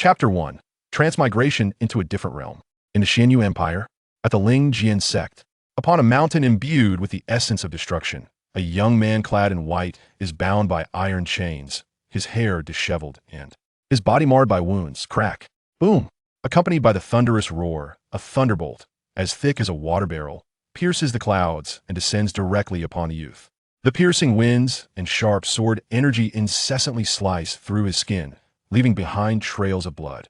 Chapter 1. Transmigration into a different realm. In the Xianyu Empire, at the Lingjian Sect, upon a mountain imbued with the essence of destruction, a young man clad in white is bound by iron chains, his hair disheveled and his body marred by wounds. Crack, boom, accompanied by the thunderous roar, a thunderbolt, as thick as a water barrel, pierces the clouds and descends directly upon the youth. The piercing winds and sharp sword energy incessantly slice through his skin, leaving behind trails of blood.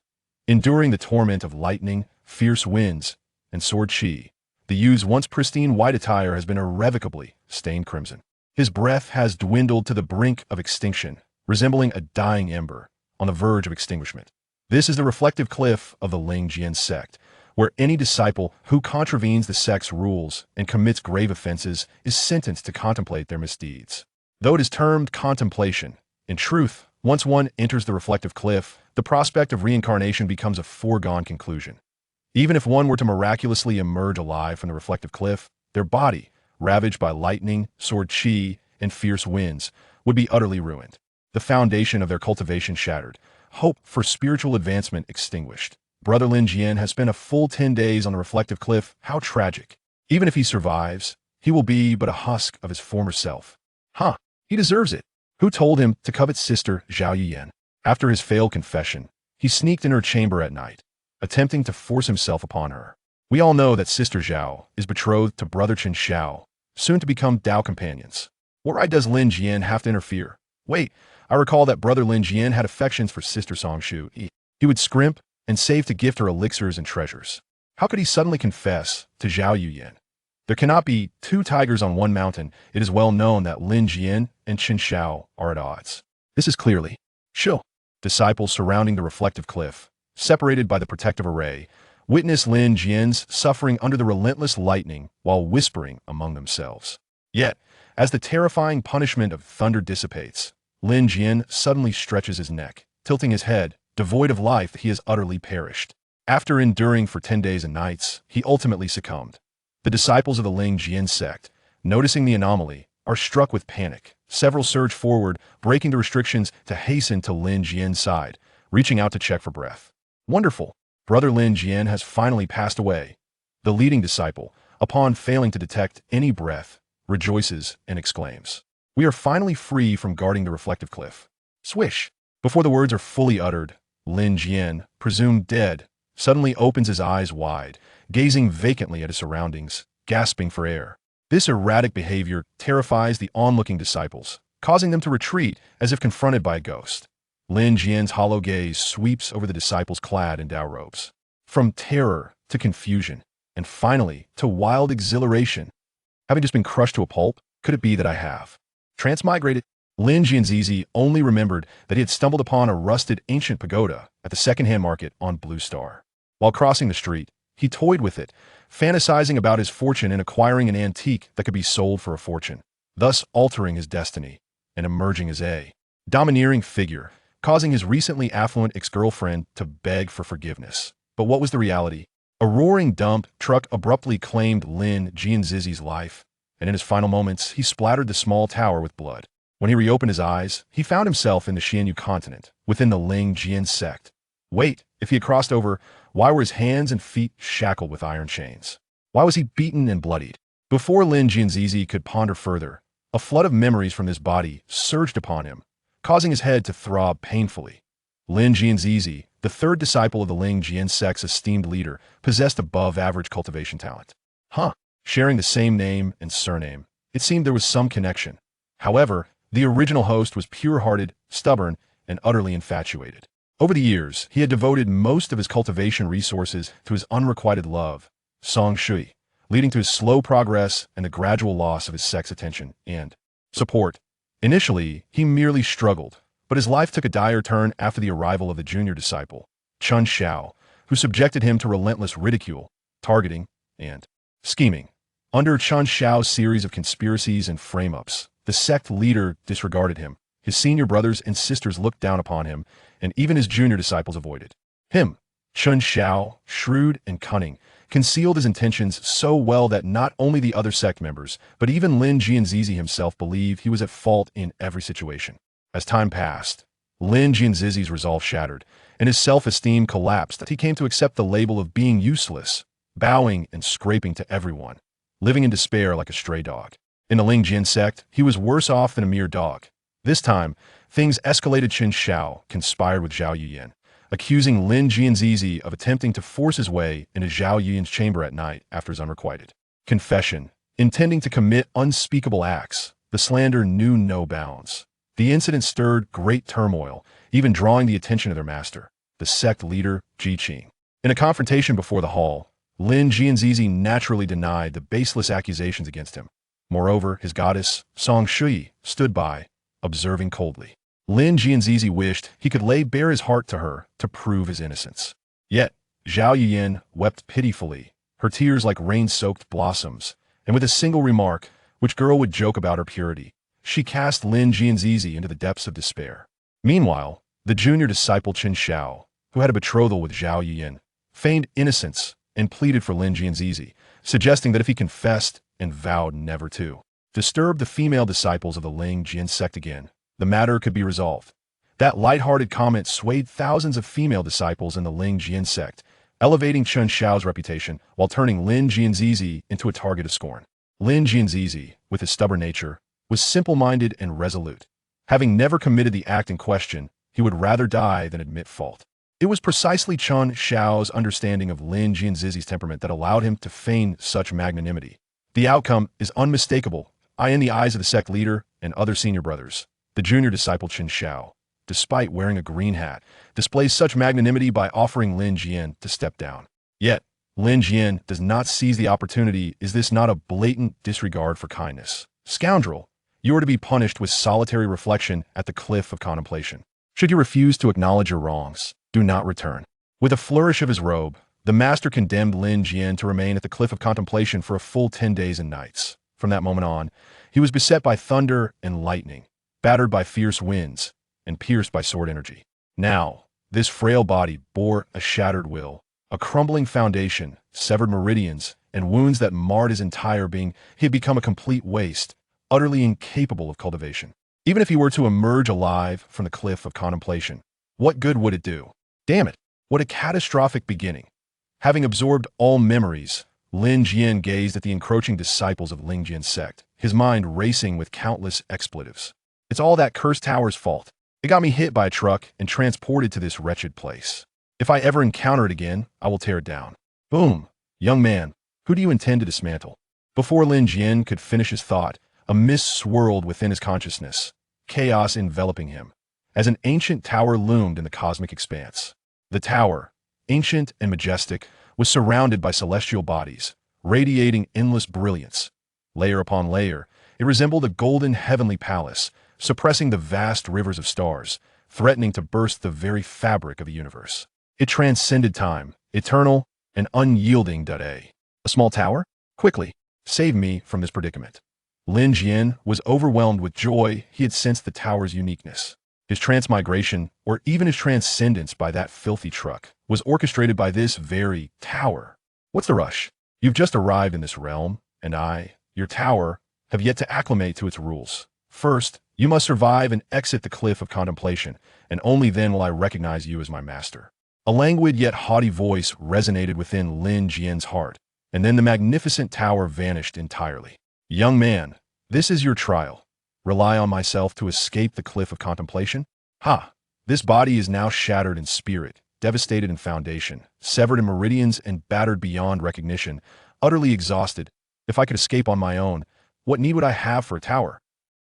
Enduring the torment of lightning, fierce winds, and sword chi, the youth's once pristine white attire has been irrevocably stained crimson. His breath has dwindled to the brink of extinction, resembling a dying ember on the verge of extinguishment. This is the reflective cliff of the Lingjian Sect, where any disciple who contravenes the sect's rules and commits grave offenses is sentenced to contemplate their misdeeds. Though it is termed contemplation, in truth, once one enters the reflective cliff, the prospect of reincarnation becomes a foregone conclusion. Even if one were to miraculously emerge alive from the reflective cliff, their body, ravaged by lightning, sword chi, and fierce winds, would be utterly ruined. The foundation of their cultivation shattered, hope for spiritual advancement extinguished. Brother Lin Jian has spent a full 10 days on the reflective cliff. How tragic. Even if he survives, he will be but a husk of his former self. He deserves it. Who told him to covet sister Zhao Yuyan? After his failed confession, he sneaked in her chamber at night, attempting to force himself upon her. We all know that Sister Zhao is betrothed to Brother Chen Xiao, soon to become Dao companions. What right does Lin Jian have to interfere? Wait, I recall that Brother Lin Jian had affections for Sister Songshu. He would scrimp and save to gift her elixirs and treasures. How could he suddenly confess to Zhao Yuyan? There cannot be two tigers on one mountain. It is well known that Lin Jian and Chen Xiao are at odds. This is clearly disciples surrounding the reflective cliff, separated by the protective array, witness Lin Jian's suffering under the relentless lightning while whispering among themselves. Yet, as the terrifying punishment of thunder dissipates, Lin Jian suddenly stretches his neck, tilting his head, devoid of life. He has utterly perished. After enduring for 10 days and nights, he ultimately succumbed. The disciples of the Lingjian Sect, noticing the anomaly, are struck with panic. Several surge forward, breaking the restrictions to hasten to Lin Jian's side, reaching out to check for breath. Wonderful! Brother Lin Jian has finally passed away. The leading disciple, upon failing to detect any breath, rejoices and exclaims, "We are finally free from guarding the reflective cliff." Swish! Before the words are fully uttered, Lin Jian, presumed dead, suddenly opens his eyes wide, gazing vacantly at his surroundings, gasping for air. This erratic behavior terrifies the onlooking disciples, causing them to retreat as if confronted by a ghost. Lin Jian's hollow gaze sweeps over the disciples clad in Dao robes. From terror to confusion, and finally to wild exhilaration. Having just been crushed to a pulp, could it be that I have transmigrated? Lin Jianzhi only remembered that he had stumbled upon a rusted ancient pagoda at the second-hand market on Blue Star. While crossing the street, he toyed with it, fantasizing about his fortune in acquiring an antique that could be sold for a fortune, thus altering his destiny and emerging as a domineering figure, causing his recently affluent ex-girlfriend to beg for forgiveness. But what was the reality? A roaring dump truck abruptly claimed Lin Jianzhi's life, and in his final moments, he splattered the small tower with blood. When he reopened his eyes, he found himself in the Xianyu continent, within the Lingjian Sect. Wait, if he had crossed over, why were his hands and feet shackled with iron chains? Why was he beaten and bloodied? Before Lin Jianzhi could ponder further, a flood of memories from his body surged upon him, causing his head to throb painfully. Lin Jianzhi, the third disciple of the Lingjian Sect's esteemed leader, possessed above-average cultivation talent. Sharing the same name and surname, it seemed there was some connection. However, the original host was pure-hearted, stubborn, and utterly infatuated. Over the years, he had devoted most of his cultivation resources to his unrequited love, Song Shui, leading to his slow progress and the gradual loss of his sect's attention and support. Initially, he merely struggled, but his life took a dire turn after the arrival of the junior disciple, Chen Xiao, who subjected him to relentless ridicule, targeting, and scheming. Under Chen Xiao's series of conspiracies and frame-ups, the sect leader disregarded him. His senior brothers and sisters looked down upon him, and even his junior disciples avoided him. Chen Xiao, shrewd and cunning, concealed his intentions so well that not only the other sect members, but even Lin Jianzhi himself believed he was at fault in every situation. As time passed, Lin Jianzhi's resolve shattered, and his self-esteem collapsed as he came to accept the label of being useless, bowing and scraping to everyone, living in despair like a stray dog. In the Lingjian Sect, he was worse off than a mere dog. This time, things escalated. Chen Xiao conspired with Zhao Yuyan, accusing Lin Jianzhi of attempting to force his way into Zhao Yuyan's chamber at night after his unrequited confession, intending to commit unspeakable acts. The slander knew no bounds. The incident stirred great turmoil, even drawing the attention of their master, the sect leader, Ji Qing. In a confrontation before the hall, Lin Jianzhi naturally denied the baseless accusations against him. Moreover, his goddess, Song Shui, stood by, observing coldly. Lin Jianzhi wished he could lay bare his heart to her to prove his innocence. Yet, Zhao Yuyan wept pitifully, her tears like rain-soaked blossoms, and with a single remark, which girl would joke about her purity, she cast Lin Jianzhi into the depths of despair. Meanwhile, the junior disciple Chen Xiao, who had a betrothal with Zhao Yuyan, feigned innocence and pleaded for Lin Jianzhi, suggesting that if he confessed and vowed never to disturb the female disciples of the Lingjian Sect again, the matter could be resolved. That light-hearted comment swayed thousands of female disciples in the Lingjian Sect, elevating Chen Xiao's reputation while turning Lin Jianzhi into a target of scorn. Lin Jianzhi, with his stubborn nature, was simple-minded and resolute. Having never committed the act in question, he would rather die than admit fault. It was precisely Chen Xiao's understanding of Lin Jianzhi's temperament that allowed him to feign such magnanimity. The outcome is unmistakable, in the eyes of the sect leader and other senior brothers. The junior disciple Chen Xiao, despite wearing a green hat, displays such magnanimity by offering Lin Jian to step down. Yet, Lin Jian does not seize the opportunity. Is this not a blatant disregard for kindness? Scoundrel! You are to be punished with solitary reflection at the cliff of contemplation. Should you refuse to acknowledge your wrongs, do not return. With a flourish of his robe, the master condemned Lin Jian to remain at the cliff of contemplation for a full 10 days and nights. From that moment on, he was beset by thunder and lightning, battered by fierce winds, and pierced by sword energy. Now, this frail body bore a shattered will, a crumbling foundation, severed meridians, and wounds that marred his entire being. He had become a complete waste, utterly incapable of cultivation. Even if he were to emerge alive from the cliff of contemplation, what good would it do? Damn it, what a catastrophic beginning. Having absorbed all memories, Lin Jian gazed at the encroaching disciples of Lingjian Sect, his mind racing with countless expletives. It's all that cursed tower's fault. It got me hit by a truck and transported to this wretched place. If I ever encounter it again, I will tear it down. Boom! Young man, who do you intend to dismantle? Before Lin Jian could finish his thought, a mist swirled within his consciousness, chaos enveloping him, as an ancient tower loomed in the cosmic expanse. The tower, ancient and majestic, was surrounded by celestial bodies, radiating endless brilliance. Layer upon layer, it resembled a golden heavenly palace, suppressing the vast rivers of stars, threatening to burst the very fabric of the universe. It transcended time, eternal and unyielding.A. A small tower? Quickly, save me from this predicament. Lin Jian was overwhelmed with joy. He had sensed the tower's uniqueness. His transmigration, or even his transcendence by that filthy truck, was orchestrated by this very tower. What's the rush? You've just arrived in this realm, and I, your tower, have yet to acclimate to its rules. First, you must survive and exit the cliff of contemplation, and only then will I recognize you as my master. A languid yet haughty voice resonated within Lin Jian's heart, and then the magnificent tower vanished entirely. Young man, this is your trial. Rely on myself to escape the cliff of contemplation? Ha! This body is now shattered in spirit, devastated in foundation, severed in meridians and battered beyond recognition, utterly exhausted. If I could escape on my own, what need would I have for a tower?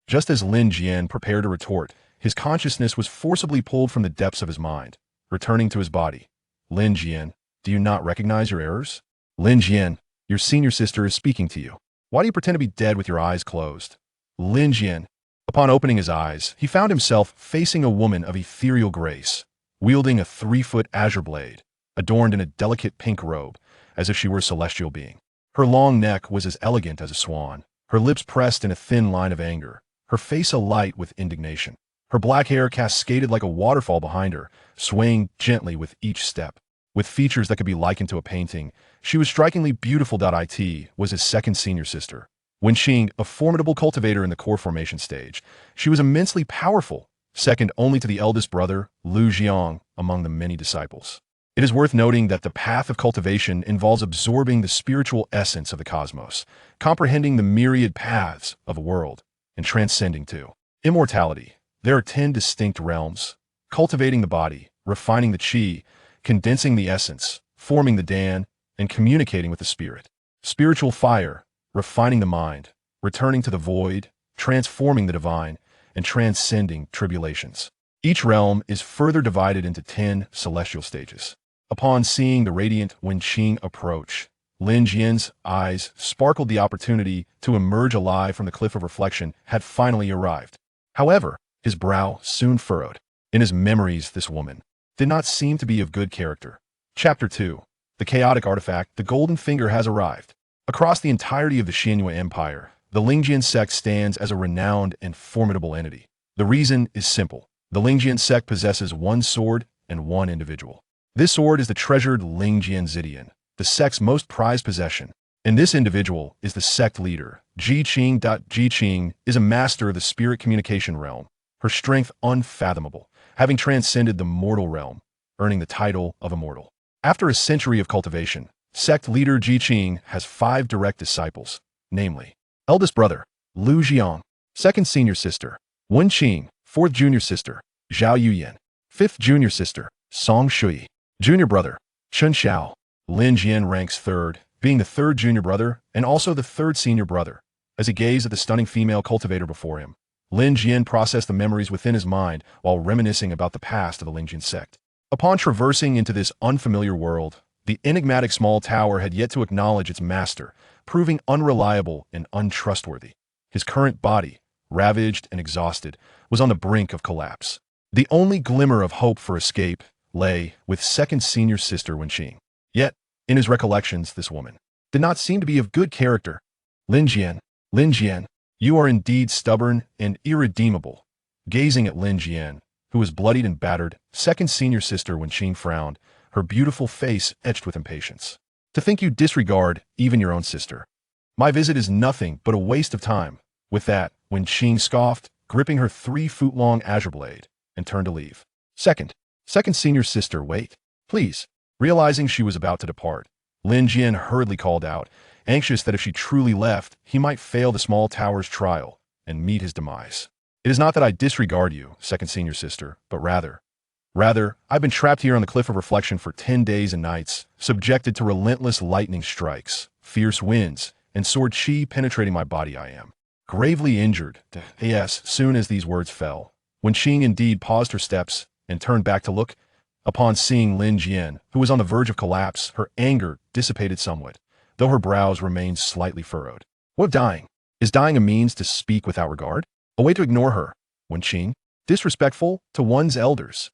Just as Lin Jian prepared to retort, his consciousness was forcibly pulled from the depths of his mind, returning to his body. Lin Jian, do you not recognize your errors? Lin Jian, your senior sister is speaking to you. Why do you pretend to be dead with your eyes closed? Lin Jian. Upon opening his eyes, he found himself facing a woman of ethereal grace, wielding a 3-foot azure blade, adorned in a delicate pink robe, as if she were a celestial being. Her long neck was as elegant as a swan, her lips pressed in a thin line of anger, her face alight with indignation. Her black hair cascaded like a waterfall behind her, swaying gently with each step. With features that could be likened to a painting, she was strikingly beautiful.It was his second senior sister. When Xing, a formidable cultivator in the core formation stage, she was immensely powerful, second only to the eldest brother, Lu Jiang, among the many disciples. It is worth noting that the path of cultivation involves absorbing the spiritual essence of the cosmos, comprehending the myriad paths of a world, and transcending to immortality. There are 10 distinct realms: cultivating the body, refining the qi, condensing the essence, forming the dan, and communicating with the spirit. Spiritual fire, refining the mind, returning to the void, transforming the divine, and transcending tribulations. Each realm is further divided into 10 celestial stages. Upon seeing the radiant Wenqing approach, Lin Jian's eyes sparkled. The opportunity to emerge alive from the cliff of reflection had finally arrived. However, his brow soon furrowed. In his memories, this woman did not seem to be of good character. Chapter 2. The chaotic artifact, the Golden Finger, has arrived. Across the entirety of the Xianyue Empire, the Lingjian Sect stands as a renowned and formidable entity. The reason is simple. The Lingjian Sect possesses one sword and one individual. This sword is the treasured Lingjian Zidian, the sect's most prized possession. And this individual is the sect leader, Ji Qing. Ji Qing is a master of the spirit communication realm, her strength unfathomable, having transcended the mortal realm, earning the title of immortal. After a century of cultivation, sect leader Ji Qing has 5 direct disciples, namely, eldest brother, Lu Jiang; second senior sister, Wen Qing; fourth junior sister, Zhao Yuyan; fifth junior sister, Song Shui; junior brother, Chen Xiao. Lin Jian ranks third, being the third junior brother and also the third senior brother. As he gazed at the stunning female cultivator before him, Lin Jian processed the memories within his mind while reminiscing about the past of the Lingjian Sect. Upon traversing into this unfamiliar world, the enigmatic small tower had yet to acknowledge its master, proving unreliable and untrustworthy. His current body, ravaged and exhausted, was on the brink of collapse. The only glimmer of hope for escape lay with second senior sister Wenqing. Yet, in his recollections, this woman did not seem to be of good character. Lin Jian, you are indeed stubborn and irredeemable. Gazing at Lin Jian, who was bloodied and battered, second senior sister Wenqing frowned, her beautiful face etched with impatience. To think you disregard even your own sister. My visit is nothing but a waste of time. With that, Wenqing scoffed, gripping her 3-foot-long azure blade, and turned to leave. Second senior sister, wait, please. Realizing she was about to depart, Lin Jian hurriedly called out, anxious that if she truly left, he might fail the small tower's trial and meet his demise. It is not that I disregard you, second senior sister, but rather, I've been trapped here on the cliff of reflection for 10 days and nights, subjected to relentless lightning strikes, fierce winds, and sword qi penetrating my body. I am gravely injured. Yes, soon as these words fell, Wenqing indeed paused her steps and turned back to look. Upon seeing Lin Jian, who was on the verge of collapse, her anger dissipated somewhat, though her brows remained slightly furrowed. What of dying? Is dying a means to speak without regard? A way to ignore her? Wenqing, disrespectful to one's elders.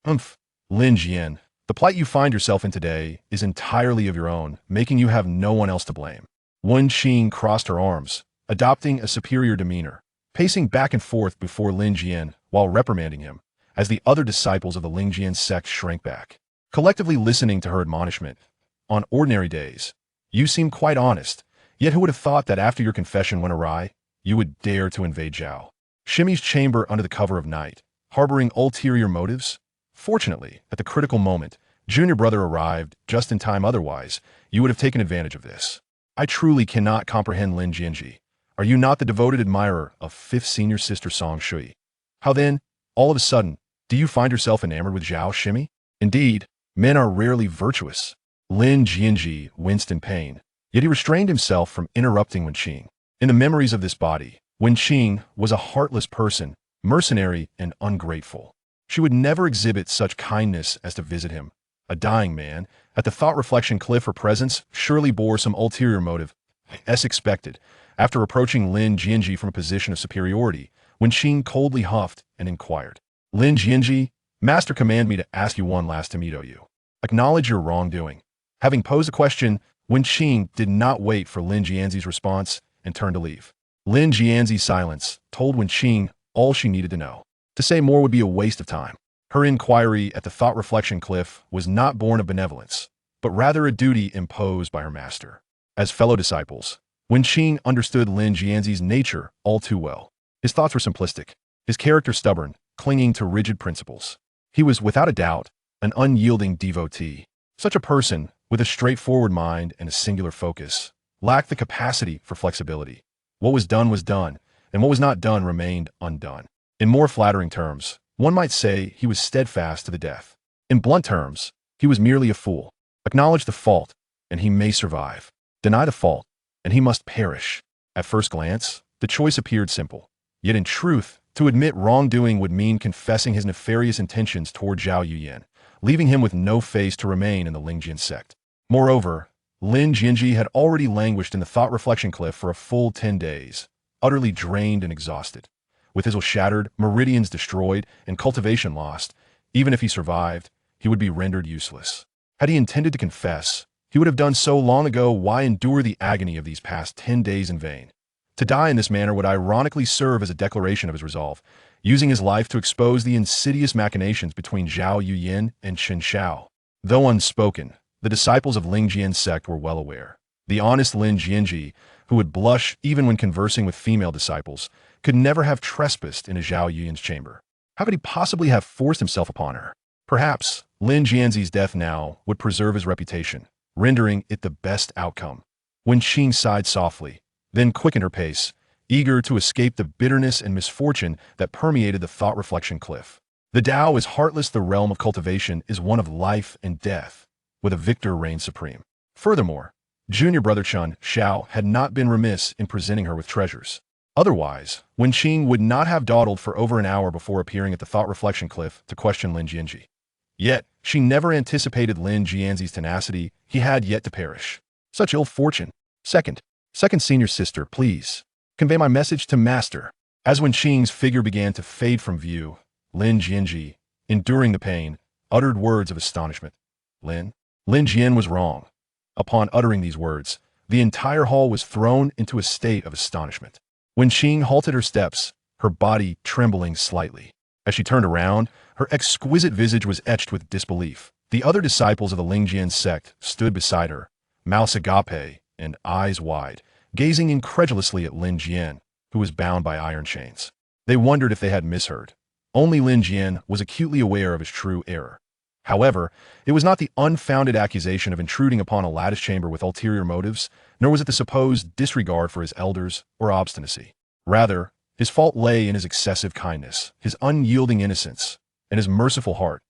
Lin Jian, the plight you find yourself in today is entirely of your own, making you have no one else to blame. Wenqing crossed her arms, adopting a superior demeanor, pacing back and forth before Lin Jian while reprimanding him, as the other disciples of the Lingjian Sect shrank back, collectively listening to her admonishment. On ordinary days, you seem quite honest, yet who would have thought that after your confession went awry, you would dare to invade Zhao Shimi's chamber under the cover of night, harboring ulterior motives? Fortunately, at the critical moment, junior brother arrived just in time. Otherwise, you would have taken advantage of this. I truly cannot comprehend Lin Jianzhi. Are you not the devoted admirer of fifth senior sister Song Shui? How then, all of a sudden, do you find yourself enamored with Zhao Shimi? Indeed, men are rarely virtuous. Lin Jianzhi winced in pain, yet he restrained himself from interrupting Wenqing. In the memories of this body, Wenqing was a heartless person, mercenary and ungrateful. She would never exhibit such kindness as to visit him, a dying man. At the thought-reflection cliff, her presence surely bore some ulterior motive. As expected, after approaching Lin Jianzhi from a position of superiority, Wenqing coldly huffed and inquired, Lin Jianzhi, master command me to ask you one last time. You acknowledge your wrongdoing. Having posed a question, Wenqing did not wait for Lin Jianzhi's response and turned to leave. Lin Jianzhi's silence told Wenqing all she needed to know. To say more would be a waste of time. Her inquiry at the thought-reflection cliff was not born of benevolence, but rather a duty imposed by her master. As fellow disciples, Wenqing understood Lin Jianzhi's nature all too well. His thoughts were simplistic, his character stubborn, clinging to rigid principles. He was, without a doubt, an unyielding devotee. Such a person, with a straightforward mind and a singular focus, lacked the capacity for flexibility. What was done, and what was not done remained undone. In more flattering terms, one might say he was steadfast to the death. In blunt terms, he was merely a fool. Acknowledge the fault, and he may survive. Deny the fault, and he must perish. At first glance, the choice appeared simple. Yet in truth, to admit wrongdoing would mean confessing his nefarious intentions toward Zhao Yuyan, leaving him with no face to remain in the Lingjian Sect. Moreover, Lin Jianzhi had already languished in the thought-reflection cliff for a full 10 days, utterly drained and exhausted. With his will shattered, meridians destroyed, and cultivation lost, even if he survived, he would be rendered useless. Had he intended to confess, he would have done so long ago. Why endure the agony of these past 10 days in vain? To die in this manner would ironically serve as a declaration of his resolve, using his life to expose the insidious machinations between Zhao Yuyan and Chen Shao. Though unspoken, the disciples of Lingjian Sect were well aware. The honest Lin Jianzhi, who would blush even when conversing with female disciples, could never have trespassed into Zhao Yuyan's chamber. How could he possibly have forced himself upon her? Perhaps Lin Jianzhi's death now would preserve his reputation, rendering it the best outcome. Wen Qing sighed softly, then quickened her pace, eager to escape the bitterness and misfortune that permeated the thought-reflection cliff. The Tao is heartless. The realm of cultivation is one of life and death, with a victor reign supreme. Furthermore, junior brother Chen Shao had not been remiss in presenting her with treasures. Otherwise, Wen Qing would not have dawdled for over an hour before appearing at the thought-reflection cliff to question Lin Jianzhi. Yet, she never anticipated Lin Jianzhi's tenacity. He had yet to perish. Such ill fortune. Second senior sister, please convey my message to master. As Wen Qing's figure began to fade from view, Lin Jianzhi, enduring the pain, uttered words of astonishment. Lin Jian was wrong. Upon uttering these words, the entire hall was thrown into a state of astonishment. Wen Qing halted her steps, her body trembling slightly. As she turned around, her exquisite visage was etched with disbelief. The other disciples of the Lingjian Sect stood beside her, mouths agape and eyes wide, gazing incredulously at Lin Jian, who was bound by iron chains. They wondered if they had misheard. Only Lin Jian was acutely aware of his true error. However, it was not the unfounded accusation of intruding upon a lattice chamber with ulterior motives, nor was it the supposed disregard for his elders or obstinacy. Rather, his fault lay in his excessive kindness, his unyielding innocence, and his merciful heart.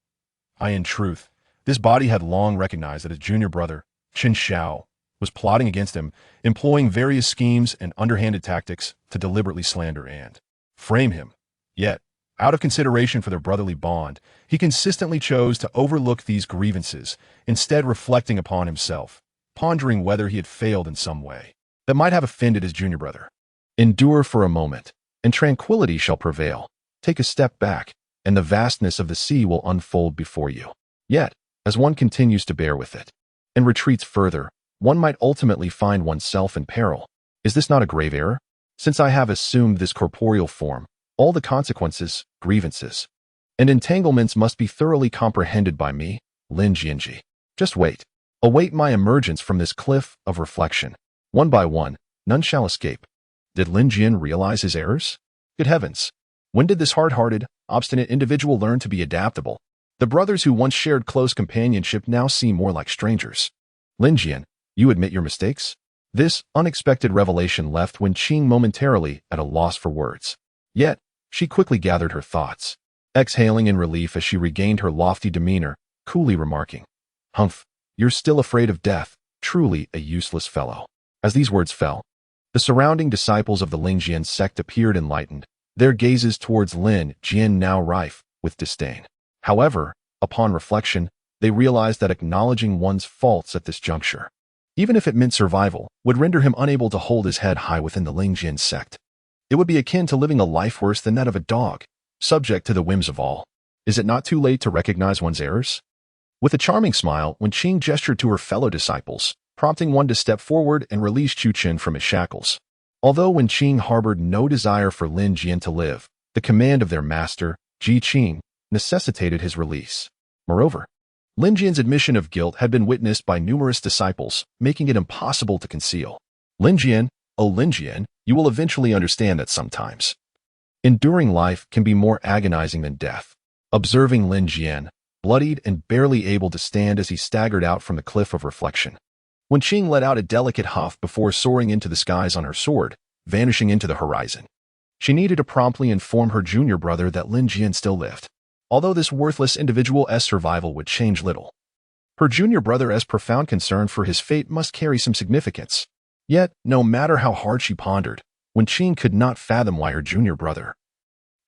In truth, this body had long recognized that his junior brother, Chen Shao, was plotting against him, employing various schemes and underhanded tactics to deliberately slander and frame him. Yet, out of consideration for their brotherly bond, he consistently chose to overlook these grievances, instead reflecting upon himself, pondering whether he had failed in some way that might have offended his junior brother. Endure for a moment, and tranquility shall prevail. Take a step back, and the vastness of the sea will unfold before you. Yet, as one continues to bear with it, and retreats further, one might ultimately find oneself in peril. Is this not a grave error? Since I have assumed this corporeal form, all the consequences, grievances, and entanglements must be thoroughly comprehended by me, Lin Jianzhi. Just wait. Await my emergence from this cliff of reflection. One by one, none shall escape. Did Lin Jian realize his errors? Good heavens! When did this hard-hearted, obstinate individual learn to be adaptable? The brothers who once shared close companionship now seem more like strangers. Lin Jian, you admit your mistakes? This unexpected revelation left Wen Qing momentarily at a loss for words. Yet, she quickly gathered her thoughts, exhaling in relief as she regained her lofty demeanor, coolly remarking, "Humph, you're still afraid of death, truly a useless fellow." As these words fell, the surrounding disciples of the Lingjian Sect appeared enlightened, their gazes towards Lin Jian now rife with disdain. However, upon reflection, they realized that acknowledging one's faults at this juncture, even if it meant survival, would render him unable to hold his head high within the Lingjian Sect. It would be akin to living a life worse than that of a dog, subject to the whims of all. Is it not too late to recognize one's errors? With a charming smile, Wen Qing gestured to her fellow disciples, prompting one to step forward and release Chu Chen from his shackles. Although Wen Qing harbored no desire for Lin Jian to live, the command of their master, Ji Qing, necessitated his release. Moreover, Lin Jian's admission of guilt had been witnessed by numerous disciples, making it impossible to conceal. Lin Jian, oh Lin Jian, you will eventually understand that sometimes Enduring life can be more agonizing than death. Observing Lin Jian, bloodied and barely able to stand as he staggered out from the cliff of reflection. When Qing let out a delicate huff before soaring into the skies on her sword, vanishing into the horizon. She needed to promptly inform her junior brother that Lin Jian still lived, although this worthless individual's survival would change little. Her junior brother's profound concern for his fate must carry some significance. Yet, no matter how hard she pondered, when Qing could not fathom why her junior brother,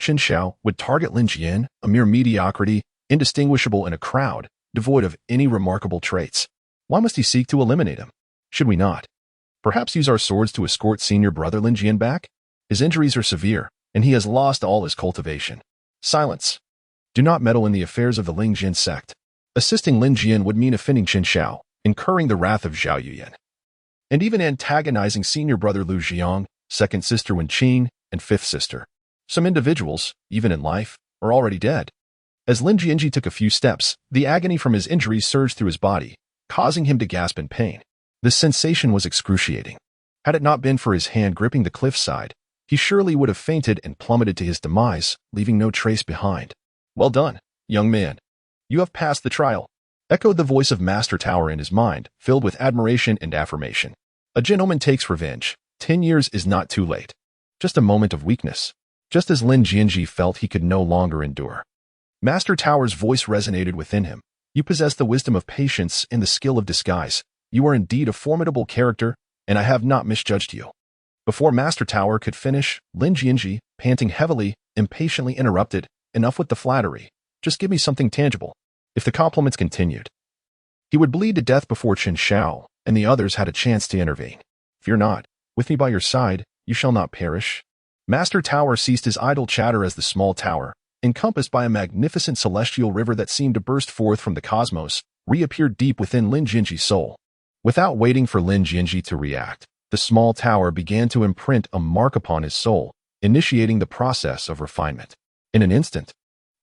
Qin Xiao, would target Lin Jian, a mere mediocrity, indistinguishable in a crowd, devoid of any remarkable traits. Why must he seek to eliminate him? Should we not perhaps use our swords to escort senior brother Lin Jian back? His injuries are severe, and he has lost all his cultivation. Silence. Do not meddle in the affairs of the Lingjian Sect. Assisting Lin Jian would mean offending Qin Xiao, incurring the wrath of Zhao Yuyan, and even antagonizing senior brother Lu Jiang, second sister Wen Qing, and fifth sister. Some individuals, even in life, are already dead. As Lin Jianzhi took a few steps, the agony from his injuries surged through his body, causing him to gasp in pain. The sensation was excruciating. Had it not been for his hand gripping the cliffside, he surely would have fainted and plummeted to his demise, leaving no trace behind. Well done, young man. You have passed the trial, echoed the voice of Master Tower in his mind, filled with admiration and affirmation. A gentleman takes revenge. 10 years is not too late. Just a moment of weakness. Just as Lin Jianzhi felt he could no longer endure. Master Tower's voice resonated within him. You possess the wisdom of patience and the skill of disguise. You are indeed a formidable character, and I have not misjudged you. Before Master Tower could finish, Lin Jianzhi, panting heavily, impatiently interrupted. Enough with the flattery. Just give me something tangible. If the compliments continued, he would bleed to death before Qin Xiao and the others had a chance to intervene. Fear not. With me by your side, you shall not perish. Master Tower ceased his idle chatter as the small tower, encompassed by a magnificent celestial river that seemed to burst forth from the cosmos, reappeared deep within Lin Jianzhi's soul. Without waiting for Lin Jianzhi to react, the small tower began to imprint a mark upon his soul, initiating the process of refinement. In an instant,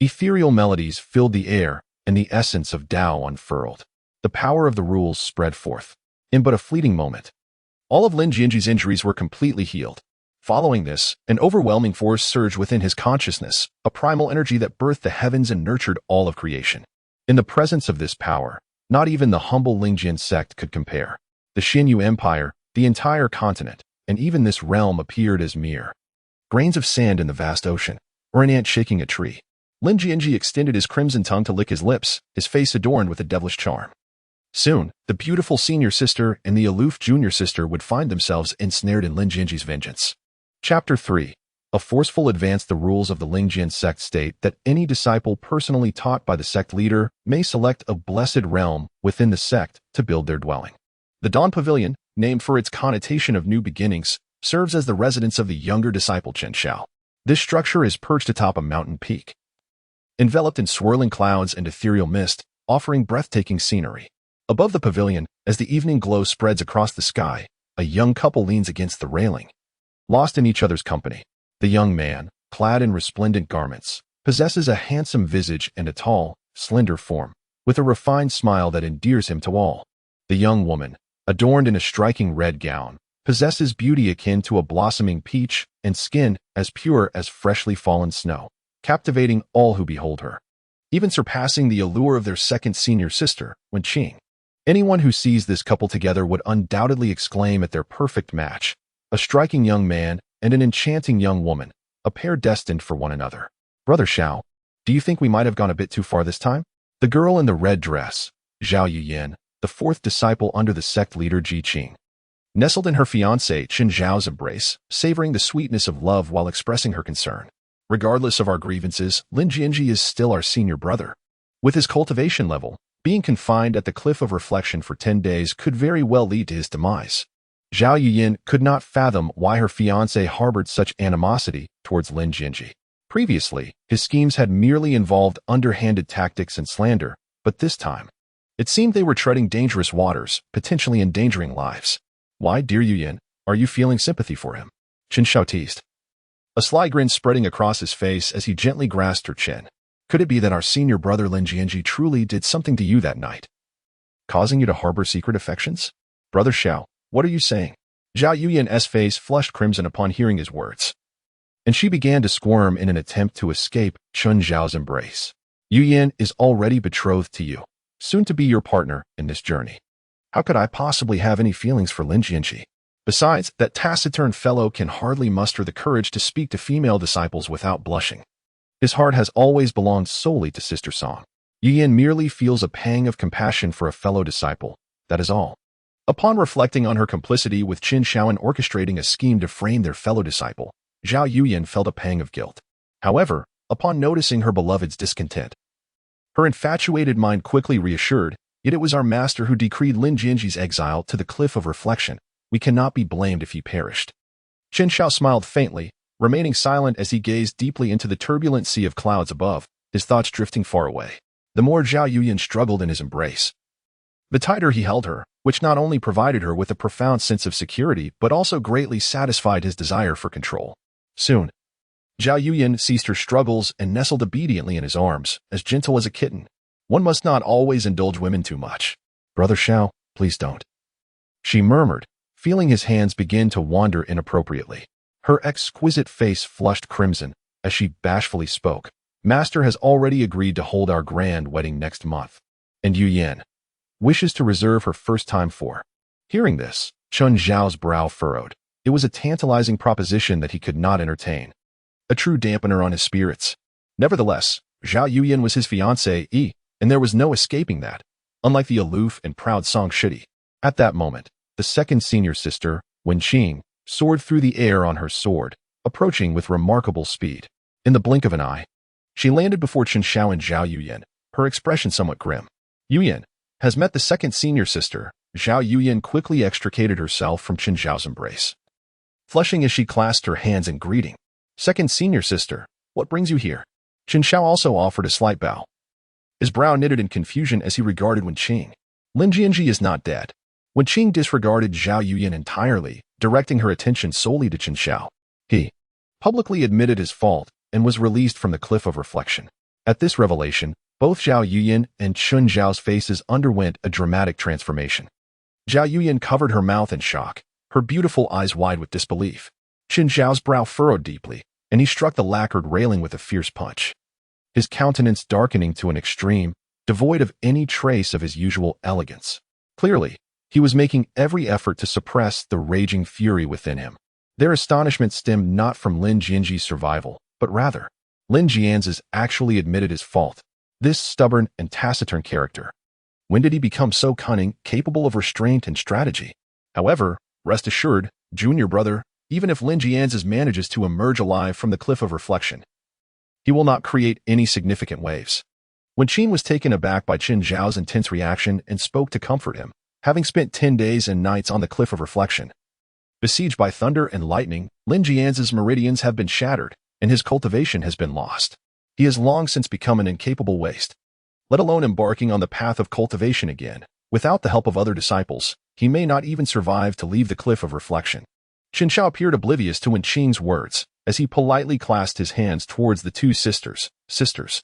ethereal melodies filled the air, and the essence of Tao unfurled. The power of the rules spread forth. In but a fleeting moment, all of Lin Jianzhi's injuries were completely healed. Following this, an overwhelming force surged within his consciousness, a primal energy that birthed the heavens and nurtured all of creation. In the presence of this power, not even the humble Lingjian Sect could compare. The Xianyu Empire, the entire continent, and even this realm appeared as mere grains of sand in the vast ocean, or an ant shaking a tree. Lin Jianzhi extended his crimson tongue to lick his lips, his face adorned with a devilish charm. Soon, the beautiful senior sister and the aloof junior sister would find themselves ensnared in Lin Jianzhi's vengeance. Chapter 3. A forceful advance. The rules of the Lingjian Sect state that any disciple personally taught by the sect leader may select a blessed realm within the sect to build their dwelling. The Dawn Pavilion, named for its connotation of new beginnings, serves as the residence of the younger disciple Qin Xiao. This structure is perched atop a mountain peak, enveloped in swirling clouds and ethereal mist, offering breathtaking scenery. Above the pavilion, as the evening glow spreads across the sky, a young couple leans against the railing, lost in each other's company. The young man, clad in resplendent garments, possesses a handsome visage and a tall, slender form, with a refined smile that endears him to all. The young woman, adorned in a striking red gown, possesses beauty akin to a blossoming peach and skin as pure as freshly fallen snow, captivating all who behold her, even surpassing the allure of their second senior sister, Wen Qing. Anyone who sees this couple together would undoubtedly exclaim at their perfect match. A striking young man and an enchanting young woman, a pair destined for one another. Brother Xiao, do you think we might have gone a bit too far this time? The girl in the red dress, Zhao Yuyan, the fourth disciple under the sect leader Ji Qing, nestled in her fiancé Qin Zhao's embrace, savoring the sweetness of love while expressing her concern. Regardless of our grievances, Lin Jianzhi is still our senior brother. With his cultivation level, being confined at the cliff of reflection for 10 days could very well lead to his demise. Zhao Yuyan could not fathom why her fiancé harbored such animosity towards Lin Jianzhi. Previously, his schemes had merely involved underhanded tactics and slander, but this time, it seemed they were treading dangerous waters, potentially endangering lives. Why, dear Yuyan, are you feeling sympathy for him? Qin Xiao teased, a sly grin spreading across his face as he gently grasped her chin. Could it be that our senior brother Lin Jianzhi truly did something to you that night, causing you to harbor secret affections? Brother Xiao, what are you saying? Zhao Yuyan's face flushed crimson upon hearing his words. and she began to squirm in an attempt to escape Chun Zhao's embrace. Yu Yan is already betrothed to you, soon to be your partner in this journey. How could I possibly have any feelings for Lin Jianzhi? Besides, that taciturn fellow can hardly muster the courage to speak to female disciples without blushing. His heart has always belonged solely to Sister Song. Yu Yan merely feels a pang of compassion for a fellow disciple, that is all. Upon reflecting on her complicity with Qin Shao in orchestrating a scheme to frame their fellow disciple, Zhao Yuyan felt a pang of guilt. However, upon noticing her beloved's discontent, her infatuated mind quickly reassured, yet it was our master who decreed Lin Jianzhi's exile to the cliff of reflection. We cannot be blamed if he perished. Qin Shao smiled faintly, remaining silent as he gazed deeply into the turbulent sea of clouds above, his thoughts drifting far away. The more Zhao Yuyan struggled in his embrace, the tighter he held her, which not only provided her with a profound sense of security but also greatly satisfied his desire for control. Soon, Zhao Yuyan ceased her struggles and nestled obediently in his arms, as gentle as a kitten. One must not always indulge women too much. Brother Shao, please don't, she murmured, feeling his hands begin to wander inappropriately. Her exquisite face flushed crimson as she bashfully spoke. Master has already agreed to hold our grand wedding next month, and Yu Yan wishes to reserve her first time for. Hearing this, Chun Zhao's brow furrowed. It was a tantalizing proposition that he could not entertain, a true dampener on his spirits. Nevertheless, Zhao Yuyan was his fiancée, and there was no escaping that, unlike the aloof and proud Song Shidi. At that moment, the second senior sister, Wen Qing, soared through the air on her sword, approaching with remarkable speed. In the blink of an eye, she landed before Qin Shao and Zhao Yuyan, her expression somewhat grim. Yuyan has met the second senior sister. Zhao Yuyan quickly extricated herself from Qin Zhao's embrace, flushing as she clasped her hands in greeting. Second senior sister, what brings you here? Qin Shao also offered a slight bow, his brow knitted in confusion as he regarded Wen Qing. Lin Jianzhi is not dead. Wen Qing disregarded Zhao Yuyan entirely, directing her attention solely to Qin Shao. He publicly admitted his fault and was released from the cliff of reflection. At this revelation, both Zhao Yuyan and Chun Zhao's faces underwent a dramatic transformation. Zhao Yuyan covered her mouth in shock, her beautiful eyes wide with disbelief. Qin Zhao's brow furrowed deeply, and he struck the lacquered railing with a fierce punch, his countenance darkening to an extreme, devoid of any trace of his usual elegance. Clearly, he was making every effort to suppress the raging fury within him. Their astonishment stemmed not from Lin Jianzhi's survival, but rather, Lin Jianzhi's actually admitted his fault. This stubborn and taciturn character. When did he become so cunning, capable of restraint and strategy? However, rest assured, junior brother, even if Lin Jianzhi manages to emerge alive from the cliff of reflection, he will not create any significant waves. Wen Qing was taken aback by Qin Zhao's intense reaction and spoke to comfort him. Having spent 10 days and nights on the cliff of reflection, besieged by thunder and lightning, Lin Jianzhi's meridians have been shattered, and his cultivation has been lost. He has long since become an incapable waste. Let alone embarking on the path of cultivation again. Without the help of other disciples, he may not even survive to leave the cliff of reflection. Qin Shao appeared oblivious to Wen Qing's words, as he politely clasped his hands towards the two sisters. Sisters,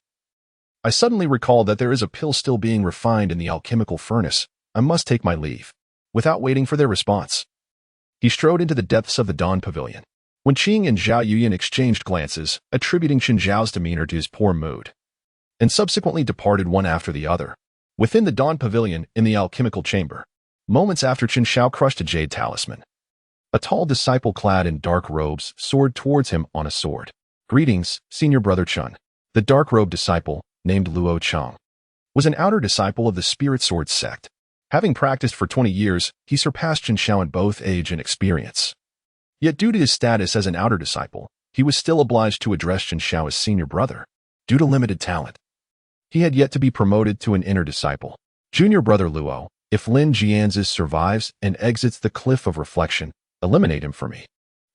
I suddenly recall that there is a pill still being refined in the alchemical furnace. I must take my leave. Without waiting for their response, he strode into the depths of the Dawn Pavilion. Wen Qing and Zhao Yuyan exchanged glances, attributing Qin Zhao's demeanor to his poor mood, and subsequently departed one after the other. Within the Dawn Pavilion, in the alchemical chamber, moments after Qin Shao crushed a jade talisman, a tall disciple clad in dark robes soared towards him on a sword. Greetings, senior brother Chun. The dark-robed disciple, named Luo Chang, was an outer disciple of the Spirit Sword sect. Having practiced for 20 years, he surpassed Qin Shao in both age and experience. Yet due to his status as an outer disciple, he was still obliged to address Qin Shao as senior brother. Due to limited talent, he had yet to be promoted to an inner disciple. Junior brother Luo, if Lin Jianzhi survives and exits the cliff of reflection, eliminate him for me,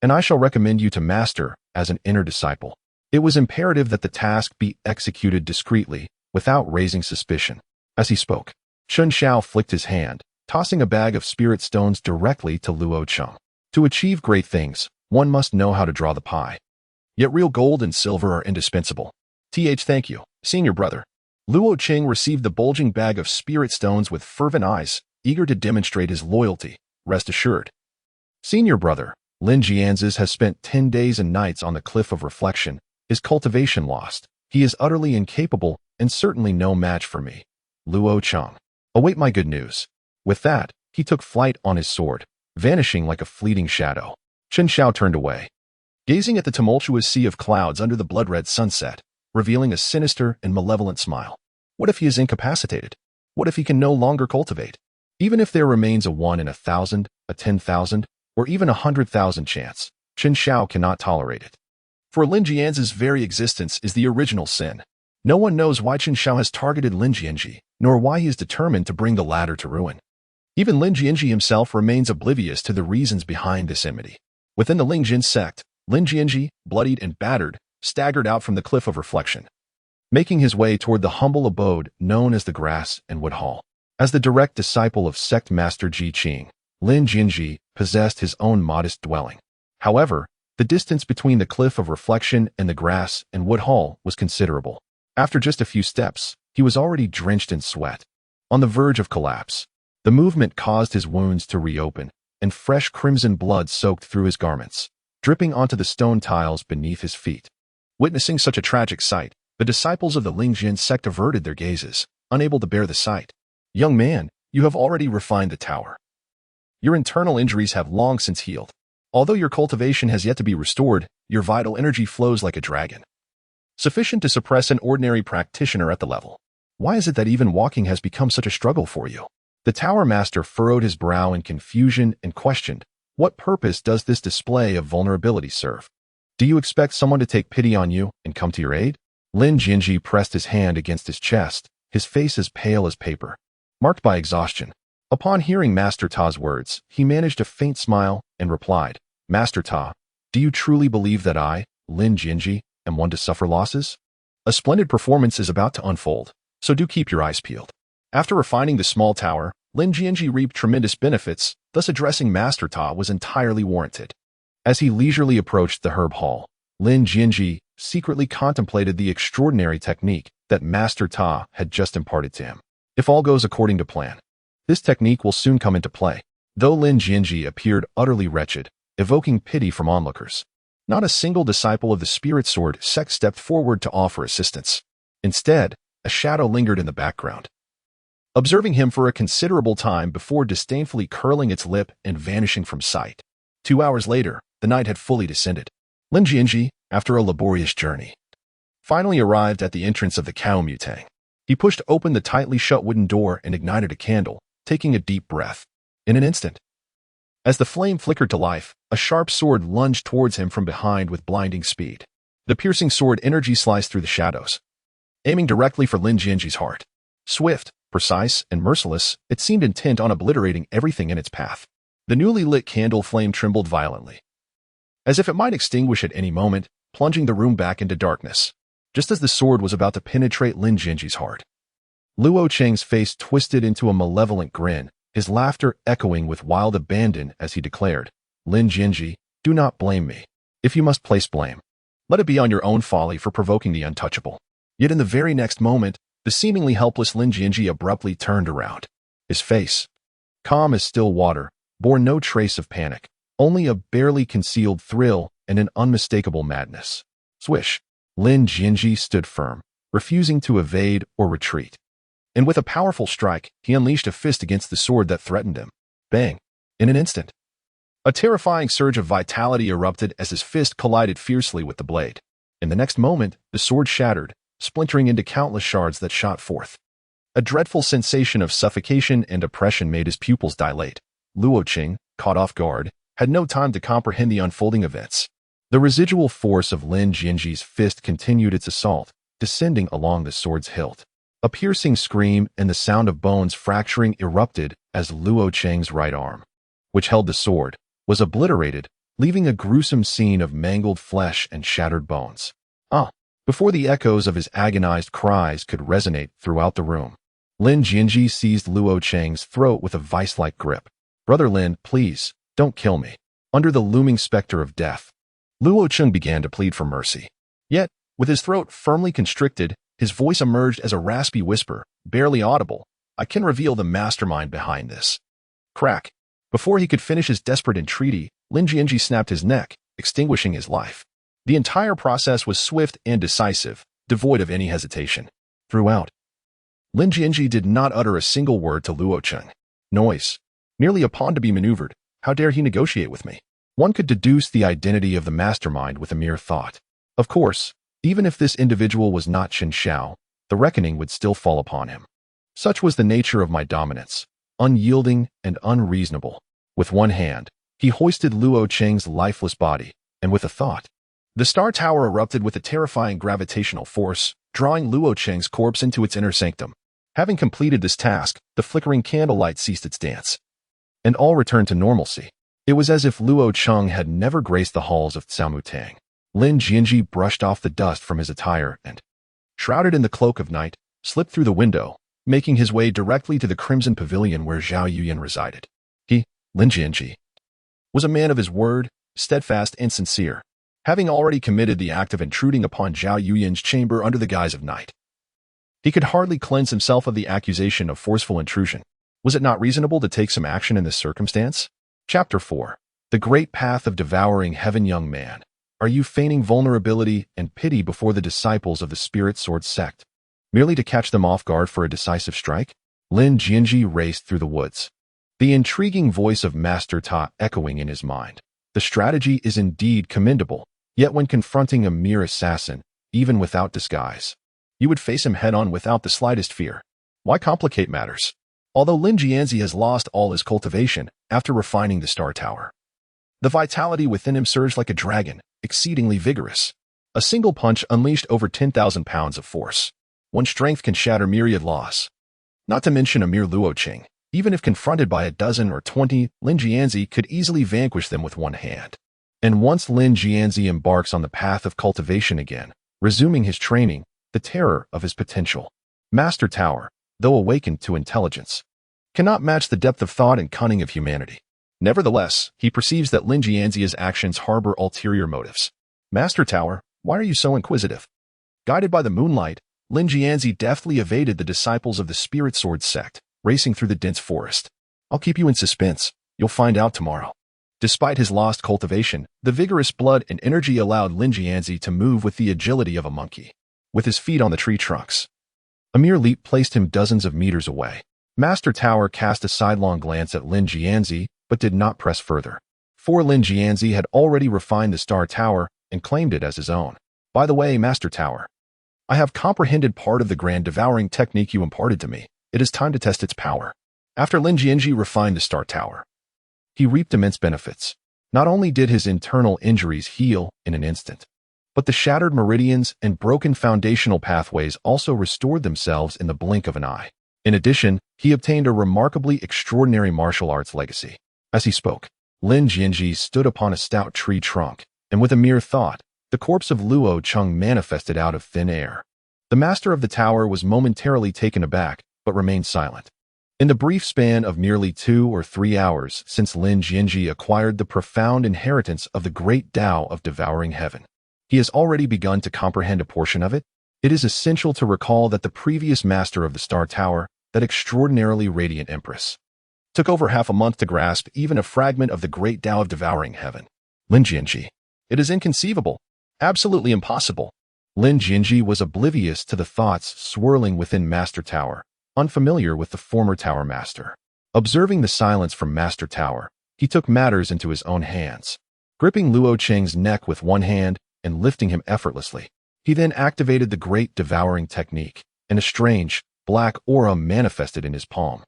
and I shall recommend you to master as an inner disciple. It was imperative that the task be executed discreetly, without raising suspicion. As he spoke, Qin Shao flicked his hand, tossing a bag of spirit stones directly to Luo Cheng. To achieve great things, one must know how to draw the pie. Yet real gold and silver are indispensable. Thank you, senior brother. Luo Cheng received the bulging bag of spirit stones with fervent eyes, eager to demonstrate his loyalty. Rest assured, senior brother, Lin Jianzhi has spent 10 days and nights on the cliff of reflection, his cultivation lost. He is utterly incapable and certainly no match for me. Luo Cheng. Await my good news. With that, he took flight on his sword, vanishing like a fleeting shadow. Chen Xiao turned away, gazing at the tumultuous sea of clouds under the blood-red sunset, revealing a sinister and malevolent smile. What if he is incapacitated? What if he can no longer cultivate? Even if there remains a 1 in 1,000, a 10,000, or even 100,000 chance, Chen Xiao cannot tolerate it. For Lin Jianzhi's very existence is the original sin. No one knows why Chen Xiao has targeted Lin Jianzhi, nor why he is determined to bring the latter to ruin. Even Lin Jianzhi himself remains oblivious to the reasons behind this enmity. Within the Lingjian Sect, Lin Jianzhi, bloodied and battered, staggered out from the cliff of reflection, making his way toward the humble abode known as the Grass and Wood Hall. As the direct disciple of sect master Ji Qing, Lin Jianzhi possessed his own modest dwelling. However, the distance between the cliff of reflection and the Grass and Wood Hall was considerable. After just a few steps, he was already drenched in sweat, on the verge of collapse. The movement caused his wounds to reopen, and fresh crimson blood soaked through his garments, dripping onto the stone tiles beneath his feet. Witnessing such a tragic sight, the disciples of the Lingjian Sect averted their gazes, unable to bear the sight. Young man, you have already refined the tower. Your internal injuries have long since healed. Although your cultivation has yet to be restored, your vital energy flows like a dragon, sufficient to suppress an ordinary practitioner at the level. Why is it that even walking has become such a struggle for you? The tower master furrowed his brow in confusion and questioned, what purpose does this display of vulnerability serve? Do you expect someone to take pity on you and come to your aid? Lin Jianzhi pressed his hand against his chest, his face as pale as paper, marked by exhaustion. Upon hearing Master Ta's words, he managed a faint smile and replied, Master Ta, do you truly believe that I, Lin Jianzhi, am one to suffer losses? A splendid performance is about to unfold, so do keep your eyes peeled. After refining the small tower, Lin Jianzhi reaped tremendous benefits, thus addressing Master Ta was entirely warranted. As he leisurely approached the herb hall, Lin Jianzhi secretly contemplated the extraordinary technique that Master Ta had just imparted to him. If all goes according to plan, this technique will soon come into play. Though Lin Jianzhi appeared utterly wretched, evoking pity from onlookers, not a single disciple of the Spirit Sword sect stepped forward to offer assistance. Instead, a shadow lingered in the background, observing him for a considerable time before disdainfully curling its lip and vanishing from sight. 2 hours later, the night had fully descended. Lin Jianzhi, after a laborious journey, finally arrived at the entrance of the Cao Mutang. He pushed open the tightly shut wooden door and ignited a candle, taking a deep breath. In an instant, as the flame flickered to life, a sharp sword lunged towards him from behind with blinding speed. The piercing sword energy sliced through the shadows, aiming directly for Lin Jianzhi's heart. Swift, precise, and merciless, it seemed intent on obliterating everything in its path. The newly lit candle flame trembled violently, as if it might extinguish at any moment, plunging the room back into darkness. Just as the sword was about to penetrate Lin Jianzhi's heart, Luo Cheng's face twisted into a malevolent grin, his laughter echoing with wild abandon as he declared, Lin Jianzhi, do not blame me. If you must place blame, let it be on your own folly for provoking the untouchable. Yet in the very next moment, the seemingly helpless Lin Jianzhi abruptly turned around. His face, calm as still water, bore no trace of panic, only a barely concealed thrill and an unmistakable madness. Swish! Lin Jianzhi stood firm, refusing to evade or retreat. And with a powerful strike, he unleashed a fist against the sword that threatened him. Bang! In an instant, a terrifying surge of vitality erupted as his fist collided fiercely with the blade. In the next moment, the sword shattered, splintering into countless shards that shot forth. A dreadful sensation of suffocation and oppression made his pupils dilate. Luo Cheng, caught off guard, had no time to comprehend the unfolding events. The residual force of Lin Jianzhi's fist continued its assault, descending along the sword's hilt. A piercing scream and the sound of bones fracturing erupted as Luo Cheng's right arm, which held the sword, was obliterated, leaving a gruesome scene of mangled flesh and shattered bones. Before the echoes of his agonized cries could resonate throughout the room, Lin Jianzhi seized Luo Cheng's throat with a vice-like grip. Brother Lin, please, don't kill me. Under the looming specter of death, Luo Cheng began to plead for mercy. Yet, with his throat firmly constricted, his voice emerged as a raspy whisper, barely audible. I can reveal the mastermind behind this. Crack. Before he could finish his desperate entreaty, Lin Jianzhi snapped his neck, extinguishing his life. The entire process was swift and decisive, devoid of any hesitation. Throughout, Lin Jianzhi did not utter a single word to Luo Cheng. Noise. Merely a pawn to be maneuvered. How dare he negotiate with me? One could deduce the identity of the mastermind with a mere thought. Of course, even if this individual was not Chen Xiao, the reckoning would still fall upon him. Such was the nature of my dominance, unyielding and unreasonable. With one hand, he hoisted Luo Cheng's lifeless body, and with a thought, the Star Tower erupted with a terrifying gravitational force, drawing Luo Cheng's corpse into its inner sanctum. Having completed this task, the flickering candlelight ceased its dance, and all returned to normalcy. It was as if Luo Cheng had never graced the halls of Xiaomutang. Lin Jianzhi brushed off the dust from his attire and, shrouded in the cloak of night, slipped through the window, making his way directly to the Crimson Pavilion where Zhao Yuyan resided. He, Lin Jianzhi, was a man of his word, steadfast and sincere, having already committed the act of intruding upon Zhao Yuyan's chamber under the guise of night. He could hardly cleanse himself of the accusation of forceful intrusion. Was it not reasonable to take some action in this circumstance? Chapter 4. The Great Path of Devouring Heaven. Young man, are you feigning vulnerability and pity before the disciples of the Spirit Sword Sect, merely to catch them off guard for a decisive strike? Lin Jianzhi raced through the woods, the intriguing voice of Master Ta echoing in his mind. The strategy is indeed commendable, yet when confronting a mere assassin, even without disguise, you would face him head-on without the slightest fear. Why complicate matters? Although Lin Jianzhi has lost all his cultivation after refining the Star Tower, the vitality within him surged like a dragon, exceedingly vigorous. A single punch unleashed over 10,000 pounds of force. One strength can shatter myriad laws. Not to mention a mere Luo Cheng. Even if confronted by a dozen or 20, Lin Jianzhi could easily vanquish them with one hand. And once Lin Jianzhi embarks on the path of cultivation again, resuming his training, the terror of his potential Master Tower, though awakened to intelligence, cannot match the depth of thought and cunning of humanity. Nevertheless, he perceives that Lin Jianzhi's actions harbor ulterior motives. Master Tower, why are you so inquisitive? Guided by the moonlight, Lin Jianzhi deftly evaded the disciples of the Spirit Sword Sect, racing through the dense forest. I'll keep you in suspense. You'll find out tomorrow. Despite his lost cultivation, the vigorous blood and energy allowed Lin Jianzhi to move with the agility of a monkey, with his feet on the tree trunks. A mere leap placed him dozens of meters away. Master Tower cast a sidelong glance at Lin Jianzhi, but did not press further. For Lin Jianzhi had already refined the Star Tower and claimed it as his own. By the way, Master Tower, I have comprehended part of the grand devouring technique you imparted to me. It is time to test its power. After Lin Jianzhi refined the Star Tower, he reaped immense benefits. Not only did his internal injuries heal in an instant, but the shattered meridians and broken foundational pathways also restored themselves in the blink of an eye. In addition, he obtained a remarkably extraordinary martial arts legacy. As he spoke, Lin Jianzhi stood upon a stout tree trunk, and with a mere thought, the corpse of Luo Cheng manifested out of thin air. The master of the tower was momentarily taken aback, but remained silent. In the brief span of merely 2 or 3 hours since Lin Jianzhi acquired the profound inheritance of the great Tao of devouring heaven, he has already begun to comprehend a portion of it. It is essential to recall that the previous master of the Star Tower, that extraordinarily radiant empress, took over half a month to grasp even a fragment of the great Tao of devouring heaven. Lin Jianzhi. It is inconceivable. Absolutely impossible. Lin Jianzhi was oblivious to the thoughts swirling within Master Tower, unfamiliar with the former Tower Master. Observing the silence from Master Tower, he took matters into his own hands. Gripping Luo Cheng's neck with one hand and lifting him effortlessly, he then activated the great devouring technique, and a strange, black aura manifested in his palm,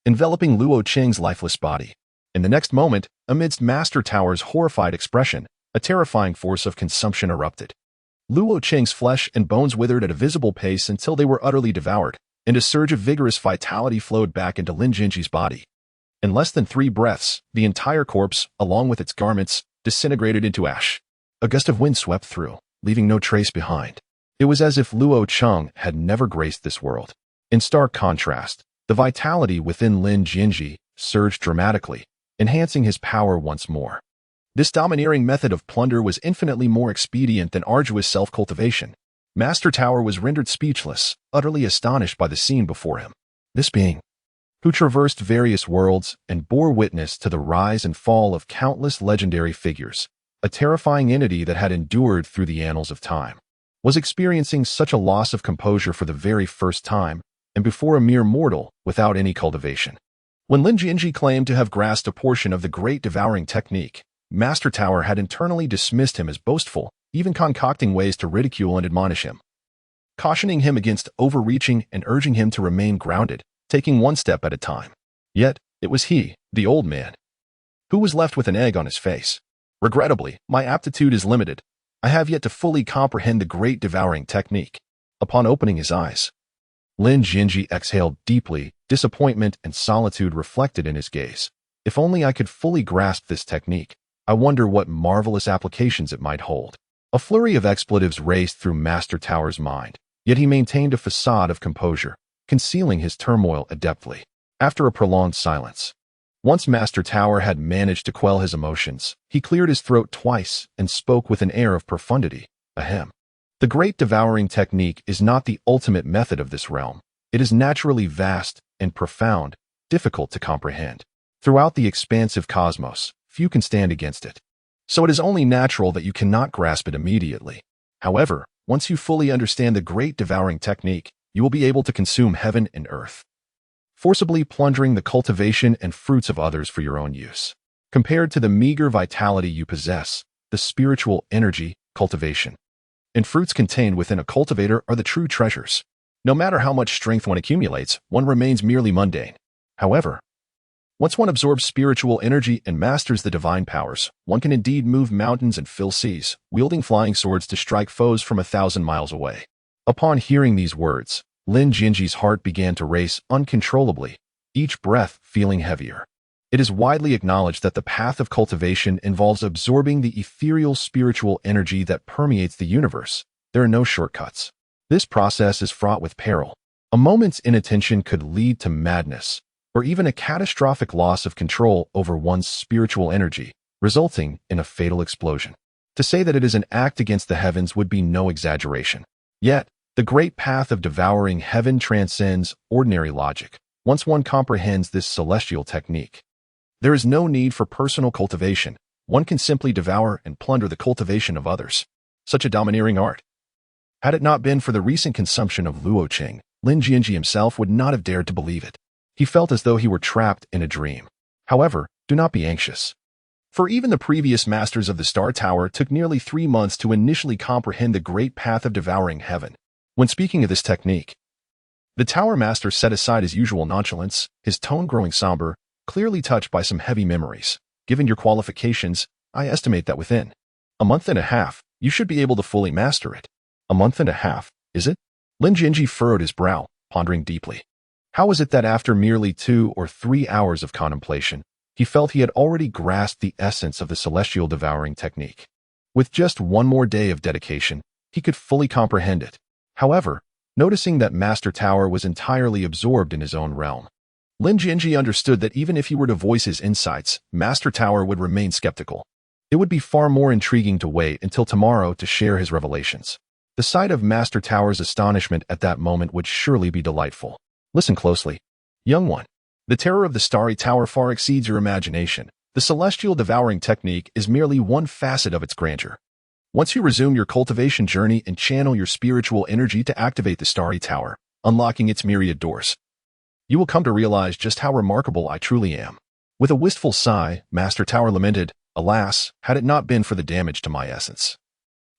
enveloping Luo Cheng's lifeless body. In the next moment, amidst Master Tower's horrified expression, a terrifying force of consumption erupted. Luo Cheng's flesh and bones withered at a visible pace until they were utterly devoured, and a surge of vigorous vitality flowed back into Lin Jianzhi's body. In less than 3 breaths, the entire corpse, along with its garments, disintegrated into ash. A gust of wind swept through, leaving no trace behind. It was as if Luo Cheng had never graced this world. In stark contrast, the vitality within Lin Jianzhi surged dramatically, enhancing his power once more. This domineering method of plunder was infinitely more expedient than arduous self-cultivation. Master Tower was rendered speechless, utterly astonished by the scene before him. This being, who traversed various worlds and bore witness to the rise and fall of countless legendary figures, a terrifying entity that had endured through the annals of time, was experiencing such a loss of composure for the very first time, and before a mere mortal without any cultivation. When Lin Jianzhi claimed to have grasped a portion of the great devouring technique, Master Tower had internally dismissed him as boastful, even concocting ways to ridicule and admonish him, cautioning him against overreaching and urging him to remain grounded, taking one step at a time. Yet, it was he, the old man, who was left with an egg on his face. Regrettably, my aptitude is limited. I have yet to fully comprehend the great devouring technique. Upon opening his eyes, Lin Jianzhi exhaled deeply, disappointment and solitude reflected in his gaze. If only I could fully grasp this technique. I wonder what marvelous applications it might hold. A flurry of expletives raced through Master Tower's mind, yet he maintained a facade of composure, concealing his turmoil adeptly. After a prolonged silence, once Master Tower had managed to quell his emotions, he cleared his throat twice and spoke with an air of profundity. Ahem. The great devouring technique is not the ultimate method of this realm. It is naturally vast and profound, difficult to comprehend. Throughout the expansive cosmos, few can stand against it. So it is only natural that you cannot grasp it immediately. However, once you fully understand the great devouring technique, you will be able to consume heaven and earth, forcibly plundering the cultivation and fruits of others for your own use. Compared to the meager vitality you possess, the spiritual energy, cultivation, and fruits contained within a cultivator are the true treasures. No matter how much strength one accumulates, one remains merely mundane. However, once one absorbs spiritual energy and masters the divine powers, one can indeed move mountains and fill seas, wielding flying swords to strike foes from 1,000 miles away. Upon hearing these words, Lin Jianzhi's heart began to race uncontrollably, each breath feeling heavier. It is widely acknowledged that the path of cultivation involves absorbing the ethereal spiritual energy that permeates the universe. There are no shortcuts. This process is fraught with peril. A moment's inattention could lead to madness, or even a catastrophic loss of control over one's spiritual energy, resulting in a fatal explosion. To say that it is an act against the heavens would be no exaggeration. Yet, the great path of devouring heaven transcends ordinary logic. Once one comprehends this celestial technique, there is no need for personal cultivation. One can simply devour and plunder the cultivation of others. Such a domineering art. Had it not been for the recent consumption of luoqing, Lin Jianzhi himself would not have dared to believe it. He felt as though he were trapped in a dream. However, do not be anxious, for even the previous masters of the Star Tower took nearly 3 months to initially comprehend the great path of devouring heaven. When speaking of this technique, the Tower Master set aside his usual nonchalance, his tone growing somber, clearly touched by some heavy memories. Given your qualifications, I estimate that within a month and a half, you should be able to fully master it. A month and a half, is it? Lin Jianzhi furrowed his brow, pondering deeply. How was it that after merely 2 or 3 hours of contemplation, he felt he had already grasped the essence of the celestial devouring technique? With just one more day of dedication, he could fully comprehend it. However, noticing that Master Tower was entirely absorbed in his own realm, Lin Jianzhi understood that even if he were to voice his insights, Master Tower would remain skeptical. It would be far more intriguing to wait until tomorrow to share his revelations. The sight of Master Tower's astonishment at that moment would surely be delightful. Listen closely, young one. The terror of the Starry Tower far exceeds your imagination. The celestial devouring technique is merely one facet of its grandeur. Once you resume your cultivation journey and channel your spiritual energy to activate the Starry Tower, unlocking its myriad doors, you will come to realize just how remarkable I truly am. With a wistful sigh, Master Tower lamented, alas, had it not been for the damage to my essence,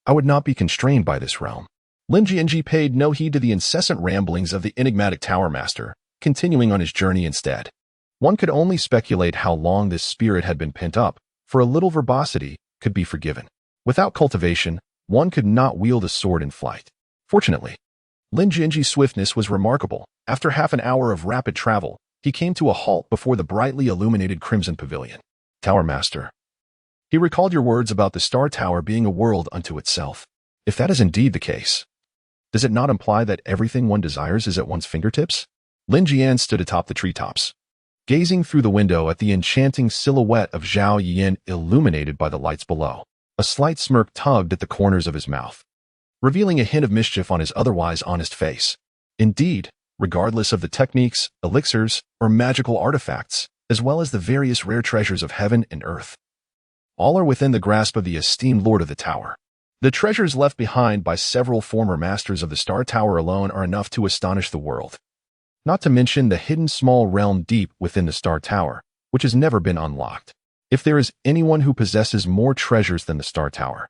I would not be constrained by this realm. Lin Jianzhi paid no heed to the incessant ramblings of the enigmatic Tower Master, continuing on his journey instead. One could only speculate how long this spirit had been pent up, for a little verbosity could be forgiven. Without cultivation, one could not wield a sword in flight. Fortunately, Lin Jianzhi's swiftness was remarkable. After half an hour of rapid travel, he came to a halt before the brightly illuminated Crimson Pavilion. Tower Master. He recalled your words about the Star Tower being a world unto itself. If that is indeed the case, does it not imply that everything one desires is at one's fingertips? Lin Jian stood atop the treetops, gazing through the window at the enchanting silhouette of Zhao Yin illuminated by the lights below. A slight smirk tugged at the corners of his mouth, revealing a hint of mischief on his otherwise honest face. Indeed, regardless of the techniques, elixirs, or magical artifacts, as well as the various rare treasures of heaven and earth. All are within the grasp of the esteemed Lord of the Tower. The treasures left behind by several former masters of the Star Tower alone are enough to astonish the world. Not to mention the hidden small realm deep within the Star Tower, which has never been unlocked. If there is anyone who possesses more treasures than the Star Tower,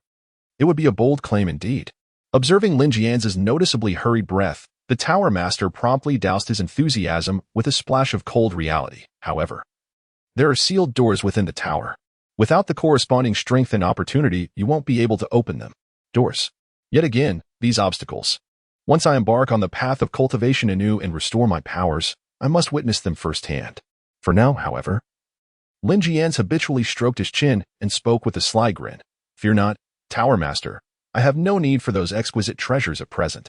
it would be a bold claim indeed. Observing Lin Jianzhi's noticeably hurried breath, the Tower Master promptly doused his enthusiasm with a splash of cold reality. However, there are sealed doors within the tower. Without the corresponding strength and opportunity, you won't be able to open them. Doors. Yet again, these obstacles. Once I embark on the path of cultivation anew and restore my powers, I must witness them firsthand. For now, however, Lin Jianzhi habitually stroked his chin and spoke with a sly grin. Fear not, Tower Master. I have no need for those exquisite treasures at present.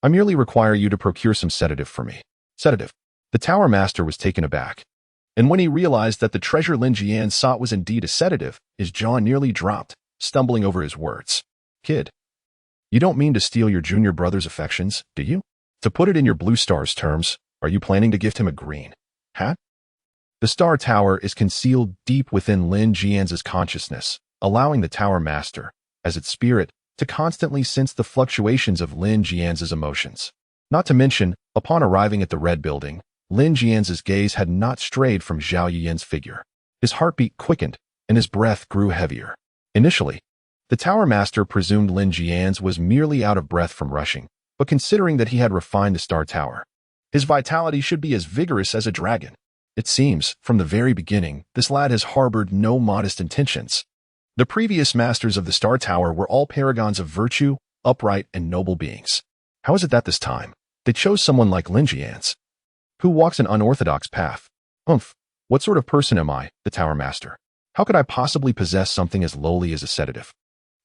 I merely require you to procure some sedative for me. Sedative. The Tower Master was taken aback. And when he realized that the treasure Lin Jianzhi sought was indeed a sedative, his jaw nearly dropped, stumbling over his words. Kid, you don't mean to steal your junior brother's affections, do you? To put it in your Blue Star's terms, are you planning to gift him a green hat? The Star Tower is concealed deep within Lin Jianzhi's consciousness, allowing the Tower Master, as its spirit, to constantly sense the fluctuations of Lin Jianzhi's emotions. Not to mention, upon arriving at the Red Building, Lin Jianzhi's gaze had not strayed from Zhao Yuyan's figure. His heartbeat quickened, and his breath grew heavier. Initially, the Tower Master presumed Lin Jianzhi was merely out of breath from rushing, but considering that he had refined the Star Tower, his vitality should be as vigorous as a dragon. It seems, from the very beginning, this lad has harbored no modest intentions. The previous masters of the Star Tower were all paragons of virtue, upright, and noble beings. How is it that this time, they chose someone like Lin Jianzhi, who walks an unorthodox path? What sort of person am I, the Tower Master? How could I possibly possess something as lowly as a sedative?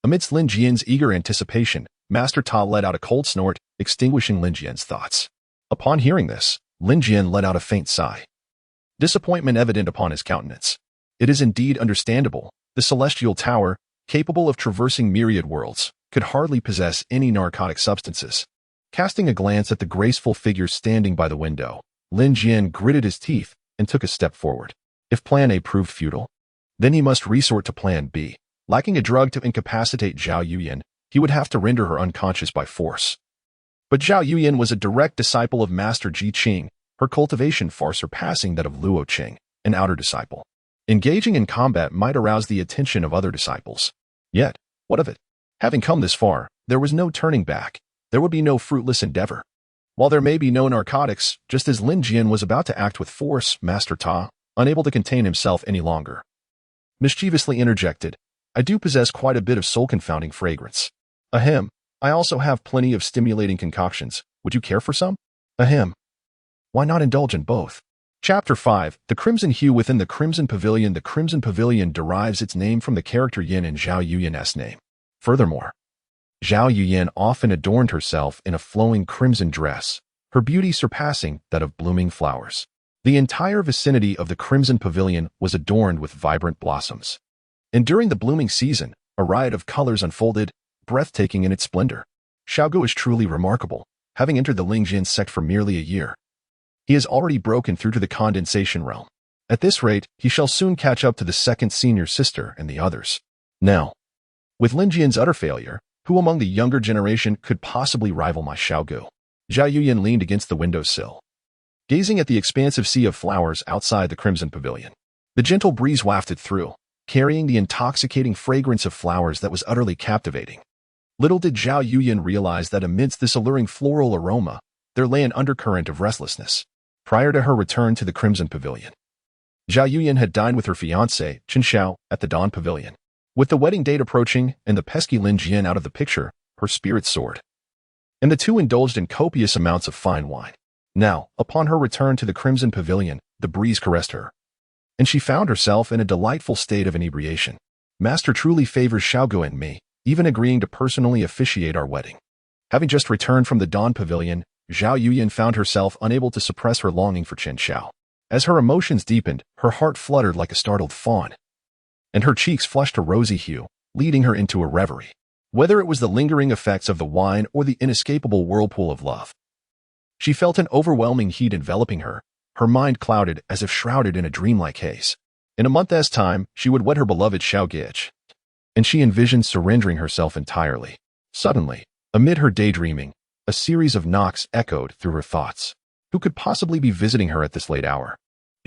Amidst Lin Jian's eager anticipation, Master Ta let out a cold snort, extinguishing Lin Jian's thoughts. Upon hearing this, Lin Jian let out a faint sigh. Disappointment evident upon his countenance. It is indeed understandable. The celestial tower, capable of traversing myriad worlds, could hardly possess any narcotic substances. Casting a glance at the graceful figure standing by the window, Lin Jian gritted his teeth and took a step forward. If Plan A proved futile, then he must resort to Plan B. Lacking a drug to incapacitate Zhao Yuyan, he would have to render her unconscious by force. But Zhao Yuyan was a direct disciple of Master Ji Qing, her cultivation far surpassing that of Luo Qing, an outer disciple. Engaging in combat might arouse the attention of other disciples. Yet, what of it? Having come this far, there was no turning back. There would be no fruitless endeavor. While there may be no narcotics, just as Lin Jian was about to act with force, Master Ta, unable to contain himself any longer, mischievously interjected, I do possess quite a bit of soul-confounding fragrance. Ahem. I also have plenty of stimulating concoctions. Would you care for some? Ahem. Why not indulge in both? Chapter 5. The Crimson Hue within the Crimson Pavilion. The Crimson Pavilion derives its name from the character Yin in Zhao Yuyan's name. Furthermore, Zhao Yuyan often adorned herself in a flowing crimson dress, her beauty surpassing that of blooming flowers. The entire vicinity of the Crimson Pavilion was adorned with vibrant blossoms. And during the blooming season, a riot of colors unfolded, breathtaking in its splendor. Xiaogu is truly remarkable, having entered the Lingjian Sect for merely a year. He has already broken through to the condensation realm. At this rate, he shall soon catch up to the second senior sister and the others. Now, with Lin Jian's utter failure, who among the younger generation could possibly rival my Xiaogu? Zhao Yuyan leaned against the windowsill, gazing at the expansive sea of flowers outside the Crimson Pavilion. The gentle breeze wafted through, carrying the intoxicating fragrance of flowers that was utterly captivating. Little did Zhao Yuyan realize that amidst this alluring floral aroma, there lay an undercurrent of restlessness. Prior to her return to the Crimson Pavilion, Zhao Yuyan had dined with her fiancé, Chen Xiao, at the Dawn Pavilion. With the wedding date approaching and the pesky Lin Jian out of the picture, her spirits soared. And the two indulged in copious amounts of fine wine. Now, upon her return to the Crimson Pavilion, the breeze caressed her, and she found herself in a delightful state of inebriation. Master truly favors Xiaogu and me, even agreeing to personally officiate our wedding. Having just returned from the Dawn Pavilion, Zhao Yuyan found herself unable to suppress her longing for Chen Xiao. As her emotions deepened, her heart fluttered like a startled fawn, and her cheeks flushed a rosy hue, leading her into a reverie. Whether it was the lingering effects of the wine or the inescapable whirlpool of love, She felt an overwhelming heat enveloping her, her mind clouded as if shrouded in a dreamlike haze. In a month's time, she would wed her beloved Xiao, and she envisioned surrendering herself entirely. Suddenly, amid her daydreaming, a series of knocks echoed through her thoughts. Who could possibly be visiting her at this late hour?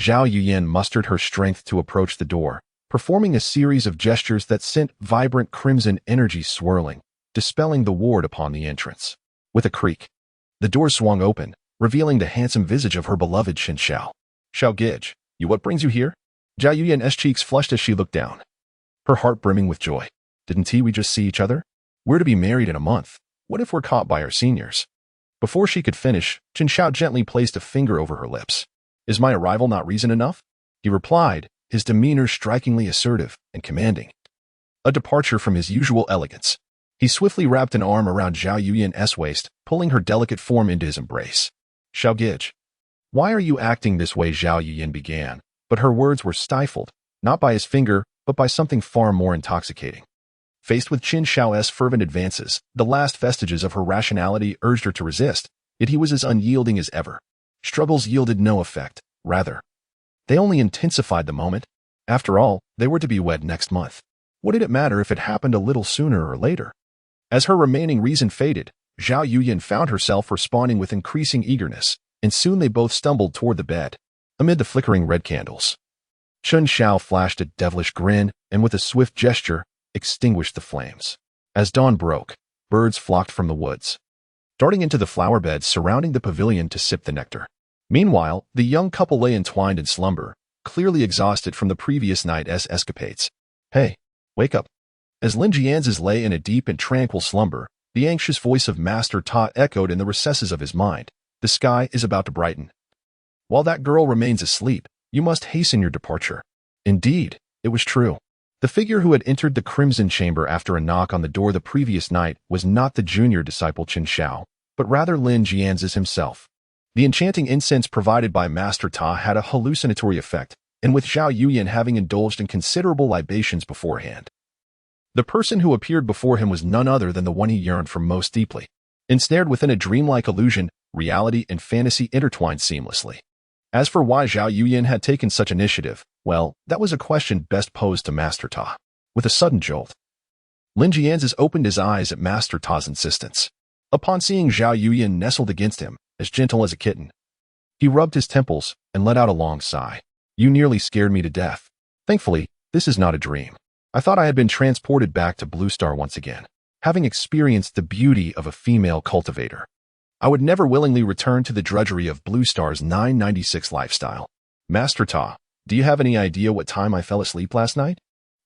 Zhao Yuyan mustered her strength to approach the door, performing a series of gestures that sent vibrant crimson energy swirling, dispelling the ward upon the entrance. With a creak, the door swung open, revealing the handsome visage of her beloved Qin Xiao. Xiao, what brings you here? Zhao Yuyan's cheeks flushed as she looked down, her heart brimming with joy. Didn't we just see each other? We're to be married in a month. What if we're caught by our seniors? Before she could finish, Qin Xiao gently placed a finger over her lips. Is my arrival not reason enough? He replied, his demeanor strikingly assertive and commanding. A departure from his usual elegance. He swiftly wrapped an arm around Zhao Yuyan's waist, pulling her delicate form into his embrace. Xiao, why are you acting this way? Zhao Yuyan began, but her words were stifled, not by his finger, but by something far more intoxicating. Faced with Qin Xiao's fervent advances, the last vestiges of her rationality urged her to resist, yet he was as unyielding as ever. Struggles yielded no effect, rather, they only intensified the moment. After all, they were to be wed next month. What did it matter if it happened a little sooner or later? As her remaining reason faded, Zhao Yuyan found herself responding with increasing eagerness, and soon they both stumbled toward the bed, amid the flickering red candles. Qin Xiao flashed a devilish grin, and with a swift gesture, extinguished the flames. As dawn broke, birds flocked from the woods, darting into the flower beds surrounding the pavilion to sip the nectar. Meanwhile, the young couple lay entwined in slumber, clearly exhausted from the previous night's escapades. Hey, wake up. As Lin Jianzhi lay in a deep and tranquil slumber, the anxious voice of Master Ta echoed in the recesses of his mind. The sky is about to brighten. While that girl remains asleep, you must hasten your departure. Indeed, it was true. The figure who had entered the Crimson Chamber after a knock on the door the previous night was not the junior disciple Qin Xiao, but rather Lin Jianzhi himself. The enchanting incense provided by Master Ta had a hallucinatory effect, and with Zhao Yuyan having indulged in considerable libations beforehand, the person who appeared before him was none other than the one he yearned for most deeply. Ensnared within a dreamlike illusion, reality and fantasy intertwined seamlessly. As for why Zhao Yuyan had taken such initiative, well, that was a question best posed to Master Ta. With a sudden jolt, Lin Jianzhi opened his eyes at Master Ta's insistence. Upon seeing Zhao Yuyan nestled against him, as gentle as a kitten, he rubbed his temples and let out a long sigh. You nearly scared me to death. Thankfully, this is not a dream. I thought I had been transported back to Blue Star once again, having experienced the beauty of a female cultivator. I would never willingly return to the drudgery of Blue Star's 996 lifestyle. Master Ta, do you have any idea what time I fell asleep last night?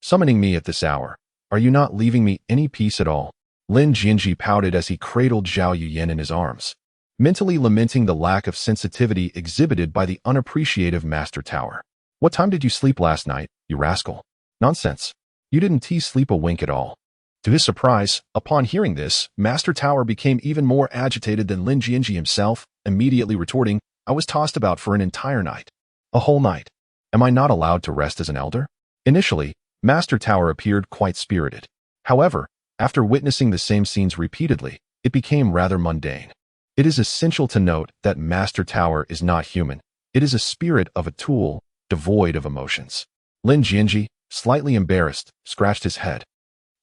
Summoning me at this hour. Are you not leaving me any peace at all? Lin Jianzhi pouted as he cradled Zhao Yuyan in his arms, mentally lamenting the lack of sensitivity exhibited by the unappreciative Master Tower. What time did you sleep last night, you rascal? Nonsense. You didn't sleep a wink at all. To his surprise, upon hearing this, Master Tower became even more agitated than Lin Jianzhi himself, immediately retorting, I was tossed about for an entire night. A whole night. Am I not allowed to rest as an elder? Initially, Master Tower appeared quite spirited. However, after witnessing the same scenes repeatedly, it became rather mundane. It is essential to note that Master Tower is not human. It is a spirit of a tool, devoid of emotions. Lin Jianzhi, slightly embarrassed, scratched his head.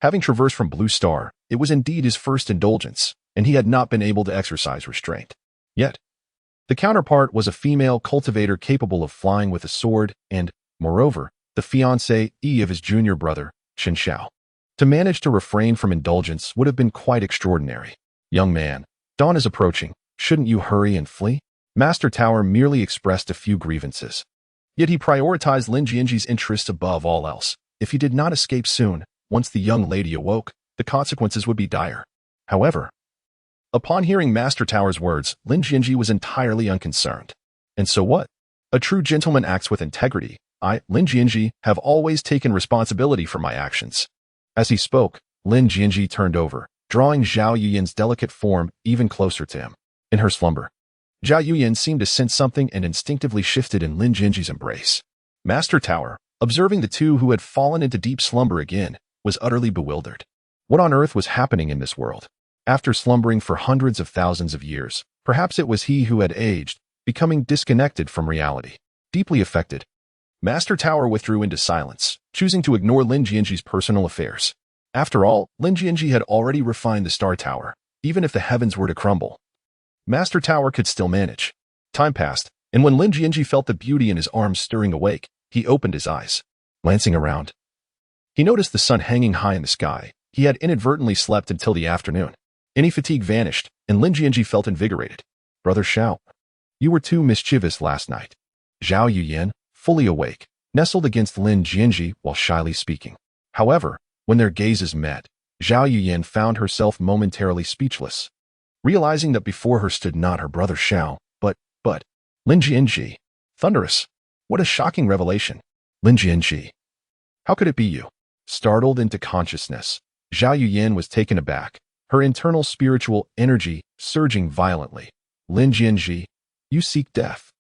Having traversed from Blue Star, it was indeed his first indulgence, and he had not been able to exercise restraint. Yet, the counterpart was a female cultivator capable of flying with a sword and, moreover, the fiancée of his junior brother, Qin Xiao. To manage to refrain from indulgence would have been quite extraordinary. Young man, dawn is approaching. Shouldn't you hurry and flee? Master Tower merely expressed a few grievances. Yet he prioritized Lin Jianzhi's interests above all else. If he did not escape soon, once the young lady awoke, the consequences would be dire. However, upon hearing Master Tower's words, Lin Jianzhi was entirely unconcerned. And so what? A true gentleman acts with integrity. I, Lin Jianzhi, have always taken responsibility for my actions. As he spoke, Lin Jianzhi turned over, drawing Zhao Yuyan's delicate form even closer to him. In her slumber, Zhao Yuyan seemed to sense something and instinctively shifted in Lin Jianzhi's embrace. Master Tower, observing the two who had fallen into deep slumber again, was utterly bewildered. What on earth was happening in this world? After slumbering for hundreds of thousands of years, Perhaps it was he who had aged, becoming disconnected from reality. Deeply affected, Master Tower withdrew into silence, choosing to ignore Lin Jianzhi's personal affairs. After all, Lin Jianzhi had already refined the Star Tower. Even if the heavens were to crumble, Master Tower could still manage. Time passed, and when Lin Jianzhi felt the beauty in his arms stirring awake, he opened his eyes. Glancing around, he noticed the sun hanging high in the sky. He had inadvertently slept until the afternoon. Any fatigue vanished, and Lin Jianzhi felt invigorated. Brother Xiao, you were too mischievous last night. Zhao Yuyan, fully awake, nestled against Lin Jianzhi while shyly speaking. However, when their gazes met, Zhao Yuyan found herself momentarily speechless, realizing that before her stood not her brother Xiao, but Lin Jianzhi. Thunderous! What a shocking revelation! Lin Jianzhi. How could it be you? Startled into consciousness, Zhao Yuyan was taken aback, her internal spiritual energy surging violently. Lin Jianzhi, you seek death.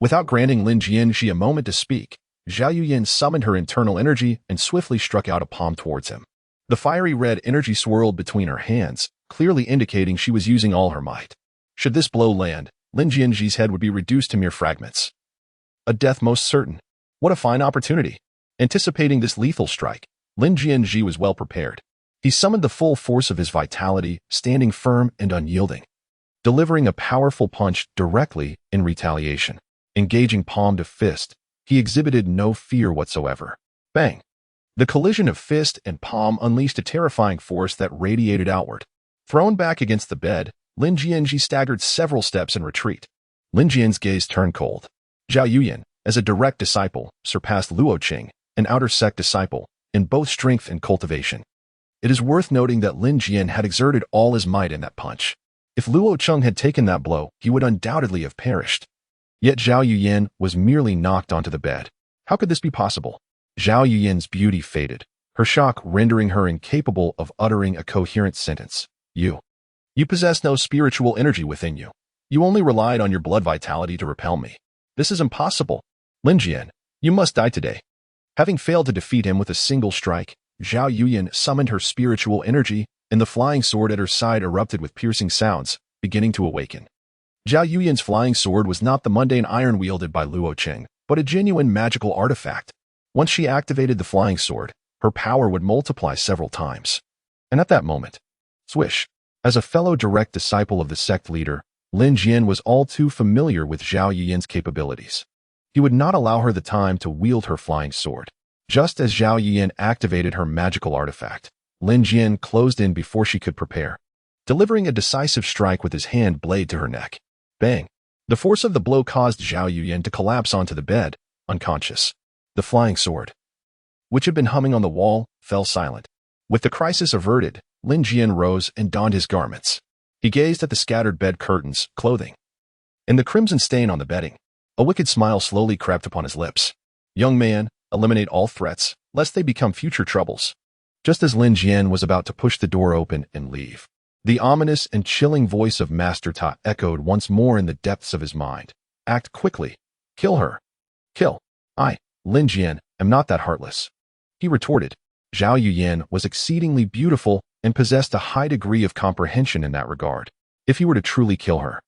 Without granting Lin Jianzhi a moment to speak, Zhao Yuyan summoned her internal energy and swiftly struck out a palm towards him. The fiery red energy swirled between her hands, clearly indicating she was using all her might. Should this blow land, Lin Jianzhi's head would be reduced to mere fragments. A death most certain. What a fine opportunity. Anticipating this lethal strike, Lin Jianzhi was well prepared. He summoned the full force of his vitality, standing firm and unyielding, delivering a powerful punch directly in retaliation. Engaging palm to fist, he exhibited no fear whatsoever. Bang! The collision of fist and palm unleashed a terrifying force that radiated outward. Thrown back against the bed, Lin Jianzhi staggered several steps in retreat. Lin Jian's gaze turned cold. Zhao Yuyan, as a direct disciple, surpassed Luo Qing, an outer sect disciple, in both strength and cultivation. It is worth noting that Lin Jian had exerted all his might in that punch. If Luo Qing had taken that blow, he would undoubtedly have perished. Yet Zhao Yuyan was merely knocked onto the bed. How could this be possible? Zhao Yuyan's beauty faded, her shock rendering her incapable of uttering a coherent sentence. You possess no spiritual energy within you. You only relied on your blood vitality to repel me. This is impossible. Lin Jian, you must die today. Having failed to defeat him with a single strike, Zhao Yuyan summoned her spiritual energy, and the flying sword at her side erupted with piercing sounds, beginning to awaken. Zhao Yuyan's flying sword was not the mundane iron wielded by Luo Qing, but a genuine magical artifact. Once she activated the flying sword, her power would multiply several times. And at that moment, swish! As a fellow direct disciple of the sect leader, Lin Jian was all too familiar with Zhao Yuyan's capabilities. He would not allow her the time to wield her flying sword. Just as Zhao Yuyan activated her magical artifact, Lin Jian closed in before she could prepare, delivering a decisive strike with his hand blade to her neck. Bang! The force of the blow caused Zhao Yuyan to collapse onto the bed, unconscious. The flying sword, which had been humming on the wall, fell silent. With the crisis averted, Lin Jian rose and donned his garments. He gazed at the scattered bed curtains, clothing, and the crimson stain on the bedding. A wicked smile slowly crept upon his lips. Young man, eliminate all threats, lest they become future troubles. Just as Lin Jian was about to push the door open and leave, the ominous and chilling voice of Master Ta echoed once more in the depths of his mind. Act quickly. Kill her. Kill. I, Lin Jian, am not that heartless. He retorted. Zhao Yuyan was exceedingly beautiful and possessed a high degree of comprehension in that regard. If he were to truly kill her,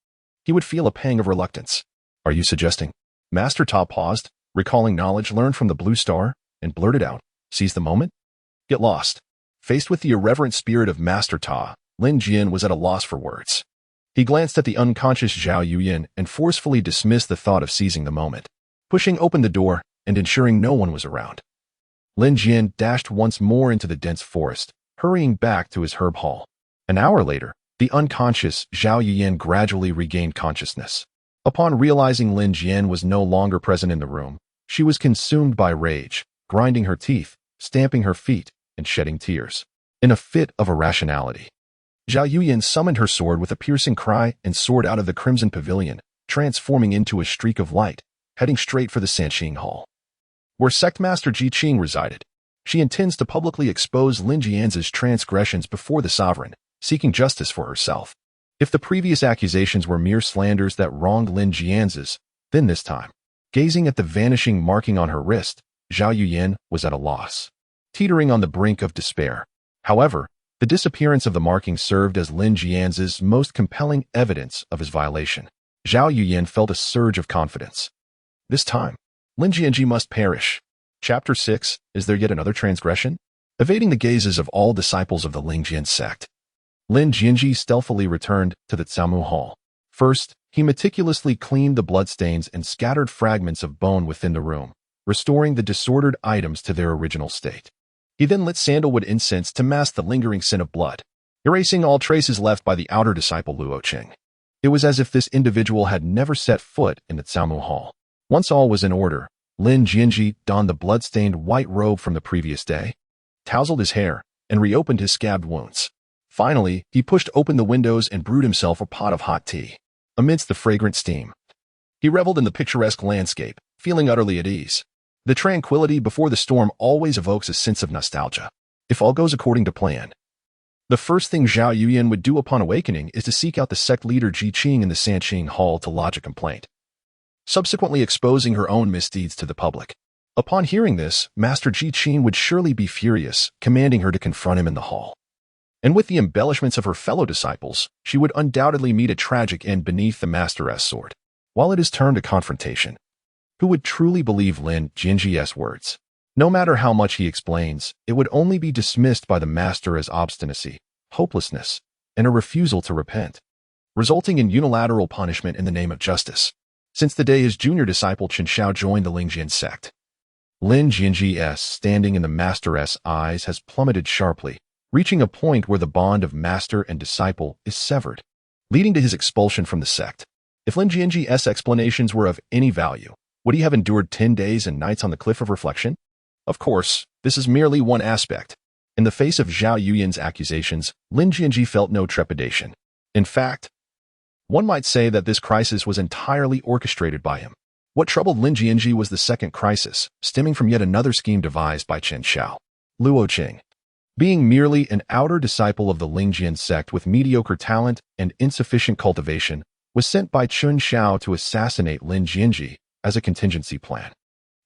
he would feel a pang of reluctance. Are you suggesting? Master Ta paused, recalling knowledge learned from the Blue Star, and blurted out, seize the moment? Get lost. Faced with the irreverent spirit of Master Ta, Lin Jian was at a loss for words. He glanced at the unconscious Zhao Yuyan and forcefully dismissed the thought of seizing the moment. Pushing open the door and ensuring no one was around, Lin Jian dashed once more into the dense forest, hurrying back to his herb hall. An hour later, the unconscious Zhao Yuyan gradually regained consciousness. Upon realizing Lin Jian was no longer present in the room, she was consumed by rage, grinding her teeth, stamping her feet, and shedding tears. In a fit of irrationality, Zhao Yuyan summoned her sword with a piercing cry and soared out of the crimson pavilion, transforming into a streak of light, heading straight for the Sanxing Hall, where Sect Master Ji Qing resided. She intends to publicly expose Lin Jianzhi's transgressions before the sovereign, seeking justice for herself. If the previous accusations were mere slanders that wronged Lin Jianzhi's, then this time, gazing at the vanishing marking on her wrist, Zhao Yuyan was at a loss, teetering on the brink of despair. However, The disappearance of the marking served as Lin Jianzhi's most compelling evidence of his violation. Zhao Yuyan felt a surge of confidence. This time, Lin Jianzhi must perish. Chapter 6, Is There Yet Another Transgression? Evading the gazes of all disciples of the Lingjian Sect, Lin Jianzhi stealthily returned to the Tsamu Hall. First, he meticulously cleaned the bloodstains and scattered fragments of bone within the room, restoring the disordered items to their original state. He then lit sandalwood incense to mask the lingering scent of blood, erasing all traces left by the outer disciple Luo Qing. It was as if this individual had never set foot in the Tsamu Hall. Once all was in order, Lin Jianzhi donned the blood-stained white robe from the previous day, tousled his hair, and reopened his scabbed wounds. Finally, he pushed open the windows and brewed himself a pot of hot tea. Amidst the fragrant steam, he reveled in the picturesque landscape, feeling utterly at ease. The tranquility before the storm always evokes a sense of nostalgia. If all goes according to plan, the first thing Zhao Yuyan would do upon awakening is to seek out the sect leader Ji Qing in the Sanqing Hall to lodge a complaint, subsequently exposing her own misdeeds to the public. Upon hearing this, Master Ji Qing would surely be furious, commanding her to confront him in the hall. And with the embellishments of her fellow disciples, she would undoubtedly meet a tragic end beneath the Master's sword. While it is turned to confrontation, who would truly believe Lin Jianzhi's words? No matter how much he explains, it would only be dismissed by the Master as obstinacy, hopelessness, and a refusal to repent, resulting in unilateral punishment in the name of justice. Since the day his junior disciple Chen Shao joined the Lingjian Sect, Lin Jianzhi's standing in the Master's eyes has plummeted sharply, reaching a point where the bond of master and disciple is severed, leading to his expulsion from the sect. If Lin Jianzhi's explanations were of any value, would he have endured 10 days and nights on the cliff of reflection? Of course, this is merely one aspect. In the face of Zhao Yuyan's accusations, Lin Jianzhi felt no trepidation. In fact, one might say that this crisis was entirely orchestrated by him. What troubled Lin Jianzhi was the second crisis, stemming from yet another scheme devised by Chen Shao. Luo Qing, being merely an outer disciple of the Lingjian Sect with mediocre talent and insufficient cultivation, was sent by Chen Shao to assassinate Lin Jianzhi as a contingency plan.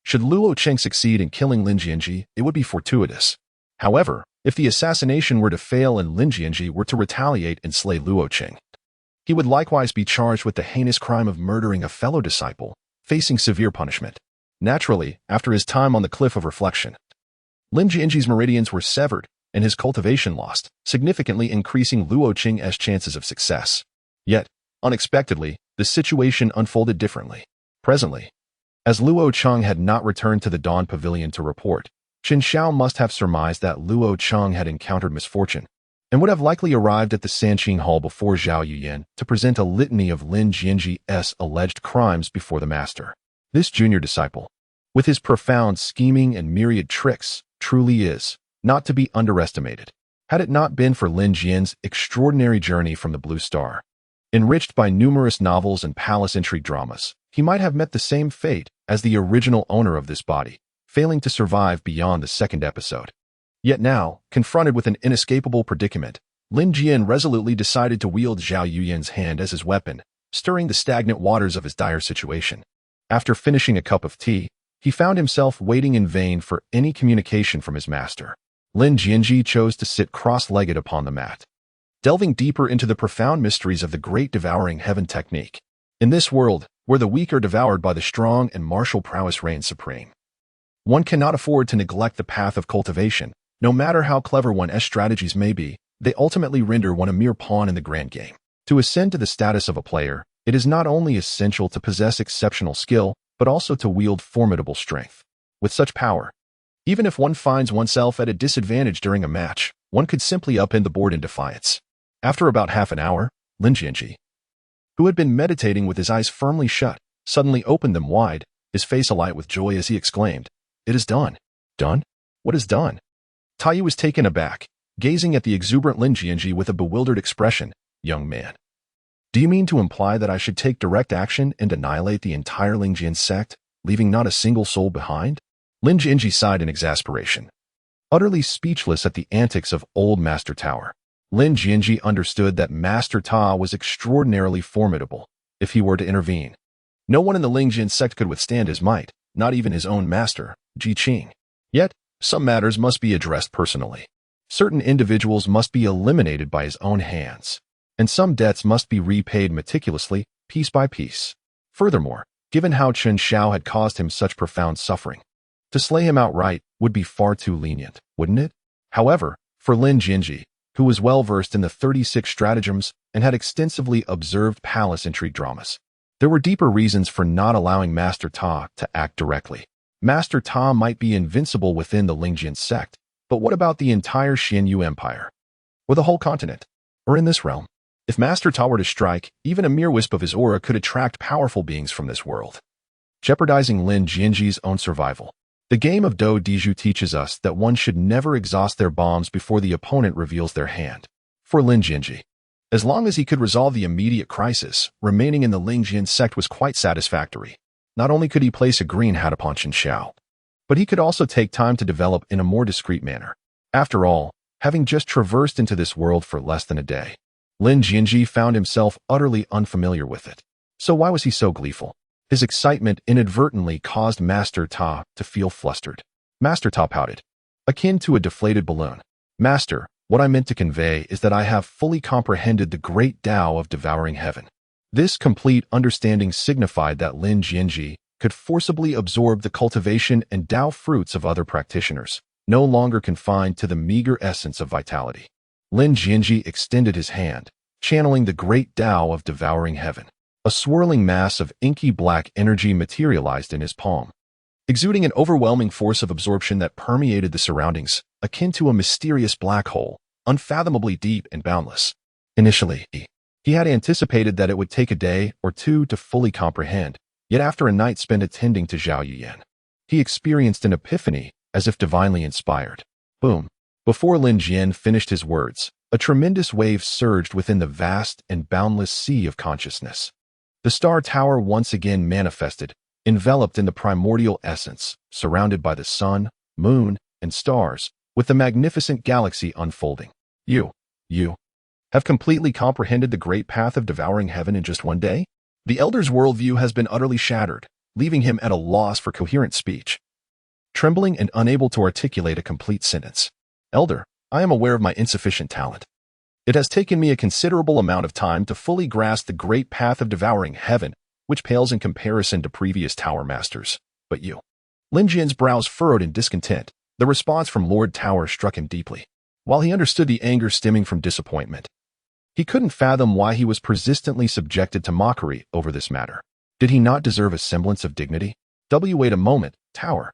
Should Luo Qing succeed in killing Lin Jianzhi, it would be fortuitous. However, if the assassination were to fail and Lin Jianzhi were to retaliate and slay Luo Qing, he would likewise be charged with the heinous crime of murdering a fellow disciple, facing severe punishment. Naturally, after his time on the cliff of reflection, Lin Jianzhi's meridians were severed and his cultivation lost, significantly increasing Luo Qing's chances of success. Yet, unexpectedly, the situation unfolded differently. Presently, as Luo Qing had not returned to the Dawn Pavilion to report, Chen Shao must have surmised that Luo Qing had encountered misfortune and would have likely arrived at the Sanqing Hall before Zhao Yuyan to present a litany of Lin Jianzhi's alleged crimes before the master. This junior disciple, with his profound scheming and myriad tricks, truly is not to be underestimated. Had it not been for Lin Jian's extraordinary journey from the Blue Star, enriched by numerous novels and palace intrigue dramas, he might have met the same fate as the original owner of this body, failing to survive beyond the second episode. Yet now, confronted with an inescapable predicament, Lin Jian resolutely decided to wield Zhao Yuyan's hand as his weapon, stirring the stagnant waters of his dire situation. After finishing a cup of tea, he found himself waiting in vain for any communication from his master. Lin Jianzhi chose to sit cross-legged upon the mat, delving deeper into the profound mysteries of the great devouring heaven technique. In this world, where the weak are devoured by the strong and martial prowess reigns supreme, one cannot afford to neglect the path of cultivation. No matter how clever one's strategies may be, they ultimately render one a mere pawn in the grand game. To ascend to the status of a player, it is not only essential to possess exceptional skill, but also to wield formidable strength. With such power, even if one finds oneself at a disadvantage during a match, one could simply upend the board in defiance. After about half an hour, Lin Jianzhi, who had been meditating with his eyes firmly shut, suddenly opened them wide, his face alight with joy as he exclaimed, "It is done." "Done? What is done?" Taiyu was taken aback, gazing at the exuberant Lin Jianzhi with a bewildered expression. "Young man, do you mean to imply that I should take direct action and annihilate the entire Lingjian Sect, leaving not a single soul behind?" Lin Jianzhi sighed in exasperation. Utterly speechless at the antics of old Master Tower, Lin Jianzhi understood that Master Ta was extraordinarily formidable. If he were to intervene, no one in the Lingjian Sect could withstand his might, not even his own master, Ji Qing. Yet, some matters must be addressed personally. Certain individuals must be eliminated by his own hands, and some debts must be repaid meticulously, piece by piece. Furthermore, given how Chen Xiao had caused him such profound suffering, to slay him outright would be far too lenient, wouldn't it? However, for Lin Jianzhi, who was well-versed in the 36 stratagems and had extensively observed palace intrigue dramas, there were deeper reasons for not allowing Master Ta to act directly. Master Ta might be invincible within the Lingjian Sect, but what about the entire Xianyu Empire? Or the whole continent? Or in this realm? If Master Ta were to strike, even a mere wisp of his aura could attract powerful beings from this world, jeopardizing Lin Jianzhi's own survival. The game of Do Diju teaches us that one should never exhaust their bombs before the opponent reveals their hand. For Lin Jianzhi, as long as he could resolve the immediate crisis, remaining in the Lingjian Sect was quite satisfactory. Not only could he place a green hat upon Chen Xiao, but he could also take time to develop in a more discreet manner. After all, having just traversed into this world for less than a day, Lin Jianzhi found himself utterly unfamiliar with it. So why was he so gleeful? His excitement inadvertently caused Master Ta to feel flustered. Master Ta pouted, akin to a deflated balloon. Master, what I meant to convey is that I have fully comprehended the great Tao of devouring heaven. This complete understanding signified that Lin Jianzhi could forcibly absorb the cultivation and Tao fruits of other practitioners, no longer confined to the meager essence of vitality. Lin Jianzhi extended his hand, channeling the great Tao of devouring heaven. A swirling mass of inky black energy materialized in his palm, exuding an overwhelming force of absorption that permeated the surroundings, akin to a mysterious black hole, unfathomably deep and boundless. Initially, he had anticipated that it would take a day or two to fully comprehend, yet after a night spent attending to Zhao Yuyan, he experienced an epiphany as if divinely inspired. Boom! Before Lin Jian finished his words, a tremendous wave surged within the vast and boundless sea of consciousness. The Star Tower once again manifested, enveloped in the primordial essence, surrounded by the sun, moon, and stars, with the magnificent galaxy unfolding. You have completely comprehended the great path of devouring heaven in just one day? The elder's worldview has been utterly shattered, leaving him at a loss for coherent speech. Trembling and unable to articulate a complete sentence. Elder, I am aware of my insufficient talent. It has taken me a considerable amount of time to fully grasp the great path of devouring heaven, which pales in comparison to previous tower masters. But you. Lin Jian's brows furrowed in discontent. The response from Lord Tower struck him deeply. While he understood the anger stemming from disappointment, he couldn't fathom why he was persistently subjected to mockery over this matter. Did he not deserve a semblance of dignity? Wait a moment, Tower.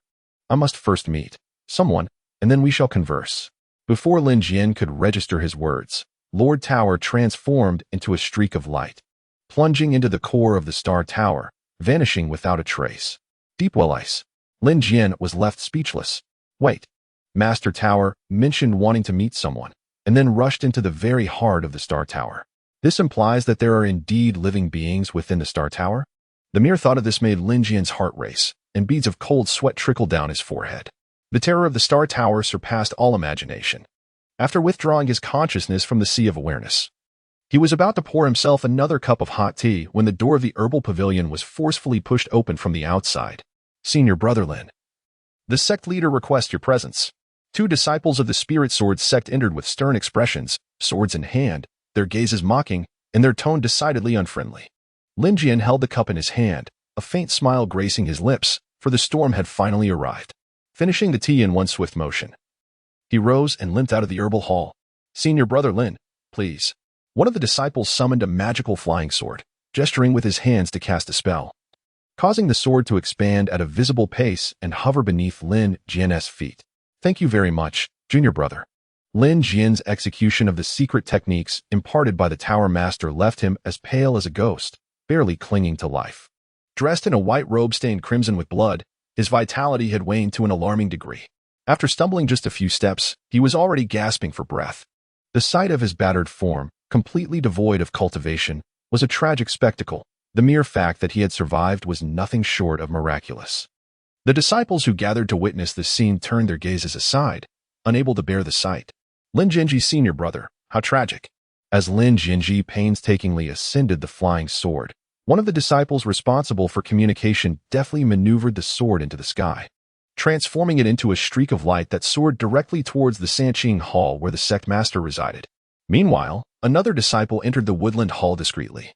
I must first meet someone, and then we shall converse. Before Lin Jian could register his words, Lord Tower transformed into a streak of light, plunging into the core of the Star Tower, vanishing without a trace. Deep-Well ice. Lin Jian was left speechless. Wait. Master Tower mentioned wanting to meet someone, and then rushed into the very heart of the Star Tower. This implies that there are indeed living beings within the Star Tower? The mere thought of this made Lin Jian's heart race, and beads of cold sweat trickled down his forehead. The terror of the Star Tower surpassed all imagination. After withdrawing his consciousness from the sea of awareness, he was about to pour himself another cup of hot tea when the door of the herbal pavilion was forcefully pushed open from the outside. Senior Brother Lin. The sect leader requests your presence. Two disciples of the Spirit Sword sect entered with stern expressions, swords in hand, their gazes mocking, and their tone decidedly unfriendly. Lin Jian held the cup in his hand, a faint smile gracing his lips, for the storm had finally arrived. Finishing the tea in one swift motion, he rose and limped out of the herbal hall. Senior Brother Lin, please. One of the disciples summoned a magical flying sword, gesturing with his hands to cast a spell, causing the sword to expand at a visible pace and hover beneath Lin Jian's feet. Thank you very much, Junior Brother. Lin Jian's execution of the secret techniques imparted by the Tower Master left him as pale as a ghost, barely clinging to life. Dressed in a white robe stained crimson with blood, his vitality had waned to an alarming degree. After stumbling just a few steps, he was already gasping for breath. The sight of his battered form, completely devoid of cultivation, was a tragic spectacle. The mere fact that he had survived was nothing short of miraculous. The disciples who gathered to witness this scene turned their gazes aside, unable to bear the sight. Lin Jianzhi's senior brother, how tragic. As Lin Jianzhi painstakingly ascended the flying sword, one of the disciples responsible for communication deftly maneuvered the sword into the sky. transforming it into a streak of light that soared directly towards the Sanqing Hall where the sect master resided. Meanwhile, another disciple entered the woodland hall discreetly,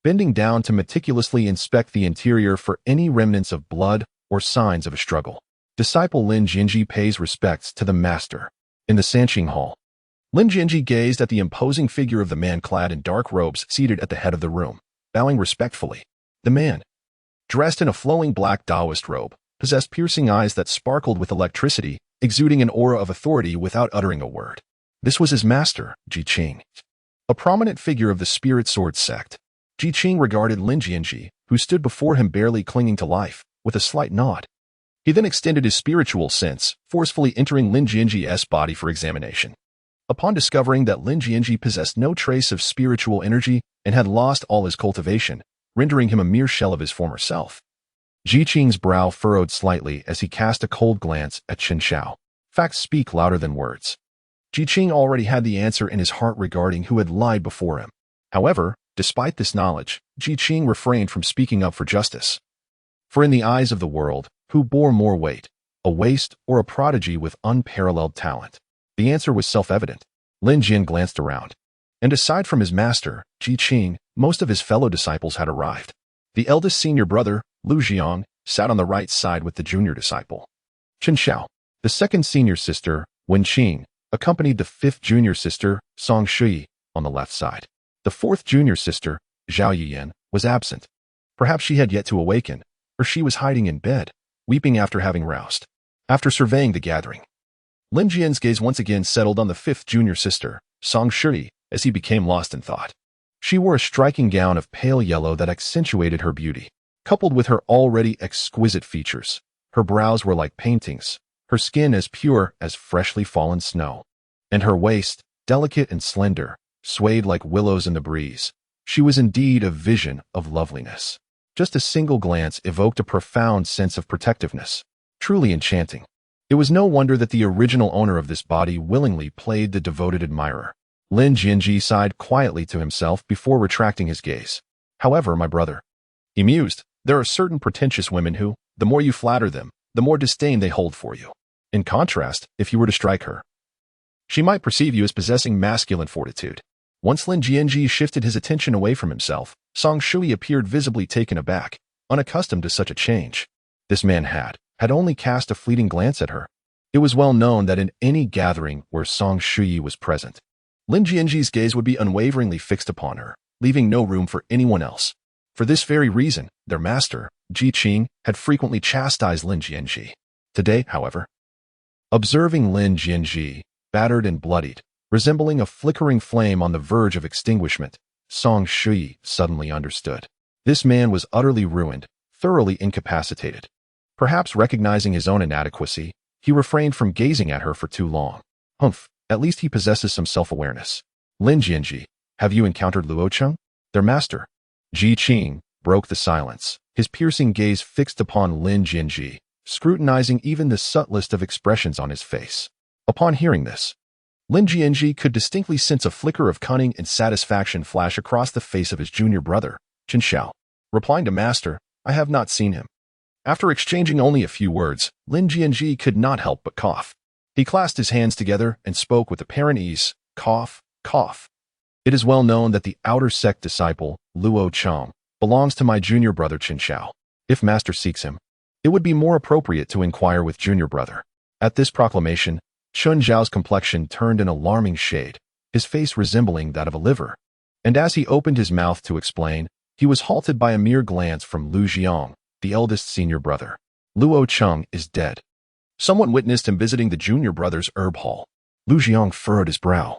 bending down to meticulously inspect the interior for any remnants of blood or signs of a struggle. Disciple Lin Jianzhi pays respects to the master. In the Sanqing Hall, Lin Jianzhi gazed at the imposing figure of the man clad in dark robes seated at the head of the room, bowing respectfully. The man, dressed in a flowing black Taoist robe, possessed piercing eyes that sparkled with electricity, exuding an aura of authority without uttering a word. This was his master, Ji Qing, a prominent figure of the Spirit Sword sect. Ji Qing regarded Lin Jianzhi, who stood before him barely clinging to life, with a slight nod. He then extended his spiritual sense, forcefully entering Lin Jianzhi's body for examination. Upon discovering that Lin Jianzhi possessed no trace of spiritual energy and had lost all his cultivation, rendering him a mere shell of his former self, Ji Qing's brow furrowed slightly as he cast a cold glance at Chen Xiao. Facts speak louder than words. Ji Qing already had the answer in his heart regarding who had lied before him. However, despite this knowledge, Ji Qing refrained from speaking up for justice. For in the eyes of the world, who bore more weight, a waste or a prodigy with unparalleled talent? The answer was self-evident. Lin Jian glanced around, and aside from his master, Ji Qing, most of his fellow disciples had arrived. The eldest senior brother, Lu Jiang, sat on the right side with the junior disciple, Chen Xiao. The second senior sister, Wen Qing, accompanied the fifth junior sister, Song Shui, on the left side. The fourth junior sister, Zhao Yiyan, was absent. Perhaps she had yet to awaken, or she was hiding in bed, weeping after having roused. After surveying the gathering, Lin Jian's gaze once again settled on the fifth junior sister, Song Shui, as he became lost in thought. She wore a striking gown of pale yellow that accentuated her beauty, coupled with her already exquisite features. Her brows were like paintings, her skin as pure as freshly fallen snow, and her waist, delicate and slender, swayed like willows in the breeze. She was indeed a vision of loveliness. Just a single glance evoked a profound sense of protectiveness, truly enchanting. It was no wonder that the original owner of this body willingly played the devoted admirer. Lin Jianzhi sighed quietly to himself before retracting his gaze. However, my brother, he mused, there are certain pretentious women who, the more you flatter them, the more disdain they hold for you. In contrast, if you were to strike her, she might perceive you as possessing masculine fortitude. Once Lin Jianzhi shifted his attention away from himself, Song Shui appeared visibly taken aback, unaccustomed to such a change. This man had only cast a fleeting glance at her. It was well known that in any gathering where Song Shui was present, Lin Jianzhi's gaze would be unwaveringly fixed upon her, leaving no room for anyone else. For this very reason, their master, Ji Qing, had frequently chastised Lin Jianzhi. Today, however, observing Lin Jianzhi, battered and bloodied, resembling a flickering flame on the verge of extinguishment, Song Shui suddenly understood. This man was utterly ruined, thoroughly incapacitated. Perhaps recognizing his own inadequacy, he refrained from gazing at her for too long. Humph, at least he possesses some self-awareness. Lin Jianzhi, have you encountered Luo Cheng? Their master. Ji Qing broke the silence, his piercing gaze fixed upon Lin Jianzhi, scrutinizing even the subtlest of expressions on his face. Upon hearing this, Lin Jianzhi could distinctly sense a flicker of cunning and satisfaction flash across the face of his junior brother, Chen Xiao. Replying to master, I have not seen him. After exchanging only a few words, Lin Jianzhi could not help but cough. He clasped his hands together and spoke with apparent ease, cough, cough. It is well known that the outer sect disciple, Luo Cheng, belongs to my junior brother Chen Xiao. If master seeks him, it would be more appropriate to inquire with junior brother. At this proclamation, Chen Xiao's complexion turned an alarming shade, his face resembling that of a liver. And as he opened his mouth to explain, he was halted by a mere glance from Lu Jiang, the eldest senior brother. Luo Cheng is dead. Someone witnessed him visiting the junior brother's herb hall. Lu Jiang furrowed his brow,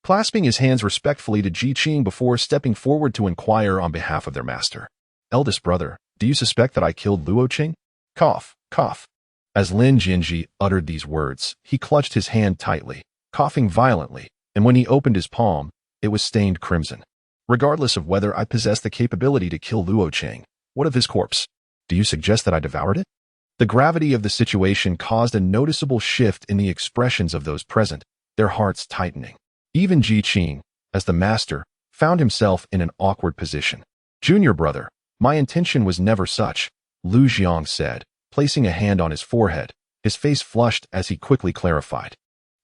clasping his hands respectfully to Ji Qing before stepping forward to inquire on behalf of their master. Eldest brother, do you suspect that I killed Luo Cheng? Cough, cough. As Lin Jianzhi uttered these words, he clutched his hand tightly, coughing violently, and when he opened his palm, it was stained crimson. Regardless of whether I possess the capability to kill Luo Cheng, what of his corpse? Do you suggest that I devoured it? The gravity of the situation caused a noticeable shift in the expressions of those present, their hearts tightening. Even Ji Qing, as the master, found himself in an awkward position. Junior brother, my intention was never such, Lu Jiang said, placing a hand on his forehead, His face flushed as he quickly clarified.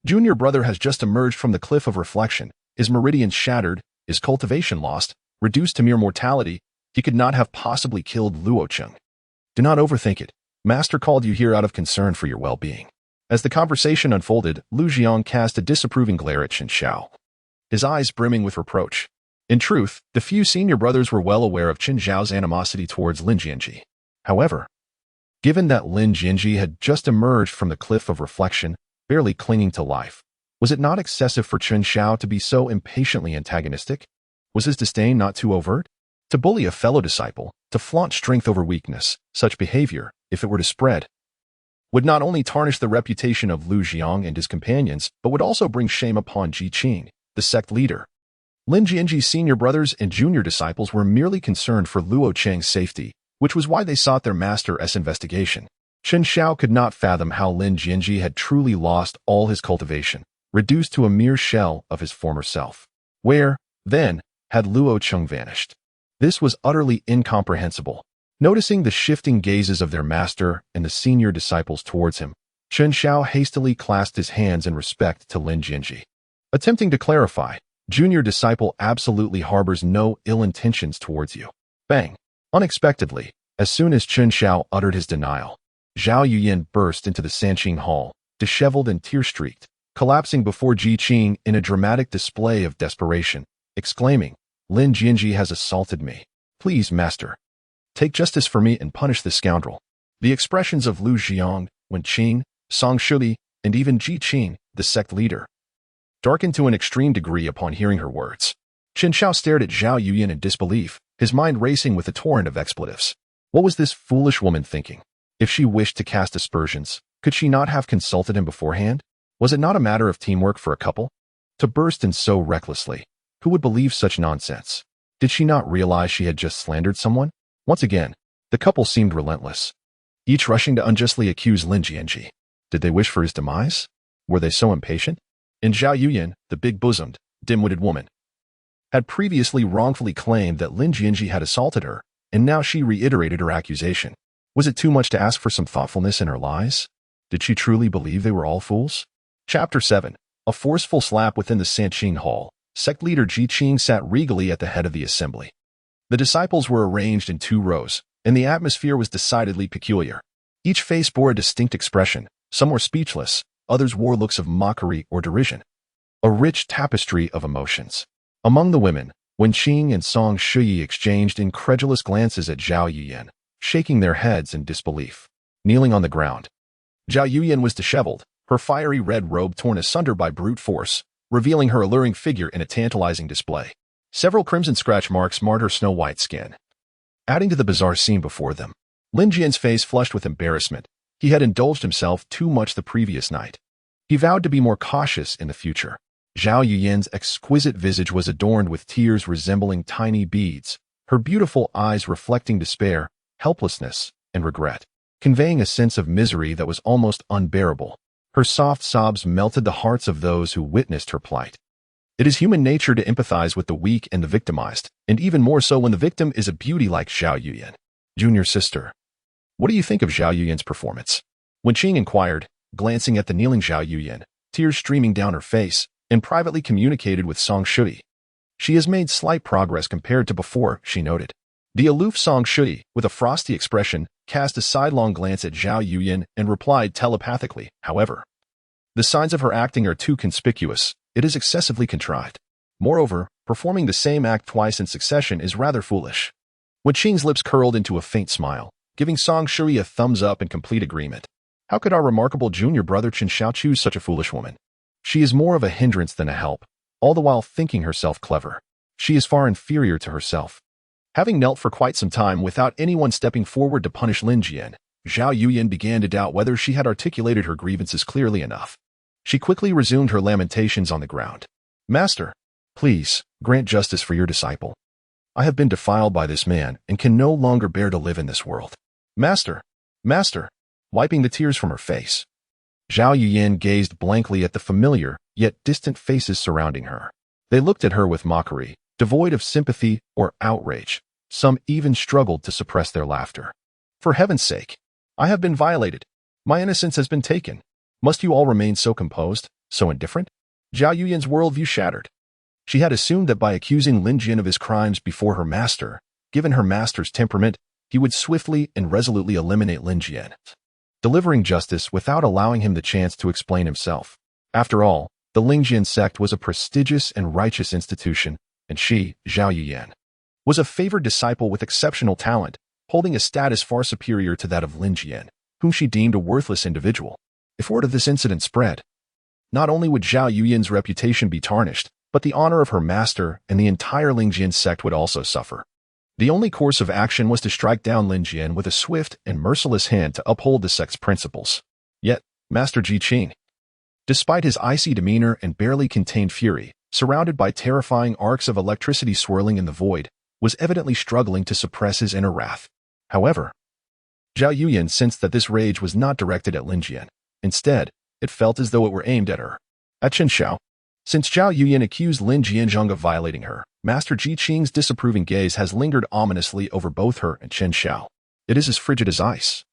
Junior brother has just emerged from the cliff of reflection, his meridians shattered, his cultivation lost, reduced to mere mortality. He could not have possibly killed Luocheng. Do not overthink it. Master called you here out of concern for your well-being. As the conversation unfolded, Lu Jiang cast a disapproving glare at Chen Xiao, his eyes brimming with reproach. In truth, the few senior brothers were well aware of Chen Xiao's animosity towards Lin Jianzhi. However, given that Lin Jianzhi had just emerged from the cliff of reflection, barely clinging to life, was it not excessive for Chen Xiao to be so impatiently antagonistic? Was his disdain not too overt? To bully a fellow disciple, to flaunt strength over weakness, such behavior, if it were to spread, would not only tarnish the reputation of Lu Jiang and his companions, but would also bring shame upon Ji Qing, the sect leader. Lin Jianzhi's senior brothers and junior disciples were merely concerned for Luo Cheng's safety, which was why they sought their master's investigation. Chen Xiao could not fathom how Lin Jianzhi had truly lost all his cultivation, reduced to a mere shell of his former self. Where, then, had Luo Cheng vanished? This was utterly incomprehensible. Noticing the shifting gazes of their master and the senior disciples towards him, Chen Xiao hastily clasped his hands in respect to Lin Jianzhi. Attempting to clarify, junior disciple absolutely harbors no ill intentions towards you. Bang! Unexpectedly, as soon as Chen Xiao uttered his denial, Zhao Yuyan burst into the Sanqing hall, disheveled and tear-streaked, collapsing before Ji Qing in a dramatic display of desperation, exclaiming, Lin Jianzhi has assaulted me. Please, master, take justice for me and punish this scoundrel. The expressions of Lu Jiang, Wen Qing, Song Shuli, and even Ji Qing, the sect leader, darkened to an extreme degree upon hearing her words. Chen Xiao stared at Zhao Yuyan in disbelief, his mind racing with a torrent of expletives. What was this foolish woman thinking? If she wished to cast aspersions, could she not have consulted him beforehand? Was it not a matter of teamwork for a couple? To burst in so recklessly, who would believe such nonsense? Did she not realize she had just slandered someone? Once again, the couple seemed relentless, each rushing to unjustly accuse Lin Jianzhi. Did they wish for his demise? Were they so impatient? And Zhao Yuyan, the big-bosomed, dim-witted woman, had previously wrongfully claimed that Lin Jianzhi had assaulted her, and now she reiterated her accusation. Was it too much to ask for some thoughtfulness in her lies? Did she truly believe they were all fools? Chapter 7. A forceful slap within the Sanqing hall. Sect leader Ji Qing sat regally at the head of the assembly. The disciples were arranged in 2 rows, and the atmosphere was decidedly peculiar. Each face bore a distinct expression. Some were speechless, others wore looks of mockery or derision. A rich tapestry of emotions. Among the women, Wen Qing and Song Shuyi exchanged incredulous glances at Zhao Yuyan, shaking their heads in disbelief. Kneeling on the ground, Zhao Yuyan was disheveled, her fiery red robe torn asunder by brute force, revealing her alluring figure in a tantalizing display. Several crimson scratch marks marred her snow-white skin, adding to the bizarre scene before them. Lin Jian's face flushed with embarrassment. He had indulged himself too much the previous night. He vowed to be more cautious in the future. Zhao Yuyan's exquisite visage was adorned with tears resembling tiny beads, her beautiful eyes reflecting despair, helplessness, and regret, conveying a sense of misery that was almost unbearable. Her soft sobs melted the hearts of those who witnessed her plight. It is human nature to empathize with the weak and the victimized, and even more so when the victim is a beauty like Zhao Yuyan. Junior sister, what do you think of Zhao Yuyan's performance? Wen Qing inquired, glancing at the kneeling Zhao Yuyan, tears streaming down her face, and privately communicated with Song Shui. She has made slight progress compared to before, she noted. The aloof Song Shui, with a frosty expression, cast a sidelong glance at Zhao Yuyan and replied telepathically, however, the signs of her acting are too conspicuous. It is excessively contrived. Moreover, performing the same act twice in succession is rather foolish. Wen Qing's lips curled into a faint smile, giving Song Shui a thumbs up in complete agreement. How could our remarkable junior brother Chen Xiao choose such a foolish woman? She is more of a hindrance than a help, all the while thinking herself clever. She is far inferior to herself. Having knelt for quite some time without anyone stepping forward to punish Lin Jian, Zhao Yuyan began to doubt whether she had articulated her grievances clearly enough. She quickly resumed her lamentations on the ground. Master, please, grant justice for your disciple. I have been defiled by this man and can no longer bear to live in this world. Master, master, wiping the tears from her face. Zhao Yuyan gazed blankly at the familiar, yet distant faces surrounding her. They looked at her with mockery, devoid of sympathy or outrage. Some even struggled to suppress their laughter. For heaven's sake, I have been violated. My innocence has been taken. Must you all remain so composed, so indifferent? Zhao Yuyan's worldview shattered. She had assumed that by accusing Lin Jian of his crimes before her master, given her master's temperament, he would swiftly and resolutely eliminate Lin Jian, delivering justice without allowing him the chance to explain himself. After all, the Lingjian Sect was a prestigious and righteous institution, and she, Zhao Yuyan, was a favored disciple with exceptional talent, holding a status far superior to that of Lin Jian, whom she deemed a worthless individual. If word of this incident spread, not only would Zhao Yuyan's reputation be tarnished, but the honor of her master and the entire Lingjian Sect would also suffer. The only course of action was to strike down Lin Jian with a swift and merciless hand to uphold the sect's principles. Yet, Master Ji Qing, despite his icy demeanor and barely contained fury, surrounded by terrifying arcs of electricity swirling in the void, was evidently struggling to suppress his inner wrath. However, Zhao Yuyan sensed that this rage was not directed at Lin Jian. Instead, it felt as though it were aimed at her. At Chen Xiao. Since Zhao Yuyan accused Lin Jianzhi of violating her, Master Ji Qing's disapproving gaze has lingered ominously over both her and Chen Xiao. It is as frigid as ice.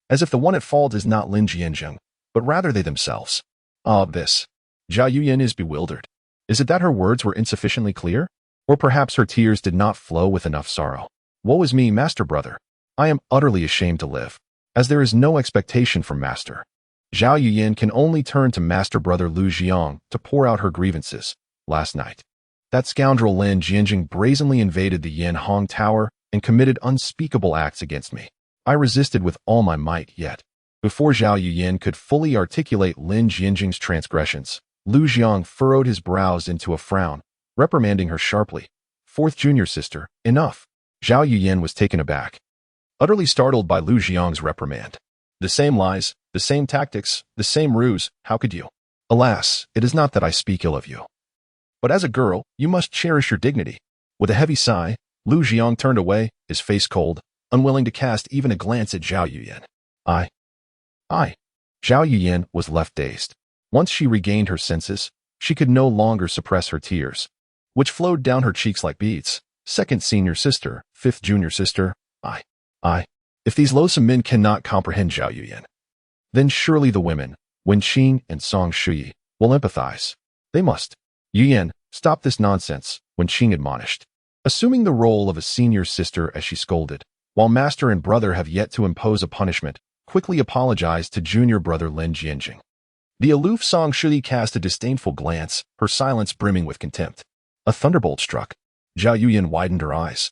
As if the one at fault is not Lin Jianzhi, but rather they themselves. This. Zhao Yuyan is bewildered. Is it that her words were insufficiently clear? Or perhaps her tears did not flow with enough sorrow? Woe is me, Master Brother. I am utterly ashamed to live, as there is no expectation from Master. Zhao Yuyan can only turn to Master Brother Lu Jiang to pour out her grievances. Last night, that scoundrel Lin Jianzhi brazenly invaded the Yanhong Tower and committed unspeakable acts against me. I resisted with all my might, yet, before Zhao Yuyan could fully articulate Lin Jianzhi's transgressions, Lu Jiang furrowed his brows into a frown, reprimanding her sharply. Fourth junior sister, enough. Zhao Yuyan was taken aback, utterly startled by Lu Jiang's reprimand. The same lies, the same tactics, the same ruse, how could you? Alas, it is not that I speak ill of you. But as a girl, you must cherish your dignity. With a heavy sigh, Lu Jiang turned away, his face cold, unwilling to cast even a glance at Zhao Yuyan. I. Zhao Yuyan was left dazed. Once she regained her senses, she could no longer suppress her tears, which flowed down her cheeks like beads. Second senior sister, fifth junior sister, I. If these loathsome men cannot comprehend Zhao Yuyan, then surely the women, Wen Qing and Song Shuyi, will empathize. They must. Yuyan, stop this nonsense, Wen Qing admonished, assuming the role of a senior sister as she scolded, while master and brother have yet to impose a punishment, quickly apologized to junior brother Lin Jianzhi. The aloof Song Shuyi cast a disdainful glance, her silence brimming with contempt. A thunderbolt struck. Zhao Yuyan widened her eyes,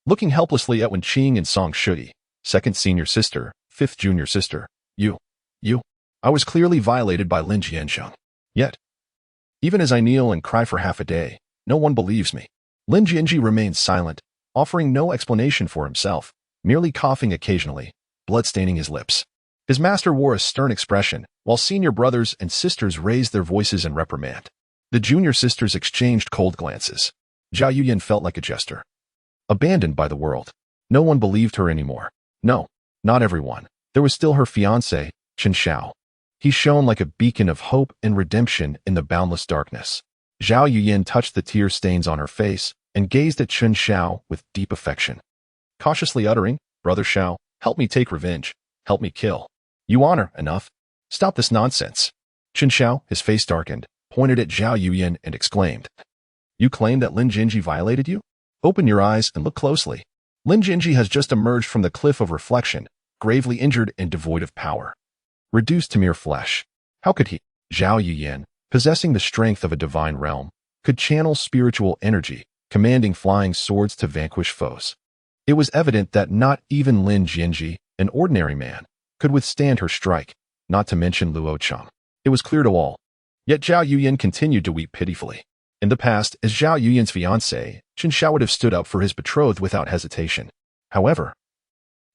looking helplessly at Wen Qing and Song Shuyi, second senior sister, fifth junior sister. I was clearly violated by Lin Jianzhi. Yet, even as I kneel and cry for half a day, no one believes me. Lin Jianzhi remains silent, offering no explanation for himself, merely coughing occasionally, blood-staining his lips. His master wore a stern expression, while senior brothers and sisters raised their voices in reprimand. The junior sisters exchanged cold glances. Zhao Yuyan felt like a jester, abandoned by the world. No one believed her anymore. No, not everyone. There was still her fiancé, Chen Xiao. He shone like a beacon of hope and redemption in the boundless darkness. Zhao Yuyan touched the tear stains on her face and gazed at Chen Xiao with deep affection, cautiously uttering, Brother Xiao, help me take revenge. Help me kill. You honor, enough. Stop this nonsense. Chen Xiao, his face darkened, pointed at Zhao Yuyan and exclaimed, You claim that Lin Jianzhi violated you? Open your eyes and look closely. Lin Jianzhi has just emerged from the cliff of reflection, gravely injured and devoid of power, reduced to mere flesh. How could he, Zhao Yuyan, possessing the strength of a divine realm, could channel spiritual energy, commanding flying swords to vanquish foes? It was evident that not even Lin Jianzhi, an ordinary man, could withstand her strike, not to mention Luo Cheng. It was clear to all. Yet Zhao Yuyan continued to weep pitifully. In the past, as Zhao Yuyan's fiancé, Chen Xiao would have stood up for his betrothed without hesitation. However,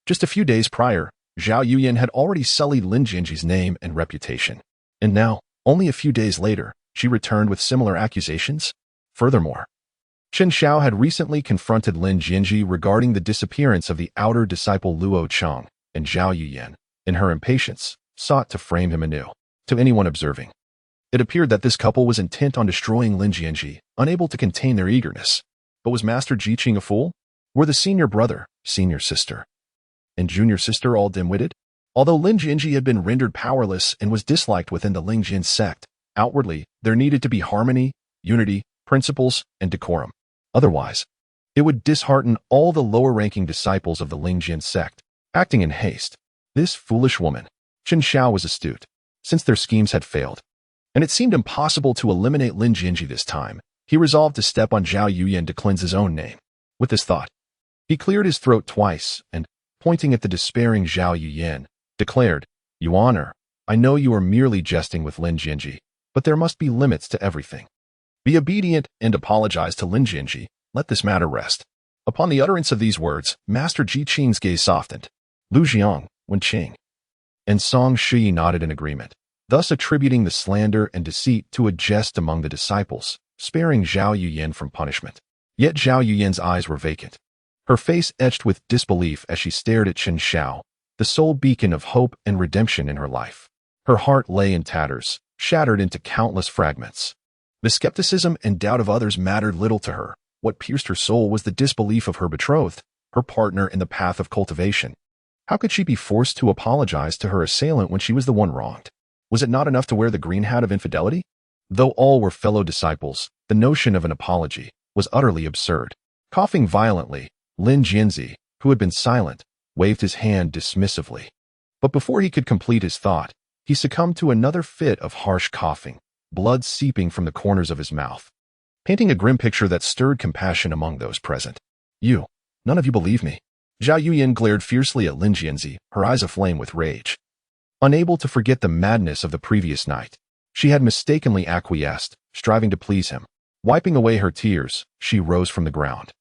just a few days prior, Zhao Yuyan had already sullied Lin Jianzhi's name and reputation. And now, only a few days later, she returned with similar accusations? Furthermore, Chen Xiao had recently confronted Lin Jianzhi regarding the disappearance of the outer disciple Luo Cheng, and Zhao Yuyan, in her impatience, sought to frame him anew. To anyone observing, it appeared that this couple was intent on destroying Lin Jianzhi, unable to contain their eagerness. But was Master Ji Qing a fool? Were the senior brother, senior sister, and junior sister all dim-witted? Although Lin Jianzhi had been rendered powerless and was disliked within the Lingjian Sect, outwardly, there needed to be harmony, unity, principles, and decorum. Otherwise, it would dishearten all the lower-ranking disciples of the Lingjian Sect, acting in haste. This foolish woman, Chen Xiao, was astute, since their schemes had failed, and it seemed impossible to eliminate Lin Jianzhi this time. He resolved to step on Zhao Yuyan to cleanse his own name. With this thought, he cleared his throat twice and, pointing at the despairing Zhao Yuyan, declared, "Your Honor, I know you are merely jesting with Lin Jianzhi, but there must be limits to everything. Be obedient and apologize to Lin Jianzhi. Let this matter rest." Upon the utterance of these words, Master Ji Qing's gaze softened. Lu Jiang, Wen Qing, and Song Shi nodded in agreement, thus attributing the slander and deceit to a jest among the disciples, sparing Zhao Yuyan from punishment. Yet Zhao Yuyan's eyes were vacant, her face etched with disbelief as she stared at Chen Xiao, the sole beacon of hope and redemption in her life. Her heart lay in tatters, shattered into countless fragments. The skepticism and doubt of others mattered little to her. What pierced her soul was the disbelief of her betrothed, her partner in the path of cultivation. How could she be forced to apologize to her assailant when she was the one wronged? Was it not enough to wear the green hat of infidelity? Though all were fellow disciples, the notion of an apology was utterly absurd. Coughing violently, Lin Jianzhi, who had been silent, waved his hand dismissively. But before he could complete his thought, he succumbed to another fit of harsh coughing, blood seeping from the corners of his mouth, painting a grim picture that stirred compassion among those present. None of you believe me." Zhao Yuyan glared fiercely at Lin Jianzhi, her eyes aflame with rage. Unable to forget the madness of the previous night, she had mistakenly acquiesced, striving to please him. Wiping away her tears, she rose from the ground,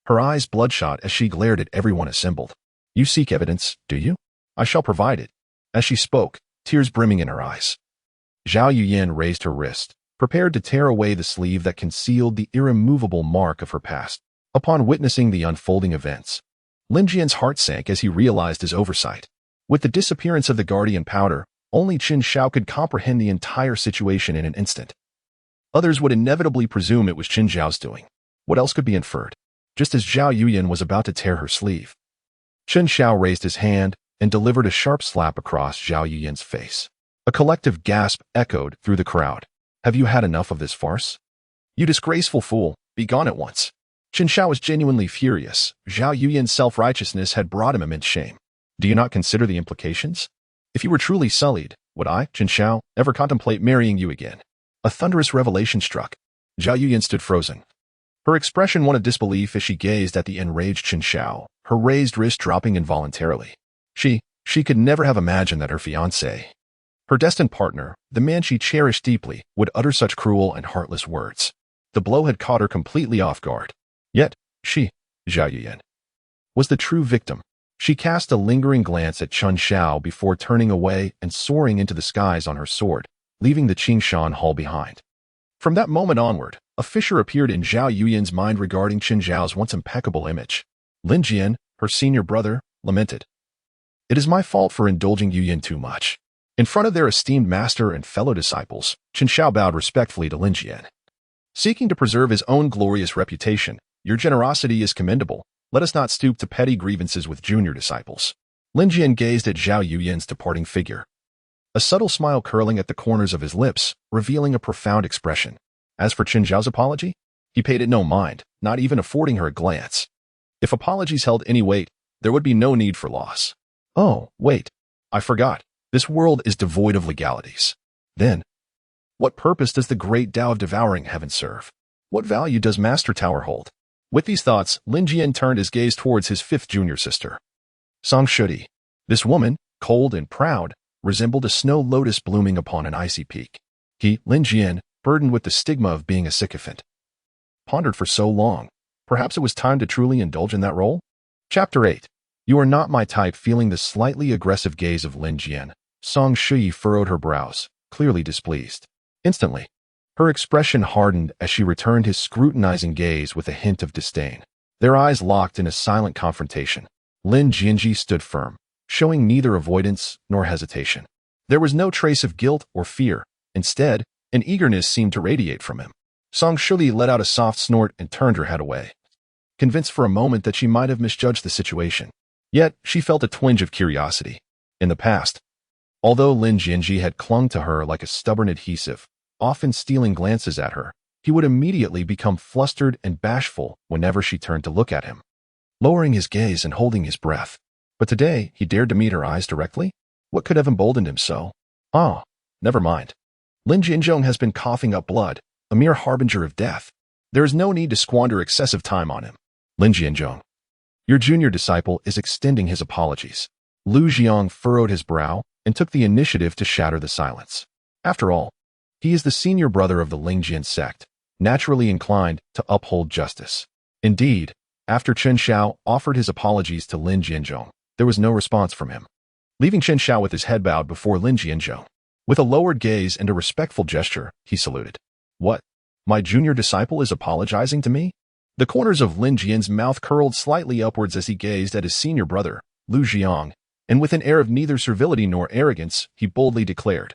her eyes bloodshot as she glared at everyone assembled. "You seek evidence, do you? I shall provide it." As she spoke, tears brimming in her eyes, Zhao Yuyan raised her wrist, prepared to tear away the sleeve that concealed the irremovable mark of her past. Upon witnessing the unfolding events, Lin Jian's heart sank as he realized his oversight. With the disappearance of the guardian powder, only Chen Xiao could comprehend the entire situation in an instant. Others would inevitably presume it was Chen Xiao's doing. What else could be inferred? Just as Zhao Yuyan was about to tear her sleeve, Chen Xiao raised his hand and delivered a sharp slap across Zhao Yuyan's face. A collective gasp echoed through the crowd. "Have you had enough of this farce? You disgraceful fool, be gone at once." Chen Xiao was genuinely furious. Zhao Yuyan's self-righteousness had brought him immense shame. "Do you not consider the implications? If you were truly sullied, would I, Chen Xiao, ever contemplate marrying you again?" A thunderous revelation struck. Zhao Yuyan stood frozen, her expression one of disbelief as she gazed at the enraged Chen Xiao, her raised wrist dropping involuntarily. She could never have imagined that her fiancé, her destined partner, the man she cherished deeply, would utter such cruel and heartless words. The blow had caught her completely off guard. Yet, she, Zhao Yuyan, was the true victim. She cast a lingering glance at Chen Xiao before turning away and soaring into the skies on her sword, leaving the Qingshan Hall behind. From that moment onward, a fissure appeared in Zhao Yuyan's mind regarding Chen Zhao's once impeccable image. Lin Jian, her senior brother, lamented, "It is my fault for indulging Yuyan too much." In front of their esteemed master and fellow disciples, Chen Xiao bowed respectfully to Lin Jian. Seeking to preserve his own glorious reputation, "Your generosity is commendable. Let us not stoop to petty grievances with junior disciples." Lin Jian gazed at Zhao Yuyan's departing figure, a subtle smile curling at the corners of his lips, revealing a profound expression. As for Chen Zhao's apology, he paid it no mind, not even affording her a glance. If apologies held any weight, there would be no need for loss. "Oh, wait, I forgot. This world is devoid of legalities. Then, what purpose does the great Tao of devouring heaven serve? What value does Master Tower hold?" With these thoughts, Lin Jian turned his gaze towards his fifth junior sister, Song Shi. This woman, cold and proud, resembled a snow lotus blooming upon an icy peak. He, Lin Jian, burdened with the stigma of being a sycophant, pondered for so long. Perhaps it was time to truly indulge in that role? Chapter 8. You are not my type. Feeling the slightly aggressive gaze of Lin Jian, Song Shi furrowed her brows, clearly displeased. Instantly, her expression hardened as she returned his scrutinizing gaze with a hint of disdain. Their eyes locked in a silent confrontation. Lin Jianzhi stood firm, showing neither avoidance nor hesitation. There was no trace of guilt or fear. Instead, an eagerness seemed to radiate from him. Song Shi let out a soft snort and turned her head away, convinced for a moment that she might have misjudged the situation. Yet, she felt a twinge of curiosity. In the past, although Lin Jianzhi had clung to her like a stubborn adhesive, often stealing glances at her, he would immediately become flustered and bashful whenever she turned to look at him, lowering his gaze and holding his breath. But today, he dared to meet her eyes directly? What could have emboldened him so? Ah, never mind. Lin Jianzhi has been coughing up blood, a mere harbinger of death. There is no need to squander excessive time on him. Lin Jianzhi, your junior disciple is extending his apologies. Lu Jiang furrowed his brow and took the initiative to shatter the silence. After all, he is the senior brother of the Lingjian Sect, naturally inclined to uphold justice. Indeed, after Chen Xiao offered his apologies to Lin Jianzhi, there was no response from him. Leaving Chen Xiao with his head bowed before Lin Jianzhi, with a lowered gaze and a respectful gesture, he saluted. What? My junior disciple is apologizing to me? The corners of Lin Jian's mouth curled slightly upwards as he gazed at his senior brother, Lu Jiang, and with an air of neither servility nor arrogance, he boldly declared,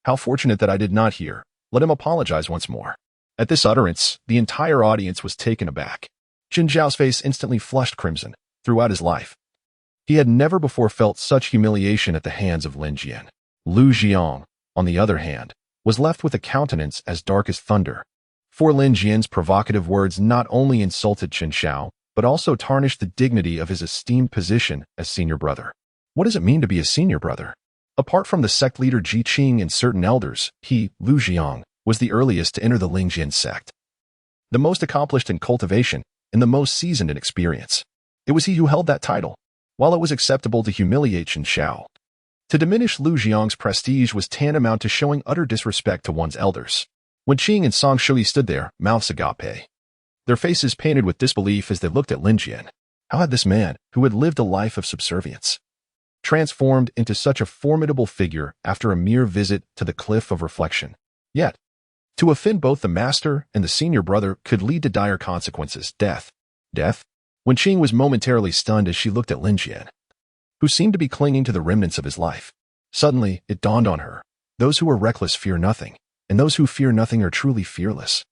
How fortunate that I did not hear. Let him apologize once more. At this utterance, the entire audience was taken aback. Chen Xiao's face instantly flushed crimson. Throughout his life, he had never before felt such humiliation at the hands of Lin Jian. Lu Jiang, on the other hand, was left with a countenance as dark as thunder. For Lin Jian's provocative words not only insulted Chen Xiao, but also tarnished the dignity of his esteemed position as senior brother. What does it mean to be a senior brother? Apart from the sect leader Ji Qing and certain elders, he, Lu Jiang, was the earliest to enter the Lingjian Sect. The most accomplished in cultivation and the most seasoned in experience. It was he who held that title, while it was acceptable to humiliate Chen Xiao. To diminish Lu Jiang's prestige was tantamount to showing utter disrespect to one's elders. When Qing and Song Shui stood there, mouths agape, their faces painted with disbelief as they looked at Lin Jian. How had this man, who had lived a life of subservience, transformed into such a formidable figure after a mere visit to the cliff of reflection? Yet, to offend both the master and the senior brother could lead to dire consequences, death. Death? When Qing was momentarily stunned as she looked at Lin Jian, who seemed to be clinging to the remnants of his life. Suddenly, it dawned on her. Those who are reckless fear nothing, and those who fear nothing are truly fearless.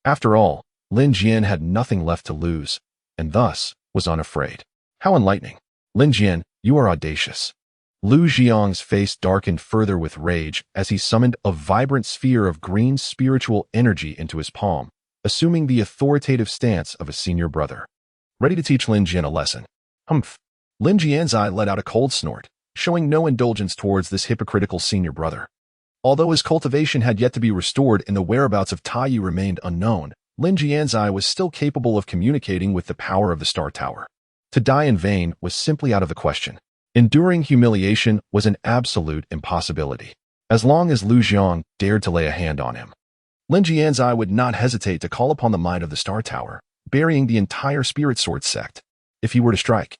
After all, Lin Jian had nothing left to lose, and thus was unafraid. How enlightening. Lin Jian, you are audacious. Lu Jiang's face darkened further with rage as he summoned a vibrant sphere of green spiritual energy into his palm, assuming the authoritative stance of a senior brother. Ready to teach Lin Jian a lesson. Humph. Lin Jianzhi let out a cold snort, showing no indulgence towards this hypocritical senior brother. Although his cultivation had yet to be restored and the whereabouts of Taiyu remained unknown, Lin Jianzhi was still capable of communicating with the power of the Star Tower. To die in vain was simply out of the question. Enduring humiliation was an absolute impossibility. As long as Lu Jiang dared to lay a hand on him, Lin Jianzhi would not hesitate to call upon the might of the Star Tower, burying the entire Spirit Sword sect. If he were to strike,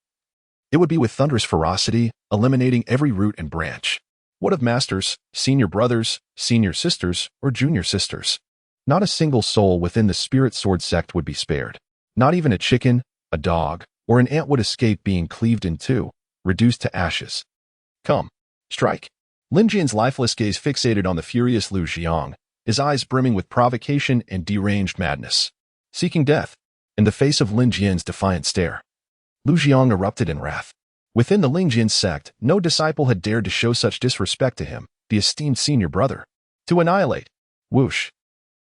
it would be with thunderous ferocity, eliminating every root and branch. What of masters, senior brothers, senior sisters, or junior sisters? Not a single soul within the Spirit Sword sect would be spared. Not even a chicken, a dog, or an ant would escape being cleaved in two, reduced to ashes. Come, strike. Lin Jian's lifeless gaze fixated on the furious Lu Jiang, his eyes brimming with provocation and deranged madness. Seeking death, in the face of Lin Jian's defiant stare, Lu Jiang erupted in wrath. Within the Lingjian Sect, no disciple had dared to show such disrespect to him, the esteemed senior brother. To annihilate. Whoosh.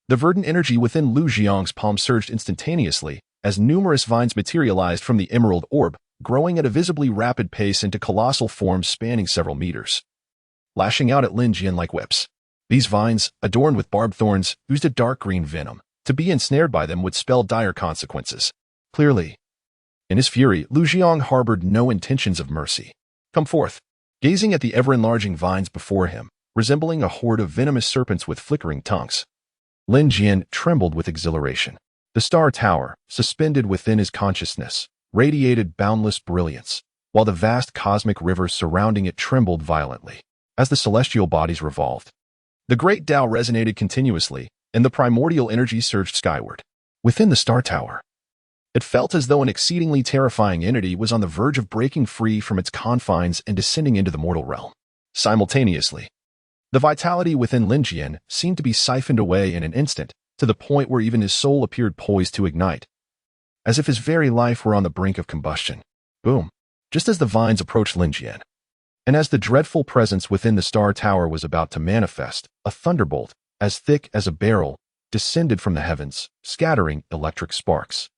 The verdant energy within Lu Jiang's palm surged instantaneously, as numerous vines materialized from the emerald orb, growing at a visibly rapid pace into colossal forms spanning several meters, lashing out at Lin Jian like whips. These vines, adorned with barbed thorns, oozed a dark green venom. To be ensnared by them would spell dire consequences. Clearly, in his fury, Lu Jiang harbored no intentions of mercy. Come forth. Gazing at the ever-enlarging vines before him, resembling a horde of venomous serpents with flickering tongues, Lin Jian trembled with exhilaration. The Star Tower, suspended within his consciousness, radiated boundless brilliance, while the vast cosmic river surrounding it trembled violently as the celestial bodies revolved. The great Tao resonated continuously, and the primordial energy surged skyward. Within the Star Tower, it felt as though an exceedingly terrifying entity was on the verge of breaking free from its confines and descending into the mortal realm. Simultaneously, the vitality within Lin Jian seemed to be siphoned away in an instant, to the point where even his soul appeared poised to ignite, as if his very life were on the brink of combustion. Boom! Just as the vines approached Lin Jian, And as the dreadful presence within the Star Tower was about to manifest, a thunderbolt, as thick as a barrel, descended from the heavens, scattering electric sparks.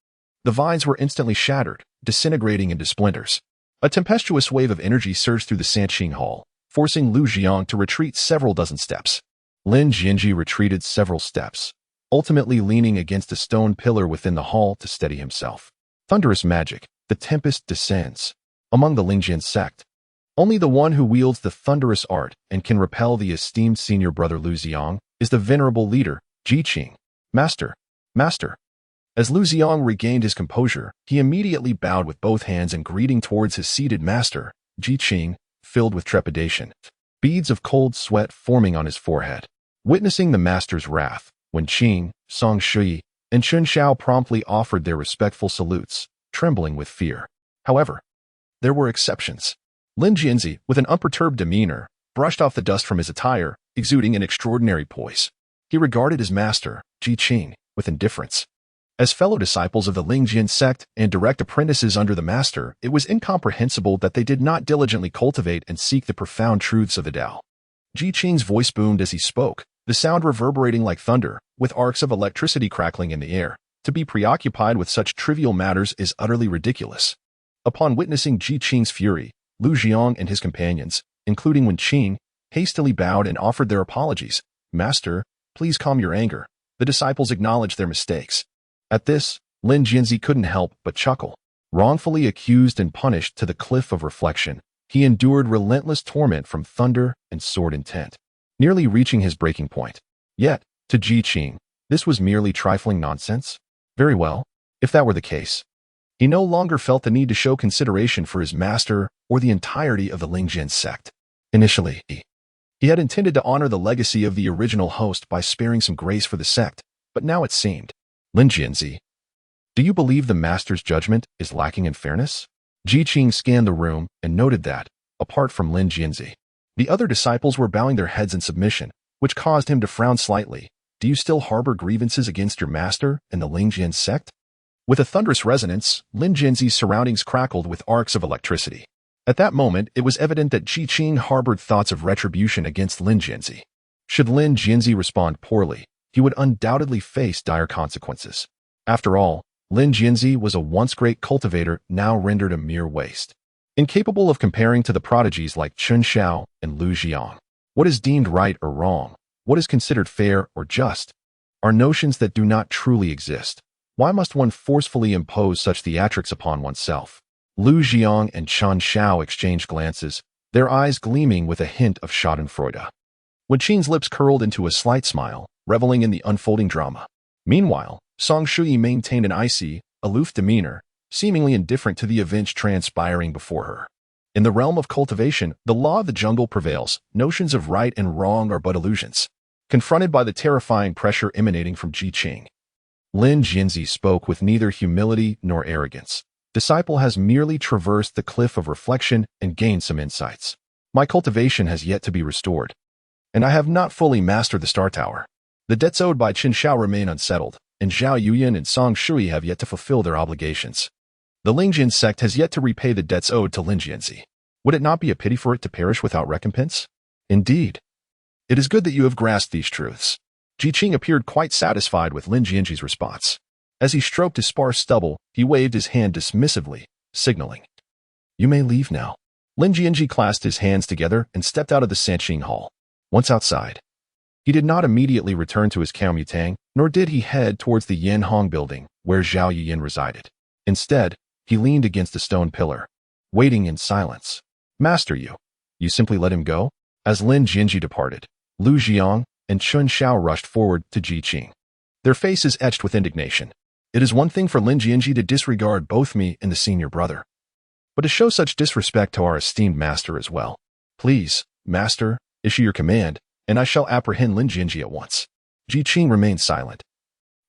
The vines were instantly shattered, disintegrating into splinters. A tempestuous wave of energy surged through the Sanqing Hall, forcing Lu Jiang to retreat several dozen steps. Lin Jianzhi retreated several steps, ultimately leaning against a stone pillar within the hall to steady himself. Thunderous magic, the tempest descends. Among the Lingjian Sect, only the one who wields the thunderous art and can repel the esteemed senior brother Lu Xiang is the venerable leader, Ji Qing. Master, Master. As Lu Xiang regained his composure, he immediately bowed with both hands in greeting towards his seated master, Ji Qing, filled with trepidation, beads of cold sweat forming on his forehead. Witnessing the master's wrath, Wen Qing, Song Shui, and Chun Shao promptly offered their respectful salutes, trembling with fear. However, there were exceptions. Lin Jianzhi, with an unperturbed demeanor, brushed off the dust from his attire, exuding an extraordinary poise. He regarded his master, Ji Qing, with indifference. As fellow disciples of the Lingjian Sect and direct apprentices under the master, it was incomprehensible that they did not diligently cultivate and seek the profound truths of the Tao. Ji Qing's voice boomed as he spoke, the sound reverberating like thunder, with arcs of electricity crackling in the air. To be preoccupied with such trivial matters is utterly ridiculous. Upon witnessing Ji Qing's fury, Lu Xiang and his companions, including Wen Qing, hastily bowed and offered their apologies. Master, please calm your anger. The disciples acknowledged their mistakes. At this, Lin Jianzhi couldn't help but chuckle. Wrongfully accused and punished to the cliff of reflection, he endured relentless torment from thunder and sword intent, nearly reaching his breaking point. Yet, to Ji Qing, this was merely trifling nonsense. Very well, if that were the case. He no longer felt the need to show consideration for his master or the entirety of the Lingjian Sect. Initially, he had intended to honor the legacy of the original host by sparing some grace for the sect, but now it seemed. Lin Jianzhi, do you believe the master's judgment is lacking in fairness? Ji Qing scanned the room and noted that, apart from Lin Jianzhi, the other disciples were bowing their heads in submission, which caused him to frown slightly. Do you still harbor grievances against your master and the Lingjian Sect? With a thunderous resonance, Lin Jianzhi's surroundings crackled with arcs of electricity. At that moment, it was evident that Ji Qing harbored thoughts of retribution against Lin Jianzhi. Should Lin Jianzhi respond poorly, he would undoubtedly face dire consequences. After all, Lin Jianzhi was a once great cultivator now rendered a mere waste. Incapable of comparing to the prodigies like Chun Shao and Lu Xiang. What is deemed right or wrong, what is considered fair or just, are notions that do not truly exist. Why must one forcefully impose such theatrics upon oneself? Lu Xiang and Chun Shao exchanged glances, their eyes gleaming with a hint of schadenfreude. Wen Qing's lips curled into a slight smile, reveling in the unfolding drama. Meanwhile, Song Shui maintained an icy, aloof demeanor, seemingly indifferent to the events transpiring before her. In the realm of cultivation, the law of the jungle prevails. Notions of right and wrong are but illusions. Confronted by the terrifying pressure emanating from Ji Qing, Lin Jianzhi spoke with neither humility nor arrogance. Disciple has merely traversed the cliff of reflection and gained some insights. My cultivation has yet to be restored, and I have not fully mastered the Star Tower. The debts owed by Qin Shao remain unsettled, and Zhao Yuyan and Song Shui have yet to fulfill their obligations. The Lingjian Sect has yet to repay the debts owed to Lin Jianzhi. Would it not be a pity for it to perish without recompense? Indeed. It is good that you have grasped these truths. Ji Qing appeared quite satisfied with Lin Jianzhi's response. As he stroked his sparse stubble, he waved his hand dismissively, signaling, "You may leave now." Lin Jianzhi clasped his hands together and stepped out of the Sanqing Hall. Once outside, he did not immediately return to his commutang, nor did he head towards the Yanhong building, where Zhao Yuyan resided. Instead, he leaned against a stone pillar, waiting in silence. "Master, you simply let him go?" As Lin Jianzhi departed, Lu Xiang and Chun Shao rushed forward to Ji Qing, their faces etched with indignation. It is one thing for Lin Jianzhi to disregard both me and the senior brother, but to show such disrespect to our esteemed master as well. Please, master, issue your command, and I shall apprehend Lin Jianzhi at once. Ji Qing remained silent,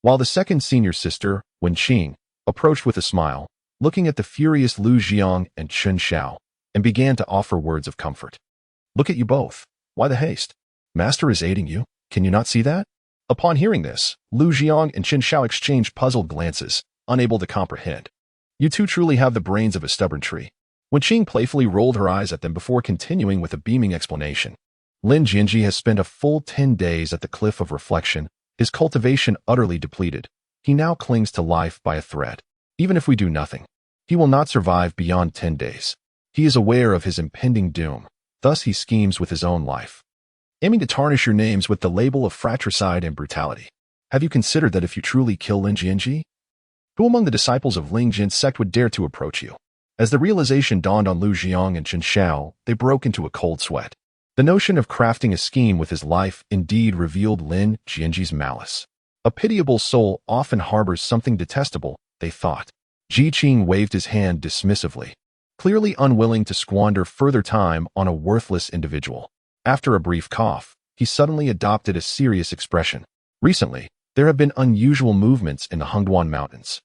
while the second senior sister, Wen Qing, approached with a smile, looking at the furious Lu Xiang and Chun Shao, and began to offer words of comfort. "Look at you both. Why the haste? Master is aiding you. Can you not see that?" Upon hearing this, Lu Xiang and Qin Shao exchanged puzzled glances, unable to comprehend. "You two truly have the brains of a stubborn tree." Wenqing playfully rolled her eyes at them before continuing with a beaming explanation. Lin Jianzhi has spent a full 10 days at the Cliff of Reflection, his cultivation utterly depleted. He now clings to life by a thread. Even if we do nothing, he will not survive beyond 10 days. He is aware of his impending doom, thus he schemes with his own life, aiming to tarnish your names with the label of fratricide and brutality. Have you considered that if you truly kill Lin Jianzhi, who among the disciples of Lingjian Sect would dare to approach you? As the realization dawned on Lu Jiang and Chen Xiao, they broke into a cold sweat. The notion of crafting a scheme with his life indeed revealed Lin Jianzhi's malice. A pitiable soul often harbors something detestable, they thought. Ji Qing waved his hand dismissively, clearly unwilling to squander further time on a worthless individual. After a brief cough, he suddenly adopted a serious expression. Recently, there have been unusual movements in the Hengduan Mountains.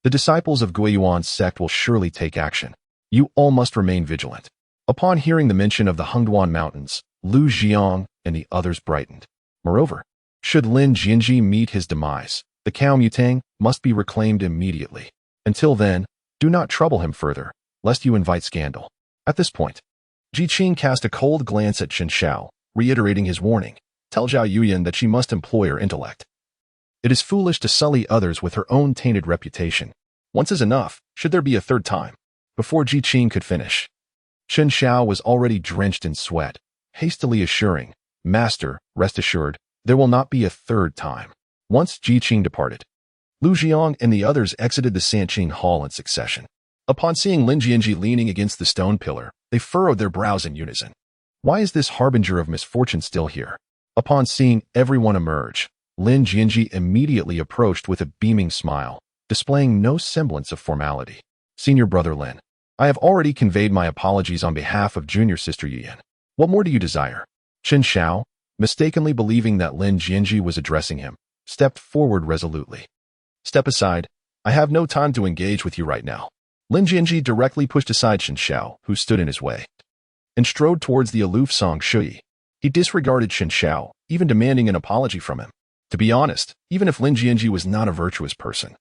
The disciples of Guiyuan's sect will surely take action. You all must remain vigilant. Upon hearing the mention of the Hengduan Mountains, Lu Jiang and the others brightened. Moreover, should Lin Jianzhi meet his demise, the Cao Mutang must be reclaimed immediately. Until then, do not trouble him further, lest you invite scandal. At this point, Ji Qing cast a cold glance at Chen Xiao, reiterating his warning. Tell Zhao Yuyan that she must employ her intellect. It is foolish to sully others with her own tainted reputation. Once is enough, should there be a third time. Before Ji Qing could finish, Chen Xiao was already drenched in sweat, hastily assuring, Master, rest assured, there will not be a third time. Once Ji Qing departed, Lu Jiang and the others exited the Sanqing Hall in succession. Upon seeing Lin Jianzhi leaning against the stone pillar, they furrowed their brows in unison. Why is this harbinger of misfortune still here? Upon seeing everyone emerge, Lin Jianzhi immediately approached with a beaming smile, displaying no semblance of formality. Senior brother Lin, I have already conveyed my apologies on behalf of junior sister Yuyan. What more do you desire? Chen Xiao, mistakenly believing that Lin Jianzhi was addressing him, stepped forward resolutely. Step aside. I have no time to engage with you right now. Lin Jianzhi directly pushed aside Chen Xiao, who stood in his way, and strode towards the aloof Song Shui. He disregarded Chen Xiao, even demanding an apology from him. To be honest, even if Lin Jianzhi was not a virtuous person,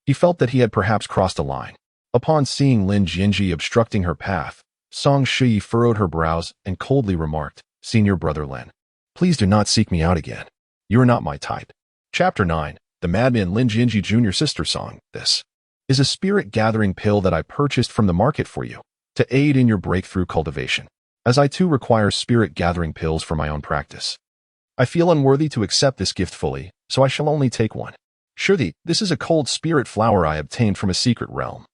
he felt that he had perhaps crossed a line. Upon seeing Lin Jianzhi obstructing her path, Song Shui furrowed her brows and coldly remarked, Senior brother Lin, please do not seek me out again. You are not my type. Chapter 9, The Madman Lin Jianzhi Junior Sister Song. This is a spirit-gathering pill that I purchased from the market for you, to aid in your breakthrough cultivation, as I too require spirit-gathering pills for my own practice. I feel unworthy to accept this gift fully, so I shall only take one. Surely, this is a cold spirit flower I obtained from a secret realm,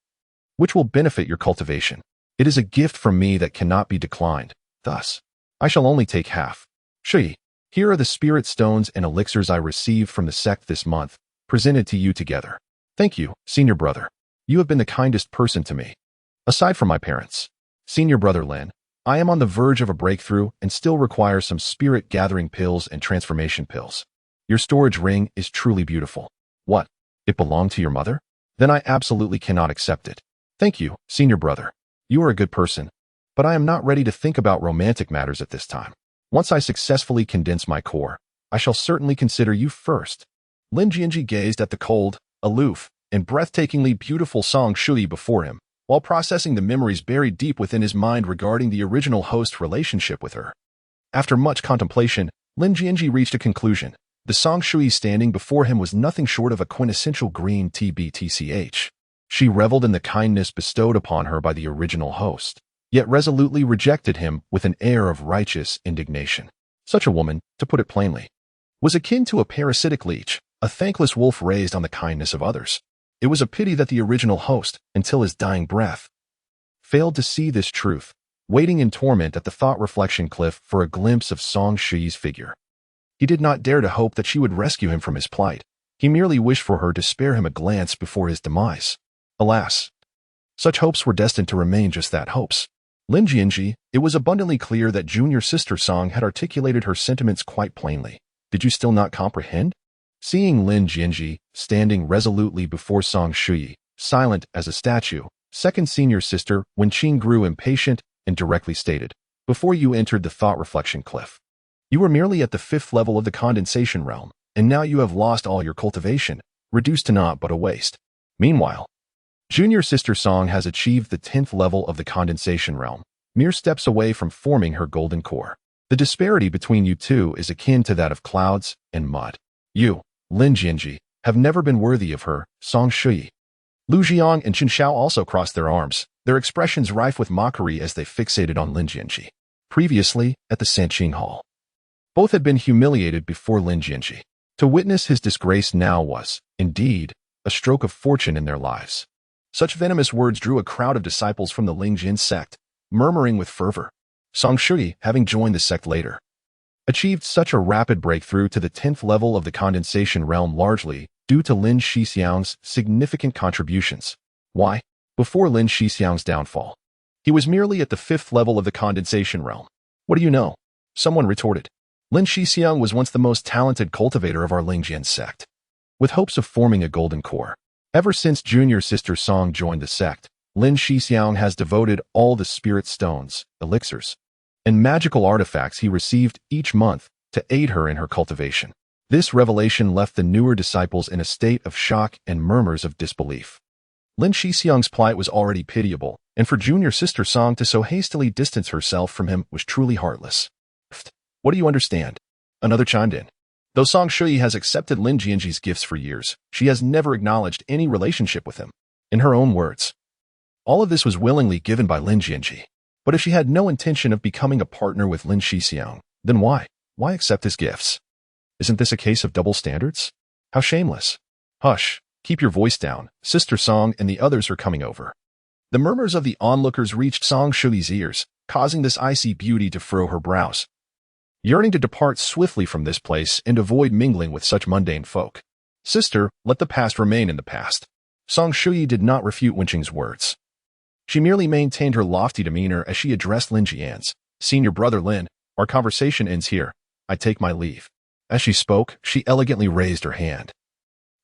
which will benefit your cultivation. It is a gift from me that cannot be declined. Thus, I shall only take half. Shui, here are the spirit stones and elixirs I received from the sect this month, presented to you together. Thank you, senior brother. You have been the kindest person to me, aside from my parents. Senior brother Lin, I am on the verge of a breakthrough and still require some spirit-gathering pills and transformation pills. Your storage ring is truly beautiful. What? It belonged to your mother? Then I absolutely cannot accept it. Thank you, senior brother. You are a good person, but I am not ready to think about romantic matters at this time. Once I successfully condense my core, I shall certainly consider you first. Lin Jianzhi gazed at the cold, aloof, and breathtakingly beautiful Song Shui before him, while processing the memories buried deep within his mind regarding the original host's relationship with her. After much contemplation, Lin Jianzhi reached a conclusion. The Song Shui standing before him was nothing short of a quintessential green TBTCH. She reveled in the kindness bestowed upon her by the original host, yet resolutely rejected him with an air of righteous indignation. Such a woman, to put it plainly, was akin to a parasitic leech, a thankless wolf raised on the kindness of others. It was a pity that the original host, until his dying breath, failed to see this truth, waiting in torment at the thought-reflection cliff for a glimpse of Song Shui's figure. He did not dare to hope that she would rescue him from his plight. He merely wished for her to spare him a glance before his demise. Alas, such hopes were destined to remain just that, hopes. Lin Jianzhi, it was abundantly clear that junior sister Song had articulated her sentiments quite plainly. Did you still not comprehend? Seeing Lin Jianzhi standing resolutely before Song Shui, silent as a statue, second senior sister Wenqing grew impatient and directly stated, before you entered the thought-reflection cliff, you were merely at the 5th level of the condensation realm, and now you have lost all your cultivation, reduced to naught but a waste. Meanwhile, Junior sister Song has achieved the 10th level of the condensation realm, mere steps away from forming her golden core. The disparity between you two is akin to that of clouds and mud. You, Lin Jianzhi, have never been worthy of her, Song Shuyi. Lu Jiang and Chen Xiao also crossed their arms, their expressions rife with mockery as they fixated on Lin Jianzhi. Previously, at the Sanqing Hall, both had been humiliated before Lin Jianzhi. To witness his disgrace now was, indeed, a stroke of fortune in their lives. Such venomous words drew a crowd of disciples from the Lingjian Sect, murmuring with fervor. Song Shuyi, having joined the sect later, achieved such a rapid breakthrough to the 10th level of the condensation realm largely due to Lin Shixiang's significant contributions. Why? Before Lin Shixiang's downfall, he was merely at the 5th level of the condensation realm. What do you know? Someone retorted. Lin Shixiang was once the most talented cultivator of our Lingjian Sect, with hopes of forming a golden core. Ever since junior sister Song joined the sect, Lin Shixiang has devoted all the spirit stones, elixirs, and magical artifacts he received each month to aid her in her cultivation. This revelation left the newer disciples in a state of shock and murmurs of disbelief. Lin Shixiang's plight was already pitiable, and for junior sister Song to so hastily distance herself from him was truly heartless. What do you understand? Another chimed in. Though Song Shuyi has accepted Lin Jianzhi's gifts for years, she has never acknowledged any relationship with him. In her own words, all of this was willingly given by Lin Jianzhi. But if she had no intention of becoming a partner with Lin Shixiang, then why? Why accept his gifts? Isn't this a case of double standards? How shameless. Hush, keep your voice down. Sister Song and the others are coming over. The murmurs of the onlookers reached Song Shuyi's ears, causing this icy beauty to furrow her brows, yearning to depart swiftly from this place and avoid mingling with such mundane folk. Sister, let the past remain in the past. Song Shuyi did not refute Wenqing's words. She merely maintained her lofty demeanor as she addressed Lin Jianzhi. Senior brother Lin, our conversation ends here. I take my leave. As she spoke, she elegantly raised her hand,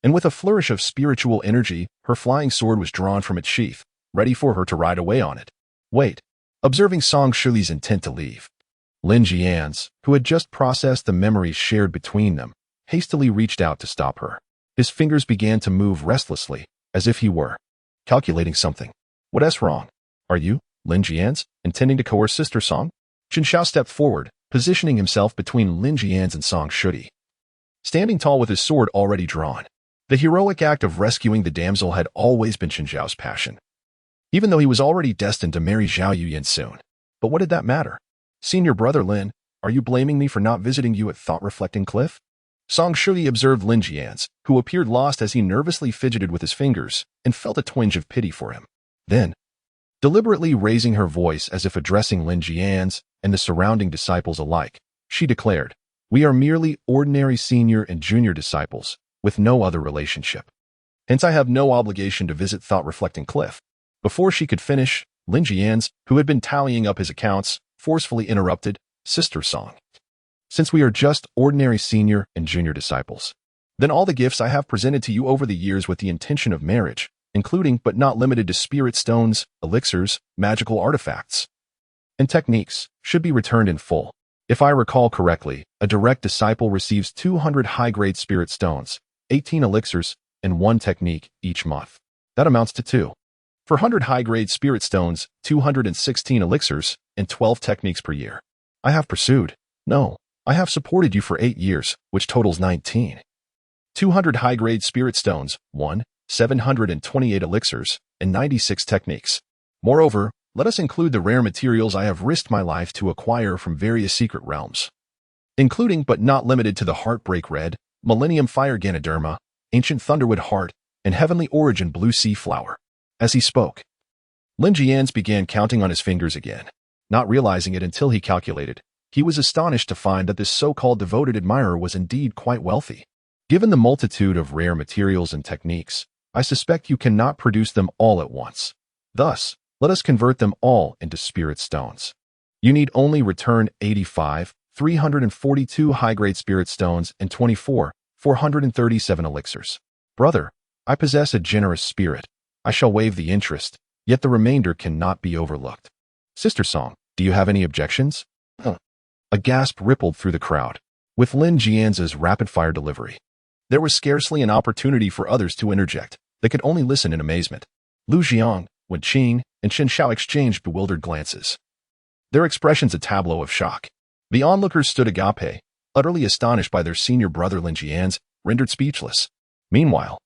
and with a flourish of spiritual energy, her flying sword was drawn from its sheath, ready for her to ride away on it. Wait. Observing Song Shuyi's intent to leave, Lin Jianzhi, who had just processed the memories shared between them, hastily reached out to stop her. His fingers began to move restlessly, as if he were calculating something. What's wrong? Are you, Lin Jianzhi, intending to coerce Sister Song? Chen Xiao stepped forward, positioning himself between Lin Jianzhi and Song Shuyi, standing tall with his sword already drawn. The heroic act of rescuing the damsel had always been Chen Xiao's passion, even though he was already destined to marry Zhao Yuyan soon. But what did that matter? Senior brother Lin, are you blaming me for not visiting you at Thought-Reflecting Cliff? Song Shuyi observed Lin Jianzhi, who appeared lost as he nervously fidgeted with his fingers, and felt a twinge of pity for him. Then, deliberately raising her voice as if addressing Lin Jianzhi and the surrounding disciples alike, she declared, we are merely ordinary senior and junior disciples, with no other relationship. Hence I have no obligation to visit Thought-Reflecting Cliff. Before she could finish, Lin Jianzhi, who had been tallying up his accounts, forcefully interrupted, Sister Song. Since we are just ordinary senior and junior disciples, then all the gifts I have presented to you over the years with the intention of marriage, including but not limited to spirit stones, elixirs, magical artifacts, and techniques, should be returned in full. If I recall correctly, a direct disciple receives 200 high-grade spirit stones, 18 elixirs, and 1 technique each month. That amounts to 2. For 100 high-grade spirit stones, 216 elixirs, and 12 techniques per year. I have pursued. No, I have supported you for 8 years, which totals 19. 200 high-grade spirit stones, 728 elixirs, and 96 techniques. Moreover, let us include the rare materials I have risked my life to acquire from various secret realms, including but not limited to the Heartbreak Red, Millennium Fire Ganoderma, Ancient Thunderwood Heart, and Heavenly Origin Blue Sea Flower. As he spoke, Lin Jianzhi began counting on his fingers again, not realizing it until he calculated. He was astonished to find that this so-called devoted admirer was indeed quite wealthy. Given the multitude of rare materials and techniques, I suspect you cannot produce them all at once. Thus, let us convert them all into spirit stones. You need only return 85, 342 high-grade spirit stones and 24, 437 elixirs. Brother, I possess a generous spirit. I shall waive the interest, yet the remainder cannot be overlooked. Sister Song, do you have any objections? A gasp rippled through the crowd. With Lin Jianzhi's rapid-fire delivery, there was scarcely an opportunity for others to interject. They could only listen in amazement. Lu Jiang, Wen Qing, and Chen Xiao exchanged bewildered glances. Their expressions a tableau of shock. The onlookers stood agape, utterly astonished by their senior brother Lin Jian's, rendered speechless. Meanwhile,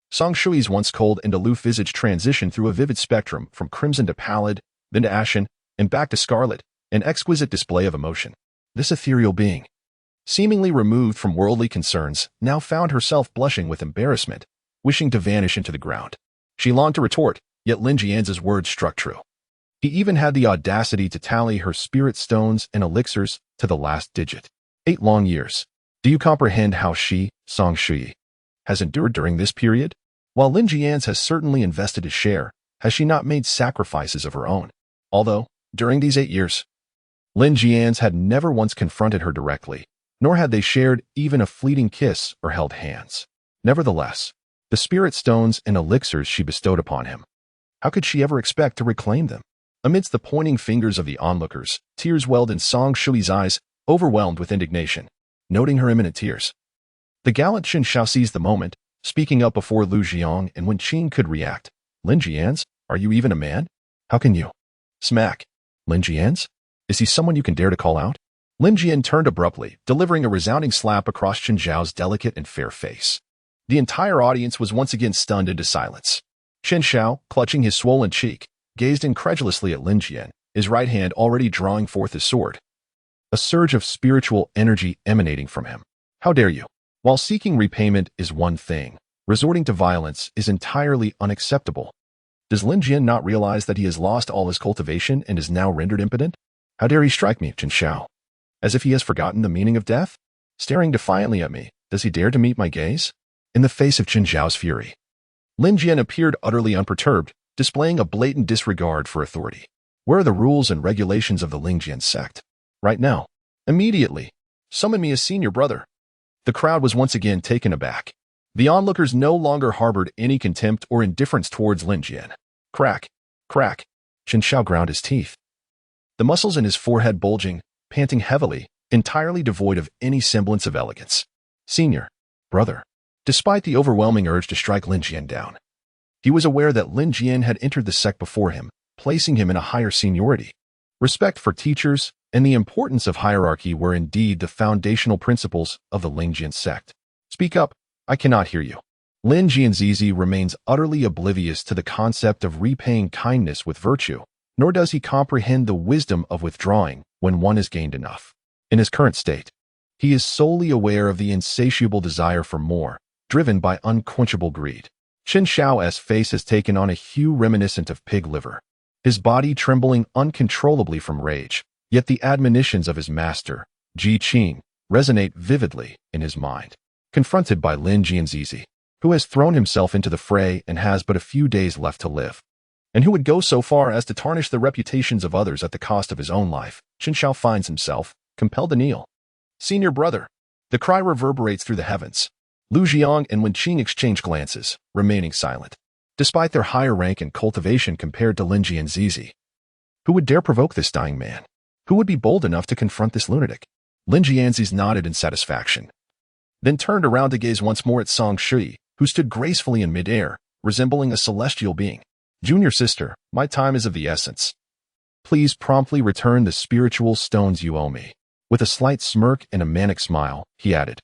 Song Shui's once cold and aloof visage transitioned through a vivid spectrum from crimson to pallid, then to ashen, and back to scarlet, an exquisite display of emotion. This ethereal being, seemingly removed from worldly concerns, now found herself blushing with embarrassment, wishing to vanish into the ground. She longed to retort, yet Lin Jian's words struck true. He even had the audacity to tally her spirit stones and elixirs to the last digit. 8 long years. Do you comprehend how she, Song Shui, has endured during this period? While Lin Jian's has certainly invested his share, has she not made sacrifices of her own? Although, during these 8 years, Lin Jian's had never once confronted her directly, nor had they shared even a fleeting kiss or held hands. Nevertheless, the spirit stones and elixirs she bestowed upon him, how could she ever expect to reclaim them? Amidst the pointing fingers of the onlookers, tears welled in Song Shui's eyes, overwhelmed with indignation, noting her imminent tears. The gallant Chen Xiao seized the moment, speaking up before Lu Jiang and Wen Qing could react. Lin Jian's? Are you even a man? How can you? Smack. Lin Jian's? Is he someone you can dare to call out? Lin Jian turned abruptly, delivering a resounding slap across Chen Xiao's delicate and fair face. The entire audience was once again stunned into silence. Chen Xiao, clutching his swollen cheek, gazed incredulously at Lin Jian, his right hand already drawing forth his sword. A surge of spiritual energy emanating from him. How dare you? While seeking repayment is one thing, resorting to violence is entirely unacceptable. Does Lin Jian not realize that he has lost all his cultivation and is now rendered impotent? How dare he strike me, Chen Xiao? As if he has forgotten the meaning of death? Staring defiantly at me, does he dare to meet my gaze? In the face of Chen Xiao's fury, Lin Jian appeared utterly unperturbed, displaying a blatant disregard for authority. Where are the rules and regulations of the Lingjian Sect? Right now. Immediately. Summon me as senior brother. The crowd was once again taken aback. The onlookers no longer harbored any contempt or indifference towards Lin Jian. Crack. Crack. Chen Xiao ground his teeth, the muscles in his forehead bulging, panting heavily, entirely devoid of any semblance of elegance. Senior. Brother. Despite the overwhelming urge to strike Lin Jian down, he was aware that Lin Jian had entered the sect before him, placing him in a higher seniority. Respect for teachers and the importance of hierarchy were indeed the foundational principles of the Lingjian Sect. Speak up, I cannot hear you. Lin Jianzhi remains utterly oblivious to the concept of repaying kindness with virtue, nor does he comprehend the wisdom of withdrawing when one has gained enough. In his current state, he is solely aware of the insatiable desire for more, driven by unquenchable greed. Chen Xiao's face has taken on a hue reminiscent of pig liver, his body trembling uncontrollably from rage, yet the admonitions of his master, Ji Qing, resonate vividly in his mind. Confronted by Lin Jianzhi, who has thrown himself into the fray and has but a few days left to live, and who would go so far as to tarnish the reputations of others at the cost of his own life, Chen Xiao finds himself compelled to kneel. Senior brother. The cry reverberates through the heavens. Lu Jiang and Wen Qing exchange glances, remaining silent. Despite their higher rank and cultivation compared to Lin Jianzhi, who would dare provoke this dying man? Who would be bold enough to confront this lunatic? Lin Jianzhi nodded in satisfaction, then turned around to gaze once more at Song Shui, who stood gracefully in midair, resembling a celestial being. Junior sister, my time is of the essence. Please promptly return the spiritual stones you owe me. With a slight smirk and a manic smile, he added.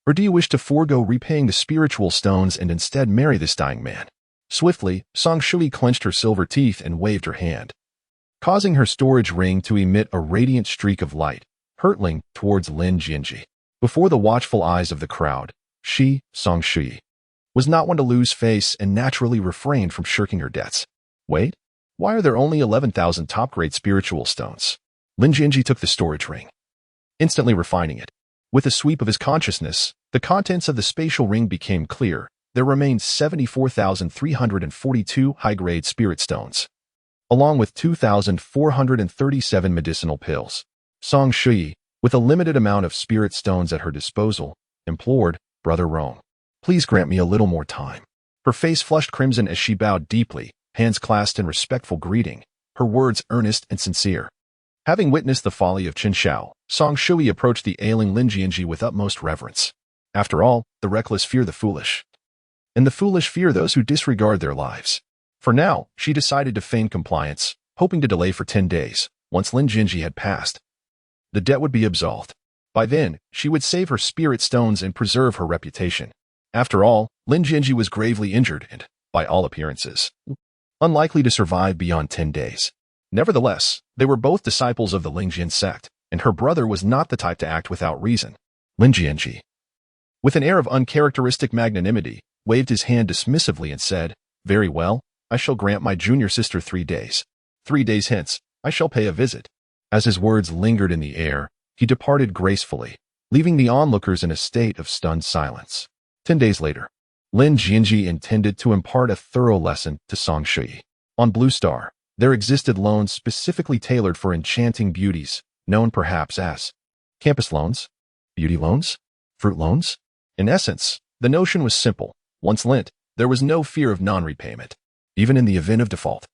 Or do you wish to forego repaying the spiritual stones and instead marry this dying man? Swiftly, Song Shui clenched her silver teeth and waved her hand, causing her storage ring to emit a radiant streak of light, hurtling towards Lin Jianzhi. Before the watchful eyes of the crowd, she, Song Shui, was not one to lose face and naturally refrained from shirking her debts. Wait, why are there only 11,000 top-grade spiritual stones? Lin Jianzhi took the storage ring, instantly refining it. With a sweep of his consciousness, the contents of the spatial ring became clear. There remained 74,342 high-grade spirit stones, along with 2,437 medicinal pills. Song Shui, with a limited amount of spirit stones at her disposal, implored, Brother Rong, please grant me a little more time. Her face flushed crimson as she bowed deeply, hands clasped in respectful greeting, her words earnest and sincere. Having witnessed the folly of Chen Xiao, Song Shui approached the ailing Lin Jianzhi with utmost reverence. After all, the reckless fear the foolish, and the foolish fear those who disregard their lives. For now, she decided to feign compliance, hoping to delay for 10 days. Once Lin Jianzhi had passed, the debt would be absolved. By then, she would save her spirit stones and preserve her reputation. After all, Lin Jianzhi was gravely injured and, by all appearances, unlikely to survive beyond 10 days. Nevertheless, they were both disciples of the Lingjian Sect, and her brother was not the type to act without reason. Lin Jianzhi, with an air of uncharacteristic magnanimity, waved his hand dismissively and said, "Very well, I shall grant my junior sister 3 days. 3 days hence, I shall pay a visit." As his words lingered in the air, he departed gracefully, leaving the onlookers in a state of stunned silence. 10 days later, Lin Jianzhi intended to impart a thorough lesson to Song Shui. On Blue Star, there existed loans specifically tailored for enchanting beauties, known perhaps as campus loans, beauty loans, fruit loans. In essence, the notion was simple. Once lent, there was no fear of non-repayment, even in the event of default.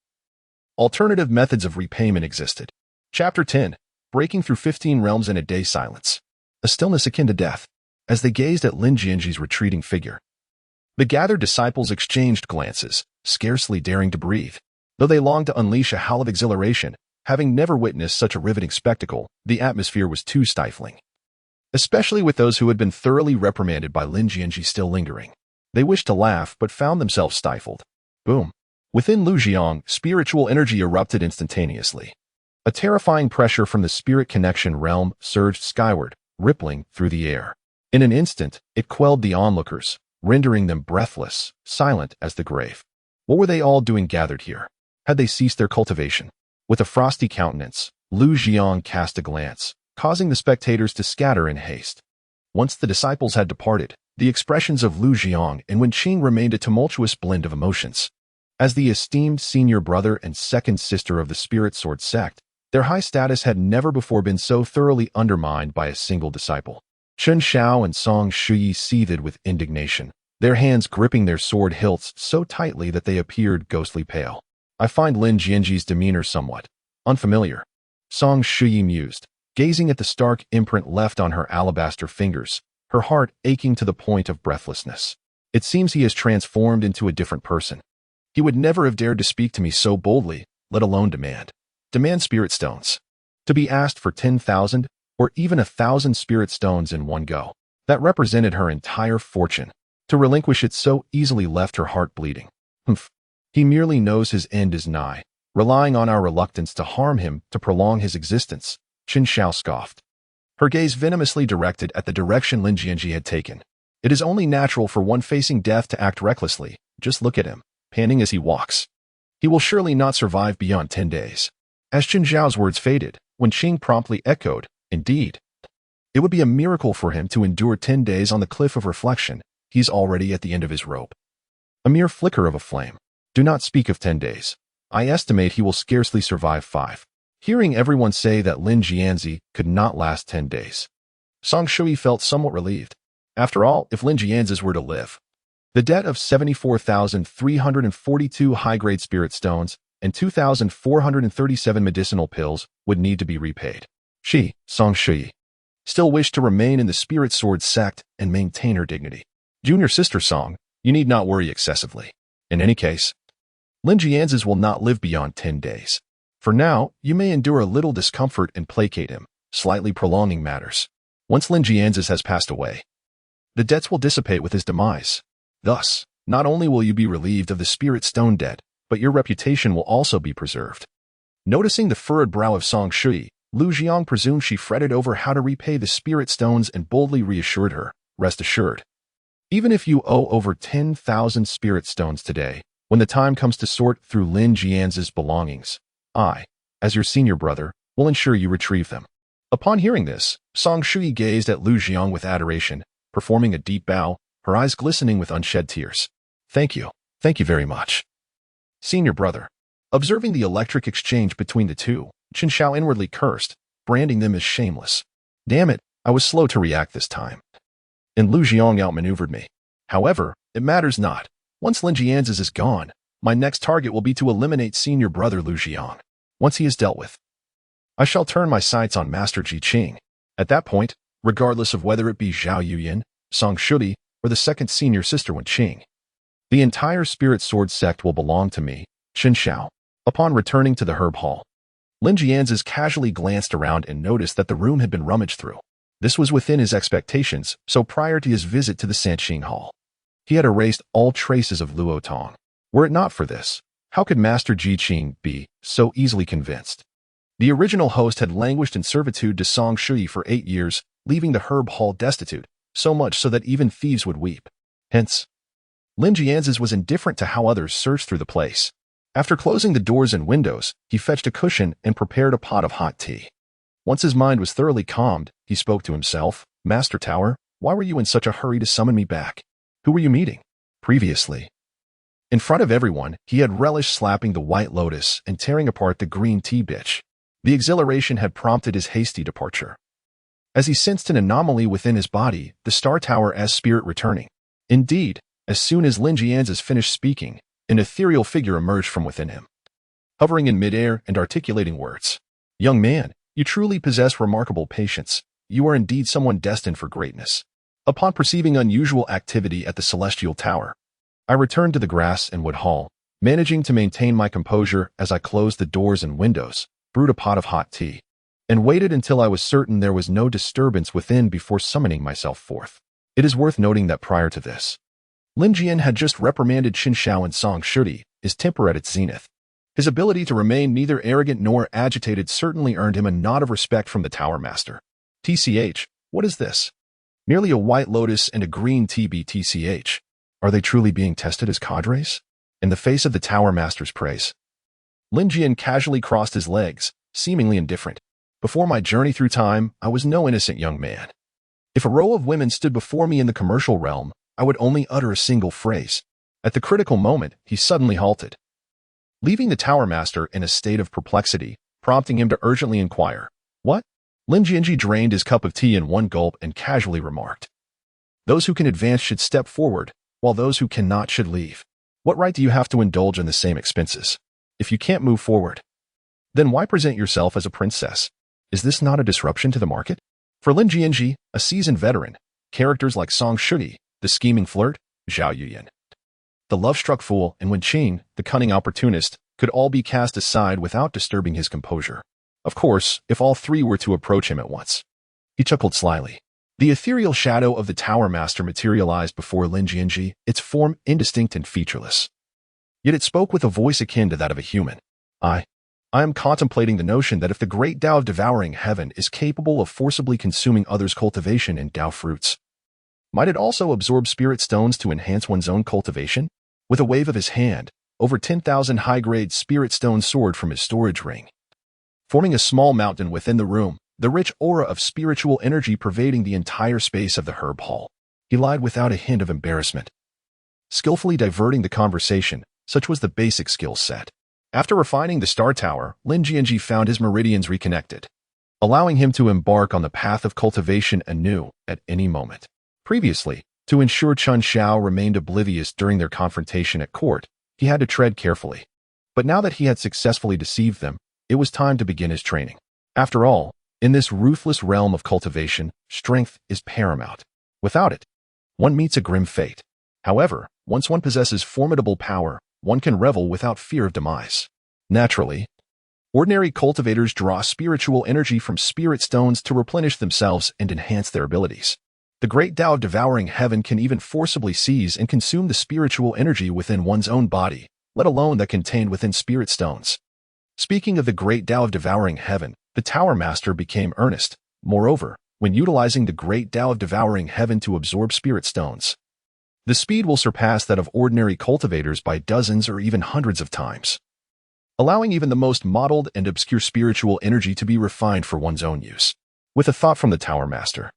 Alternative methods of repayment existed. Chapter 10. Breaking through 15 realms in a day silence. A stillness akin to death. As they gazed at Lin Jianzhi's retreating figure, the gathered disciples exchanged glances, scarcely daring to breathe. Though they longed to unleash a howl of exhilaration, having never witnessed such a riveting spectacle, the atmosphere was too stifling. Especially with those who had been thoroughly reprimanded by Lin Jianzhi still lingering. They wished to laugh, but found themselves stifled. Boom. Within Lu Jiang, spiritual energy erupted instantaneously. A terrifying pressure from the spirit connection realm surged skyward, rippling through the air. In an instant, it quelled the onlookers, rendering them breathless, silent as the grave. What were they all doing gathered here? Had they ceased their cultivation? With a frosty countenance, Lu Jiang cast a glance, causing the spectators to scatter in haste. Once the disciples had departed, the expressions of Lu Jiang and Wenqing remained a tumultuous blend of emotions. As the esteemed senior brother and second sister of the Spirit Sword Sect, their high status had never before been so thoroughly undermined by a single disciple. Chen Xiao and Song Shui seethed with indignation, their hands gripping their sword hilts so tightly that they appeared ghostly pale. "I find Lin Jianzhi's demeanor somewhat unfamiliar," Song Shui mused, gazing at the stark imprint left on her alabaster fingers, her heart aching to the point of breathlessness. "It seems he has transformed into a different person. He would never have dared to speak to me so boldly, let alone demand spirit stones. To be asked for 10,000 or even 1,000 spirit stones in one go. That represented her entire fortune. To relinquish it so easily left her heart bleeding. Humph. He merely knows his end is nigh, relying on our reluctance to harm him to prolong his existence," Chen Xiao scoffed, her gaze venomously directed at the direction Lin Jianzhi had taken. "It is only natural for one facing death to act recklessly. Just look at him, panting as he walks. He will surely not survive beyond 10 days. As Chen Xiao's words faded, Wenqing promptly echoed, "Indeed. It would be a miracle for him to endure 10 days on the cliff of reflection. He's already at the end of his rope. A mere flicker of a flame. Do not speak of 10 days. I estimate he will scarcely survive 5. Hearing everyone say that Lin Jianzhi could not last 10 days, Song Shui felt somewhat relieved. After all, if Lin Jianzhi were to live, the debt of 74,342 high-grade spirit stones and 2,437 medicinal pills would need to be repaid. She, Song Shui, still wished to remain in the Spirit Sword Sect and maintain her dignity. "Junior sister Song, you need not worry excessively. In any case, Lin Jianzhi will not live beyond 10 days. For now, you may endure a little discomfort and placate him, slightly prolonging matters. Once Lin Jianzhi has passed away, the debts will dissipate with his demise. Thus, not only will you be relieved of the Spirit Stone debt, but your reputation will also be preserved." Noticing the furrowed brow of Song Shui, Lu Jiang presumed she fretted over how to repay the spirit stones and boldly reassured her, "Rest assured. Even if you owe over 10,000 spirit stones today, when the time comes to sort through Lin Jianzhi's belongings, I, as your senior brother, will ensure you retrieve them." Upon hearing this, Song Shui gazed at Lu Jiang with adoration, performing a deep bow, her eyes glistening with unshed tears. Thank you very much, senior brother." Observing the electric exchange between the two, Chen Xiao inwardly cursed, branding them as shameless. "Damn it, I was slow to react this time." And Lu Jiang outmaneuvered me. However, it matters not. Once Lin Jianzhi is gone, my next target will be to eliminate senior brother Lu Jiang. Once he is dealt with, I shall turn my sights on Master Ji Qing. At that point, regardless of whether it be Zhao Yuyan, Song Shui, or the second senior sister Wenqing, the entire Spirit Sword Sect will belong to me, Qin Shao. Upon returning to the herb hall, Lin Jianzhi casually glanced around and noticed that the room had been rummaged through. This was within his expectations, so prior to his visit to the Sanqing Hall, he had erased all traces of Luo Tong. Were it not for this, how could Master Ji Qing be so easily convinced? The original host had languished in servitude to Song Shui for 8 years, leaving the herb hall destitute, so much so that even thieves would weep. Hence, Lin Jianzhi was indifferent to how others searched through the place. After closing the doors and windows, he fetched a cushion and prepared a pot of hot tea. Once his mind was thoroughly calmed, he spoke to himself. Master Tower, why were you in such a hurry to summon me back? Who were you meeting? Previously, in front of everyone, he had relished slapping the White Lotus and tearing apart the green tea bitch. The exhilaration had prompted his hasty departure. As he sensed an anomaly within his body, the Star Tower as spirit returning. Indeed, as soon as Lin Jianzhi finished speaking, an ethereal figure emerged from within him, hovering in midair and articulating words. Young man, you truly possess remarkable patience. You are indeed someone destined for greatness. Upon perceiving unusual activity at the Celestial Tower, I returned to the grass and wood hall, managing to maintain my composure as I closed the doors and windows, brewed a pot of hot tea, and waited until I was certain there was no disturbance within before summoning myself forth. It is worth noting that prior to this, Lin Jian had just reprimanded Qin Shao and Song Shui, his temper at its zenith. His ability to remain neither arrogant nor agitated certainly earned him a nod of respect from the Tower Master. TCH, what is this? Merely a white lotus and a green TB TCH. Are they truly being tested as cadres? In the face of the Tower Master's praise, Lin Jian casually crossed his legs, seemingly indifferent. Before my journey through time, I was no innocent young man. If a row of women stood before me in the commercial realm, I would only utter a single phrase. At the critical moment, he suddenly halted, leaving the Tower Master in a state of perplexity, prompting him to urgently inquire, "What?" Lin Jianzhi drained his cup of tea in one gulp and casually remarked, "Those who can advance should step forward, while those who cannot should leave. What right do you have to indulge in the same expenses? If you can't move forward, then why present yourself as a princess? Is this not a disruption to the market?" For Lin Jianzhi, a seasoned veteran, characters like Song Shui, the scheming flirt, Zhao Yuyan, the love-struck fool, and Wen Qing, the cunning opportunist, could all be cast aside without disturbing his composure. Of course, if all three were to approach him at once. He chuckled slyly. The ethereal shadow of the Tower Master materialized before Lin Jianzhi, its form indistinct and featureless. Yet it spoke with a voice akin to that of a human. I am contemplating the notion that if the great Tao of devouring heaven is capable of forcibly consuming others' cultivation and Tao fruits, might it also absorb spirit stones to enhance one's own cultivation? With a wave of his hand, over 10,000 high-grade spirit stones soared from his storage ring, forming a small mountain within the room, the rich aura of spiritual energy pervading the entire space of the herb hall. He lied without a hint of embarrassment, skillfully diverting the conversation. Such was the basic skill set. After refining the Star Tower, Lin Jianzhi found his meridians reconnected, allowing him to embark on the path of cultivation anew at any moment. Previously, to ensure Qin Shao remained oblivious during their confrontation at court, he had to tread carefully. But now that he had successfully deceived them, it was time to begin his training. After all, in this ruthless realm of cultivation, strength is paramount. Without it, one meets a grim fate. However, once one possesses formidable power, one can revel without fear of demise. Naturally, ordinary cultivators draw spiritual energy from spirit stones to replenish themselves and enhance their abilities. The great Tao of devouring heaven can even forcibly seize and consume the spiritual energy within one's own body, let alone that contained within spirit stones. Speaking of the great Tao of devouring heaven, the Tower Master became earnest. Moreover, when utilizing the great Tao of devouring heaven to absorb spirit stones, the speed will surpass that of ordinary cultivators by dozens or even hundreds of times, allowing even the most modeled and obscure spiritual energy to be refined for one's own use. With a thought from the Tower Master,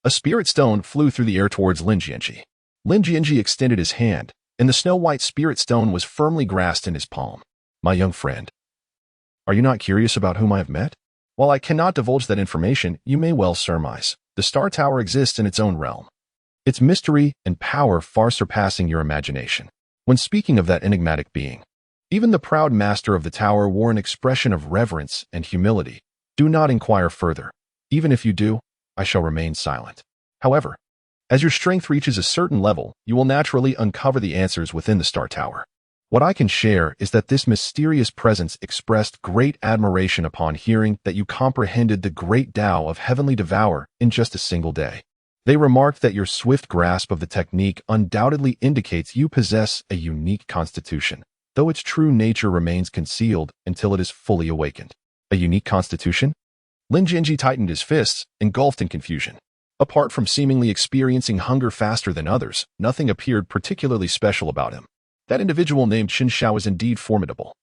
a spirit stone flew through the air towards Lin Jianzhi. Lin Jianzhi extended his hand, and the snow-white spirit stone was firmly grasped in his palm. "My young friend, are you not curious about whom I have met? While I cannot divulge that information, you may well surmise. The Star Tower exists in its own realm, its mystery and power far surpassing your imagination." When speaking of that enigmatic being, even the proud master of the tower wore an expression of reverence and humility. "Do not inquire further. Even if you do, I shall remain silent. However, as your strength reaches a certain level, you will naturally uncover the answers within the Star Tower. What I can share is that this mysterious presence expressed great admiration upon hearing that you comprehended the great Tao of heavenly devour in just a single day. They remarked that your swift grasp of the technique undoubtedly indicates you possess a unique constitution, though its true nature remains concealed until it is fully awakened. A unique constitution? Lin Jianzhi tightened his fists, engulfed in confusion. Apart from seemingly experiencing hunger faster than others, nothing appeared particularly special about him. That individual named Qin Shao is indeed formidable.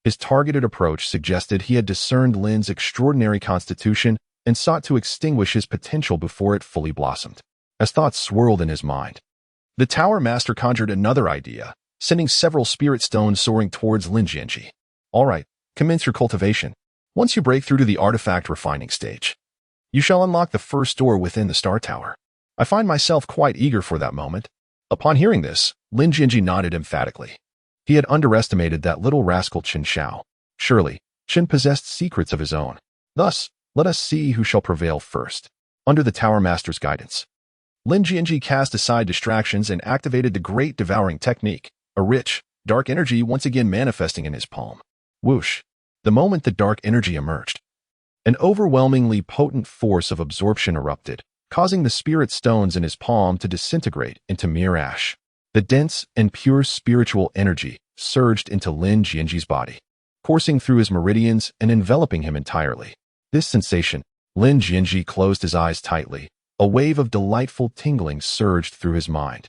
His targeted approach suggested he had discerned Lin's extraordinary constitution and sought to extinguish his potential before it fully blossomed. As thoughts swirled in his mind, the Tower Master conjured another idea, sending several spirit stones soaring towards Lin Jianzhi. All right, commence your cultivation. Once you break through to the artifact refining stage, you shall unlock the first door within the Star Tower. I find myself quite eager for that moment. Upon hearing this, Lin Jianzhi nodded emphatically. He had underestimated that little rascal Qin Shao. Surely, Qin possessed secrets of his own. Thus, let us see who shall prevail first. Under the Tower Master's guidance, Lin Jianzhi cast aside distractions and activated the Great Devouring Technique, a rich, dark energy once again manifesting in his palm. Whoosh! The moment the dark energy emerged, an overwhelmingly potent force of absorption erupted, causing the spirit stones in his palm to disintegrate into mere ash. The dense and pure spiritual energy surged into Lin Jianzhi's body, coursing through his meridians and enveloping him entirely. This sensation, Lin Jianzhi closed his eyes tightly. A wave of delightful tingling surged through his mind,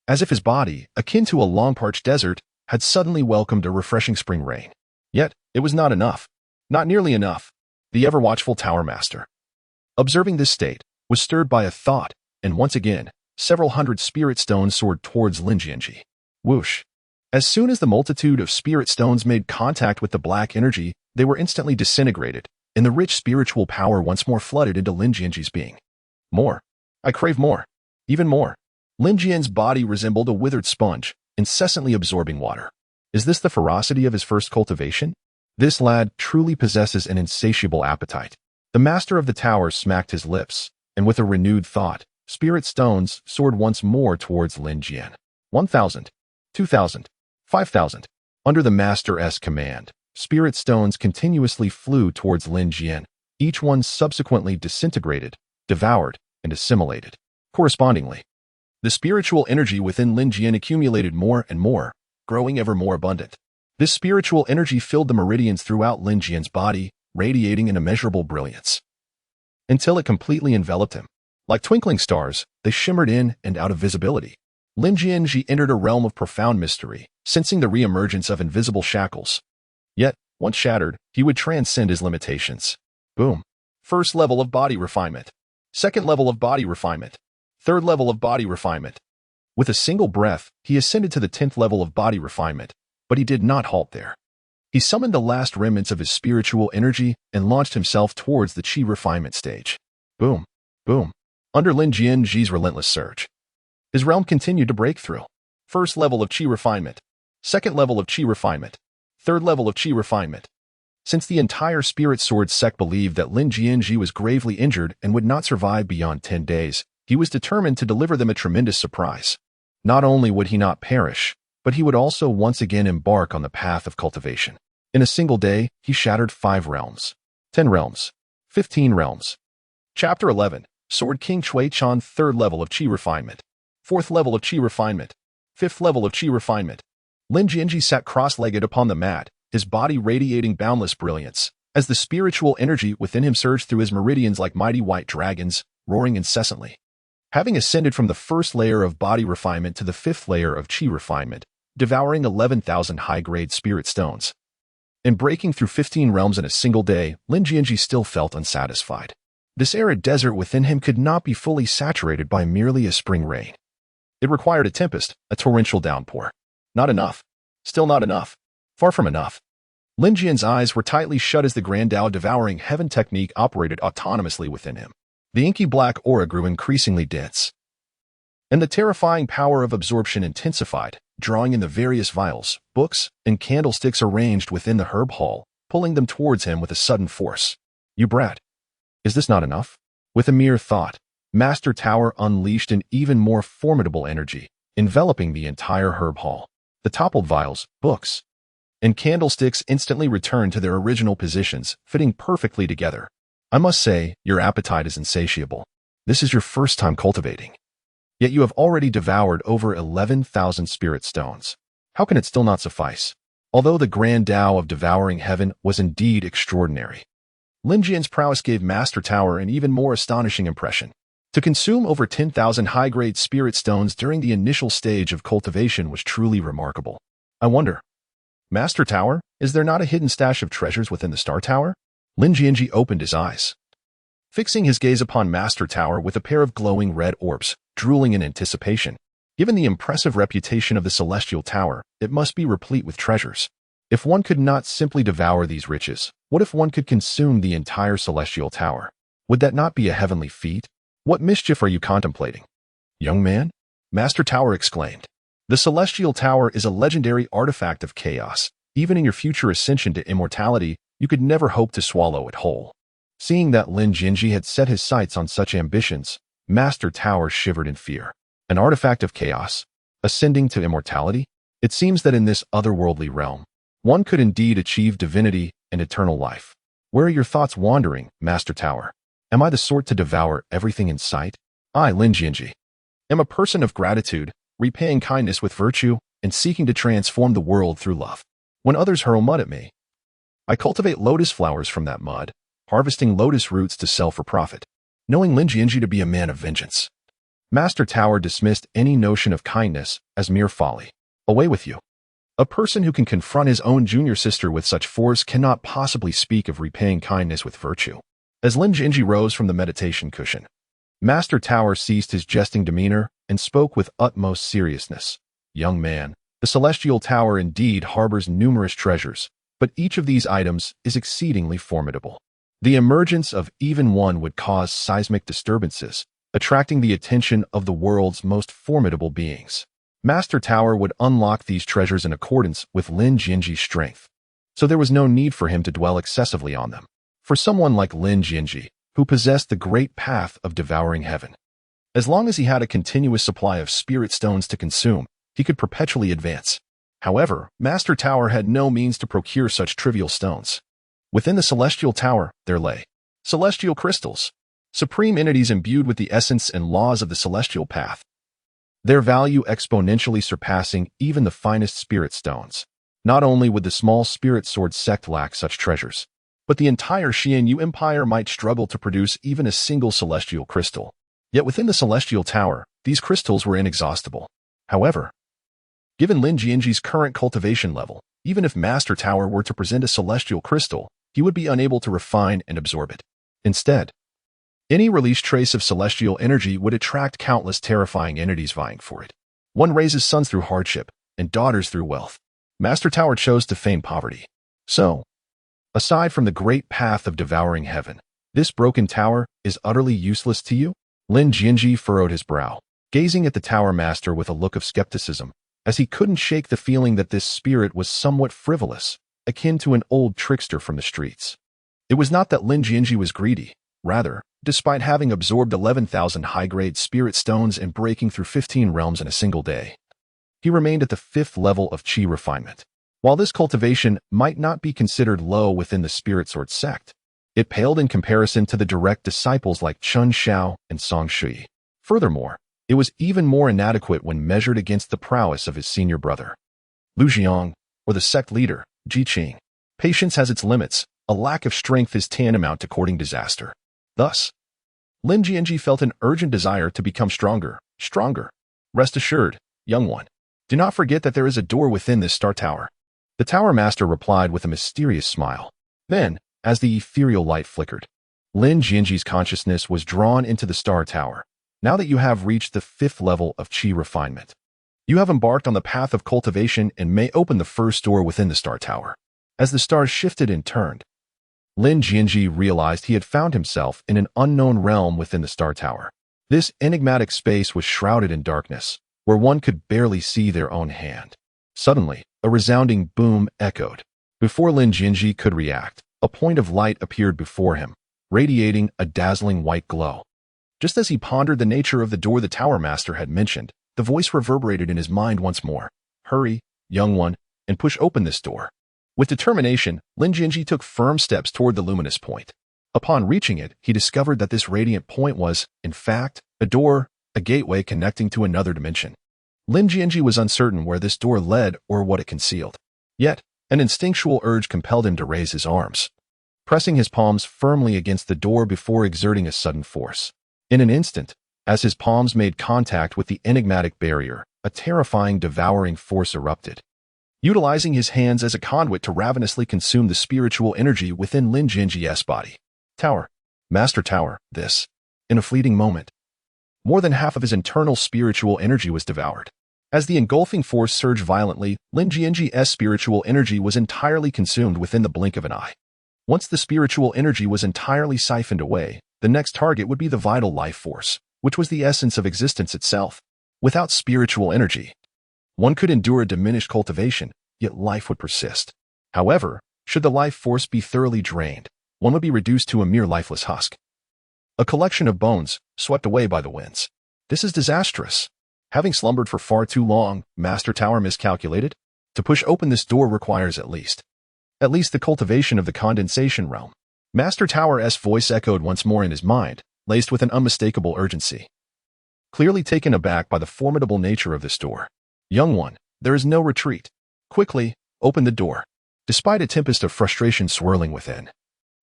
as if his body, akin to a long-parched desert, had suddenly welcomed a refreshing spring rain. Yet, it was not enough. Not nearly enough. The ever-watchful Tower Master, observing this state, was stirred by a thought, and once again, several hundred spirit stones soared towards Lin Jianzhi. Whoosh! As soon as the multitude of spirit stones made contact with the black energy, they were instantly disintegrated, and the rich spiritual power once more flooded into Lin Jianzhi's being. More. I crave more. Even more. Lin Jian's body resembled a withered sponge, incessantly absorbing water. Is this the ferocity of his first cultivation? This lad truly possesses an insatiable appetite. The master of the tower smacked his lips, and with a renewed thought, spirit stones soared once more towards Lin Jian. 1,000, 2,000, 5,000. Under the master's command, spirit stones continuously flew towards Lin Jian, each one subsequently disintegrated, devoured, and assimilated. Correspondingly, the spiritual energy within Lin Jian accumulated more and more, growing ever more abundant. This spiritual energy filled the meridians throughout Lin Jian's body, radiating an immeasurable brilliance, until it completely enveloped him. Like twinkling stars, they shimmered in and out of visibility. Lin Jianzhi entered a realm of profound mystery, sensing the re-emergence of invisible shackles. Yet, once shattered, he would transcend his limitations. Boom. First level of body refinement. Second level of body refinement. Third level of body refinement. With a single breath, he ascended to the 10th level of body refinement, but he did not halt there. He summoned the last remnants of his spiritual energy and launched himself towards the chi refinement stage. Boom. Boom. Under Lin Jianzhi's relentless surge, his realm continued to break through. First level of chi refinement. Second level of chi refinement. Third level of chi refinement. Since the entire Spirit Sword sect believed that Lin Jianzhi was gravely injured and would not survive beyond 10 days, he was determined to deliver them a tremendous surprise. Not only would he not perish, but he would also once again embark on the path of cultivation. In a single day, he shattered 5 realms, 10 realms, 15 realms. Chapter 11, Sword King Chui Chan. 3rd level of Chi Refinement. 4th level of Chi Refinement. 5th level of Chi Refinement. Lin Jianzhi sat cross-legged upon the mat, his body radiating boundless brilliance, as the spiritual energy within him surged through his meridians like mighty white dragons, roaring incessantly. Having ascended from the 1st layer of body refinement to the 5th layer of Chi Refinement, devouring 11,000 high-grade spirit stones, and breaking through 15 realms in a single day, Lin Jianzhi still felt unsatisfied. This arid desert within him could not be fully saturated by merely a spring rain. It required a tempest, a torrential downpour. Not enough. Still not enough. Far from enough. Lin Jian's eyes were tightly shut as the Grand Tao devouring heaven technique operated autonomously within him. The inky black aura grew increasingly dense, and the terrifying power of absorption intensified, drawing in the various vials, books, and candlesticks arranged within the herb hall, pulling them towards him with a sudden force. You brat! Is this not enough? With a mere thought, Master Tower unleashed an even more formidable energy, enveloping the entire herb hall. The toppled vials, books, and candlesticks instantly returned to their original positions, fitting perfectly together. I must say, your appetite is insatiable. This is your first time cultivating. Yet you have already devoured over 11,000 spirit stones. How can it still not suffice? Although the grand Tao of devouring heaven was indeed extraordinary, Lingjian's prowess gave Master Tower an even more astonishing impression. To consume over 10,000 high-grade spirit stones during the initial stage of cultivation was truly remarkable. I wonder, Master Tower, is there not a hidden stash of treasures within the Star Tower? Lin Jianzhi opened his eyes, fixing his gaze upon Master Tower with a pair of glowing red orbs, drooling in anticipation. Given the impressive reputation of the Celestial Tower, it must be replete with treasures. If one could not simply devour these riches, what if one could consume the entire Celestial Tower? Would that not be a heavenly feat? What mischief are you contemplating? Young man? Master Tower exclaimed. The Celestial Tower is a legendary artifact of chaos. Even in your future ascension to immortality, you could never hope to swallow it whole. Seeing that Lin Jianzhi had set his sights on such ambitions, Master Tower shivered in fear. An artifact of chaos, ascending to immortality? It seems that in this otherworldly realm, one could indeed achieve divinity and eternal life. Where are your thoughts wandering, Master Tower? Am I the sort to devour everything in sight? I, Lin Jianzhi, am a person of gratitude, repaying kindness with virtue, and seeking to transform the world through love. When others hurl mud at me, I cultivate lotus flowers from that mud, harvesting lotus roots to sell for profit, knowing Lin Jianzhi to be a man of vengeance. Master Tower dismissed any notion of kindness as mere folly. Away with you. A person who can confront his own junior sister with such force cannot possibly speak of repaying kindness with virtue. As Lin Jianzhi rose from the meditation cushion, Master Tower ceased his jesting demeanor and spoke with utmost seriousness. Young man, the Celestial Tower indeed harbors numerous treasures, but each of these items is exceedingly formidable. The emergence of even one would cause seismic disturbances, attracting the attention of the world's most formidable beings. Master Tower would unlock these treasures in accordance with Lin Jianzhi's strength, so there was no need for him to dwell excessively on them. For someone like Lin Jianzhi, who possessed the great path of devouring heaven, as long as he had a continuous supply of spirit stones to consume, he could perpetually advance. However, Master Tower had no means to procure such trivial stones. Within the Celestial Tower, there lay celestial crystals, supreme entities imbued with the essence and laws of the celestial path, their value exponentially surpassing even the finest spirit stones. Not only would the small spirit sword sect lack such treasures, but the entire Xianyu Empire might struggle to produce even a single celestial crystal. Yet within the Celestial Tower, these crystals were inexhaustible. However, given Lin Jianzhi's current cultivation level, even if Master Tower were to present a celestial crystal, he would be unable to refine and absorb it. Instead, any released trace of celestial energy would attract countless terrifying entities vying for it. One raises sons through hardship and daughters through wealth. Master Tower chose to feign poverty. So, aside from the great path of devouring heaven, this broken tower is utterly useless to you? Lin Jianzhi furrowed his brow, gazing at the Tower Master with a look of skepticism, as he couldn't shake the feeling that this spirit was somewhat frivolous, akin to an old trickster from the streets. It was not that Lin Jianzhi was greedy. Rather, despite having absorbed 11,000 high-grade spirit stones and breaking through 15 realms in a single day, he remained at the 5th level of qi refinement. While this cultivation might not be considered low within the Spirit Sword sect, it paled in comparison to the direct disciples like Chun Xiao and Song Shui. Furthermore, it was even more inadequate when measured against the prowess of his senior brother, Lu Xiang, or the sect leader, Ji Qing. Patience has its limits. A lack of strength is tantamount to courting disaster. Thus, Lin Jianzhi felt an urgent desire to become stronger. Rest assured, young one, do not forget that there is a door within this Star Tower. The Tower Master replied with a mysterious smile. Then, as the ethereal light flickered, Lin Jianzhi's consciousness was drawn into the Star Tower. Now that you have reached the 5th level of qi refinement, you have embarked on the path of cultivation and may open the first door within the Star Tower. As the stars shifted and turned, Lin Jianzhi realized he had found himself in an unknown realm within the Star Tower. This enigmatic space was shrouded in darkness, where one could barely see their own hand. Suddenly, a resounding boom echoed. Before Lin Jianzhi could react, a point of light appeared before him, radiating a dazzling white glow. Just as he pondered the nature of the door the Tower Master had mentioned, the voice reverberated in his mind once more. Hurry, young one, and push open this door. With determination, Lin Jianzhi took firm steps toward the luminous point. Upon reaching it, he discovered that this radiant point was, in fact, a door, a gateway connecting to another dimension. Lin Jianzhi was uncertain where this door led or what it concealed. Yet, an instinctual urge compelled him to raise his arms, pressing his palms firmly against the door before exerting a sudden force. In an instant, as his palms made contact with the enigmatic barrier, a terrifying, devouring force erupted, utilizing his hands as a conduit to ravenously consume the spiritual energy within Lin Jianzhi's body. Tower. Master Tower. This. In a fleeting moment, more than half of his internal spiritual energy was devoured. As the engulfing force surged violently, Lin Jianzhi's spiritual energy was entirely consumed within the blink of an eye. Once the spiritual energy was entirely siphoned away, the next target would be the vital life force, which was the essence of existence itself. Without spiritual energy, one could endure a diminished cultivation, yet life would persist. However, should the life force be thoroughly drained, one would be reduced to a mere lifeless husk, a collection of bones swept away by the winds. This is disastrous. Having slumbered for far too long, Master Tower miscalculated. To push open this door requires at least the cultivation of the condensation realm. Master Tower's voice echoed once more in his mind, laced with an unmistakable urgency. Clearly taken aback by the formidable nature of this door. Young one, there is no retreat. Quickly, open the door. Despite a tempest of frustration swirling within,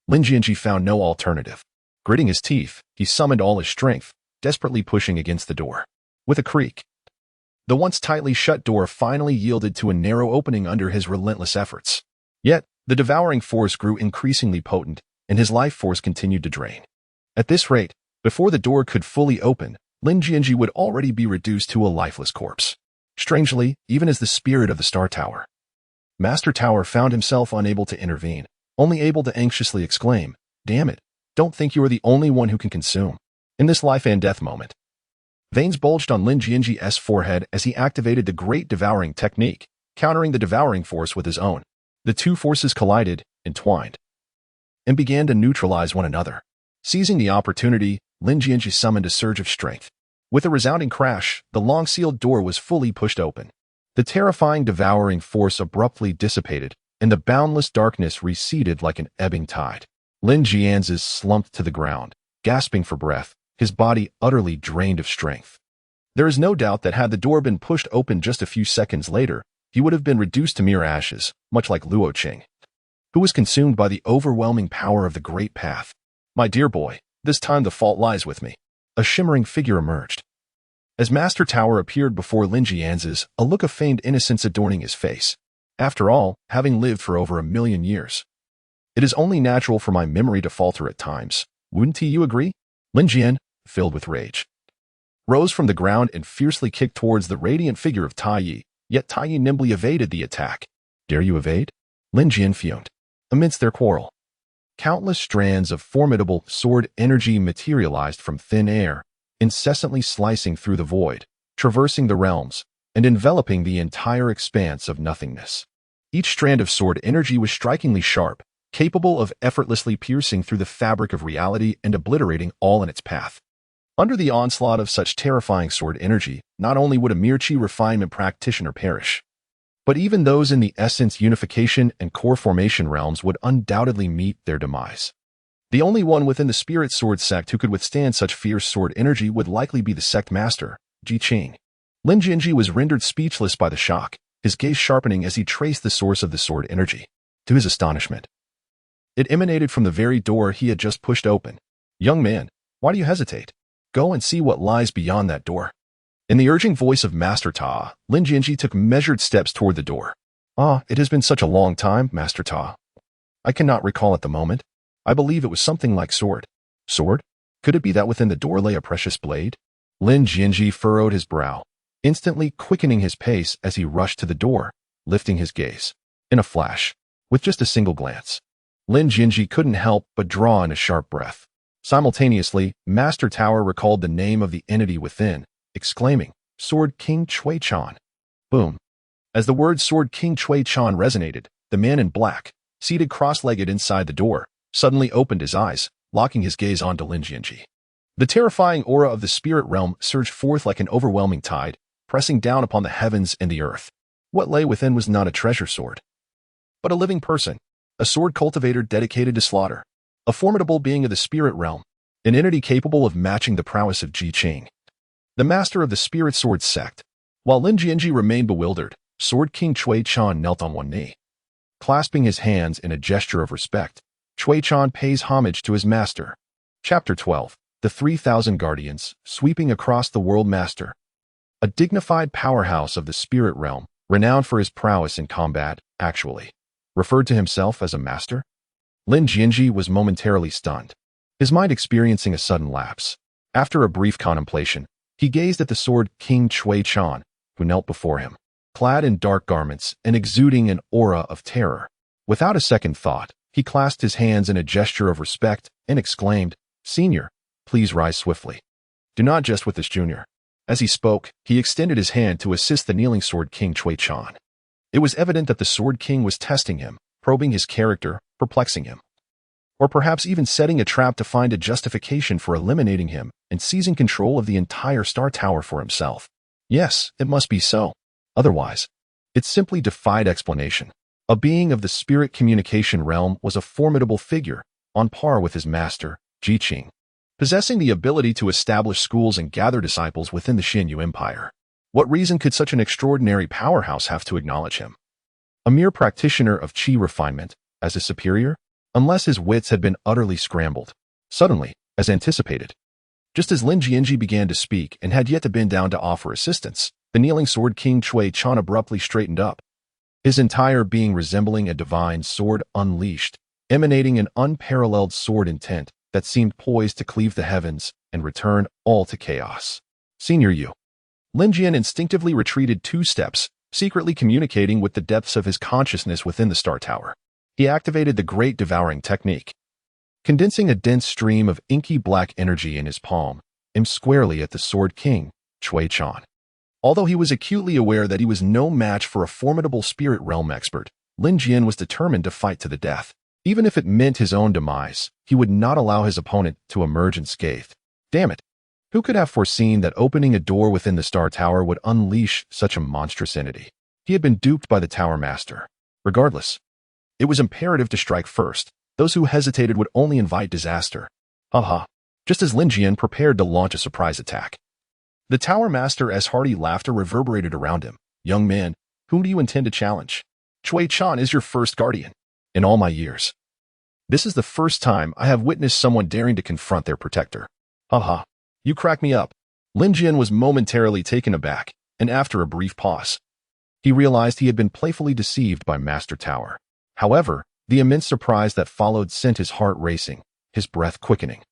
Lin Jianzhi found no alternative. Gritting his teeth, he summoned all his strength, desperately pushing against the door. With a creak, the once tightly shut door finally yielded to a narrow opening under his relentless efforts. Yet, the devouring force grew increasingly potent, and his life force continued to drain. At this rate, before the door could fully open, Lin Jianzhi would already be reduced to a lifeless corpse. Strangely, even as the spirit of the Star Tower, Master Tower found himself unable to intervene, only able to anxiously exclaim, "Damn it, don't think you are the only one who can consume." In this life and death moment, veins bulged on Lin Jianzhi's forehead as he activated the great devouring technique, countering the devouring force with his own. The two forces collided, entwined, and began to neutralize one another. Seizing the opportunity, Lin Jianzhi summoned a surge of strength. With a resounding crash, the long-sealed door was fully pushed open. The terrifying devouring force abruptly dissipated, and the boundless darkness receded like an ebbing tide. Lin Jianzhi slumped to the ground, gasping for breath, his body utterly drained of strength. There is no doubt that had the door been pushed open just a few seconds later, he would have been reduced to mere ashes, much like Luo Qing, who was consumed by the overwhelming power of the Great Path. "My dear boy, this time the fault lies with me." A shimmering figure emerged. As Master Tower appeared before Lin Jianzhi, a look of feigned innocence adorning his face. After all, having lived for over 1,000,000 years, it is only natural for my memory to falter at times. Wouldn't you agree? Lin Jian, filled with rage, rose from the ground and fiercely kicked towards the radiant figure of Tai Yi, yet Tai Yi nimbly evaded the attack. "Dare you evade?" Lin Jian fumed. Amidst their quarrel, countless strands of formidable sword energy materialized from thin air, incessantly slicing through the void, traversing the realms, and enveloping the entire expanse of nothingness. Each strand of sword energy was strikingly sharp, capable of effortlessly piercing through the fabric of reality and obliterating all in its path. Under the onslaught of such terrifying sword energy, not only would a mere chi refinement practitioner perish, but even those in the essence unification and core formation realms would undoubtedly meet their demise. The only one within the spirit sword sect who could withstand such fierce sword energy would likely be the sect master, Ji Qing. Lin Jianzhi was rendered speechless by the shock, his gaze sharpening as he traced the source of the sword energy. To his astonishment, it emanated from the very door he had just pushed open. "Young man, why do you hesitate? Go and see what lies beyond that door." In the urging voice of Master Ta, Lin Jianzhi took measured steps toward the door. It has been such a long time, Master Ta. I cannot recall at the moment. I believe it was something like sword." "Sword? Could it be that within the door lay a precious blade?" Lin Jianzhi furrowed his brow, instantly quickening his pace as he rushed to the door, lifting his gaze. In a flash, with just a single glance, Lin Jianzhi couldn't help but draw in a sharp breath. Simultaneously, Master Tower recalled the name of the entity within, exclaiming, "Sword King Chui Chan." Boom. As the word Sword King Chui Chan resonated, the man in black, seated cross-legged inside the door, suddenly opened his eyes, locking his gaze onto Lin Jianzhi. The terrifying aura of the spirit realm surged forth like an overwhelming tide, pressing down upon the heavens and the earth. What lay within was not a treasure sword, but a living person, a sword cultivator dedicated to slaughter, a formidable being of the spirit realm, an entity capable of matching the prowess of Ji Qing, the master of the spirit sword sect. While Lin Jianzhi remained bewildered, Sword King Cui Chan knelt on one knee. Clasping his hands in a gesture of respect, Cui Chan pays homage to his master. Chapter 12. The 3,000 Guardians, Sweeping Across the World. Master. A dignified powerhouse of the spirit realm, renowned for his prowess in combat, actually referred to himself as a master? Lin Jianzhi was momentarily stunned, his mind experiencing a sudden lapse. After a brief contemplation, he gazed at the Sword King Cui Chan, who knelt before him, clad in dark garments and exuding an aura of terror. Without a second thought, he clasped his hands in a gesture of respect and exclaimed, "Senior, please rise swiftly. Do not jest with this junior." As he spoke, he extended his hand to assist the kneeling Sword King Cui Chan. It was evident that the Sword King was testing him, probing his character, perplexing him, or perhaps even setting a trap to find a justification for eliminating him and seizing control of the entire Star Tower for himself. Yes, it must be so. Otherwise, it simply defied explanation. A being of the spirit communication realm was a formidable figure, on par with his master, Ji Qing, possessing the ability to establish schools and gather disciples within the Xianyu Empire. What reason could such an extraordinary powerhouse have to acknowledge him? A mere practitioner of qi refinement, as his superior? Unless his wits had been utterly scrambled. Suddenly, as anticipated, just as Lin Jianzhi began to speak and had yet to bend down to offer assistance, the kneeling Sword King Cui Chan abruptly straightened up, his entire being resembling a divine sword unleashed, emanating an unparalleled sword intent that seemed poised to cleave the heavens and return all to chaos. "Senior Yu." Lin Jian instinctively retreated 2 steps, secretly communicating with the depths of his consciousness within the Star Tower. He activated the great devouring technique, condensing a dense stream of inky black energy in his palm, aimed squarely at the Sword King, Cui Chan. Although he was acutely aware that he was no match for a formidable spirit realm expert, Lin Jian was determined to fight to the death. Even if it meant his own demise, he would not allow his opponent to emerge unscathed. Damn it! Who could have foreseen that opening a door within the Star Tower would unleash such a monstrous entity? He had been duped by the Tower Master. Regardless, it was imperative to strike first. Those who hesitated would only invite disaster. Haha. Just as Lin Jian prepared to launch a surprise attack, the Tower Master's hearty laughter reverberated around him. "Young man, whom do you intend to challenge? Cui Chan is your first guardian. In all my years, this is the first time I have witnessed someone daring to confront their protector." Haha. You crack me up. Lin Jian was momentarily taken aback, and after a brief pause, he realized he had been playfully deceived by Master Tower. However, the immense surprise that followed sent his heart racing, his breath quickening,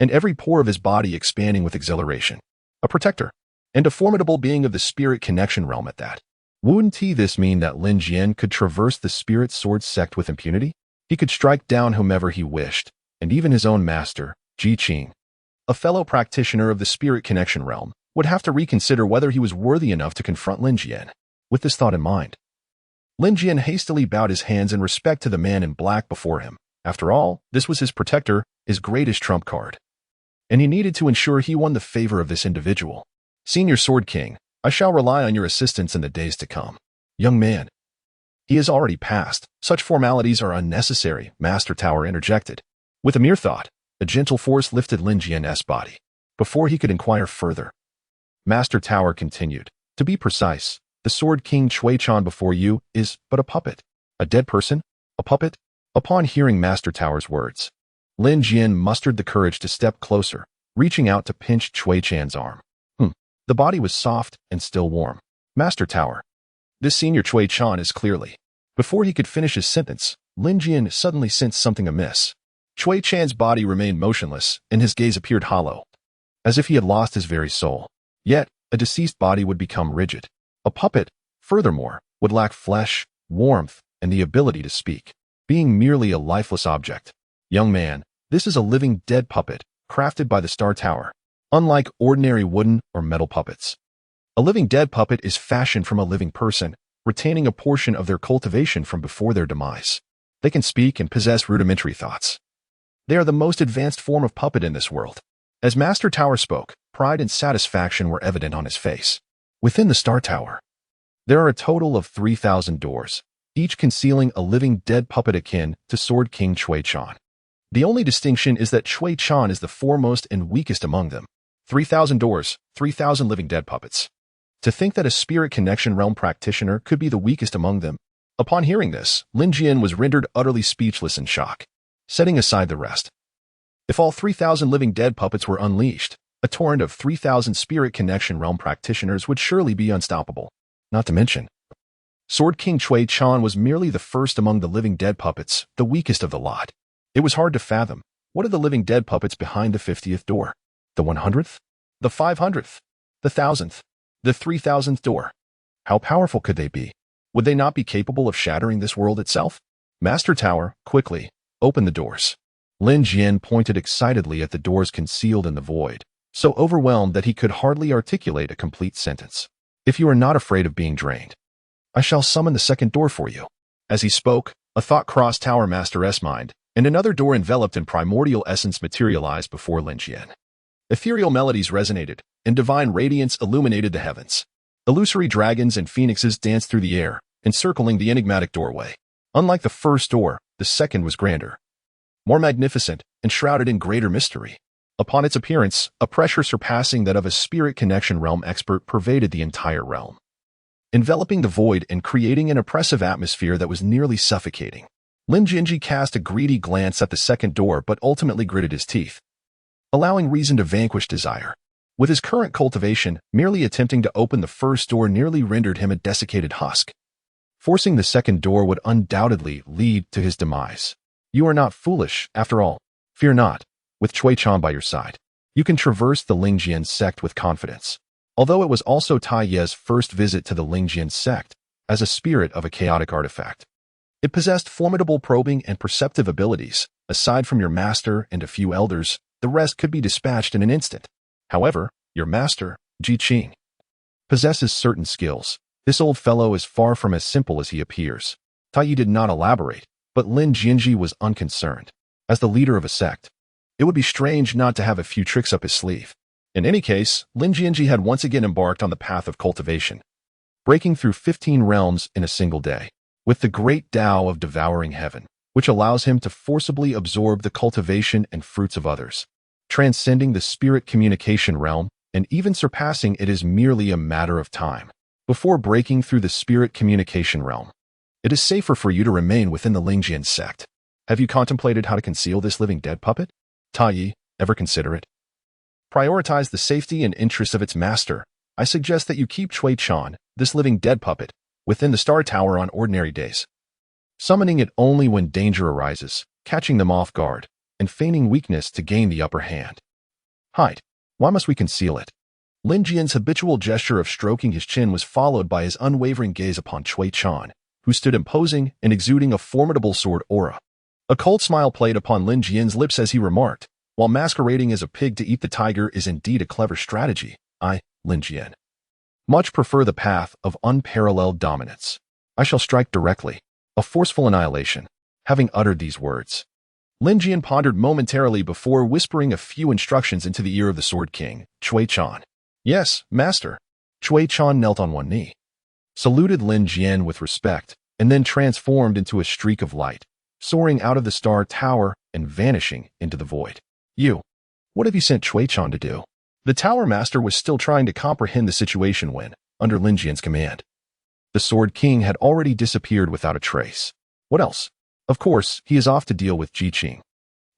and every pore of his body expanding with exhilaration. A protector, and a formidable being of the spirit connection realm at that. Wouldn't this mean that Lin Jian could traverse the spirit sword sect with impunity? He could strike down whomever he wished, and even his own master, Ji Qing, a fellow practitioner of the spirit connection realm, would have to reconsider whether he was worthy enough to confront Lin Jian. With this thought in mind, Lin Jian hastily bowed his hands in respect to the man in black before him. After all, this was his protector, his greatest trump card, and he needed to ensure he won the favor of this individual. "Senior Sword King, I shall rely on your assistance in the days to come." "Young man, he has already passed. Such formalities are unnecessary," Master Tower interjected. With a mere thought, a gentle force lifted Lin Jian's body. Before he could inquire further, Master Tower continued, "To be precise, the Sword King Cui Chan before you is but a puppet. A dead person? A puppet?" Upon hearing Master Tower's words, Lin Jian mustered the courage to step closer, reaching out to pinch Cui Chan's arm. The body was soft and still warm. "Master Tower, this senior Cui Chan is clearly..." Before he could finish his sentence, Lin Jian suddenly sensed something amiss. Cui Chan's body remained motionless, and his gaze appeared hollow, as if he had lost his very soul. Yet, a deceased body would become rigid. A puppet, furthermore, would lack flesh, warmth, and the ability to speak, being merely a lifeless object. "Young man, this is a living dead puppet, crafted by the Star Tower. Unlike ordinary wooden or metal puppets, a living dead puppet is fashioned from a living person, retaining a portion of their cultivation from before their demise. They can speak and possess rudimentary thoughts. They are the most advanced form of puppet in this world." As Master Tower spoke, pride and satisfaction were evident on his face. Within the Star Tower, There are a total of 3,000 doors, each concealing a living dead puppet akin to Sword King Chui Chan. The only distinction is that Chui Chan is the foremost and weakest among them. 3,000 doors, 3,000 living dead puppets. To think that a spirit connection realm practitioner could be the weakest among them. Upon hearing this, Lin Jian was rendered utterly speechless in shock, setting aside the rest. If all 3,000 living dead puppets were unleashed, a torrent of 3,000 spirit connection realm practitioners would surely be unstoppable. Not to mention, Sword King Chui Chan was merely the first among the living dead puppets, the weakest of the lot. It was hard to fathom. What are the living dead puppets behind the 50th door? The 100th? The 500th? The 1,000th? The 3,000th door? How powerful could they be? Would they not be capable of shattering this world itself? Master Tower, quickly, open the doors. Lin Jian pointed excitedly at the doors concealed in the void, so overwhelmed that he could hardly articulate a complete sentence. If you are not afraid of being drained, I shall summon the second door for you. As he spoke, a thought crossed Tower Master's mind, and another door enveloped in primordial essence materialized before Lin Jian. Ethereal melodies resonated, and divine radiance illuminated the heavens. Illusory dragons and phoenixes danced through the air, encircling the enigmatic doorway. Unlike the first door, the second was grander, more magnificent, and shrouded in greater mystery. Upon its appearance, a pressure surpassing that of a spirit connection realm expert pervaded the entire realm, enveloping the void and creating an oppressive atmosphere that was nearly suffocating. Lin Jianzhi cast a greedy glance at the second door but ultimately gritted his teeth, allowing reason to vanquish desire. With his current cultivation, merely attempting to open the first door nearly rendered him a desiccated husk. Forcing the second door would undoubtedly lead to his demise. You are not foolish, after all. Fear not. With Chui Chan by your side, you can traverse the Lingjian Sect with confidence. Although it was also Tai Ye's first visit to the Lingjian Sect, as a spirit of a chaotic artifact. It possessed formidable probing and perceptive abilities. Aside from your master and a few elders, the rest could be dispatched in an instant. However, your master, Ji Qing, possesses certain skills. This old fellow is far from as simple as he appears. Tai Yi did not elaborate, but Lin Jianzhi was unconcerned. As the leader of a sect, it would be strange not to have a few tricks up his sleeve. In any case, Lin Jianzhi had once again embarked on the path of cultivation, breaking through 15 realms in a single day, with the great Tao of devouring heaven, which allows him to forcibly absorb the cultivation and fruits of others, transcending the spirit communication realm, and even surpassing it is merely a matter of time. Before breaking through the spirit communication realm, it is safer for you to remain within the Lingjian Sect. Have you contemplated how to conceal this living dead puppet? Tai Yi, ever consider it? Prioritize the safety and interests of its master. I suggest that you keep Chui Chan, this living dead puppet, within the Star Tower on ordinary days, summoning it only when danger arises, catching them off guard, and feigning weakness to gain the upper hand. Hide. Why must we conceal it? Lin Jian's habitual gesture of stroking his chin was followed by his unwavering gaze upon Chui Chan, who stood imposing and exuding a formidable sword aura. A cold smile played upon Lin Jian's lips as he remarked, while masquerading as a pig to eat the tiger is indeed a clever strategy, I, Lin Jian, much prefer the path of unparalleled dominance. I shall strike directly, a forceful annihilation. Having uttered these words, Lin Jian pondered momentarily before whispering a few instructions into the ear of the Sword King, Chui Chan. Yes, master. Chui Chan knelt on one knee, saluted Lin Jian with respect, and then transformed into a streak of light, soaring out of the Star Tower and vanishing into the void. You, what have you sent Chui Chan to do? The Tower Master was still trying to comprehend the situation when, under Lin Jian's command, the Sword King had already disappeared without a trace. What else? Of course, he is off to deal with Ji Qing.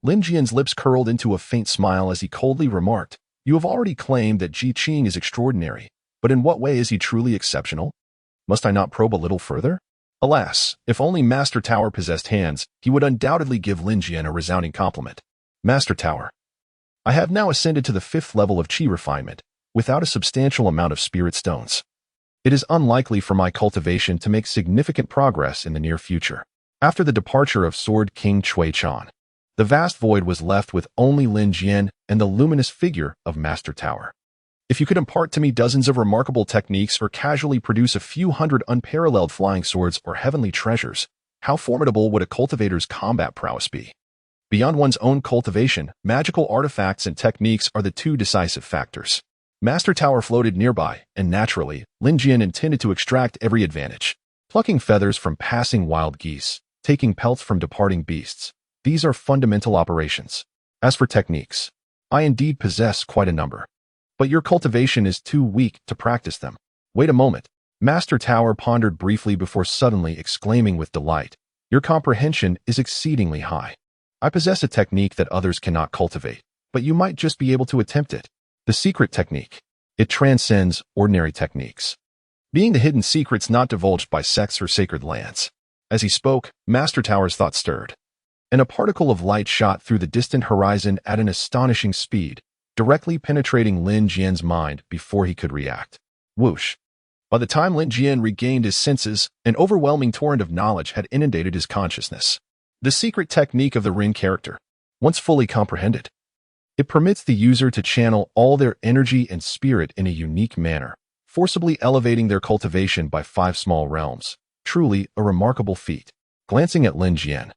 Lin Jian's lips curled into a faint smile as he coldly remarked, You have already claimed that Ji Qing is extraordinary, but in what way is he truly exceptional? Must I not probe a little further? Alas, if only Master Tower possessed hands, he would undoubtedly give Lin Jian a resounding compliment. Master Tower, I have now ascended to the 5th level of Qi refinement, without a substantial amount of spirit stones. It is unlikely for my cultivation to make significant progress in the near future. After the departure of Sword King Chui Chan, the vast void was left with only Lin Jian and the luminous figure of Master Tower. If you could impart to me dozens of remarkable techniques or casually produce a few hundred unparalleled flying swords or heavenly treasures, how formidable would a cultivator's combat prowess be? Beyond one's own cultivation, magical artifacts and techniques are the two decisive factors. Master Tower floated nearby, and naturally, Lin Jian intended to extract every advantage. Plucking feathers from passing wild geese, taking pelts from departing beasts. These are fundamental operations. As for techniques, I indeed possess quite a number. But your cultivation is too weak to practice them. Wait a moment. Master Tower pondered briefly before suddenly exclaiming with delight. Your comprehension is exceedingly high. I possess a technique that others cannot cultivate, but you might just be able to attempt it. The secret technique. It transcends ordinary techniques, being the hidden secrets not divulged by sects or sacred lands. As he spoke, Master Tower's thought stirred, and a particle of light shot through the distant horizon at an astonishing speed, directly penetrating Lin Jian's mind before he could react. Whoosh! By the time Lin Jian regained his senses, an overwhelming torrent of knowledge had inundated his consciousness. The secret technique of the Rin character, once fully comprehended, it permits the user to channel all their energy and spirit in a unique manner, forcibly elevating their cultivation by 5 small realms. Truly a remarkable feat. Glancing at Lin Jian,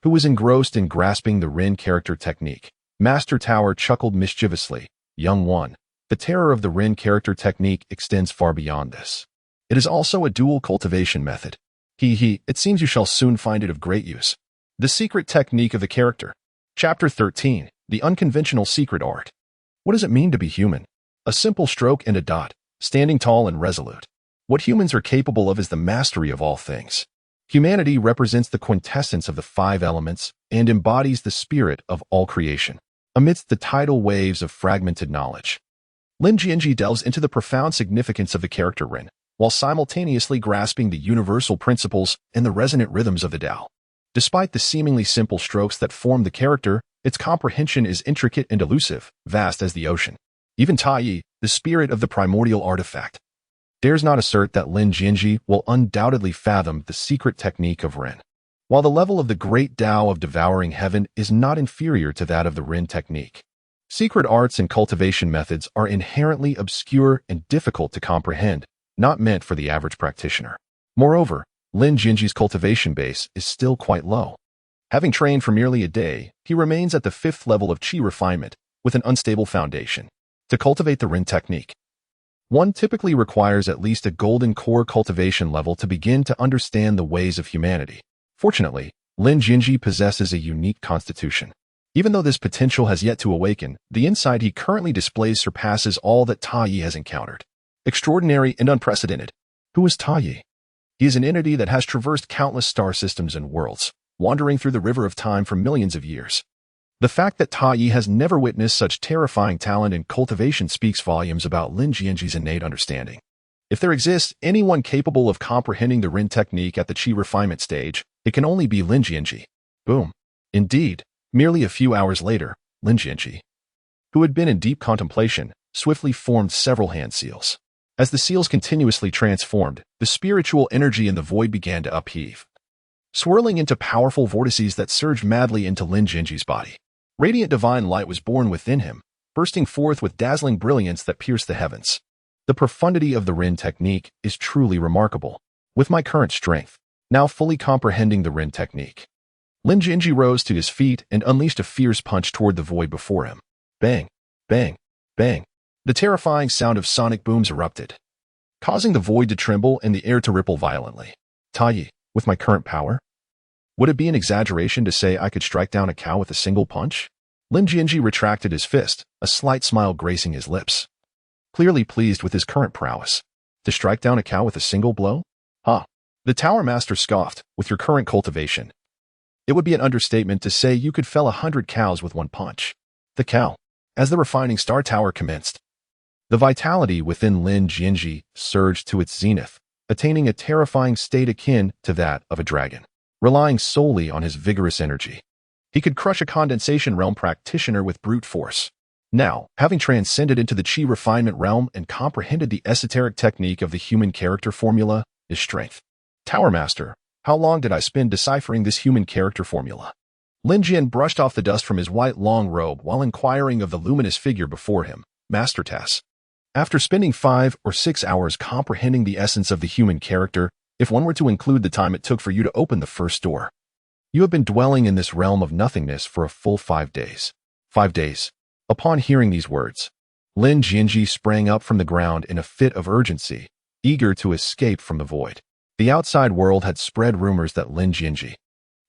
who was engrossed in grasping the Rin character technique, Master Tower chuckled mischievously. Young one, the terror of the Rin character technique extends far beyond this. It is also a dual cultivation method. It seems you shall soon find it of great use. The secret technique of the character. Chapter 13. The unconventional secret art. What does it mean to be human? A simple stroke and a dot, standing tall and resolute. What humans are capable of is the mastery of all things. Humanity represents the quintessence of the 5 elements and embodies the spirit of all creation. Amidst the tidal waves of fragmented knowledge, Lin Jianzhi delves into the profound significance of the character Rin, while simultaneously grasping the universal principles and the resonant rhythms of the Tao. Despite the seemingly simple strokes that form the character, its comprehension is intricate and elusive, vast as the ocean. Even Tai, the spirit of the primordial artifact, dares not assert that Lin Jianzhi will undoubtedly fathom the secret technique of Rin. While the level of the great Tao of devouring heaven is not inferior to that of the Rin technique, secret arts and cultivation methods are inherently obscure and difficult to comprehend, not meant for the average practitioner. Moreover, Lin Jianzhi's cultivation base is still quite low. Having trained for merely a day, he remains at the 5th level of qi refinement, with an unstable foundation. To cultivate the Rin technique, one typically requires at least a golden core cultivation level to begin to understand the ways of humanity. Fortunately, Lin Jianzhi possesses a unique constitution. Even though this potential has yet to awaken, the insight he currently displays surpasses all that Tai has encountered. Extraordinary and unprecedented. Who is Tai? He is an entity that has traversed countless star systems and worlds, wandering through the river of time for millions of years. The fact that Tai has never witnessed such terrifying talent in cultivation speaks volumes about Lin Jianzhi's innate understanding. If there exists anyone capable of comprehending the Rin technique at the qi refinement stage, it can only be Lin Jianzhi. Boom. Indeed, merely a few hours later, Lin Jianzhi, who had been in deep contemplation, swiftly formed several hand seals. As the seals continuously transformed, the spiritual energy in the void began to upheave, swirling into powerful vortices that surged madly into Lin Jianzhi's body. Radiant divine light was born within him, bursting forth with dazzling brilliance that pierced the heavens. The profundity of the Rin technique is truly remarkable. With my current strength, now fully comprehending the Rin technique, Lin Jianzhi rose to his feet and unleashed a fierce punch toward the void before him. Bang, bang, bang. The terrifying sound of sonic booms erupted, causing the void to tremble and the air to ripple violently. Tai, with my current power? Would it be an exaggeration to say I could strike down a cow with a single punch? Lin Jianzhi retracted his fist, a slight smile gracing his lips, clearly pleased with his current prowess. To strike down a cow with a single blow? Huh. The Tower Master scoffed. With your current cultivation, it would be an understatement to say you could fell 100 cows with one punch. The cow. As the refining Star Tower commenced, the vitality within Lin Jianzhi surged to its zenith, attaining a terrifying state akin to that of a dragon. Relying solely on his vigorous energy, he could crush a condensation realm practitioner with brute force. Now, having transcended into the qi refinement realm and comprehended the esoteric technique of the human character formula, his strength. Tower Master, how long did I spend deciphering this human character formula? Lin Jian brushed off the dust from his white long robe while inquiring of the luminous figure before him. Master Tess. After spending 5 or 6 hours comprehending the essence of the human character, if one were to include the time it took for you to open the first door, you have been dwelling in this realm of nothingness for a full 5 days. 5 days. Upon hearing these words, Lin Jianzhi sprang up from the ground in a fit of urgency, eager to escape from the void. The outside world had spread rumors that Lin Jianzhi,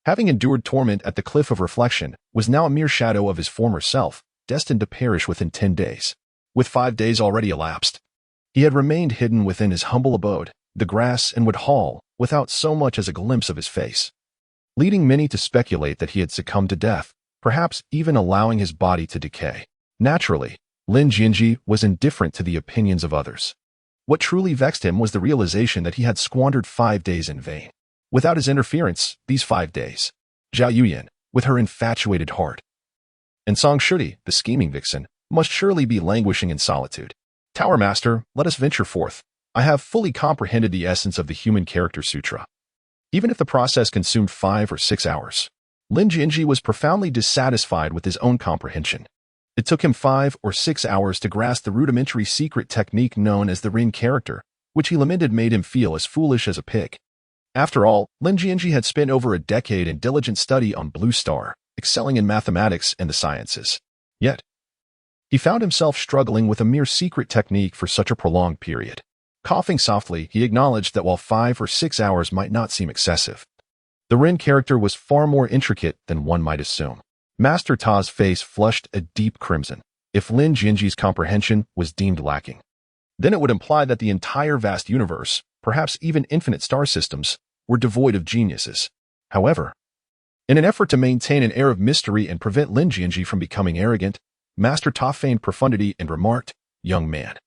having endured torment at the cliff of reflection, was now a mere shadow of his former self, destined to perish within 10 days. With 5 days already elapsed, he had remained hidden within his humble abode, the grass and wood hall, without so much as a glimpse of his face, leading many to speculate that he had succumbed to death, perhaps even allowing his body to decay. Naturally, Lin Jianzhi was indifferent to the opinions of others. What truly vexed him was the realization that he had squandered 5 days in vain. Without his interference, these 5 days, Zhao Yuyan, with her infatuated heart, and Song Shudi, the scheming vixen, must surely be languishing in solitude. Tower Master, let us venture forth. I have fully comprehended the essence of the Human Character Sutra. Even if the process consumed 5 or 6 hours, Lin Jianzhi was profoundly dissatisfied with his own comprehension. It took him 5 or 6 hours to grasp the rudimentary secret technique known as the Rin character, which he lamented made him feel as foolish as a pig. After all, Lin Jianzhi had spent over a decade in diligent study on Blue Star, excelling in mathematics and the sciences. Yet, he found himself struggling with a mere secret technique for such a prolonged period. Coughing softly, he acknowledged that while 5 or 6 hours might not seem excessive, the Rin character was far more intricate than one might assume. Master Ta's face flushed a deep crimson. If Lin Jianzhi's comprehension was deemed lacking, then it would imply that the entire vast universe, perhaps even infinite star systems, were devoid of geniuses. However, in an effort to maintain an air of mystery and prevent Lin Jianzhi from becoming arrogant, Master Ta feigned profundity and remarked, "Young man,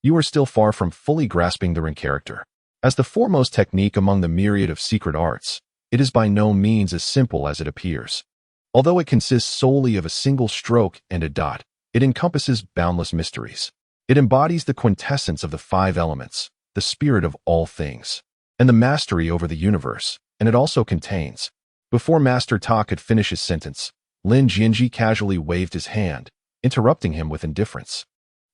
you are still far from fully grasping the Rin character. As the foremost technique among the myriad of secret arts, it is by no means as simple as it appears. Although it consists solely of a single stroke and a dot, it encompasses boundless mysteries. It embodies the quintessence of the 5 elements, the spirit of all things, and the mastery over the universe, and it also contains." Before Master Ta could finish his sentence, Lin Jianzhi casually waved his hand, interrupting him with indifference.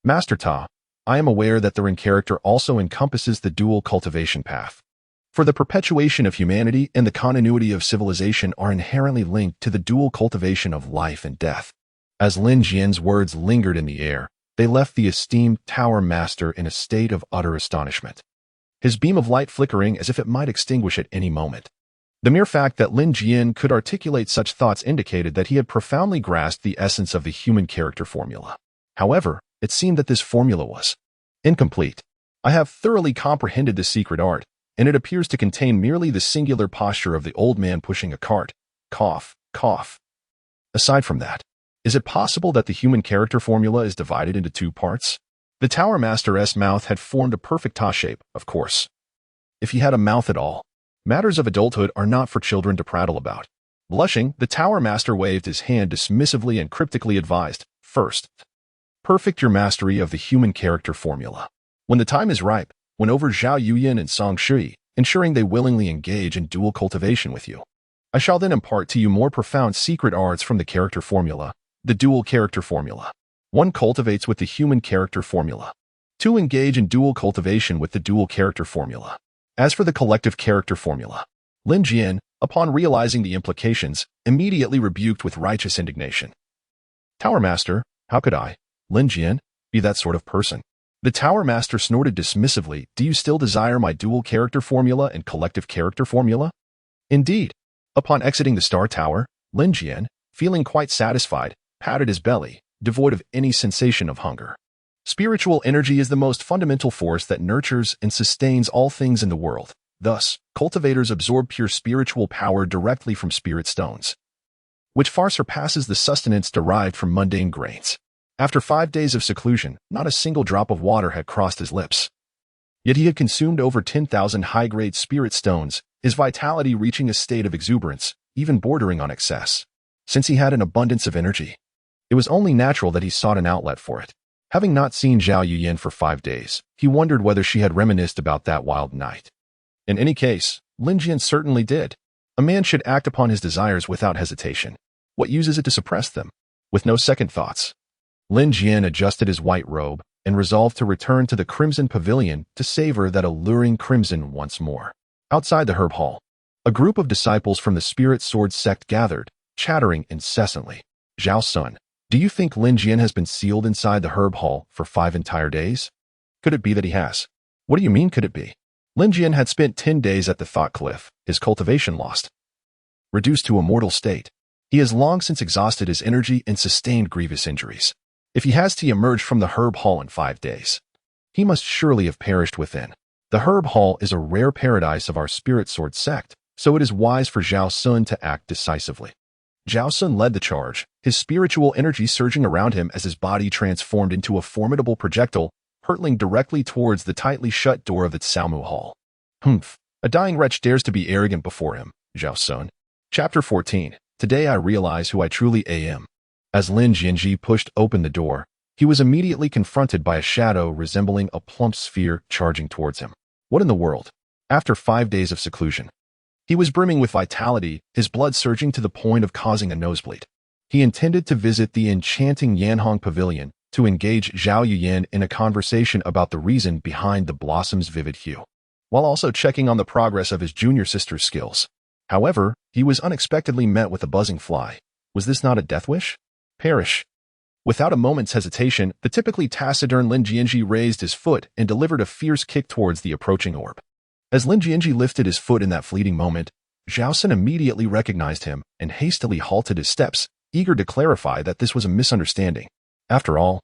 "Master Ta, I am aware that the Rin character also encompasses the dual cultivation path. For the perpetuation of humanity and the continuity of civilization are inherently linked to the dual cultivation of life and death." As Lin Jian's words lingered in the air, they left the esteemed Tower Master in a state of utter astonishment, his beam of light flickering as if it might extinguish at any moment. The mere fact that Lin Jian could articulate such thoughts indicated that he had profoundly grasped the essence of the human character formula. However, it seemed that this formula was incomplete. "I have thoroughly comprehended the secret art, and it appears to contain merely the singular posture of the old man pushing a cart. Cough, cough. Aside from that, is it possible that the human character formula is divided into 2 parts?" The Tower Master's mouth had formed a perfect Ta shape, of course. If he had a mouth at all. Matters of adulthood are not for children to prattle about. Blushing, the Tower Master waved his hand dismissively and cryptically advised, "First, perfect your mastery of the human character formula. When the time is ripe, win over Zhao Yuyan and Song Shudi, ensuring they willingly engage in dual cultivation with you. I shall then impart to you more profound secret arts from the character formula, the dual character formula. 1 cultivates with the human character formula. 2 engage in dual cultivation with the dual character formula. As for the collective character formula, Lin Jian, upon realizing the implications, immediately rebuked with righteous indignation. "Tower Master, how could I, Lin Jian, be that sort of person?" The Tower Master snorted dismissively. "Do you still desire my dual character formula and collective character formula?" Indeed. Upon exiting the Star Tower, Lin Jian, feeling quite satisfied, patted his belly, devoid of any sensation of hunger. Spiritual energy is the most fundamental force that nurtures and sustains all things in the world. Thus, cultivators absorb pure spiritual power directly from spirit stones, which far surpasses the sustenance derived from mundane grains. After 5 days of seclusion, not a single drop of water had crossed his lips. Yet he had consumed over 10,000 high-grade spirit stones, his vitality reaching a state of exuberance, even bordering on excess. Since he had an abundance of energy, it was only natural that he sought an outlet for it. Having not seen Zhao Yuyan for 5 days, he wondered whether she had reminisced about that wild night. In any case, Lin Jian certainly did. A man should act upon his desires without hesitation. What use is it to suppress them? With no second thoughts, Lin Jian adjusted his white robe and resolved to return to the Crimson Pavilion to savor that alluring crimson once more. Outside the herb hall, a group of disciples from the Spirit Sword Sect gathered, chattering incessantly. "Zhao Sun, Do you think Lin Jian has been sealed inside the herb hall for 5 entire days? Could it be that he has? What do you mean could it be? Lin Jian had spent 10 days at the thought cliff, his cultivation lost, reduced to a mortal state. He has long since exhausted his energy and sustained grievous injuries. If he has to emerge from the herb hall in 5 days, he must surely have perished within. The herb hall is a rare paradise of our spirit sword sect, so it is wise for Zhao Sun to act decisively. Zhao Sun led the charge, his spiritual energy surging around him as his body transformed into a formidable projectile, hurtling directly towards the tightly shut door of the Tsaomu Hall. Humph! A dying wretch dares to be arrogant before him, Zhao Sun. Chapter 14. Today I realize who I truly am. As Lin Jianzhi pushed open the door, he was immediately confronted by a shadow resembling a plump sphere charging towards him. What in the world? After 5 days of seclusion, he was brimming with vitality, his blood surging to the point of causing a nosebleed. He intended to visit the enchanting Yanhong Pavilion to engage Zhao Yuyan in a conversation about the reason behind the blossom's vivid hue, while also checking on the progress of his junior sister's skills. However, he was unexpectedly met with a buzzing fly. Was this not a death wish? Perish. Without a moment's hesitation, the typically taciturn Lin Jianzhi raised his foot and delivered a fierce kick towards the approaching orb. As Lin Jianzhi lifted his foot in that fleeting moment, Zhao Sun immediately recognized him and hastily halted his steps, eager to clarify that this was a misunderstanding. After all,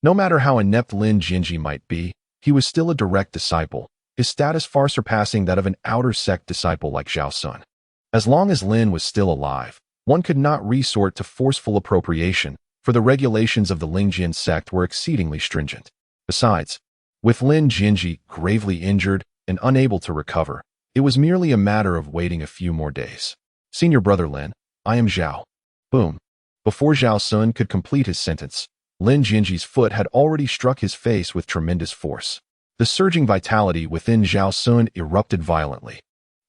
no matter how inept Lin Jianzhi might be, he was still a direct disciple, his status far surpassing that of an outer sect disciple like Zhao Sun. As long as Lin was still alive, one could not resort to forceful appropriation, for the regulations of the Lingjian Sect were exceedingly stringent. Besides, with Lin Jianzhi gravely injured and unable to recover, it was merely a matter of waiting a few more days. Senior brother Lin, I am Zhao. Boom. Before Zhao Sun could complete his sentence, Lin Jianzhi's foot had already struck his face with tremendous force. The surging vitality within Zhao Sun erupted violently,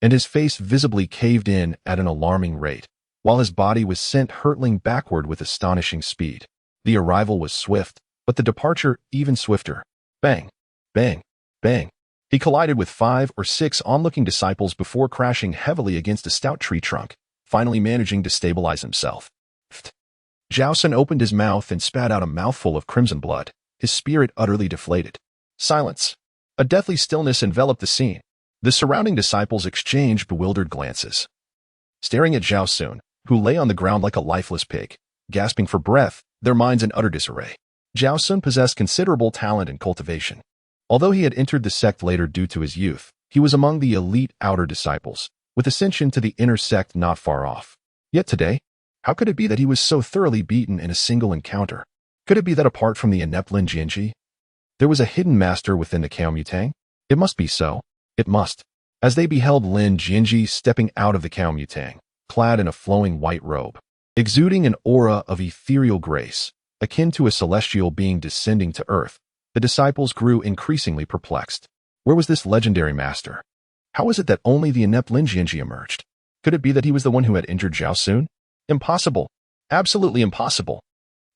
and his face visibly caved in at an alarming rate, while his body was sent hurtling backward with astonishing speed. The arrival was swift, but the departure even swifter. Bang! Bang! Bang! He collided with 5 or 6 onlooking disciples before crashing heavily against a stout tree trunk, finally managing to stabilize himself. Zhao Sun opened his mouth and spat out a mouthful of crimson blood, his spirit utterly deflated. Silence. A deathly stillness enveloped the scene. The surrounding disciples exchanged bewildered glances, staring at Zhao Sun, who lay on the ground like a lifeless pig, gasping for breath, their minds in utter disarray. Zhao Sun possessed considerable talent and cultivation. Although he had entered the sect later due to his youth, he was among the elite outer disciples, with ascension to the inner sect not far off. Yet today, how could it be that he was so thoroughly beaten in a single encounter? Could it be that apart from the inept Lin Jianzhi, there was a hidden master within the Kaomutang? It must be so. It must. As they beheld Lin Jianzhi stepping out of the Kaomutang, clad in a flowing white robe, exuding an aura of ethereal grace, akin to a celestial being descending to earth, the disciples grew increasingly perplexed. Where was this legendary master? How was it that only the inept Lin Jianzhi emerged? Could it be that he was the one who had injured Zhao Sun? Impossible. Absolutely impossible.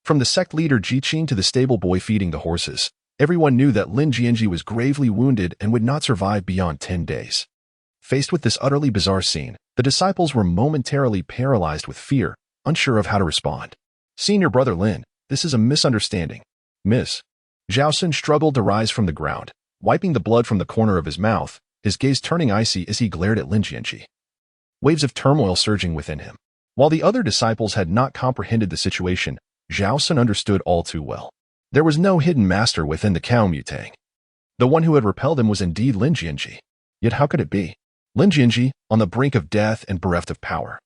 From the sect leader Jiqin to the stable boy feeding the horses, everyone knew that Lin Jianzhi was gravely wounded and would not survive beyond 10 days. Faced with this utterly bizarre scene, the disciples were momentarily paralyzed with fear, unsure of how to respond. Senior brother Lin, this is a misunderstanding. Miss. Zhao Sun struggled to rise from the ground, wiping the blood from the corner of his mouth, his gaze turning icy as he glared at Lin Jianzhi. Waves of turmoil surging within him. While the other disciples had not comprehended the situation, Zhao Sun understood all too well. There was no hidden master within the Kaomutang. The one who had repelled him was indeed Lin Jianzhi. Yet how could it be? Lin Jianzhi, on the brink of death and bereft of power.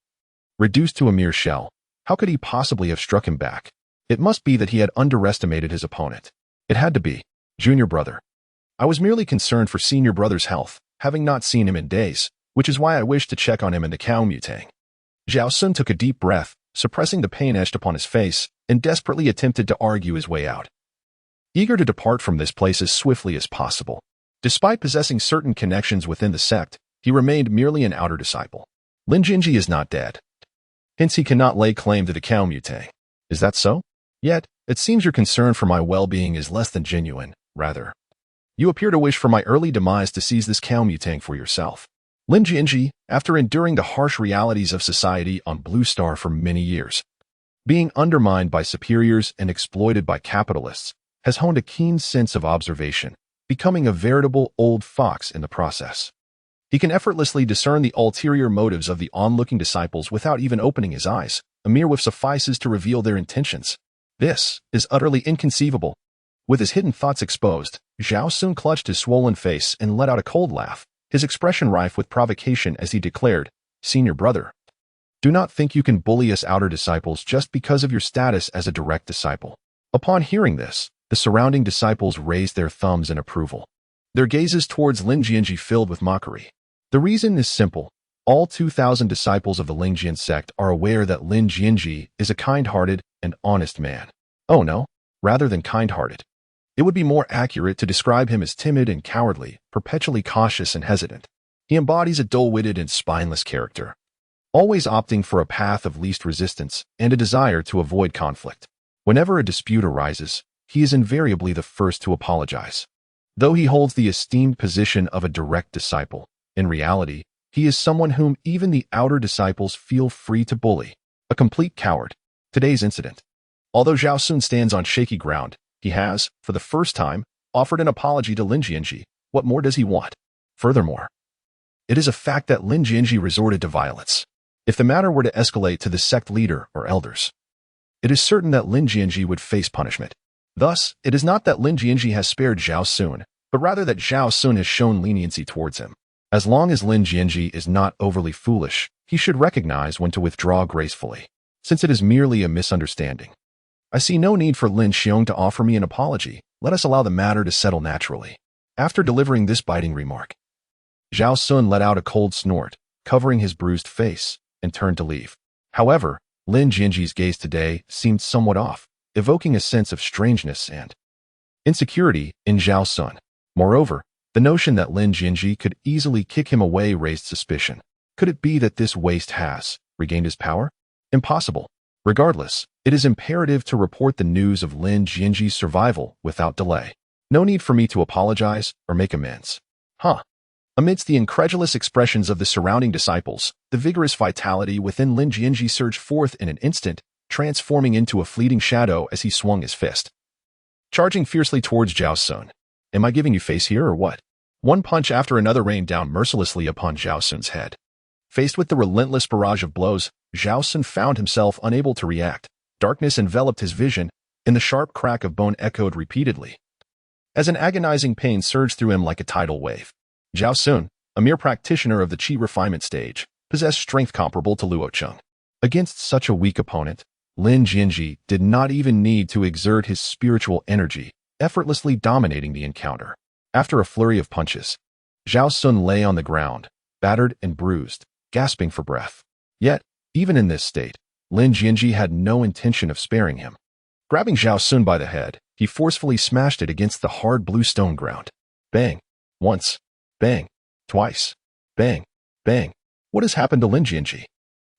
Reduced to a mere shell, how could he possibly have struck him back? It must be that he had underestimated his opponent. It had to be. Junior brother. I was merely concerned for senior brother's health, having not seen him in days, which is why I wished to check on him in the Kaomutang. Zhao Sun took a deep breath, suppressing the pain etched upon his face, and desperately attempted to argue his way out. Eager to depart from this place as swiftly as possible. Despite possessing certain connections within the sect, he remained merely an outer disciple. Lin Jianzhi is not dead. Hence he cannot lay claim to the Kaomutang. Is that so? Yet, it seems your concern for my well-being is less than genuine, rather. You appear to wish for my early demise to seize this Kaomutang for yourself. Lin Jianzhi, after enduring the harsh realities of society on Blue Star for many years, Being undermined by superiors and exploited by capitalists, has honed a keen sense of observation, becoming a veritable old fox in the process. He can effortlessly discern the ulterior motives of the onlooking disciples without even opening his eyes. A mere whiff suffices to reveal their intentions. This is utterly inconceivable. With his hidden thoughts exposed, Zhao Sun clutched his swollen face and let out a cold laugh, his expression rife with provocation as he declared, "Senior brother, do not think you can bully us outer disciples just because of your status as a direct disciple." Upon hearing this, the surrounding disciples raised their thumbs in approval, their gazes towards Lin Jianzhi filled with mockery. The reason is simple. All 2,000 disciples of the Lingjian Sect are aware that Lin Jianzhi is a kind-hearted and honest man. Oh no, rather than kind-hearted. It would be more accurate to describe him as timid and cowardly, perpetually cautious and hesitant. He embodies a dull-witted and spineless character, always opting for a path of least resistance and a desire to avoid conflict. Whenever a dispute arises, he is invariably the first to apologize. Though he holds the esteemed position of a direct disciple, in reality, he is someone whom even the outer disciples feel free to bully. A complete coward. Today's incident. Although Zhao Sun stands on shaky ground, he has, for the first time, offered an apology to Lin Jianzhi. What more does he want? Furthermore, it is a fact that Lin Jianzhi resorted to violence. If the matter were to escalate to the sect leader or elders, it is certain that Lin Jianzhi would face punishment. Thus, it is not that Lin Jianzhi has spared Zhao Sun, but rather that Zhao Sun has shown leniency towards him. As long as Lin Jianzhi is not overly foolish, he should recognize when to withdraw gracefully, since it is merely a misunderstanding. I see no need for Lin Xiong to offer me an apology. Let us allow the matter to settle naturally. After delivering this biting remark, Zhao Sun let out a cold snort, covering his bruised face, and turned to leave. However, Lin Jianzhi's gaze today seemed somewhat off, evoking a sense of strangeness and insecurity in Zhao Sun. Moreover, the notion that Lin Jianzhi could easily kick him away raised suspicion. Could it be that this waste has regained his power? Impossible. Regardless, it is imperative to report the news of Lin Jianzhi's survival without delay. No need for me to apologize or make amends. Amidst the incredulous expressions of the surrounding disciples, the vigorous vitality within Lin Jianzhi surged forth in an instant, transforming into a fleeting shadow as he swung his fist, charging fiercely towards Zhao Sun. Am I giving you face here or what? One punch after another rained down mercilessly upon Zhao Sun's head. Faced with the relentless barrage of blows, Zhao Sun found himself unable to react. Darkness enveloped his vision, and the sharp crack of bone echoed repeatedly, as an agonizing pain surged through him like a tidal wave. Zhao Sun, a mere practitioner of the qi refinement stage, possessed strength comparable to Luo Cheng. Against such a weak opponent, Lin Jianzhi did not even need to exert his spiritual energy, effortlessly dominating the encounter. After a flurry of punches, Zhao Sun lay on the ground, battered and bruised, gasping for breath. Yet, even in this state, Lin Jianzhi had no intention of sparing him. Grabbing Zhao Sun by the head, he forcefully smashed it against the hard blue stone ground. Bang. Once. Bang. Twice. Bang. Bang. What has happened to Lin Jianzhi?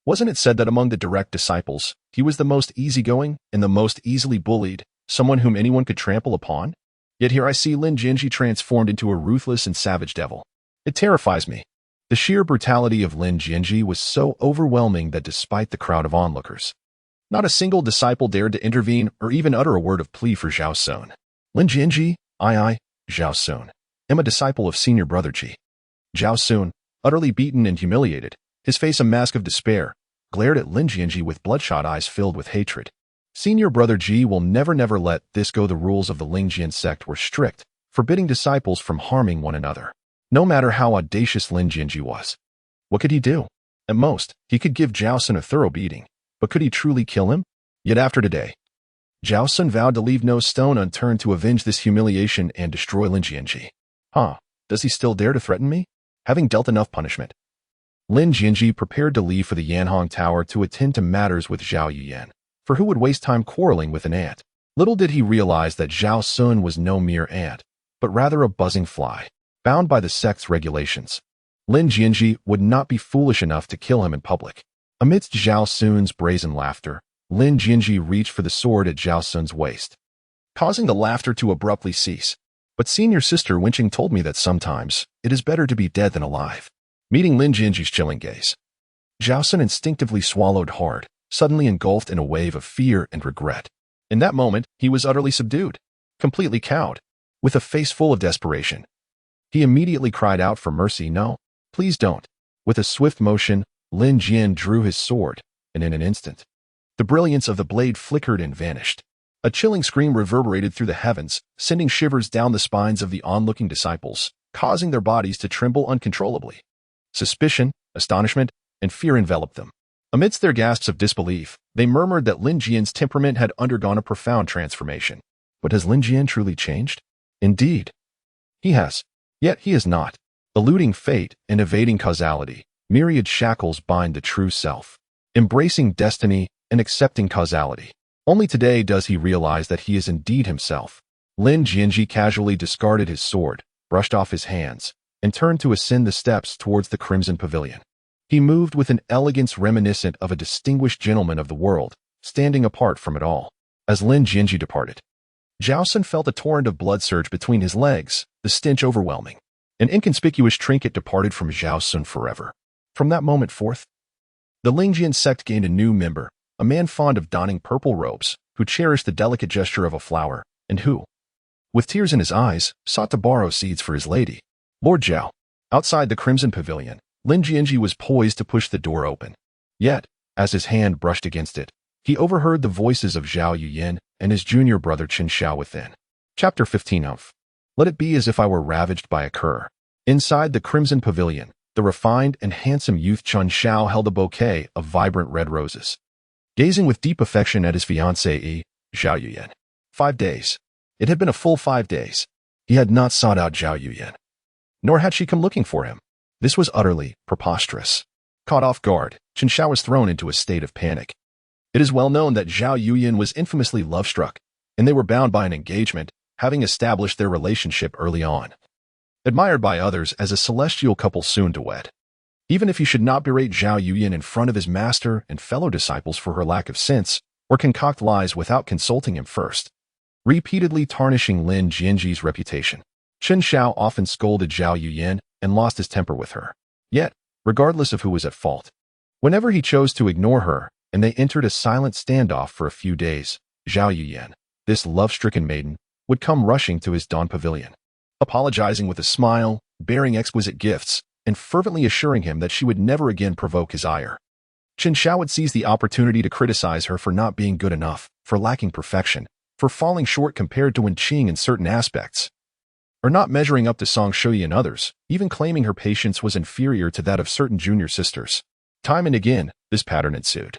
Wasn't it said that among the direct disciples, he was the most easygoing and the most easily bullied, someone whom anyone could trample upon? Yet here I see Lin Jianzhi transformed into a ruthless and savage devil. It terrifies me. The sheer brutality of Lin Jianzhi was so overwhelming that despite the crowd of onlookers, not a single disciple dared to intervene or even utter a word of plea for Zhao Sun. Lin Jianzhi, Zhao Sun, am a disciple of Senior Brother Qi. Zhao Sun, utterly beaten and humiliated, his face a mask of despair, glared at Lin Jianzhi with bloodshot eyes filled with hatred. Senior Brother Ji will never let this go. The rules of the Lingjian Sect were strict, forbidding disciples from harming one another, no matter how audacious Lin Jianzhi was. What could he do? At most, he could give Zhao Sun a thorough beating, but could he truly kill him? Yet after today, Zhao Sun vowed to leave no stone unturned to avenge this humiliation and destroy Lin Jianzhi. Does he still dare to threaten me? Having dealt enough punishment, Lin Jianzhi prepared to leave for the Yanhong Tower to attend to matters with Zhao Yuyan, for who would waste time quarreling with an ant? Little did he realize that Zhao Sun was no mere ant, but rather a buzzing fly, bound by the sect's regulations. Lin Jianzhi would not be foolish enough to kill him in public. Amidst Zhao Sun's brazen laughter, Lin Jianzhi reached for the sword at Zhao Sun's waist, causing the laughter to abruptly cease. But senior sister Wenqing told me that sometimes it is better to be dead than alive. Meeting Lin Jianzhi's chilling gaze, Zhao Sun instinctively swallowed hard, suddenly engulfed in a wave of fear and regret. In that moment, he was utterly subdued, completely cowed, with a face full of desperation. He immediately cried out for mercy. "No, please don't." With a swift motion, Lin Jian drew his sword, and in an instant, the brilliance of the blade flickered and vanished. A chilling scream reverberated through the heavens, sending shivers down the spines of the onlooking disciples, causing their bodies to tremble uncontrollably. Suspicion, astonishment, and fear enveloped them. Amidst their gasps of disbelief, they murmured that Lin Jian's temperament had undergone a profound transformation. But has Lin Jian truly changed? Indeed, he has. Yet he is not. Eluding fate and evading causality, myriad shackles bind the true self. Embracing destiny and accepting causality. Only today does he realize that he is indeed himself. Lin Jianzhi casually discarded his sword, brushed off his hands, and turned to ascend the steps towards the Crimson Pavilion. He moved with an elegance reminiscent of a distinguished gentleman of the world, standing apart from it all. As Lin Jianzhi departed, Zhao Sun felt a torrent of blood surge between his legs, the stench overwhelming. An inconspicuous trinket departed from Zhao Sun forever. From that moment forth, the Lingjian Sect gained a new member, a man fond of donning purple robes, who cherished the delicate gesture of a flower, and who, with tears in his eyes, sought to borrow seeds for his lady. Lord Zhao. Outside the Crimson Pavilion, Lin Jianzhi was poised to push the door open. Yet, as his hand brushed against it, he overheard the voices of Zhao Yuyan and his junior brother Chen Xiao within. Chapter 15 of Let It Be As If I Were Ravaged by a Cur. Inside the Crimson Pavilion, the refined and handsome youth Chen Xiao held a bouquet of vibrant red roses, gazing with deep affection at his fiancée, Zhao Yuyan. 5 days. It had been a full 5 days. He had not sought out Zhao Yuyan, nor had she come looking for him. This was utterly preposterous. Caught off guard, Chen Xiao was thrown into a state of panic. It is well known that Zhao Yuyan was infamously love-struck, and they were bound by an engagement, having established their relationship early on. Admired by others as a celestial couple soon to wed. Even if he should not berate Zhao Yuyan in front of his master and fellow disciples for her lack of sense, or concoct lies without consulting him first, repeatedly tarnishing Lin Jianzhi's reputation. Chen Xiao often scolded Zhao Yuyan and lost his temper with her. Yet, regardless of who was at fault, whenever he chose to ignore her and they entered a silent standoff for a few days, Zhao Yuyan, this love-stricken maiden, would come rushing to his dawn pavilion, apologizing with a smile, bearing exquisite gifts, and fervently assuring him that she would never again provoke his ire. Chen Xiao would seize the opportunity to criticize her for not being good enough, for lacking perfection, for falling short compared to Wen Qing in certain aspects, or not measuring up to Song Shuyi and others, even claiming her patience was inferior to that of certain junior sisters. Time and again, this pattern ensued.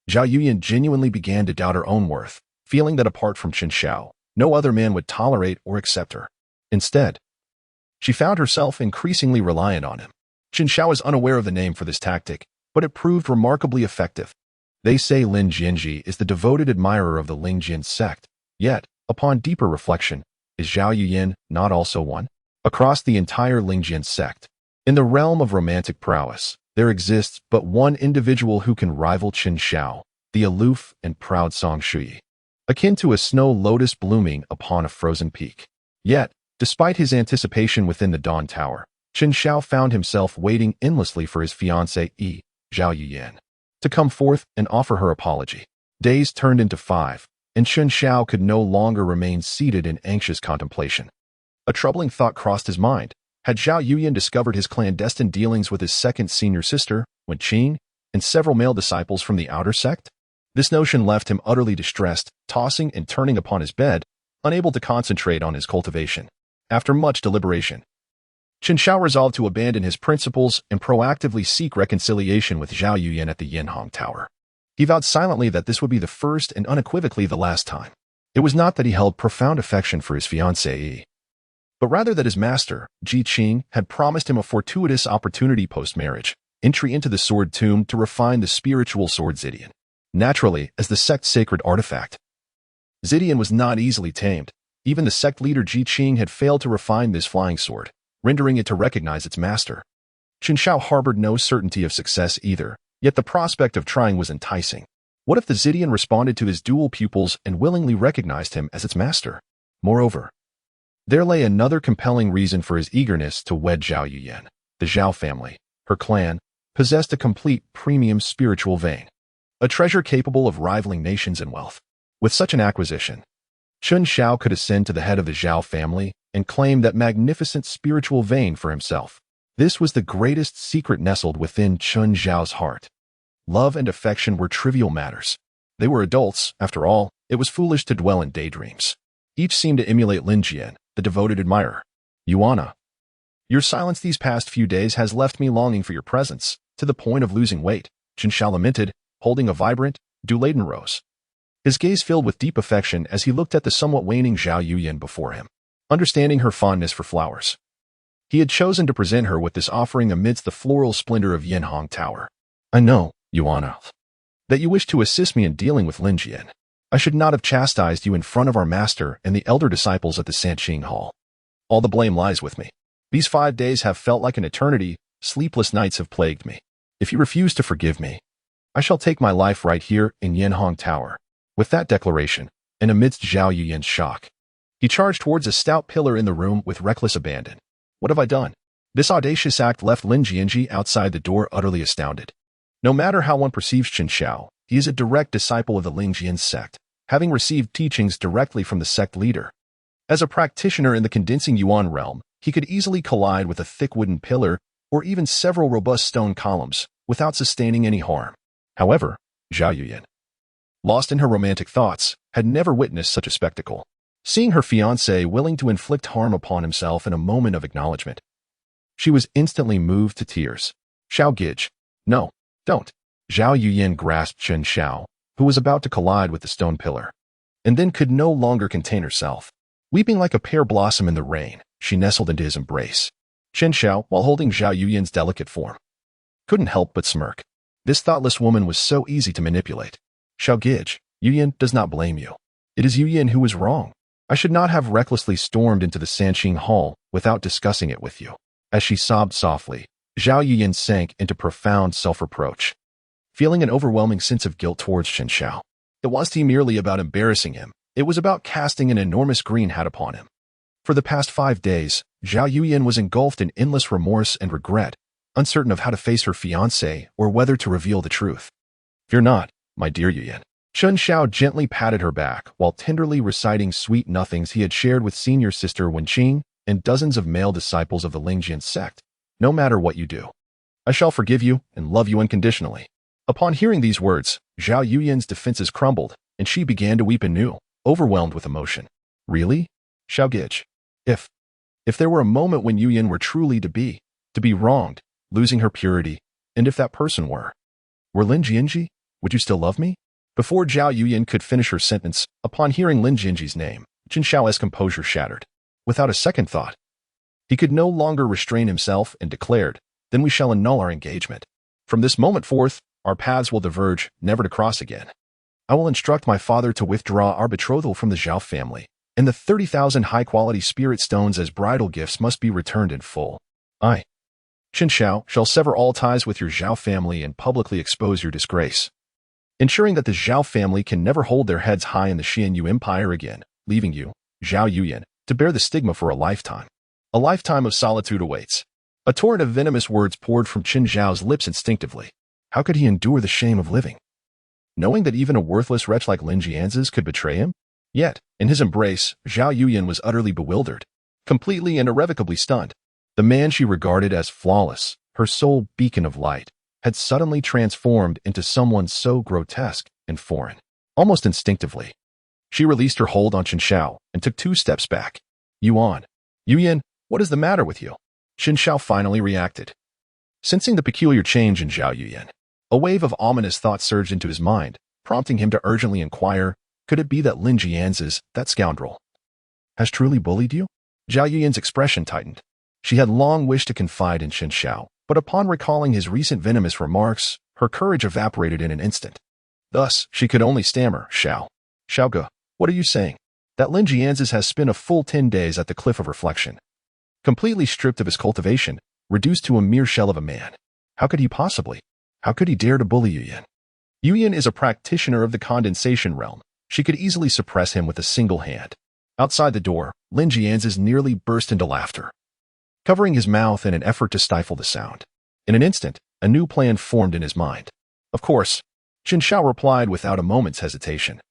Zhao Yuyan genuinely began to doubt her own worth, feeling that apart from Chen Xiao, no other man would tolerate or accept her. Instead, she found herself increasingly reliant on him. Chen Xiao is unaware of the name for this tactic, but it proved remarkably effective. They say Lin Jianzhi is the devoted admirer of the Lingjian Sect, yet, upon deeper reflection, is Zhao Yuyan not also one? Across the entire Lingjian Sect, in the realm of romantic prowess, there exists but one individual who can rival Chen Xiao, the aloof and proud Song Shuyi, akin to a snow lotus blooming upon a frozen peak. Yet, despite his anticipation within the Dawn Tower, Chen Xiao found himself waiting endlessly for his fiancée, Zhao Yuyan, to come forth and offer her apology. Days turned into 5, and Chen Xiao could no longer remain seated in anxious contemplation. A troubling thought crossed his mind. Had Zhao Yuyan discovered his clandestine dealings with his second senior sister, Wen Qing, and several male disciples from the outer sect? This notion left him utterly distressed, tossing and turning upon his bed, unable to concentrate on his cultivation. After much deliberation, Chen Xiao resolved to abandon his principles and proactively seek reconciliation with Zhao Yuyan at the Yanhong Tower. He vowed silently that this would be the first and unequivocally the last time. It was not that he held profound affection for his fiancée, but rather that his master, Ji Qing, had promised him a fortuitous opportunity post-marriage, entry into the sword tomb to refine the spiritual sword Zidian. Naturally, as the sect's sacred artifact, Zidian was not easily tamed. Even the sect leader Ji Qing had failed to refine this flying sword, rendering it to recognize its master. Chen Xiao harbored no certainty of success either, yet the prospect of trying was enticing. What if the Zidian responded to his dual pupils and willingly recognized him as its master? Moreover, there lay another compelling reason for his eagerness to wed Zhao Yuyan. The Zhao family, her clan, possessed a complete premium spiritual vein. a treasure capable of rivaling nations in wealth. With such an acquisition, Chen Xiao could ascend to the head of the Zhao family and claim that magnificent spiritual vein for himself. This was the greatest secret nestled within Chen Xiao's heart. Love and affection were trivial matters. They were adults, after all. It was foolish to dwell in daydreams. Each seemed to emulate Lin Jian, the devoted admirer. Yuana, your silence these past few days has left me longing for your presence, to the point of losing weight, Chen Xiao lamented, holding a vibrant, dew-laden rose. His gaze filled with deep affection as he looked at the somewhat waning Zhao Yuyan before him, understanding her fondness for flowers. He had chosen to present her with this offering amidst the floral splendor of Yanhong Tower. I know, Yuana, that you wish to assist me in dealing with Lin Jian. I should not have chastised you in front of our master and the elder disciples at the Sanqing Hall. All the blame lies with me. These 5 days have felt like an eternity. Sleepless nights have plagued me. If you refuse to forgive me, I shall take my life right here in Yanhong Tower. With that declaration, and amidst Zhao Yuyan's shock, he charged towards a stout pillar in the room with reckless abandon. What have I done? This audacious act left Lin Jianzhi outside the door utterly astounded. No matter how one perceives Chen Xiao, he is a direct disciple of the Lingjian Sect, having received teachings directly from the sect leader. As a practitioner in the condensing yuan realm, he could easily collide with a thick wooden pillar or even several robust stone columns without sustaining any harm. However, Zhao Yuyan, lost in her romantic thoughts, had never witnessed such a spectacle. Seeing her fiancé willing to inflict harm upon himself in a moment of acknowledgement, she was instantly moved to tears. Xiao Gij, no, don't. Zhao Yuyan grasped Chen Xiao, who was about to collide with the stone pillar, and then could no longer contain herself. Weeping like a pear blossom in the rain, she nestled into his embrace. Chen Xiao, while holding Zhao Yuyan's delicate form, couldn't help but smirk. This thoughtless woman was so easy to manipulate. Xiao Gij, Yuyan does not blame you. It is Yuyan who was wrong. I should not have recklessly stormed into the Sanqing Hall without discussing it with you. As she sobbed softly, Zhao Yuyan sank into profound self-reproach, feeling an overwhelming sense of guilt towards Chen Xiao. It wasn't merely about embarrassing him. It was about casting an enormous green hat upon him. For the past 5 days, Zhao Yuyan was engulfed in endless remorse and regret, uncertain of how to face her fiancé or whether to reveal the truth. Fear not, my dear Yuyan. Chen Xiao gently patted her back while tenderly reciting sweet nothings he had shared with senior sister Wenqing and dozens of male disciples of the Lingjian Sect. No matter what you do, I shall forgive you and love you unconditionally. Upon hearing these words, Zhao Yuyan's defenses crumbled, and she began to weep anew, overwhelmed with emotion. Really? Xiao Gij. If there were a moment when Yuyan were truly to be wronged, losing her purity, and if that person were Lin Jianzhi, would you still love me? Before Zhao Yuyan could finish her sentence, upon hearing Lin Jianzhi's name, Chen Xiao's composure shattered. Without a second thought, he could no longer restrain himself and declared, then we shall annul our engagement. From this moment forth, our paths will diverge, never to cross again. I will instruct my father to withdraw our betrothal from the Zhao family, and the 30,000 high-quality spirit stones as bridal gifts must be returned in full. I, Chen Xiao, shall sever all ties with your Zhao family and publicly expose your disgrace, ensuring that the Zhao family can never hold their heads high in the Xianyu Empire again, leaving you, Zhao Yuyan, to bear the stigma for a lifetime. A lifetime of solitude awaits. A torrent of venomous words poured from Chen Xiao's lips instinctively. How could he endure the shame of living, knowing that even a worthless wretch like Lin Jianzhi could betray him? Yet, in his embrace, Zhao Yuyan was utterly bewildered, completely and irrevocably stunned. The man she regarded as flawless, her sole beacon of light, had suddenly transformed into someone so grotesque and foreign. Almost instinctively, she released her hold on Chen Xiao and took 2 steps back. Yuyan, what is the matter with you? Chen Xiao finally reacted. Sensing the peculiar change in Zhao Yuyan, a wave of ominous thought surged into his mind, prompting him to urgently inquire, could it be that Lin Jianzhi, that scoundrel, has truly bullied you? Zhao Yuyan's expression tightened. She had long wished to confide in Chen Xiao, but upon recalling his recent venomous remarks, her courage evaporated in an instant. Thus, she could only stammer, Xiaoge, what are you saying? That Lin Jianzhi has spent a full 10 days at the cliff of reflection, completely stripped of his cultivation, reduced to a mere shell of a man. How could he possibly? How could he dare to bully Yuyan? Yuyan is a practitioner of the condensation realm. She could easily suppress him with a single hand. Outside the door, Lin Jianzhi nearly burst into laughter, covering his mouth in an effort to stifle the sound. In an instant, a new plan formed in his mind. Of course, Qin Shao replied without a moment's hesitation,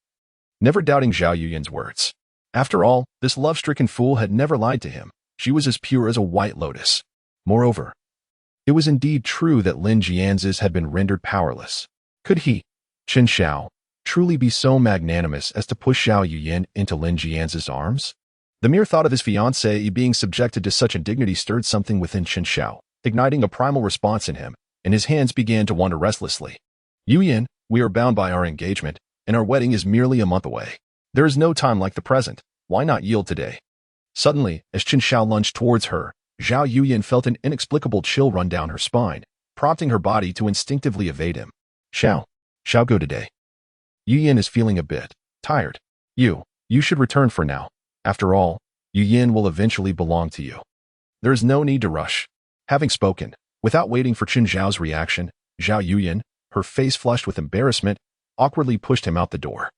never doubting Zhao Yuyan's words. After all, this love-stricken fool had never lied to him. She was as pure as a white lotus. Moreover, it was indeed true that Lin Jianzhi had been rendered powerless. Could he, Qin Shao, truly be so magnanimous as to push Zhao Yuyan into Lin Jianzhi's arms? The mere thought of his fiancée being subjected to such indignity stirred something within Qin Shao, igniting a primal response in him, and his hands began to wander restlessly. Yuyan, we are bound by our engagement, and our wedding is merely a month away. There is no time like the present. Why not yield today? Suddenly, as Qin Shao lunged towards her, Zhao Yuyan felt an inexplicable chill run down her spine, prompting her body to instinctively evade him. Shao go today. Yuyan is feeling a bit tired. You should return for now. After all, Yuyan will eventually belong to you. There is no need to rush. Having spoken, without waiting for Qin Zhao's reaction, Zhao Yuyan, her face flushed with embarrassment, awkwardly pushed him out the door.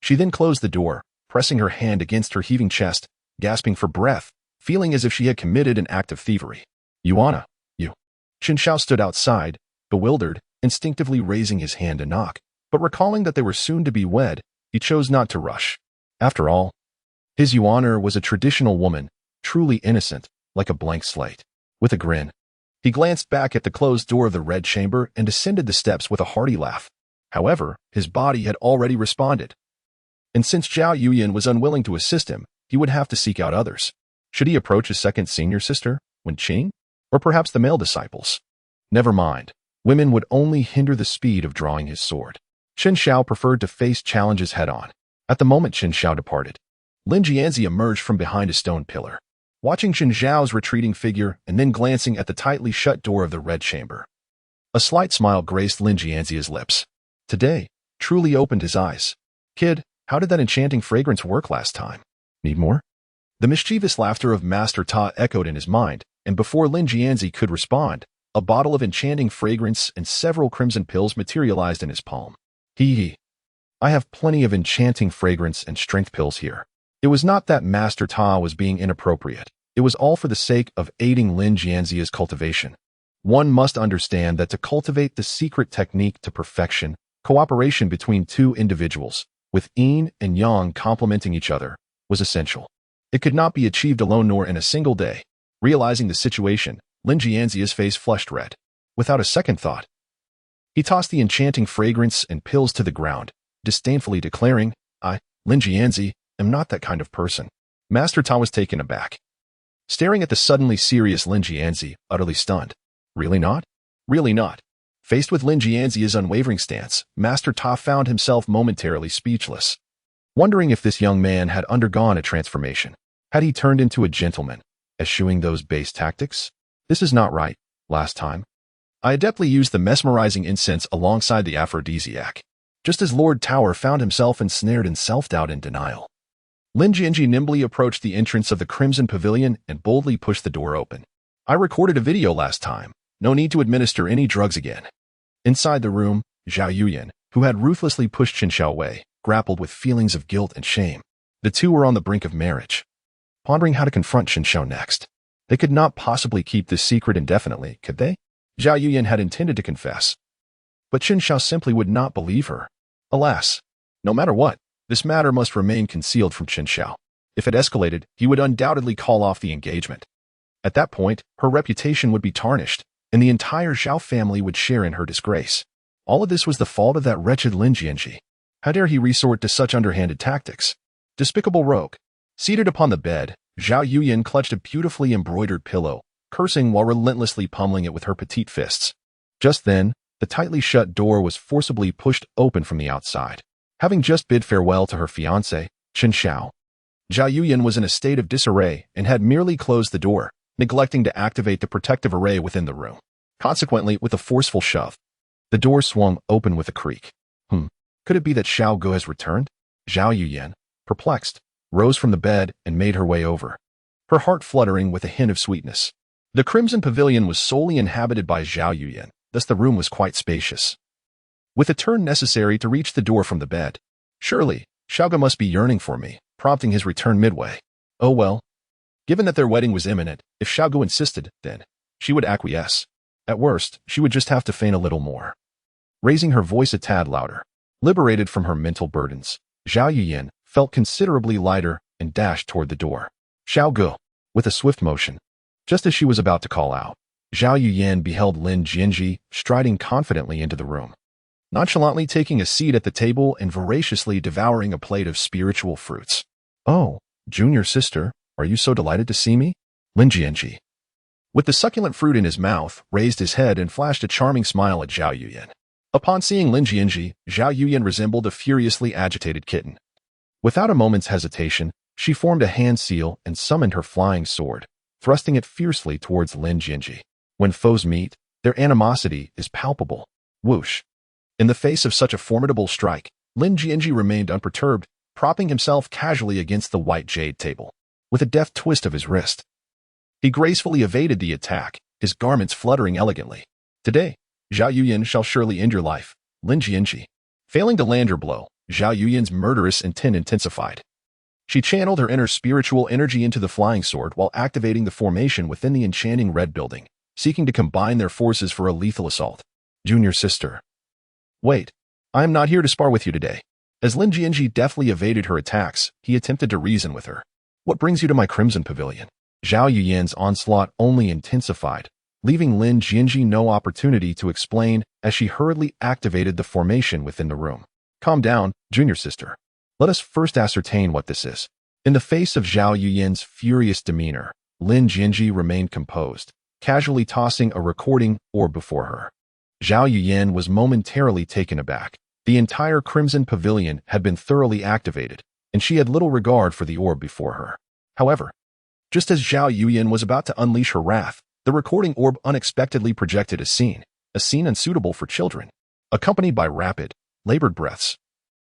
She then closed the door, pressing her hand against her heaving chest, gasping for breath, feeling as if she had committed an act of thievery. You. Qin Shao stood outside, bewildered, instinctively raising his hand to knock, but recalling that they were soon to be wed, he chose not to rush. After all, his Yuaner was a traditional woman, truly innocent, like a blank slate. With a grin, he glanced back at the closed door of the red chamber and descended the steps with a hearty laugh. However, his body had already responded. And since Zhao Yuyan was unwilling to assist him, he would have to seek out others. Should he approach his second senior sister, Wenqing? Or perhaps the male disciples? Never mind. Women would only hinder the speed of drawing his sword. Qin Shao preferred to face challenges head-on. At the moment Qin Shao departed, Lin Jianzhi emerged from behind a stone pillar, watching Qin Zhao's retreating figure and then glancing at the tightly shut door of the red chamber. A slight smile graced Lin Jianzhi's lips. Today, truly opened his eyes. Kid, how did that enchanting fragrance work last time? Need more? The mischievous laughter of Master Ta echoed in his mind, and before Lin Jianzhi could respond, a bottle of enchanting fragrance and several crimson pills materialized in his palm. I have plenty of enchanting fragrance and strength pills here. It was not that Master Ta was being inappropriate. It was all for the sake of aiding Lin Jianzhi's cultivation. One must understand that to cultivate the secret technique to perfection, cooperation between two individuals, with yin and yang complementing each other, was essential. It could not be achieved alone nor in a single day. Realizing the situation, Lin Jianzhi's face flushed red. Without a second thought, he tossed the enchanting fragrance and pills to the ground, disdainfully declaring, I, Lin Jianzhi, am not that kind of person. Master Ta was taken aback, staring at the suddenly serious Lin Jianzhi, utterly stunned. Really not? Really not? Faced with Lin Jianzhi's unwavering stance, Master Ta found himself momentarily speechless, wondering if this young man had undergone a transformation. Had he turned into a gentleman, eschewing those base tactics? This is not right. Last time, I adeptly used the mesmerizing incense alongside the aphrodisiac, just as Lord Tower found himself ensnared in self-doubt and denial. Lin Jianzhi nimbly approached the entrance of the Crimson Pavilion and boldly pushed the door open. I recorded a video last time. No need to administer any drugs again. Inside the room, Zhao Yuyan, who had ruthlessly pushed Qin Shao away, grappled with feelings of guilt and shame. The two were on the brink of marriage, pondering how to confront Qin Shao next. They could not possibly keep this secret indefinitely, could they? Zhao Yuyan had intended to confess, but Qin Shao simply would not believe her. Alas, no matter what, this matter must remain concealed from Qin Shao. If it escalated, he would undoubtedly call off the engagement. At that point, her reputation would be tarnished, and the entire Zhao family would share in her disgrace. All of this was the fault of that wretched Lin Jianzhi. How dare he resort to such underhanded tactics? Despicable rogue. Seated upon the bed, Zhao Yuyan clutched a beautifully embroidered pillow, cursing while relentlessly pummeling it with her petite fists. Just then, the tightly shut door was forcibly pushed open from the outside. Having just bid farewell to her fiancé, Qin Shao, Zhao Yuyan was in a state of disarray and had merely closed the door, neglecting to activate the protective array within the room. Consequently, with a forceful shove, the door swung open with a creak. Could it be that Xiao Guo has returned? Zhao Yuyan, perplexed, rose from the bed and made her way over, her heart fluttering with a hint of sweetness. The Crimson Pavilion was solely inhabited by Zhao Yuyan, thus the room was quite spacious, with a turn necessary to reach the door from the bed. Surely, Xiao Guo must be yearning for me, prompting his return midway. Oh well. Given that their wedding was imminent, if Xiao Guo insisted, then she would acquiesce. At worst, she would just have to feign a little more. raising her voice a tad louder. Liberated from her mental burdens, Zhao Yuyan felt considerably lighter and dashed toward the door. Xiao Gu, with a swift motion. Just as she was about to call out, Zhao Yuyan beheld Lin Jianzhi striding confidently into the room, nonchalantly taking a seat at the table and voraciously devouring a plate of spiritual fruits. "Oh, junior sister, are you so delighted to see me?" Lin Jianzhi, with the succulent fruit in his mouth, raised his head and flashed a charming smile at Zhao Yuyan. Upon seeing Lin Jianzhi, Zhao Yuyan resembled a furiously agitated kitten. Without a moment's hesitation, she formed a hand seal and summoned her flying sword, thrusting it fiercely towards Lin Jianzhi. When foes meet, their animosity is palpable. Whoosh! In the face of such a formidable strike, Lin Jianzhi remained unperturbed, propping himself casually against the white jade table. With a deft twist of his wrist, he gracefully evaded the attack, his garments fluttering elegantly. "Today, Zhao Yuyan shall surely end your life, Lin Jianzhi." Failing to land her blow, Zhao Yuyan's murderous intent intensified. She channeled her inner spiritual energy into the flying sword while activating the formation within the enchanting red building, seeking to combine their forces for a lethal assault. "Junior sister. Wait, I am not here to spar with you today." As Lin Jianzhi deftly evaded her attacks, he attempted to reason with her. "What brings you to my Crimson Pavilion?" Zhao Yuyan's onslaught only intensified, leaving Lin Jianzhi no opportunity to explain as she hurriedly activated the formation within the room. "Calm down, junior sister. Let us first ascertain what this is." In the face of Zhao Yuyan's furious demeanor, Lin Jianzhi remained composed, casually tossing a recording orb before her. Zhao Yuyan was momentarily taken aback. The entire Crimson Pavilion had been thoroughly activated, and she had little regard for the orb before her. However, just as Zhao Yuyan was about to unleash her wrath, the recording orb unexpectedly projected a scene unsuitable for children, accompanied by rapid, labored breaths.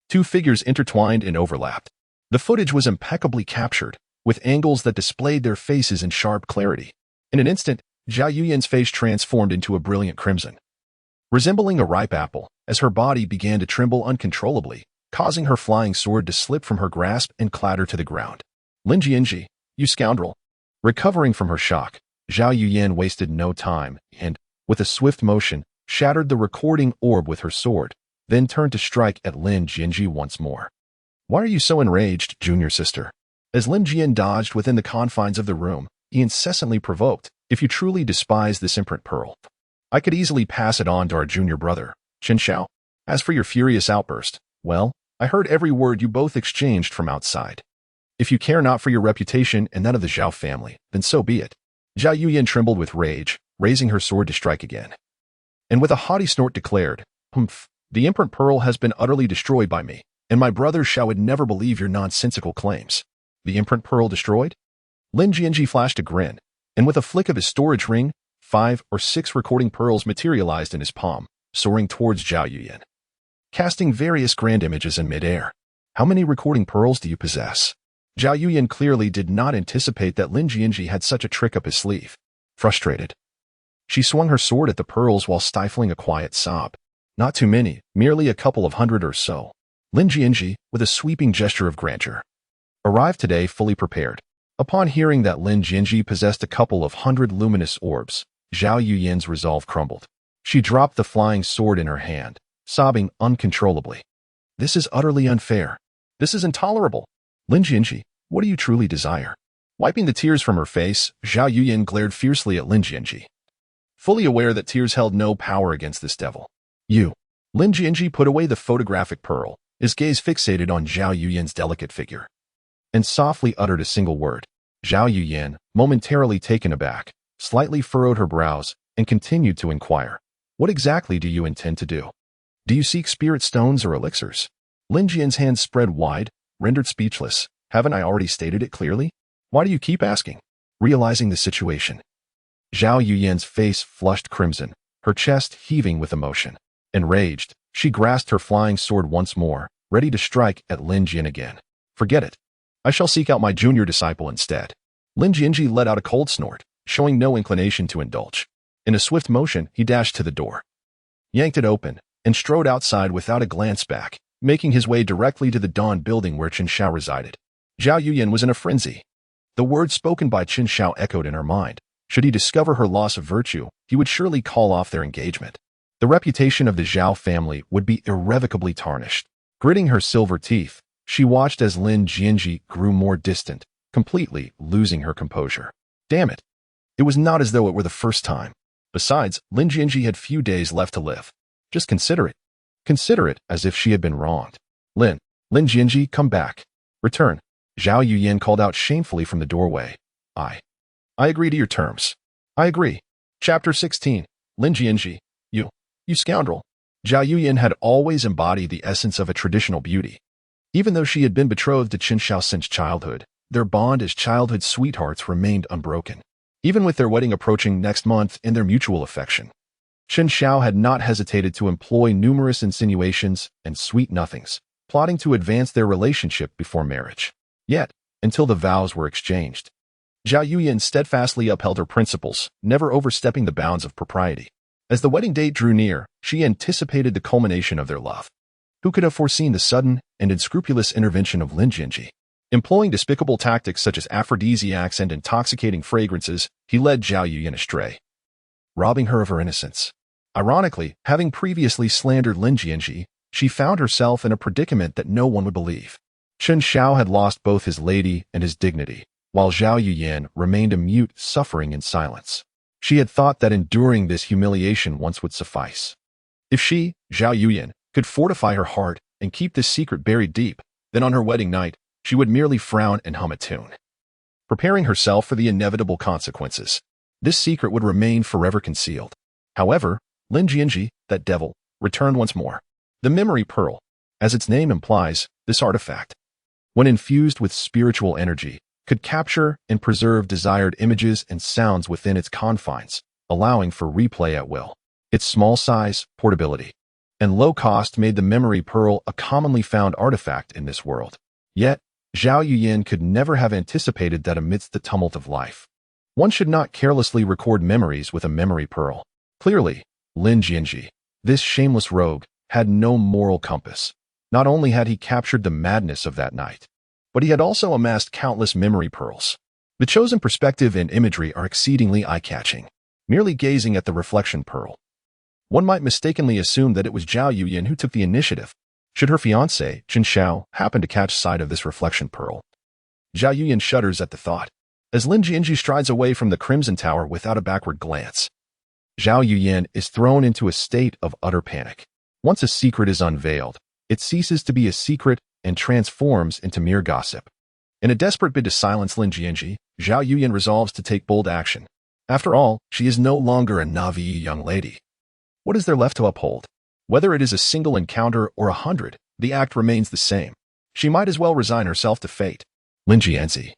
Two figures intertwined and overlapped. The footage was impeccably captured, with angles that displayed their faces in sharp clarity. In an instant, Zhao Yuyan's face transformed into a brilliant crimson, resembling a ripe apple, as her body began to tremble uncontrollably, causing her flying sword to slip from her grasp and clatter to the ground. "Lin Jianzhi, you scoundrel!" Recovering from her shock, Zhao Yuyan wasted no time and, with a swift motion, shattered the recording orb with her sword, then turned to strike at Lin Jianzhi once more. "Why are you so enraged, junior sister?" As Lin Jian dodged within the confines of the room, he incessantly provoked, "If you truly despise this imprint pearl, I could easily pass it on to our junior brother, Chen Xiao. As for your furious outburst, well, I heard every word you both exchanged from outside. If you care not for your reputation and that of the Zhao family, then so be it." Zhao Yuyan trembled with rage, raising her sword to strike again, and with a haughty snort declared, "Humph, the imprint pearl has been utterly destroyed by me, and my brother Xiao would never believe your nonsensical claims." "The imprint pearl destroyed?" Lin Jianzhi flashed a grin, and with a flick of his storage ring, 5 or 6 recording pearls materialized in his palm, soaring towards Zhao Yuyan, casting various grand images in midair. "How many recording pearls do you possess?" Zhao Yuyan clearly did not anticipate that Lin Jianzhi had such a trick up his sleeve. Frustrated, she swung her sword at the pearls while stifling a quiet sob. "Not too many, merely a couple of hundred or so." Lin Jianzhi, with a sweeping gesture of grandeur, arrived today fully prepared. Upon hearing that Lin Jianzhi possessed a couple of hundred luminous orbs, Zhao Yuyan's resolve crumbled. She dropped the flying sword in her hand, sobbing uncontrollably. "This is utterly unfair. This is intolerable. Lin Jianzhi, what do you truly desire?" Wiping the tears from her face, Zhao Yuyan glared fiercely at Lin Jianzhi, fully aware that tears held no power against this devil. "You." Lin Jianzhi put away the photographic pearl, his gaze fixated on Zhao Yuyan's delicate figure, and softly uttered a single word. Zhao Yuyan, momentarily taken aback, slightly furrowed her brows and continued to inquire, "What exactly do you intend to do? Do you seek spirit stones or elixirs?" Lin Jian's hands spread wide, rendered speechless. "Haven't I already stated it clearly? Why do you keep asking?" Realizing the situation, Zhao Yuyan's face flushed crimson, her chest heaving with emotion. Enraged, she grasped her flying sword once more, ready to strike at Lin Jian again. "Forget it. I shall seek out my junior disciple instead." Lin Jianzhi let out a cold snort, showing no inclination to indulge. In a swift motion, he dashed to the door, yanked it open, and strode outside without a glance back, making his way directly to the Dawn building where Chen Xiao resided. Zhao Yuyan was in a frenzy. The words spoken by Chen Xiao echoed in her mind. Should he discover her loss of virtue, he would surely call off their engagement. The reputation of the Zhao family would be irrevocably tarnished. Gritting her silver teeth, she watched as Lin Jianzhi grew more distant, completely losing her composure. Damn it. It was not as though it were the first time. Besides, Lin Jianzhi had few days left to live. Just consider it. Consider it as if she had been wronged. Lin Jianzhi, come back. Return. Zhao Yuyan called out shamefully from the doorway. I agree to your terms. I agree. Chapter 16. Lin Jianzhi. You scoundrel. Zhao Yuyan had always embodied the essence of a traditional beauty. Even though she had been betrothed to Qin Shao since childhood, their bond as childhood sweethearts remained unbroken. Even with their wedding approaching next month and their mutual affection, Qin Shao had not hesitated to employ numerous insinuations and sweet nothings, plotting to advance their relationship before marriage. Yet, until the vows were exchanged, Zhao Yuyan steadfastly upheld her principles, never overstepping the bounds of propriety. As the wedding date drew near, she anticipated the culmination of their love. Who could have foreseen the sudden and unscrupulous intervention of Lin Jianzhi? Employing despicable tactics such as aphrodisiacs and intoxicating fragrances, he led Zhao Yuyan astray, robbing her of her innocence. Ironically, having previously slandered Lin Jianzhi, she found herself in a predicament that no one would believe. Qin Shao had lost both his lady and his dignity, while Zhao Yuyan remained a mute, suffering in silence. She had thought that enduring this humiliation once would suffice. If she, Zhao Yuyan, could fortify her heart and keep this secret buried deep, then on her wedding night, she would merely frown and hum a tune, preparing herself for the inevitable consequences. This secret would remain forever concealed. However, Lin Jianzhi, that devil, returned once more. The memory pearl. As its name implies, this artifact, when infused with spiritual energy, could capture and preserve desired images and sounds within its confines, allowing for replay at will. Its small size, portability, and low cost made the memory pearl a commonly found artifact in this world. Yet, Zhao Yuyan could never have anticipated that amidst the tumult of life, one should not carelessly record memories with a memory pearl. Clearly, Lin Jianzhi, this shameless rogue, had no moral compass. Not only had he captured the madness of that night, but he had also amassed countless memory pearls. The chosen perspective and imagery are exceedingly eye-catching. Merely gazing at the reflection pearl, one might mistakenly assume that it was Zhao Yuyan who took the initiative, should her fiancé, Qin Shao, happen to catch sight of this reflection pearl. Zhao Yuyan shudders at the thought, as Lin Jianzhi strides away from the Crimson Tower without a backward glance. Zhao Yuyan is thrown into a state of utter panic. Once a secret is unveiled, it ceases to be a secret and transforms into mere gossip. In a desperate bid to silence Lin Jianzhi, Zhao Yuyan resolves to take bold action. After all, she is no longer a naive young lady. What is there left to uphold? Whether it is a single encounter or 100, the act remains the same. She might as well resign herself to fate. Lin Jianzhi,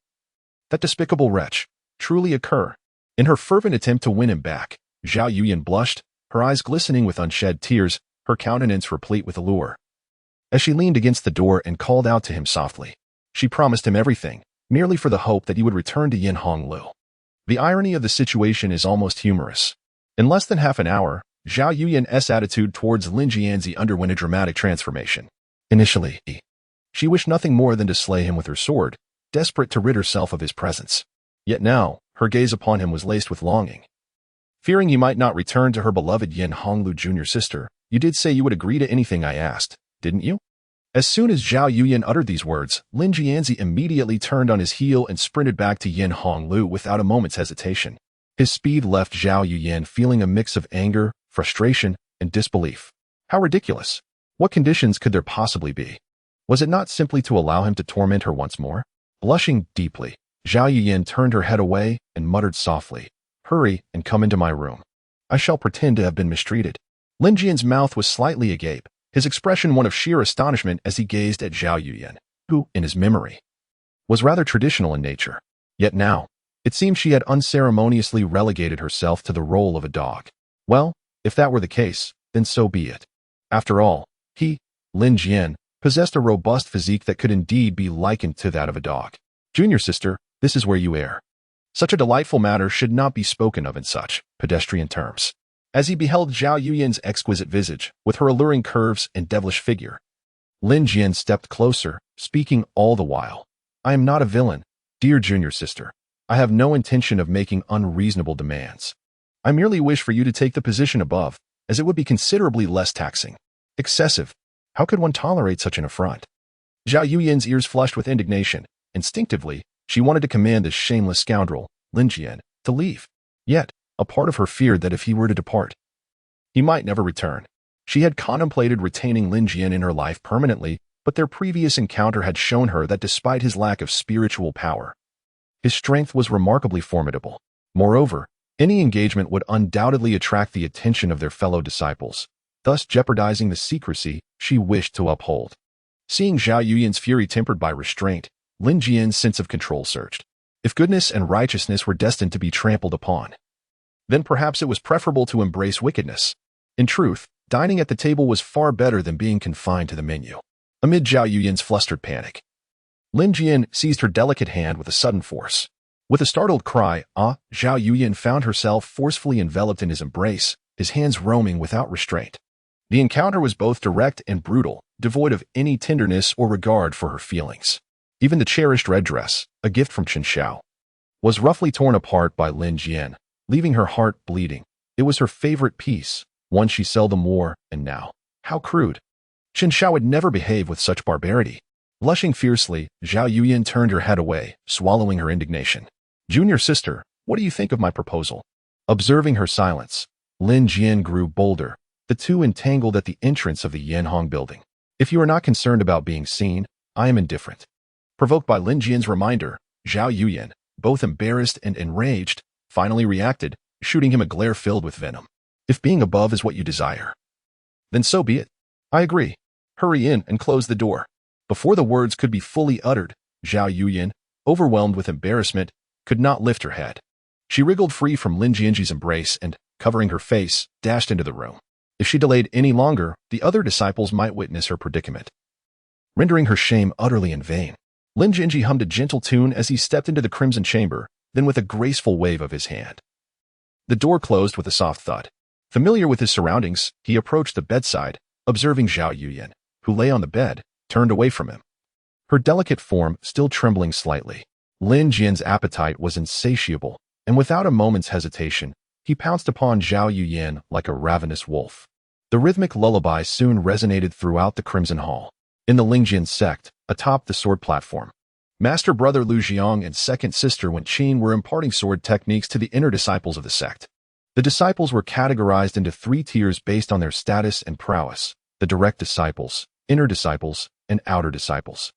that despicable wretch, truly occur. In her fervent attempt to win him back, Zhao Yuyan blushed, her eyes glistening with unshed tears, her countenance replete with allure. As she leaned against the door and called out to him softly, she promised him everything, merely for the hope that he would return to Yin Honglu. The irony of the situation is almost humorous. In less than half an hour, Zhao Yuyan's attitude towards Lin Jianzhi underwent a dramatic transformation. Initially, she wished nothing more than to slay him with her sword, desperate to rid herself of his presence. Yet now, her gaze upon him was laced with longing. Fearing you might not return to her beloved Yin Honglu junior sister, you did say you would agree to anything I asked, didn't you? As soon as Zhao Yuyan uttered these words, Lin Jianzhi immediately turned on his heel and sprinted back to Yin Honglu without a moment's hesitation. His speed left Zhao Yuyan feeling a mix of anger, frustration, and disbelief. How ridiculous! What conditions could there possibly be? Was it not simply to allow him to torment her once more? Blushing deeply, Zhao Yuyan turned her head away and muttered softly, "Hurry and come into my room. I shall pretend to have been mistreated." Lin Jian's mouth was slightly agape, his expression one of sheer astonishment as he gazed at Zhao Yuyan, who, in his memory, was rather traditional in nature. Yet now, it seemed she had unceremoniously relegated herself to the role of a dog. Well, if that were the case, then so be it. After all, he, Lin Jian, possessed a robust physique that could indeed be likened to that of a dog. Junior sister, this is where you err. Such a delightful matter should not be spoken of in such pedestrian terms. As he beheld Zhao Yuyan's exquisite visage, with her alluring curves and devilish figure, Lin Jian stepped closer, speaking all the while. I am not a villain, dear junior sister. I have no intention of making unreasonable demands. I merely wish for you to take the position above, as it would be considerably less taxing. Excessive. How could one tolerate such an affront? Zhao Yuyan's ears flushed with indignation. Instinctively, she wanted to command this shameless scoundrel, Lin Jian, to leave. Yet, a part of her feared that if he were to depart, he might never return. She had contemplated retaining Lin Jian in her life permanently, but their previous encounter had shown her that despite his lack of spiritual power, his strength was remarkably formidable. Moreover, any engagement would undoubtedly attract the attention of their fellow disciples, thus jeopardizing the secrecy she wished to uphold. Seeing Zhao Yuyan's fury tempered by restraint, Lin Jian's sense of control surged. If goodness and righteousness were destined to be trampled upon, then perhaps it was preferable to embrace wickedness. In truth, dining at the table was far better than being confined to the menu. Amid Zhao Yuyan's flustered panic, Lin Jian seized her delicate hand with a sudden force. With a startled cry, Zhao Yuyan found herself forcefully enveloped in his embrace, his hands roaming without restraint. The encounter was both direct and brutal, devoid of any tenderness or regard for her feelings. Even the cherished red dress, a gift from Chen Xiao, was roughly torn apart by Lin Jian, leaving her heart bleeding. It was her favorite piece, one she seldom wore, and now, how crude. Chen Xiao would never behave with such barbarity. Blushing fiercely, Zhao Yuyan turned her head away, swallowing her indignation. Junior sister, what do you think of my proposal? Observing her silence, Lin Jian grew bolder. The two entangled at the entrance of the Yanhong building. If you are not concerned about being seen, I am indifferent. Provoked by Lin Jian's reminder, Zhao Yuyan, both embarrassed and enraged, finally reacted, shooting him a glare filled with venom. If being above is what you desire, then so be it. I agree. Hurry in and close the door. Before the words could be fully uttered, Zhao Yuyan, overwhelmed with embarrassment, could not lift her head. She wriggled free from Lin Jianzhi's embrace and, covering her face, dashed into the room. If she delayed any longer, the other disciples might witness her predicament, rendering her shame utterly in vain. Lin Jianzhi hummed a gentle tune as he stepped into the crimson chamber, then with a graceful wave of his hand, the door closed with a soft thud. Familiar with his surroundings, he approached the bedside, observing Zhao Yuyan, who lay on the bed, turned away from him, her delicate form still trembling slightly. Lin Jian's appetite was insatiable, and without a moment's hesitation, he pounced upon Zhao Yuyan like a ravenous wolf. The rhythmic lullaby soon resonated throughout the Crimson Hall. In the Lingjian Sect, atop the sword platform, Master Brother Lu Jiang and second sister Wen Qing were imparting sword techniques to the inner disciples of the sect. The disciples were categorized into 3 tiers based on their status and prowess: the direct disciples, inner disciples, and outer disciples.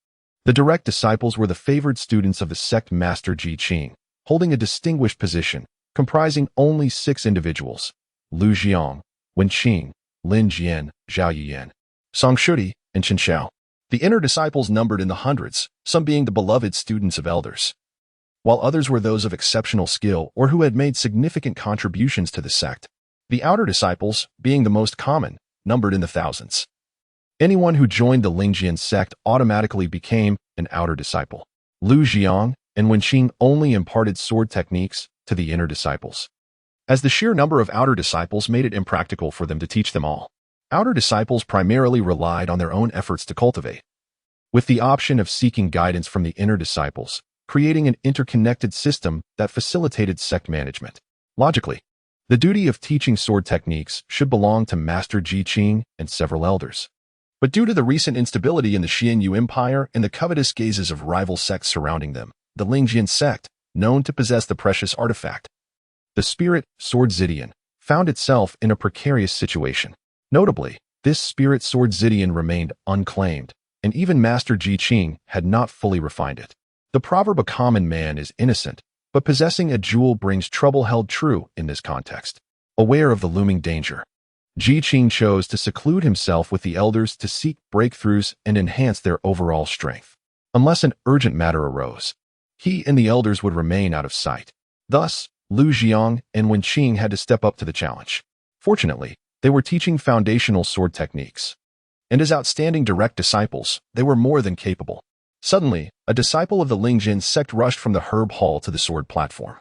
The direct disciples were the favored students of the sect Master Ji Qing, holding a distinguished position, comprising only 6 individuals: Lu Jiang, Wen Qing, Lin Jian, Zhao Yuyan, Song Shudi, and Chen Xiao. The inner disciples numbered in the hundreds, some being the beloved students of elders, while others were those of exceptional skill or who had made significant contributions to the sect. The outer disciples, being the most common, numbered in the thousands. Anyone who joined the Lingjian Sect automatically became an outer disciple. Lu Jiang and Wen Qing only imparted sword techniques to the inner disciples, as the sheer number of outer disciples made it impractical for them to teach them all. Outer disciples primarily relied on their own efforts to cultivate, with the option of seeking guidance from the inner disciples, creating an interconnected system that facilitated sect management. Logically, the duty of teaching sword techniques should belong to Master Ji Qing and several elders. But due to the recent instability in the Xianyu Empire and the covetous gazes of rival sects surrounding them, the Lingjian Sect, known to possess the precious artifact, the spirit sword Zidian, found itself in a precarious situation. Notably, this spirit sword Zidian remained unclaimed, and even Master Ji Qing had not fully refined it. The proverb "a common man is innocent, but possessing a jewel brings trouble" held true in this context. Aware of the looming danger, Ji Qing chose to seclude himself with the elders to seek breakthroughs and enhance their overall strength. Unless an urgent matter arose, he and the elders would remain out of sight. Thus, Lu Jiang and Wen Qing had to step up to the challenge. Fortunately, they were teaching foundational sword techniques, and as outstanding direct disciples, they were more than capable. Suddenly, a disciple of the Lingjian Sect rushed from the herb hall to the sword platform,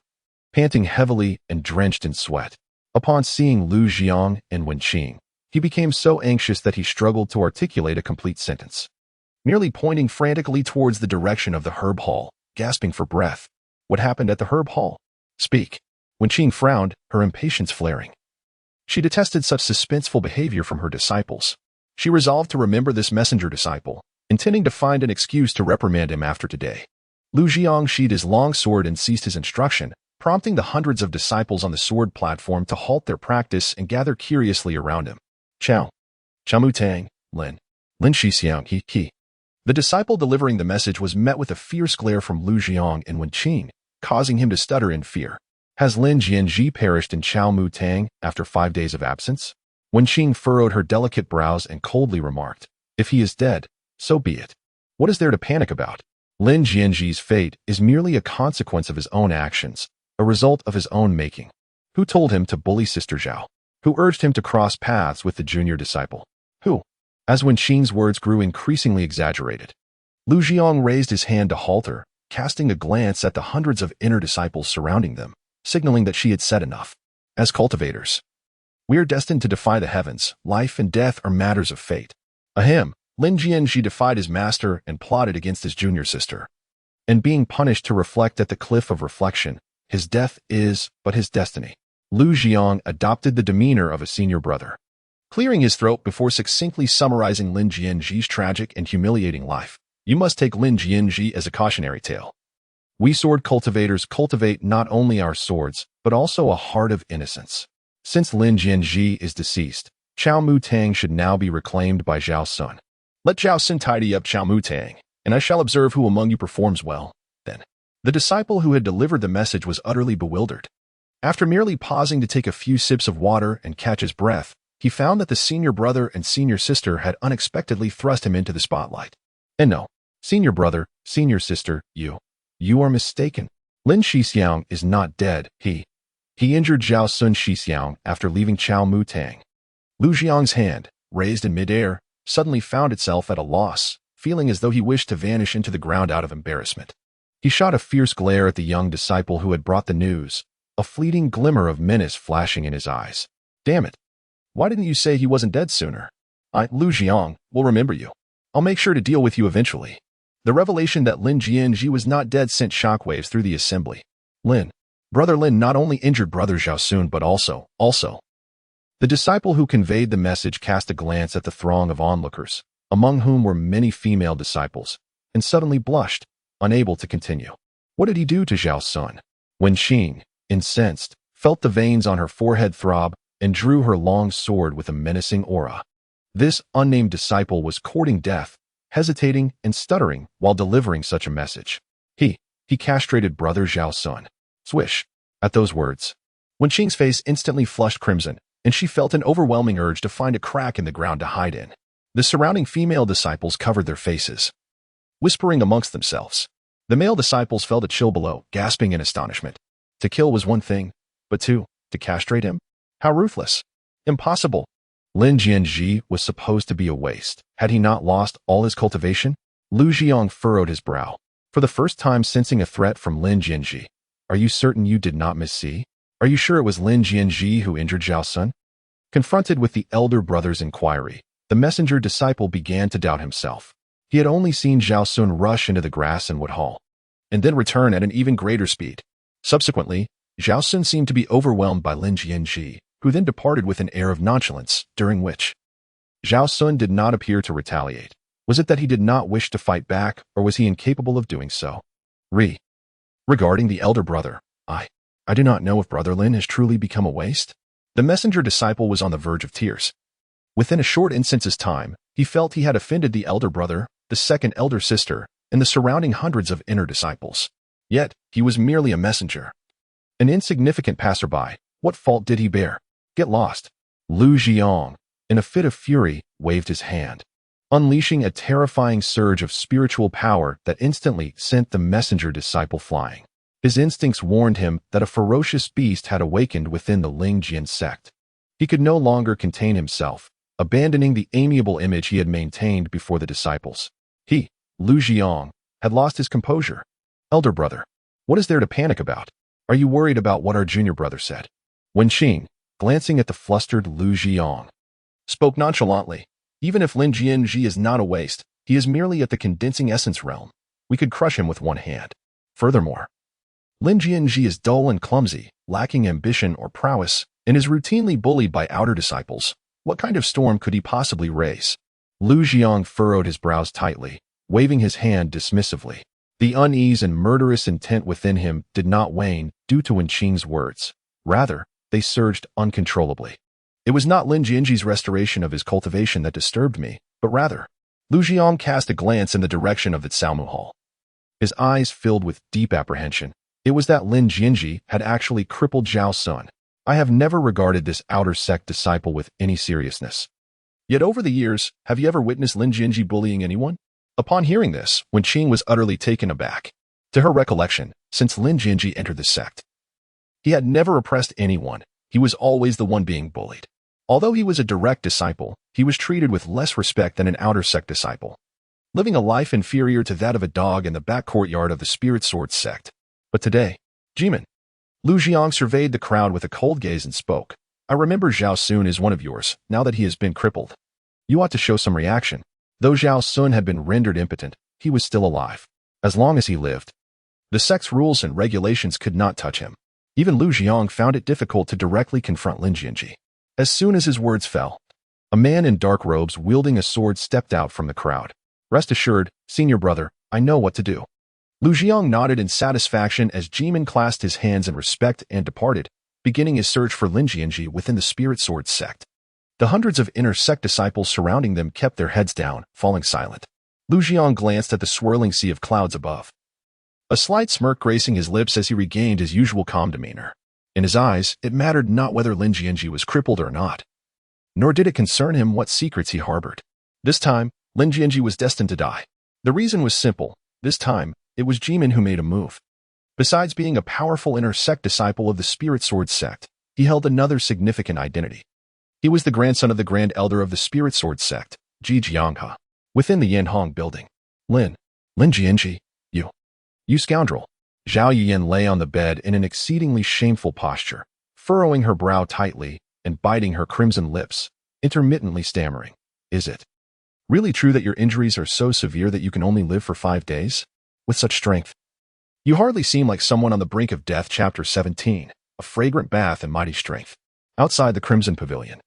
panting heavily and drenched in sweat. Upon seeing Lu Jiang and Wen Qing, he became so anxious that he struggled to articulate a complete sentence, merely pointing frantically towards the direction of the herb hall, gasping for breath. What happened at the herb hall? Speak. Wen Qing frowned, her impatience flaring. She detested such suspenseful behavior from her disciples. She resolved to remember this messenger disciple, intending to find an excuse to reprimand him after today. Lu Jiang sheathed his long sword and ceased his instruction, prompting the hundreds of disciples on the sword platform to halt their practice and gather curiously around him. Chao Mu Tang, Lin Xixiang, he. The disciple delivering the message was met with a fierce glare from Lu Jiang and Wenqing, causing him to stutter in fear. Has Lin Jianzhi perished in Chao Mu Tang after 5 days of absence? Wenqing furrowed her delicate brows and coldly remarked, if he is dead, so be it. What is there to panic about? Lin Jianzhi's fate is merely a consequence of his own actions, a result of his own making. Who told him to bully Sister Zhao? Who urged him to cross paths with the junior disciple? Who? As Wenqing's words grew increasingly exaggerated, Lu Jiang raised his hand to halt her, casting a glance at the hundreds of inner disciples surrounding them, signaling that she had said enough. As cultivators, we are destined to defy the heavens. Life and death are matters of fate. Ahem. Lin Jianzhi defied his master and plotted against his junior sister. And being punished to reflect at the cliff of reflection, his death is but his destiny. Lu Jiang adopted the demeanor of a senior brother, clearing his throat before succinctly summarizing Lin Jianzhi's tragic and humiliating life. You must take Lin Jianzhi as a cautionary tale. We sword cultivators cultivate not only our swords, but also a heart of innocence. Since Lin Jianzhi is deceased, Chao Mu Tang should now be reclaimed by Zhao Sun. Let Zhao Sun tidy up Chao Mu Tang, and I shall observe who among you performs well. Then, the disciple who had delivered the message was utterly bewildered. After merely pausing to take a few sips of water and catch his breath, he found that the senior brother and senior sister had unexpectedly thrust him into the spotlight. And no, senior brother, senior sister, you are mistaken. Lin Xixiang is not dead. He injured Zhao Sun Xixiang after leaving Chao Mu Tang. Lu Jiang's hand, raised in midair, suddenly found itself at a loss, feeling as though he wished to vanish into the ground out of embarrassment. He shot a fierce glare at the young disciple who had brought the news, a fleeting glimmer of menace flashing in his eyes. Damn it! Why didn't you say he wasn't dead sooner? Lu Jiang, will remember you. I'll make sure to deal with you eventually. The revelation that Lin Jianzhi was not dead sent shockwaves through the assembly. Brother Lin not only injured Brother Zhao Sun but also. The disciple who conveyed the message cast a glance at the throng of onlookers, among whom were many female disciples, and suddenly blushed, unable to continue. What did he do to Zhao Sun? Wenqing, incensed, felt the veins on her forehead throb and drew her long sword with a menacing aura. This unnamed disciple was courting death, hesitating and stuttering while delivering such a message. He castrated Brother Zhao Sun. Swish. At those words, Wenqing's face instantly flushed crimson, and she felt an overwhelming urge to find a crack in the ground to hide in. The surrounding female disciples covered their faces, whispering amongst themselves. The male disciples felt a chill below, gasping in astonishment. To kill was one thing, but to castrate him? How ruthless. Impossible. Lin Jianzhi was supposed to be a waste. Had he not lost all his cultivation? Lu Jiang furrowed his brow, for the first time sensing a threat from Lin Jianzhi. Are you certain you did not missee? Are you sure it was Lin Jianzhi who injured Zhao Sun? Confronted with the elder brother's inquiry, the messenger disciple began to doubt himself. He had only seen Zhao Sun rush into the grass and wood hall, and then return at an even greater speed. Subsequently, Zhao Sun seemed to be overwhelmed by Lin Jianzhi, who then departed with an air of nonchalance, during which Zhao Sun did not appear to retaliate. Was it that he did not wish to fight back, or was he incapable of doing so? Regarding the elder brother, I do not know if Brother Lin has truly become a waste. The messenger disciple was on the verge of tears. Within a short instant's time, he felt he had offended the elder brother, the second elder sister, and the surrounding hundreds of inner disciples. Yet, he was merely a messenger. An insignificant passerby. What fault did he bear? Get lost. Lu Jiang, in a fit of fury, waved his hand, unleashing a terrifying surge of spiritual power that instantly sent the messenger disciple flying. His instincts warned him that a ferocious beast had awakened within the Lingjian Sect. He could no longer contain himself, abandoning the amiable image he had maintained before the disciples. He, Lu Jiang, had lost his composure. Elder brother, what is there to panic about? Are you worried about what our junior brother said? Wenqing, glancing at the flustered Lu Jiang, spoke nonchalantly. Even if Lin Jianzhi is not a waste, he is merely at the condensing essence realm. We could crush him with one hand. Furthermore, Lin Jianzhi is dull and clumsy, lacking ambition or prowess. and is routinely bullied by outer disciples. What kind of storm could he possibly raise? Lu Jiang furrowed his brows tightly, waving his hand dismissively. The unease and murderous intent within him did not wane due to Wen Qing's words. Rather, they surged uncontrollably. It was not Lin Jianzhi's restoration of his cultivation that disturbed me, but rather, Lu Jiang cast a glance in the direction of the Tsaomu Hall. His eyes filled with deep apprehension. It was that Lin Jianzhi had actually crippled Zhao Sun. I have never regarded this outer sect disciple with any seriousness. Yet over the years, have you ever witnessed Lin Jianzhi bullying anyone? Upon hearing this, Wen Qing was utterly taken aback. To her recollection, since Lin Jianzhi entered the sect, he had never oppressed anyone. He was always the one being bullied. Although he was a direct disciple, he was treated with less respect than an outer sect disciple, living a life inferior to that of a dog in the back courtyard of the Spirit Sword sect. But today, Jimin. Lu Jiang surveyed the crowd with a cold gaze and spoke. I remember Zhao Sun is one of yours, now that he has been crippled. You ought to show some reaction. Though Zhao Sun had been rendered impotent, he was still alive. As long as he lived, the sect's rules and regulations could not touch him. Even Lu Jiang found it difficult to directly confront Lin Jianzhi. As soon as his words fell, a man in dark robes wielding a sword stepped out from the crowd. Rest assured, senior brother, I know what to do. Lu Jiang nodded in satisfaction as Jimin clasped his hands in respect and departed, beginning his search for Lin Jianzhi within the Spirit Sword sect. The hundreds of inner sect disciples surrounding them kept their heads down, falling silent. Lu Jiang glanced at the swirling sea of clouds above, a slight smirk gracing his lips as he regained his usual calm demeanor. In his eyes, it mattered not whether Lin Jianzhi was crippled or not, nor did it concern him what secrets he harbored. This time, Lin Jianzhi was destined to die. The reason was simple. This time, it was Jimin who made a move. Besides being a powerful inner sect disciple of the Spirit Sword sect, he held another significant identity. He was the grandson of the Grand Elder of the Spirit Sword sect, Ji Jianghe. Within the Yanhong building, Lin Jianzhi, you scoundrel. Zhao Yiyan lay on the bed in an exceedingly shameful posture, furrowing her brow tightly and biting her crimson lips, intermittently stammering. Is it really true that your injuries are so severe that you can only live for 5 days? With such strength, you hardly seem like someone on the brink of death. Chapter 17, a fragrant bath and mighty strength. Outside the Crimson Pavilion,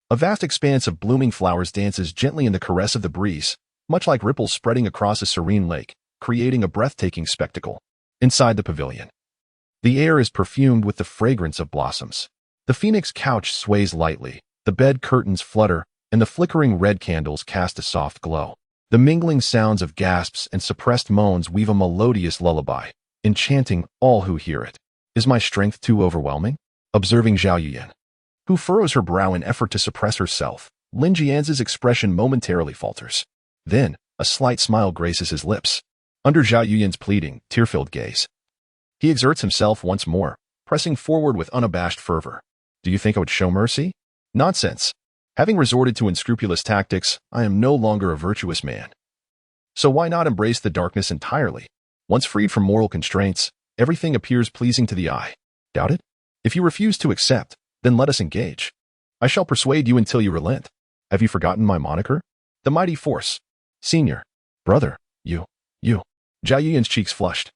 a vast expanse of blooming flowers dances gently in the caress of the breeze, much like ripples spreading across a serene lake, creating a breathtaking spectacle. Inside the pavilion, the air is perfumed with the fragrance of blossoms. The phoenix couch sways lightly, the bed curtains flutter, and the flickering red candles cast a soft glow. The mingling sounds of gasps and suppressed moans weave a melodious lullaby, enchanting all who hear it. Is my strength too overwhelming? Observing Zhao Yiyan, who furrows her brow in effort to suppress herself, Lin Jianzhi's expression momentarily falters. Then, a slight smile graces his lips. Under Zhao Yiyan's pleading, tear-filled gaze, he exerts himself once more, pressing forward with unabashed fervor. Do you think I would show mercy? Nonsense. Having resorted to unscrupulous tactics, I am no longer a virtuous man. So why not embrace the darkness entirely? Once freed from moral constraints, everything appears pleasing to the eye. Doubt it? If you refuse to accept, then let us engage. I shall persuade you until you relent. Have you forgotten my moniker? The mighty force. Senior. Brother. You. Zhao Yiyan's cheeks flushed.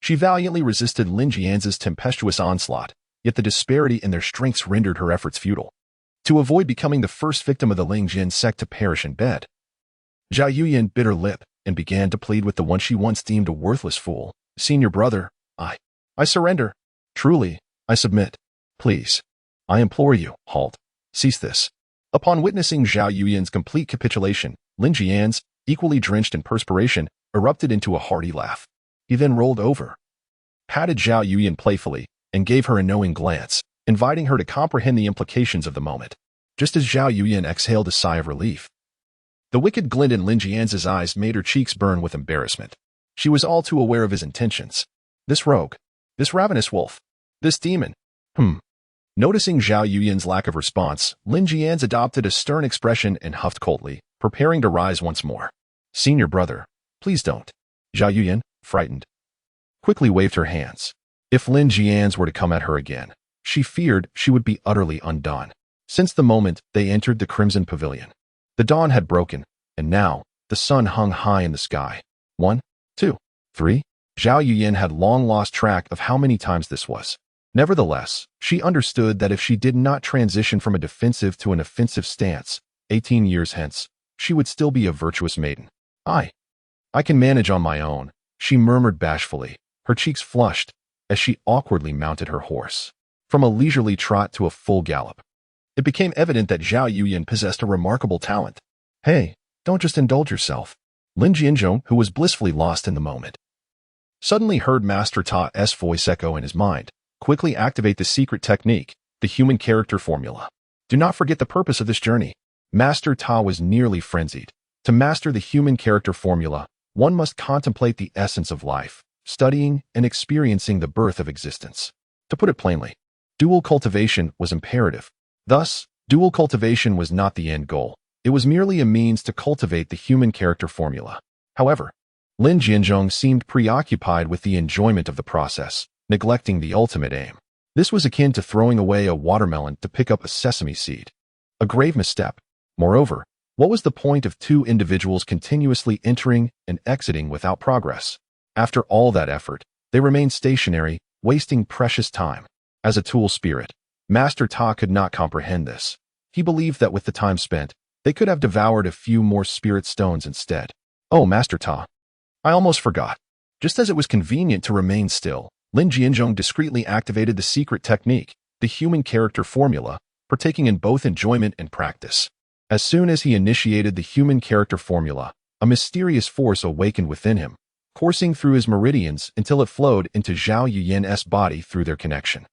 She valiantly resisted Lin Jianzhi's tempestuous onslaught, yet the disparity in their strengths rendered her efforts futile. To avoid becoming the first victim of the Lingjian Sect to perish in bed, Zhao Yiyan bit her lip and began to plead with the one she once deemed a worthless fool. Senior brother, I surrender. Truly, I submit. Please, I implore you, halt. Cease this. Upon witnessing Zhao Yiyan's complete capitulation, Lin Jianzhi, equally drenched in perspiration, erupted into a hearty laugh. He then rolled over, patted Zhao Yiyan playfully, and gave her a knowing glance, inviting her to comprehend the implications of the moment. Just as Zhao Yiyan exhaled a sigh of relief, the wicked glint in Lin Jianzhi's eyes made her cheeks burn with embarrassment. She was all too aware of his intentions. This rogue, this ravenous wolf, this demon. Noticing Zhao Yiyan's lack of response, Lin Jianzhi adopted a stern expression and huffed coldly, preparing to rise once more. Senior brother, please don't. Zhao Yiyan, frightened, quickly waved her hands. If Lin Jianzhi were to come at her again, she feared she would be utterly undone. Since the moment they entered the Crimson Pavilion, the dawn had broken, and now the sun hung high in the sky. 1, 2, 3. Zhao Yiyan had long lost track of how many times this was. Nevertheless, she understood that if she did not transition from a defensive to an offensive stance, 18 years hence, she would still be a virtuous maiden. I can manage on my own, she murmured bashfully, her cheeks flushed, as she awkwardly mounted her horse. From a leisurely trot to a full gallop, it became evident that Zhao Yuyan possessed a remarkable talent. Hey, don't just indulge yourself. Lin Jianzhi, who was blissfully lost in the moment, suddenly heard Master Ta's voice echo in his mind. Quickly activate the secret technique, the human character formula. Do not forget the purpose of this journey. Master Ta was nearly frenzied. To master the human character formula, one must contemplate the essence of life, studying and experiencing the birth of existence. To put it plainly, dual cultivation was imperative. Thus, dual cultivation was not the end goal. It was merely a means to cultivate the human character formula. However, Lin Jianzhi seemed preoccupied with the enjoyment of the process, neglecting the ultimate aim. This was akin to throwing away a watermelon to pick up a sesame seed. A grave misstep. Moreover, what was the point of two individuals continuously entering and exiting without progress? After all that effort, they remained stationary, wasting precious time. As a tool spirit, Master Ta could not comprehend this. He believed that with the time spent, they could have devoured a few more spirit stones instead. Oh, Master Ta, I almost forgot. Just as it was convenient to remain still, Lin Jianzhi discreetly activated the secret technique, the human character formula, partaking in both enjoyment and practice. As soon as he initiated the human character formula, a mysterious force awakened within him, coursing through his meridians until it flowed into Zhao Yuyan's body through their connection.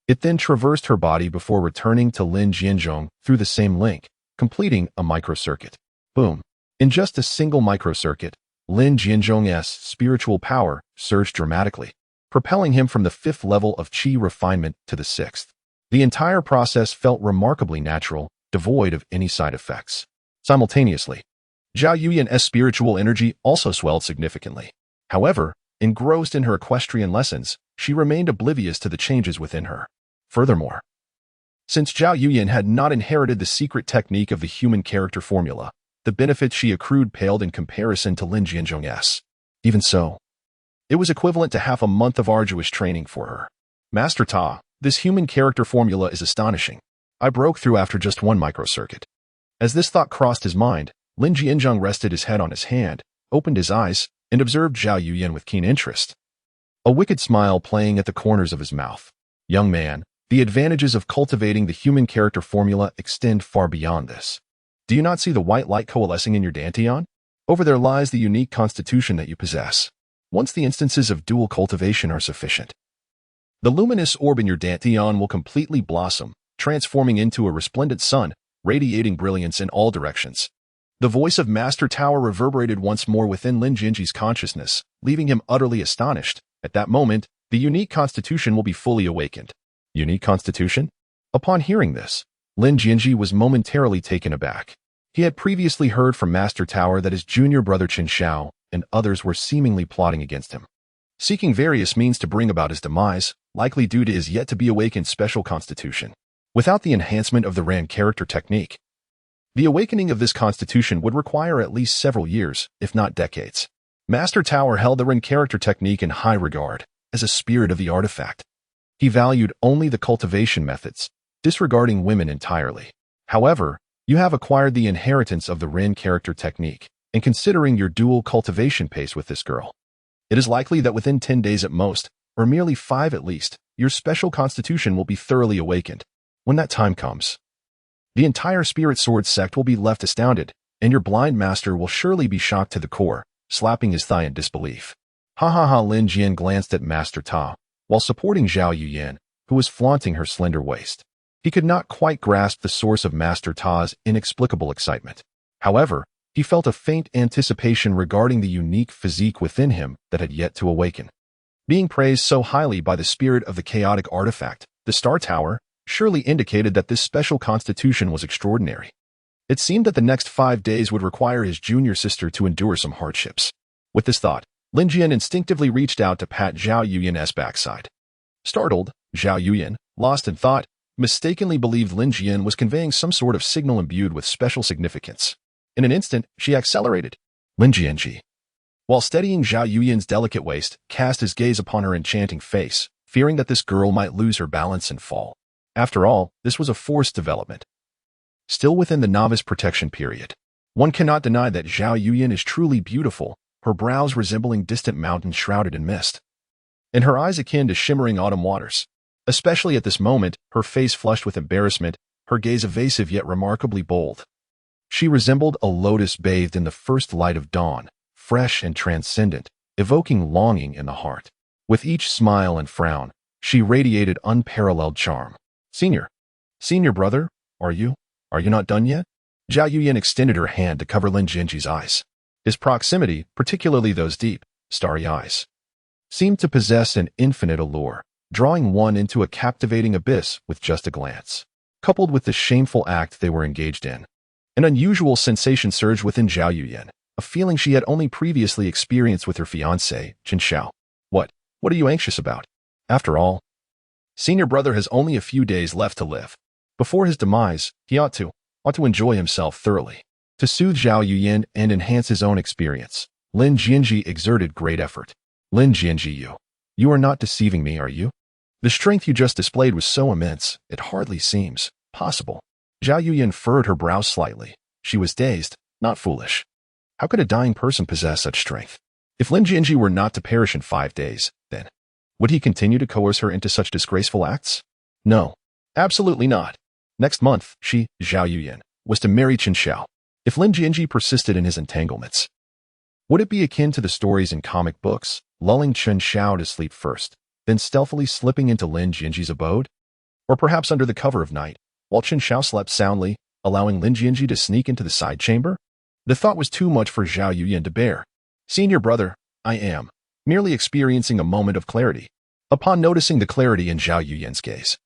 It then traversed her body before returning to Lin Jianzhi through the same link, completing a microcircuit. Boom! In just a single microcircuit, Lin Jianzhi's spiritual power surged dramatically, propelling him from the 5th level of qi refinement to the 6th. The entire process felt remarkably natural, devoid of any side effects. Simultaneously, Zhao Yuyan's spiritual energy also swelled significantly. However, engrossed in her equestrian lessons, she remained oblivious to the changes within her. Furthermore, since Zhao Yuyan had not inherited the secret technique of the human character formula, the benefits she accrued paled in comparison to Lin Jianzhi's. Even so, it was equivalent to half a month of arduous training for her. Master Ta, this human character formula is astonishing. I broke through after just one microcircuit. As this thought crossed his mind, Lin Jianzhi rested his head on his hand, opened his eyes, and observed Zhao Yuyan with keen interest. A wicked smile playing at the corners of his mouth. Young man, the advantages of cultivating the human character formula extend far beyond this. Do you not see the white light coalescing in your dantian? Over there lies the unique constitution that you possess. Once the instances of dual cultivation are sufficient, the luminous orb in your dantian will completely blossom, transforming into a resplendent sun, radiating brilliance in all directions. The voice of Master Tower reverberated once more within Lin Jianzhi's consciousness, leaving him utterly astonished. At that moment, the unique constitution will be fully awakened. Unique constitution? Upon hearing this, Lin Jianzhi was momentarily taken aback. He had previously heard from Master Tower that his junior brother Chen Xiao and others were seemingly plotting against him, seeking various means to bring about his demise, likely due to his yet-to-be-awakened special constitution. Without the enhancement of the Ran character technique, the awakening of this constitution would require at least several years, if not decades. Master Tower held the Ran character technique in high regard, as a spirit of the artifact. He valued only the cultivation methods, disregarding women entirely. However, you have acquired the inheritance of the Ran character technique, and considering your dual cultivation pace with this girl, it is likely that within 10 days at most, or merely 5 at least, your special constitution will be thoroughly awakened. When that time comes, the entire Spirit Sword sect will be left astounded, and your blind master will surely be shocked to the core, slapping his thigh in disbelief. Ha ha ha! Lin Jian glanced at Master Ta, while supporting Zhao Yuyan, who was flaunting her slender waist. He could not quite grasp the source of Master Ta's inexplicable excitement. However, he felt a faint anticipation regarding the unique physique within him that had yet to awaken. Being praised so highly by the spirit of the chaotic artifact, the Star Tower, surely indicated that this special constitution was extraordinary. It seemed that the next 5 days would require his junior sister to endure some hardships. With this thought, Lin Jian instinctively reached out to pat Zhao Yuyan's backside. Startled, Zhao Yuyan, lost in thought, mistakenly believed Lin Jian was conveying some sort of signal imbued with special significance. In an instant, she accelerated. Lin Jianzhi, while steadying Zhao Yuyan's delicate waist, cast his gaze upon her enchanting face, fearing that this girl might lose her balance and fall. After all, this was a forced development. Still within the novice protection period, one cannot deny that Zhao Yuyan is truly beautiful, her brows resembling distant mountains shrouded in mist, and her eyes akin to shimmering autumn waters. Especially at this moment, her face flushed with embarrassment, her gaze evasive yet remarkably bold. She resembled a lotus bathed in the first light of dawn, fresh and transcendent, evoking longing in the heart. With each smile and frown, she radiated unparalleled charm. Senior brother, are you not done yet? Zhao Yuyan extended her hand to cover Lin Jianzhi's eyes. His proximity, particularly those deep, starry eyes, seemed to possess an infinite allure, drawing one into a captivating abyss with just a glance. Coupled with the shameful act they were engaged in, an unusual sensation surged within Zhao Yuyan, a feeling she had only previously experienced with her fiancé, Chen Xiao. What are you anxious about? After all, senior brother has only a few days left to live. Before his demise, he ought to enjoy himself thoroughly. To soothe Zhao Yuyan and enhance his own experience, Lin Jianzhi exerted great effort. Lin Jianzhi, you are not deceiving me, are you? The strength you just displayed was so immense, it hardly seems possible. Zhao Yuyan furrowed her brows slightly. She was dazed, not foolish. How could a dying person possess such strength? If Lin Jianzhi were not to perish in 5 days, then would he continue to coerce her into such disgraceful acts? No, absolutely not. Next month, she, Zhao Yuyan, was to marry Chen Xiao. If Lin Jianzhi persisted in his entanglements, would it be akin to the stories in comic books, lulling Chen Xiao to sleep first, then stealthily slipping into Lin Jianzhi's abode? Or perhaps under the cover of night, while Chen Xiao slept soundly, allowing Lin Jianzhi to sneak into the side chamber? The thought was too much for Zhao Yuyan to bear. Senior brother, I am merely experiencing a moment of clarity. Upon noticing the clarity in Zhao Yuyan's gaze,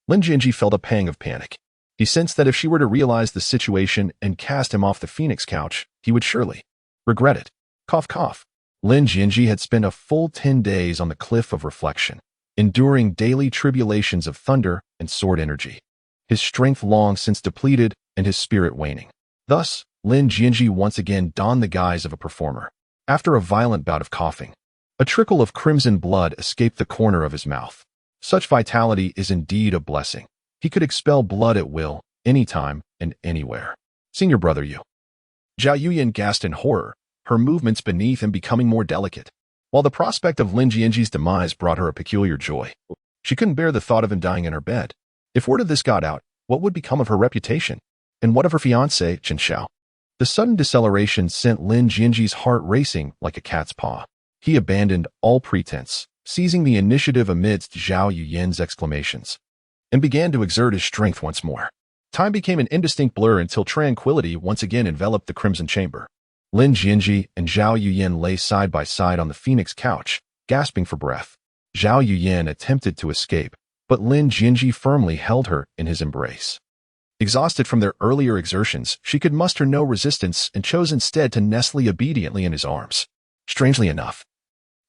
Lin Jianzhi felt a pang of panic. He sensed that if she were to realize the situation and cast him off the phoenix couch, he would surely regret it. Cough, cough. Lin Jianzhi had spent a full 10 days on the cliff of reflection, enduring daily tribulations of thunder and sword energy, his strength long since depleted and his spirit waning. Thus, Lin Jianzhi once again donned the guise of a performer. After a violent bout of coughing, a trickle of crimson blood escaped the corner of his mouth. Such vitality is indeed a blessing. He could expel blood at will, anytime and anywhere. Senior brother, you. Zhao Yuyan gasped in horror, her movements beneath him becoming more delicate. While the prospect of Lin Jianzhi's demise brought her a peculiar joy, she couldn't bear the thought of him dying in her bed. If word of this got out, what would become of her reputation? And what of her fiancé, Chen Xiao? The sudden deceleration sent Lin Jianzhi's heart racing like a cat's paw. He abandoned all pretense, seizing the initiative amidst Zhao Yuyan's exclamations, and began to exert his strength once more. Time became an indistinct blur until tranquility once again enveloped the crimson chamber. Lin Jianzhi and Zhao Yuyan lay side by side on the phoenix couch, gasping for breath. Zhao Yuyan attempted to escape, but Lin Jianzhi firmly held her in his embrace. Exhausted from their earlier exertions, she could muster no resistance and chose instead to nestle obediently in his arms. Strangely enough,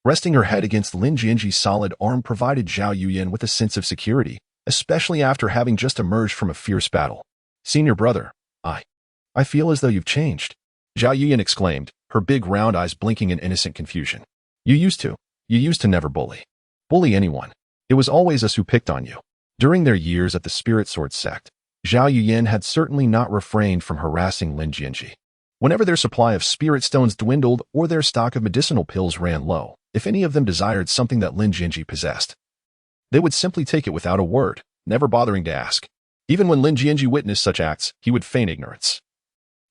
resting her head against Lin Jianzhi's solid arm provided Zhao Yuyan with a sense of security, especially after having just emerged from a fierce battle. Senior brother, I feel as though you've changed. Zhao Yuyan exclaimed, her big round eyes blinking in innocent confusion. You used to never bully anyone. It was always us who picked on you. During their years at the Spirit Sword Sect, Zhao Yuyan had certainly not refrained from harassing Lin Jianzhi. Whenever their supply of spirit stones dwindled or their stock of medicinal pills ran low, if any of them desired something that Lin Jianzhi possessed, they would simply take it without a word, never bothering to ask. Even when Lin Jianzhi witnessed such acts, he would feign ignorance,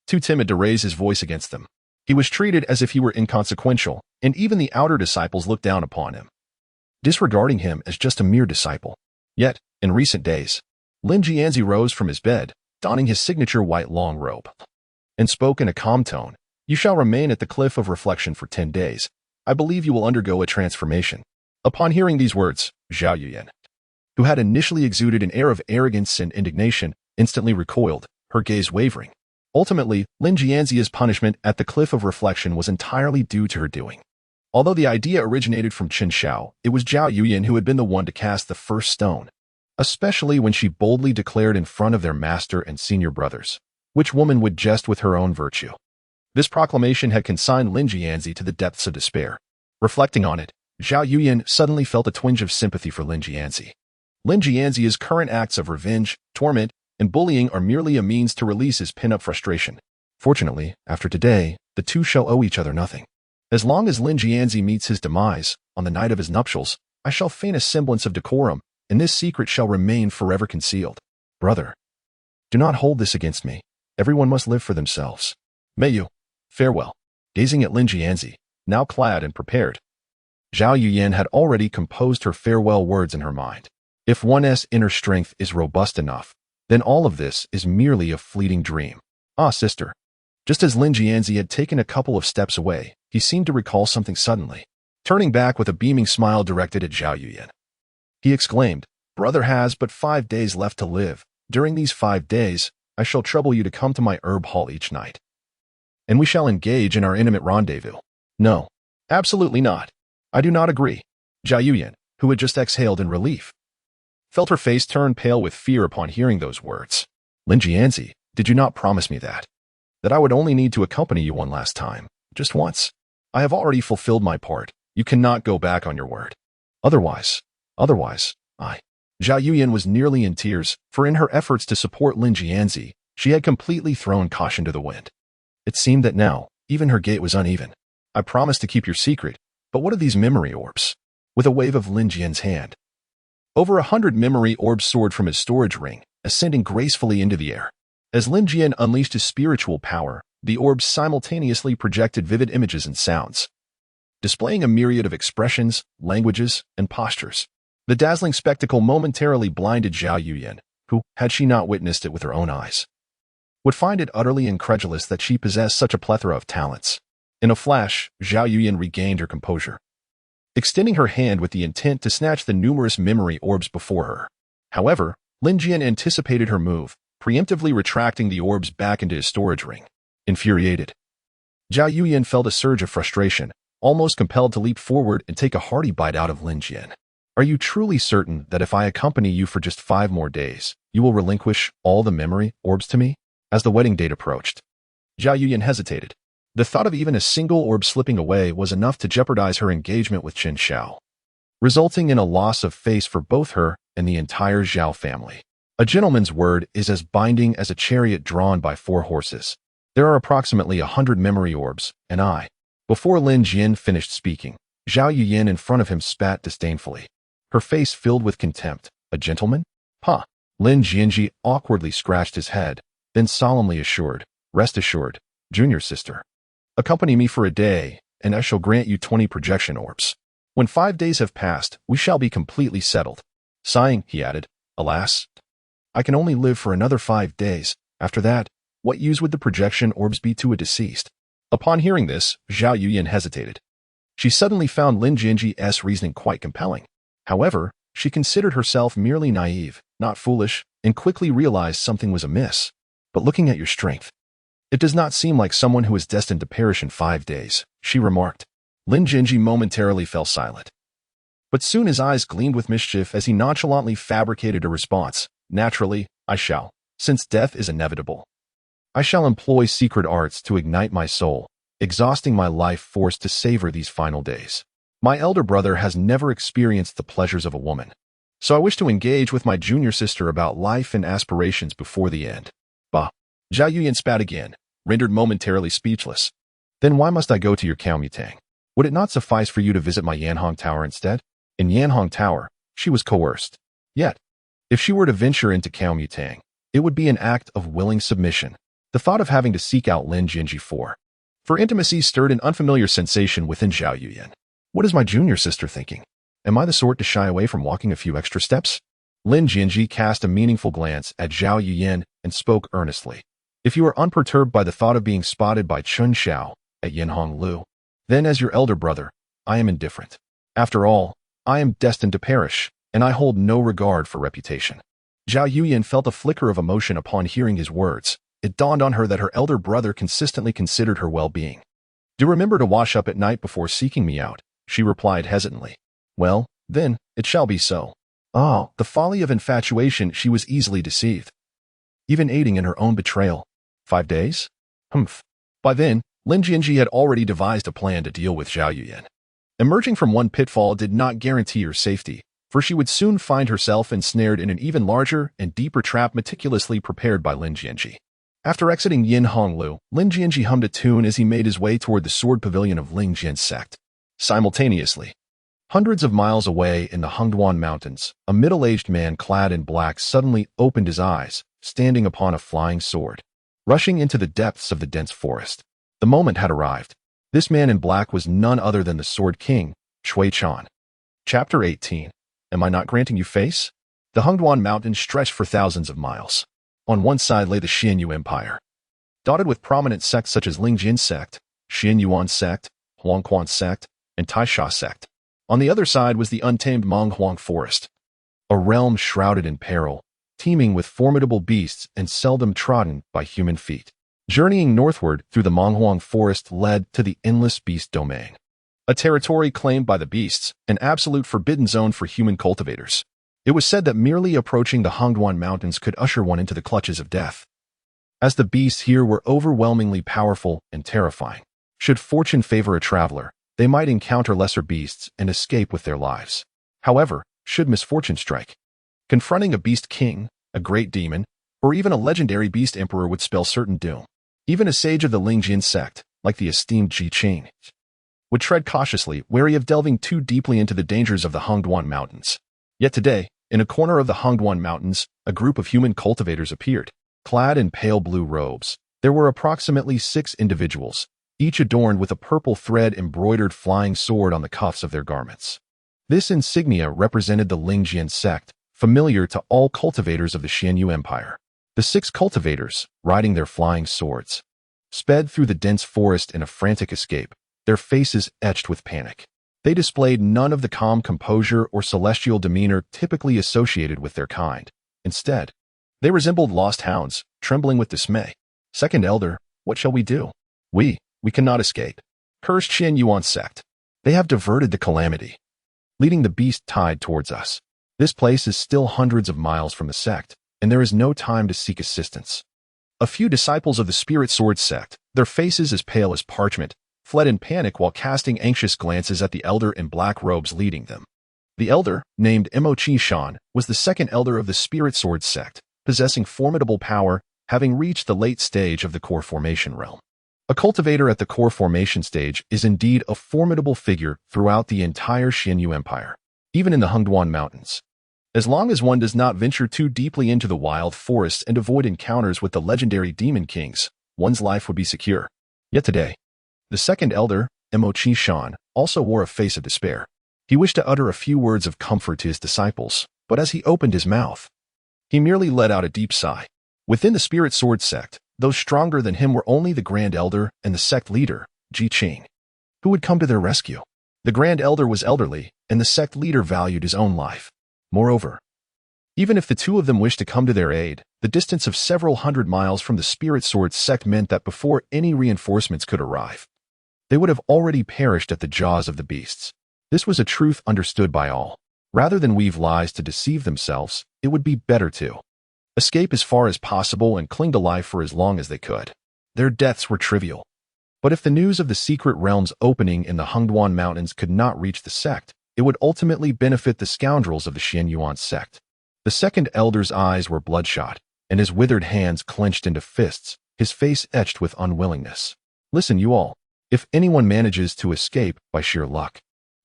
too timid to raise his voice against them. He was treated as if he were inconsequential, and even the outer disciples looked down upon him, disregarding him as just a mere disciple. Yet, in recent days, Lin Jianzhi rose from his bed, donning his signature white long robe, and spoke in a calm tone. You shall remain at the cliff of reflection for 10 days. I believe you will undergo a transformation. Upon hearing these words, Zhao Yuyan, who had initially exuded an air of arrogance and indignation, instantly recoiled, her gaze wavering. Ultimately, Lin Jianzhi's punishment at the cliff of reflection was entirely due to her doing. Although the idea originated from Chen Xiao, it was Zhao Yuyan who had been the one to cast the first stone, especially when she boldly declared in front of their master and senior brothers, which woman would jest with her own virtue. This proclamation had consigned Lin Jianzhi to the depths of despair. Reflecting on it, Zhao Yuyan suddenly felt a twinge of sympathy for Lin Jianzhi. Lin Jianzhi's current acts of revenge, torment, and bullying are merely a means to release his pin-up frustration. Fortunately, after today, the two shall owe each other nothing. As long as Lin Jianzhi meets his demise, on the night of his nuptials, I shall feign a semblance of decorum, and this secret shall remain forever concealed. Brother, do not hold this against me. Everyone must live for themselves. May you. Farewell. Gazing at Lin Jianzhi, now clad and prepared, Zhao Yuyan had already composed her farewell words in her mind. If one's inner strength is robust enough, then all of this is merely a fleeting dream. Ah, sister. Just as Lin Jianzhi had taken a couple of steps away, he seemed to recall something suddenly. Turning back with a beaming smile directed at Zhao Yuyan, he exclaimed, Brother has but 5 days left to live. During these 5 days, I shall trouble you to come to my herb hall each night. And we shall engage in our intimate rendezvous. No, absolutely not. I do not agree. Zhao Yuyan, who had just exhaled in relief, felt her face turn pale with fear upon hearing those words. Lin Jianzhi, did you not promise me that? That I would only need to accompany you one last time, just once? I have already fulfilled my part. You cannot go back on your word. Otherwise, I. Zhao Yuyan was nearly in tears, for in her efforts to support Lin Jianzhi, she had completely thrown caution to the wind. It seemed that now, even her gait was uneven. I promised to keep your secret, but what are these memory orbs? With a wave of Lin Jian's hand, over 100 memory orbs soared from his storage ring, ascending gracefully into the air. As Lin Jian unleashed his spiritual power, the orbs simultaneously projected vivid images and sounds, displaying a myriad of expressions, languages, and postures. The dazzling spectacle momentarily blinded Zhao Yuyan, who, had she not witnessed it with her own eyes, would find it utterly incredulous that she possessed such a plethora of talents. In a flash, Zhao Yuyan regained her composure, extending her hand with the intent to snatch the numerous memory orbs before her. However, Lin Jian anticipated her move, preemptively retracting the orbs back into his storage ring. Infuriated, Zhao Yuyan felt a surge of frustration, almost compelled to leap forward and take a hearty bite out of Lin Jian. Are you truly certain that if I accompany you for just 5 more days, you will relinquish all the memory orbs to me? As the wedding date approached, Zhao Yuyan hesitated. The thought of even a single orb slipping away was enough to jeopardize her engagement with Qin Xiao, resulting in a loss of face for both her and the entire Zhao family. A gentleman's word is as binding as a chariot drawn by 4 horses. There are approximately 100 memory orbs, and I. Before Lin Jian finished speaking, Zhao Yuyan in front of him spat disdainfully, her face filled with contempt. A gentleman? Huh. Lin Jianzhi awkwardly scratched his head, then solemnly assured, Rest assured, junior sister. Accompany me for a day, and I shall grant you 20 projection orbs. When 5 days have passed, we shall be completely settled. Sighing, he added, Alas, I can only live for another 5 days. After that, what use would the projection orbs be to a deceased? Upon hearing this, Zhao Yuyan hesitated. She suddenly found Lin Jianzhi's reasoning quite compelling. However, she considered herself merely naive, not foolish, and quickly realized something was amiss. But looking at your strength, it does not seem like someone who is destined to perish in 5 days, she remarked. Lin Jianzhi momentarily fell silent. But soon his eyes gleamed with mischief as he nonchalantly fabricated a response. Naturally, I shall, since death is inevitable. I shall employ secret arts to ignite my soul, exhausting my life force to savor these final days. My elder brother has never experienced the pleasures of a woman, so I wish to engage with my junior sister about life and aspirations before the end. Bah! Zhao Yuyan spat again, rendered momentarily speechless. Then why must I go to your Kaomutang? Would it not suffice for you to visit my Yanhong Tower instead? In Yanhong Tower, she was coerced. Yet, if she were to venture into Kaomutang, it would be an act of willing submission. The thought of having to seek out Lin Jianzhi for intimacy stirred an unfamiliar sensation within Zhao Yuyan. What is my junior sister thinking? Am I the sort to shy away from walking a few extra steps? Lin Jianzhi cast a meaningful glance at Zhao Yuyan and spoke earnestly. If you are unperturbed by the thought of being spotted by Qin Xiao at Yanhong Lu, then as your elder brother, I am indifferent. After all, I am destined to perish, and I hold no regard for reputation. Zhao Yuyan felt a flicker of emotion upon hearing his words. It dawned on her that her elder brother consistently considered her well-being. Do remember to wash up at night before seeking me out, she replied hesitantly. Well, then, it shall be so. Ah, the folly of infatuation, she was easily deceived, even aiding in her own betrayal. 5 days? Humph. By then, Lin Jianzhi had already devised a plan to deal with Zhao Yuyan. Emerging from one pitfall did not guarantee her safety, for she would soon find herself ensnared in an even larger and deeper trap meticulously prepared by Lin Jianzhi. After exiting Yin Honglu, Lin Jianzhi hummed a tune as he made his way toward the sword pavilion of Lingjian Sect. Simultaneously, hundreds of miles away in the Hongduan Mountains, a middle-aged man clad in black suddenly opened his eyes, standing upon a flying sword, rushing into the depths of the dense forest. The moment had arrived. This man in black was none other than the Sword King, Shui Chan. Chapter 18. Am I not granting you face? The Hongduan Mountains stretched for thousands of miles. On one side lay the Xianyu Empire, dotted with prominent sects such as Lingjian Sect, Xianyuan Sect, Huangquan Sect, and Taisha Sect. On the other side was the untamed Menghuang Forest, a realm shrouded in peril, teeming with formidable beasts and seldom trodden by human feet. Journeying northward through the Menghuang Forest led to the endless beast domain, a territory claimed by the beasts, an absolute forbidden zone for human cultivators. It was said that merely approaching the Hongduan Mountains could usher one into the clutches of death, as the beasts here were overwhelmingly powerful and terrifying. Should fortune favor a traveler, they might encounter lesser beasts and escape with their lives. However, should misfortune strike, confronting a beast king, a great demon, or even a legendary beast emperor would spell certain doom. Even a sage of the Lingjian Sect, like the esteemed Ji Qing, would tread cautiously, wary of delving too deeply into the dangers of the Hongduan Mountains. Yet today, in a corner of the Hongduan Mountains, a group of human cultivators appeared. Clad in pale blue robes, there were approximately 6 individuals, each adorned with a purple thread-embroidered flying sword on the cuffs of their garments. This insignia represented the Lingjian Sect, familiar to all cultivators of the Xianyu Empire. The 6 cultivators, riding their flying swords, sped through the dense forest in a frantic escape, their faces etched with panic. They displayed none of the calm composure or celestial demeanor typically associated with their kind. Instead, they resembled lost hounds, trembling with dismay. Second Elder, what shall we do? We cannot escape. Cursed Xianyuan Sect. They have diverted the calamity, leading the beast tide towards us. This place is still hundreds of miles from the sect, and there is no time to seek assistance. A few disciples of the Spirit Sword Sect, their faces as pale as parchment, fled in panic while casting anxious glances at the elder in black robes leading them. The elder, named Mo Chi Shan, was the second elder of the Spirit Sword Sect, possessing formidable power, having reached the late stage of the core formation realm. A cultivator at the core formation stage is indeed a formidable figure throughout the entire Xianyu Empire, even in the Hongduan Mountains. As long as one does not venture too deeply into the wild forests and avoid encounters with the legendary demon kings, one's life would be secure. Yet today, the second elder, Mo Chi Shan, also wore a face of despair. He wished to utter a few words of comfort to his disciples, but as he opened his mouth, he merely let out a deep sigh. Within the Spirit Sword Sect, those stronger than him were only the Grand Elder and the sect leader, Ji Qing, who would come to their rescue. The Grand Elder was elderly, and the sect leader valued his own life. Moreover, even if the two of them wished to come to their aid, the distance of several hundred miles from the Spirit Sword Sect meant that before any reinforcements could arrive, they would have already perished at the jaws of the beasts. This was a truth understood by all. Rather than weave lies to deceive themselves, it would be better to escape as far as possible and cling to life for as long as they could. Their deaths were trivial. But if the news of the secret realm's opening in the Hongduan Mountains could not reach the sect, it would ultimately benefit the scoundrels of the Xianyuan Sect. The second elder's eyes were bloodshot, and his withered hands clenched into fists, his face etched with unwillingness. Listen, you all. If anyone manages to escape by sheer luck,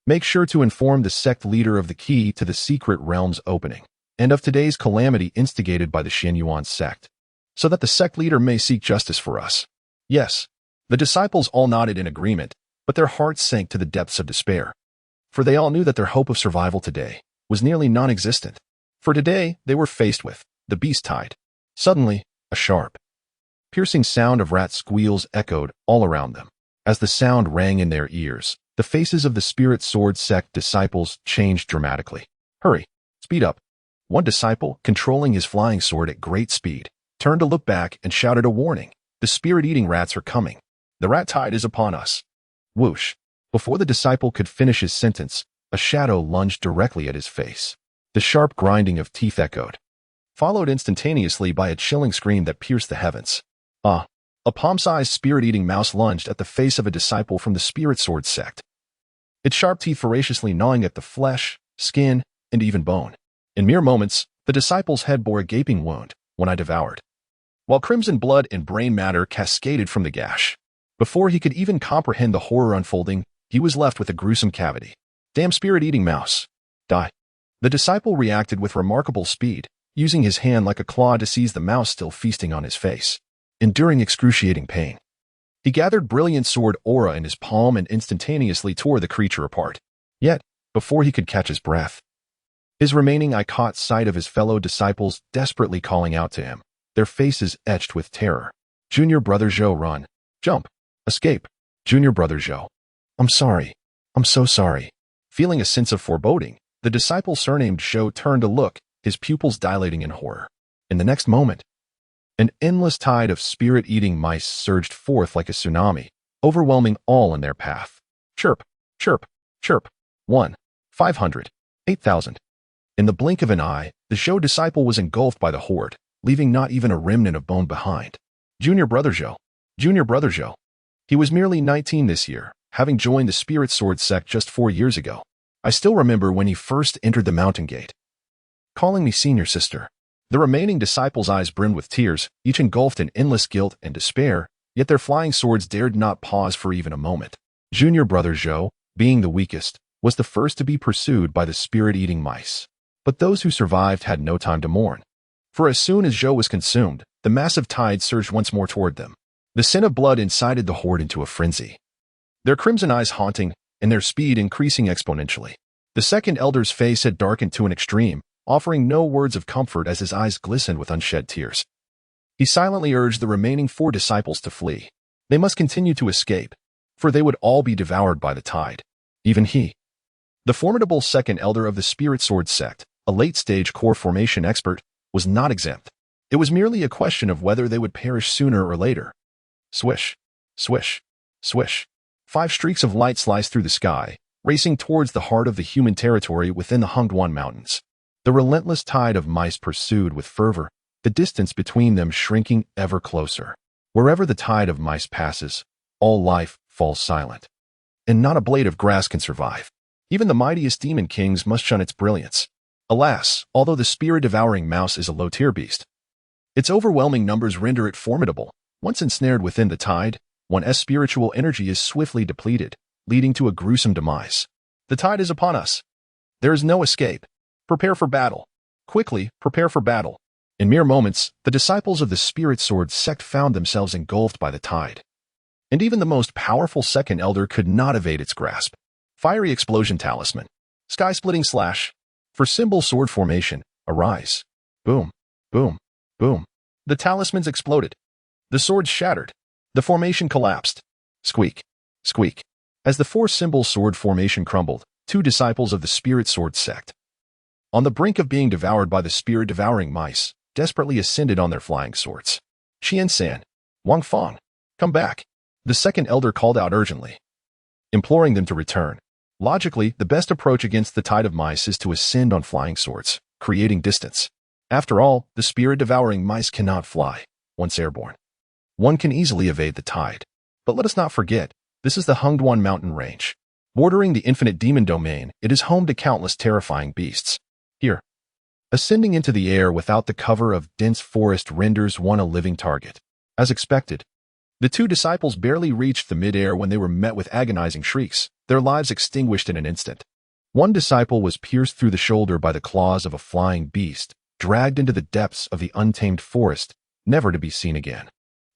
make sure to inform the sect leader of the key to the secret realm's opening, and of today's calamity instigated by the Xianyuan Sect, so that the sect leader may seek justice for us. Yes, the disciples all nodded in agreement, but their hearts sank to the depths of despair, for they all knew that their hope of survival today was nearly non-existent. For today, they were faced with the beast tide. Suddenly, a sharp, piercing sound of rat squeals echoed all around them. As the sound rang in their ears, the faces of the Spirit Sword Sect disciples changed dramatically. Hurry, speed up. One disciple, controlling his flying sword at great speed, turned to look back and shouted a warning. The spirit-eating rats are coming. The rat tide is upon us. Whoosh. Before the disciple could finish his sentence, a shadow lunged directly at his face. The sharp grinding of teeth echoed, followed instantaneously by a chilling scream that pierced the heavens. A palm-sized spirit-eating mouse lunged at the face of a disciple from the Spirit Sword Sect. its sharp teeth voraciously gnawing at the flesh, skin, and even bone. In mere moments, the disciple's head bore a gaping wound, one I devoured, while crimson blood and brain matter cascaded from the gash. Before he could even comprehend the horror unfolding, he was left with a gruesome cavity. Damn spirit-eating mouse. Die. The disciple reacted with remarkable speed, using his hand like a claw to seize the mouse still feasting on his face. Enduring excruciating pain, he gathered brilliant sword aura in his palm and instantaneously tore the creature apart. Yet, before he could catch his breath, his remaining eye caught sight of his fellow disciples desperately calling out to him, their faces etched with terror. Junior Brother Zhou, run. Jump. Escape. Junior Brother Zhou. I'm sorry. I'm so sorry. Feeling a sense of foreboding, the disciple surnamed Zhou turned to look, his pupils dilating in horror. In the next moment, an endless tide of spirit-eating mice surged forth like a tsunami, overwhelming all in their path. Chirp, chirp, chirp. 1. 500. 8,000. In the blink of an eye, the Zhou disciple was engulfed by the horde, leaving not even a remnant of bone behind. Junior Brother Zhou. Junior Brother Zhou. He was merely 19 this year, having joined the Spirit Sword sect just 4 years ago. I still remember when he first entered the mountain gate, calling me senior sister. The remaining disciples' eyes brimmed with tears, each engulfed in endless guilt and despair, yet their flying swords dared not pause for even a moment. Junior Brother Zhou, being the weakest, was the first to be pursued by the spirit-eating mice. But those who survived had no time to mourn. For as soon as Zhou was consumed, the massive tide surged once more toward them. The scent of blood incited the horde into a frenzy, their crimson eyes haunting, and their speed increasing exponentially. The second elder's face had darkened to an extreme, offering no words of comfort as his eyes glistened with unshed tears. He silently urged the remaining 4 disciples to flee. They must continue to escape, for they would all be devoured by the tide. Even he. The formidable second elder of the Spirit Sword sect, a late-stage core formation expert, was not exempt. It was merely a question of whether they would perish sooner or later. Swish, swish, swish. 5 streaks of light sliced through the sky, racing towards the heart of the human territory within the Hongduan Mountains. The relentless tide of mice pursued with fervor, the distance between them shrinking ever closer. Wherever the tide of mice passes, all life falls silent. And not a blade of grass can survive. Even the mightiest demon kings must shun its brilliance. Alas, although the spirit-devouring mouse is a low-tier beast, its overwhelming numbers render it formidable. Once ensnared within the tide, one's spiritual energy is swiftly depleted, leading to a gruesome demise. The tide is upon us. There is no escape. Prepare for battle. Quickly, prepare for battle. In mere moments, the disciples of the Spirit Sword sect found themselves engulfed by the tide. And even the most powerful second elder could not evade its grasp. Fiery explosion talisman. Sky-splitting slash. For symbol sword formation, arise. Boom, boom, boom. The talismans exploded. The swords shattered. The formation collapsed. Squeak, squeak. As the 4-symbol sword formation crumbled, 2 disciples of the Spirit Sword sect, on the brink of being devoured by the spirit-devouring mice, desperately ascended on their flying swords. Qian-san, Wang Fang, come back. The second elder called out urgently, imploring them to return. Logically, the best approach against the tide of mice is to ascend on flying swords, creating distance. After all, the spirit-devouring mice cannot fly, once airborne. One can easily evade the tide. But let us not forget, this is the Hongduan mountain range. Bordering the infinite demon domain, it is home to countless terrifying beasts. Here, ascending into the air without the cover of dense forest renders one a living target. As expected, the 2 disciples barely reached the mid-air when they were met with agonizing shrieks, their lives extinguished in an instant. One disciple was pierced through the shoulder by the claws of a flying beast, dragged into the depths of the untamed forest, never to be seen again.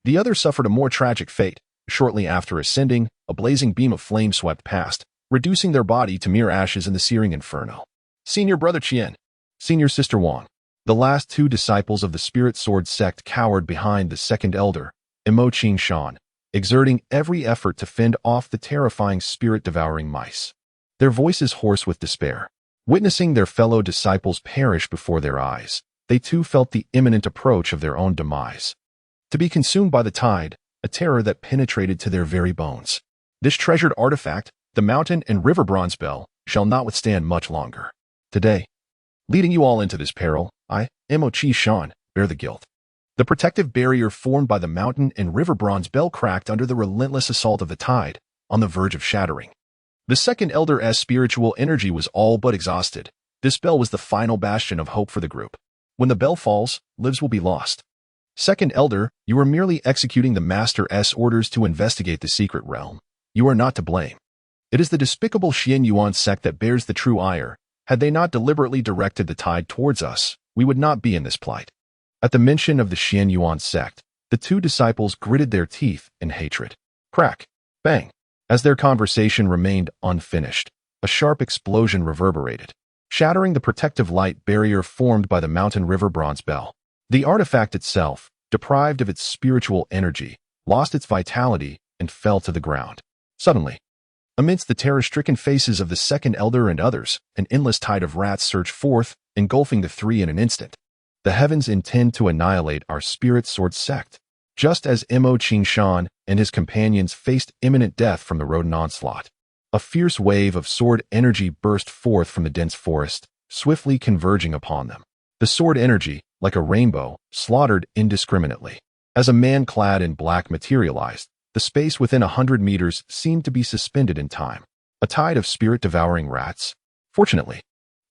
The other suffered a more tragic fate. Shortly after ascending, a blazing beam of flame swept past, reducing their body to mere ashes in the searing inferno. Senior Brother Qian, Senior Sister Wang. The last 2 disciples of the Spirit Sword sect cowered behind the second elder, Imo Qing Shan, exerting every effort to fend off the terrifying spirit-devouring mice. Their voices hoarse with despair. Witnessing their fellow disciples perish before their eyes, they too felt the imminent approach of their own demise. To be consumed by the tide, a terror that penetrated to their very bones. This treasured artifact, the mountain and river bronze bell, shall not withstand much longer. Today, leading you all into this peril, I, Imo Qi Shan, bear the guilt. The protective barrier formed by the mountain and river bronze bell cracked under the relentless assault of the tide, on the verge of shattering. The second elder's spiritual energy was all but exhausted. This bell was the final bastion of hope for the group. When the bell falls, lives will be lost. Second elder, you are merely executing the master's orders to investigate the secret realm. You are not to blame. It is the despicable Lingjian Sect that bears the true ire. Had they not deliberately directed the tide towards us, we would not be in this plight. At the mention of the Lingjian Sect, the two disciples gritted their teeth in hatred. Crack! Bang! As their conversation remained unfinished, a sharp explosion reverberated, shattering the protective light barrier formed by the mountain river bronze bell. The artifact itself, deprived of its spiritual energy, lost its vitality and fell to the ground. Suddenly, amidst the terror-stricken faces of the second elder and others, an endless tide of rats surged forth, engulfing the three in an instant. The heavens intend to annihilate our spirit sword sect. Just as Mo Qingshan and his companions faced imminent death from the rodent onslaught, a fierce wave of sword energy burst forth from the dense forest, swiftly converging upon them. The sword energy, like a rainbow, slaughtered indiscriminately. As a man clad in black materialized, the space within 100 meters seemed to be suspended in time. A tide of spirit-devouring rats? Fortunately,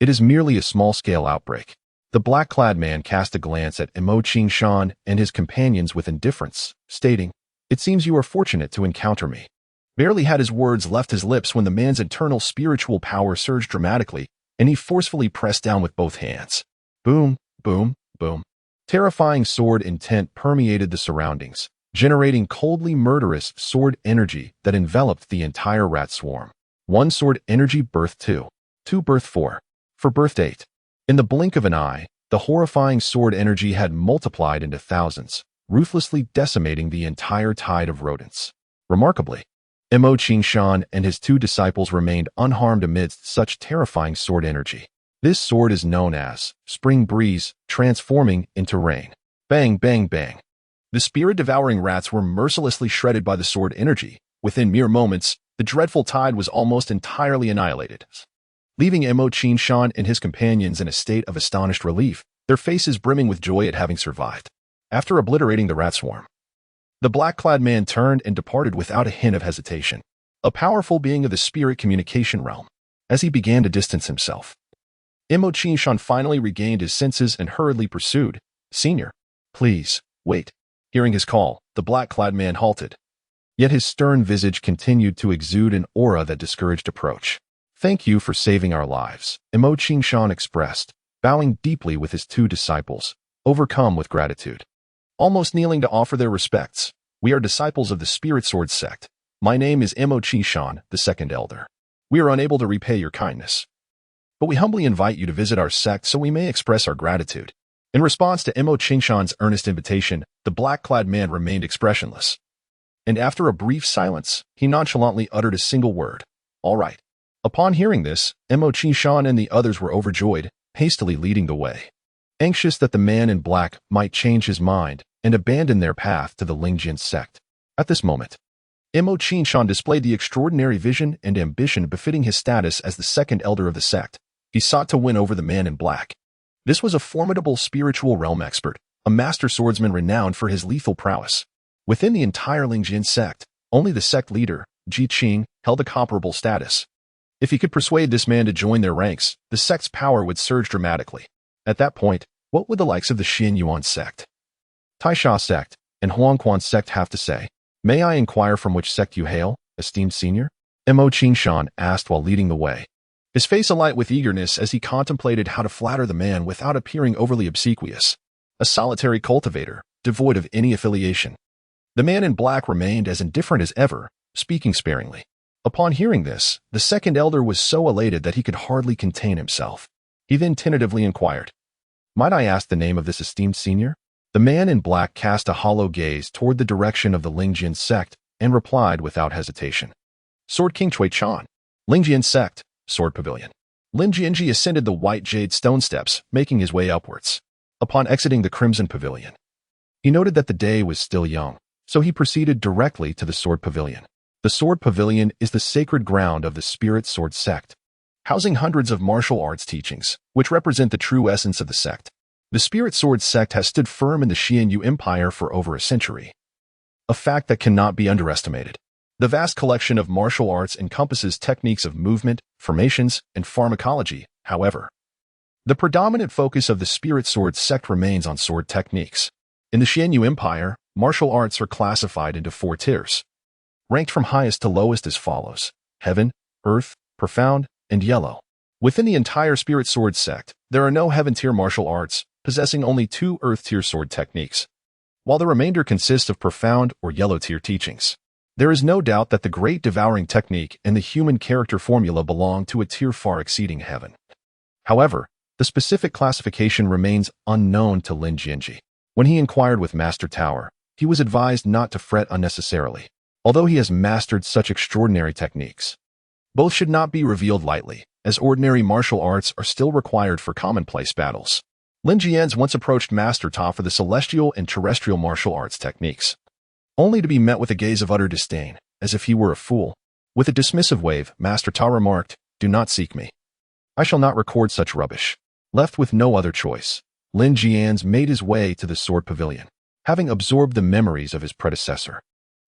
it is merely a small-scale outbreak. The black-clad man cast a glance at Mo Qingshan and his companions with indifference, stating, "It seems you are fortunate to encounter me." Barely had his words left his lips when the man's internal spiritual power surged dramatically, and he forcefully pressed down with both hands. Boom, boom, boom. Terrifying sword intent permeated the surroundings, generating coldly murderous sword energy that enveloped the entire rat swarm. One sword energy birthed two birthed four birthed eight. In the blink of an eye, the horrifying sword energy had multiplied into thousands, ruthlessly decimating the entire tide of rodents. Remarkably, Mo Qingshan and his two disciples remained unharmed amidst such terrifying sword energy. This sword is known as Spring Breeze, transforming into rain. Bang, bang, bang. The spirit-devouring rats were mercilessly shredded by the sword energy. Within mere moments, the dreadful tide was almost entirely annihilated, leaving Mo Qingshan and his companions in a state of astonished relief, their faces brimming with joy at having survived. After obliterating the rat swarm, the black-clad man turned and departed without a hint of hesitation, a powerful being of the spirit communication realm. As he began to distance himself, Mo Qingshan finally regained his senses and hurriedly pursued, "Senior, please, wait." Hearing his call, the black-clad man halted. Yet his stern visage continued to exude an aura that discouraged approach. "Thank you for saving our lives," Mo Qingshan expressed, bowing deeply with his two disciples, overcome with gratitude. Almost kneeling to offer their respects, "We are disciples of the Spirit Sword Sect. My name is Mo Qingshan, the second elder. We are unable to repay your kindness, but we humbly invite you to visit our sect so we may express our gratitude." In response to Mo Qingshan's earnest invitation, the black-clad man remained expressionless. And after a brief silence, he nonchalantly uttered a single word, "All right." Upon hearing this, Mo Qingshan and the others were overjoyed, hastily leading the way, anxious that the man in black might change his mind and abandon their path to the Lingjian Sect. At this moment, Mo Qingshan displayed the extraordinary vision and ambition befitting his status as the second elder of the sect. He sought to win over the man in black. This was a formidable spiritual realm expert, a master swordsman renowned for his lethal prowess. Within the entire Lingjian Sect, only the sect leader, Ji Qing, held a comparable status. If he could persuade this man to join their ranks, the sect's power would surge dramatically. At that point, what would the likes of the Lingjian Sect, Taisha Sect, and Huangquan Sect have to say? "May I inquire from which sect you hail, esteemed senior?" Mo Qingshan asked while leading the way, his face alight with eagerness as he contemplated how to flatter the man without appearing overly obsequious. A solitary cultivator, devoid of any affiliation. The man in black remained as indifferent as ever, speaking sparingly. Upon hearing this, the second elder was so elated that he could hardly contain himself. He then tentatively inquired, "Might I ask the name of this esteemed senior?" The man in black cast a hollow gaze toward the direction of the Lingjian Sect and replied without hesitation, "Sword King Cui Chan, Lingjian Sect, Sword Pavilion." Lin Jianzhi ascended the white jade stone steps, making his way upwards. Upon exiting the Crimson Pavilion, he noted that the day was still young, so he proceeded directly to the Sword Pavilion. The Sword Pavilion is the sacred ground of the Spirit Sword Sect, housing hundreds of martial arts teachings, which represent the true essence of the sect. The Spirit Sword Sect has stood firm in the Xianyu Empire for over a century, a fact that cannot be underestimated. The vast collection of martial arts encompasses techniques of movement, formations, and pharmacology. However, the predominant focus of the Spirit Sword sect remains on sword techniques. In the Xianyu Empire, martial arts are classified into 4 tiers, ranked from highest to lowest as follows: Heaven, Earth, Profound, and Yellow. Within the entire Spirit Sword sect, there are no Heaven-tier martial arts, possessing only 2 Earth-tier sword techniques, while the remainder consists of Profound or Yellow-tier teachings. There is no doubt that the Great Devouring technique and the human character formula belong to a tier far exceeding Heaven. However, the specific classification remains unknown to Lin Jianzhi. When he inquired with Master Tower, he was advised not to fret unnecessarily. Although he has mastered such extraordinary techniques, both should not be revealed lightly, as ordinary martial arts are still required for commonplace battles. Lin Jianzhi once approached Master Ta for the celestial and terrestrial martial arts techniques, only to be met with a gaze of utter disdain, as if he were a fool. With a dismissive wave, Master Ta remarked, "Do not seek me. I shall not record such rubbish." Left with no other choice, Lin Jianzhi made his way to the sword pavilion. Having absorbed the memories of his predecessor,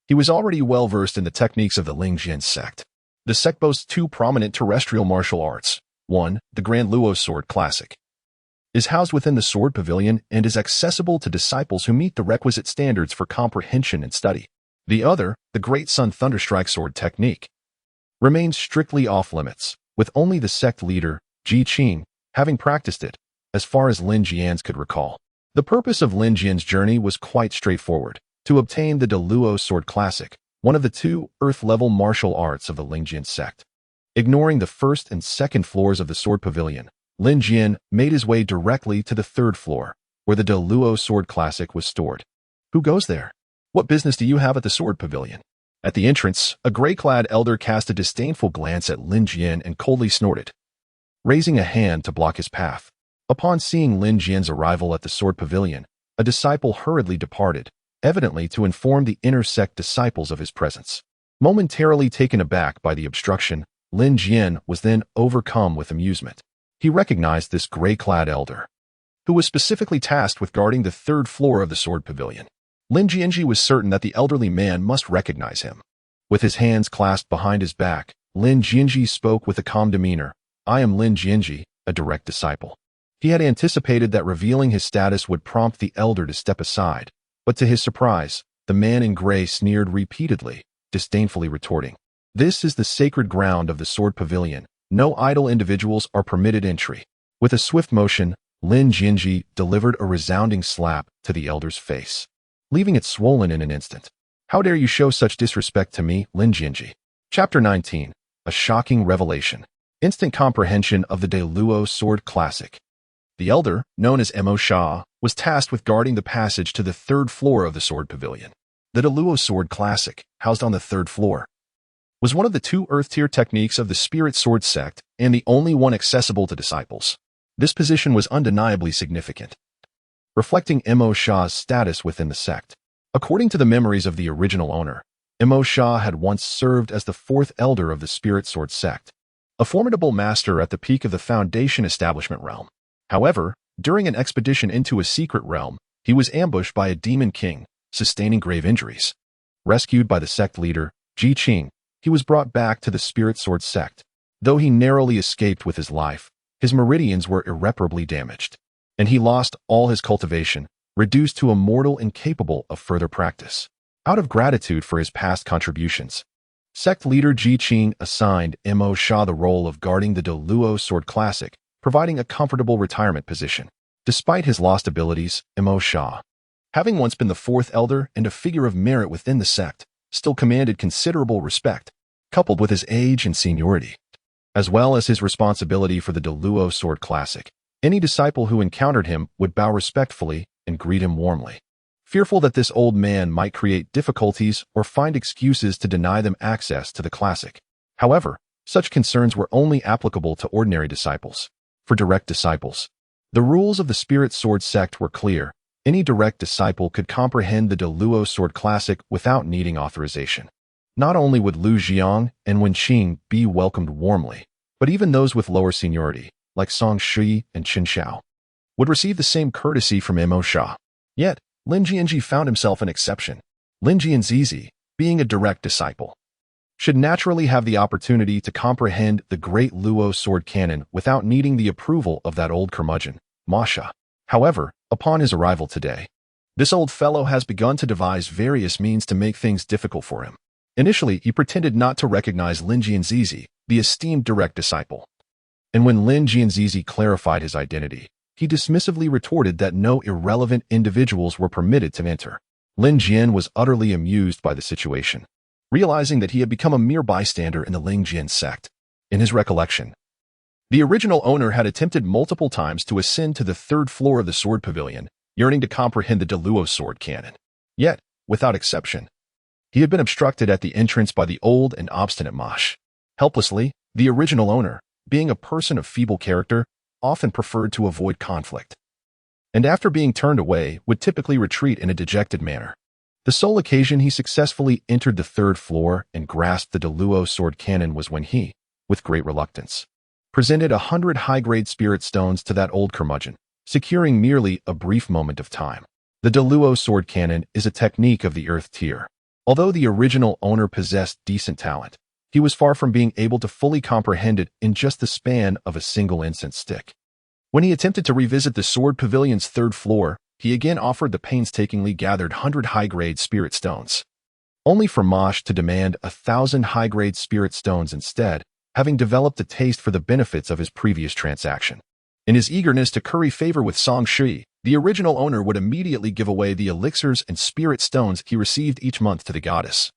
he was already well versed in the techniques of the Lingjian Sect. The sect boasts 2 prominent terrestrial martial arts. 1, the Grand Luo Sword Classic, is housed within the sword pavilion and is accessible to disciples who meet the requisite standards for comprehension and study. The other, the Great Sun Thunderstrike Sword Technique, remains strictly off-limits, with only the sect leader, Ji Qing, having practiced it, as far as Lin Jianzhi could recall. The purpose of Lin Jianzhi's journey was quite straightforward: to obtain the deluo Sword Classic, one of the 2 Earth-level martial arts of the Lingjian Sect. Ignoring the first and second floors of the sword pavilion, Lin Jianzhi made his way directly to the 3rd floor, where the deluo Sword Classic was stored. Who goes there? What business do you have at the sword pavilion? At the entrance, a gray-clad elder cast a disdainful glance at Lin Jianzhi and coldly snorted, raising a hand to block his path. Upon seeing Lin Jianzhi's arrival at the sword pavilion, a disciple hurriedly departed, evidently to inform the inner sect disciples of his presence. Momentarily taken aback by the obstruction, Lin Jianzhi was then overcome with amusement. He recognized this gray-clad elder, who was specifically tasked with guarding the 3rd floor of the sword pavilion. Lin Jianzhi was certain that the elderly man must recognize him. With his hands clasped behind his back, Lin Jianzhi spoke with a calm demeanor. "I am Lin Jianzhi, a direct disciple." He had anticipated that revealing his status would prompt the elder to step aside, but to his surprise, the man in gray sneered repeatedly, disdainfully retorting, "This is the sacred ground of the sword pavilion. No idle individuals are permitted entry." With a swift motion, Lin Jianzhi delivered a resounding slap to the elder's face, leaving it swollen in an instant. "How dare you show such disrespect to me, Lin Jianzhi?" Chapter 19. A Shocking Revelation. Instant comprehension of the deluo Sword Classic. The elder, known as Mo Sha, was tasked with guarding the passage to the 3rd floor of the sword pavilion. The deluo Sword Classic, housed on the 3rd floor, was one of the 2 Earth-tier techniques of the Spirit Sword sect and the only one accessible to disciples. This position was undeniably significant, reflecting Mo Sha's status within the sect. According to the memories of the original owner, Mo Sha had once served as the 4th elder of the Spirit Sword sect, a formidable master at the peak of the Foundation Establishment realm. However, during an expedition into a secret realm, he was ambushed by a demon king, sustaining grave injuries. Rescued by the sect leader, Ji Qing, he was brought back to the Spirit Sword sect. Though he narrowly escaped with his life, his meridians were irreparably damaged, and he lost all his cultivation, reduced to a mortal incapable of further practice. Out of gratitude for his past contributions, sect leader Ji Qing assigned Mo Sha the role of guarding the deluo Sword Classic, providing a comfortable retirement position. Despite his lost abilities, Mo Sha, having once been the 4th elder and a figure of merit within the sect, still commanded considerable respect, coupled with his age and seniority, as well as his responsibility for the deluo Sword Classic. Any disciple who encountered him would bow respectfully and greet him warmly, fearful that this old man might create difficulties or find excuses to deny them access to the classic. However, such concerns were only applicable to ordinary disciples. For direct disciples, the rules of the Spirit Sword sect were clear. Any direct disciple could comprehend the deluo Sword Classic without needing authorization. Not only would Lu Jiang and Wen Qing be welcomed warmly, but even those with lower seniority, like Song Shi and Qin Xiao, would receive the same courtesy from Mo Sha. Yet, Lin Jianzhi found himself an exception. Lin Jianzhi, being a direct disciple, should naturally have the opportunity to comprehend the great Luo sword canon without needing the approval of that old curmudgeon, Ma Shi. However, upon his arrival today, this old fellow has begun to devise various means to make things difficult for him. Initially, he pretended not to recognize Lin Jianzhi, the esteemed direct disciple. And when Lin Jianzhi clarified his identity, he dismissively retorted that no irrelevant individuals were permitted to enter. Lin Jian was utterly amused by the situation, realizing that he had become a mere bystander in the Lingjian Sect. In his recollection, the original owner had attempted multiple times to ascend to the third floor of the sword pavilion, yearning to comprehend the Luo sword canon. Yet, without exception, he had been obstructed at the entrance by the old and obstinate Ma Shi. Helplessly, the original owner, being a person of feeble character, often preferred to avoid conflict, and after being turned away, would typically retreat in a dejected manner. The sole occasion he successfully entered the third floor and grasped the Luo sword canon was when he, with great reluctance, presented 100 high-grade spirit stones to that old curmudgeon, securing merely a brief moment of time. The Luo sword canon is a technique of the earth tier. Although the original owner possessed decent talent, he was far from being able to fully comprehend it in just the span of a single incense stick. When he attempted to revisit the sword pavilion's third floor, he again offered the painstakingly gathered 100 high-grade spirit stones, only for Ma Shi to demand 1,000 high-grade spirit stones instead, having developed a taste for the benefits of his previous transaction. In his eagerness to curry favor with Song Shi, the original owner would immediately give away the elixirs and spirit stones he received each month to the goddess,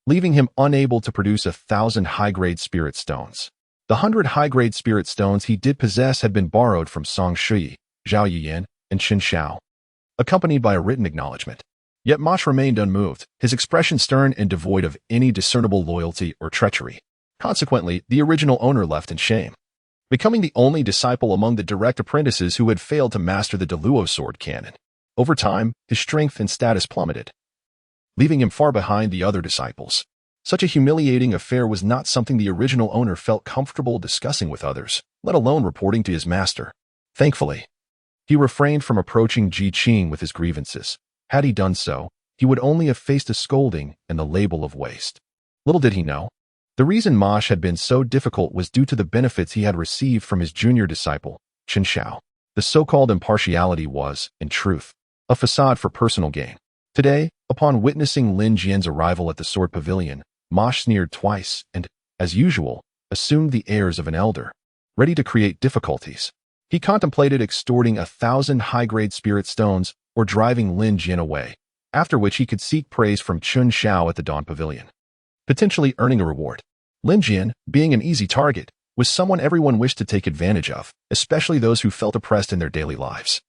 leaving him unable to produce 1,000 high-grade spirit stones. The 100 high-grade spirit stones he did possess had been borrowed from Song Shi, Zhao Yiyan, and Qin Shao, accompanied by a written acknowledgement. Yet Ma Shi remained unmoved, his expression stern and devoid of any discernible loyalty or treachery. Consequently, the original owner left in shame, becoming the only disciple among the direct apprentices who had failed to master the Luo sword canon. Over time, his strength and status plummeted, leaving him far behind the other disciples. Such a humiliating affair was not something the original owner felt comfortable discussing with others, let alone reporting to his master. Thankfully, he refrained from approaching Ji Qing with his grievances. Had he done so, he would only have faced a scolding and the label of waste. Little did he know, the reason Ma Shi had been so difficult was due to the benefits he had received from his junior disciple, Qin Shao. The so-called impartiality was, in truth, a facade for personal gain. Today, upon witnessing Lin Jian's arrival at the sword pavilion, Ma Shi sneered twice and, as usual, assumed the airs of an elder, ready to create difficulties. He contemplated extorting 1,000 high-grade spirit stones or driving Lin Jian away, after which he could seek praise from Qin Shao at the Dawn Pavilion, potentially earning a reward. Lin Jian, being an easy target, was someone everyone wished to take advantage of, especially those who felt oppressed in their daily lives.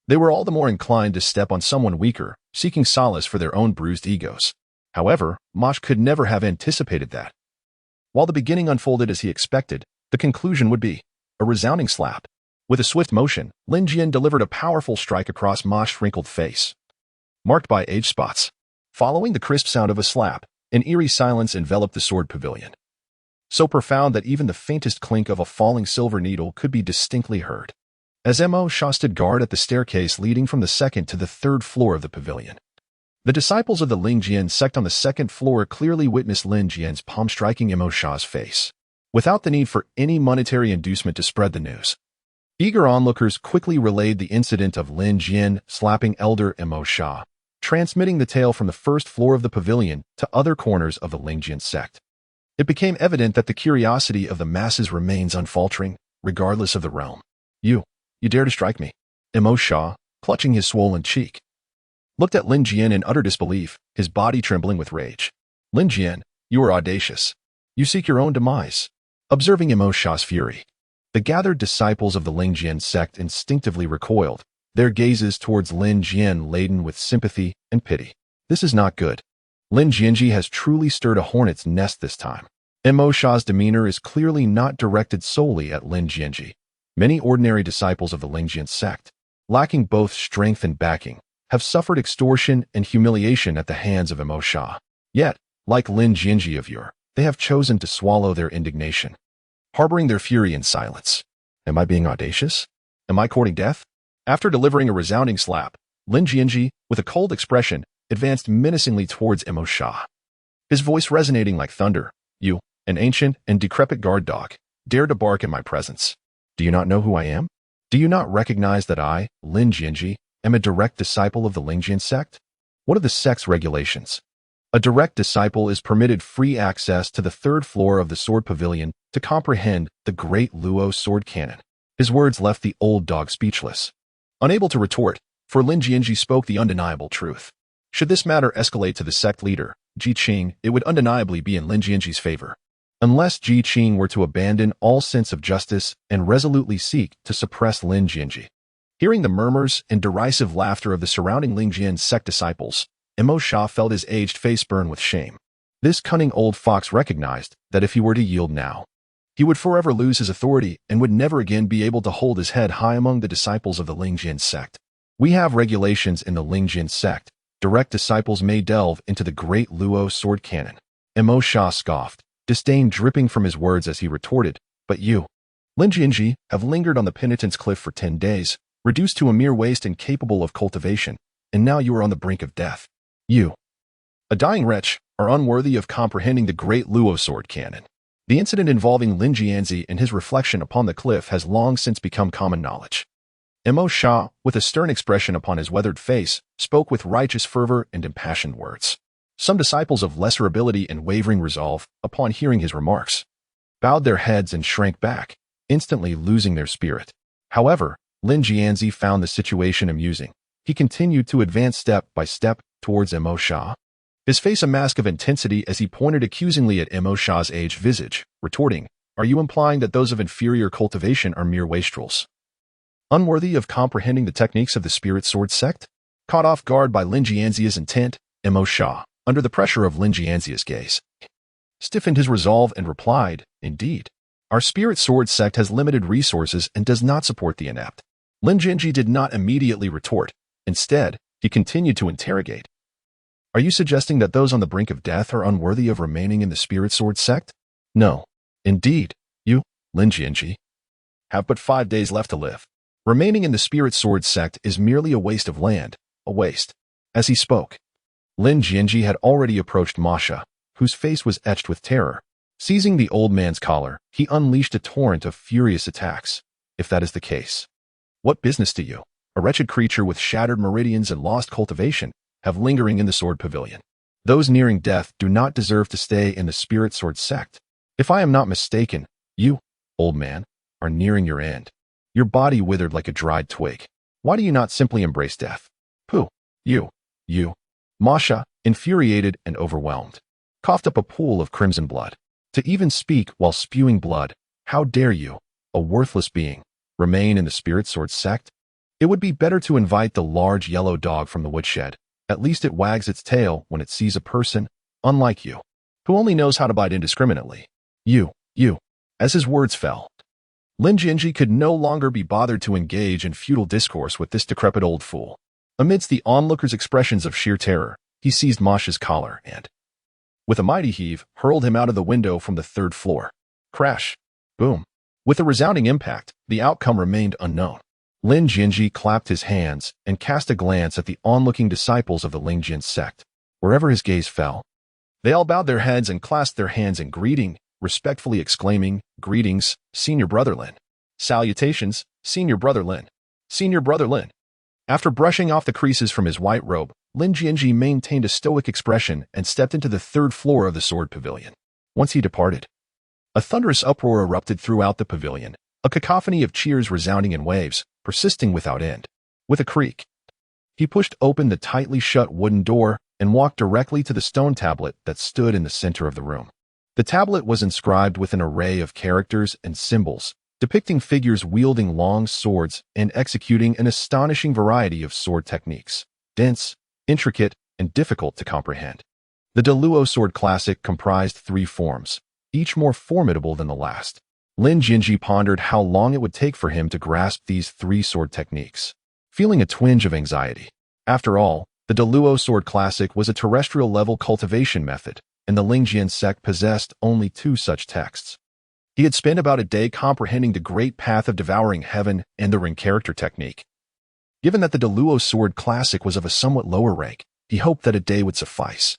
They were all the more inclined to step on someone weaker, seeking solace for their own bruised egos. However, Ma Shi could never have anticipated that. While the beginning unfolded as he expected, the conclusion would be a resounding slap. With a swift motion, Lin Jian delivered a powerful strike across Ma Shi's wrinkled face, marked by age spots. Following the crisp sound of a slap, an eerie silence enveloped the sword pavilion, so profound that even the faintest clink of a falling silver needle could be distinctly heard. As Mo Shi stood guard at the staircase leading from the second to the third floor of the pavilion, the disciples of the Lingjian Sect on the second floor clearly witnessed Lin Jian's palm striking Mo Shi's face, without the need for any monetary inducement to spread the news. Eager onlookers quickly relayed the incident of Lin Jian slapping elder Mo Shi, transmitting the tale from the first floor of the pavilion to other corners of the Lingjian Sect. It became evident that the curiosity of the masses remains unfaltering, regardless of the realm. You dare to strike me? Mo Shi, clutching his swollen cheek, looked at Lin Jian in utter disbelief, his body trembling with rage. Lin Jian, you are audacious. You seek your own demise. Observing Mo Shi's fury, the gathered disciples of the Lingjian Sect instinctively recoiled, their gazes towards Lin Jian laden with sympathy and pity. This is not good. Lin Jianzhi has truly stirred a hornet's nest this time. Mo Shi's demeanor is clearly not directed solely at Lin Jianzhi. Many ordinary disciples of the Lingjian Sect, lacking both strength and backing, have suffered extortion and humiliation at the hands of Mo Shi. Yet, like Lin Jianzhi of yore, they have chosen to swallow their indignation, harboring their fury in silence. Am I being audacious? Am I courting death? After delivering a resounding slap, Lin Jianzhi, with a cold expression, advanced menacingly towards Mo Shi, his voice resonating like thunder. You, an ancient and decrepit guard dog, dare to bark in my presence. Do you not know who I am? Do you not recognize that I, Lin Jianzhi, am a direct disciple of the Lingjian Sect? What are the sect's regulations? A direct disciple is permitted free access to the third floor of the sword pavilion to comprehend the great Luo sword canon. His words left the old dog speechless. Unable to retort, for Lin Jianzhi spoke the undeniable truth. Should this matter escalate to the sect leader, Ji Qing, it would undeniably be in Lin Jianzhi's favor. Unless Ji Qing were to abandon all sense of justice and resolutely seek to suppress Lin Jianzhi. Hearing the murmurs and derisive laughter of the surrounding Lingjian Sect disciples, Mo Sha felt his aged face burn with shame. This cunning old fox recognized that if he were to yield now, he would forever lose his authority and would never again be able to hold his head high among the disciples of the Lingjian Sect. We have regulations in the Lingjian Sect. Direct disciples may delve into the great Luo sword canon. Mo Sha scoffed, disdain dripping from his words as he retorted, but you, Lin Jianzhi, have lingered on the penitence cliff for 10 days, reduced to a mere waste incapable of cultivation, and now you are on the brink of death. You, a dying wretch, are unworthy of comprehending the great Luo sword canon. The incident involving Lin Jianzhi and his reflection upon the cliff has long since become common knowledge. Mo Sha, with a stern expression upon his weathered face, spoke with righteous fervor and impassioned words. Some disciples of lesser ability and wavering resolve, upon hearing his remarks, bowed their heads and shrank back, instantly losing their spirit. However, Lin Jianzhi found the situation amusing. He continued to advance step by step towards Mo Sha, his face a mask of intensity as he pointed accusingly at Mo Sha's aged visage, retorting, "Are you implying that those of inferior cultivation are mere wastrels, unworthy of comprehending the techniques of the spirit sword sect?" Caught off guard by Lin Jianzhi's intent, Mo Sha, under the pressure of Lin Jianzhi's gaze, stiffened his resolve and replied, "Indeed, our spirit sword sect has limited resources and does not support the inept." Lin Jianzhi did not immediately retort. Instead, he continued to interrogate. "Are you suggesting that those on the brink of death are unworthy of remaining in the spirit sword sect?" "No. Indeed, you, Lin Jianzhi, have but 5 days left to live. Remaining in the spirit sword sect is merely a waste of land, a waste." As he spoke, Lin Jianzhi had already approached Masha, whose face was etched with terror. Seizing the old man's collar, he unleashed a torrent of furious attacks. "If that is the case, what business do you, a wretched creature with shattered meridians and lost cultivation, have lingering in the sword pavilion? Those nearing death do not deserve to stay in the spirit sword sect. If I am not mistaken, you, old man, are nearing your end. Your body withered like a dried twig. Why do you not simply embrace death?" "Pooh, you. Masha, infuriated and overwhelmed, coughed up a pool of crimson blood. "To even speak while spewing blood, how dare you, a worthless being, remain in the spirit sword sect? It would be better to invite the large yellow dog from the woodshed. At least it wags its tail when it sees a person, unlike you, who only knows how to bite indiscriminately. You. As his words fell, Lin Jianzhi could no longer be bothered to engage in futile discourse with this decrepit old fool. Amidst the onlookers' expressions of sheer terror, he seized Masha's collar and, with a mighty heave, hurled him out of the window from the 3rd floor. Crash! Boom! With a resounding impact, the outcome remained unknown. Lin Jianzhi clapped his hands and cast a glance at the onlooking disciples of the Lingjian Sect. Wherever his gaze fell, they all bowed their heads and clasped their hands in greeting, respectfully exclaiming, "Greetings, Senior Brother Lin. Salutations, Senior Brother Lin. Senior Brother Lin." After brushing off the creases from his white robe, Lin Jianzhi maintained a stoic expression and stepped into the 3rd floor of the sword pavilion. Once he departed, a thunderous uproar erupted throughout the pavilion, a cacophony of cheers resounding in waves, persisting without end. With a creak, he pushed open the tightly shut wooden door and walked directly to the stone tablet that stood in the center of the room. The tablet was inscribed with an array of characters and symbols, depicting figures wielding long swords and executing an astonishing variety of sword techniques, dense, intricate, and difficult to comprehend. The Luo sword classic comprised 3 forms, each more formidable than the last. Lin Jianzhi pondered how long it would take for him to grasp these 3 sword techniques, feeling a twinge of anxiety. After all, the Luo sword classic was a terrestrial-level cultivation method, and the Lingjian Sect possessed only 2 such texts. He had spent about a day comprehending the great path of devouring heaven and the ring character technique. Given that the Luo sword classic was of a somewhat lower rank, he hoped that a day would suffice.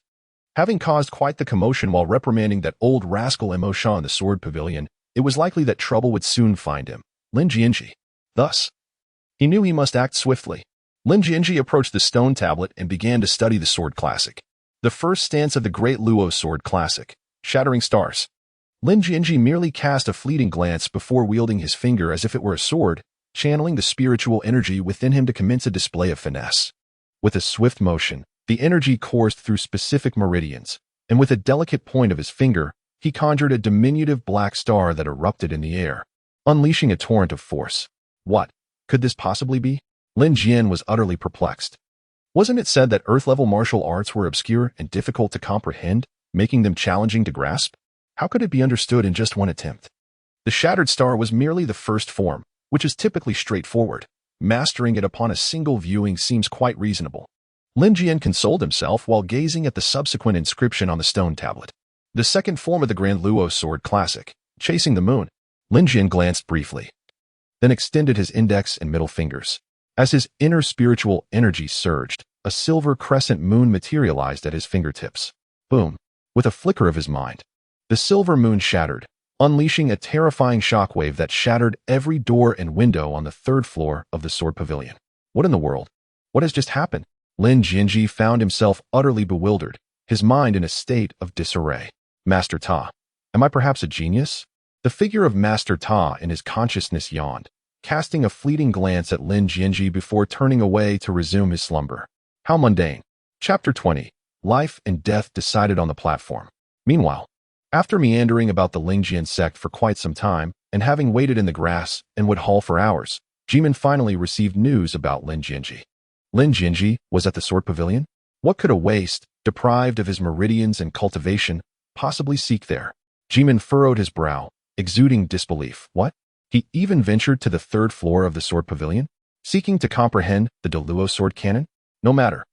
Having caused quite the commotion while reprimanding that old rascal Mo Sha in the sword pavilion, it was likely that trouble would soon find him, Lin Jianzhi. Thus, he knew he must act swiftly. Lin Jianzhi approached the stone tablet and began to study the sword classic. The first stance of the great Luo sword classic, Shattering Stars. Lin Jianzhi merely cast a fleeting glance before wielding his finger as if it were a sword, channeling the spiritual energy within him to commence a display of finesse. With a swift motion, the energy coursed through specific meridians, and with a delicate point of his finger, he conjured a diminutive black star that erupted in the air, unleashing a torrent of force. What could this possibly be? Lin Jian was utterly perplexed. Wasn't it said that Earth-level martial arts were obscure and difficult to comprehend, making them challenging to grasp? How could it be understood in just one attempt? The shattered star was merely the first form, which is typically straightforward. Mastering it upon a single viewing seems quite reasonable. Lin Jian consoled himself while gazing at the subsequent inscription on the stone tablet. The second form of the Grand Luo sword classic, Chasing the Moon. Lin Jian glanced briefly, then extended his index and middle fingers. As his inner spiritual energy surged, a silver crescent moon materialized at his fingertips. Boom! With a flicker of his mind, the silver moon shattered, unleashing a terrifying shockwave that shattered every door and window on the third floor of the sword pavilion. What in the world? What has just happened? Lin Jianzhi found himself utterly bewildered, his mind in a state of disarray. Master Ta. Am I perhaps a genius? The figure of Master Ta in his consciousness yawned, casting a fleeting glance at Lin Jianzhi before turning away to resume his slumber. How mundane. Chapter 20. Life and Death Decided on the Platform. Meanwhile, after meandering about the Lingjian Sect for quite some time, and having waited in the grass and wood hall for hours, Jimin finally received news about Lin Jianzhi. Lin Jianzhi was at the sword pavilion? What could a waste, deprived of his meridians and cultivation, possibly seek there? Jimin furrowed his brow, exuding disbelief. What? He even ventured to the third floor of the sword pavilion, seeking to comprehend the Luo sword canon? No matter.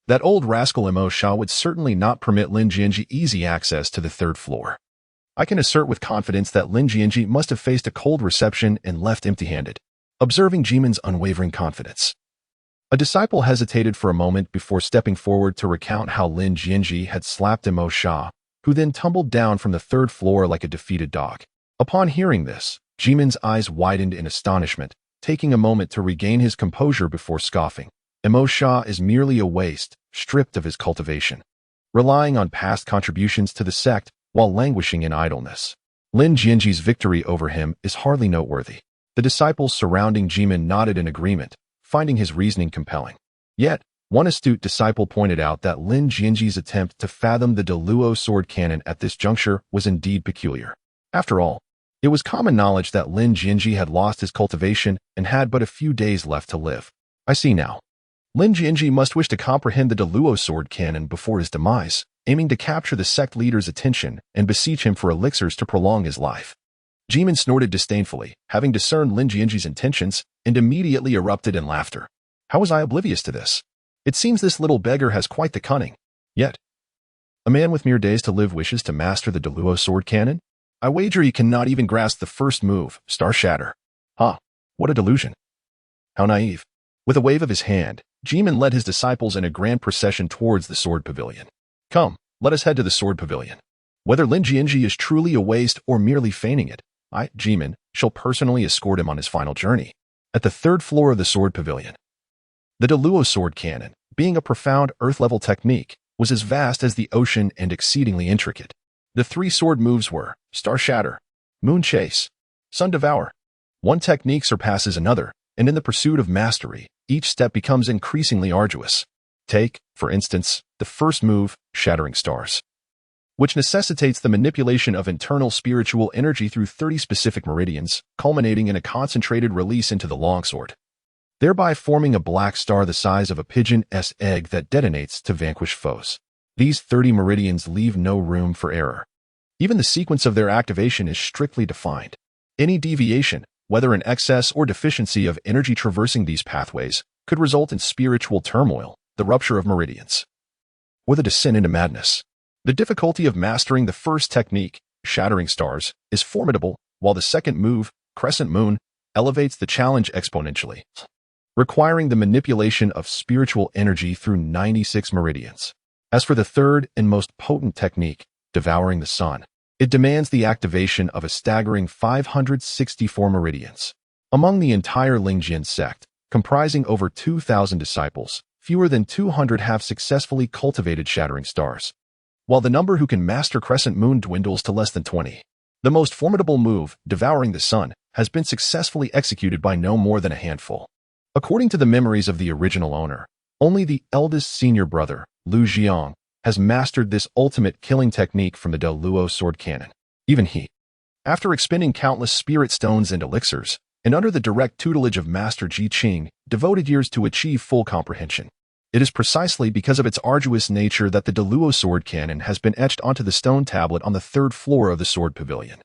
That old rascal Mo Sha would certainly not permit Lin Jianzhi easy access to the third floor. I can assert with confidence that Lin Jianzhi must have faced a cold reception and left empty-handed. Observing Jimin's unwavering confidence, a disciple hesitated for a moment before stepping forward to recount how Lin Jianzhi had slapped Mo Sha, who then tumbled down from the third floor like a defeated dog. Upon hearing this, Jimin's eyes widened in astonishment, taking a moment to regain his composure before scoffing. Mo Sha is merely a waste, stripped of his cultivation, relying on past contributions to the sect while languishing in idleness. Lin Jianzhi's victory over him is hardly noteworthy. The disciples surrounding Jimin nodded in agreement, finding his reasoning compelling. Yet, one astute disciple pointed out that Lin Jianzhi's attempt to fathom the Luo sword canon at this juncture was indeed peculiar. After all, it was common knowledge that Lin Jianzhi had lost his cultivation and had but a few days left to live. I see now. Lin Jianzhi must wish to comprehend the Luo sword canon before his demise, aiming to capture the sect leader's attention and beseech him for elixirs to prolong his life. Jimin snorted disdainfully, having discerned Lin Jianzhi's intentions, and immediately erupted in laughter. How was I oblivious to this? It seems this little beggar has quite the cunning. Yet, a man with mere days to live wishes to master the Luo sword canon? I wager he cannot even grasp the first move, Star Shatter. What a delusion. How naive. With a wave of his hand, Jimin led his disciples in a grand procession towards the sword pavilion. Come, let us head to the sword pavilion. Whether Lin Jianzhi is truly a waste or merely feigning it, I, Jimin, shall personally escort him on his final journey. At the third floor of the sword pavilion, the Luo sword canon, being a profound earth-level technique, was as vast as the ocean and exceedingly intricate. The three sword moves were Star Shatter, Moon Chase, Sun Devour. One technique surpasses another, and in the pursuit of mastery, each step becomes increasingly arduous. Take, for instance, the first move, Shattering Stars, which necessitates the manipulation of internal spiritual energy through 30 specific meridians, culminating in a concentrated release into the longsword, thereby forming a black star the size of a pigeon's egg that detonates to vanquish foes. These 30 meridians leave no room for error. Even the sequence of their activation is strictly defined. Any deviation, whether an excess or deficiency of energy traversing these pathways, could result in spiritual turmoil, the rupture of meridians, or the descent into madness. The difficulty of mastering the first technique, Shattering Stars, is formidable, while the second move, Crescent Moon, elevates the challenge exponentially, requiring the manipulation of spiritual energy through 96 meridians. As for the third and most potent technique, devouring the sun, it demands the activation of a staggering 564 meridians. Among the entire Lingjian Sect, comprising over 2,000 disciples, fewer than 200 have successfully cultivated shattering stars, while the number who can master crescent moon dwindles to less than 20. The most formidable move, devouring the sun, has been successfully executed by no more than a handful. According to the memories of the original owner, only the eldest senior brother, Liu Jiang, has mastered this ultimate killing technique from the De-Luo sword cannon. Even he, after expending countless spirit stones and elixirs, and under the direct tutelage of Master Ji Qing, devoted years to achieve full comprehension. It is precisely because of its arduous nature that the De-Luo sword cannon has been etched onto the stone tablet on the third floor of the sword pavilion,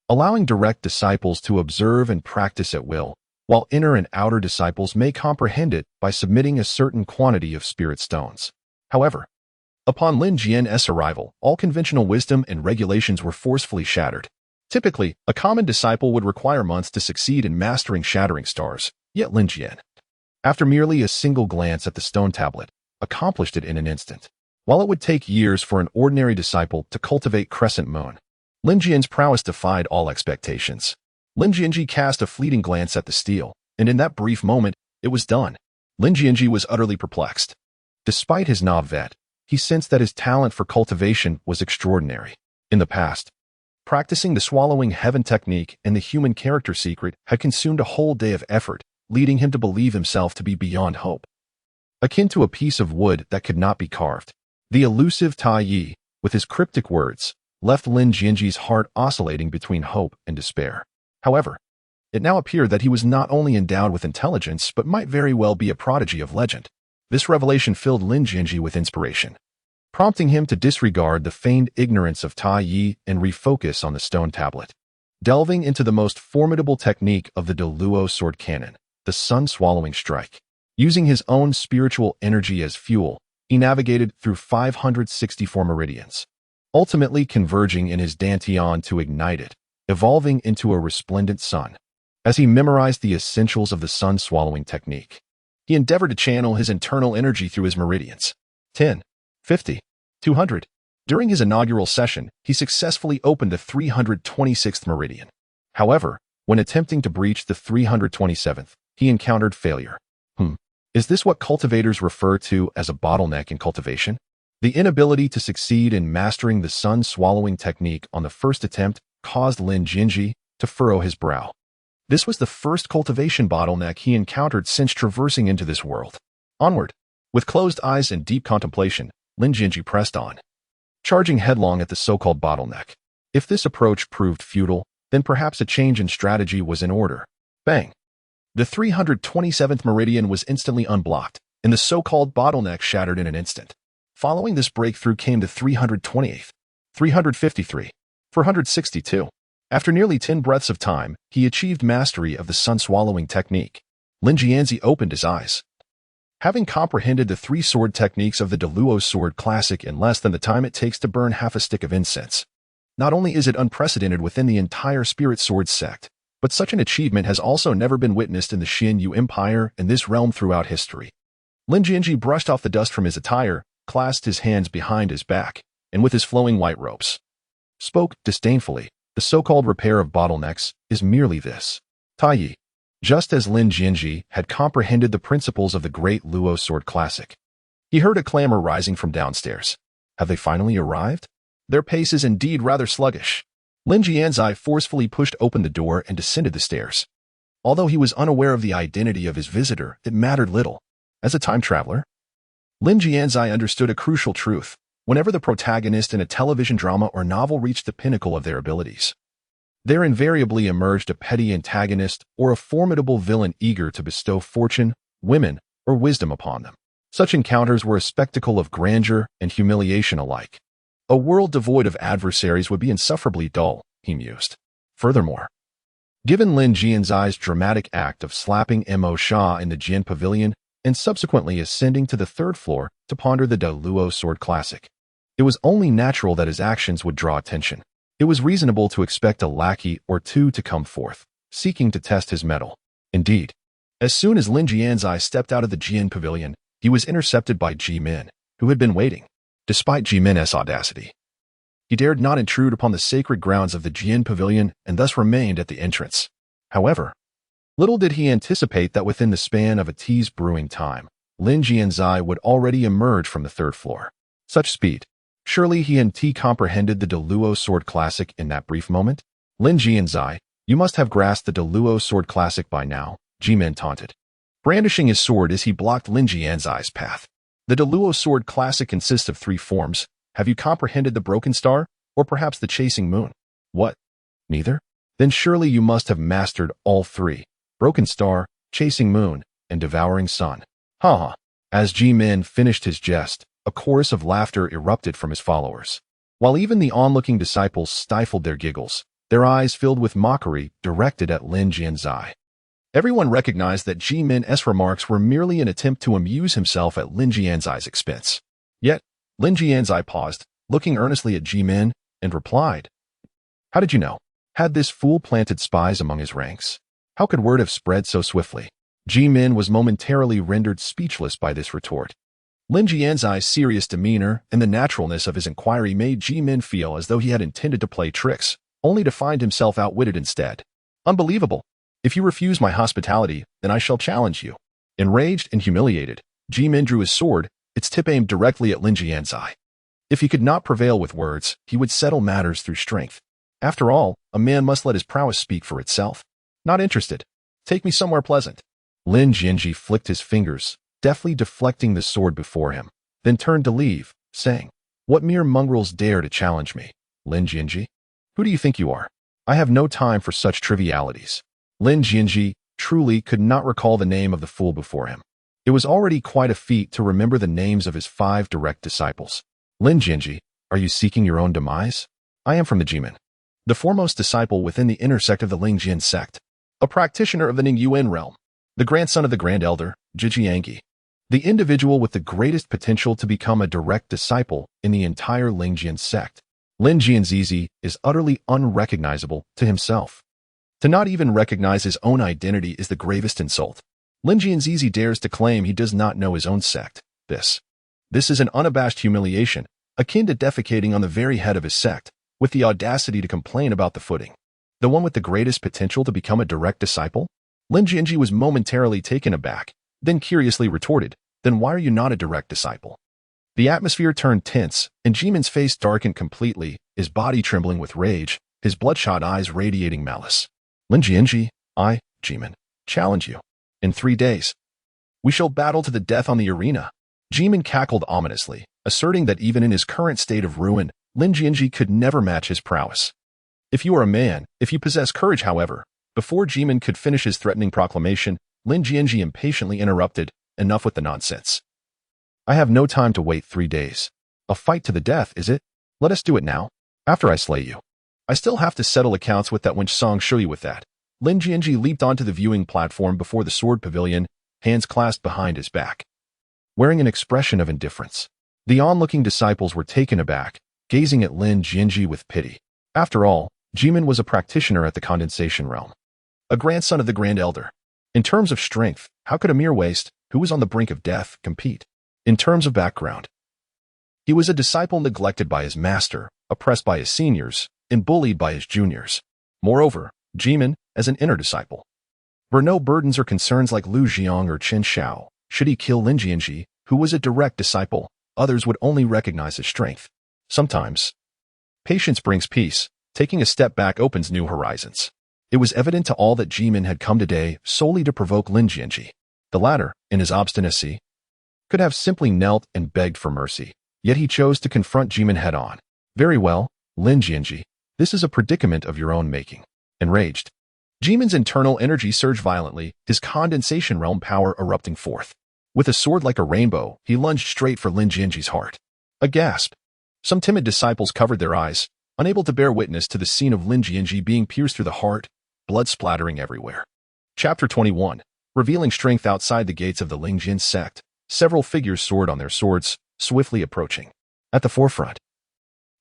allowing direct disciples to observe and practice at will, while inner and outer disciples may comprehend it by submitting a certain quantity of spirit stones. However, upon Lin Jian's arrival, all conventional wisdom and regulations were forcefully shattered. Typically, a common disciple would require months to succeed in mastering shattering stars, yet Lin Jian, after merely a single glance at the stone tablet, accomplished it in an instant. While it would take years for an ordinary disciple to cultivate crescent moon, Lin Jian's prowess defied all expectations. Lin Jianzhi cast a fleeting glance at the steel, and in that brief moment, it was done. Lin Jianzhi was utterly perplexed. Despite his novice, he sensed that his talent for cultivation was extraordinary. In the past, practicing the swallowing heaven technique and the human character secret had consumed a whole day of effort, leading him to believe himself to be beyond hope. Akin to a piece of wood that could not be carved, the elusive Tai Yi, with his cryptic words, left Lin Jianzhi's heart oscillating between hope and despair. However, it now appeared that he was not only endowed with intelligence but might very well be a prodigy of legend. This revelation filled Lin Jianzhi with inspiration, prompting him to disregard the feigned ignorance of Tai Yi and refocus on the stone tablet. Delving into the most formidable technique of the De-Luo sword cannon, the sun-swallowing strike. Using his own spiritual energy as fuel, he navigated through 564 meridians, ultimately converging in his dantian to ignite it, evolving into a resplendent sun. As he memorized the essentials of the sun-swallowing technique, he endeavored to channel his internal energy through his meridians. 10, 50, 200. During his inaugural session, he successfully opened the 326th meridian. However, when attempting to breach the 327th, he encountered failure. Is this what cultivators refer to as a bottleneck in cultivation? The inability to succeed in mastering the sun-swallowing technique on the first attempt caused Lin Jianzhi to furrow his brow. This was the first cultivation bottleneck he encountered since traversing into this world. Onward. With closed eyes and deep contemplation, Lin Jianzhi pressed on, charging headlong at the so-called bottleneck. If this approach proved futile, then perhaps a change in strategy was in order. Bang! The 327th meridian was instantly unblocked, and the so-called bottleneck shattered in an instant. Following this breakthrough came the 328th, 353, 462. After nearly 10 breaths of time, he achieved mastery of the sun-swallowing technique. Lin Jianzhi opened his eyes. Having comprehended the three sword techniques of the De-Luo sword classic in less than the time it takes to burn half a stick of incense, not only is it unprecedented within the entire spirit sword sect, but such an achievement has also never been witnessed in the Xianyu Empire and this realm throughout history. Lin Jianzhi brushed off the dust from his attire, clasped his hands behind his back, and with his flowing white robes, spoke disdainfully. The so-called repair of bottlenecks is merely this. Tai Yi. Just as Lin Jianzhi had comprehended the principles of the great Luo sword classic, he heard a clamor rising from downstairs. Have they finally arrived? Their pace is indeed rather sluggish. Lin Jianzhi forcefully pushed open the door and descended the stairs. Although he was unaware of the identity of his visitor, it mattered little. As a time traveler, Lin Jianzhi understood a crucial truth. Whenever the protagonist in a television drama or novel reached the pinnacle of their abilities, there invariably emerged a petty antagonist or a formidable villain eager to bestow fortune, women, or wisdom upon them. Such encounters were a spectacle of grandeur and humiliation alike. A world devoid of adversaries would be insufferably dull, he mused. Furthermore, given Lin Jianzhi's dramatic act of slapping Mo Sha in the Jian Pavilion and subsequently ascending to the third floor to ponder the De-Luo sword classic, it was only natural that his actions would draw attention. It was reasonable to expect a lackey or two to come forth, seeking to test his mettle. Indeed, as soon as Lin Jianzhi stepped out of the Jian Pavilion, he was intercepted by Ji Min, who had been waiting. despite Jimin's audacity. He dared not intrude upon the sacred grounds of the Jian Pavilion and thus remained at the entrance. However, little did he anticipate that within the span of a tea's brewing time, Lin Jianzhi would already emerge from the third floor. Such speed. Surely he and T comprehended the deluo sword classic in that brief moment? Lin Jianzhi, you must have grasped the deluo sword classic by now, Jimin taunted, brandishing his sword as he blocked Lin Jianzhi's path. The deluo sword classic consists of 3 forms. Have you comprehended the broken star, or perhaps the chasing moon? What? Neither? Then surely you must have mastered all 3. Broken star, chasing moon, and devouring sun. Ha ha. As Jimin finished his jest, a chorus of laughter erupted from his followers. While even the onlooking disciples stifled their giggles, their eyes filled with mockery directed at Lin Jianzhi. Everyone recognized that Jimin's remarks were merely an attempt to amuse himself at Lin Jianzhi's expense. Yet, Lin Jianzhi paused, looking earnestly at Jimin, and replied, "How did you know? Had this fool planted spies among his ranks? How could word have spread so swiftly?" Jimin was momentarily rendered speechless by this retort. Lin Jianzhi's serious demeanor and the naturalness of his inquiry made Jimin feel as though he had intended to play tricks, only to find himself outwitted instead. Unbelievable. If you refuse my hospitality, then I shall challenge you. Enraged and humiliated, Jimin drew his sword, its tip aimed directly at Lin Jianzhi. If he could not prevail with words, he would settle matters through strength. After all, a man must let his prowess speak for itself. Not interested. Take me somewhere pleasant. Lin Jianzhi flicked his fingers, deftly deflecting the sword before him, then turned to leave, saying, "What mere mongrels dare to challenge me? Lin Jianzhi? Who do you think you are? I have no time for such trivialities." Lin Jianzhi truly could not recall the name of the fool before him. It was already quite a feat to remember the names of his 5 direct disciples. Lin Jianzhi, are you seeking your own demise? I am from the Jimin, the foremost disciple within the inner sect of the Lingjian Sect, a practitioner of the Ningyuan realm, the grandson of the Grand Elder, Zhijiangyi, the individual with the greatest potential to become a direct disciple in the entire Lingjian Sect. Lin Jianzhi is utterly unrecognizable to himself. To not even recognize his own identity is the gravest insult. Lin Jianzhi dares to claim he does not know his own sect. This is an unabashed humiliation, akin to defecating on the very head of his sect, with the audacity to complain about the footing. The one with the greatest potential to become a direct disciple? Lin Jianzhi was momentarily taken aback, then curiously retorted, "Then why are you not a direct disciple?" The atmosphere turned tense, and Jimin's face darkened completely, his body trembling with rage, his bloodshot eyes radiating malice. "Lin Jianzhi, I, Jimin, challenge you. In 3 days, we shall battle to the death on the arena." Jimin cackled ominously, asserting that even in his current state of ruin, Lin Jianzhi could never match his prowess. "If you are a man, if you possess courage, however." Before Jimin could finish his threatening proclamation, Lin Jianzhi impatiently interrupted, "Enough with the nonsense. I have no time to wait 3 days. A fight to the death, is it? Let us do it now, after I slay you. I still have to settle accounts with that wench Song Shui with that." Lin Jianzhi leaped onto the viewing platform before the sword pavilion, hands clasped behind his back, wearing an expression of indifference. The onlooking disciples were taken aback, gazing at Lin Jianzhi with pity. After all, Jimin was a practitioner at the condensation realm, a grandson of the Grand Elder. In terms of strength, how could a mere waste, who was on the brink of death, compete? In terms of background, he was a disciple neglected by his master, oppressed by his seniors, and bullied by his juniors. Moreover, Jimin, as an inner disciple, bore no burdens or concerns like Lu Jiang or Chen Xiao. Should he kill Lin Jianzhi, who was a direct disciple, others would only recognize his strength. Sometimes, patience brings peace. Taking a step back opens new horizons. It was evident to all that Jimin had come today solely to provoke Lin Jianzhi. The latter, in his obstinacy, could have simply knelt and begged for mercy, yet he chose to confront Jimin head-on. "Very well, Lin Jianzhi, this is a predicament of your own making." Enraged, Jimin's internal energy surged violently, his condensation realm power erupting forth. With a sword like a rainbow, he lunged straight for Lin Jianzhi's heart. A gasp. Some timid disciples covered their eyes, unable to bear witness to the scene of Lin Jianzhi being pierced through the heart, blood splattering everywhere. Chapter 21. Revealing strength outside the gates of the Lingjian Sect, several figures soared on their swords, swiftly approaching. At the forefront,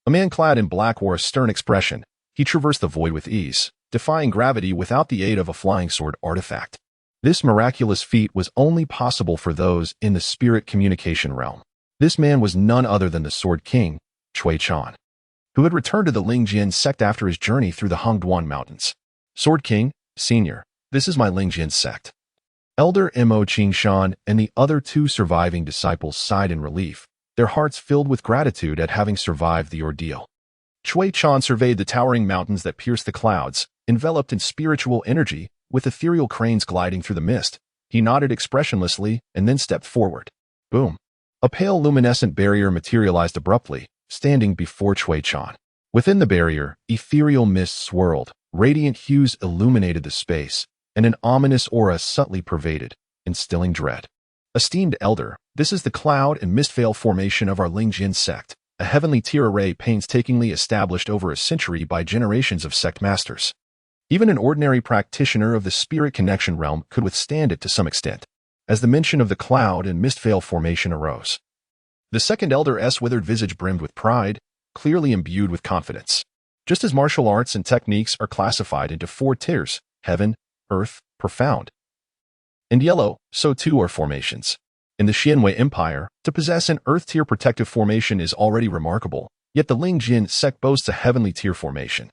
a man clad in black wore a stern expression. He traversed the void with ease, defying gravity without the aid of a flying sword artifact. This miraculous feat was only possible for those in the spirit communication realm. This man was none other than the Sword King, Cui Chan, who had returned to the Lingjian Sect after his journey through the Hongduan Mountains. Sword King, Senior, this is my Lingjian Sect. Elder Mo Qingshan and the other two surviving disciples sighed in relief, their hearts filled with gratitude at having survived the ordeal. Cui Chan surveyed the towering mountains that pierced the clouds, enveloped in spiritual energy, with ethereal cranes gliding through the mist. He nodded expressionlessly and then stepped forward. Boom! A pale luminescent barrier materialized abruptly, standing before Cui Chan. Within the barrier, ethereal mist swirled, radiant hues illuminated the space, and an ominous aura subtly pervaded, instilling dread. Esteemed Elder, this is the cloud and mist veil formation of our Lingjian Sect, a heavenly tier array painstakingly established over a century by generations of sect masters. Even an ordinary practitioner of the spirit connection realm could withstand it to some extent, as the mention of the cloud and mist veil formation arose. The second Elder's withered visage brimmed with pride, clearly imbued with confidence. Just as martial arts and techniques are classified into 4 tiers, heaven, earth, profound, and yellow, so too are formations. In the Xianwei Empire, to possess an earth tier protective formation is already remarkable, yet the Lingjian Sect boasts a heavenly tier formation.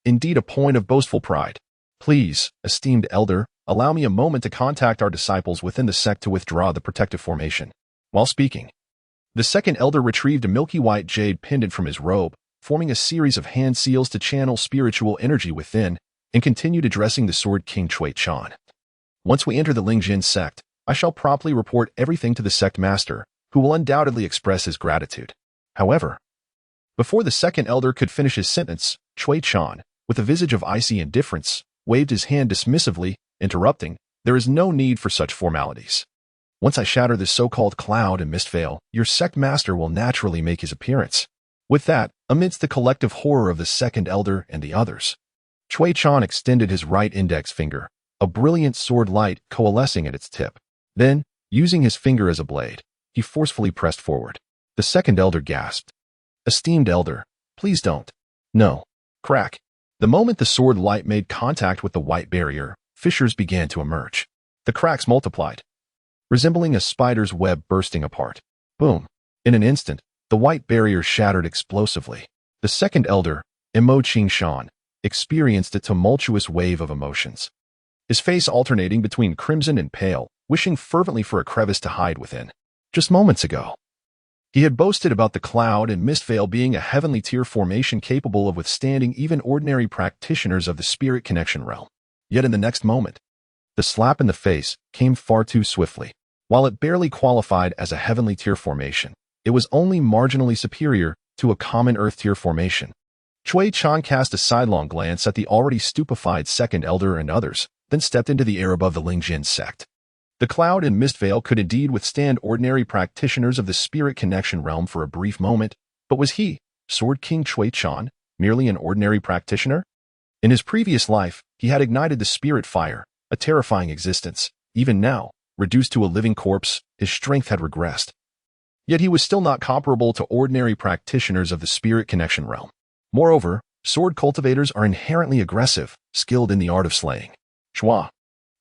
Indeed, a point of boastful pride. Please, esteemed Elder, allow me a moment to contact our disciples within the sect to withdraw the protective formation. While speaking, the second Elder retrieved a milky white jade pendant from his robe, forming a series of hand seals to channel spiritual energy within, and continued addressing the Sword King Cui Chan. Once we enter the Lingjian Sect, I shall promptly report everything to the sect master, who will undoubtedly express his gratitude. However, before the second Elder could finish his sentence, Cui Chan, with a visage of icy indifference, waved his hand dismissively, interrupting, "There is no need for such formalities. Once I shatter this so-called cloud and mist veil, your sect master will naturally make his appearance." With that, amidst the collective horror of the second Elder and the others, Cui Chan extended his right index finger, a brilliant sword light coalescing at its tip. Then, using his finger as a blade, he forcefully pressed forward. The second Elder gasped. "Esteemed Elder, please don't." No. Crack. The moment the sword light made contact with the white barrier, fissures began to emerge. The cracks multiplied, resembling a spider's web bursting apart. Boom. In an instant, the white barrier shattered explosively. The second Elder, Mo Qingshan, experienced a tumultuous wave of emotions, his face alternating between crimson and pale, wishing fervently for a crevice to hide within. Just moments ago, he had boasted about the cloud and mist veil being a heavenly tier formation capable of withstanding even ordinary practitioners of the spirit connection realm. Yet in the next moment, the slap in the face came far too swiftly. While it barely qualified as a heavenly tier formation, it was only marginally superior to a common earth tier formation. Cui Chan cast a sidelong glance at the already stupefied second Elder and others, then stepped into the air above the Lingjian Sect. The cloud and mist veil could indeed withstand ordinary practitioners of the spirit connection realm for a brief moment, but was he, Sword King Cui Chan, merely an ordinary practitioner? In his previous life, he had ignited the spirit fire, a terrifying existence. Even now, reduced to a living corpse, his strength had regressed. Yet he was still not comparable to ordinary practitioners of the spirit connection realm. Moreover, sword cultivators are inherently aggressive, skilled in the art of slaying. Chua.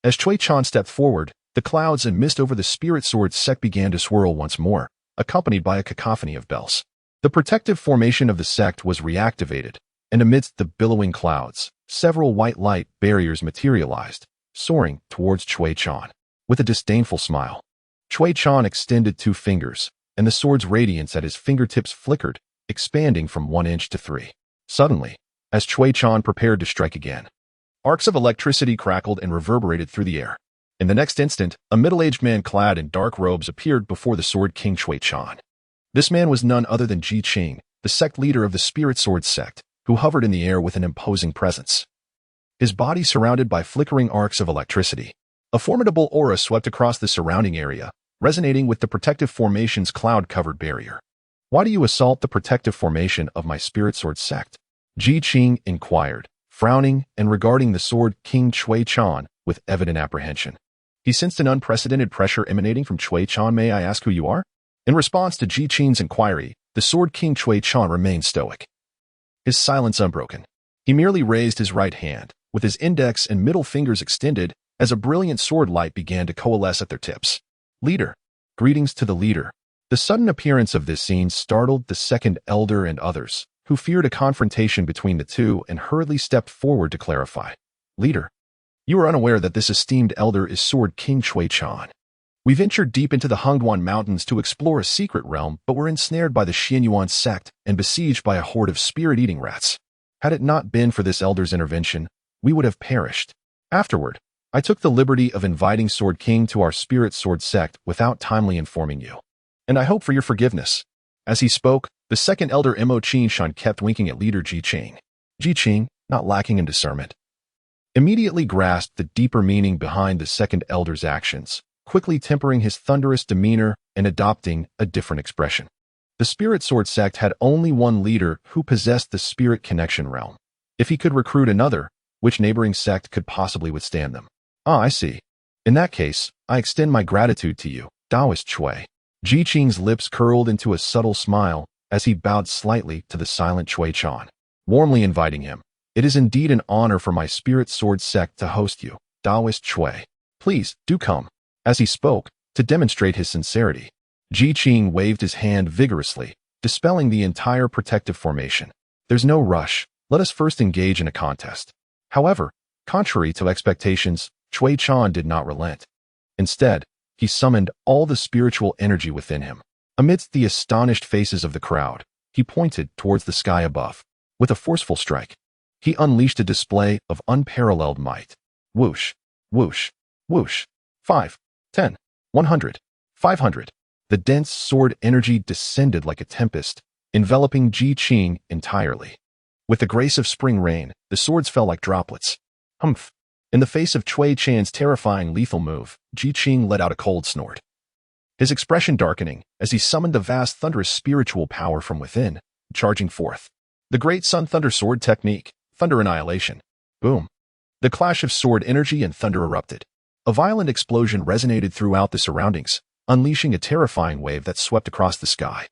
As Cui Chan stepped forward, the clouds and mist over the spirit sword sect began to swirl once more, accompanied by a cacophony of bells. The protective formation of the sect was reactivated, and amidst the billowing clouds, several white light barriers materialized, soaring towards Cui Chan. With a disdainful smile, Cui Chan extended 2 fingers, and the sword's radiance at his fingertips flickered, expanding from 1 inch to 3. Suddenly, as Cui Chan prepared to strike again, arcs of electricity crackled and reverberated through the air. In the next instant, a middle-aged man clad in dark robes appeared before the Sword King Cui Chan. This man was none other than Ji Qing, the sect leader of the Spirit Sword Sect, who hovered in the air with an imposing presence. His body surrounded by flickering arcs of electricity. A formidable aura swept across the surrounding area, resonating with the protective formation's cloud-covered barrier. "Why do you assault the protective formation of my Spirit Sword Sect?" Ji Qing inquired, frowning and regarding the Sword King Cui Chan with evident apprehension. He sensed an unprecedented pressure emanating from Cui Chan. "May I ask who you are?" In response to Ji Qing's inquiry, the Sword King Cui Chan remained stoic, his silence unbroken. He merely raised his right hand, with his index and middle fingers extended, as a brilliant sword light began to coalesce at their tips. "Leader." "Greetings to the leader." The sudden appearance of this scene startled the second elder and others, who feared a confrontation between the two and hurriedly stepped forward to clarify. Leader, you are unaware that this esteemed elder is Sword King Cui Chan. We ventured deep into the Hongduan Mountains to explore a secret realm, but were ensnared by the Lingjian Sect and besieged by a horde of spirit-eating rats. Had it not been for this elder's intervention, we would have perished. Afterward, I took the liberty of inviting Sword King to our spirit sword sect without timely informing you. And I hope for your forgiveness. As he spoke, the second elder Mo Qin Shan kept winking at leader Ji Qing. Ji Qing, not lacking in discernment, immediately grasped the deeper meaning behind the second elder's actions, quickly tempering his thunderous demeanor and adopting a different expression. The spirit sword sect had only one leader who possessed the spirit connection realm. If he could recruit another, which neighboring sect could possibly withstand them? Ah, I see. In that case, I extend my gratitude to you, Taoist Cui. Ji Qing's lips curled into a subtle smile as he bowed slightly to the silent Cui Chan, warmly inviting him. It is indeed an honor for my spirit sword sect to host you, Taoist Cui. Please, do come. As he spoke, to demonstrate his sincerity, Ji Qing waved his hand vigorously, dispelling the entire protective formation. There's no rush. Let us first engage in a contest. However, contrary to expectations, Cui Chan did not relent. Instead, he summoned all the spiritual energy within him. Amidst the astonished faces of the crowd, he pointed towards the sky above. With a forceful strike, he unleashed a display of unparalleled might. Whoosh, whoosh, whoosh. 5, 10, 100, 500. The dense sword energy descended like a tempest, enveloping Ji Qing entirely. With the grace of spring rain, the swords fell like droplets. Humph. In the face of Cui Chan's terrifying lethal move, Ji Qing let out a cold snort. His expression darkening as he summoned the vast thunderous spiritual power from within, charging forth. The great Sun Thunder Sword technique, Thunder Annihilation. Boom. The clash of sword energy and thunder erupted. A violent explosion resonated throughout the surroundings, unleashing a terrifying wave that swept across the sky.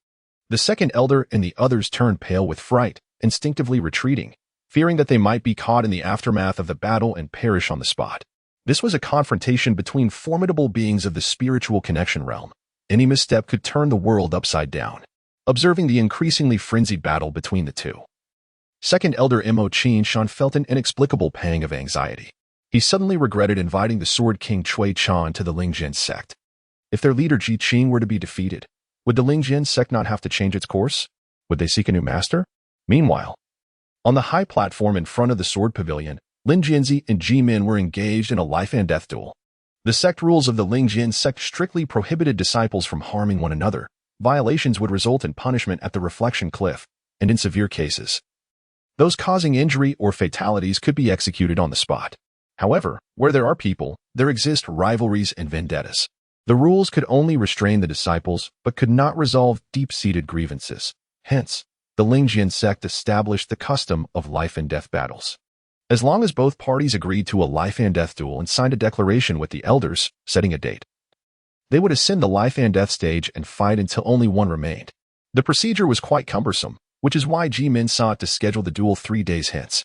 The second elder and the others turned pale with fright, instinctively retreating, fearing that they might be caught in the aftermath of the battle and perish on the spot. This was a confrontation between formidable beings of the spiritual connection realm. Any misstep could turn the world upside down. Observing the increasingly frenzied battle between the two, second elder Mo Qin Shan felt an inexplicable pang of anxiety. He suddenly regretted inviting the Sword King Cui Chan to the Lingjian Sect. If their leader Ji Qing were to be defeated, would the Lingjian Sect not have to change its course? Would they seek a new master? Meanwhile, on the high platform in front of the sword pavilion, Lin Jianzhi and Ji Min were engaged in a life-and-death duel. The sect rules of the Lingjian Sect strictly prohibited disciples from harming one another. Violations would result in punishment at the reflection cliff, and in severe cases, those causing injury or fatalities could be executed on the spot. However, where there are people, there exist rivalries and vendettas. The rules could only restrain the disciples, but could not resolve deep-seated grievances. Hence, the Lingjian Sect established the custom of life-and-death battles. As long as both parties agreed to a life-and-death duel and signed a declaration with the elders, setting a date, they would ascend the life-and-death stage and fight until only one remained. The procedure was quite cumbersome, which is why Ji Min sought to schedule the duel 3 days hence.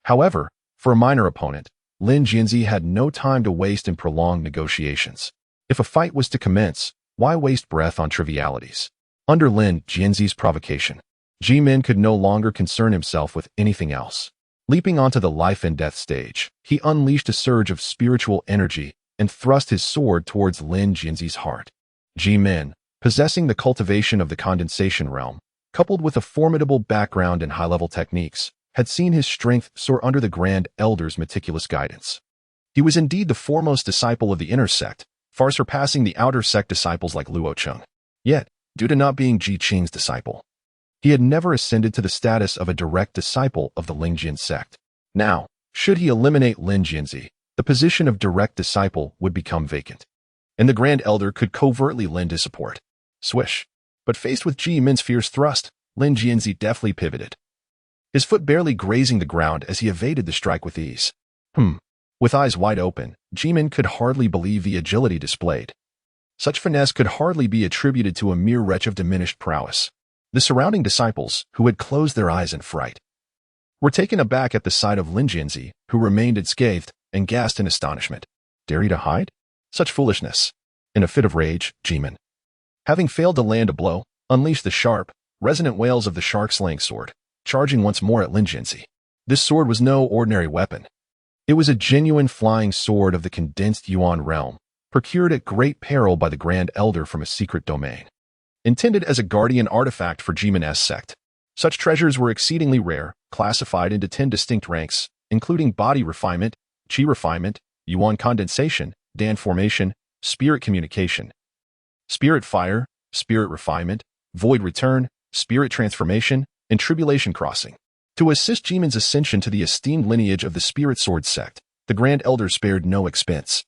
However, for a minor opponent, Lin Jianzhi had no time to waste in prolonged negotiations. If a fight was to commence, why waste breath on trivialities? Under Lin Jianzhi's provocation, Ji Min could no longer concern himself with anything else. Leaping onto the life-and-death stage, he unleashed a surge of spiritual energy and thrust his sword towards Lin Jianzhi's heart. Ji Min, possessing the cultivation of the condensation realm, coupled with a formidable background in high-level techniques, had seen his strength soar under the Grand Elder's meticulous guidance. He was indeed the foremost disciple of the inner sect, far surpassing the outer sect disciples like Luo Cheng. Yet, due to not being Ji Qing's disciple, he had never ascended to the status of a direct disciple of the Lingjian Sect. Now, should he eliminate Lin Jianzhi, the position of direct disciple would become vacant, and the Grand Elder could covertly lend his support. Swish. But faced with Ji Min's fierce thrust, Lin Jianzhi deftly pivoted, his foot barely grazing the ground as he evaded the strike with ease. With eyes wide open, Ji Min could hardly believe the agility displayed. Such finesse could hardly be attributed to a mere wretch of diminished prowess. The surrounding disciples, who had closed their eyes in fright, were taken aback at the sight of Lin Jianzhi, who remained unscathed, and gasped in astonishment. Dare he to hide? Such foolishness! In a fit of rage, Ji Min Having failed to land a blow, unleashed the sharp, resonant wails of the shark-slaying sword, charging once more at Lin Jianzhi. This sword was no ordinary weapon. It was a genuine flying sword of the condensed Yuan realm, procured at great peril by the Grand Elder from a secret domain. Intended as a guardian artifact for Lingjian Sect, such treasures were exceedingly rare, classified into 10 distinct ranks, including body refinement, qi refinement, yuan condensation, dan formation, spirit communication, spirit fire, spirit refinement, void return, spirit transformation, and tribulation crossing. To assist Jimin's ascension to the esteemed lineage of the Spirit Sword Sect, the Grand Elder spared no expense,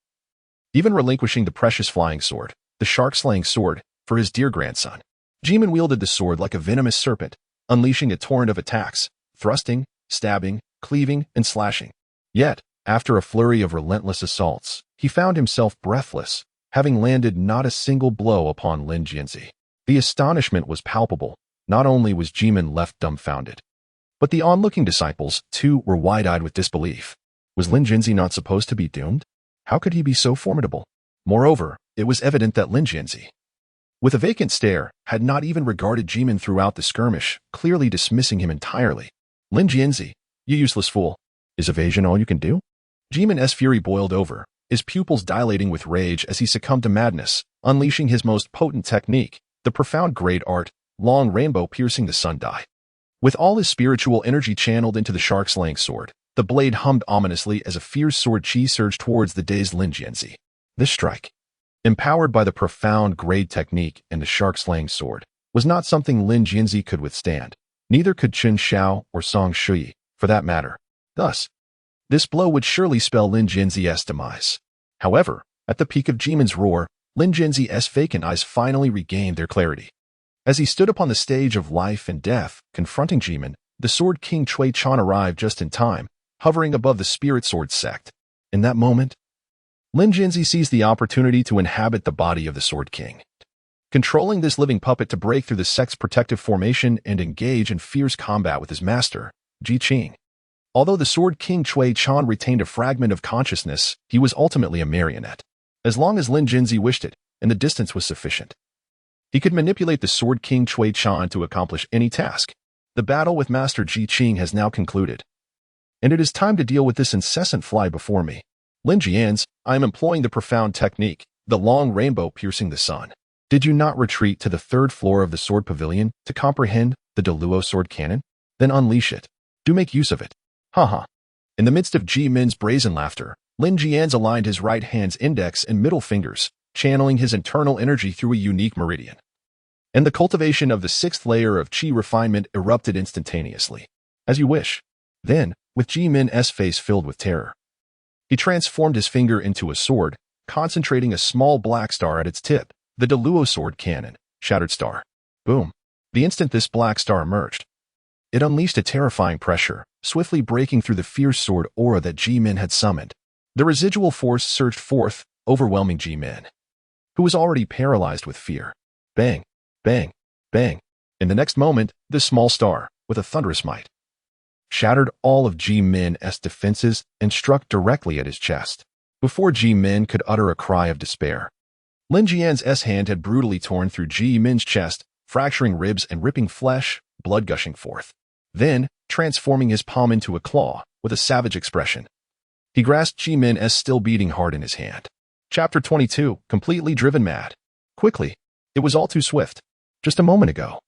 even relinquishing the precious flying sword, the shark-slaying sword, for his dear grandson. Jimin wielded the sword like a venomous serpent, unleashing a torrent of attacks, thrusting, stabbing, cleaving, and slashing. Yet, after a flurry of relentless assaults, he found himself breathless, having landed not a single blow upon Lin Jianzhi. The astonishment was palpable. Not only was Jimin left dumbfounded, but the onlooking disciples, too, were wide-eyed with disbelief. Was Lin Jianzhi not supposed to be doomed? How could he be so formidable? Moreover, it was evident that Lin Jianzhi, with a vacant stare, had not even regarded Jimin throughout the skirmish, clearly dismissing him entirely. Lin Jianzhi, you useless fool. Is evasion all you can do? Jimin's fury boiled over, his pupils dilating with rage as he succumbed to madness, unleashing his most potent technique, the profound great art, long rainbow piercing the sun die. With all his spiritual energy channeled into the shark-slaying sword, the blade hummed ominously as a fierce sword chi surged towards the dazed Lin Jianzhi. This strike, empowered by the profound grade technique and the shark-slaying sword, was not something Lin Jianzhi could withstand. Neither could Chen Xiao or Song Shui, for that matter. Thus, this blow would surely spell Lin Jianzhi's demise. However, at the peak of Jimin's roar, Lin Jianzhi's vacant eyes finally regained their clarity. As he stood upon the stage of life and death, confronting Jimin, the Sword King Cui Chan arrived just in time, hovering above the Spirit Sword Sect. In that moment, Lin Jianzhi seized the opportunity to inhabit the body of the Sword King, controlling this living puppet to break through the sect's protective formation and engage in fierce combat with his master, Ji Qing. Although the Sword King Cui Chan retained a fragment of consciousness, he was ultimately a marionette. As long as Lin Jianzhi wished it, and the distance was sufficient, he could manipulate the Sword King Cui Chan to accomplish any task. The battle with Master Ji Qing has now concluded, and it is time to deal with this incessant fly before me. Lin Jianzhi, I am employing the profound technique, the long rainbow piercing the sun. Did you not retreat to the 3rd floor of the sword pavilion to comprehend the deluo sword cannon? Then unleash it. Do make use of it. Haha. In the midst of Ji Min's brazen laughter, Lin Jianzhi aligned his right hand's index and middle fingers, channeling his internal energy through a unique meridian. And the cultivation of the 6th layer of qi refinement erupted instantaneously. As you wish. Then, with Ji Min's face filled with terror, he transformed his finger into a sword, concentrating a small black star at its tip, the deluo sword cannon, shattered star. Boom. The instant this black star emerged, it unleashed a terrifying pressure, swiftly breaking through the fierce sword aura that Ji Min had summoned. The residual force surged forth, overwhelming Ji Min, who was already paralyzed with fear. Bang, bang, bang. In the next moment, this small star, with a thunderous might, shattered all of Ji Min's defenses and struck directly at his chest. Before Ji Min could utter a cry of despair, Lin Jianzhi's hand had brutally torn through Ji Min's chest, fracturing ribs and ripping flesh, blood gushing forth. Then, transforming his palm into a claw, with a savage expression, he grasped Ji Min's still beating heart in his hand. Chapter 22, completely driven mad. Quickly. It was all too swift. Just a moment ago,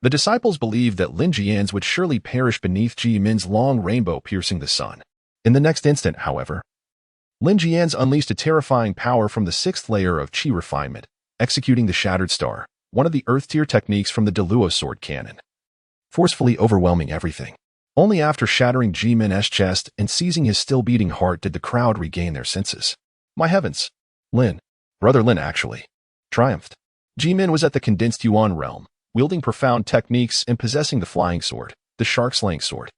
the disciples believed that Lin Jianzhi would surely perish beneath Ji Min's long rainbow piercing the sun. In the next instant, however, Lin Jianzhi unleashed a terrifying power from the 6th layer of qi refinement, executing the shattered star, one of the earth-tier techniques from the deluo sword cannon, forcefully overwhelming everything. Only after shattering Ji Min's chest and seizing his still beating heart did the crowd regain their senses. My heavens! Lin, brother Lin actually, triumphed. Ji Min was at the condensed Yuan realm, wielding profound techniques and possessing the flying sword, the shark-slaying sword.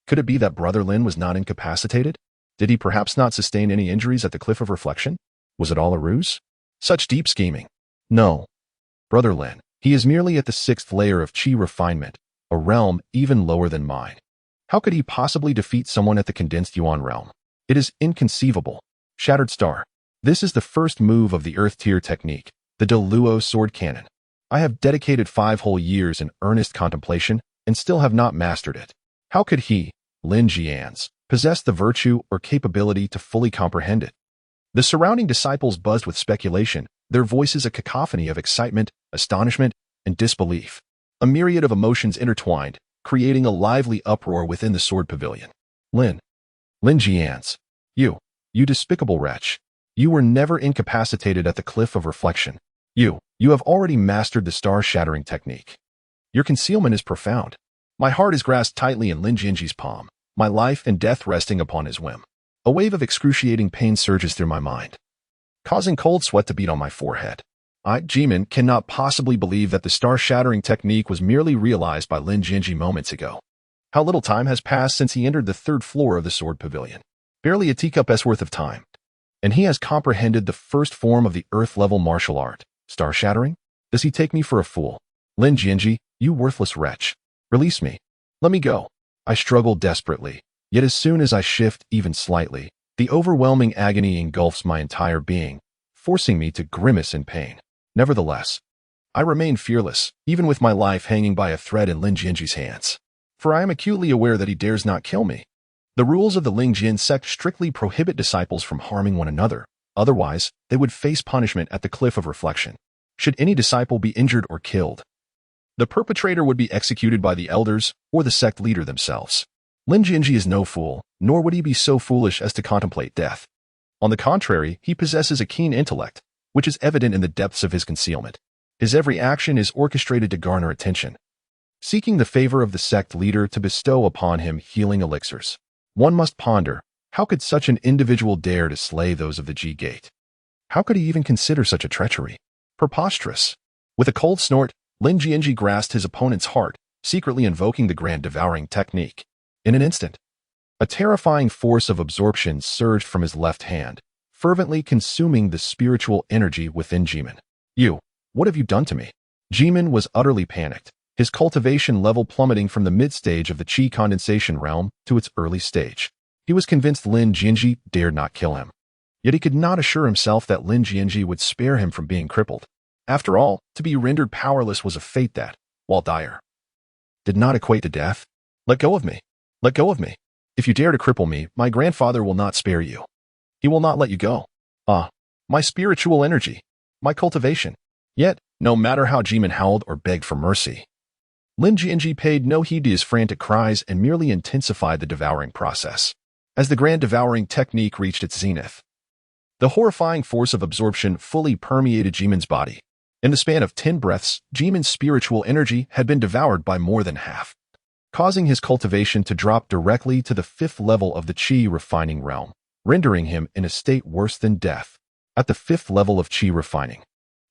Could it be that brother Lin was not incapacitated? Did he perhaps not sustain any injuries at the Cliff of Reflection? Was it all a ruse? Such deep scheming. No. Brother Lin, he is merely at the 6th layer of qi refinement, a realm even lower than mine. How could he possibly defeat someone at the condensed Yuan realm? It is inconceivable. Shattered star. This is the first move of the earth tier technique, the deluo sword cannon. I have dedicated 5 whole years in earnest contemplation and still have not mastered it. How could he, Lin Jianzhi, possess the virtue or capability to fully comprehend it? The surrounding disciples buzzed with speculation, their voices a cacophony of excitement, astonishment, and disbelief. A myriad of emotions intertwined, creating a lively uproar within the sword pavilion. Lin Jianzhi, you despicable wretch. You were never incapacitated at the cliff of reflection. You have already mastered the star-shattering technique. Your concealment is profound. My heart is grasped tightly in Lin Jianzhi's palm, my life and death resting upon his whim. A wave of excruciating pain surges through my mind, causing cold sweat to beat on my forehead. Jimin cannot possibly believe that the star-shattering technique was merely realized by Lin Jianzhi moments ago. How little time has passed since he entered the 3rd floor of the sword pavilion. Barely a teacup's worth of time. And he has comprehended the first form of the earth-level martial art. Star-shattering? Does he take me for a fool? Lin Jianzhi, you worthless wretch. Release me. Let me go. I struggle desperately. Yet as soon as I shift even slightly, the overwhelming agony engulfs my entire being, forcing me to grimace in pain. Nevertheless, I remain fearless, even with my life hanging by a thread in Lin Jianzhi's hands. For I am acutely aware that he dares not kill me. The rules of the Lingjian Sect strictly prohibit disciples from harming one another, otherwise they would face punishment at the cliff of reflection. Should any disciple be injured or killed, the perpetrator would be executed by the elders or the sect leader themselves. Lin Jianzhi is no fool, nor would he be so foolish as to contemplate death. On the contrary, he possesses a keen intellect, which is evident in the depths of his concealment. His every action is orchestrated to garner attention, seeking the favor of the sect leader to bestow upon him healing elixirs. One must ponder, how could such an individual dare to slay those of the G-Gate? How could he even consider such a treachery? Preposterous. With a cold snort, Lin Jianzhi grasped his opponent's heart, secretly invoking the grand devouring technique. In an instant, a terrifying force of absorption surged from his left hand, fervently consuming the spiritual energy within Jimin. What have you done to me? Jimin was utterly panicked, his cultivation level plummeting from the mid-stage of the chi condensation realm to its early stage. He was convinced Lin Jianzhi dared not kill him. Yet he could not assure himself that Lin Jianzhi would spare him from being crippled. After all, to be rendered powerless was a fate that, while dire, did not equate to death. Let go of me. Let go of me. If you dare to cripple me, my grandfather will not spare you. He will not let you go. My spiritual energy, my cultivation. Yet, no matter how Jimin howled or begged for mercy, Lin Jianzhi paid no heed to his frantic cries and merely intensified the devouring process. As the grand devouring technique reached its zenith, the horrifying force of absorption fully permeated Jimin's body. In the span of 10 breaths, Jimin's spiritual energy had been devoured by more than half, causing his cultivation to drop directly to the 5th level of the chi refining realm, rendering him in a state worse than death. At the 5th level of chi refining,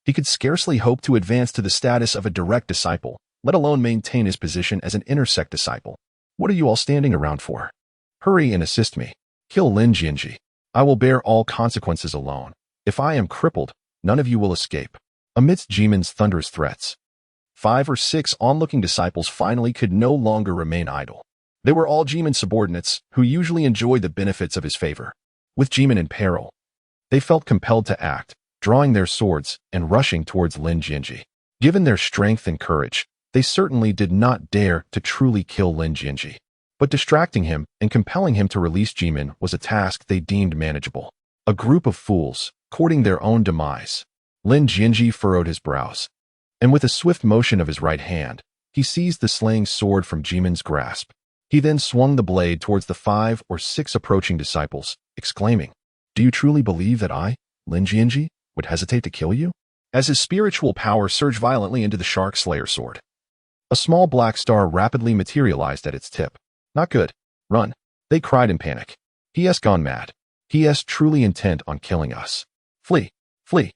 he could scarcely hope to advance to the status of a direct disciple, let alone maintain his position as an inner sect disciple. What are you all standing around for? Hurry and assist me. Kill Lin Jianzhi. I will bear all consequences alone. If I am crippled, none of you will escape. Amidst Jimin's thunderous threats, 5 or 6 onlooking disciples finally could no longer remain idle. They were all Jimin's subordinates, who usually enjoyed the benefits of his favor. With Jimin in peril, they felt compelled to act, drawing their swords and rushing towards Lin Jianzhi. Given their strength and courage, they certainly did not dare to truly kill Lin Jianzhi. But distracting him and compelling him to release Jimin was a task they deemed manageable. A group of fools, courting their own demise. Lin Jianzhi furrowed his brows, and with a swift motion of his right hand, he seized the slaying sword from Jimin's grasp. He then swung the blade towards the 5 or 6 approaching disciples, exclaiming, "Do you truly believe that I, Lin Jianzhi, would hesitate to kill you?" As his spiritual power surged violently into the Shark Slayer sword, a small black star rapidly materialized at its tip. "Not good. Run," they cried in panic. "He has gone mad. He is truly intent on killing us. Flee, flee.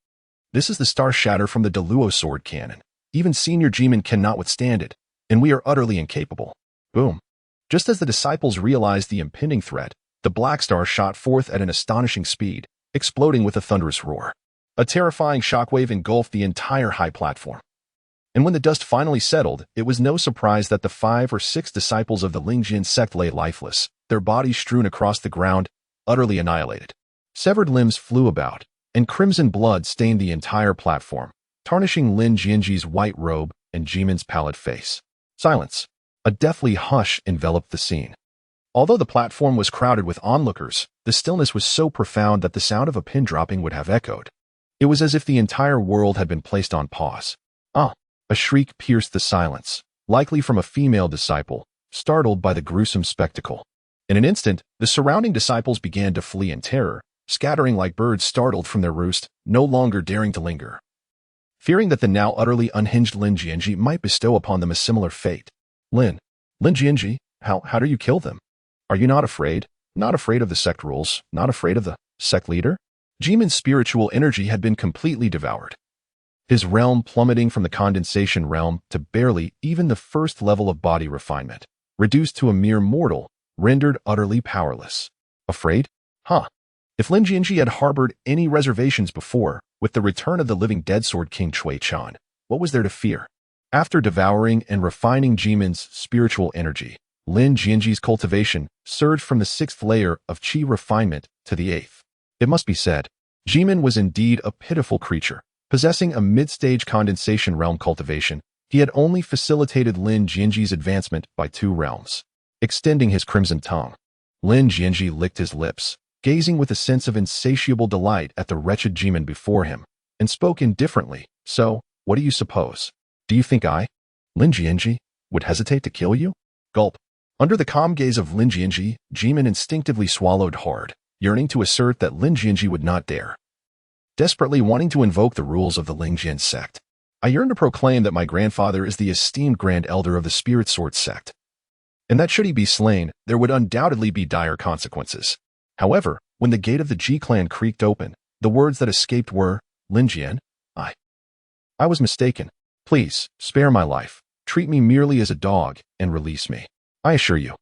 This is the star shatter from the devour sword cannon. Even Senior Jimin cannot withstand it, and we are utterly incapable." Boom. Just as the disciples realized the impending threat, the black star shot forth at an astonishing speed, exploding with a thunderous roar. A terrifying shockwave engulfed the entire high platform. And when the dust finally settled, it was no surprise that the 5 or 6 disciples of the Lingjian Sect lay lifeless, their bodies strewn across the ground, utterly annihilated. Severed limbs flew about, and crimson blood stained the entire platform, tarnishing Lin Jianzhi's white robe and Jimin's pallid face. Silence. A deathly hush enveloped the scene. Although the platform was crowded with onlookers, the stillness was so profound that the sound of a pin dropping would have echoed. It was as if the entire world had been placed on pause. Ah! A shriek pierced the silence, likely from a female disciple, startled by the gruesome spectacle. In an instant, the surrounding disciples began to flee in terror, scattering like birds startled from their roost, no longer daring to linger. Fearing that the now utterly unhinged Lin Jianzhi might bestow upon them a similar fate. Lin Jianzhi, how do you kill them? Are you not afraid? Not afraid of the sect rules? Not afraid of the sect leader? Jimin's spiritual energy had been completely devoured. His realm plummeting from the condensation realm to barely even the first level of body refinement, reduced to a mere mortal, rendered utterly powerless. Afraid? Huh. If Lin Jianzhi had harbored any reservations before, with the return of the living dead Sword King Cui Chan, what was there to fear? After devouring and refining Jimin's spiritual energy, Lin Jianzhi's cultivation surged from the 6th layer of qi refinement to the 8th. It must be said, Jimin was indeed a pitiful creature. Possessing a mid-stage condensation realm cultivation, he had only facilitated Lin Jianzhi's advancement by 2 realms. Extending his crimson tongue, Lin Jianzhi licked his lips, gazing with a sense of insatiable delight at the wretched Jimin before him, and spoke indifferently. So, what do you suppose? Do you think I, Lin Jianzhi, would hesitate to kill you? Gulp. Under the calm gaze of Lin Jianzhi, Jimin instinctively swallowed hard, yearning to assert that Lin Jianzhi would not dare. Desperately wanting to invoke the rules of the Lingjian Sect, I yearn to proclaim that my grandfather is the esteemed Grand Elder of the Spirit Sword Sect, and that should he be slain, there would undoubtedly be dire consequences. However, when the gate of the Ji clan creaked open, the words that escaped were, Lingjian, I was mistaken. Please, spare my life, treat me merely as a dog, and release me. I assure you,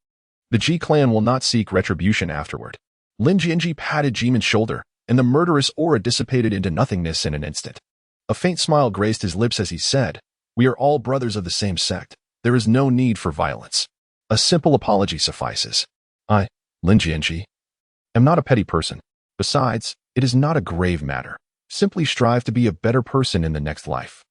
the Ji clan will not seek retribution afterward. Lin Jianzhi patted Jimin's shoulder, and the murderous aura dissipated into nothingness in an instant. A faint smile graced his lips as he said, We are all brothers of the same sect. There is no need for violence. A simple apology suffices. I, Lin Jianzhi, am not a petty person. Besides, it is not a grave matter. Simply strive to be a better person in the next life.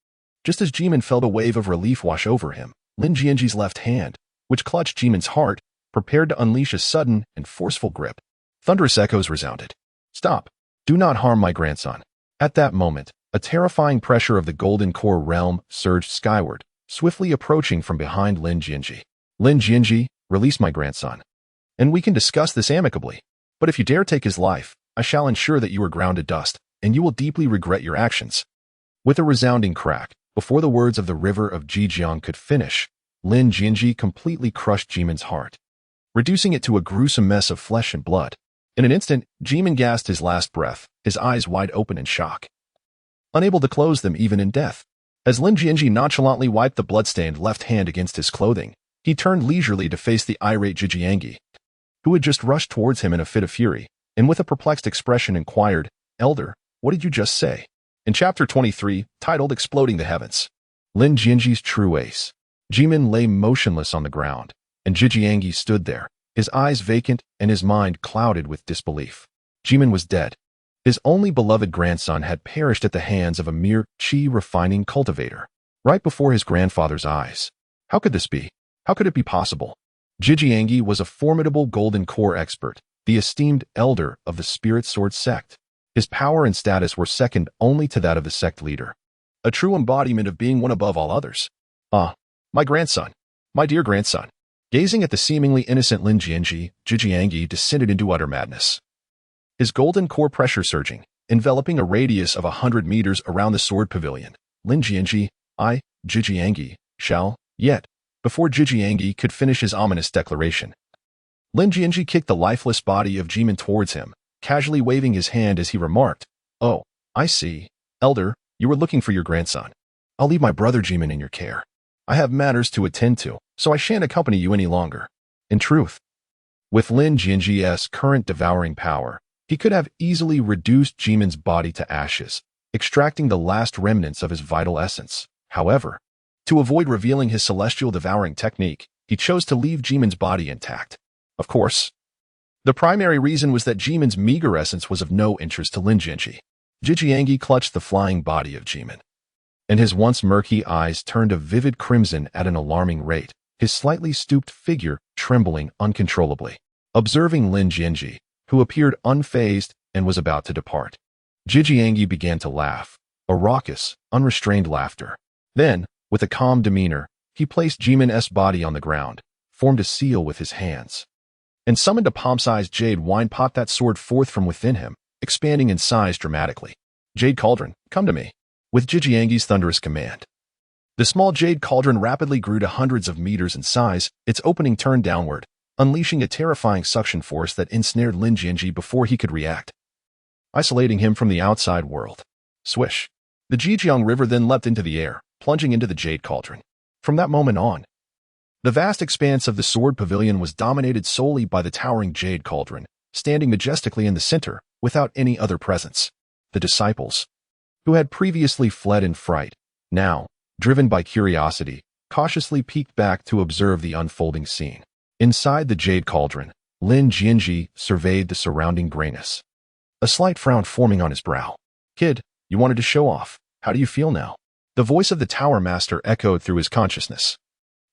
Just as Jimin felt a wave of relief wash over him, Lin Jianzhi's left hand, which clutched Jimin's heart, prepared to unleash a sudden and forceful grip. Thunderous echoes resounded. Stop. Do not harm my grandson. At that moment, a terrifying pressure of the golden core realm surged skyward, swiftly approaching from behind Lin Jianzhi. Lin Jianzhi, release my grandson. And we can discuss this amicably. But if you dare take his life, I shall ensure that you are ground to dust, and you will deeply regret your actions. With a resounding crack, before the words of the river of Jijiang could finish, Lin Jianzhi completely crushed Jimin's heart, reducing it to a gruesome mess of flesh and blood. In an instant, Jimin gasped his last breath, his eyes wide open in shock, unable to close them even in death. As Lin Jianzhi nonchalantly wiped the bloodstained left hand against his clothing, he turned leisurely to face the irate Zhijiangi, who had just rushed towards him in a fit of fury, and with a perplexed expression inquired, Elder, what did you just say? In Chapter 23, titled Exploding the Heavens, Lin Jianzhi's true ace, Jimin lay motionless on the ground, and Zhijiangi stood there, his eyes vacant and his mind clouded with disbelief. Jimin was dead. His only beloved grandson had perished at the hands of a mere qi-refining cultivator, right before his grandfather's eyes. How could this be? How could it be possible? Zhijiangi was a formidable golden core expert, the esteemed elder of the Spirit Sword Sect. His power and status were second only to that of the sect leader, a true embodiment of being one above all others. Ah, my grandson, my dear grandson. Gazing at the seemingly innocent Lin Jianzhi, Zhijiangi descended into utter madness. His golden core pressure surging, enveloping a radius of 100 meters around the sword pavilion. Lin Jianzhi, Zhijiangi, shall, yet, before Zhijiangi could finish his ominous declaration, Lin Jianzhi kicked the lifeless body of Jimin towards him, casually waving his hand as he remarked, Oh, I see. Elder, you were looking for your grandson. I'll leave my brother Jimin in your care. I have matters to attend to, so I shan't accompany you any longer. In truth, with Lin Jianzhi's current devouring power, he could have easily reduced Jimin's body to ashes, extracting the last remnants of his vital essence. However, to avoid revealing his celestial devouring technique, he chose to leave Jimin's body intact. Of course, the primary reason was that Jimin's meager essence was of no interest to Lin Jianzhi. Zhijiangi clutched the flying body of Jimin and his once murky eyes turned a vivid crimson at an alarming rate, his slightly stooped figure trembling uncontrollably. Observing Lin Jianzhi, who appeared unfazed and was about to depart, Jijiangyi began to laugh, a raucous, unrestrained laughter. Then, with a calm demeanor, he placed Jimin's body on the ground, formed a seal with his hands, and summoned a palm-sized jade wine pot that soared forth from within him, expanding in size dramatically. "Jade cauldron, come to me," with Jijiangyi's thunderous command. The small jade cauldron rapidly grew to hundreds of meters in size, its opening turned downward, unleashing a terrifying suction force that ensnared Lin Jianzhi before he could react, isolating him from the outside world. Swish! The Jijiang River then leapt into the air, plunging into the jade cauldron. From that moment on, the vast expanse of the sword pavilion was dominated solely by the towering jade cauldron, standing majestically in the center, without any other presence. The disciples, who had previously fled in fright, now, driven by curiosity, cautiously peeked back to observe the unfolding scene. Inside the jade cauldron, Lin Jianzhi surveyed the surrounding grayness, a slight frown forming on his brow. "Kid, you wanted to show off. How do you feel now?" The voice of the Tower Master echoed through his consciousness,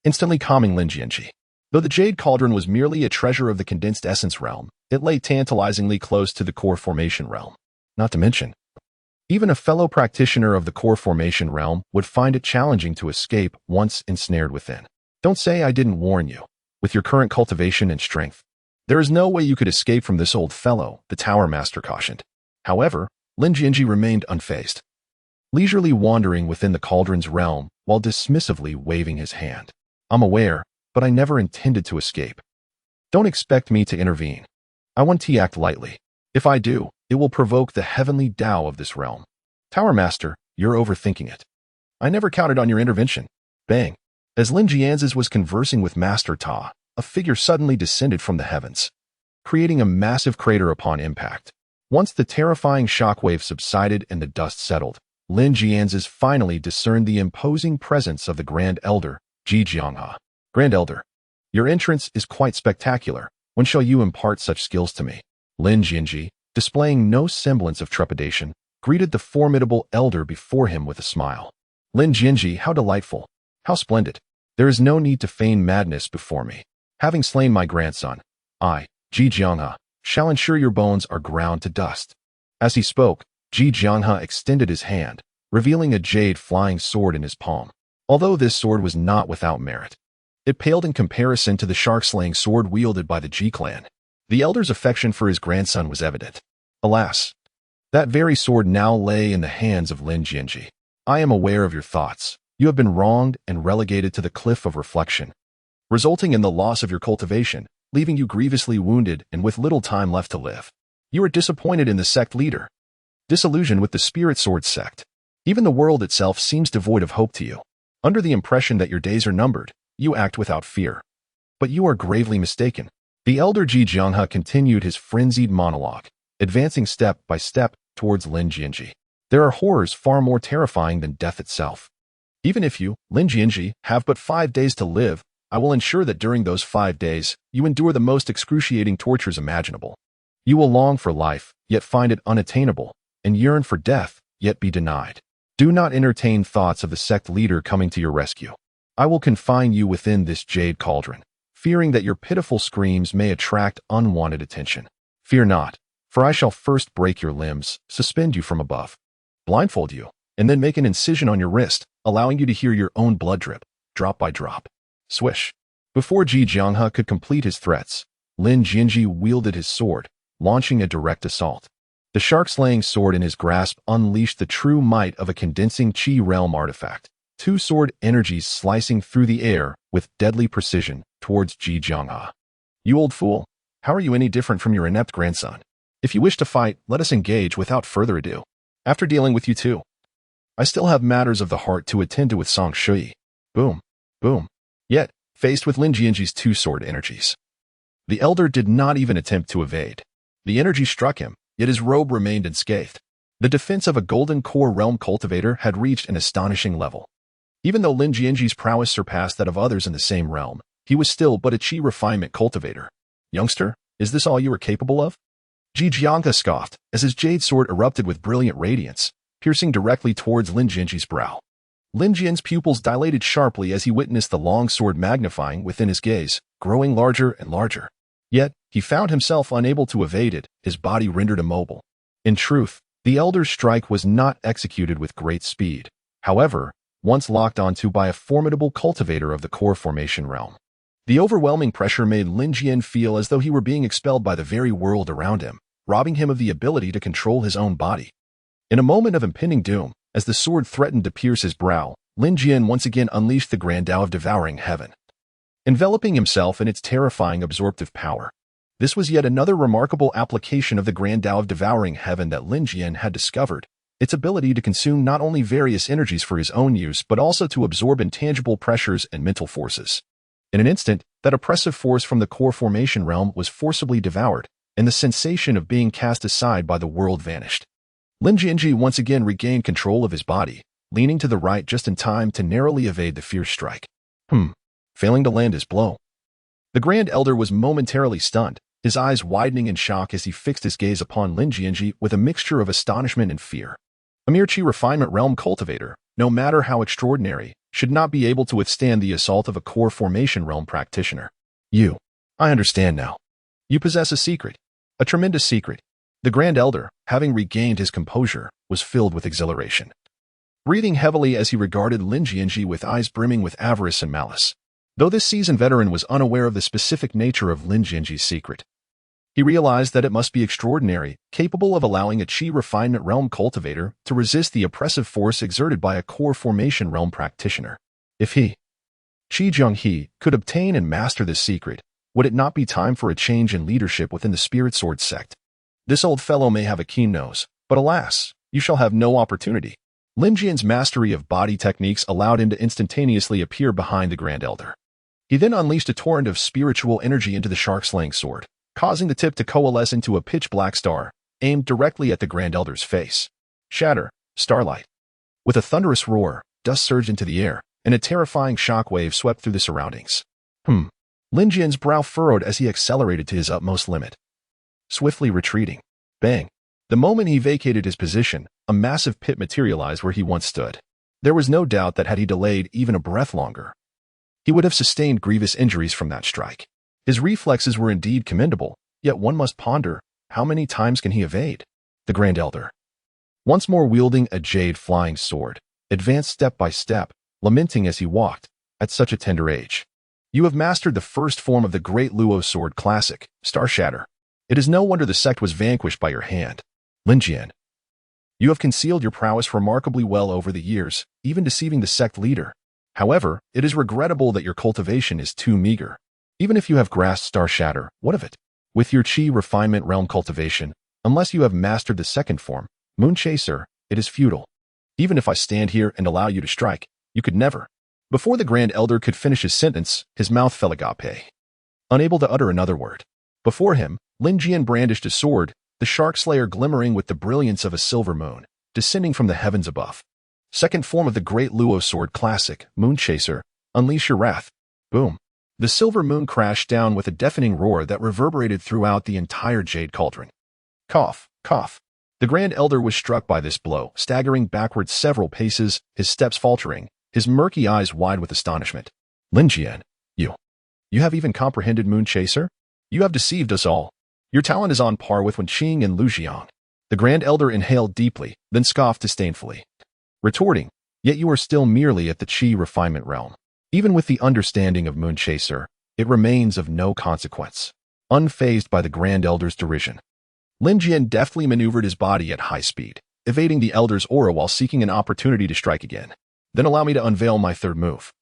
instantly calming Lin Jianzhi. Though the jade cauldron was merely a treasure of the condensed essence realm, it lay tantalizingly close to the core formation realm. Not to mention, even a fellow practitioner of the core formation realm would find it challenging to escape once ensnared within. "Don't say I didn't warn you. With your current cultivation and strength, there is no way you could escape from this old fellow," the Tower Master cautioned. However, Lin Jianzhi remained unfazed, leisurely wandering within the cauldron's realm while dismissively waving his hand. "I'm aware, but I never intended to escape. Don't expect me to intervene. I want to act lightly. If I do, it will provoke the heavenly Tao of this realm." "Tower Master, you're overthinking it. I never counted on your intervention." Bang! As Lin Jianzhi was conversing with Master Ta, a figure suddenly descended from the heavens, creating a massive crater upon impact. Once the terrifying shockwave subsided and the dust settled, Lin Jianzhi finally discerned the imposing presence of the Grand Elder, Jijiangha. "Grand Elder, your entrance is quite spectacular. When shall you impart such skills to me?" Lin Jianzhi, displaying no semblance of trepidation, greeted the formidable elder before him with a smile. "Lin Jianzhi, how delightful. How splendid. There is no need to feign madness before me. Having slain my grandson, I, Jijiangha, shall ensure your bones are ground to dust." As he spoke, Jijiangha extended his hand, revealing a jade flying sword in his palm. Although this sword was not without merit, it paled in comparison to the shark-slaying sword wielded by the Ji clan. The elder's affection for his grandson was evident. Alas, that very sword now lay in the hands of Lin Jianzhi. "I am aware of your thoughts. You have been wronged and relegated to the cliff of reflection, resulting in the loss of your cultivation, leaving you grievously wounded and with little time left to live. You are disappointed in the sect leader, disillusioned with the Spirit Sword sect. Even the world itself seems devoid of hope to you. Under the impression that your days are numbered, you act without fear. But you are gravely mistaken." The elder Jijiangha continued his frenzied monologue, advancing step by step towards Lin Jianzhi. "There are horrors far more terrifying than death itself. Even if you, Lin Jianzhi, have but 5 days to live, I will ensure that during those 5 days, you endure the most excruciating tortures imaginable. You will long for life, yet find it unattainable, and yearn for death, yet be denied. Do not entertain thoughts of the sect leader coming to your rescue. I will confine you within this jade cauldron, fearing that your pitiful screams may attract unwanted attention. Fear not, for I shall first break your limbs, suspend you from above, blindfold you, and then make an incision on your wrist, allowing you to hear your own blood drip, drop by drop." Swish! Before Jijiangha could complete his threats, Lin Jianzhi wielded his sword, launching a direct assault. The shark-slaying sword in his grasp unleashed the true might of a condensing Qi realm artifact, 2 sword energies slicing through the air with deadly precision towards Jijiangha. "You old fool, how are you any different from your inept grandson? If you wish to fight, let us engage without further ado. After dealing with you too, I still have matters of the heart to attend to with Song Shui." Boom, boom. Yet, faced with Lin Jianzhi's 2 sword energies, the elder did not even attempt to evade. The energy struck him, yet his robe remained unscathed. The defense of a golden core realm cultivator had reached an astonishing level. Even though Lin Jianzhi's prowess surpassed that of others in the same realm, he was still but a Qi refinement cultivator. "Youngster, is this all you are capable of?" Jijiangha scoffed as his jade sword erupted with brilliant radiance, piercing directly towards Lin Jianzhi's brow. Lin Jian's pupils dilated sharply as he witnessed the long sword magnifying within his gaze, growing larger and larger. Yet, he found himself unable to evade it, his body rendered immobile. In truth, the elder's strike was not executed with great speed. However, once locked onto by a formidable cultivator of the core formation realm. The overwhelming pressure made Lin Jian feel as though he were being expelled by the very world around him, robbing him of the ability to control his own body. In a moment of impending doom, as the sword threatened to pierce his brow, Lin Jian once again unleashed the grand Tao of devouring heaven, enveloping himself in its terrifying absorptive power. This was yet another remarkable application of the grand Tao of devouring heaven that Lin Jian had discovered, its ability to consume not only various energies for his own use but also to absorb intangible pressures and mental forces. In an instant, that oppressive force from the core formation realm was forcibly devoured, and the sensation of being cast aside by the world vanished. Lin Jianzhi once again regained control of his body, leaning to the right just in time to narrowly evade the fierce strike. Failing to land his blow. The Grand Elder was momentarily stunned, his eyes widening in shock as he fixed his gaze upon Lin Jianzhi with a mixture of astonishment and fear. A mere Qi refinement realm cultivator, no matter how extraordinary, should not be able to withstand the assault of a core formation realm practitioner. I understand now. You possess a secret, a tremendous secret. The Grand Elder, having regained his composure, was filled with exhilaration. Breathing heavily as he regarded Lin Jianzhi with eyes brimming with avarice and malice. Though this seasoned veteran was unaware of the specific nature of Lin Jianzhi's secret, he realized that it must be extraordinary, capable of allowing a Qi refinement realm cultivator to resist the oppressive force exerted by a core formation realm practitioner. If he, Qi Zhenghe, could obtain and master this secret, would it not be time for a change in leadership within the Spirit Sword sect? This old fellow may have a keen nose, but alas, you shall have no opportunity. Lin Jian's mastery of body techniques allowed him to instantaneously appear behind the Grand Elder. He then unleashed a torrent of spiritual energy into the shark-slaying sword, causing the tip to coalesce into a pitch-black star, aimed directly at the Grand Elder's face. Shatter, starlight. With a thunderous roar, dust surged into the air, and a terrifying shockwave swept through the surroundings. Lin Jian's brow furrowed as he accelerated to his utmost limit. Swiftly retreating. Bang. The moment he vacated his position, a massive pit materialized where he once stood. There was no doubt that had he delayed even a breath longer, he would have sustained grievous injuries from that strike. His reflexes were indeed commendable, yet one must ponder, how many times can he evade? The Grand Elder, once more wielding a jade flying sword, advanced step by step, lamenting as he walked, at such a tender age. You have mastered the first form of the great Luo sword classic, Star Shatter. It is no wonder the sect was vanquished by your hand. Lin Jian, you have concealed your prowess remarkably well over the years, even deceiving the sect leader. However, it is regrettable that your cultivation is too meager. Even if you have grasped Star Shatter, what of it? With your Qi refinement realm cultivation, unless you have mastered the second form, Moon Chaser, it is futile. Even if I stand here and allow you to strike, you could never. Before the Grand Elder could finish his sentence, his mouth fell agape, unable to utter another word. Before him, Lin Jian brandished a sword, the Shark Slayer glimmering with the brilliance of a silver moon, descending from the heavens above. Second form of the great Luo sword classic, Moon Chaser, unleash your wrath. Boom. The silver moon crashed down with a deafening roar that reverberated throughout the entire jade cauldron. Cough, cough. The Grand Elder was struck by this blow, staggering backwards several paces, his steps faltering, his murky eyes wide with astonishment. Lin Jian, you have even comprehended Moon Chaser? You have deceived us all. Your talent is on par with Wen Qing and Lu Xiang. The Grand Elder inhaled deeply, then scoffed disdainfully, retorting, yet you are still merely at the Qi refinement realm. Even with the understanding of Moon Chaser, it remains of no consequence. Unfazed by the Grand Elder's derision, Lin Jian deftly maneuvered his body at high speed, evading the Elder's aura while seeking an opportunity to strike again. Then allow me to unveil my third move.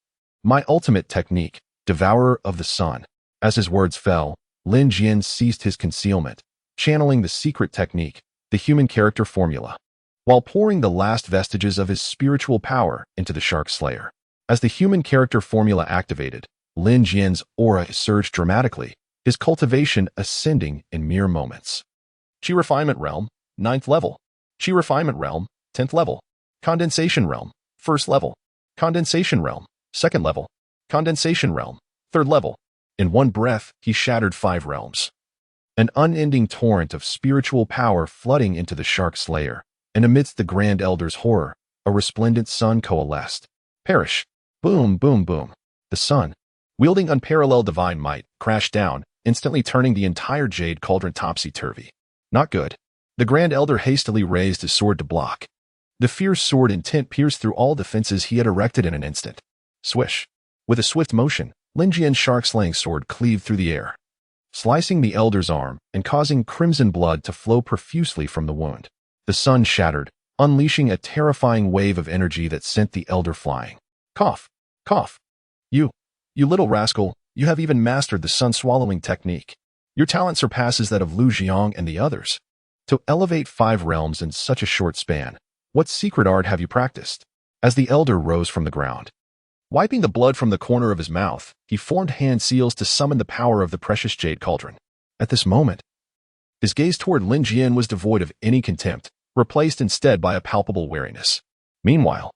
My ultimate technique, Devourer of the Sun. As his words fell, Lin Jian ceased his concealment, channeling the secret technique, the human character formula, while pouring the last vestiges of his spiritual power into the Shark Slayer. As the human character formula activated, Lin Jian's aura surged dramatically, his cultivation ascending in mere moments. Qi Refinement Realm, 9th level. Qi Refinement Realm, 10th level. Condensation Realm, 1st level. Condensation Realm, 2nd level. Condensation Realm, 3rd level. In one breath, he shattered 5 realms. An unending torrent of spiritual power flooding into the Shark Slayer, and amidst the Grand Elder's horror, a resplendent sun coalesced, Perish. Boom, boom, boom. The sun, wielding unparalleled divine might, crashed down, instantly turning the entire jade cauldron topsy-turvy. Not good. The Grand Elder hastily raised his sword to block. The fierce sword intent pierced through all defenses he had erected in an instant. Swish. With a swift motion, Lin Jian's shark-slaying sword cleaved through the air, slicing the Elder's arm and causing crimson blood to flow profusely from the wound. The sun shattered, unleashing a terrifying wave of energy that sent the Elder flying. Cough. Cough. You little rascal, you have even mastered the sun-swallowing technique. Your talent surpasses that of Lu Jiang and the others. To elevate 5 realms in such a short span, what secret art have you practiced? As the Elder rose from the ground, wiping the blood from the corner of his mouth, he formed hand seals to summon the power of the precious jade cauldron. At this moment, his gaze toward Lin Jian was devoid of any contempt, replaced instead by a palpable wariness. Meanwhile,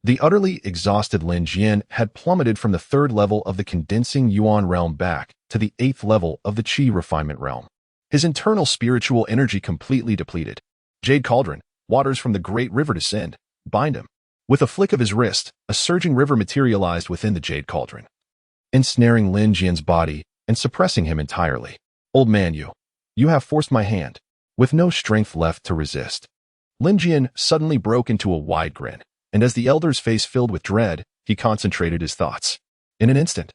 the utterly exhausted Lin Jian had plummeted from the 3rd level of the condensing yuan realm back to the 8th level of the qi refinement realm. His internal spiritual energy completely depleted. Jade cauldron, waters from the great river descend, bind him. With a flick of his wrist, a surging river materialized within the jade cauldron, ensnaring Lin Jian's body and suppressing him entirely. Old man, you have forced my hand. With no strength left to resist, Lin Jian suddenly broke into a wide grin, and as the Elder's face filled with dread, he concentrated his thoughts. In an instant,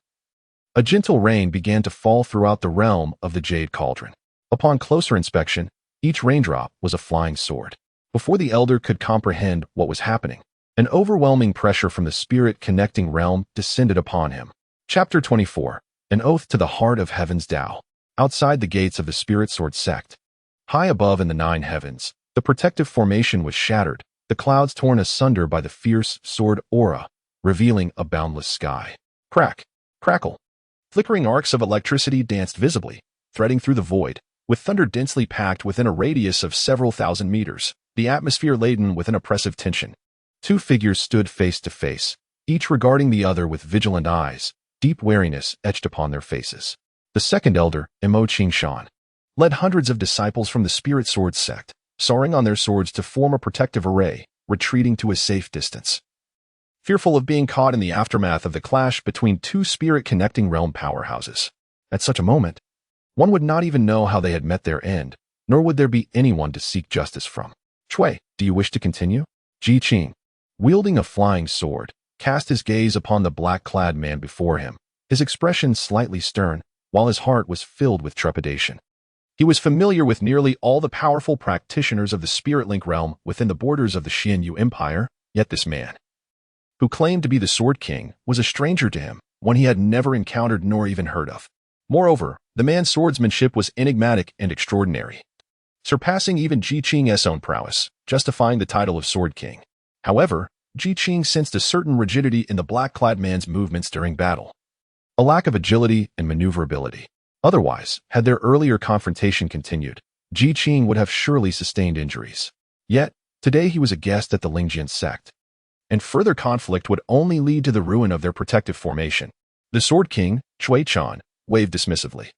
a gentle rain began to fall throughout the realm of the jade cauldron. Upon closer inspection, each raindrop was a flying sword. Before the Elder could comprehend what was happening, an overwhelming pressure from the spirit-connecting realm descended upon him. Chapter 24. An Oath to the Heart of Heaven's Tao. Outside the gates of the Spirit Sword Sect, high above in the 9 heavens, the protective formation was shattered, the clouds torn asunder by the fierce sword aura, revealing a boundless sky. Crack, crackle. Flickering arcs of electricity danced visibly, threading through the void, with thunder densely packed within a radius of several thousand meters, the atmosphere laden with an oppressive tension. 2 figures stood face to face, each regarding the other with vigilant eyes, deep wariness etched upon their faces. The second Elder, Imo Qingshan, led hundreds of disciples from the Spirit Sword Sect, soaring on their swords to form a protective array, retreating to a safe distance. Fearful of being caught in the aftermath of the clash between 2 spirit-connecting realm powerhouses. At such a moment, one would not even know how they had met their end, nor would there be anyone to seek justice from. Chui, do you wish to continue? Ji Qing, wielding a flying sword, cast his gaze upon the black-clad man before him, his expression slightly stern, while his heart was filled with trepidation. He was familiar with nearly all the powerful practitioners of the Spirit Link realm within the borders of the Xianyu Empire, yet this man, who claimed to be the Sword King, was a stranger to him, one he had never encountered nor even heard of. Moreover, the man's swordsmanship was enigmatic and extraordinary, surpassing even Ji Qing's own prowess, justifying the title of Sword King. However, Ji Qing sensed a certain rigidity in the black-clad man's movements during battle, a lack of agility and maneuverability. Otherwise, had their earlier confrontation continued, Ji Qing would have surely sustained injuries. Yet, today he was a guest at the Lingjian Sect, and further conflict would only lead to the ruin of their protective formation. The Sword King, Chui Chan, waved dismissively,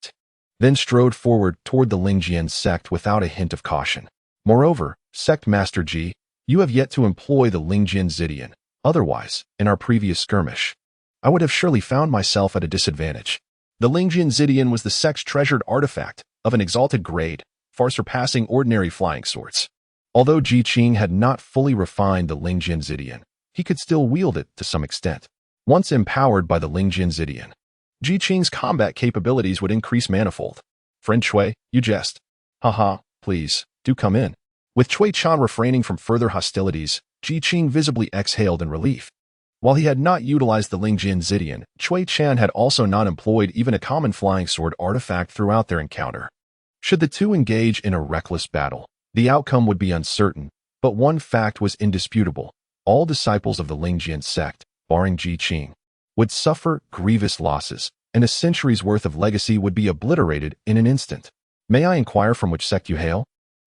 then strode forward toward the Lingjian Sect without a hint of caution. Moreover, Sect Master Ji, you have yet to employ the Lingjian Zidian. Otherwise, in our previous skirmish, I would have surely found myself at a disadvantage. The Lingjian Zidian was the sect's treasured artifact, of an exalted grade, far surpassing ordinary flying swords. Although Ji Qing had not fully refined the Lingjian Zidian, he could still wield it to some extent. Once empowered by the Lingjian Zidian, Ji Qing's combat capabilities would increase manifold. Friend Chui, you jest. Haha, please, do come in. With Chui Chan refraining from further hostilities, Ji Qing visibly exhaled in relief. While he had not utilized the Lingjian Zidian, Chui Chan had also not employed even a common flying sword artifact throughout their encounter. Should the two engage in a reckless battle, the outcome would be uncertain, but one fact was indisputable. All disciples of the Lingjian Sect, barring Ji Qing, would suffer grievous losses, and a century's worth of legacy would be obliterated in an instant. May I inquire from which sect you hail?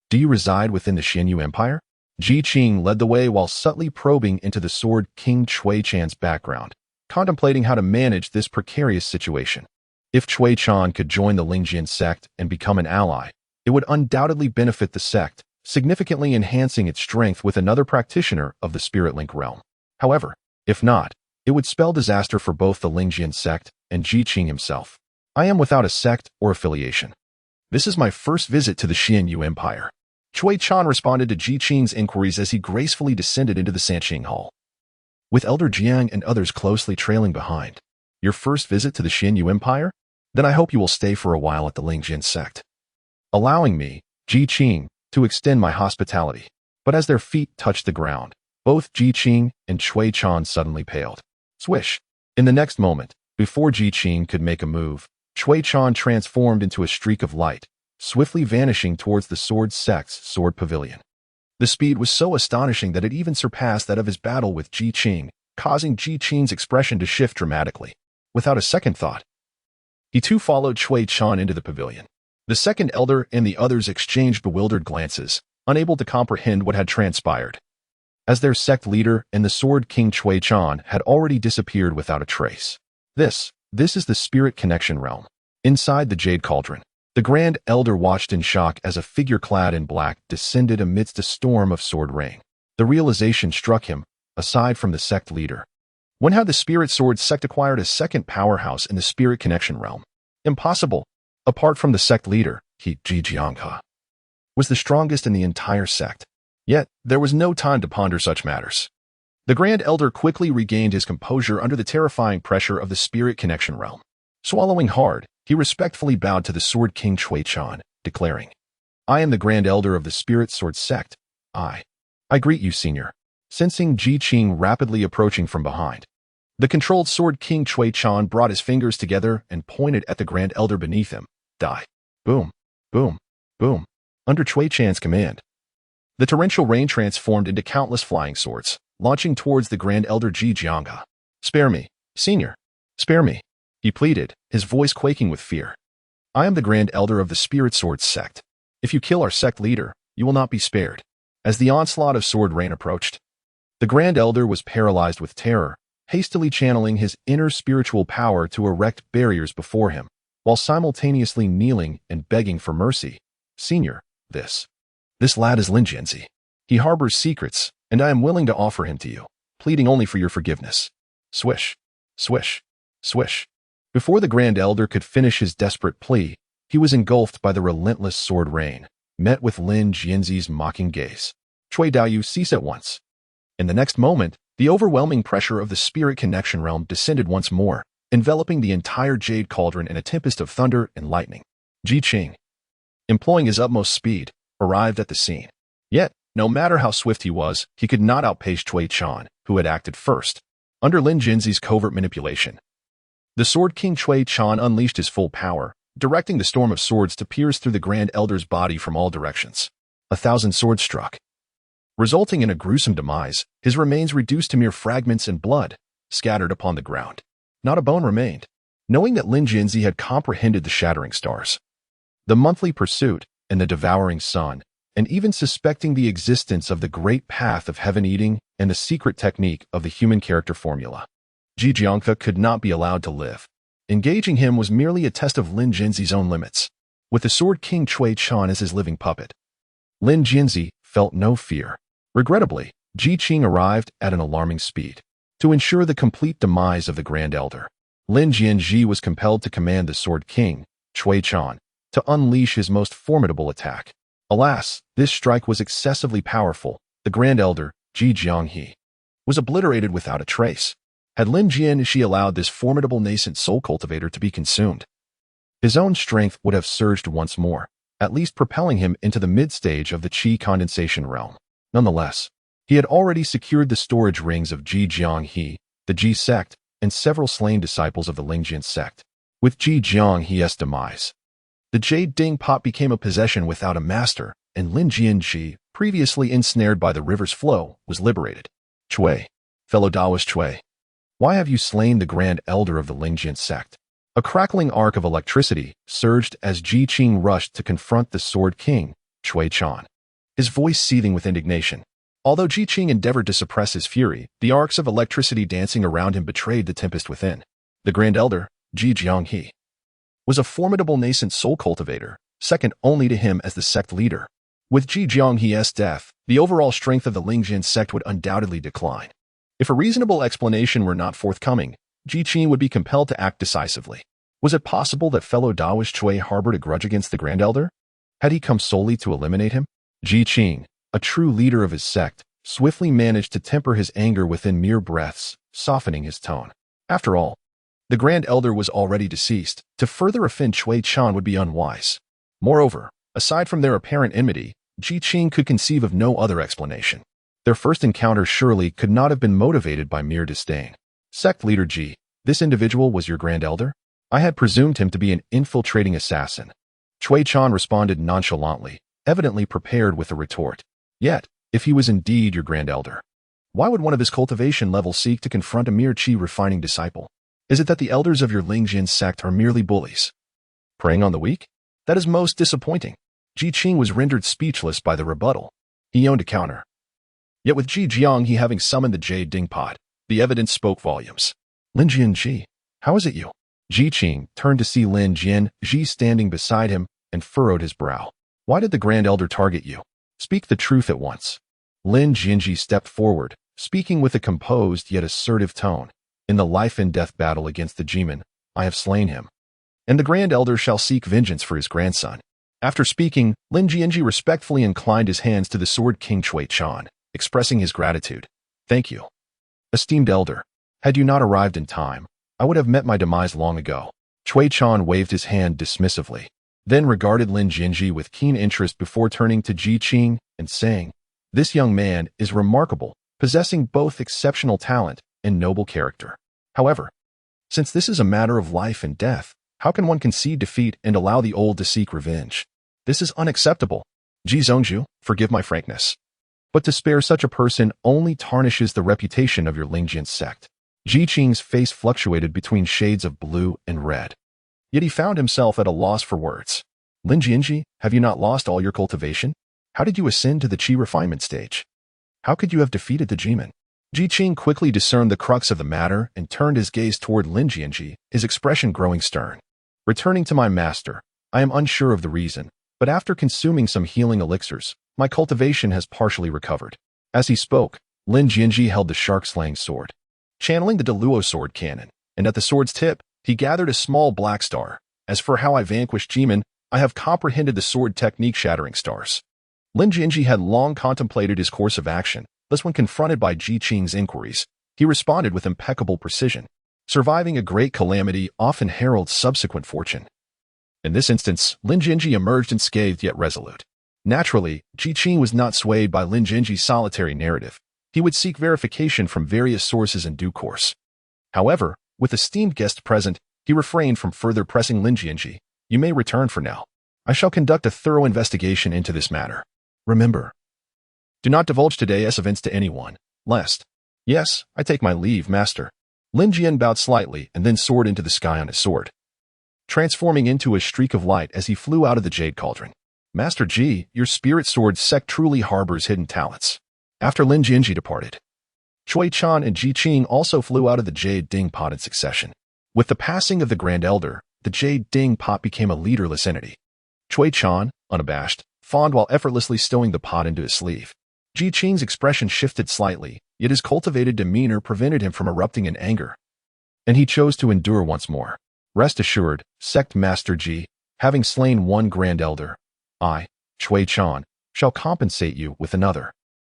Do you reside within the Xianyu Empire? Ji Qing led the way while subtly probing into the Sword King Chui Chan's background, contemplating how to manage this precarious situation. If Chui Chan could join the Lingjian Sect and become an ally, it would undoubtedly benefit the sect, significantly enhancing its strength with another practitioner of the Spirit Link realm. However, if not, It would spell disaster for both the Lingjian Sect and Ji himself. I am without a sect or affiliation. This is my first visit to the Xianyu Empire. Cui Chan responded to Ji inquiries as he gracefully descended into the Sanqing Hall, with Elder Jiang and others closely trailing behind. Your first visit to the Xianyu Empire? Then I hope you will stay for a while at the Lingjian Sect. Allowing me, Ji to extend my hospitality. But as their feet touched the ground, both Ji and Cui Chan suddenly paled. Swish! In the next moment, before Ji could make a move, Cui Chan transformed into a streak of light, swiftly vanishing towards the Sword Sect's sword pavilion. The speed was so astonishing that it even surpassed that of his battle with Ji causing Ji expression to shift dramatically. Without a second thought, he too followed Cui Chan into the pavilion. The second elder and the others exchanged bewildered glances, unable to comprehend what had transpired, as their sect leader and the Sword King Cui Chan had already disappeared without a trace. This is the spirit connection realm. Inside the Jade Cauldron, the Grand Elder watched in shock as a figure clad in black descended amidst a storm of sword rain. The realization struck him, aside from the sect leader. When had the Spirit Sword Sect acquired a second powerhouse in the spirit connection realm? Impossible. Apart from the sect leader, Ji Jianghe was the strongest in the entire sect. Yet, there was no time to ponder such matters. The Grand Elder quickly regained his composure under the terrifying pressure of the spirit connection realm. Swallowing hard, he respectfully bowed to the Sword King Cui Chan, declaring, I am the Grand Elder of the Spirit Sword Sect. I greet you, Senior. Sensing Ji rapidly approaching from behind, the controlled Sword King Cui Chan brought his fingers together and pointed at the Grand Elder beneath him. Die. Boom. Boom. Boom. Under Cui Chan's command, the torrential rain transformed into countless flying swords, launching towards the Grand Elder Ji Jianghe. Spare me, Senior. Spare me, he pleaded, his voice quaking with fear. I am the Grand Elder of the Spirit Sword Sect. If you kill our sect leader, you will not be spared. As the onslaught of sword rain approached, the Grand Elder was paralyzed with terror, hastily channeling his inner spiritual power to erect barriers before him, while simultaneously kneeling and begging for mercy. Senior, this lad is Lin Jianzhi. He harbors secrets, and I am willing to offer him to you, pleading only for your forgiveness. Swish, swish, swish. Before the Grand Elder could finish his desperate plea, he was engulfed by the relentless sword rain, met with Lin Jianzhi's mocking gaze. Cui Daoyu, cease at once. In the next moment, the overwhelming pressure of the spirit connection realm descended once more, enveloping the entire Jade Cauldron in a tempest of thunder and lightning. Ji employing his utmost speed, arrived at the scene. Yet, no matter how swift he was, he could not outpace Cui Chan, who had acted first. Under Lin Jianzhi's covert manipulation, the Sword King Cui Chan unleashed his full power, directing the storm of swords to pierce through the Grand Elder's body from all directions. 1,000 swords struck, resulting in a gruesome demise, his remains reduced to mere fragments and blood, scattered upon the ground. Not a bone remained. Knowing that Lin Jianzhi had comprehended the shattering stars, the monthly pursuit, and the devouring sun, and even suspecting the existence of the great path of heaven eating and the secret technique of the human character formula, Ji Jianghe could not be allowed to live. Engaging him was merely a test of Lin Jianzhi's own limits. With the Sword King Cui Chan as his living puppet, Lin Jianzhi felt no fear. Regrettably, Ji arrived at an alarming speed. To ensure the complete demise of the Grand Elder, Lin Jianzhi was compelled to command the Sword King, Cui Chan, to unleash his most formidable attack. Alas, this strike was excessively powerful. The Grand Elder, Ji Jianghe, was obliterated without a trace. Had Lin Jianzhi allowed this formidable nascent soul cultivator to be consumed, his own strength would have surged once more, at least propelling him into the mid-stage of the Qi condensation realm. Nonetheless, he had already secured the storage rings of Ji Jianghe, the Ji Sect, and several slain disciples of the Lingjian Sect. With Ji Jianghe's demise, the Jade Ding Pot became a possession without a master, and Lin Jianzhi, previously ensnared by the river's flow, was liberated. Cui, fellow Taoist Cui, why have you slain the Grand Elder of the Lingjian Sect? A crackling arc of electricity surged as Ji rushed to confront the Sword King, Cui Chan, his voice seething with indignation. Although Ji endeavored to suppress his fury, the arcs of electricity dancing around him betrayed the tempest within. The Grand Elder, Ji Jianghe, was a formidable nascent soul cultivator, second only to him as the sect leader. With Ji Jianghe's death, the overall strength of the Lingjian Sect would undoubtedly decline. If a reasonable explanation were not forthcoming, Ji Qing would be compelled to act decisively. Was it possible that fellow Taoist Chui harbored a grudge against the Grand Elder? Had he come solely to eliminate him? Ji Qing, a true leader of his sect, swiftly managed to temper his anger within mere breaths, softening his tone. After all, the Grand Elder was already deceased. To further offend Chui Chan would be unwise. Moreover, aside from their apparent enmity, Ji Qing could conceive of no other explanation. Their first encounter surely could not have been motivated by mere disdain. Sect leader Ji, this individual was your Grand Elder? I had presumed him to be an infiltrating assassin. Chui Chan responded nonchalantly, evidently prepared with a retort. Yet, if he was indeed your Grand Elder, why would one of his cultivation levels seek to confront a mere qi refining disciple? Is it that the elders of your Lingjian Sect are merely bullies, preying on the weak? That is most disappointing. Ji Qing was rendered speechless by the rebuttal. He owned a counter. Yet with Ji Jiang having summoned the Jade Ding Pot, the evidence spoke volumes. Lin Jianzhi, how is it you? Ji Qing turned to see Lin Jianzhi standing beside him and furrowed his brow. Why did the Grand Elder target you? Speak the truth at once. Lin Jianzhi stepped forward, speaking with a composed yet assertive tone. In the life-and-death battle against the Jimin, I have slain him, and the Grand Elder shall seek vengeance for his grandson. After speaking, Lin Jianzhi respectfully inclined his hands to the Sword King Chui Chan, expressing his gratitude. Thank you. Esteemed Elder, had you not arrived in time, I would have met my demise long ago. Chui Chan waved his hand dismissively, then regarded Lin Jianzhi with keen interest before turning to Ji Qing and saying, this young man is remarkable, possessing both exceptional talent and noble character. However, since this is a matter of life and death, how can one concede defeat and allow the old to seek revenge? This is unacceptable. Ji Zongju, forgive my frankness, but to spare such a person only tarnishes the reputation of your Lingjian Sect. Ji Qing's face fluctuated between shades of blue and red. Yet he found himself at a loss for words. Lin Jianzhi, have you not lost all your cultivation? How did you ascend to the qi refinement stage? How could you have defeated the Jimin? Ji Qing quickly discerned the crux of the matter and turned his gaze toward Lin Jianzhi, his expression growing stern. Returning to my master, I am unsure of the reason, but after consuming some healing elixirs, my cultivation has partially recovered. As he spoke, Lin Jianzhi held the shark-slaying sword, channeling the deluo sword cannon, and at the sword's tip, he gathered a small black star. As for how I vanquished Jimin, I have comprehended the sword technique shattering stars. Lin Jianzhi had long contemplated his course of action, thus when confronted by Ji Qing's inquiries, he responded with impeccable precision. Surviving a great calamity often heralds subsequent fortune. In this instance, Lin Jianzhi emerged unscathed yet resolute. Naturally, Ji Qing was not swayed by Lin Jianzhi's solitary narrative. He would seek verification from various sources in due course. However, with esteemed guests present, he refrained from further pressing Lin Jianzhi. You may return for now. I shall conduct a thorough investigation into this matter. Remember, do not divulge today's events to anyone, lest— Yes, I take my leave, master. Lin Jian bowed slightly and then soared into the sky on his sword, transforming into a streak of light as he flew out of the jade cauldron. Master Ji, your spirit sword sect truly harbors hidden talents. After Lin Jianzhi departed, Chui Chan and Ji Qing also flew out of the Jade Ding Pot in succession. With the passing of the Grand Elder, the Jade Ding Pot became a leaderless entity. Chui Chan, unabashed, fawned while effortlessly stowing the pot into his sleeve. Ji Qing's expression shifted slightly, yet his cultivated demeanor prevented him from erupting in anger, and he chose to endure once more. Rest assured, Sect Master Ji, having slain one Grand Elder, I, Chui Chan, shall compensate you with another.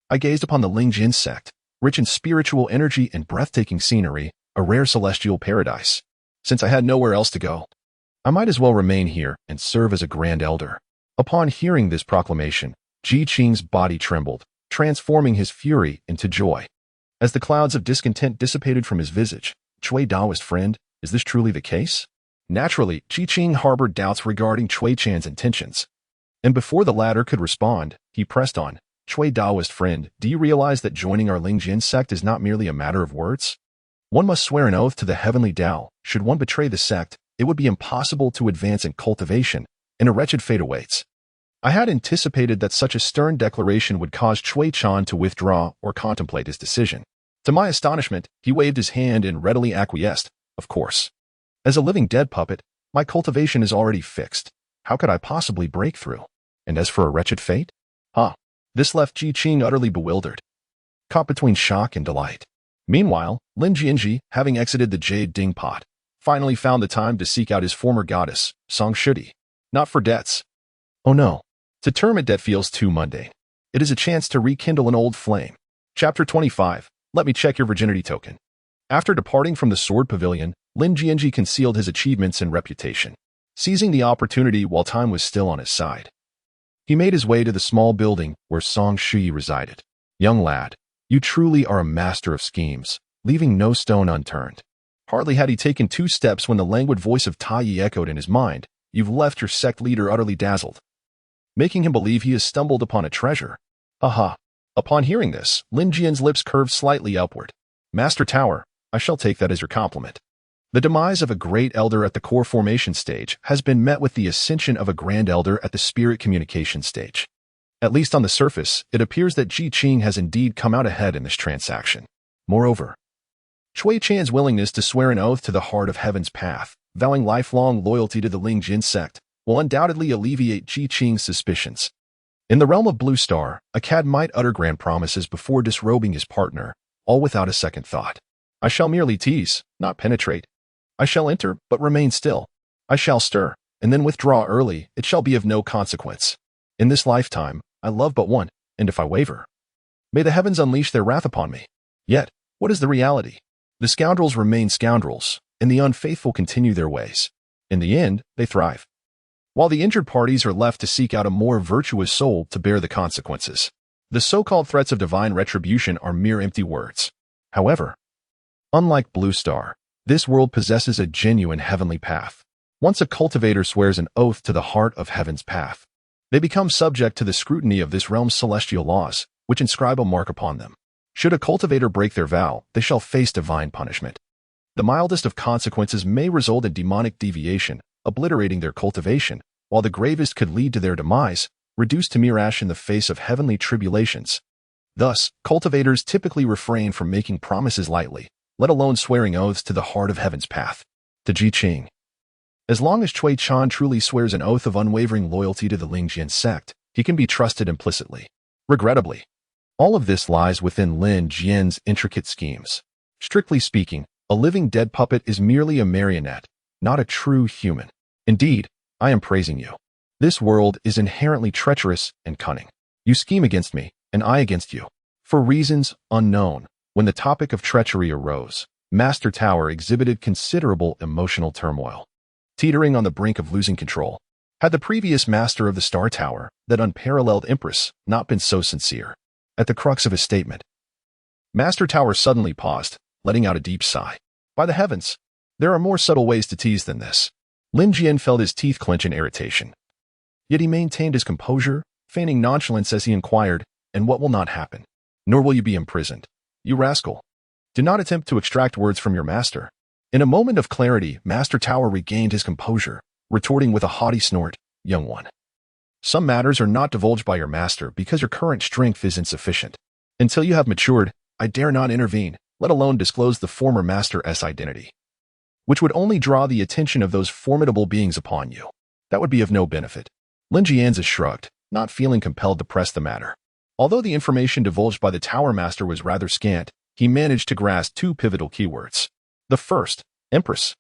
I gazed upon the Lingjian Sect, rich in spiritual energy and breathtaking scenery, a rare celestial paradise. Since I had nowhere else to go, I might as well remain here and serve as a Grand Elder. Upon hearing this proclamation, Ji Qing's body trembled, transforming his fury into joy. As the clouds of discontent dissipated from his visage, Chui Daoist friend, is this truly the case? Naturally, Ji Qing harbored doubts regarding Chui Chan's intentions. And before the latter could respond, he pressed on, Chui Daoist friend, do you realize that joining our Lingjian sect is not merely a matter of words? One must swear an oath to the heavenly Tao. Should one betray the sect, it would be impossible to advance in cultivation, and a wretched fate awaits. I had anticipated that such a stern declaration would cause Chui Chan to withdraw or contemplate his decision. To my astonishment, he waved his hand and readily acquiesced. Of course. As a living dead puppet, my cultivation is already fixed. How could I possibly break through? And as for a wretched fate? This left Ji Qing utterly bewildered, caught between shock and delight. Meanwhile, Lin Jianzhi, having exited the Jade Ding Pot, finally found the time to seek out his former goddess, Song Shuti. Not for debts. Oh no. To term a debt feels too mundane. It is a chance to rekindle an old flame. Chapter 25. Let me check your virginity token. After departing from the Sword Pavilion, Lin Jianzhi concealed his achievements and reputation, seizing the opportunity while time was still on his side. He made his way to the small building where Song Shuyi resided. Young lad, you truly are a master of schemes, leaving no stone unturned. Hardly had he taken 2 steps when the languid voice of Tai Yi echoed in his mind, "You've left your sect leader utterly dazzled," making him believe he has stumbled upon a treasure. Aha. Upon hearing this, Lin Jian's lips curved slightly upward. Master Tower, I shall take that as your compliment. The demise of a great elder at the core formation stage has been met with the ascension of a grand elder at the spirit communication stage. At least on the surface, it appears that Ji Qing has indeed come out ahead in this transaction. Moreover, Cui Chan's willingness to swear an oath to the heart of heaven's path, vowing lifelong loyalty to the Lingjian Sect, will undoubtedly alleviate Ji Qing's suspicions. In the realm of Blue Star, a cad might utter grand promises before disrobing his partner, all without a second thought. I shall merely tease, not penetrate. I shall enter, but remain still. I shall stir, and then withdraw early. It shall be of no consequence. In this lifetime, I love but one, and if I waver, may the heavens unleash their wrath upon me. Yet, what is the reality? The scoundrels remain scoundrels, and the unfaithful continue their ways. In the end, they thrive, while the injured parties are left to seek out a more virtuous soul to bear the consequences. The so-called threats of divine retribution are mere empty words. However, unlike Blue Star, this world possesses a genuine heavenly path. Once a cultivator swears an oath to the heart of heaven's path, they become subject to the scrutiny of this realm's celestial laws, which inscribe a mark upon them. Should a cultivator break their vow, they shall face divine punishment. The mildest of consequences may result in demonic deviation, obliterating their cultivation, while the gravest could lead to their demise, reduced to mere ash in the face of heavenly tribulations. Thus, cultivators typically refrain from making promises lightly, let alone swearing oaths to the heart of heaven's path. To Ji Qing. As long as Cui Chan truly swears an oath of unwavering loyalty to the Lingjian Sect, he can be trusted implicitly. Regrettably, all of this lies within Lin Jian's intricate schemes. Strictly speaking, a living dead puppet is merely a marionette, not a true human. Indeed, I am praising you. This world is inherently treacherous and cunning. You scheme against me, and I against you. For reasons unknown, when the topic of treachery arose, Master Tower exhibited considerable emotional turmoil, teetering on the brink of losing control. Had the previous master of the Star Tower, that unparalleled empress, not been so sincere? At the crux of his statement, Master Tower suddenly paused, letting out a deep sigh. By the heavens, there are more subtle ways to tease than this. Lin Jian felt his teeth clench in irritation. Yet he maintained his composure, feigning nonchalance as he inquired, "And what will not happen? Nor will you be imprisoned. You rascal. Do not attempt to extract words from your master." In a moment of clarity, Master Tower regained his composure, retorting with a haughty snort, "Young one, some matters are not divulged by your master because your current strength is insufficient. Until you have matured, I dare not intervene, let alone disclose the former master's identity, which would only draw the attention of those formidable beings upon you. That would be of no benefit." Lin Jianzhi shrugged, not feeling compelled to press the matter. Although the information divulged by the Tower Master was rather scant, he managed to grasp 2 pivotal keywords. The first, Empress.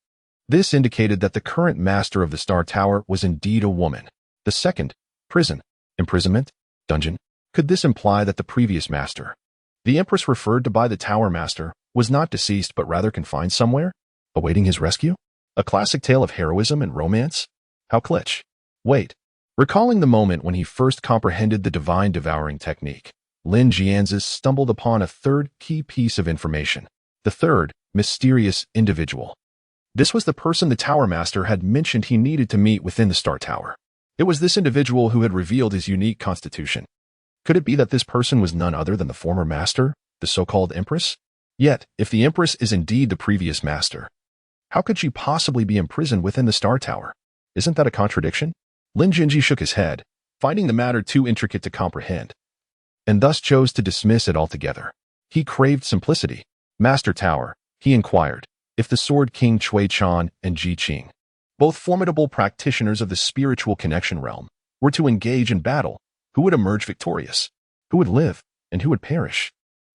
This indicated that the current master of the Star Tower was indeed a woman. The second, prison. Imprisonment? Dungeon? Could this imply that the previous master, the Empress referred to by the Tower Master, was not deceased but rather confined somewhere, awaiting his rescue? A classic tale of heroism and romance? How clutch. Wait. Recalling the moment when he first comprehended the divine devouring technique, Lin Jianzhi stumbled upon a third key piece of information. The third, mysterious individual. This was the person the Tower Master had mentioned he needed to meet within the Star Tower. It was this individual who had revealed his unique constitution. Could it be that this person was none other than the former master, the so-called Empress? Yet, if the Empress is indeed the previous master, how could she possibly be imprisoned within the Star Tower? Isn't that a contradiction? Lin Jianzhi shook his head, finding the matter too intricate to comprehend, and thus chose to dismiss it altogether. He craved simplicity. Master Tower, he inquired, if the Sword King Cui Chan and Ji Qing, both formidable practitioners of the spiritual connection realm, were to engage in battle, who would emerge victorious? Who would live, and who would perish?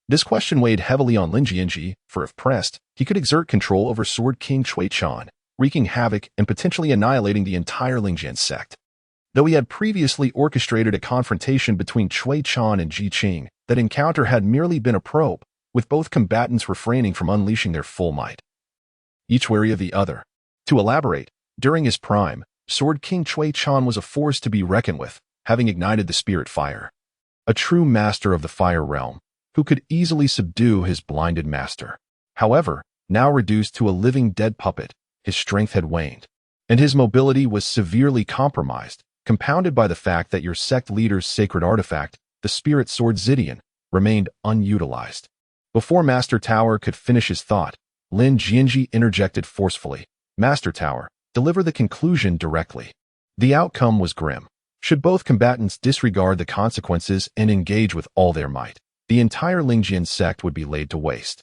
This question weighed heavily on Lin Jianzhi, for if pressed, he could exert control over Sword King Cui Chan, wreaking havoc and potentially annihilating the entire Lingjian Sect. Though he had previously orchestrated a confrontation between Cui Chan and Ji Qing, that encounter had merely been a probe, with both combatants refraining from unleashing their full might, each wary of the other. To elaborate, during his prime, Sword King Cui Chan was a force to be reckoned with, having ignited the spirit fire. A true master of the fire realm, who could easily subdue his blinded master. However, now reduced to a living dead puppet, his strength had waned, and his mobility was severely compromised, compounded by the fact that your sect leader's sacred artifact, the spirit sword Zidian, remained unutilized. Before Master Tower could finish his thought, Lin Jianzhi interjected forcefully. Master Tower, deliver the conclusion directly. The outcome was grim. Should both combatants disregard the consequences and engage with all their might, the entire Lingjian Sect would be laid to waste,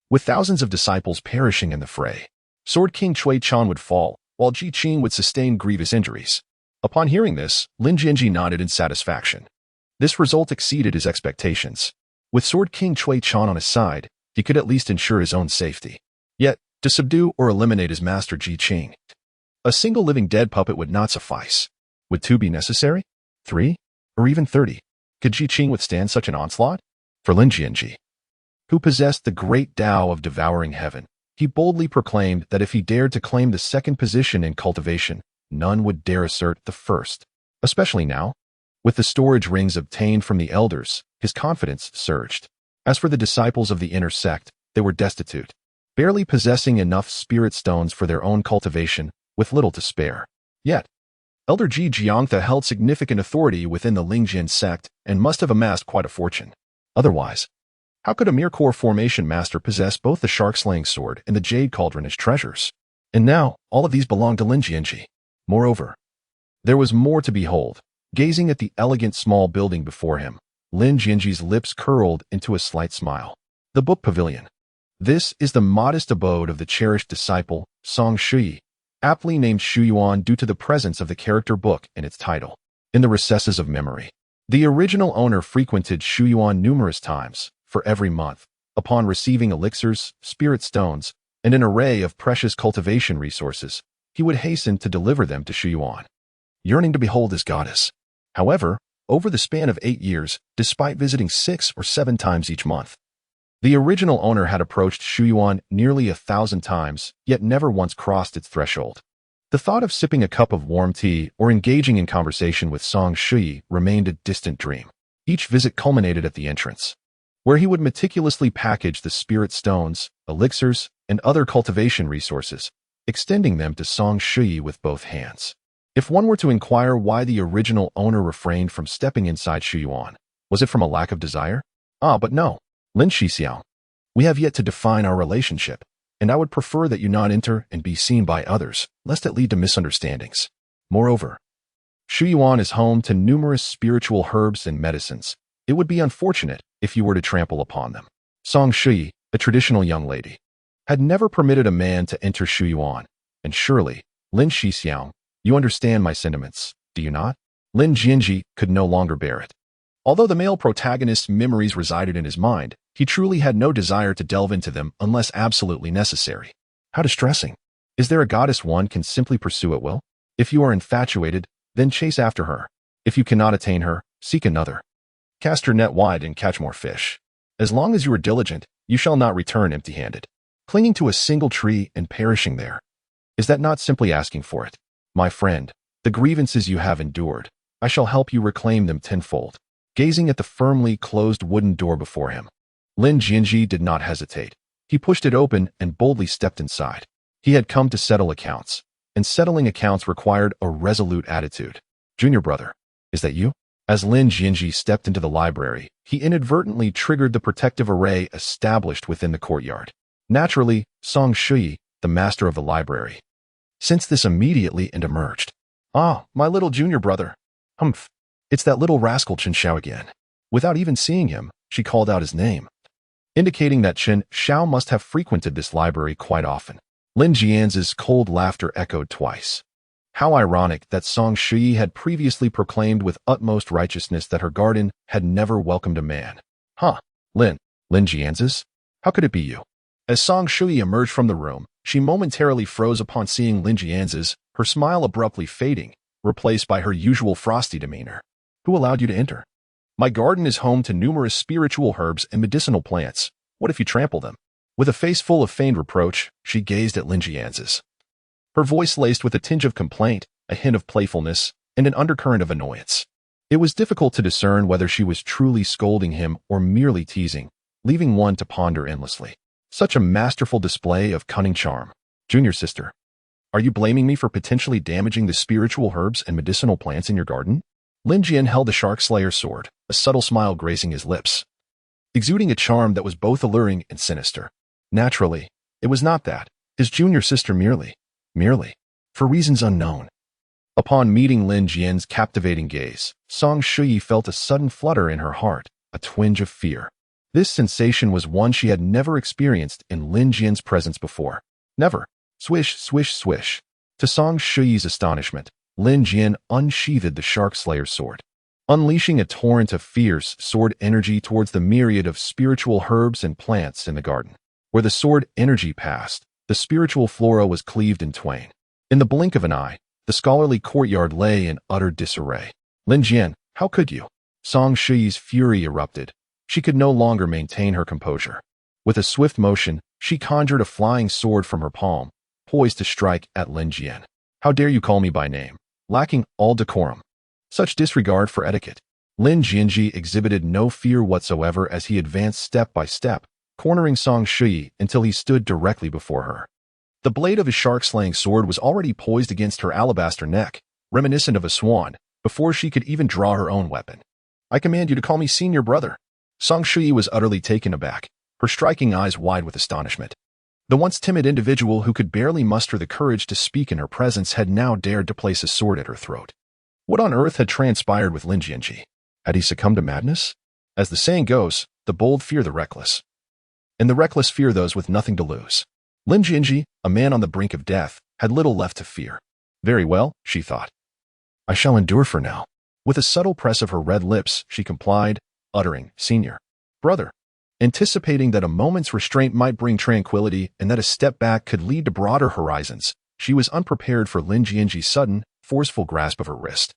with thousands of disciples perishing in the fray. Sword King Cui Chan would fall, while Ji Qing would sustain grievous injuries. Upon hearing this, Lin Jianzhi nodded in satisfaction. This result exceeded his expectations. With Sword King Cui Chan on his side, he could at least ensure his own safety. Yet, to subdue or eliminate his master Ji Qing, a single living dead puppet would not suffice. Would 2 be necessary? 3? Or even 30? Could Ji Qing withstand such an onslaught? For Lin Jianzhi, who possessed the great Tao of devouring heaven, he boldly proclaimed that if he dared to claim the second position in cultivation, none would dare assert the first. Especially now, with the storage rings obtained from the elders, his confidence surged. As for the disciples of the inner sect, they were destitute, barely possessing enough spirit stones for their own cultivation, with little to spare. Yet, Elder Ji Jiangthe held significant authority within the Lingjian Sect and must have amassed quite a fortune. Otherwise, how could a mere core formation master possess both the shark-slaying sword and the jade cauldron as treasures? And now, all of these belonged to Lin Jianzhi. Moreover, there was more to behold. Gazing at the elegant small building before him, Lin Jianzhi's lips curled into a slight smile. The book pavilion. This is the modest abode of the cherished disciple, Song Shui, aptly named Shuyuan due to the presence of the character book in its title. In the recesses of memory, the original owner frequented Shuyuan numerous times, for every month, upon receiving elixirs, spirit stones, and an array of precious cultivation resources, he would hasten to deliver them to Shuyuan, yearning to behold his goddess. However, over the span of 8 years, despite visiting 6 or 7 times each month, the original owner had approached Shuyuan nearly 1,000 times, yet never once crossed its threshold. The thought of sipping a cup of warm tea or engaging in conversation with Song Shui remained a distant dream. Each visit culminated at the entrance, where he would meticulously package the spirit stones, elixirs, and other cultivation resources, extending them to Song Shui with both hands. If one were to inquire why the original owner refrained from stepping inside Shuyuan, was it from a lack of desire? But no. Lin Shixiao, we have yet to define our relationship, and I would prefer that you not enter and be seen by others, lest it lead to misunderstandings. Moreover, Shuyuan is home to numerous spiritual herbs and medicines. It would be unfortunate if you were to trample upon them. Song Shui, a traditional young lady, had never permitted a man to enter Shuyuan, and surely, Lin Shixiao, you understand my sentiments, do you not? Lin Jianzhi could no longer bear it. Although the male protagonist's memories resided in his mind, he truly had no desire to delve into them unless absolutely necessary. How distressing. Is there a goddess one can simply pursue at will? If you are infatuated, then chase after her. If you cannot attain her, seek another. Cast your net wide and catch more fish. As long as you are diligent, you shall not return empty-handed. Clinging to a single tree and perishing there. Is that not simply asking for it? My friend, the grievances you have endured, I shall help you reclaim them tenfold. Gazing at the firmly closed wooden door before him, Lin Jianzhi did not hesitate. He pushed it open and boldly stepped inside. He had come to settle accounts, and settling accounts required a resolute attitude. Junior brother, is that you? As Lin Jianzhi stepped into the library, he inadvertently triggered the protective array established within the courtyard. Naturally, Song Shui, the master of the library, sensed this immediately and emerged. My little junior brother. Humph. It's that little rascal Chen Xiao again. Without even seeing him, she called out his name, indicating that Chen Xiao must have frequented this library quite often. Lin Jianzhi's cold laughter echoed twice. How ironic that Song Shui had previously proclaimed with utmost righteousness that her garden had never welcomed a man. Lin, Lin Jianzhi? How could it be you? As Song Shui emerged from the room, she momentarily froze upon seeing Lin Jianzhi, her smile abruptly fading, replaced by her usual frosty demeanor. Who allowed you to enter? My garden is home to numerous spiritual herbs and medicinal plants. What if you trample them? With a face full of feigned reproach, she gazed at Lin Jianzhi. Her voice laced with a tinge of complaint, a hint of playfulness, and an undercurrent of annoyance. It was difficult to discern whether she was truly scolding him or merely teasing, leaving one to ponder endlessly. Such a masterful display of cunning charm. Junior sister, are you blaming me for potentially damaging the spiritual herbs and medicinal plants in your garden? Lin Jian held the shark slayer's sword, a subtle smile gracing his lips, exuding a charm that was both alluring and sinister. Naturally, it was not that. His junior sister merely, for reasons unknown. Upon meeting Lin Jian's captivating gaze, Song Shui felt a sudden flutter in her heart, a twinge of fear. This sensation was one she had never experienced in Lin Jian's presence before. Never. Swish, swish, swish. To Song Shui's astonishment, Lin Jian unsheathed the shark slayer's sword, unleashing a torrent of fierce sword energy towards the myriad of spiritual herbs and plants in the garden. Where the sword energy passed, the spiritual flora was cleaved in twain. In the blink of an eye, the scholarly courtyard lay in utter disarray. Lin Jian, how could you? Song Shui's fury erupted. She could no longer maintain her composure. With a swift motion, she conjured a flying sword from her palm, poised to strike at Lin Jian. How dare you call me by name? Lacking all decorum. Such disregard for etiquette. Lin Jianzhi exhibited no fear whatsoever as he advanced step by step, cornering Song Shui until he stood directly before her. The blade of his shark-slaying sword was already poised against her alabaster neck, reminiscent of a swan, before she could even draw her own weapon. I command you to call me senior brother. Song Shui was utterly taken aback, her striking eyes wide with astonishment. The once timid individual who could barely muster the courage to speak in her presence had now dared to place a sword at her throat. What on earth had transpired with Lin Jianzhi? Had he succumbed to madness? As the saying goes, the bold fear the reckless, and the reckless fear those with nothing to lose. Lin Jianzhi, a man on the brink of death, had little left to fear. Very well, she thought. I shall endure for now. With a subtle press of her red lips, she complied, uttering, Senior brother. Anticipating that a moment's restraint might bring tranquility and that a step back could lead to broader horizons, she was unprepared for Lin Jianzhi's sudden, forceful grasp of her wrist.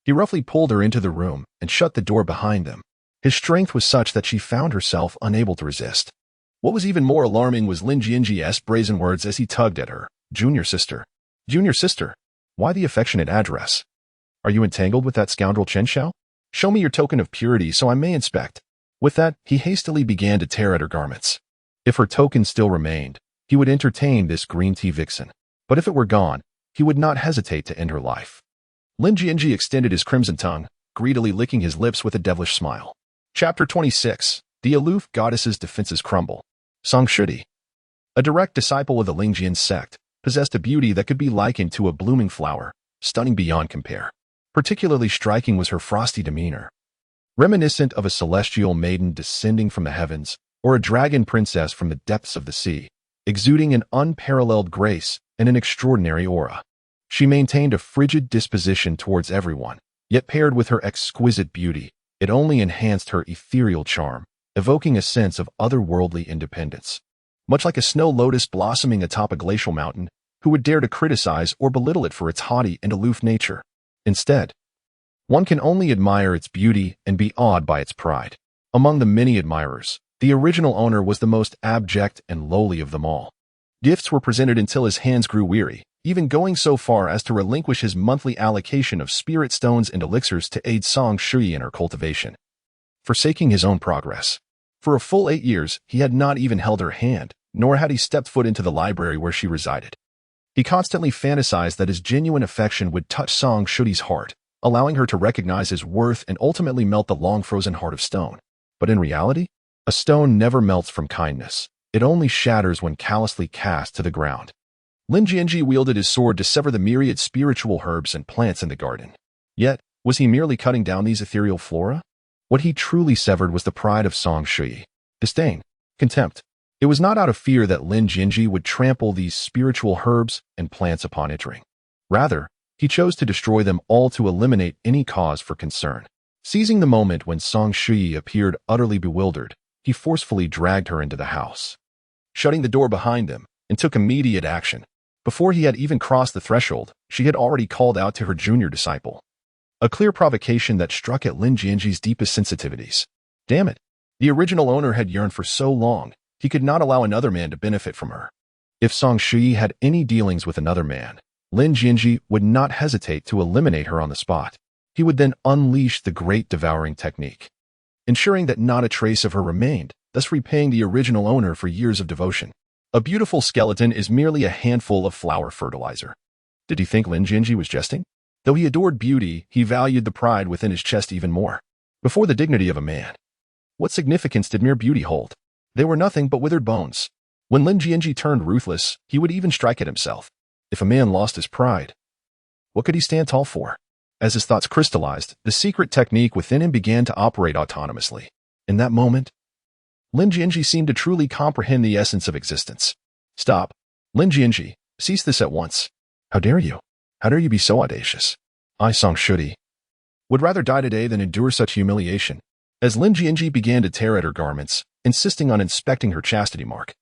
He roughly pulled her into the room and shut the door behind them. His strength was such that she found herself unable to resist. What was even more alarming was Lin Jianzhi's brazen words as he tugged at her. Junior sister. Junior sister. Why the affectionate address? Are you entangled with that scoundrel Chen Xiao? Show me your token of purity so I may inspect. With that, he hastily began to tear at her garments. If her token still remained, he would entertain this green tea vixen. But if it were gone, he would not hesitate to end her life. Lin Jianzhi extended his crimson tongue, greedily licking his lips with a devilish smile. Chapter 26. The aloof goddess's defenses crumble. Song Shui, a direct disciple of the Lingjian Sect, possessed a beauty that could be likened to a blooming flower, stunning beyond compare. Particularly striking was her frosty demeanor, reminiscent of a celestial maiden descending from the heavens, or a dragon princess from the depths of the sea, exuding an unparalleled grace and an extraordinary aura. She maintained a frigid disposition towards everyone, yet paired with her exquisite beauty, it only enhanced her ethereal charm, evoking a sense of otherworldly independence. Much like a snow lotus blossoming atop a glacial mountain, who would dare to criticize or belittle it for its haughty and aloof nature? Instead, one can only admire its beauty and be awed by its pride. Among the many admirers, the original owner was the most abject and lowly of them all. Gifts were presented until his hands grew weary, even going so far as to relinquish his monthly allocation of spirit stones and elixirs to aid Song Shui in her cultivation, forsaking his own progress. For a full 8 years, he had not even held her hand, nor had he stepped foot into the library where she resided. He constantly fantasized that his genuine affection would touch Song Shui's heart, allowing her to recognize his worth and ultimately melt the long-frozen heart of stone. But in reality, a stone never melts from kindness. It only shatters when callously cast to the ground. Lin Jianzhi wielded his sword to sever the myriad spiritual herbs and plants in the garden. Yet, was he merely cutting down these ethereal flora? What he truly severed was the pride of Song Shui. Disdain, contempt. It was not out of fear that Lin Jianzhi would trample these spiritual herbs and plants upon entering. Rather, he chose to destroy them all to eliminate any cause for concern. Seizing the moment when Song Shui appeared utterly bewildered, he forcefully dragged her into the house, shutting the door behind them, and took immediate action. Before he had even crossed the threshold, she had already called out to her junior disciple. A clear provocation that struck at Lin Jianzhi's deepest sensitivities. Damn it. The original owner had yearned for so long, he could not allow another man to benefit from her. If Song Shui had any dealings with another man, Lin Jianzhi would not hesitate to eliminate her on the spot. He would then unleash the great devouring technique, ensuring that not a trace of her remained, thus repaying the original owner for years of devotion. A beautiful skeleton is merely a handful of flower fertilizer. Did he think Lin Jianzhi was jesting? Though he adored beauty, he valued the pride within his chest even more. Before the dignity of a man, what significance did mere beauty hold? They were nothing but withered bones. When Lin Jianzhi turned ruthless, he would even strike at himself. If a man lost his pride, what could he stand tall for? As his thoughts crystallized, the secret technique within him began to operate autonomously. In that moment, Lin Jianzhi seemed to truly comprehend the essence of existence. Stop. Lin Jianzhi, cease this at once. How dare you? How dare you be so audacious? I, Song Shui, would rather die today than endure such humiliation. As Lin Jianzhi began to tear at her garments, insisting on inspecting her chastity mark,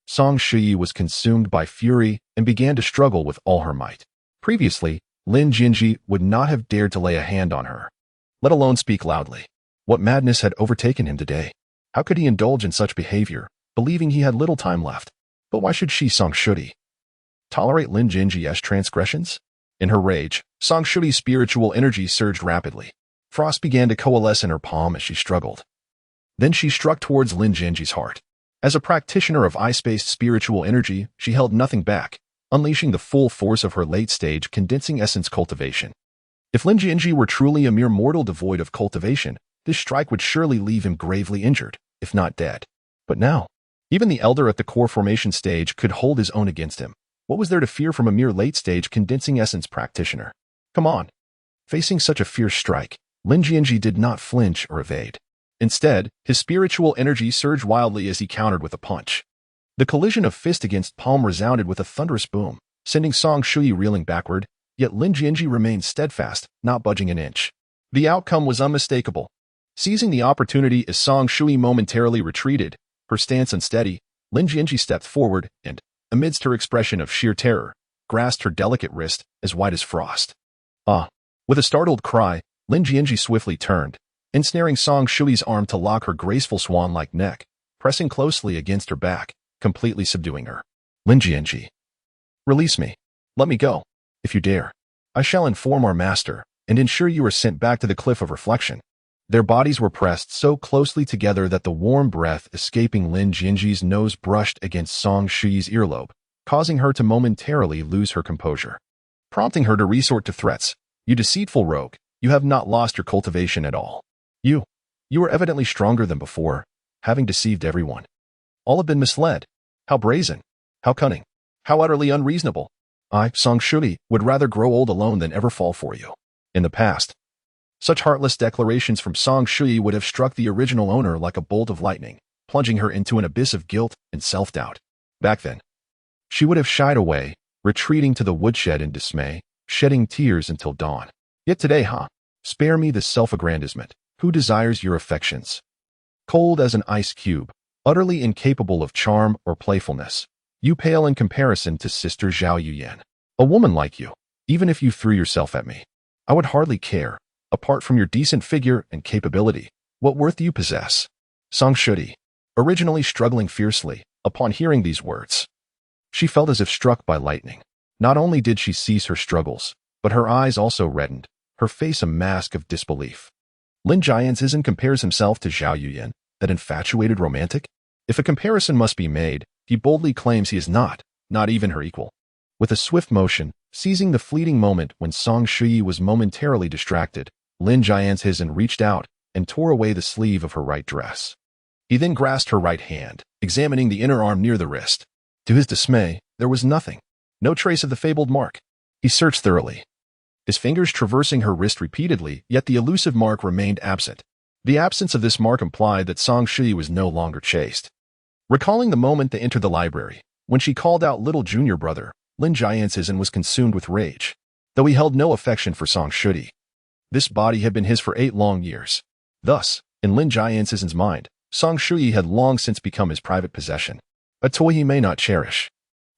Song Shui was consumed by fury and began to struggle with all her might. Previously, Lin Jianzhi would not have dared to lay a hand on her, let alone speak loudly. What madness had overtaken him today? How could he indulge in such behavior, believing he had little time left? But why should she, Song Shui, tolerate Lin Jianzhi's transgressions? In her rage, Song Shui's spiritual energy surged rapidly. Frost began to coalesce in her palm as she struggled. Then she struck towards Lin Jianzhi's heart. As a practitioner of ice-based spiritual energy, she held nothing back, unleashing the full force of her late-stage condensing essence cultivation. If Lin Jianzhi were truly a mere mortal devoid of cultivation, this strike would surely leave him gravely injured, if not dead. But now, even the elder at the core formation stage could hold his own against him. What was there to fear from a mere late-stage condensing essence practitioner? Come on. Facing such a fierce strike, Lin Jianzhi did not flinch or evade. Instead, his spiritual energy surged wildly as he countered with a punch. The collision of fist against palm resounded with a thunderous boom, sending Song Shui reeling backward, yet Lin Jianzhi remained steadfast, not budging an inch. The outcome was unmistakable. Seizing the opportunity as Song Shui momentarily retreated, her stance unsteady, Lin Jianzhi stepped forward and, amidst her expression of sheer terror, grasped her delicate wrist, as white as frost. Ah! With a startled cry, Lin Jianzhi swiftly turned, ensnaring Song Shui's arm to lock her graceful swan-like neck, pressing closely against her back, completely subduing her. Lin Jianzhi, release me. Let me go. If you dare, I shall inform our master and ensure you are sent back to the cliff of reflection. Their bodies were pressed so closely together that the warm breath escaping Lin Jianzhi's nose brushed against Song Shui's earlobe, causing her to momentarily lose her composure, prompting her to resort to threats. You deceitful rogue, you have not lost your cultivation at all. You are evidently stronger than before, having deceived everyone. All have been misled. How brazen, how cunning, how utterly unreasonable. I, Song Shui, would rather grow old alone than ever fall for you. In the past, such heartless declarations from Song Shui would have struck the original owner like a bolt of lightning, plunging her into an abyss of guilt and self-doubt. Back then, she would have shied away, retreating to the woodshed in dismay, shedding tears until dawn. Yet today, spare me the self-aggrandizement. Who desires your affections? Cold as an ice cube, utterly incapable of charm or playfulness, you pale in comparison to Sister Zhao Yuyan. A woman like you, even if you threw yourself at me, I would hardly care. Apart from your decent figure and capability, what worth do you possess? Song Shui, originally struggling fiercely, upon hearing these words, she felt as if struck by lightning. Not only did she cease her struggles, but her eyes also reddened, her face a mask of disbelief. Lin Jianzhi compares himself to Zhao Yuyan, that infatuated romantic? If a comparison must be made, he boldly claims he is not even her equal. With a swift motion, seizing the fleeting moment when Song Shui was momentarily distracted, Lin Jianzhi reached out and tore away the sleeve of her right dress. He then grasped her right hand, examining the inner arm near the wrist. To his dismay, there was nothing. No trace of the fabled mark. He searched thoroughly, his fingers traversing her wrist repeatedly, yet the elusive mark remained absent. The absence of this mark implied that Song Shui was no longer chaste. Recalling the moment they entered the library, when she called out little junior brother, Lin Jianzhi was consumed with rage. Though he held no affection for Song Shui, this body had been his for 8 long years. Thus, in Lin Jianzhi's mind, Song Shui had long since become his private possession, a toy he may not cherish.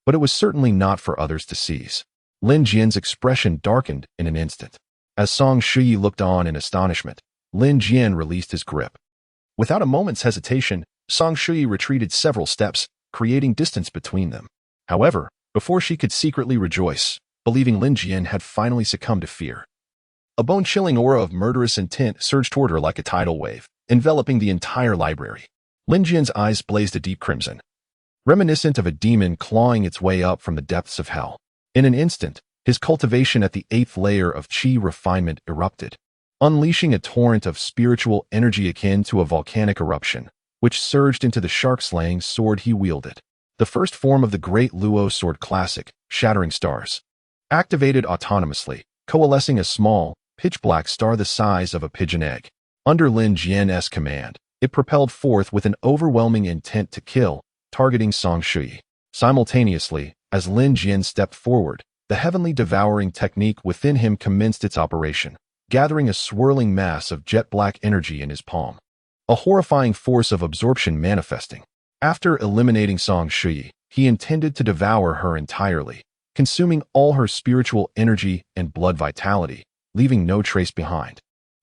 But it was certainly not for others to seize. Lin Jian's expression darkened in an instant. As Song Shui looked on in astonishment, Lin Jian released his grip. Without a moment's hesitation, Song Shui retreated several steps, creating distance between them. However, before she could secretly rejoice, believing Lin Jian had finally succumbed to fear, a bone-chilling aura of murderous intent surged toward her like a tidal wave, enveloping the entire library. Lin Jian's eyes blazed a deep crimson, reminiscent of a demon clawing its way up from the depths of hell. In an instant, his cultivation at the 8th layer of qi refinement erupted, unleashing a torrent of spiritual energy akin to a volcanic eruption, which surged into the shark-slaying sword he wielded. The first form of the Great Luo Sword Classic, Shattering Stars, activated autonomously, coalescing a small, pitch-black star the size of a pigeon egg. Under Lin Jian's command, it propelled forth with an overwhelming intent to kill, targeting Song Shui. Simultaneously, as Lin Jian stepped forward, the heavenly devouring technique within him commenced its operation, gathering a swirling mass of jet-black energy in his palm. A horrifying force of absorption manifesting. After eliminating Song Shui, he intended to devour her entirely, consuming all her spiritual energy and blood vitality, leaving no trace behind.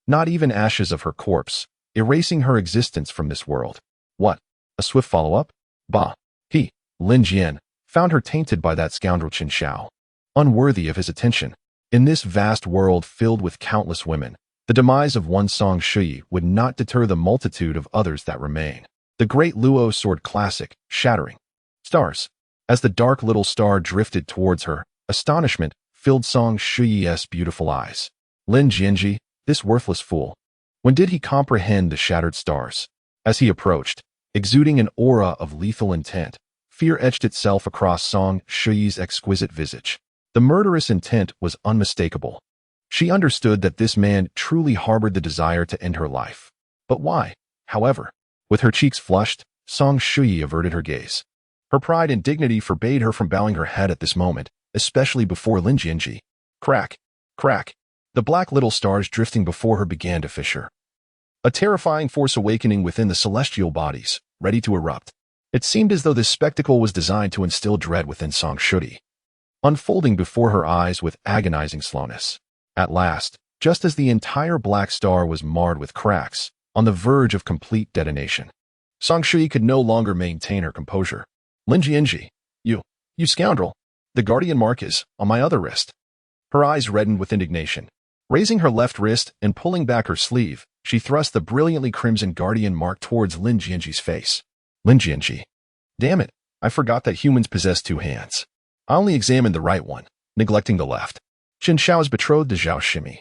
Not even ashes of her corpse, erasing her existence from this world. What? A swift follow-up? Bah. He, Lin Jian, found her tainted by that scoundrel Chen Xiao. Unworthy of his attention. In this vast world filled with countless women, the demise of one Song Shui would not deter the multitude of others that remain. The Great Luo Sword Classic, Shattering Stars. As the dark little star drifted towards her, astonishment filled Song Shui's beautiful eyes. Lin Jianzhi, this worthless fool. When did he comprehend the shattered stars? As he approached, exuding an aura of lethal intent, fear etched itself across Song Shui's exquisite visage. The murderous intent was unmistakable. She understood that this man truly harbored the desire to end her life. But why? However, with her cheeks flushed, Song Shui averted her gaze. Her pride and dignity forbade her from bowing her head at this moment, especially before Lin Jianzhi. Crack, crack. The black little stars drifting before her began to fissure. A terrifying force awakening within the celestial bodies, ready to erupt. It seemed as though this spectacle was designed to instill dread within Song Shui, unfolding before her eyes with agonizing slowness. At last, just as the entire black star was marred with cracks, on the verge of complete detonation, Song Shui could no longer maintain her composure. Lin Jianzhi, you scoundrel! The guardian mark is on my other wrist. Her eyes reddened with indignation. Raising her left wrist and pulling back her sleeve, she thrust the brilliantly crimson guardian mark towards Lin Jianzhi's face. Lin Jianzhi. Damn it, I forgot that humans possess two hands. I only examined the right one, neglecting the left. Chen Xiao is betrothed to Zhao Shimi,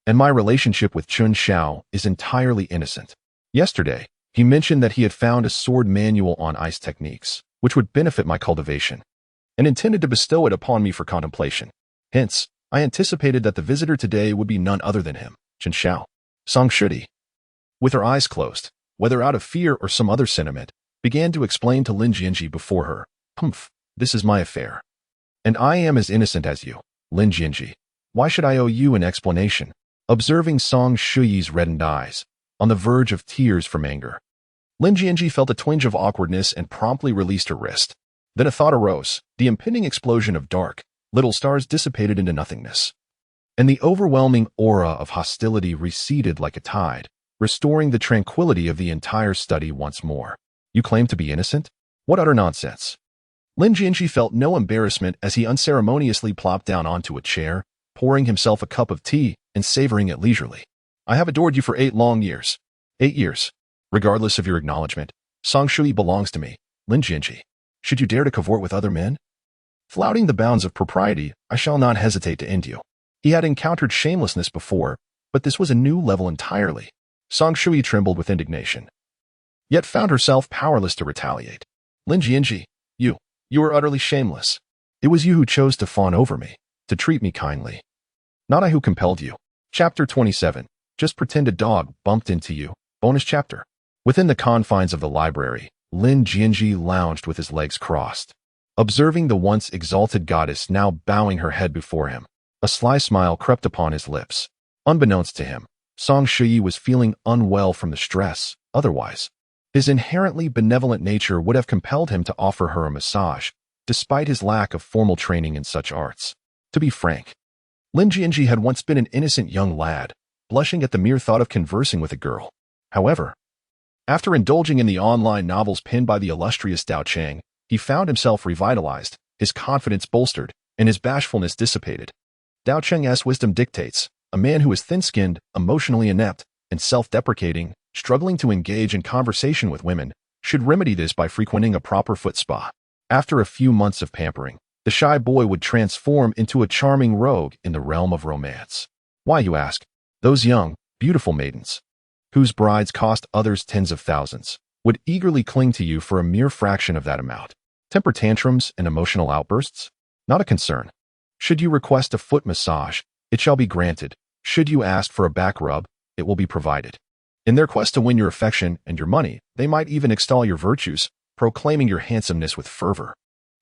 and my relationship with Chen Xiao is entirely innocent. Yesterday, he mentioned that he had found a sword manual on ice techniques, which would benefit my cultivation, and intended to bestow it upon me for contemplation. Hence, I anticipated that the visitor today would be none other than him, Chen Xiao. Song Shui, with her eyes closed, whether out of fear or some other sentiment, began to explain to Lin Jianzhi before her. Humph, this is my affair. And I am as innocent as you, Lin Jianzhi. Why should I owe you an explanation? Observing Song Shui's reddened eyes, on the verge of tears from anger, Lin Jianzhi felt a twinge of awkwardness and promptly released her wrist. Then a thought arose. The impending explosion of dark, little stars dissipated into nothingness, and the overwhelming aura of hostility receded like a tide, restoring the tranquility of the entire study once more. You claim to be innocent? What utter nonsense! Lin Jianzhi felt no embarrassment as he unceremoniously plopped down onto a chair, pouring himself a cup of tea and savoring it leisurely. I have adored you for 8 long years. 8 years. Regardless of your acknowledgement, Song Shui belongs to me, Lin Jianzhi. Should you dare to cavort with other men? Flouting the bounds of propriety, I shall not hesitate to end you. He had encountered shamelessness before, but this was a new level entirely. Song Shui trembled with indignation, yet found herself powerless to retaliate. Lin Jianzhi, you were utterly shameless. It was you who chose to fawn over me, to treat me kindly. Not I who compelled you. Chapter 27. Just pretend a dog bumped into you. Bonus chapter. Within the confines of the library, Lin Jianzhi lounged with his legs crossed, observing the once exalted goddess now bowing her head before him. A sly smile crept upon his lips. Unbeknownst to him, Song Shui was feeling unwell from the stress, otherwise His inherently benevolent nature would have compelled him to offer her a massage, despite his lack of formal training in such arts. To be frank, Lin Jianzhi had once been an innocent young lad, blushing at the mere thought of conversing with a girl. However, after indulging in the online novels penned by the illustrious Dao Chang, he found himself revitalized, his confidence bolstered, and his bashfulness dissipated. Dao Chang's wisdom dictates, a man who is thin-skinned, emotionally inept, and self-deprecating, struggling to engage in conversation with women, should remedy this by frequenting a proper foot spa. After a few months of pampering, the shy boy would transform into a charming rogue in the realm of romance. Why, you ask? Those young, beautiful maidens, whose brides cost others tens of thousands, would eagerly cling to you for a mere fraction of that amount. Temper tantrums and emotional outbursts? Not a concern. Should you request a foot massage, it shall be granted. Should you ask for a back rub, it will be provided. In their quest to win your affection and your money, they might even extol your virtues, proclaiming your handsomeness with fervor.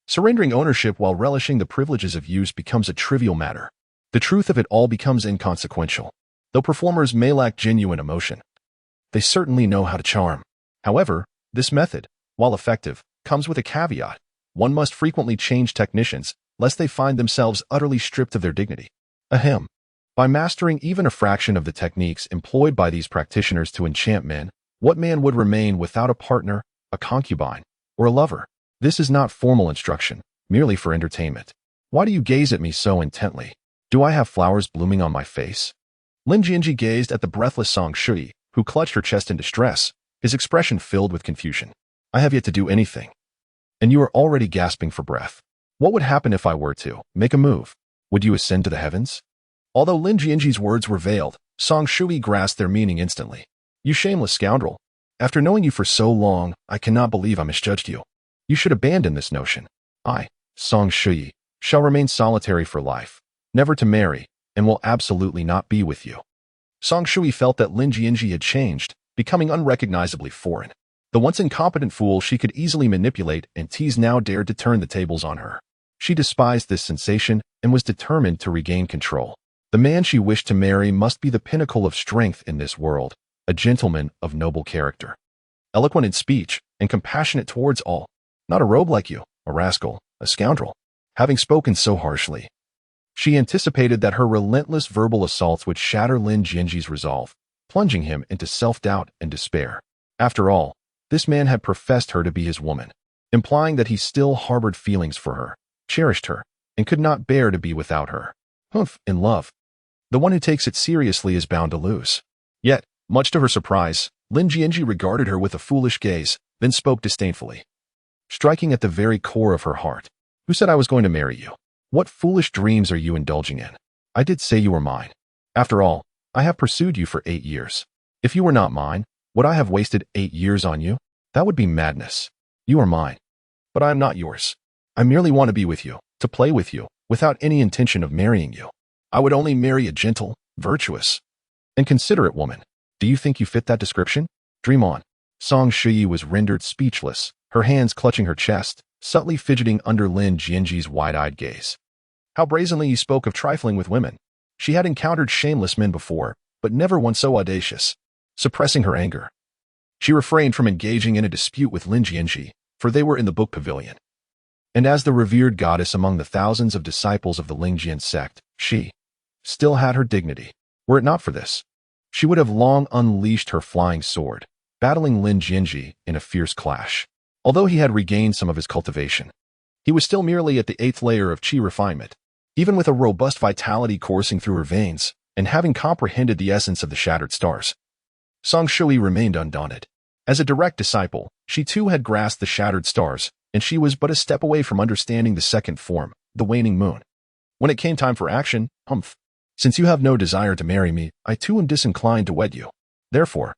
Surrendering ownership while relishing the privileges of use becomes a trivial matter. The truth of it all becomes inconsequential. Though performers may lack genuine emotion, they certainly know how to charm. However, this method, while effective, comes with a caveat. One must frequently change technicians, lest they find themselves utterly stripped of their dignity. Ahem. By mastering even a fraction of the techniques employed by these practitioners to enchant men, what man would remain without a partner, a concubine, or a lover? This is not formal instruction, merely for entertainment. Why do you gaze at me so intently? Do I have flowers blooming on my face? Lin Jianzhi gazed at the breathless Song Shui, who clutched her chest in distress, his expression filled with confusion. I have yet to do anything. And you are already gasping for breath. What would happen if I were to make a move? Would you ascend to the heavens? Although Lin Jianzhi's words were veiled, Song Shui grasped their meaning instantly. You shameless scoundrel. After knowing you for so long, I cannot believe I misjudged you. You should abandon this notion. I, Song Shui, shall remain solitary for life, never to marry, and will absolutely not be with you. Song Shui felt that Lin Jianzhi had changed, becoming unrecognizably foreign. The once incompetent fool she could easily manipulate and tease now dared to turn the tables on her. She despised this sensation and was determined to regain control. The man she wished to marry must be the pinnacle of strength in this world, a gentleman of noble character, eloquent in speech and compassionate towards all. Not a rogue like you, a rascal, a scoundrel. Having spoken so harshly, she anticipated that her relentless verbal assaults would shatter Lin Jianzhi's resolve, plunging him into self-doubt and despair. After all, this man had professed her to be his woman, implying that he still harbored feelings for her, cherished her, and could not bear to be without her. Humph, in love. The one who takes it seriously is bound to lose. Yet, much to her surprise, Lin Jianzhi regarded her with a foolish gaze, then spoke disdainfully, striking at the very core of her heart. Who said I was going to marry you? What foolish dreams are you indulging in? I did say you were mine. After all, I have pursued you for 8 years. If you were not mine, would I have wasted 8 years on you? That would be madness. You are mine, but I am not yours. I merely want to be with you, to play with you, without any intention of marrying you. I would only marry a gentle, virtuous, and considerate woman. Do you think you fit that description? Dream on. Song Shui was rendered speechless, her hands clutching her chest, subtly fidgeting under Lin Jianzhi's wide-eyed gaze. How brazenly you spoke of trifling with women. She had encountered shameless men before, but never one so audacious. Suppressing her anger, she refrained from engaging in a dispute with Lin Jianzhi, for they were in the book pavilion. And as the revered goddess among the thousands of disciples of the Lingjian Sect, she still had her dignity. Were it not for this, she would have long unleashed her flying sword, battling Lin Jianzhi in a fierce clash. Although he had regained some of his cultivation, he was still merely at the 8th layer of qi refinement. Even with a robust vitality coursing through her veins, and having comprehended the essence of the shattered stars, Song Shui remained undaunted. As a direct disciple, she too had grasped the shattered stars, and she was but a step away from understanding the second form, the waning moon. When it came time for action, humph. Since you have no desire to marry me, I too am disinclined to wed you. Therefore,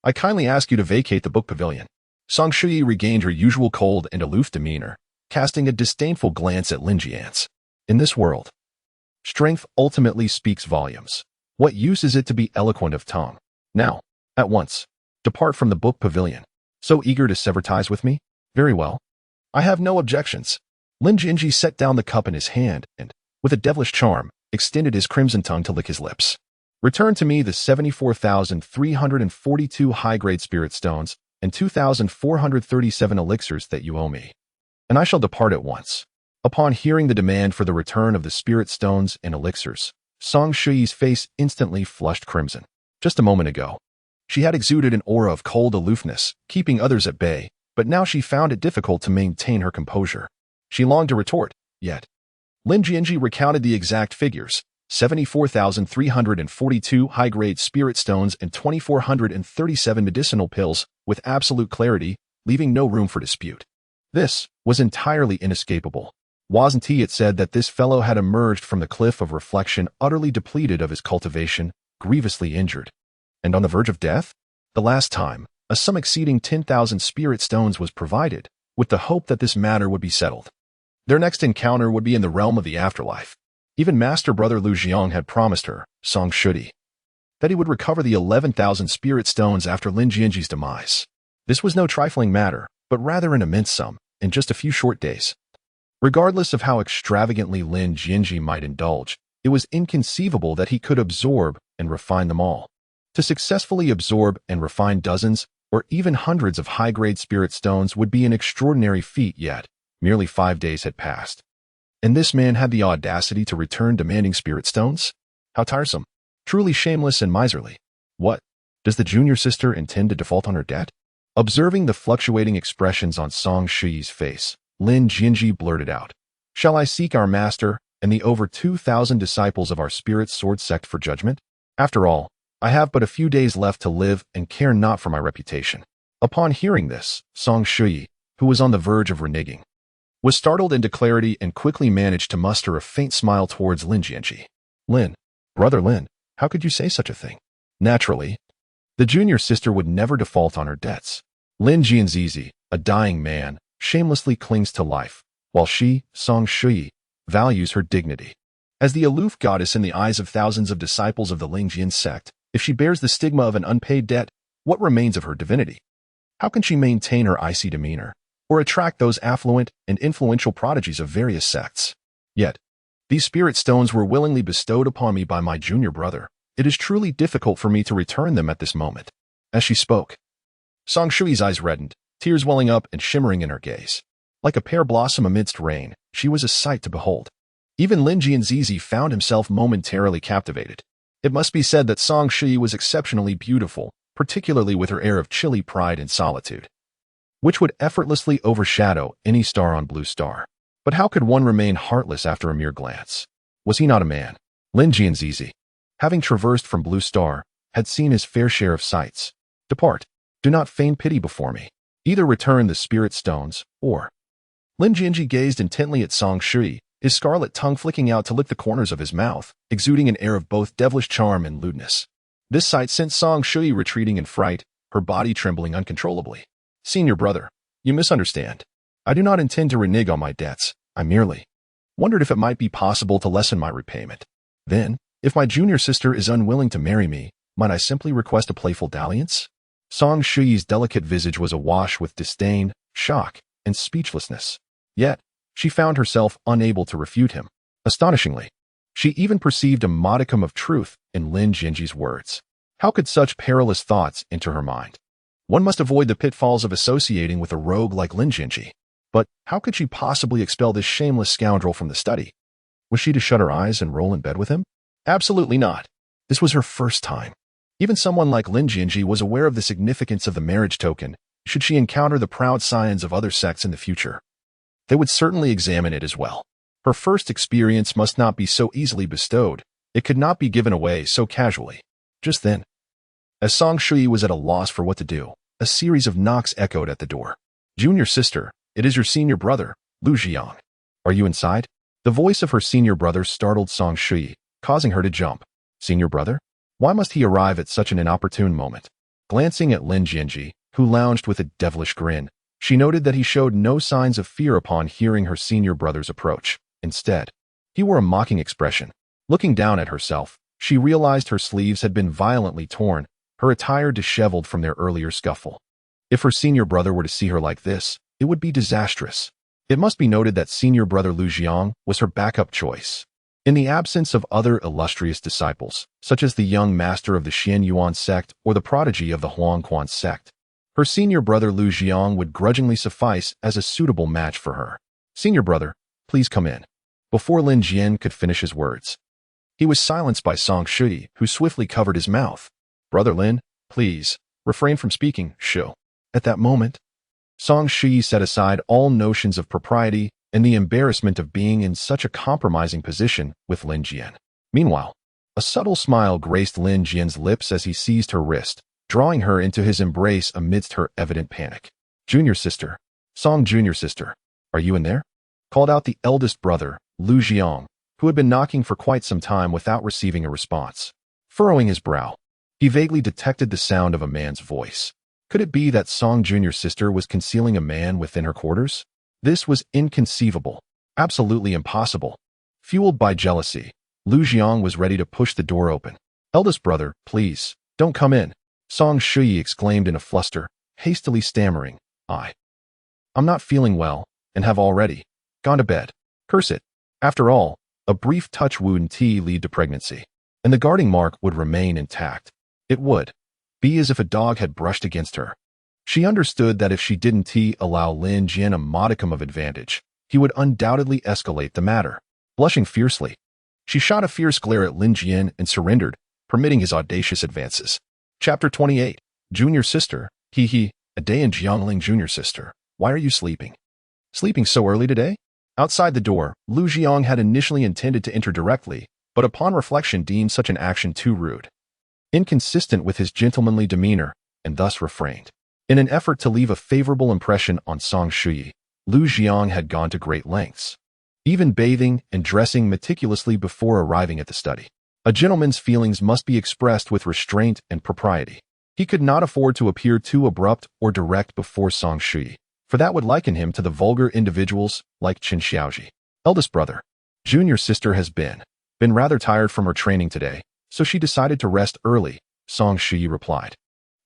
I kindly ask you to vacate the book pavilion. Song Shui regained her usual cold and aloof demeanor, casting a disdainful glance at Lin Jianzhi. In this world, strength ultimately speaks volumes. What use is it to be eloquent of tongue? Now, at once, depart from the book pavilion. So eager to sever ties with me? Very well. I have no objections. Lin Jianzhi set down the cup in his hand and, with a devilish charm, extended his crimson tongue to lick his lips. Return to me the 74,342 high-grade spirit stones, and 2,437 elixirs that you owe me, and I shall depart at once." Upon hearing the demand for the return of the spirit stones and elixirs, Song Shuyi's face instantly flushed crimson. Just a moment ago, she had exuded an aura of cold aloofness, keeping others at bay, but now she found it difficult to maintain her composure. She longed to retort, yet Lin Jianzhi recounted the exact figures: 74,342 high-grade spirit stones and 2,437 medicinal pills, with absolute clarity, leaving no room for dispute. This was entirely inescapable. Wasn't it said that this fellow had emerged from the cliff of reflection utterly depleted of his cultivation, grievously injured, and on the verge of death? The last time, a sum exceeding 10,000 spirit stones was provided, with the hope that this matter would be settled. Their next encounter would be in the realm of the afterlife. Even Master Brother Lu Jiang had promised her, Song Shuyi, that he would recover the 11,000 spirit stones after Lin Jianzhi's demise. This was no trifling matter, but rather an immense sum, in just a few short days. Regardless of how extravagantly Lin Jianzhi might indulge, it was inconceivable that he could absorb and refine them all. To successfully absorb and refine dozens or even hundreds of high-grade spirit stones would be an extraordinary feat, yet merely 5 days had passed. And this man had the audacity to return demanding spirit stones? How tiresome. Truly shameless and miserly. What? Does the junior sister intend to default on her debt? Observing the fluctuating expressions on Song Shuyi's face, Lin Jianzhi blurted out, "Shall I seek our master and the over 2,000 disciples of our spirit sword sect for judgment? After all, I have but a few days left to live and care not for my reputation." Upon hearing this, Song Shuyi, who was on the verge of reneging, was startled into clarity and quickly managed to muster a faint smile towards Lin Jianzhi. "Lin, brother Lin, how could you say such a thing?" Naturally, the junior sister would never default on her debts. Lin Jianzhi, a dying man, shamelessly clings to life, while she, Song Shuyi, values her dignity. As the aloof goddess in the eyes of thousands of disciples of the Lingjian Sect, if she bears the stigma of an unpaid debt, what remains of her divinity? How can she maintain her icy demeanor, or attract those affluent and influential prodigies of various sects? Yet, these spirit stones were willingly bestowed upon me by my junior brother. It is truly difficult for me to return them at this moment. As she spoke, Song Shuyi's eyes reddened, tears welling up and shimmering in her gaze. Like a pear blossom amidst rain, she was a sight to behold. Even Lin Jianzhi found himself momentarily captivated. It must be said that Song Shuyi was exceptionally beautiful, particularly with her air of chilly pride and solitude, which would effortlessly overshadow any star on Blue Star. But how could one remain heartless after a mere glance? Was he not a man? Lin Jianzhi, having traversed from Blue Star, had seen his fair share of sights. "Depart. Do not feign pity before me. Either return the spirit stones, or—" Lin Jianzhi gazed intently at Song Shuyi, his scarlet tongue flicking out to lick the corners of his mouth, exuding an air of both devilish charm and lewdness. This sight sent Song Shuyi retreating in fright, her body trembling uncontrollably. "Senior brother, you misunderstand. I do not intend to renege on my debts. I merely wondered if it might be possible to lessen my repayment. Then, if my junior sister is unwilling to marry me, might I simply request a playful dalliance?" Song Shuyi's delicate visage was awash with disdain, shock, and speechlessness. Yet, she found herself unable to refute him. Astonishingly, she even perceived a modicum of truth in Lin Jianzhi's words. How could such perilous thoughts enter her mind? One must avoid the pitfalls of associating with a rogue like Lin Jianzhi. But how could she possibly expel this shameless scoundrel from the study? Was she to shut her eyes and roll in bed with him? Absolutely not. This was her first time. Even someone like Lin Jianzhi was aware of the significance of the marriage token, should she encounter the proud scions of other sects in the future. They would certainly examine it as well. Her first experience must not be so easily bestowed. It could not be given away so casually. Just then, as Song Shuyi was at a loss for what to do, a series of knocks echoed at the door. "Junior sister, it is your senior brother, Lu Jiang. Are you inside?" The voice of her senior brother startled Song Shuyi, causing her to jump. Senior brother? Why must he arrive at such an inopportune moment? Glancing at Lin Jianzhi, who lounged with a devilish grin, she noted that he showed no signs of fear upon hearing her senior brother's approach. Instead, he wore a mocking expression. Looking down at herself, she realized her sleeves had been violently torn, her attire disheveled from their earlier scuffle. If her senior brother were to see her like this, it would be disastrous. It must be noted that senior brother Lu Jiang was her backup choice. In the absence of other illustrious disciples, such as the young master of the Xianyuan sect or the prodigy of the Huangquan sect, Her senior brother Lu Jiang would grudgingly suffice as a suitable match for her. "Senior brother, please come in." Before Lin Jian could finish his words, he was silenced by Song Shui, who swiftly covered his mouth. "Brother Lin, please, refrain from speaking, Shu." At that moment, Song Shui set aside all notions of propriety and the embarrassment of being in such a compromising position with Lin Jian. Meanwhile, a subtle smile graced Lin Jian's lips as he seized her wrist, drawing her into his embrace amidst her evident panic. "Junior sister, Song junior sister, are you in there?" called out the eldest brother, Lu Jiang, who had been knocking for quite some time without receiving a response. Furrowing his brow, he vaguely detected the sound of a man's voice. Could it be that Song junior sister was concealing a man within her quarters? This was inconceivable, absolutely impossible. Fueled by jealousy, Lu Jiang was ready to push the door open. "Eldest brother, please, don't come in," Song Shui exclaimed in a fluster, hastily stammering, I'm not feeling well, and have already gone to bed. Curse it. After all, a brief touch wound lead to pregnancy, and the guarding mark would remain intact. It would be as if a dog had brushed against her. She understood that if she didn't allow Lin Jian a modicum of advantage, he would undoubtedly escalate the matter. Blushing fiercely, she shot a fierce glare at Lin Jian and surrendered, permitting his audacious advances. Chapter 28. Junior sister, a day in Jiangling junior sister. Why are you sleeping? Sleeping so early today? Outside the door, Lu Jiang had initially intended to enter directly, but upon reflection deemed such an action too rude, inconsistent with his gentlemanly demeanor, and thus refrained. In an effort to leave a favorable impression on Song Shui, Lu Jiang had gone to great lengths, even bathing and dressing meticulously before arriving at the study. A gentleman's feelings must be expressed with restraint and propriety. He could not afford to appear too abrupt or direct before Song Shui, for that would liken him to the vulgar individuals like Qin Xiaoji. Eldest brother. Junior sister has been rather tired from her training today, so she decided to rest early, Song Shui replied,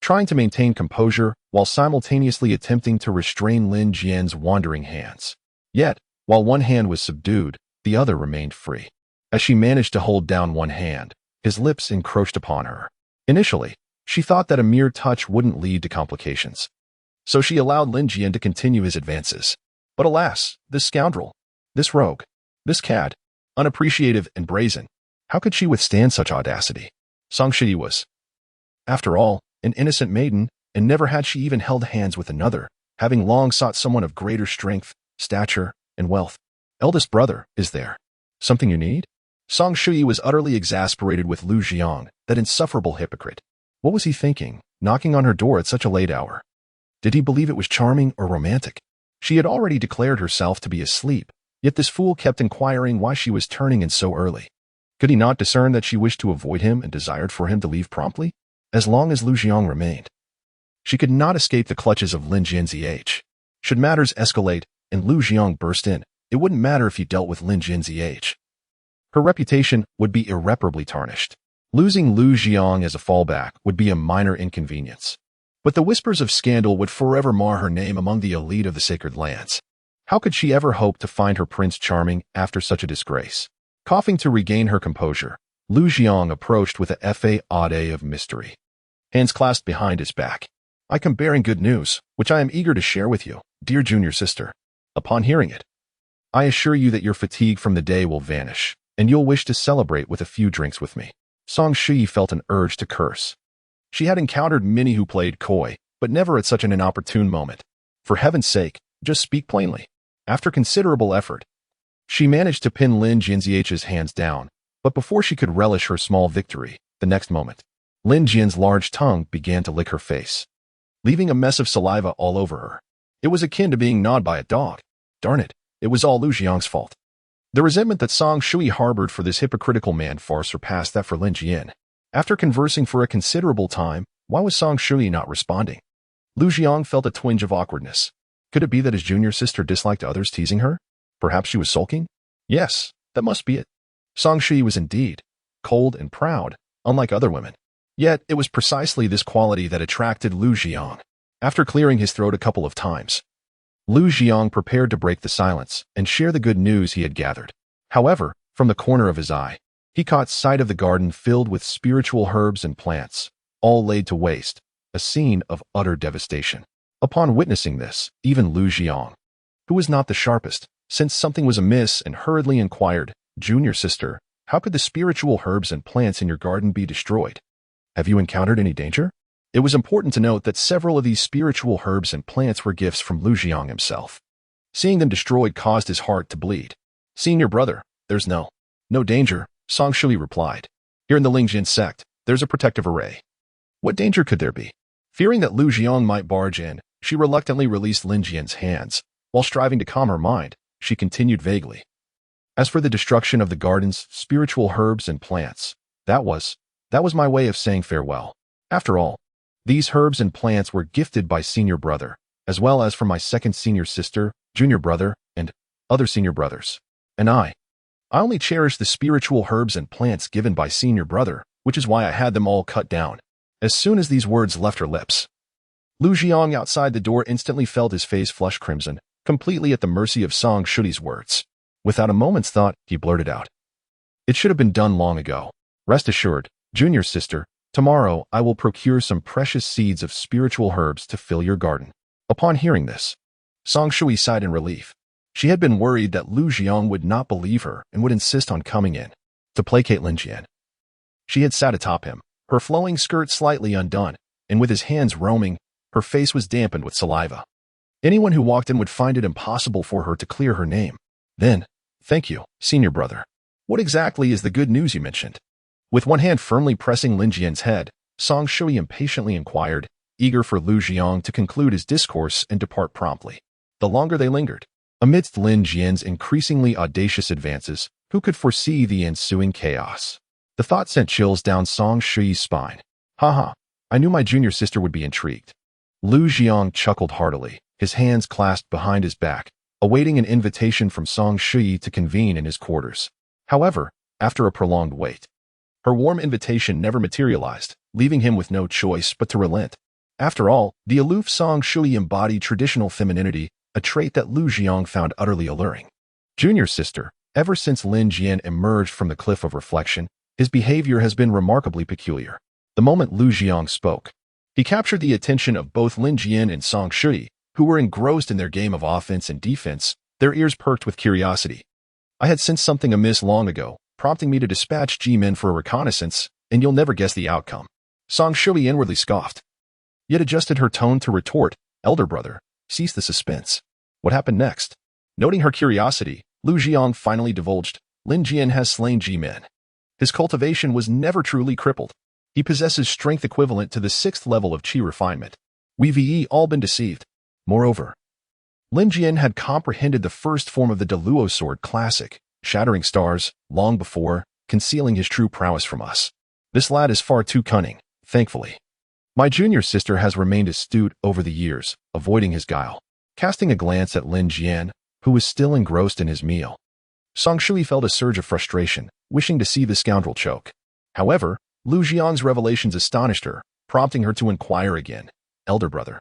trying to maintain composure while simultaneously attempting to restrain Lin Jian's wandering hands. Yet, while one hand was subdued, the other remained free. As she managed to hold down one hand, his lips encroached upon her. Initially, she thought that a mere touch wouldn't lead to complications, so she allowed Lin Jian to continue his advances. But alas, this scoundrel, this rogue, this cad, unappreciative and brazen, how could she withstand such audacity? Song Shui was, after all, an innocent maiden, and never had she even held hands with another, having long sought someone of greater strength, stature, and wealth. Eldest brother, is there something you need? Song Shui was utterly exasperated with Lu Jiang, that insufferable hypocrite. What was he thinking, knocking on her door at such a late hour? Did he believe it was charming or romantic? She had already declared herself to be asleep, yet this fool kept inquiring why she was turning in so early. Could he not discern that she wished to avoid him and desired for him to leave promptly? As long as Lu Jiang remained, she could not escape the clutches of Lin Jianzhi. Should matters escalate and Lu Jiang burst in, it wouldn't matter if he dealt with Lin Jianzhi. Her reputation would be irreparably tarnished. Losing Lu Jiang as a fallback would be a minor inconvenience, but the whispers of scandal would forever mar her name among the elite of the sacred lands. How could she ever hope to find her prince charming after such a disgrace? Coughing to regain her composure, Lu Jiang approached with a facade of mystery, hands clasped behind his back. I come bearing good news, which I am eager to share with you, dear junior sister. Upon hearing it, I assure you that your fatigue from the day will vanish, and you'll wish to celebrate with a few drinks with me. Song Shui felt an urge to curse. She had encountered many who played coy, but never at such an inopportune moment. For heaven's sake, just speak plainly. After considerable effort, she managed to pin Lin Jianzhi's hands down, but before she could relish her small victory, the next moment, Lin Jian's large tongue began to lick her face, leaving a mess of saliva all over her. It was akin to being gnawed by a dog. Darn it, it was all Lu Jiang's fault. The resentment that Song Shui harbored for this hypocritical man far surpassed that for Lin Jian. After conversing for a considerable time, why was Song Shui not responding? Lu Jiang felt a twinge of awkwardness. Could it be that his junior sister disliked others teasing her? Perhaps she was sulking? Yes, that must be it. Song Shui was indeed cold and proud, unlike other women. Yet it was precisely this quality that attracted Lu Jiang. After clearing his throat a couple of times, Lu Jiang prepared to break the silence and share the good news he had gathered. However, from the corner of his eye, he caught sight of the garden filled with spiritual herbs and plants, all laid to waste, a scene of utter devastation. Upon witnessing this, even Lu Jiang, who was not the sharpest, sensed something was amiss and hurriedly inquired, "Junior sister, how could the spiritual herbs and plants in your garden be destroyed? Have you encountered any danger?" It was important to note that several of these spiritual herbs and plants were gifts from Lu Jiang himself. Seeing them destroyed caused his heart to bleed. "Senior brother, there's no danger," Song Shui replied. "Here in the Lingjian Sect, there's a protective array." What danger could there be? Fearing that Lu Jiang might barge in, she reluctantly released Lin Jian's hands. While striving to calm her mind, she continued vaguely. "As for the destruction of the garden's spiritual herbs and plants, that was my way of saying farewell. After all, these herbs and plants were gifted by senior brother, as well as from my second senior sister, junior brother, and other senior brothers. And I only cherish the spiritual herbs and plants given by senior brother, which is why I had them all cut down." As soon as these words left her lips, Lu Jiang outside the door instantly felt his face flush crimson, completely at the mercy of Song Shui's words. Without a moment's thought, he blurted out, "It should have been done long ago. Rest assured, junior sister, tomorrow I will procure some precious seeds of spiritual herbs to fill your garden." Upon hearing this, Song Shui sighed in relief. She had been worried that Lu Jiang would not believe her and would insist on coming in to placate Lin Jian. She had sat atop him, her flowing skirt slightly undone, and with his hands roaming, her face was dampened with saliva. Anyone who walked in would find it impossible for her to clear her name. Then, "Thank you, senior brother. What exactly is the good news you mentioned?" With one hand firmly pressing Lin Jian's head, Song Shui impatiently inquired, eager for Lu Jiang to conclude his discourse and depart promptly. The longer they lingered, amidst Lin Jian's increasingly audacious advances, who could foresee the ensuing chaos? The thought sent chills down Song Shui's spine. "Haha, I knew my junior sister would be intrigued." Lu Jiang chuckled heartily, his hands clasped behind his back, awaiting an invitation from Song Shui to convene in his quarters. However, after a prolonged wait, her warm invitation never materialized, leaving him with no choice but to relent. After all, the aloof Song Shui embodied traditional femininity, a trait that Lu Jiang found utterly alluring. "Junior sister, ever since Lin Jian emerged from the cliff of reflection, his behavior has been remarkably peculiar." The moment Lu Jiang spoke, he captured the attention of both Lin Jian and Song Shui, who were engrossed in their game of offense and defense, their ears perked with curiosity. "I had sensed something amiss long ago, prompting me to dispatch G-men for a reconnaissance, and you'll never guess the outcome." Song Shui inwardly scoffed, yet adjusted her tone to retort, "Elder brother, cease the suspense. What happened next?" Noting her curiosity, Lu Jiang finally divulged, "Lin Jian has slain G-men. His cultivation was never truly crippled. He possesses strength equivalent to the 6th level of qi refinement. We've all been deceived." Moreover, Lin Jian had comprehended the first form of the deluo sword classic, shattering stars, long before, concealing his true prowess from us. This lad is far too cunning, thankfully. My junior sister has remained astute over the years, avoiding his guile. Casting a glance at Lin Jian, who was still engrossed in his meal, Song Shui felt a surge of frustration, wishing to see the scoundrel choke. However, Lu Jiang's revelations astonished her, prompting her to inquire again, "Elder brother,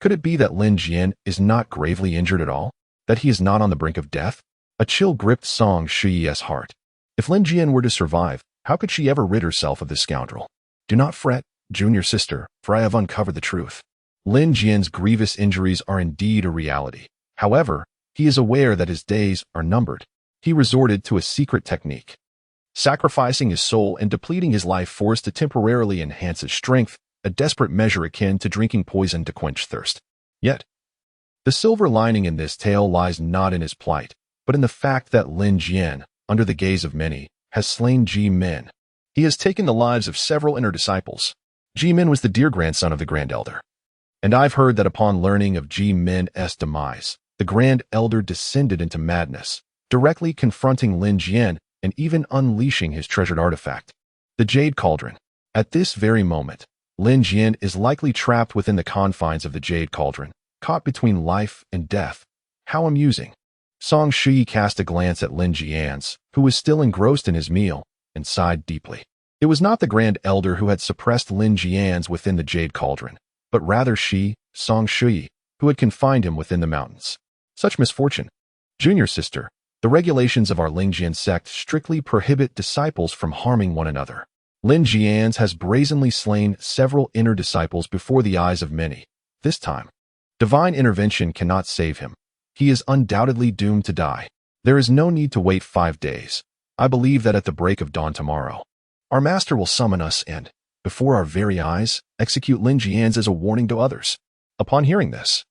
could it be that Lin Jian is not gravely injured at all? That he is not on the brink of death?" A chill gripped Song Shui's heart. If Lin Jian were to survive, how could she ever rid herself of this scoundrel? "Do not fret, junior sister, for I have uncovered the truth. Lin Jian's grievous injuries are indeed a reality. However, he is aware that his days are numbered. He resorted to a secret technique, sacrificing his soul and depleting his life force to temporarily enhance his strength, a desperate measure akin to drinking poison to quench thirst. Yet, the silver lining in this tale lies not in his plight, but in the fact that Lin Jian, under the gaze of many, has slain G-men. He has taken the lives of several inner disciples. G-men was the dear grandson of the Grand Elder. And I've heard that upon learning of G-men's demise, the Grand Elder descended into madness, directly confronting Lin Jian and even unleashing his treasured artifact, the Jade Cauldron. At this very moment, Lin Jian is likely trapped within the confines of the Jade Cauldron, caught between life and death. How amusing. Song Shui cast a glance at Lin Jian's, who was still engrossed in his meal, and sighed deeply. It was not the Grand Elder who had suppressed Lin Jian's within the Jade Cauldron, but rather she, Song Shui, who had confined him within the mountains. Such misfortune. Junior sister, the regulations of our Lingjian sect strictly prohibit disciples from harming one another. Lin Jianzhi has brazenly slain several inner disciples before the eyes of many. This time, divine intervention cannot save him. He is undoubtedly doomed to die. There is no need to wait 5 days. I believe that at the break of dawn tomorrow, our master will summon us and, before our very eyes, execute Lin Jianzhi as a warning to others. Upon hearing this,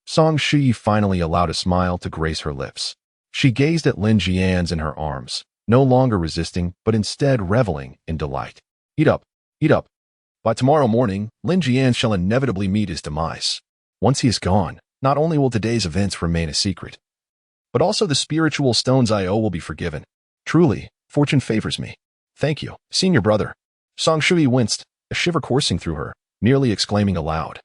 Song Shi finally allowed a smile to grace her lips. She gazed at Lin Jianzhi in her arms, no longer resisting, but instead reveling in delight. Eat up, eat up. By tomorrow morning, Lin Jianzhi shall inevitably meet his demise. Once he is gone, not only will today's events remain a secret, but also the spiritual stones I owe will be forgiven. Truly, fortune favors me. Thank you, senior brother. Song Shui winced, a shiver coursing through her, nearly exclaiming aloud,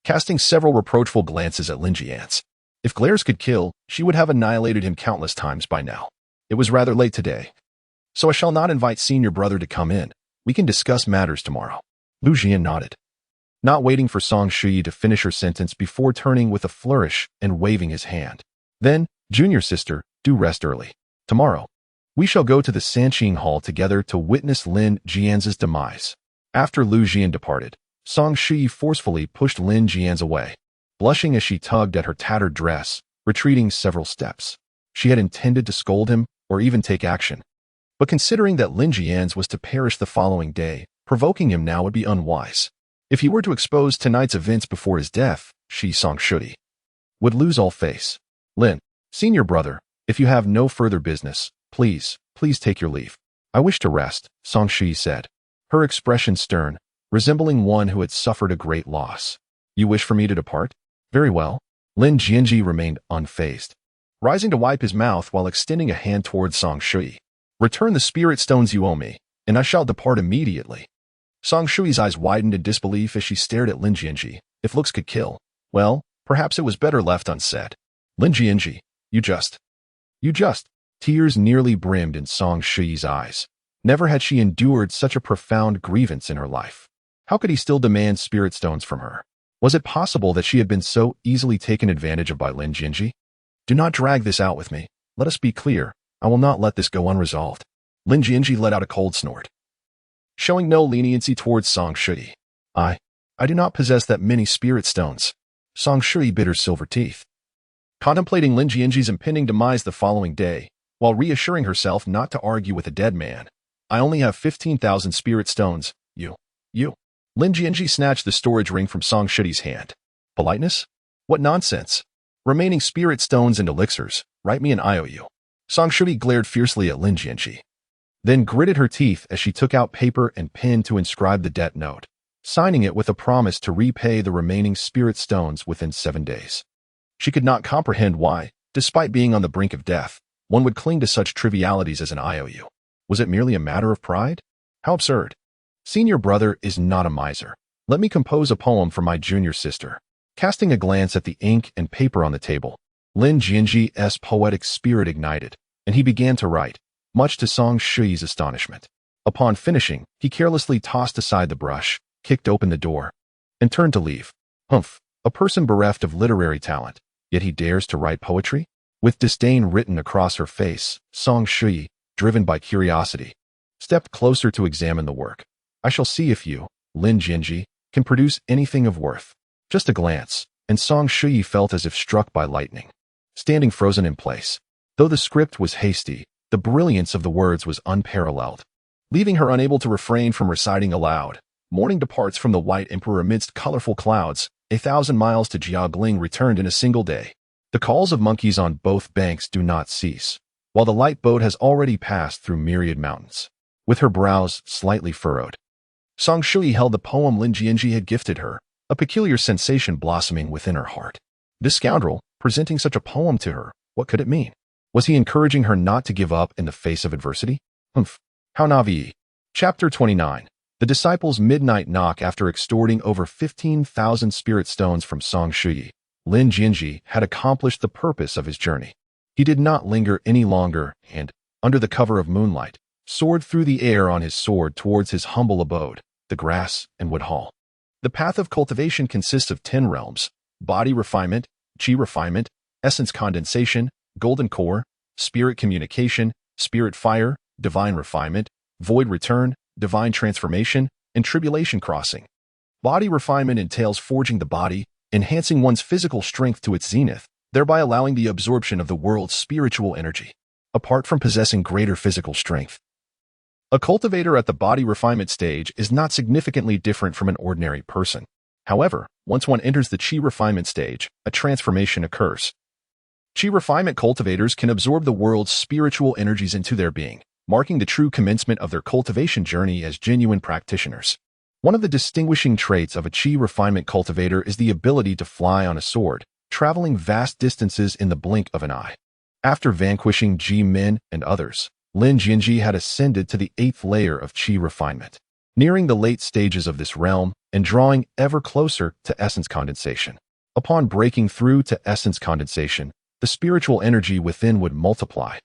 casting several reproachful glances at Lin Jianzhi. If glares could kill, she would have annihilated him countless times by now. It was rather late today, so I shall not invite senior brother to come in. We can discuss matters tomorrow. Lu Jian nodded, not waiting for Song Shui to finish her sentence before turning with a flourish and waving his hand. Then, junior sister, do rest early. Tomorrow, we shall go to the Sanqing Hall together to witness Lin Jianzhi's demise. After Lu Jian departed, Song Shui forcefully pushed Lin Jianzhi away, blushing as she tugged at her tattered dress, retreating several steps. She had intended to scold him or even take action, but considering that Lin Jianzhi was to perish the following day, provoking him now would be unwise. If he were to expose tonight's events before his death, she, Song Shui, would lose all face. Lin, senior brother, if you have no further business, please take your leave. I wish to rest, Song Shui said, her expression stern, resembling one who had suffered a great loss. You wish for me to depart? Very well. Lin Jianzhi remained unfazed, rising to wipe his mouth while extending a hand towards Song Shui. Return the spirit stones you owe me, and I shall depart immediately. Song Shui's eyes widened in disbelief as she stared at Lin Jianzhi. If looks could kill, well, perhaps it was better left unsaid. Lin Jianzhi, you just. Tears nearly brimmed in Song Shui's eyes. Never had she endured such a profound grievance in her life. How could he still demand spirit stones from her? Was it possible that she had been so easily taken advantage of by Lin Jianzhi? Do not drag this out with me. Let us be clear. I will not let this go unresolved. Lin Jianzhi let out a cold snort, showing no leniency towards Song Shui. I do not possess that many spirit stones. Song Shui bit her silver teeth, contemplating Lin Jianzhi's impending demise the following day, while reassuring herself not to argue with a dead man. I only have 15,000 spirit stones. You. Lin Jianzhi snatched the storage ring from Song Shui's hand. Politeness? What nonsense. Remaining spirit stones and elixirs. Write me an IOU. Song Shui glared fiercely at Lin Jianzhi, then gritted her teeth as she took out paper and pen to inscribe the debt note, signing it with a promise to repay the remaining spirit stones within 7 days. She could not comprehend why, despite being on the brink of death, one would cling to such trivialities as an IOU. Was it merely a matter of pride? How absurd. Senior brother is not a miser. Let me compose a poem for my junior sister. Casting a glance at the ink and paper on the table, Lin Jianzhi's poetic spirit ignited, and he began to write, much to Song Shui's astonishment. Upon finishing, he carelessly tossed aside the brush, kicked open the door, and turned to leave. Humph, a person bereft of literary talent, yet he dares to write poetry? With disdain written across her face, Song Shui, driven by curiosity, stepped closer to examine the work. I shall see if you, Lin Jianzhi, can produce anything of worth. Just a glance, and Song Shui felt as if struck by lightning, standing frozen in place. Though the script was hasty, the brilliance of the words was unparalleled. Leaving her unable to refrain from reciting aloud, morning departs from the White Emperor amidst colorful clouds, 1,000 miles to Jiaogling returned in a single day. The calls of monkeys on both banks do not cease, while the light boat has already passed through myriad mountains. With her brows slightly furrowed, Song Shui held the poem Lin Jianzhi had gifted her, a peculiar sensation blossoming within her heart. This scoundrel, presenting such a poem to her, what could it mean? Was he encouraging her not to give up in the face of adversity? Humph. How naive. Chapter 29. The disciples' midnight knock. After extorting over 15,000 spirit stones from Song Shui, Lin Jianzhi had accomplished the purpose of his journey. He did not linger any longer and, under the cover of moonlight, soared through the air on his sword towards his humble abode, the grass and wood hall. The path of cultivation consists of 10 realms: body refinement, chi refinement, essence condensation, golden core, spirit communication, spirit fire, divine refinement, void return, divine transformation, and tribulation crossing. Body refinement entails forging the body, enhancing one's physical strength to its zenith, thereby allowing the absorption of the world's spiritual energy. Apart from possessing greater physical strength, a cultivator at the body refinement stage is not significantly different from an ordinary person. However, once one enters the chi refinement stage, a transformation occurs. Chi refinement cultivators can absorb the world's spiritual energies into their being, marking the true commencement of their cultivation journey as genuine practitioners. One of the distinguishing traits of a chi refinement cultivator is the ability to fly on a sword, traveling vast distances in the blink of an eye. After vanquishing Ji Min and others, Lin Jianzhi had ascended to the 8th layer of chi refinement, nearing the late stages of this realm and drawing ever closer to essence condensation. Upon breaking through to essence condensation, the spiritual energy within would multiply,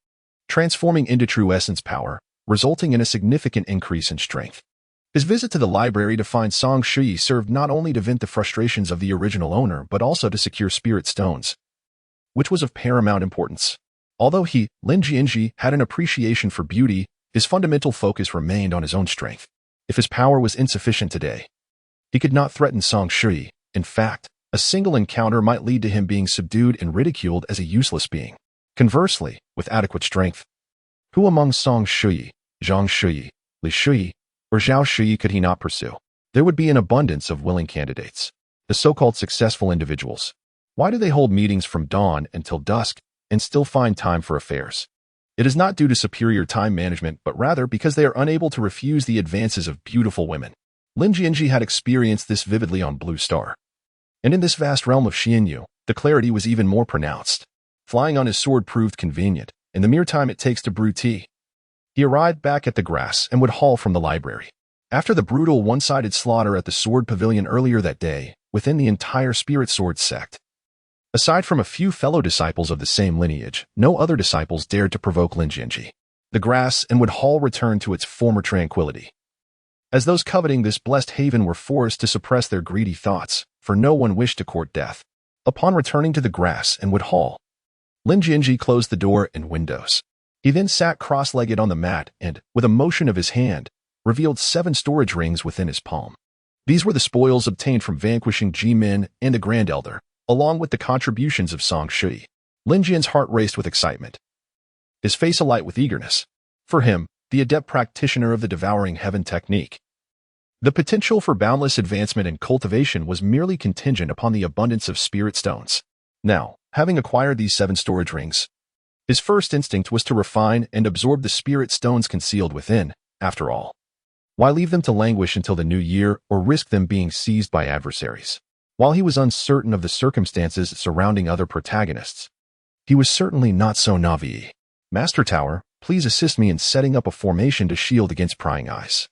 transforming into true essence power, resulting in a significant increase in strength. His visit to the library to find Song Shui served not only to vent the frustrations of the original owner but also to secure spirit stones, which was of paramount importance. Although he, Lin Jianzhi, had an appreciation for beauty, his fundamental focus remained on his own strength. If his power was insufficient today, he could not threaten Song Shui. In fact, a single encounter might lead to him being subdued and ridiculed as a useless being. Conversely, with adequate strength, who among Song Shui, Zhang Shui, Li Shui, or Zhao Shui could he not pursue? There would be an abundance of willing candidates. The so-called successful individuals. Why do they hold meetings from dawn until dusk and still find time for affairs? It is not due to superior time management, but rather because they are unable to refuse the advances of beautiful women. Lin Jianzhi had experienced this vividly on Blue Star. And in this vast realm of Xianyu, the clarity was even more pronounced. Flying on his sword proved convenient, in the mere time it takes to brew tea. He arrived back at the grass and would haul from the library. After the brutal one-sided slaughter at the Sword Pavilion earlier that day, within the entire Spirit Sword sect, aside from a few fellow disciples of the same lineage, no other disciples dared to provoke Lin Jianzhi. The grass and wood hall returned to its former tranquility, as those coveting this blessed haven were forced to suppress their greedy thoughts, for no one wished to court death. Upon returning to the grass and wood hall, Lin Jianzhi closed the door and windows. He then sat cross-legged on the mat and, with a motion of his hand, revealed 7 storage rings within his palm. These were the spoils obtained from vanquishing Ji Min and the Grand Elder, along with the contributions of Song Shui. Lin Jian's heart raced with excitement, his face alight with eagerness. For him, the adept practitioner of the devouring heaven technique, the potential for boundless advancement and cultivation was merely contingent upon the abundance of spirit stones. Now, having acquired these 7 storage rings, his first instinct was to refine and absorb the spirit stones concealed within. After all, why leave them to languish until the new year or risk them being seized by adversaries? While he was uncertain of the circumstances surrounding other protagonists, he was certainly not so naive. Master Tower, please assist me in setting up a formation to shield against prying eyes.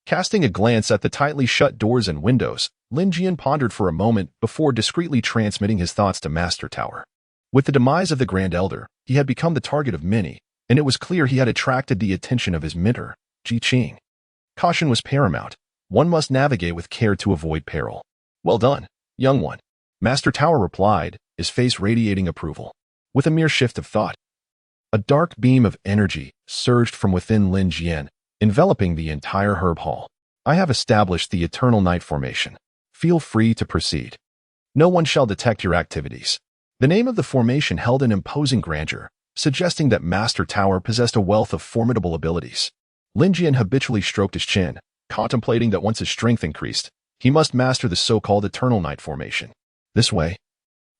Casting a glance at the tightly shut doors and windows, Lin Jian pondered for a moment before discreetly transmitting his thoughts to Master Tower. With the demise of the Grand Elder, he had become the target of many, and it was clear he had attracted the attention of his mentor, Ji Qing. Caution was paramount. One must navigate with care to avoid peril. Well done, young one, Master Tower replied, his face radiating approval. With a mere shift of thought, a dark beam of energy surged from within Lin Jian, enveloping the entire herb hall. I have established the Eternal Night Formation. Feel free to proceed. No one shall detect your activities. The name of the formation held an imposing grandeur, suggesting that Master Tower possessed a wealth of formidable abilities. Lin Jian habitually stroked his chin, contemplating that once his strength increased, he must master the so-called Eternal Night Formation. This way,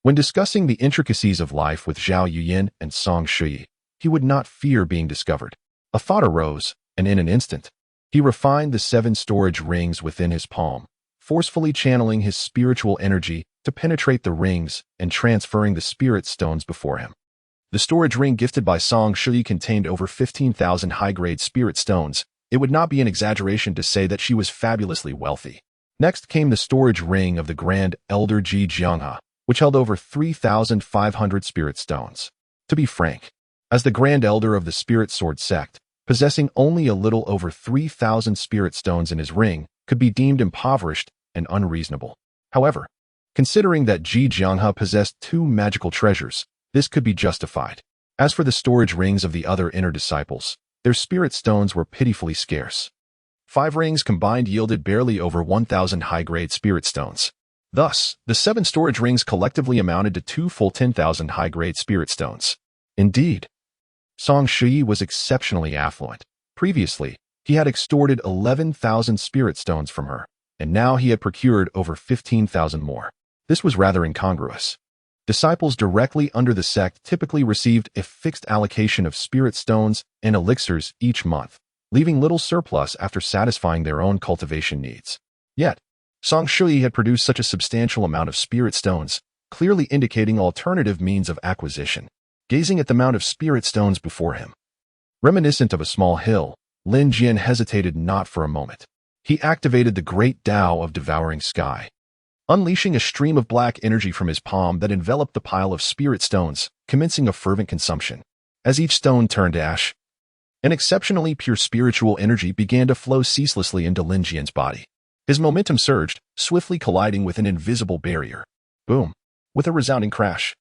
when discussing the intricacies of life with Zhao Yuyin and Song Shui, he would not fear being discovered. A thought arose, and in an instant, he refined the 7 storage rings within his palm, forcefully channeling his spiritual energy to penetrate the rings and transferring the spirit stones before him. The storage ring gifted by Song Shui contained over 15,000 high-grade spirit stones. It would not be an exaggeration to say that she was fabulously wealthy. Next came the storage ring of the Grand Elder Ji Jianghe, which held over 3,500 spirit stones. To be frank, as the Grand Elder of the Spirit Sword Sect, possessing only a little over 3,000 spirit stones in his ring could be deemed impoverished and unreasonable. However, considering that Ji Jianghe possessed 2 magical treasures, this could be justified. As for the storage rings of the other inner disciples, their spirit stones were pitifully scarce. 5 rings combined yielded barely over 1,000 high-grade spirit stones. Thus, the 7 storage rings collectively amounted to 2 full 10,000 high-grade spirit stones. Indeed, Song Shui was exceptionally affluent. Previously, he had extorted 11,000 spirit stones from her, and now he had procured over 15,000 more. This was rather incongruous. Disciples directly under the sect typically received a fixed allocation of spirit stones and elixirs each month, leaving little surplus after satisfying their own cultivation needs. Yet, Song Shui had produced such a substantial amount of spirit stones, clearly indicating alternative means of acquisition. Gazing at the mound of spirit stones before him, reminiscent of a small hill, Lin Jian hesitated not for a moment. He activated the great Tao of devouring sky, unleashing a stream of black energy from his palm that enveloped the pile of spirit stones, commencing a fervent consumption. As each stone turned to ash, an exceptionally pure spiritual energy began to flow ceaselessly into Lin Jian's body. His momentum surged, swiftly colliding with an invisible barrier. Boom! With a resounding crash,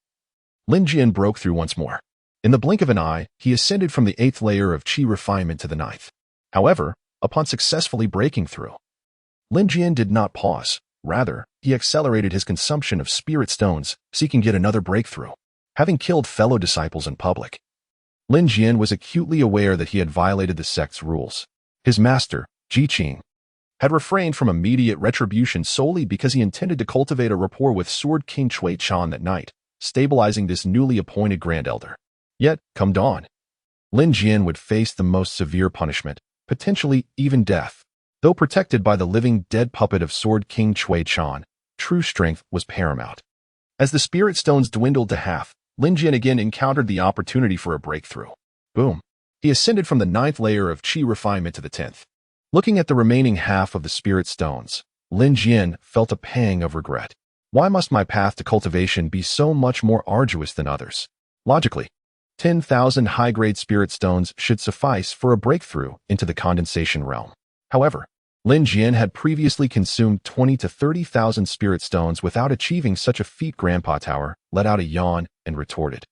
Lin Jian broke through once more. In the blink of an eye, he ascended from the 8th layer of qi refinement to the 9th. However, upon successfully breaking through, Lin Jian did not pause. Rather, he accelerated his consumption of spirit stones, seeking yet another breakthrough. Having killed fellow disciples in public, Lin Jian was acutely aware that he had violated the sect's rules. His master, Ji Qing, had refrained from immediate retribution solely because he intended to cultivate a rapport with Sword King Cui Chan that night, stabilizing this newly appointed Grand Elder. Yet, come dawn, Lin Jian would face the most severe punishment, potentially even death. Though protected by the living dead puppet of Sword King Cui Chan, true strength was paramount. As the spirit stones dwindled to half, Lin Jian again encountered the opportunity for a breakthrough. Boom! He ascended from the 9th layer of qi refinement to the 10th. Looking at the remaining half of the spirit stones, Lin Jian felt a pang of regret. Why must my path to cultivation be so much more arduous than others? Logically, 10,000 high-grade spirit stones should suffice for a breakthrough into the condensation realm. However, Lin Jian had previously consumed 20 to 30,000 spirit stones without achieving such a feat. Grandpa Tower let out a yawn and retorted,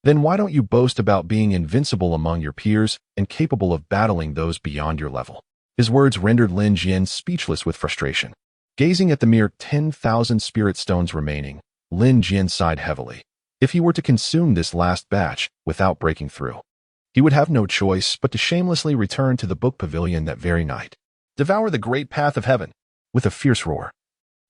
"Then why don't you boast about being invincible among your peers and capable of battling those beyond your level?" His words rendered Lin Jian speechless with frustration. Gazing at the mere 10,000 spirit stones remaining, Lin Jian sighed heavily. If he were to consume this last batch without breaking through, he would have no choice but to shamelessly return to the book pavilion that very night. Devour the great path of heaven. With a fierce roar,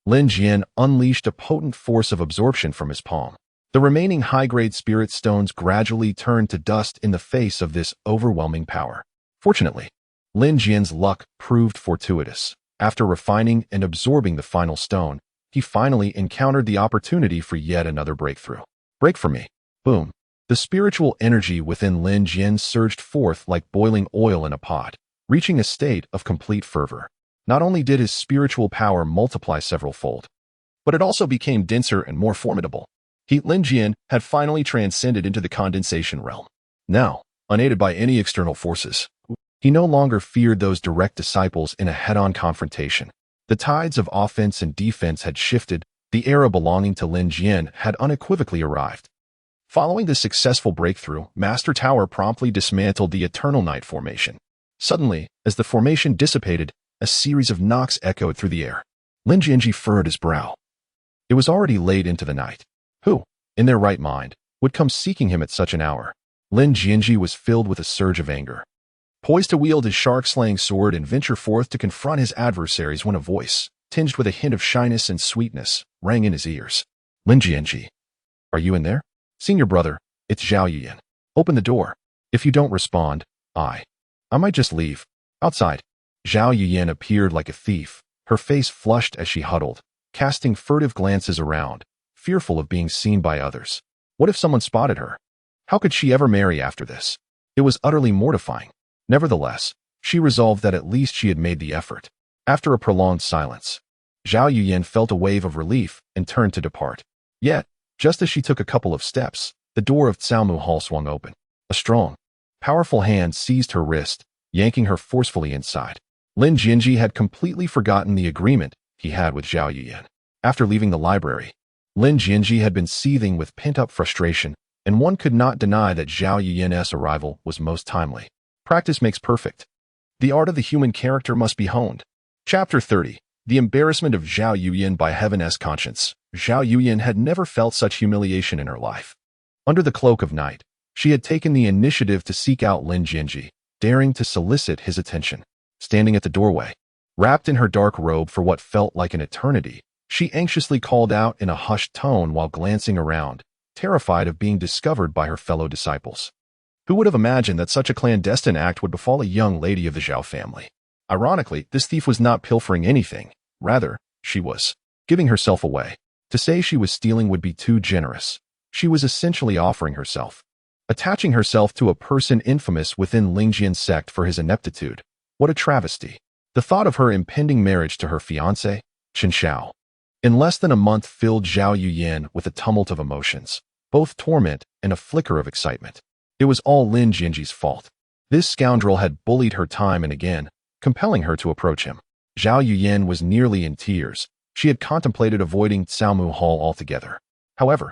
Lin Jian unleashed a potent force of absorption from his palm. The remaining high-grade spirit stones gradually turned to dust in the face of this overwhelming power. Fortunately, Lin Jian's luck proved fortuitous. After refining and absorbing the final stone, he finally encountered the opportunity for yet another breakthrough. Break for me. Boom. The spiritual energy within Lin Jian surged forth like boiling oil in a pot, reaching a state of complete fervor. Not only did his spiritual power multiply several-fold, but it also became denser and more formidable. Lin Jian had finally transcended into the condensation realm. Now, unaided by any external forces, he no longer feared those direct disciples in a head-on confrontation. The tides of offense and defense had shifted. The era belonging to Lin Jian had unequivocally arrived. Following the successful breakthrough, Master Tower promptly dismantled the Eternal Night formation. Suddenly, as the formation dissipated, a series of knocks echoed through the air. Lin Jianzhi furrowed his brow. It was already late into the night. Who, in their right mind, would come seeking him at such an hour? Lin Jianzhi was filled with a surge of anger. Poised to wield his shark-slaying sword and venture forth to confront his adversaries when a voice, tinged with a hint of shyness and sweetness, rang in his ears. "Lin Jianzhi, are you in there?" "Senior brother, it's Zhao Yuyan. Open the door. If you don't respond, I might just leave." Outside, Zhao Yuyan appeared like a thief, her face flushed as she huddled, casting furtive glances around, fearful of being seen by others. What if someone spotted her? How could she ever marry after this? It was utterly mortifying. Nevertheless, she resolved that at least she had made the effort. After a prolonged silence, Zhao Yuyan felt a wave of relief and turned to depart. Yet, just as she took a couple of steps, the door of Caomu Hall swung open. A strong, powerful hand seized her wrist, yanking her forcefully inside. Lin Jianzhi had completely forgotten the agreement he had with Zhao Yuyan. After leaving the library, Lin Jianzhi had been seething with pent-up frustration, and one could not deny that Zhao Yuyan's arrival was most timely. Practice makes perfect. The art of the human character must be honed. Chapter 30. The embarrassment of Zhao Yuyan by Heaven's conscience. Zhao Yuyan had never felt such humiliation in her life. Under the cloak of night, she had taken the initiative to seek out Lin Jianzhi, daring to solicit his attention. Standing at the doorway, wrapped in her dark robe for what felt like an eternity, she anxiously called out in a hushed tone while glancing around, terrified of being discovered by her fellow disciples. Who would have imagined that such a clandestine act would befall a young lady of the Zhao family? Ironically, this thief was not pilfering anything. Rather, she was giving herself away. To say she was stealing would be too generous. She was essentially offering herself, attaching herself to a person infamous within Lingjian Sect for his ineptitude. What a travesty. The thought of her impending marriage to her fiancé, Chen Xiao, in less than a month filled Zhao Yuyan with a tumult of emotions, both torment and a flicker of excitement. It was all Lin Jianzhi's fault. This scoundrel had bullied her time and again, compelling her to approach him. Zhao Yuyan was nearly in tears. She had contemplated avoiding Caomu Hall altogether. However,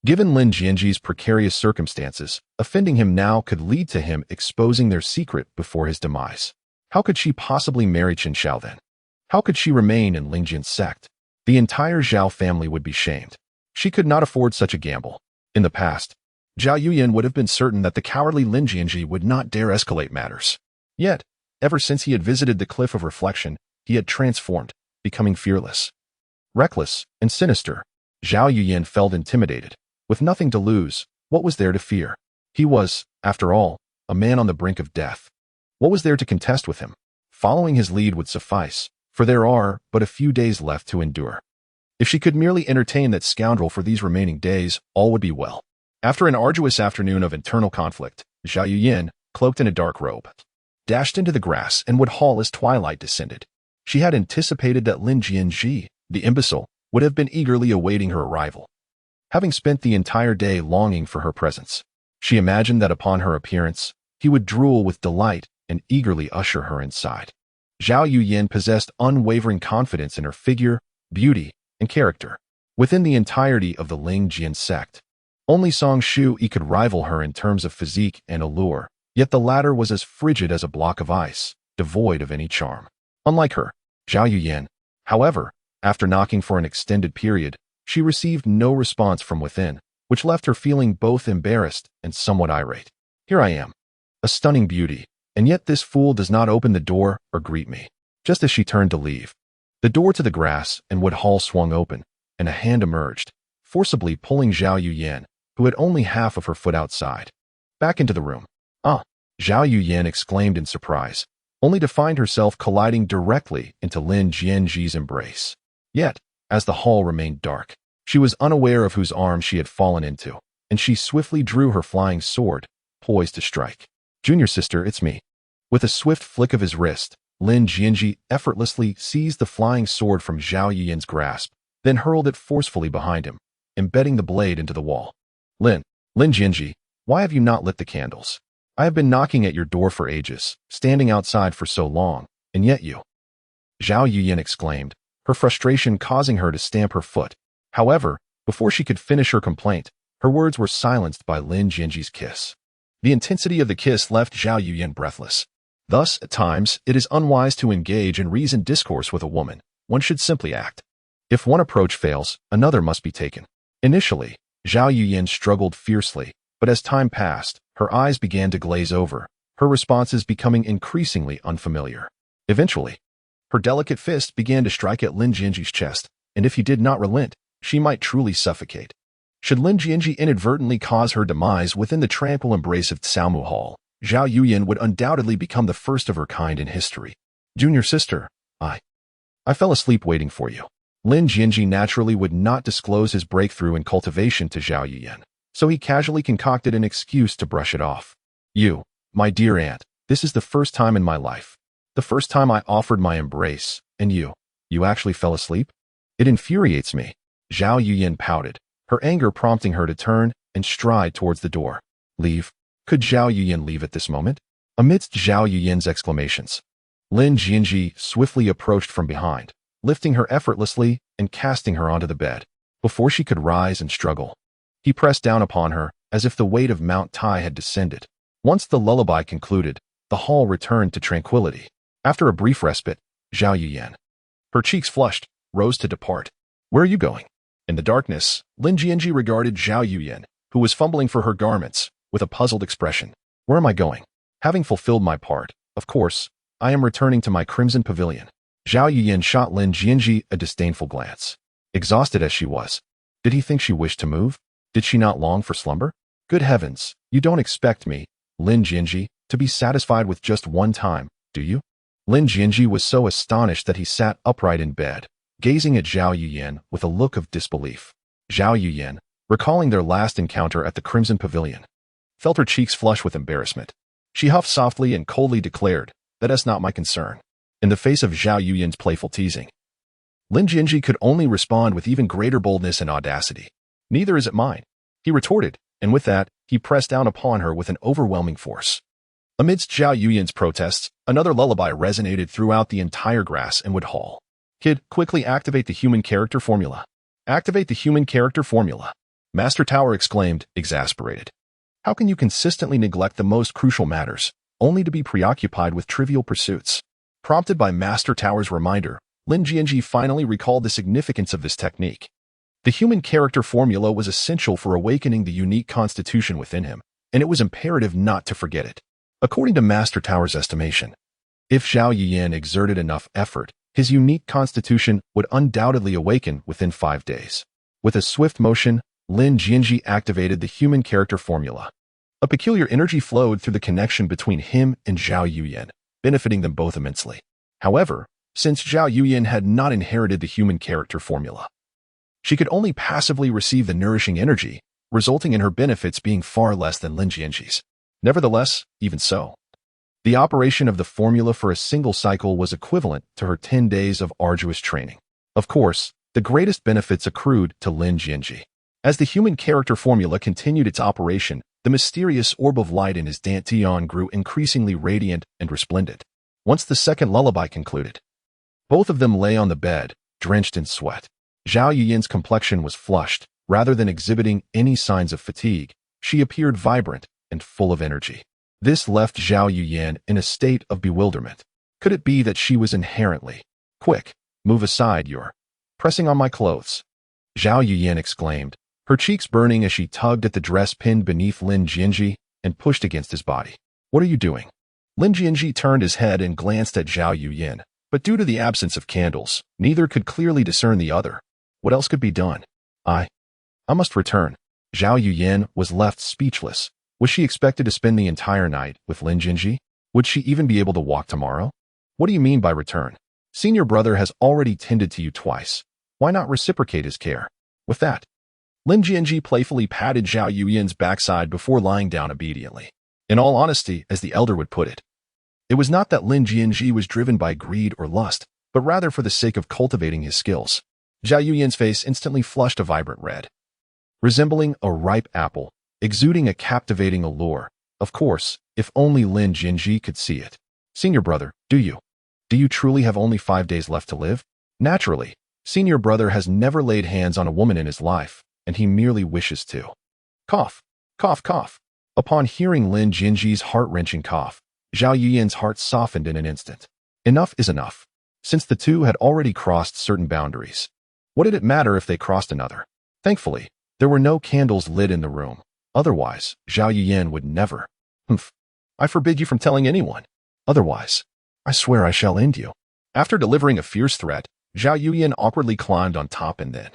given Lin Jianzhi's precarious circumstances, offending him now could lead to him exposing their secret before his demise. How could she possibly marry Chen Xiao then? How could she remain in Lingjian Sect? The entire Zhao family would be shamed. She could not afford such a gamble. In the past, Zhao Yuyan would have been certain that the cowardly Lin Jianzhi would not dare escalate matters. Yet, ever since he had visited the Cliff of Reflection, he had transformed, becoming fearless, reckless, and sinister. Zhao Yuyan felt intimidated. With nothing to lose, what was there to fear? He was, after all, a man on the brink of death. What was there to contest with him? Following his lead would suffice, for there are but a few days left to endure. If she could merely entertain that scoundrel for these remaining days, all would be well. After an arduous afternoon of internal conflict, Zhao Yuyan, cloaked in a dark robe, dashed into the grass and would haul as twilight descended. She had anticipated that Lin Jianzhi, the imbecile, would have been eagerly awaiting her arrival. Having spent the entire day longing for her presence, she imagined that upon her appearance, he would drool with delight and eagerly usher her inside. Zhao Yuyan possessed unwavering confidence in her figure, beauty, and character. Within the entirety of the Lingjian Sect, only Song Shui could rival her in terms of physique and allure, yet the latter was as frigid as a block of ice, devoid of any charm. Unlike her, Zhao Yuyan, however, after knocking for an extended period, she received no response from within, which left her feeling both embarrassed and somewhat irate. Here I am, a stunning beauty, and yet this fool does not open the door or greet me. Just as she turned to leave, the door to the grass and wood hall swung open, and a hand emerged, forcibly pulling Zhao Yuyan, who had only half of her foot outside, back into the room. Ah! Zhao Yuyan exclaimed in surprise, only to find herself colliding directly into Lin Jianzhi's embrace. Yet, as the hall remained dark, she was unaware of whose arms she had fallen into, and she swiftly drew her flying sword, poised to strike. Junior sister, it's me. With a swift flick of his wrist, Lin Jianzhi effortlessly seized the flying sword from Zhao Yuyan's grasp, then hurled it forcefully behind him, embedding the blade into the wall. Lin Jianzhi, why have you not lit the candles? I have been knocking at your door for ages, standing outside for so long, and yet you. Zhao Yuyan exclaimed, her frustration causing her to stamp her foot. However, before she could finish her complaint, her words were silenced by Lin Jianzhi's kiss. The intensity of the kiss left Zhao Yuyan breathless. Thus, at times, it is unwise to engage in reasoned discourse with a woman. One should simply act. If one approach fails, another must be taken. Initially, Zhao Yuyan struggled fiercely, but as time passed, her eyes began to glaze over, her responses becoming increasingly unfamiliar. Eventually, her delicate fist began to strike at Lin Jianzhi's chest, and if he did not relent, she might truly suffocate. Should Lin Jianzhi inadvertently cause her demise within the tranquil embrace of Caomu Hall, Zhao Yuyan would undoubtedly become the first of her kind in history. Junior sister, I fell asleep waiting for you. Lin Jianzhi naturally would not disclose his breakthrough in cultivation to Zhao Yuyan, so he casually concocted an excuse to brush it off. You, my dear aunt, this is the first time in my life. The first time I offered my embrace, and you actually fell asleep? It infuriates me. Zhao Yuyan pouted, her anger prompting her to turn and stride towards the door. Leave? Could Zhao Yuyan leave at this moment? Amidst Zhao Yuyan's exclamations, Lin Jianzhi swiftly approached from behind, lifting her effortlessly and casting her onto the bed. Before she could rise and struggle, he pressed down upon her as if the weight of Mount Tai had descended. Once the lullaby concluded, the hall returned to tranquility. After a brief respite, Zhao Yuyan, her cheeks flushed, rose to depart. Where are you going? In the darkness, Lin Jianzhi regarded Zhao Yuyan, who was fumbling for her garments, with a puzzled expression. Where am I going? Having fulfilled my part, of course, I am returning to my crimson pavilion. Zhao Yuyan shot Lin Jianzhi a disdainful glance. Exhausted as she was, did he think she wished to move? Did she not long for slumber? Good heavens, you don't expect me, Lin Jianzhi, to be satisfied with just one time, do you? Lin Jianzhi was so astonished that he sat upright in bed, gazing at Zhao Yuyan with a look of disbelief. Zhao Yuyan, recalling their last encounter at the Crimson Pavilion, felt her cheeks flush with embarrassment. She huffed softly and coldly declared, "That's not my concern." In the face of Zhao Yuyan's playful teasing, Lin Jianzhi could only respond with even greater boldness and audacity. "Neither is it mine," he retorted, and with that, he pressed down upon her with an overwhelming force. Amidst Zhao Yuyan's protests, another lullaby resonated throughout the entire grass and wood hall. "Kid, quickly activate the human character formula." "Activate the human character formula," Master Tower exclaimed, exasperated. "How can you consistently neglect the most crucial matters, only to be preoccupied with trivial pursuits?" Prompted by Master Tower's reminder, Lin Jianzhi finally recalled the significance of this technique. The human character formula was essential for awakening the unique constitution within him, and it was imperative not to forget it. According to Master Tower's estimation, if Zhao Yuyan exerted enough effort, his unique constitution would undoubtedly awaken within 5 days. With a swift motion, Lin Jianzhi activated the human character formula. A peculiar energy flowed through the connection between him and Zhao Yuyan, benefiting them both immensely. However, since Zhao Yuyan had not inherited the human character formula, she could only passively receive the nourishing energy, resulting in her benefits being far less than Lin Jianzhi's. Nevertheless, even so, the operation of the formula for a single cycle was equivalent to her 10 days of arduous training. Of course, the greatest benefits accrued to Lin Jianzhi. As the human character formula continued its operation, the mysterious orb of light in his dantian grew increasingly radiant and resplendent. Once the second lullaby concluded, both of them lay on the bed, drenched in sweat. Zhao Yuyan's complexion was flushed. Rather than exhibiting any signs of fatigue, she appeared vibrant and full of energy. This left Zhao Yuyan in a state of bewilderment. Could it be that she was inherently, "Quick, move aside, you're pressing on my clothes," Zhao Yuyan exclaimed, her cheeks burning as she tugged at the dress pinned beneath Lin Jianzhi and pushed against his body. "What are you doing?" Lin Jianzhi turned his head and glanced at Zhao Yuyan, but due to the absence of candles, neither could clearly discern the other. What else could be done? I must return." Zhao Yuyan was left speechless. Was she expected to spend the entire night with Lin Jianzhi? Would she even be able to walk tomorrow? "What do you mean by return? Senior brother has already tended to you twice. Why not reciprocate his care?" With that, Lin Jianzhi playfully patted Zhao Yuyan's backside before lying down obediently. In all honesty, as the elder would put it, it was not that Lin Jianzhi was driven by greed or lust, but rather for the sake of cultivating his skills. Zhao Yuyan's face instantly flushed a vibrant red, resembling a ripe apple, exuding a captivating allure. Of course, if only Lin Jianzhi could see it. "Senior brother, do you truly have only 5 days left to live?" Naturally, senior brother has never laid hands on a woman in his life, and he merely wishes to. Cough, cough, cough. Upon hearing Lin Jianzhi's heart-wrenching cough, Zhao Yuyan's heart softened in an instant. Enough is enough. Since the two had already crossed certain boundaries, what did it matter if they crossed another? Thankfully, there were no candles lit in the room. Otherwise, Zhao Yuyan would never. "Humph. I forbid you from telling anyone. Otherwise, I swear I shall end you." After delivering a fierce threat, Zhao Yuyan awkwardly climbed on top and then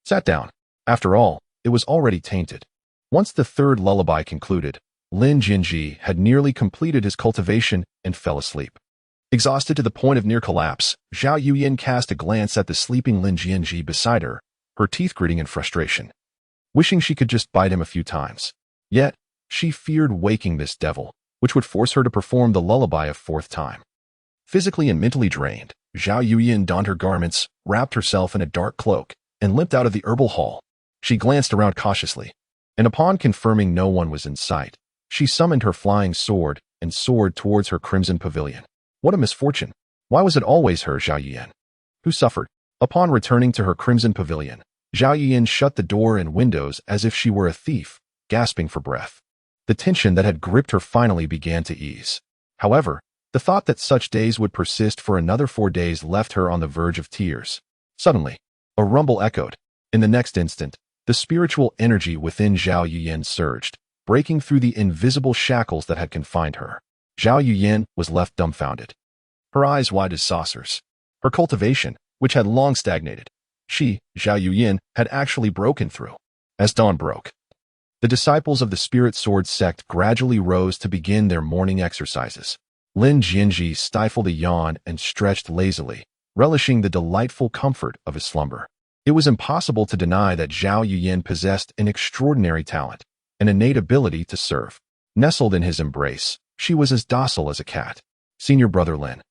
sat down. After all, it was already tainted. Once the third lullaby concluded, Lin Jianzhi had nearly completed his cultivation and fell asleep. Exhausted to the point of near collapse, Zhao Yuyan cast a glance at the sleeping Lin Jianzhi beside her, her teeth gritting in frustration, wishing she could just bite him a few times. Yet, she feared waking this devil, which would force her to perform the lullaby a 4th time. Physically and mentally drained, Zhao Yuyan donned her garments, wrapped herself in a dark cloak, and limped out of the herbal hall. She glanced around cautiously, and upon confirming no one was in sight, she summoned her flying sword and soared towards her crimson pavilion. What a misfortune! Why was it always her, Zhao Yuyan, who suffered? Upon returning to her crimson pavilion, Zhao Yuyan shut the door and windows as if she were a thief, gasping for breath. The tension that had gripped her finally began to ease. However, the thought that such days would persist for another 4 days left her on the verge of tears. Suddenly, a rumble echoed. In the next instant, the spiritual energy within Zhao Yuyan surged, breaking through the invisible shackles that had confined her. Zhao Yuyan was left dumbfounded, her eyes wide as saucers. Her cultivation, which had long stagnated, Zhao Yuyan, had actually broken through. As dawn broke, the disciples of the Spirit Sword sect gradually rose to begin their morning exercises. Lin Jianzhi stifled a yawn and stretched lazily, relishing the delightful comfort of his slumber. It was impossible to deny that Zhao Yuyan possessed an extraordinary talent, an innate ability to serve. Nestled in his embrace, she was as docile as a cat. Senior Brother Lin,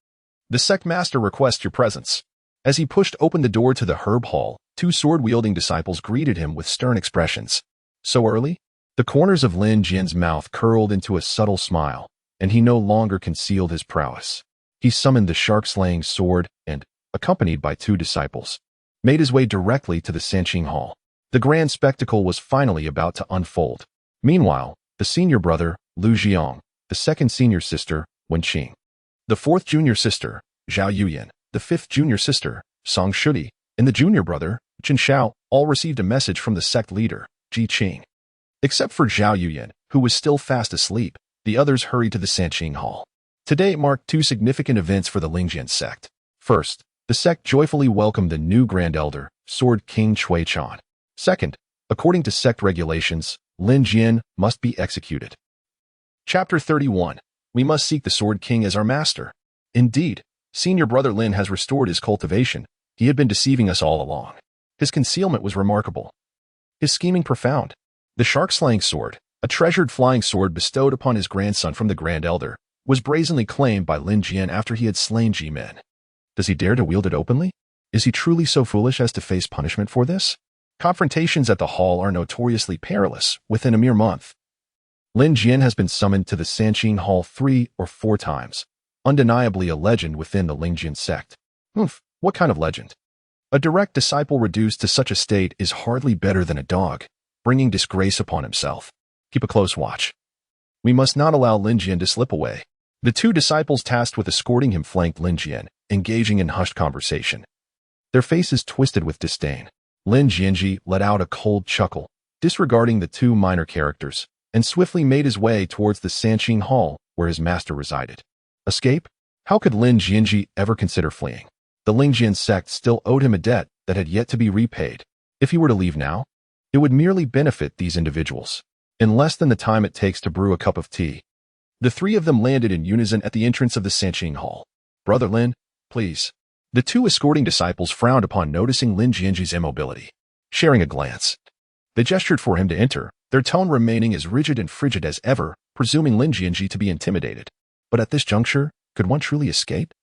the sect master requests your presence. As he pushed open the door to the herb hall, 2 sword-wielding disciples greeted him with stern expressions. So early? The corners of Lin Jian's mouth curled into a subtle smile, and he no longer concealed his prowess. He summoned the shark-slaying sword and, accompanied by 2 disciples, made his way directly to the Sanqing Hall. The grand spectacle was finally about to unfold. Meanwhile, the senior brother, Lu Jiang, the second senior sister, Wen Qing, the 4th junior sister, Zhao Yuyan, the 5th junior sister, Song Shuti, and the junior brother, Chen Xiao, all received a message from the sect leader, Ji Qing. Except for Zhao Yuyan, who was still fast asleep, the others hurried to the Sanqing Hall. Today marked 2 significant events for the Lingjian Sect. First, the sect joyfully welcomed the new Grand Elder, Sword King Cui Chan. Second, according to sect regulations, Lin Jian must be executed. Chapter 31. We must seek the Sword King as our master. Indeed, senior brother Lin has restored his cultivation. He had been deceiving us all along. His concealment was remarkable, his scheming profound. The shark-slaying sword, a treasured flying sword bestowed upon his grandson from the Grand Elder, was brazenly claimed by Lin Jian after he had slain Ji-men. Does he dare to wield it openly? Is he truly so foolish as to face punishment for this? Confrontations at the hall are notoriously perilous within a mere month. Lin Jian has been summoned to the Sanqing Hall 3 or 4 times, undeniably a legend within the Lingjian Sect. What kind of legend? A direct disciple reduced to such a state is hardly better than a dog, bringing disgrace upon himself. Keep a close watch. We must not allow Lin Jian to slip away. The 2 disciples tasked with escorting him flanked Lin Jian, engaging in hushed conversation, their faces twisted with disdain. Lin Jianzhi let out a cold chuckle, disregarding the 2 minor characters, and swiftly made his way towards the Sanqing Hall where his master resided. Escape? How could Lin Jianzhi ever consider fleeing? The Lingjian Sect still owed him a debt that had yet to be repaid. If he were to leave now, it would merely benefit these individuals. In less than the time it takes to brew a cup of tea, the 3 of them landed in unison at the entrance of the Sanqing Hall. Brother Lin, please. The 2 escorting disciples frowned upon noticing Lin Jianzhi's immobility. Sharing a glance, they gestured for him to enter, their tone remaining as rigid and frigid as ever, presuming Lin Jianzhi to be intimidated. But at this juncture, could one truly escape?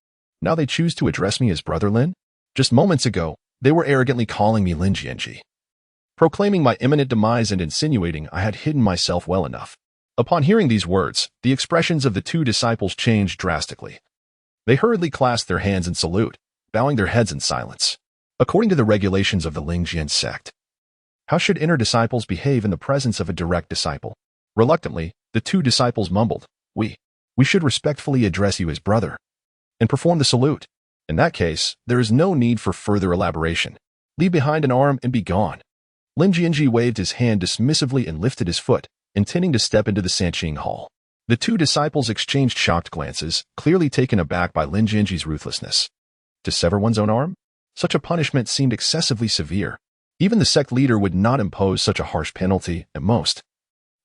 Now they choose to address me as Brother Lin? Just moments ago, they were arrogantly calling me Lin Jianzhi, proclaiming my imminent demise and insinuating I had hidden myself well enough. Upon hearing these words, the expressions of the 2 disciples changed drastically. They hurriedly clasped their hands in salute, bowing their heads in silence. According to the regulations of the Lingjian Sect, how should inner disciples behave in the presence of a direct disciple? Reluctantly, the 2 disciples mumbled, We should respectfully address you as brother, and perform the salute. In that case, there is no need for further elaboration. Leave behind an arm and be gone. Lin Jianzhi waved his hand dismissively and lifted his foot, intending to step into the Sanqing Hall. The 2 disciples exchanged shocked glances, clearly taken aback by Lin Jianzhi's ruthlessness. To sever one's own arm? Such a punishment seemed excessively severe. Even the sect leader would not impose such a harsh penalty. At most,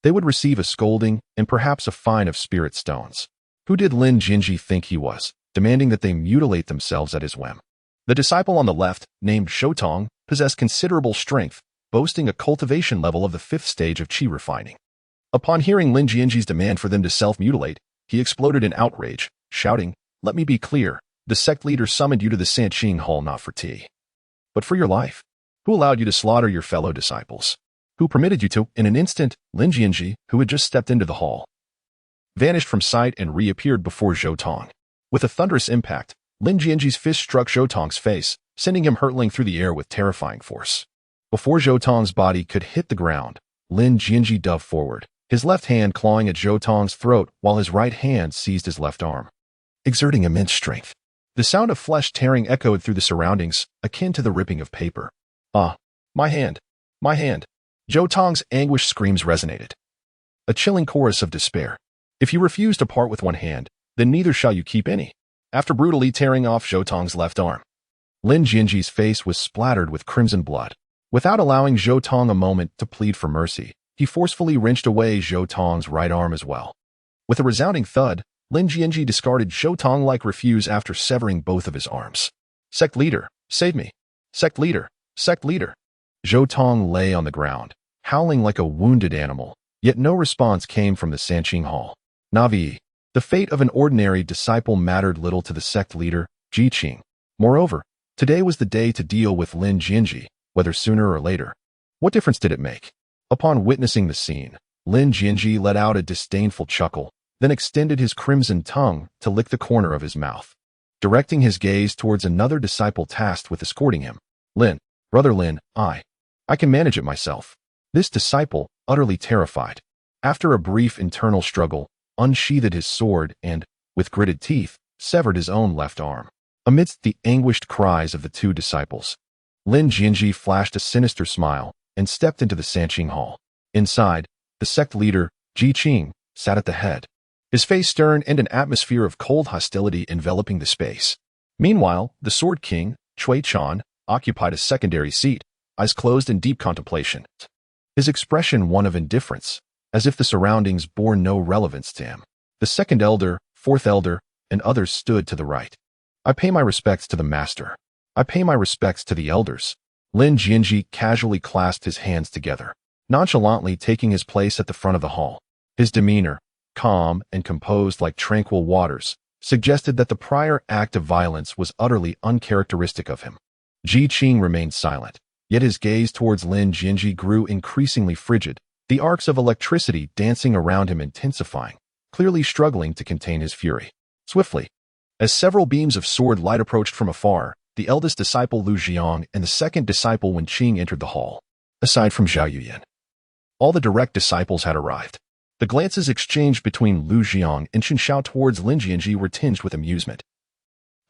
they would receive a scolding and perhaps a fine of spirit stones. Who did Lin Jianzhi think he was, demanding that they mutilate themselves at his whim? The disciple on the left, named Shoutong, possessed considerable strength, boasting a cultivation level of the 5th stage of qi refining. Upon hearing Lin Jianzhi's demand for them to self-mutilate, he exploded in outrage, shouting, Let me be clear, the sect leader summoned you to the Sanqing Hall not for tea, but for your life. Who allowed you to slaughter your fellow disciples? Who permitted you to? In an instant, Lin Jianzhi, who had just stepped into the hall, vanished from sight and reappeared before Shoutong. With a thunderous impact, Lin Jianzhi's fist struck Shoutong's face, sending him hurtling through the air with terrifying force. Before Shoutong's body could hit the ground, Lin Jianzhi dove forward, his left hand clawing at Zhou Tong's throat while his right hand seized his left arm, exerting immense strength. The sound of flesh tearing echoed through the surroundings, akin to the ripping of paper. "Ah, my hand! My hand!" Zhou Tong's anguished screams resonated. A chilling chorus of despair. "If you refuse to part with one hand, then neither shall you keep any." After brutally tearing off Zhou Tong's left arm, Lin Jianzhi's face was splattered with crimson blood. Without allowing Zhou Tong a moment to plead for mercy, he forcefully wrenched away Zhou Tong's right arm as well. With a resounding thud, Lin Jianzhi discarded Zhou Tong like refuse after severing both of his arms. "Sect leader, save me! Sect leader, sect leader!" Zhou Tong lay on the ground, howling like a wounded animal, yet no response came from the Sanqing Hall. Navi, the fate of an ordinary disciple mattered little to the sect leader, Ji Qing. Moreover, today was the day to deal with Lin Jianzhi, whether sooner or later. What difference did it make? Upon witnessing the scene, Lin Jianzhi let out a disdainful chuckle, then extended his crimson tongue to lick the corner of his mouth, directing his gaze towards another disciple tasked with escorting him. "Lin, brother Lin, I can manage it myself." This disciple, utterly terrified, after a brief internal struggle, unsheathed his sword and, with gritted teeth, severed his own left arm. Amidst the anguished cries of the two disciples, Lin Jianzhi flashed a sinister smile and stepped into the Sanqing Hall. Inside, the sect leader, Ji Qing, sat at the head, his face stern and an atmosphere of cold hostility enveloping the space. Meanwhile, the Sword King, Cui Chan, occupied a secondary seat, eyes closed in deep contemplation. His expression one of indifference, as if the surroundings bore no relevance to him. The second elder, fourth elder, and others stood to the right. "I pay my respects to the master. I pay my respects to the elders." Lin Jianzhi casually clasped his hands together, nonchalantly taking his place at the front of the hall. His demeanor, calm and composed like tranquil waters, suggested that the prior act of violence was utterly uncharacteristic of him. Ji Qing remained silent, yet his gaze towards Lin Jianzhi grew increasingly frigid, the arcs of electricity dancing around him intensifying, clearly struggling to contain his fury. Swiftly, as several beams of sword light approached from afar, the eldest disciple Lu Jiang and the second disciple Wen Qing entered the hall. Aside from Zhao Yuyan, all the direct disciples had arrived. The glances exchanged between Lu Jiang and Chen Xiao towards Lin Jianzhi were tinged with amusement.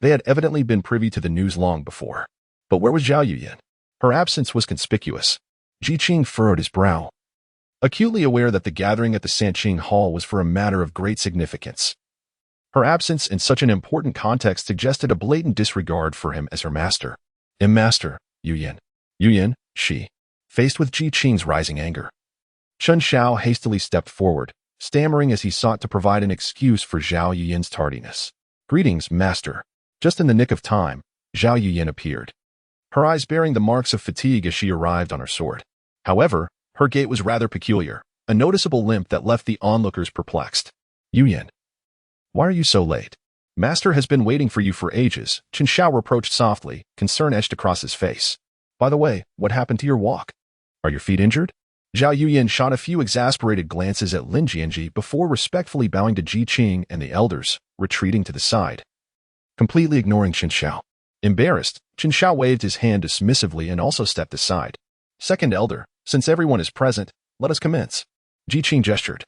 They had evidently been privy to the news long before. But where was Zhao Yuyan? Her absence was conspicuous. Ji Qing furrowed his brow, acutely aware that the gathering at the Sanqing Hall was for a matter of great significance. Her absence in such an important context suggested a blatant disregard for him as her master. Master, Yuyan. Yuyan, she, faced with Ji Qing's rising anger. Chen Xiao hastily stepped forward, stammering as he sought to provide an excuse for Zhao Yuyan's tardiness. "Greetings, master." Just in the nick of time, Zhao Yuyan appeared, her eyes bearing the marks of fatigue as she arrived on her sword. However, her gait was rather peculiar, a noticeable limp that left the onlookers perplexed. "Yuyan, why are you so late? Master has been waiting for you for ages," Chen Xiao reproached softly, concern etched across his face. "By the way, what happened to your walk? Are your feet injured?" Zhao Yuyan shot a few exasperated glances at Lin Jianzhi before respectfully bowing to Ji Qing and the elders, retreating to the side, completely ignoring Chen Xiao. Embarrassed, Chen Xiao waved his hand dismissively and also stepped aside. "Second elder, since everyone is present, let us commence." Ji Qing gestured,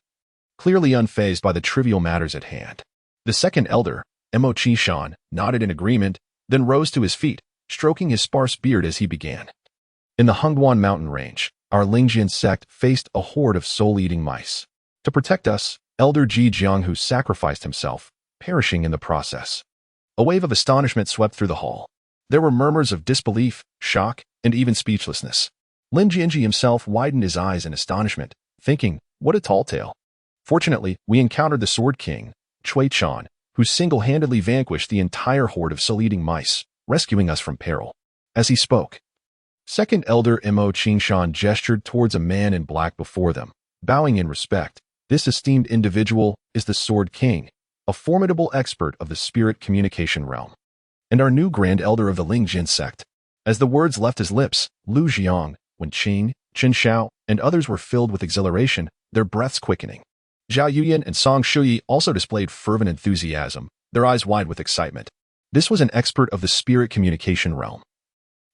clearly unfazed by the trivial matters at hand. The second elder, Mo Qishan, nodded in agreement, then rose to his feet, stroking his sparse beard as he began. "In the Hengduan mountain range, our Lingjian Sect faced a horde of soul-eating mice. To protect us, Elder Ji Jianghu sacrificed himself, perishing in the process." A wave of astonishment swept through the hall. There were murmurs of disbelief, shock, and even speechlessness. Lin Jianzhi himself widened his eyes in astonishment, thinking, what a tall tale. Fortunately, we encountered the Sword King, Cui Chan, who single-handedly vanquished the entire horde of soul-eating mice, rescuing us from peril. As he spoke, Second Elder Mo Qingshan gestured towards a man in black before them, bowing in respect. This esteemed individual is the Sword King, a formidable expert of the spirit communication realm, and our new Grand Elder of the Lingjian Sect. As the words left his lips, Lu Jiang, Wen Qing, Chen Xiao, and others were filled with exhilaration, their breaths quickening. Zhao Yuyan and Song Shuyi also displayed fervent enthusiasm, their eyes wide with excitement. This was an expert of the spirit communication realm,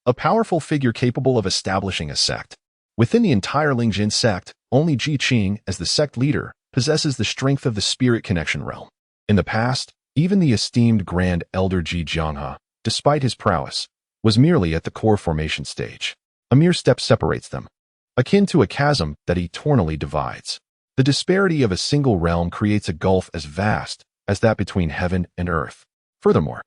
a powerful figure capable of establishing a sect. Within the entire Lingjian Sect, only Ji Qing, as the sect leader, possesses the strength of the spirit connection realm. In the past, even the esteemed Grand Elder Ji Jianghe, despite his prowess, was merely at the core formation stage. A mere step separates them, akin to a chasm that eternally divides. The disparity of a single realm creates a gulf as vast as that between heaven and earth. Furthermore,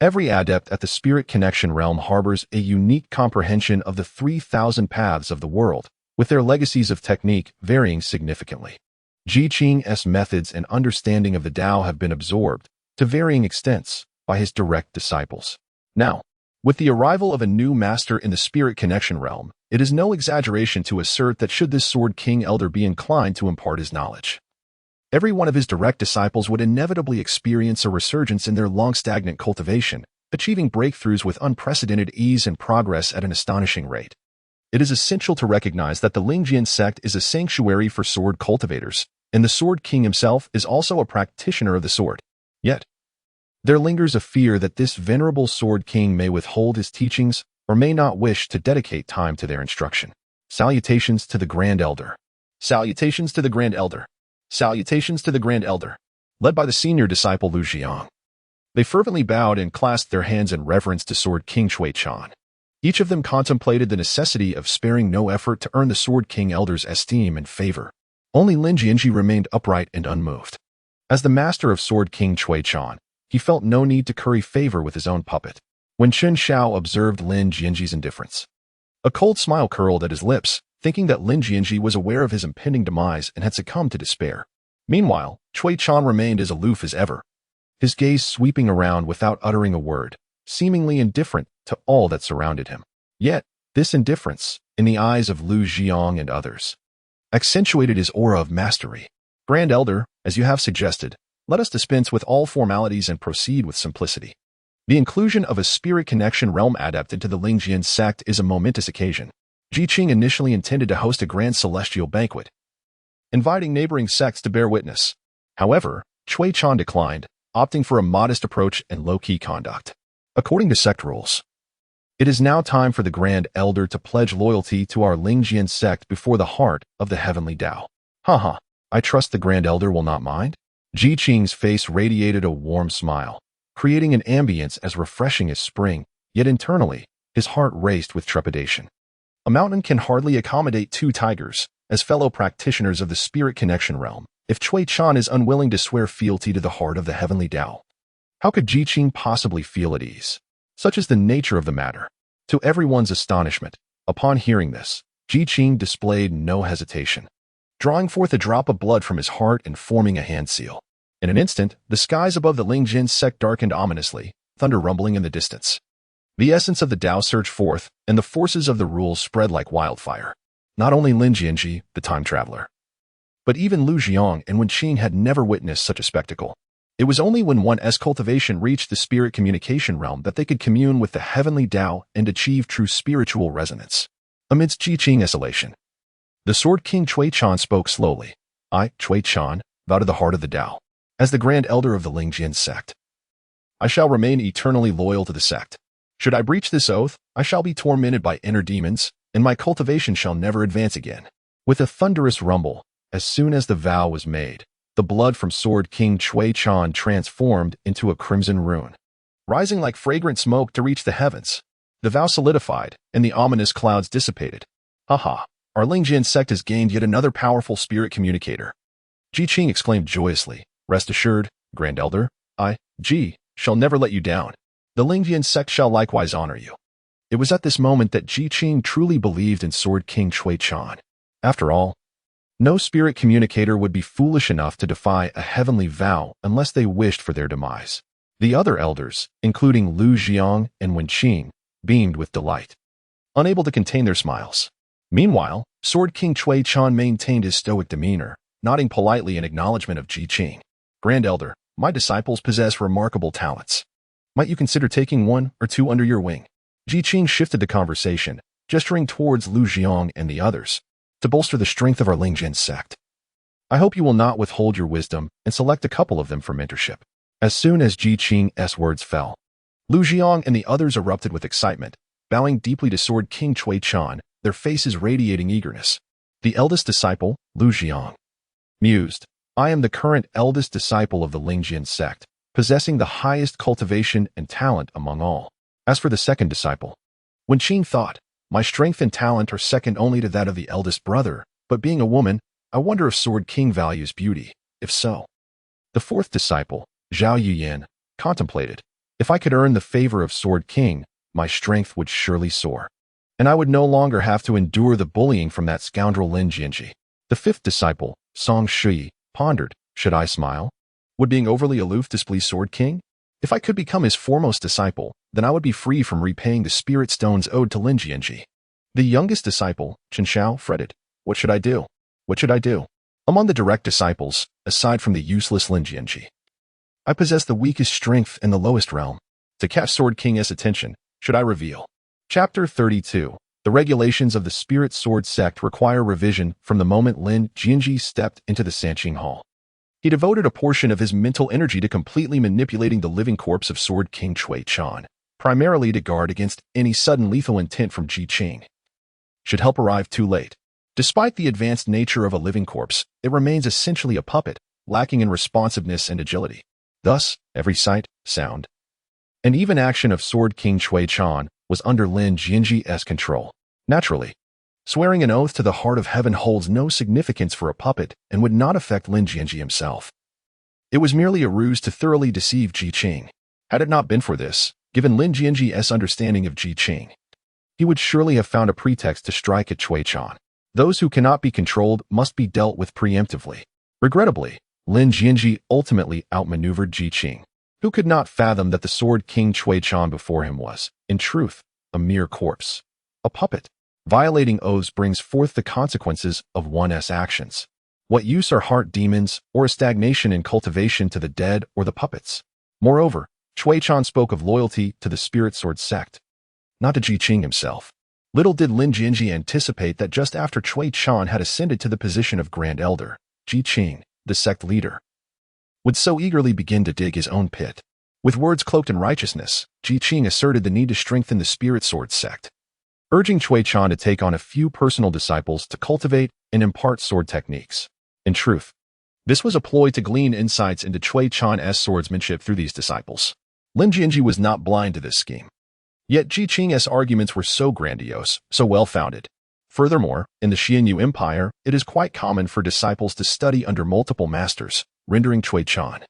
every adept at the spirit connection realm harbors a unique comprehension of the 3,000 paths of the world, with their legacies of technique varying significantly. Ji Qing's methods and understanding of the Tao have been absorbed, to varying extents, by his direct disciples. Now, with the arrival of a new master in the spirit connection realm, it is no exaggeration to assert that should this Sword King Elder be inclined to impart his knowledge, every one of his direct disciples would inevitably experience a resurgence in their long-stagnant cultivation, achieving breakthroughs with unprecedented ease and progress at an astonishing rate. It is essential to recognize that the Lingjian Sect is a sanctuary for sword cultivators, and the Sword King himself is also a practitioner of the sword. Yet, there lingers a fear that this venerable Sword King may withhold his teachings or may not wish to dedicate time to their instruction. Salutations to the Grand Elder. Salutations to the Grand Elder. Salutations to the Grand Elder. Led by the senior disciple Lu Jiang. They fervently bowed and clasped their hands in reverence to Sword King Cui Chan. Each of them contemplated the necessity of sparing no effort to earn the Sword King Elder's esteem and favor. Only Lin Jianzhi remained upright and unmoved. As the master of Sword King Cui Chan, he felt no need to curry favor with his own puppet. When Chen Xiao observed Lin Jianzhi's indifference, a cold smile curled at his lips, thinking that Lin Jianzhi was aware of his impending demise and had succumbed to despair. Meanwhile, Cui Chan remained as aloof as ever, his gaze sweeping around without uttering a word, seemingly indifferent to all that surrounded him. Yet, this indifference, in the eyes of Lu Jiang and others, accentuated his aura of mastery. Grand Elder, as you have suggested, let us dispense with all formalities and proceed with simplicity. The inclusion of a spirit connection realm adept into the Lingjian Sect is a momentous occasion. Ji Qing initially intended to host a grand celestial banquet, inviting neighboring sects to bear witness. However, Cui Chan declined, opting for a modest approach and low-key conduct. According to sect rules, it is now time for the Grand Elder to pledge loyalty to our Lingjian Sect before the heart of the heavenly Tao. Haha, I trust the Grand Elder will not mind? Ji Qing's face radiated a warm smile, creating an ambience as refreshing as spring, yet internally, his heart raced with trepidation. A mountain can hardly accommodate two tigers, as fellow practitioners of the spirit connection realm, if Cui Chan is unwilling to swear fealty to the heart of the heavenly Tao. How could Ji Qing possibly feel at ease? Such is the nature of the matter. To everyone's astonishment, upon hearing this, Ji Qing displayed no hesitation, drawing forth a drop of blood from his heart and forming a hand seal. In an instant, the skies above the Lingjian Sect darkened ominously, thunder rumbling in the distance. The essence of the Tao surged forth, and the forces of the rules spread like wildfire. Not only Lin Jianzhi, the time traveler, but even Lu Jiang and Wen Qing had never witnessed such a spectacle. It was only when one's cultivation reached the spirit communication realm that they could commune with the heavenly Tao and achieve true spiritual resonance. Amidst Ji Qing's elation, the Sword King Cui Chan spoke slowly. I, Cui Chan, vow to the heart of the Tao, as the Grand Elder of the Lingjian Sect, I shall remain eternally loyal to the sect. Should I breach this oath, I shall be tormented by inner demons, and my cultivation shall never advance again. With a thunderous rumble, as soon as the vow was made, the blood from Sword King Cui Chan transformed into a crimson rune, rising like fragrant smoke to reach the heavens. The vow solidified, and the ominous clouds dissipated. Haha, our Lingjian Sect has gained yet another powerful spirit communicator. Ji Qing exclaimed joyously. Rest assured, Grand Elder, I, Ji, shall never let you down. The Lingjian Sect shall likewise honor you. It was at this moment that Ji Qing truly believed in Sword King Cui Chan. After all, no spirit communicator would be foolish enough to defy a heavenly vow unless they wished for their demise. The other elders, including Lu Jiang and Wen Qing, beamed with delight, unable to contain their smiles. Meanwhile, Sword King Cui Chan maintained his stoic demeanor, nodding politely in acknowledgement of Ji Qing. Grand Elder, my disciples possess remarkable talents. Might you consider taking one or two under your wing? Ji Qing shifted the conversation, gesturing towards Lu Jiang and the others, to bolster the strength of our Lingjian Sect. I hope you will not withhold your wisdom and select a couple of them for mentorship. As soon as Ji Qing's words fell, Lu Jiang and the others erupted with excitement, bowing deeply to Sword King Cui Chan, their faces radiating eagerness. The eldest disciple, Lu Jiang, mused, I am the current eldest disciple of the Lingjian Sect, possessing the highest cultivation and talent among all. As for the second disciple, Wen Qing thought, my strength and talent are second only to that of the eldest brother, but being a woman, I wonder if Sword King values beauty. If so. The fourth disciple, Zhao Yuyan, contemplated, if I could earn the favor of Sword King, my strength would surely soar, and I would no longer have to endure the bullying from that scoundrel Lin Jianzhi. The fifth disciple, Song Shui, pondered, should I smile? Would being overly aloof displease Sword King? If I could become his foremost disciple, then I would be free from repaying the spirit stones owed to Lin Jianzhi. The youngest disciple, Chen Xiao, fretted, what should I do? What should I do? Among the direct disciples, aside from the useless Lin Jianzhi, I possess the weakest strength in the lowest realm. To catch Sword King's attention, should I reveal? Chapter 32. The regulations of the Spirit Sword Sect require revision from the moment Lin Jianzhi stepped into the Sanqing Hall. He devoted a portion of his mental energy to completely manipulating the living corpse of Sword King Cui Chan, primarily to guard against any sudden lethal intent from Ji Qing. Should help arrive too late. Despite the advanced nature of a living corpse, it remains essentially a puppet, lacking in responsiveness and agility. Thus, every sight, sound, and even action of Sword King Cui Chan was under Lin Jianzhi's control. Naturally, swearing an oath to the heart of heaven holds no significance for a puppet and would not affect Lin Jianzhi himself. It was merely a ruse to thoroughly deceive Ji Qing. Had it not been for this, given Lin Jianzhi's understanding of Ji Qing, he would surely have found a pretext to strike at Cui Chan. Those who cannot be controlled must be dealt with preemptively. Regrettably, Lin Jianzhi ultimately outmaneuvered Ji Qing, who could not fathom that the Sword King Cui Chan before him was, in truth, a mere corpse, a puppet. Violating oaths brings forth the consequences of one's actions. What use are heart demons or a stagnation in cultivation to the dead or the puppets? Moreover, Cui Chan spoke of loyalty to the Spirit Sword Sect, not to Ji Qing himself. Little did Lin Jianzhi anticipate that just after Cui Chan had ascended to the position of Grand Elder, Ji Qing, the sect leader, would so eagerly begin to dig his own pit. With words cloaked in righteousness, Ji Qing asserted the need to strengthen the Spirit Sword Sect, urging Cui Chan to take on a few personal disciples to cultivate and impart sword techniques. In truth, this was a ploy to glean insights into Cui Chan's swordsmanship through these disciples. Lin Jianzhi was not blind to this scheme. Yet Ji Qing's arguments were so grandiose, so well-founded. Furthermore, in the Xianyu Empire, it is quite common for disciples to study under multiple masters, rendering Cui Chan,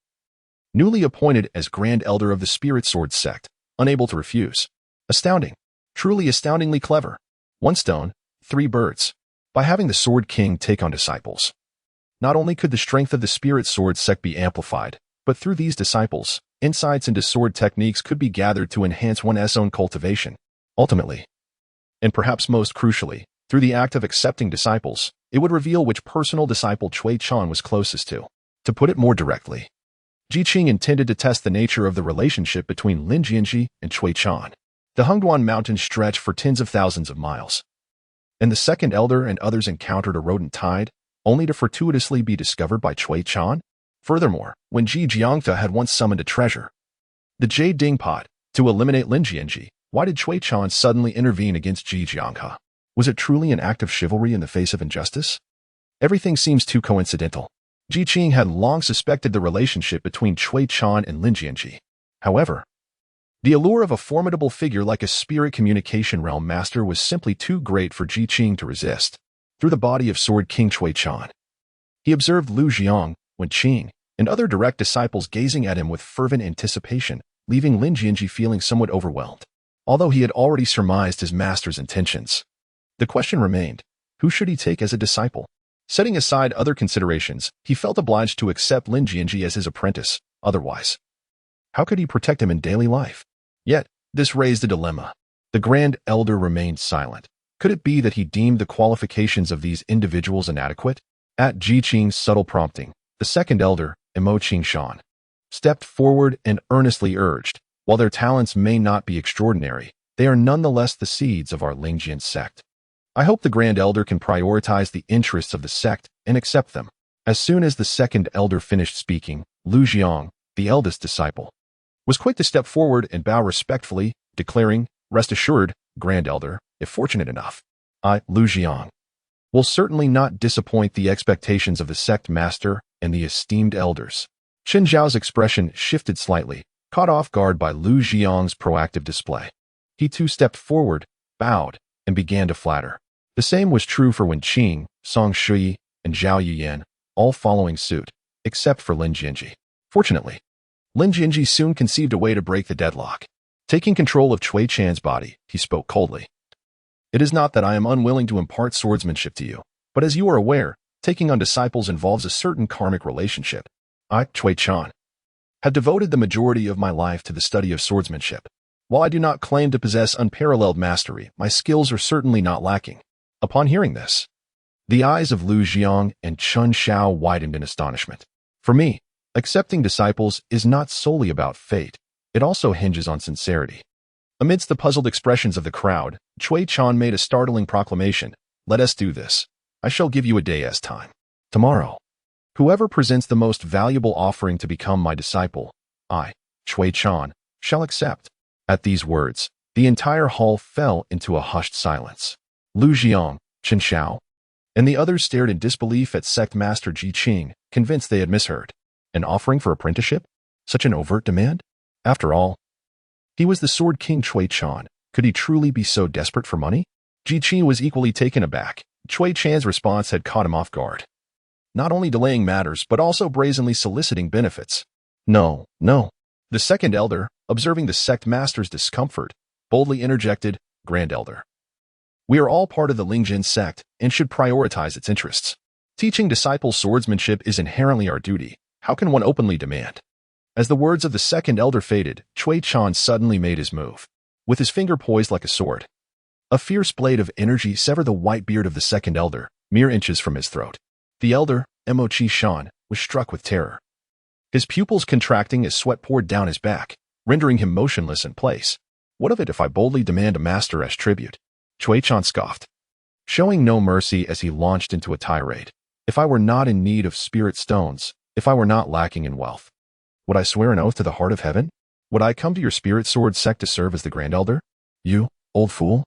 newly appointed as Grand Elder of the Spirit Sword Sect, unable to refuse. Astounding. Truly astoundingly clever. One stone, three birds. By having the Sword King take on disciples, not only could the strength of the Spirit Sword Sect be amplified, but through these disciples, insights into sword techniques could be gathered to enhance one's own cultivation. Ultimately, and perhaps most crucially, through the act of accepting disciples, it would reveal which personal disciple Cui Chan was closest to. To put it more directly, Ji Qing intended to test the nature of the relationship between Lin Jianzhi and Cui Chan. The Hengduan Mountains stretch for tens of thousands of miles, and the second elder and others encountered a rodent tide, only to fortuitously be discovered by Cui Chan. Furthermore, when Ji Jiangta had once summoned a treasure, the Jade Ding Pot, to eliminate Lin Jianzhi, why did Cui Chan suddenly intervene against Ji Jiangta? Was it truly an act of chivalry in the face of injustice? Everything seems too coincidental. Ji Qing had long suspected the relationship between Cui Chan and Lin Jianzhi. However, the allure of a formidable figure like a spirit communication realm master was simply too great for Ji Qing to resist. Through the body of Sword King Cui Chan, he observed Lu Jiang, Wen Qing, and other direct disciples gazing at him with fervent anticipation, leaving Lin Jianzhi feeling somewhat overwhelmed. Although he had already surmised his master's intentions, the question remained, who should he take as a disciple? Setting aside other considerations, he felt obliged to accept Lin Jianzhi as his apprentice. Otherwise, how could he protect him in daily life? Yet, this raised a dilemma. The Grand Elder remained silent. Could it be that he deemed the qualifications of these individuals inadequate? At Ji Qing's subtle prompting, the second elder, Mo Qingshan, stepped forward and earnestly urged, while their talents may not be extraordinary, they are nonetheless the seeds of our Lingjian Sect. I hope the Grand Elder can prioritize the interests of the sect and accept them. As soon as the second elder finished speaking, Lu Jiang, the eldest disciple, was quick to step forward and bow respectfully, declaring, rest assured, Grand Elder, if fortunate enough, Lu Jiang, will certainly not disappoint the expectations of the sect master and the esteemed elders. Chen Zhao's expression shifted slightly, caught off guard by Lu Jiang's proactive display. He too stepped forward, bowed, and began to flatter. The same was true for Wen Qing, Song Shui, and Zhao Yuyan, all following suit, except for Lin Jianzhi. Fortunately, Lin Jianzhi soon conceived a way to break the deadlock. Taking control of Cui Chan's body, he spoke coldly. It is not that I am unwilling to impart swordsmanship to you, but as you are aware, taking on disciples involves a certain karmic relationship. I, Cui Chan, have devoted the majority of my life to the study of swordsmanship. While I do not claim to possess unparalleled mastery, my skills are certainly not lacking. Upon hearing this, the eyes of Lu Jiang and Chen Xiao widened in astonishment. For me, accepting disciples is not solely about fate. It also hinges on sincerity. Amidst the puzzled expressions of the crowd, Cui Chan made a startling proclamation. Let us do this. I shall give you a day's time. Tomorrow, whoever presents the most valuable offering to become my disciple, I, Cui Chan, shall accept. At these words, the entire hall fell into a hushed silence. Lu Jiang, Chen Xiao, and the others stared in disbelief at sect master Ji Qing, convinced they had misheard. An offering for apprenticeship? Such an overt demand? After all, he was the Sword King Cui Chan. Could he truly be so desperate for money? Ji Qing was equally taken aback. Cui Chan's response had caught him off guard. Not only delaying matters, but also brazenly soliciting benefits. No. The second elder, observing the sect master's discomfort, boldly interjected, Grand Elder, we are all part of the Lingjian Sect and should prioritize its interests. Teaching disciples swordsmanship is inherently our duty. How can one openly demand? As the words of the second elder faded, Cui Chan suddenly made his move. With his finger poised like a sword, a fierce blade of energy severed the white beard of the second elder, mere inches from his throat. The elder, Mo Chi Shan, was struck with terror. His pupils contracting as sweat poured down his back, rendering him motionless in place. What of it if I boldly demand a master as tribute? Cui Chan scoffed, showing no mercy as he launched into a tirade. If I were not in need of spirit stones, if I were not lacking in wealth, would I swear an oath to the heart of heaven? Would I come to your spirit sword sect to serve as the Grand Elder? You, old fool?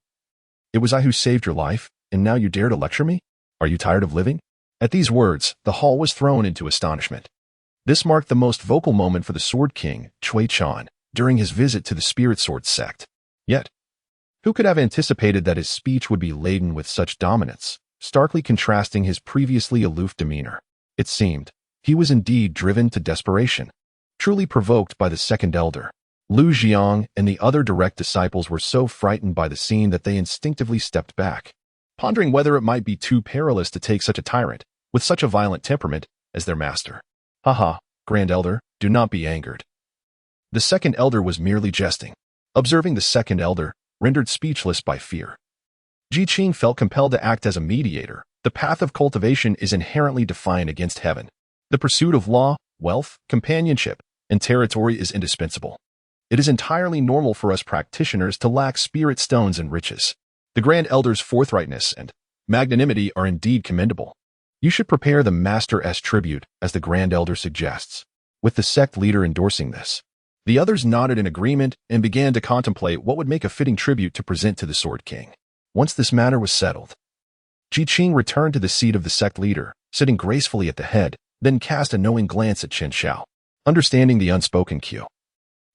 It was I who saved your life, and now you dare to lecture me? Are you tired of living? At these words, the hall was thrown into astonishment. This marked the most vocal moment for the Sword King, Cui Chan, during his visit to the Spirit Sword sect. Yet, who could have anticipated that his speech would be laden with such dominance, starkly contrasting his previously aloof demeanor? It seemed he was indeed driven to desperation. Truly provoked by the second elder, Lu Jiang and the other direct disciples were so frightened by the scene that they instinctively stepped back, pondering whether it might be too perilous to take such a tyrant, with such a violent temperament, as their master. Haha, Grand Elder, do not be angered. The second elder was merely jesting. Observing the second elder, rendered speechless by fear, Ji Qing felt compelled to act as a mediator. The path of cultivation is inherently defiant against heaven. The pursuit of law, wealth, companionship, and territory is indispensable. It is entirely normal for us practitioners to lack spirit stones and riches. The Grand Elder's forthrightness and magnanimity are indeed commendable. You should prepare the master's tribute, as the Grand Elder suggests. With the sect leader endorsing this, the others nodded in agreement and began to contemplate what would make a fitting tribute to present to the Sword King. Once this matter was settled, Ji Qing returned to the seat of the sect leader, sitting gracefully at the head, then cast a knowing glance at Chen Xiao. Understanding the unspoken cue,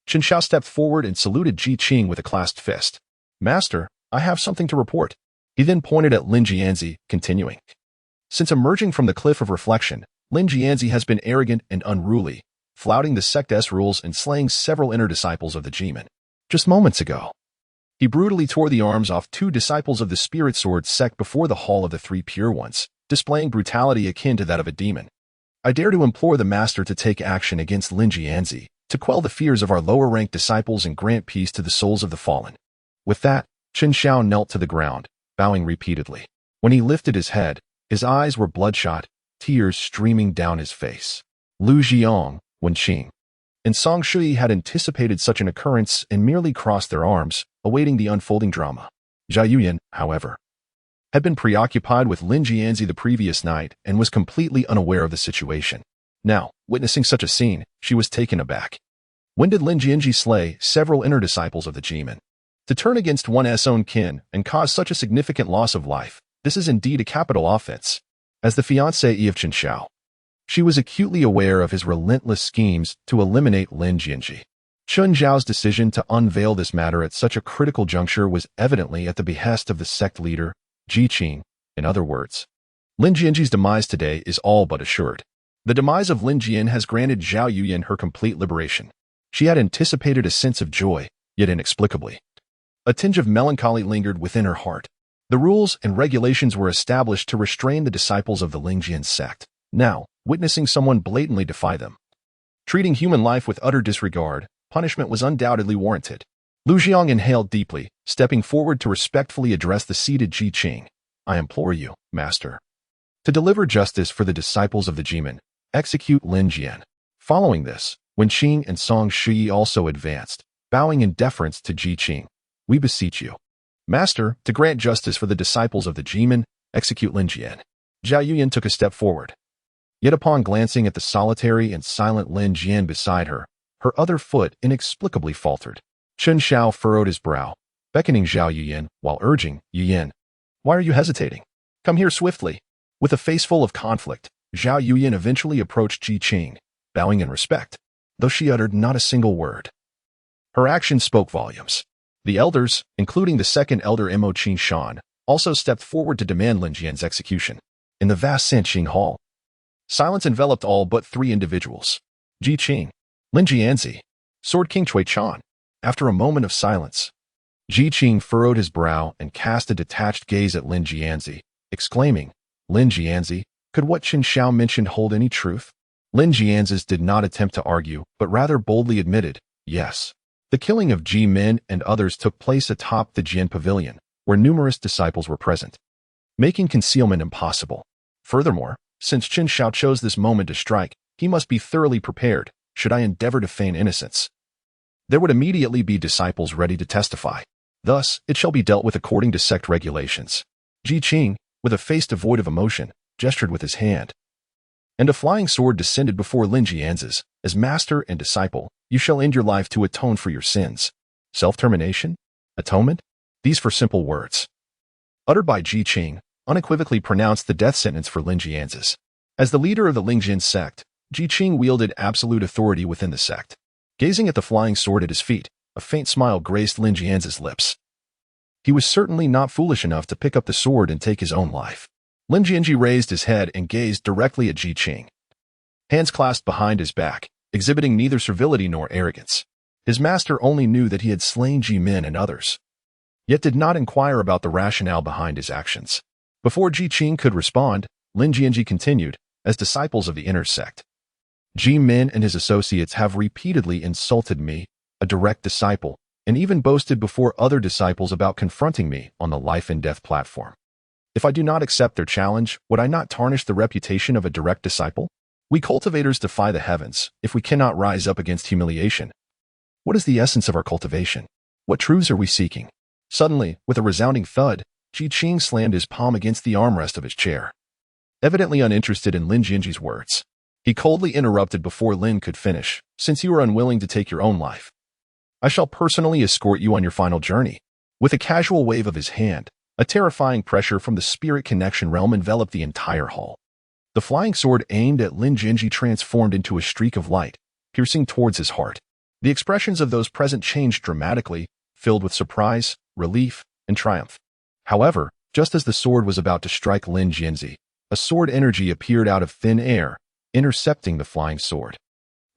Chen Xiao stepped forward and saluted Ji Qing with a clasped fist. Master, I have something to report. He then pointed at Lin Jianzhi, continuing. Since emerging from the cliff of reflection, Lin Jianzhi has been arrogant and unruly, flouting the sect's rules and slaying several inner disciples of the Jimin. Just moments ago, he brutally tore the arms off 2 disciples of the Spirit Sword sect before the Hall of the Three Pure Ones, displaying brutality akin to that of a demon. I dare to implore the master to take action against Lin Jianzhi, to quell the fears of our lower-ranked disciples and grant peace to the souls of the fallen. With that, Chen Xiao knelt to the ground, bowing repeatedly. When he lifted his head, his eyes were bloodshot, tears streaming down his face. Lu Jiang, Wen Qing, and Song Shui had anticipated such an occurrence and merely crossed their arms, awaiting the unfolding drama. Zhao Yuyan, however, had been preoccupied with Lin Jianzhi the previous night and was completely unaware of the situation. Now, witnessing such a scene, she was taken aback. When did Lin Jianzhi slay several inner disciples of the Jimin? To turn against one's own kin and cause such a significant loss of life, this is indeed a capital offense. As the fiancée of Chen Xiao, she was acutely aware of his relentless schemes to eliminate Lin Jianzhi. Chen Xiao's decision to unveil this matter at such a critical juncture was evidently at the behest of the sect leader, Ji Qing. In other words, Lin Jianzhi's demise today is all but assured. The demise of Lin Jian has granted Zhao Yuyan her complete liberation. She had anticipated a sense of joy, yet inexplicably, a tinge of melancholy lingered within her heart. The rules and regulations were established to restrain the disciples of the Lingjian Sect. Now, witnessing someone blatantly defy them, treating human life with utter disregard, punishment was undoubtedly warranted. Lu Xiang inhaled deeply, stepping forward to respectfully address the seated Ji Qing. I implore you, Master, to deliver justice for the disciples of the Jimin. Execute Lin Jian. Following this, Wen Qing and Song Shi also advanced, bowing in deference to Ji Qing. We beseech you, Master, to grant justice for the disciples of the Jimin. Execute Lin Jian. Zhao Yuyan took a step forward. Yet upon glancing at the solitary and silent Lin Jian beside her, her other foot inexplicably faltered. Chen Xiao furrowed his brow, beckoning Zhao Yuyan while urging, Yuyan, why are you hesitating? Come here swiftly. With a face full of conflict, Zhao Yuyan eventually approached Ji Qing, bowing in respect, though she uttered not a single word. Her actions spoke volumes. The elders, including the second elder Mo Qin Shan, also stepped forward to demand Lin Jian's execution. In the vast Sanqing Hall, silence enveloped all but three individuals: Ji Qing, Lin Jianzhi, Sword King Cui Chan. After a moment of silence, Ji Qing furrowed his brow and cast a detached gaze at Lin Jianzhi, exclaiming, Lin Jianzhi, could what Chen Xiao mentioned hold any truth? Lin Jianzhi did not attempt to argue, but rather boldly admitted, yes. The killing of Ji Min and others took place atop the Jian Pavilion, where numerous disciples were present, making concealment impossible. Furthermore, since Chen Xiao chose this moment to strike, he must be thoroughly prepared, should I endeavor to feign innocence. There would immediately be disciples ready to testify. Thus, it shall be dealt with according to sect regulations. Ji Qing, with a face devoid of emotion, gestured with his hand, and a flying sword descended before Lin Jianzhi. As master and disciple, you shall end your life to atone for your sins. Self-termination? Atonement? These were simple words, uttered by Ji Qing, unequivocally pronounced the death sentence for Lin Jianzhi. As the leader of the Lingjian Sect, Ji Qing wielded absolute authority within the sect. Gazing at the flying sword at his feet, a faint smile graced Lin Jianzhi's lips. He was certainly not foolish enough to pick up the sword and take his own life. Lin Jianzhi raised his head and gazed directly at Ji Qing, hands clasped behind his back, exhibiting neither servility nor arrogance. His master only knew that he had slain Ji Min and others, yet did not inquire about the rationale behind his actions. Before Ji Qing could respond, Lin Jianzhi continued, as disciples of the inner sect, Ji Min and his associates have repeatedly insulted me, a direct disciple, and even boasted before other disciples about confronting me on the life and death platform. If I do not accept their challenge, would I not tarnish the reputation of a direct disciple? We cultivators defy the heavens if we cannot rise up against humiliation. What is the essence of our cultivation? What truths are we seeking? Suddenly, with a resounding thud, Ji Qing slammed his palm against the armrest of his chair. Evidently uninterested in Lin Jianzhi's words, he coldly interrupted before Lin could finish, since you are unwilling to take your own life, I shall personally escort you on your final journey. With a casual wave of his hand, a terrifying pressure from the spirit connection realm enveloped the entire hall. The flying sword aimed at Lin Jianzhi transformed into a streak of light, piercing towards his heart. The expressions of those present changed dramatically, filled with surprise, relief, and triumph. However, just as the sword was about to strike Lin Jianzhi, a sword energy appeared out of thin air, intercepting the flying sword.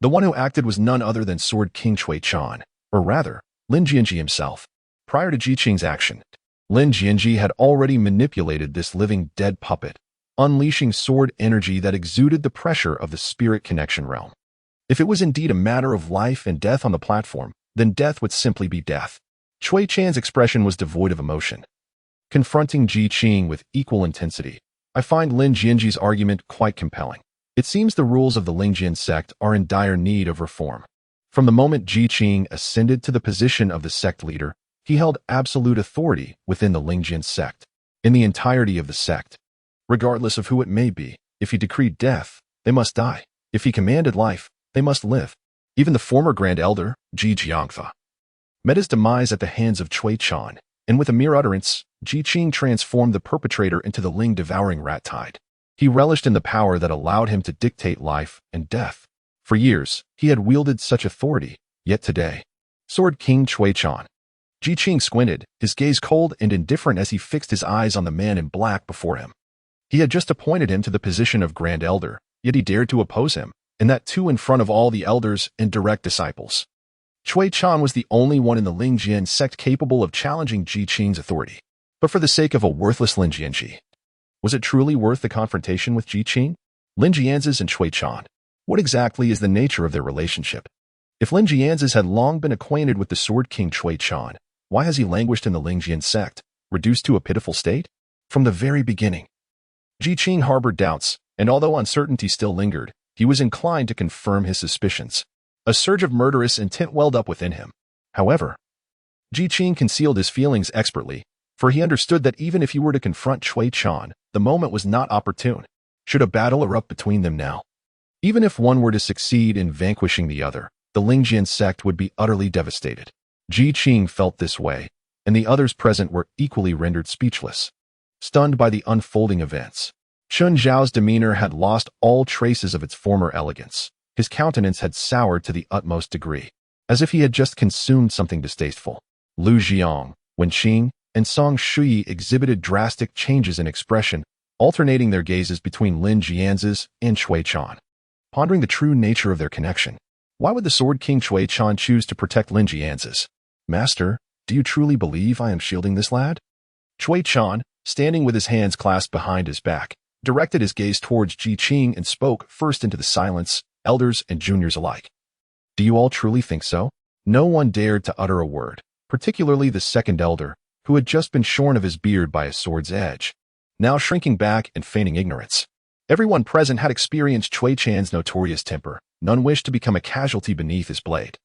The one who acted was none other than Sword King Cui Chan, or rather, Lin Jianzhi himself. Prior to Ji Qing's action, Lin Jianzhi had already manipulated this living dead puppet, unleashing sword energy that exuded the pressure of the spirit connection realm. If it was indeed a matter of life and death on the platform, then death would simply be death. Cui Chan's expression was devoid of emotion. Confronting Ji Qing with equal intensity, I find Lin Jianzhi's argument quite compelling. It seems the rules of the Lingjian Sect are in dire need of reform. From the moment Ji Qing ascended to the position of the sect leader, he held absolute authority within the Lingjian Sect, in the entirety of the sect. Regardless of who it may be, if he decreed death, they must die. If he commanded life, they must live. Even the former Grand Elder, Ji Jiangfa, met his demise at the hands of Cui Chan, and with a mere utterance, Ji Qing transformed the perpetrator into the Ling devouring rat tide. He relished in the power that allowed him to dictate life and death. For years, he had wielded such authority, yet today, Sword King Cui Chan. Ji Qing squinted, his gaze cold and indifferent as he fixed his eyes on the man in black before him. He had just appointed him to the position of Grand Elder, yet he dared to oppose him, and that too in front of all the elders and direct disciples. Cui Chan was the only one in the Lingjian Sect capable of challenging Ji Qing's authority. But for the sake of a worthless Lin Jianzhi, was it truly worth the confrontation with Ji Qing? Lin Jianzhi and Cui Chan. What exactly is the nature of their relationship? If Lin Jianzhi had long been acquainted with the Sword King Cui Chan, why has he languished in the Lingjian Sect, reduced to a pitiful state? From the very beginning, Ji Qing harbored doubts, and although uncertainty still lingered, he was inclined to confirm his suspicions. A surge of murderous intent welled up within him. However, Ji Qing concealed his feelings expertly, for he understood that even if he were to confront Cui Chan, the moment was not opportune. Should a battle erupt between them now? Even if one were to succeed in vanquishing the other, the Lingjian Sect would be utterly devastated. Ji Qing felt this way, and the others present were equally rendered speechless, stunned by the unfolding events. Chun Zhao's demeanor had lost all traces of its former elegance. His countenance had soured to the utmost degree, as if he had just consumed something distasteful. Lu Jiang, Wen Qing, and Song Shui exhibited drastic changes in expression, alternating their gazes between Lin Jianzhi and Cui Chan. Pondering the true nature of their connection, why would the Sword King Cui Chan choose to protect Lin Jianzhi? Master, do you truly believe I am shielding this lad? Cui Chan, standing with his hands clasped behind his back, directed his gaze towards Ji Qing and spoke first into the silence, elders and juniors alike. Do you all truly think so? No one dared to utter a word, particularly the second elder, who had just been shorn of his beard by a sword's edge, now shrinking back and feigning ignorance. Everyone present had experienced Cui Chan's notorious temper. None wished to become a casualty beneath his blade.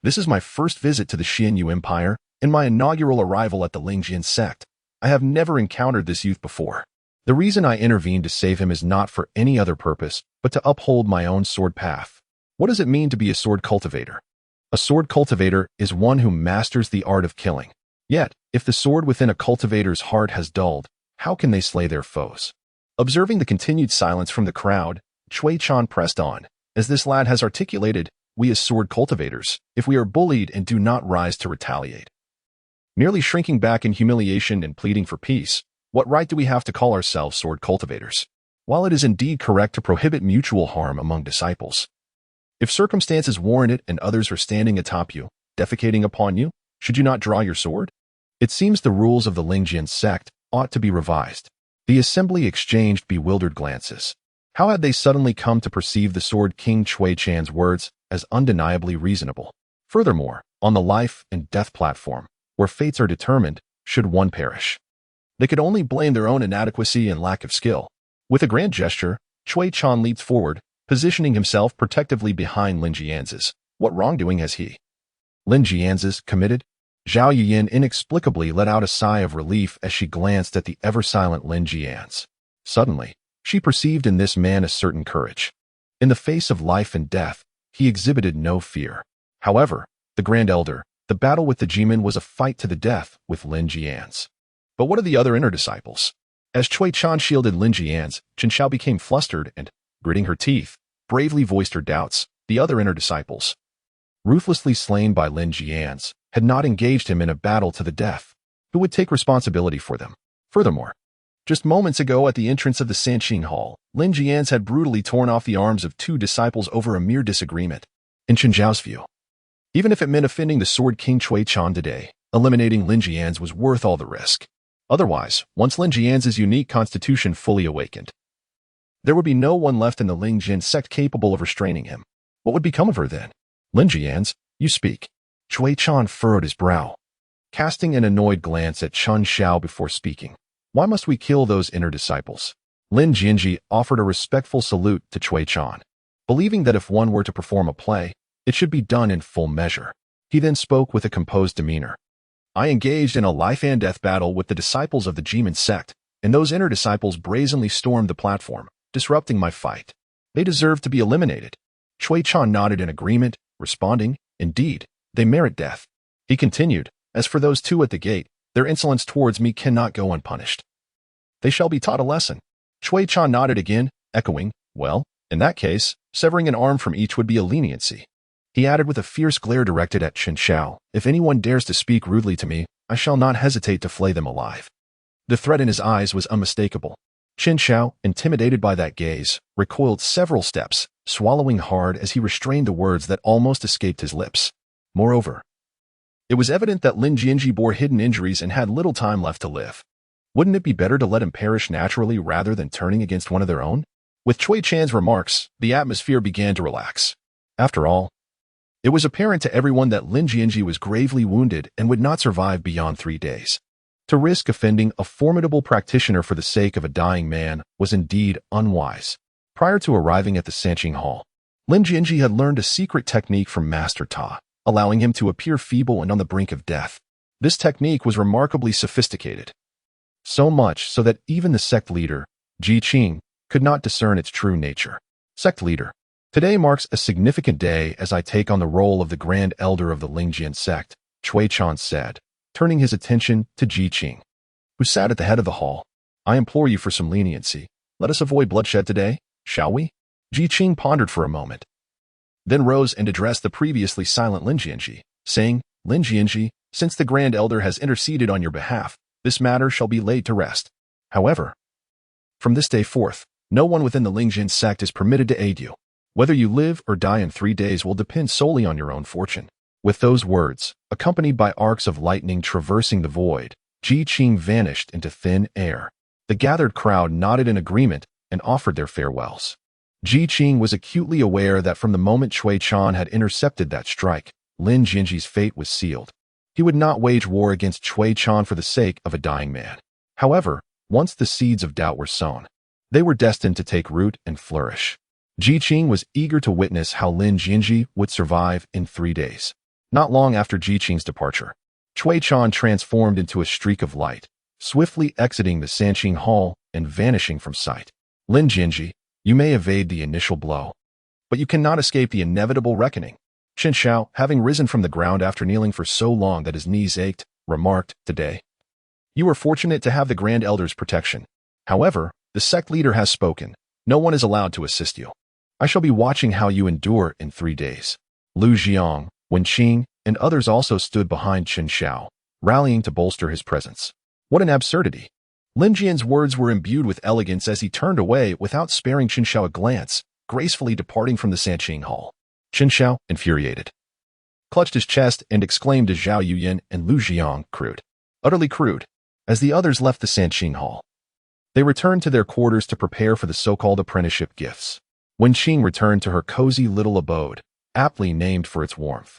This is my first visit to the Xianyu Empire and my inaugural arrival at the Lingjian Sect. I have never encountered this youth before. The reason I intervened to save him is not for any other purpose, but to uphold my own sword path. What does it mean to be a sword cultivator? A sword cultivator is one who masters the art of killing. Yet, if the sword within a cultivator's heart has dulled, how can they slay their foes? Observing the continued silence from the crowd, Cui Chan pressed on. As this lad has articulated, we as sword cultivators, if we are bullied and do not rise to retaliate, merely shrinking back in humiliation and pleading for peace, what right do we have to call ourselves sword cultivators? While it is indeed correct to prohibit mutual harm among disciples, if circumstances warrant it and others are standing atop you, defecating upon you, should you not draw your sword? It seems the rules of the Lingjian Sect ought to be revised. The assembly exchanged bewildered glances. How had they suddenly come to perceive the Sword King Cui Chan's words as undeniably reasonable? Furthermore, on the life and death platform, where fates are determined, should one perish, they could only blame their own inadequacy and lack of skill. With a grand gesture, Cui Chan leaped forward, positioning himself protectively behind Lin Jianzhi. What wrongdoing has he? Lin Jianzhi committed? Zhao Yiyin inexplicably let out a sigh of relief as she glanced at the ever-silent Lin Jianzhi. Suddenly, she perceived in this man a certain courage. In the face of life and death, he exhibited no fear. However, the Grand Elder, the battle with the Jimin was a fight to the death with Lin Jianzhi. But what of the other inner disciples? As Cui Chan shielded Lin Jianzhi, Chen Xiao became flustered and, gritting her teeth, bravely voiced her doubts. The other inner disciples, ruthlessly slain by Lin Jianzhi, had not engaged him in a battle to the death. Who would take responsibility for them? Furthermore, just moments ago at the entrance of the Sanqing Hall, Lin Jianzhi had brutally torn off the arms of two disciples over a mere disagreement. In Chen Zhao's view, even if it meant offending the Sword King Cui Chan today, eliminating Lin Jianzhi was worth all the risk. Otherwise, once Lin Jianzhi's unique constitution fully awakened, there would be no one left in the Lingjian Sect capable of restraining him. What would become of her then? Lin Jianzhi, you speak. Cui Chan furrowed his brow, casting an annoyed glance at Chun Xiao before speaking. Why must we kill those inner disciples? Lin Jianzhi offered a respectful salute to Cui Chan, believing that if one were to perform a play, it should be done in full measure. He then spoke with a composed demeanor. I engaged in a life and death battle with the disciples of the Lingjian Sect, and those inner disciples brazenly stormed the platform, disrupting my fight. They deserve to be eliminated. Cui Chan nodded in agreement, responding, indeed, they merit death. He continued, "As for those two at the gate, their insolence towards me cannot go unpunished. They shall be taught a lesson." Cui Chan nodded again, echoing, "Well, in that case, severing an arm from each would be a leniency." He added with a fierce glare directed at Chen Xiao, "If anyone dares to speak rudely to me, I shall not hesitate to flay them alive." The threat in his eyes was unmistakable. Chen Xiao, intimidated by that gaze, recoiled several steps, swallowing hard as he restrained the words that almost escaped his lips. Moreover, it was evident that Lin Jianzhi bore hidden injuries and had little time left to live. Wouldn't it be better to let him perish naturally rather than turning against one of their own? With Cui Chan's remarks, the atmosphere began to relax. After all, it was apparent to everyone that Lin Jianzhi was gravely wounded and would not survive beyond 3 days. To risk offending a formidable practitioner for the sake of a dying man was indeed unwise. Prior to arriving at the Sanqing Hall, Lin Jianzhi had learned a secret technique from Master Ta, allowing him to appear feeble and on the brink of death. This technique was remarkably sophisticated. So much so that even the sect leader, Ji Qing, could not discern its true nature. Sect leader. Today marks a significant day as I take on the role of the Grand Elder of the Lingjian Sect, Cui Chan said, turning his attention to Ji Qing, who sat at the head of the hall. "I implore you for some leniency. Let us avoid bloodshed today, shall we?" Ji Qing pondered for a moment, then rose and addressed the previously silent Lin Jianzhi, saying, "Lin Jianzhi, since the Grand Elder has interceded on your behalf, this matter shall be laid to rest. However, from this day forth, no one within the Lingjian Sect is permitted to aid you. Whether you live or die in 3 days will depend solely on your own fortune." With those words, accompanied by arcs of lightning traversing the void, Ji Qing vanished into thin air. The gathered crowd nodded in agreement and offered their farewells. Ji Qing was acutely aware that from the moment Cui Chan had intercepted that strike, Lin Jianzhi's fate was sealed. He would not wage war against Cui Chan for the sake of a dying man. However, once the seeds of doubt were sown, they were destined to take root and flourish. Ji Qing was eager to witness how Lin Jianzhi would survive in 3 days. Not long after Ji Qing's departure, Cui Chan transformed into a streak of light, swiftly exiting the Sanqing Hall and vanishing from sight. "Lin Jianzhi, you may evade the initial blow, but you cannot escape the inevitable reckoning." Chen Xiao, having risen from the ground after kneeling for so long that his knees ached, remarked, "Today, you are fortunate to have the Grand Elder's protection. However, the sect leader has spoken. No one is allowed to assist you. I shall be watching how you endure in 3 days." Lu Jiang, Wen Qing, and others also stood behind Chen Xiao, rallying to bolster his presence. What an absurdity! Lin Jian's words were imbued with elegance as he turned away without sparing Chen Xiao a glance, gracefully departing from the Sanqing Hall. Chen Xiao, infuriated, clutched his chest and exclaimed to Zhao Yuyan and Lu Jiang, "Crude. Utterly crude." As the others left the Sanqing Hall, they returned to their quarters to prepare for the so-called apprenticeship gifts. Wen Qing returned to her cozy little abode, aptly named for its warmth.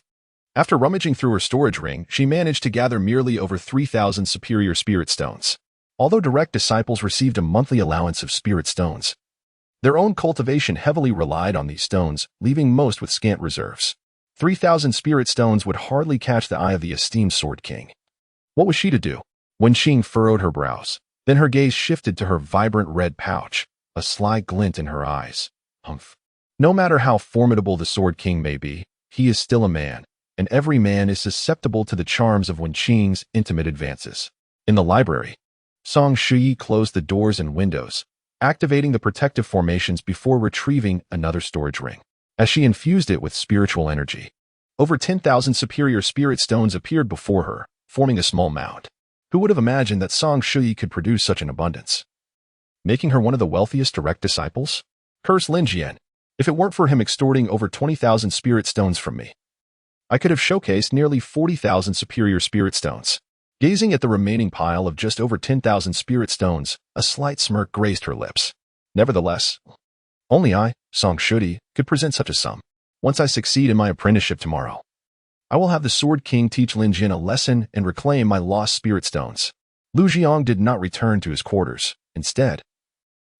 After rummaging through her storage ring, she managed to gather merely over 3,000 superior spirit stones. Although direct disciples received a monthly allowance of spirit stones, their own cultivation heavily relied on these stones, leaving most with scant reserves. 3,000 spirit stones would hardly catch the eye of the esteemed Sword King. What was she to do? Wen Qing furrowed her brows. Then her gaze shifted to her vibrant red pouch, a sly glint in her eyes. Humph. No matter how formidable the Sword King may be, he is still a man, and every man is susceptible to the charms of Wen Qing's intimate advances. In the library, Song Shui closed the doors and windows, activating the protective formations before retrieving another storage ring. As she infused it with spiritual energy, over 10,000 superior spirit stones appeared before her, forming a small mound. Who would have imagined that Song Shui could produce such an abundance, making her one of the wealthiest direct disciples? Curse Lin Jian. If it weren't for him extorting over 20,000 spirit stones from me, I could have showcased nearly 40,000 superior spirit stones. Gazing at the remaining pile of just over 10,000 spirit stones, a slight smirk graced her lips. Nevertheless, only I, Song Shui, could present such a sum. Once I succeed in my apprenticeship tomorrow, I will have the Sword King teach Lin Jian a lesson and reclaim my lost spirit stones. Lu Jiang did not return to his quarters. Instead,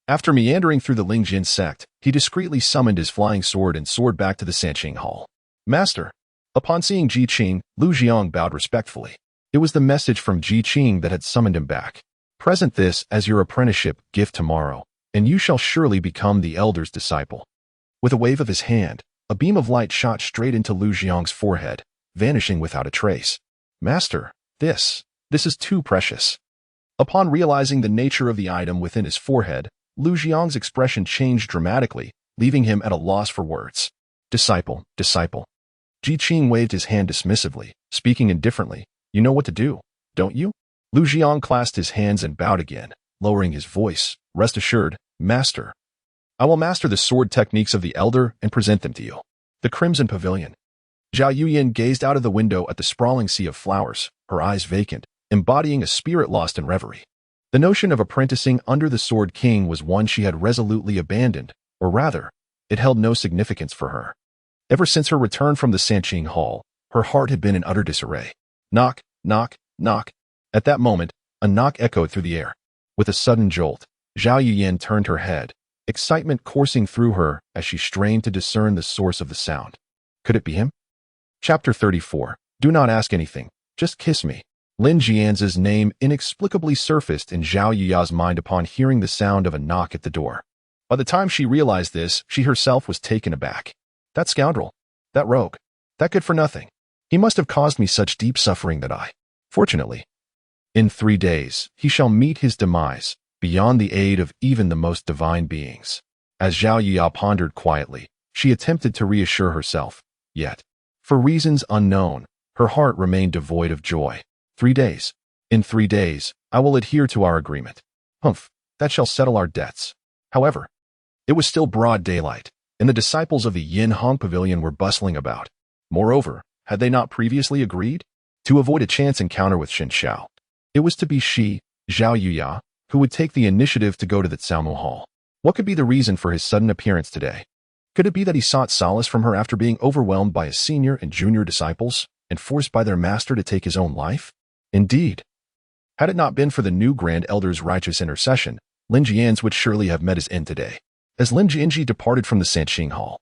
after meandering through the Lingjian Sect, he discreetly summoned his flying sword and soared back to the Sanqing Hall. "Master." Upon seeing Ji Qing, Lu Jiang bowed respectfully. It was the message from Ji Qing that had summoned him back. "Present this as your apprenticeship gift tomorrow, and you shall surely become the elder's disciple." With a wave of his hand, a beam of light shot straight into Lu Jiang's forehead, vanishing without a trace. Master, this is too precious. Upon realizing the nature of the item within his forehead, Lu Jiang's expression changed dramatically, leaving him at a loss for words. Disciple, disciple. Ji Qing waved his hand dismissively, speaking indifferently. You know what to do, don't you? Lu Jiang clasped his hands and bowed again, lowering his voice. Rest assured, Master. I will master the sword techniques of the elder and present them to you. The Crimson Pavilion. Zhao Yuyan gazed out of the window at the sprawling sea of flowers, her eyes vacant, embodying a spirit lost in reverie. The notion of apprenticing under the Sword King was one she had resolutely abandoned, or rather, it held no significance for her. Ever since her return from the Sanqing Hall, her heart had been in utter disarray. Knock, knock, knock. At that moment, a knock echoed through the air. With a sudden jolt, Zhao Yuyan turned her head, excitement coursing through her as she strained to discern the source of the sound. Could it be him? Chapter 34. Do not ask anything. Just kiss me. Lin Jianzhi's name inexplicably surfaced in Zhao Yuya's mind upon hearing the sound of a knock at the door. By the time she realized this, she herself was taken aback. That scoundrel. That rogue. That good-for-nothing. He must have caused me such deep suffering that fortunately, in 3 days, he shall meet his demise, beyond the aid of even the most divine beings. As Zhao Yuya pondered quietly, she attempted to reassure herself, yet, for reasons unknown, her heart remained devoid of joy. 3 days. In 3 days, I will adhere to our agreement. Humph, that shall settle our debts. However, it was still broad daylight, and the disciples of the Yin Hong Pavilion were bustling about. Moreover, had they not previously agreed to avoid a chance encounter with Shen Xiao? It was to be she, Zhao Yuya, who would take the initiative to go to the Caomu Hall. What could be the reason for his sudden appearance today? Could it be that he sought solace from her after being overwhelmed by his senior and junior disciples and forced by their master to take his own life? Indeed. Had it not been for the new Grand Elder's righteous intercession, Lin Jianzhi would surely have met his end today. As Lin Jianzhi departed from the Sanqing Hall,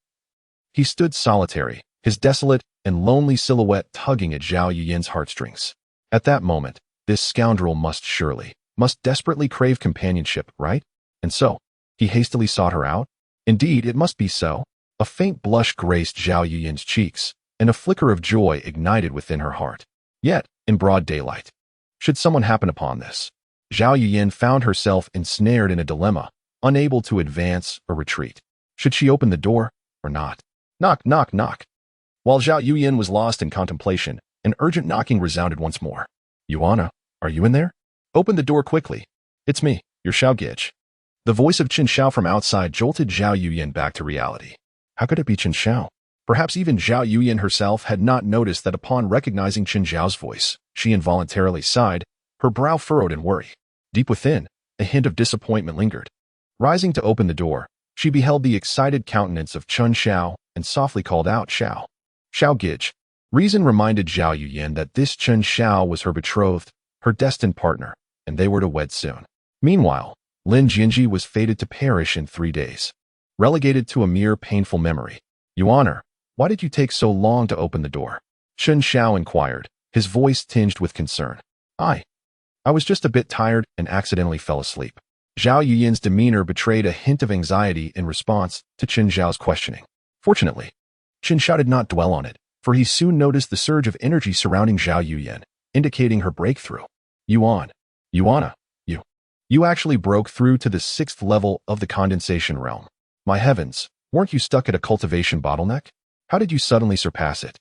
he stood solitary, his desolate and lonely silhouette tugging at Zhao Yuyan's heartstrings. At that moment, this scoundrel must desperately crave companionship, right? And so, he hastily sought her out? Indeed, it must be so. A faint blush graced Zhao Yuyan's cheeks, and a flicker of joy ignited within her heart. Yet, in broad daylight, should someone happen upon this, Zhao Yuyan found herself ensnared in a dilemma, unable to advance or retreat. Should she open the door, or not? Knock, knock, knock. While Zhao Yuyan was lost in contemplation, an urgent knocking resounded once more. Yuana, are you in there? Open the door quickly. It's me, your Xiao Gich. The voice of Qin Xiao from outside jolted Zhao Yuyan back to reality. How could it be Qin Xiao? Perhaps even Zhao Yuyan herself had not noticed that upon recognizing Qin Xiao's voice, she involuntarily sighed, her brow furrowed in worry. Deep within, a hint of disappointment lingered. Rising to open the door, she beheld the excited countenance of Qin Xiao and softly called out, Xiao. Xiao Gij. Reason reminded Zhao Yuyan that this Qin Xiao was her betrothed, her destined partner, and they were to wed soon. Meanwhile, Lin Jianzhi was fated to perish in 3 days, relegated to a mere painful memory. Yuan, why did you take so long to open the door? Qin Xiao inquired, his voice tinged with concern. I was just a bit tired and accidentally fell asleep. Zhao Yuyan's demeanor betrayed a hint of anxiety in response to Qin Xiao's questioning. Fortunately, Qin Xiao did not dwell on it, for he soon noticed the surge of energy surrounding Zhao Yuyan, indicating her breakthrough. Yuana, you actually broke through to the 6th level of the condensation realm. My heavens, weren't you stuck at a cultivation bottleneck? How did you suddenly surpass it?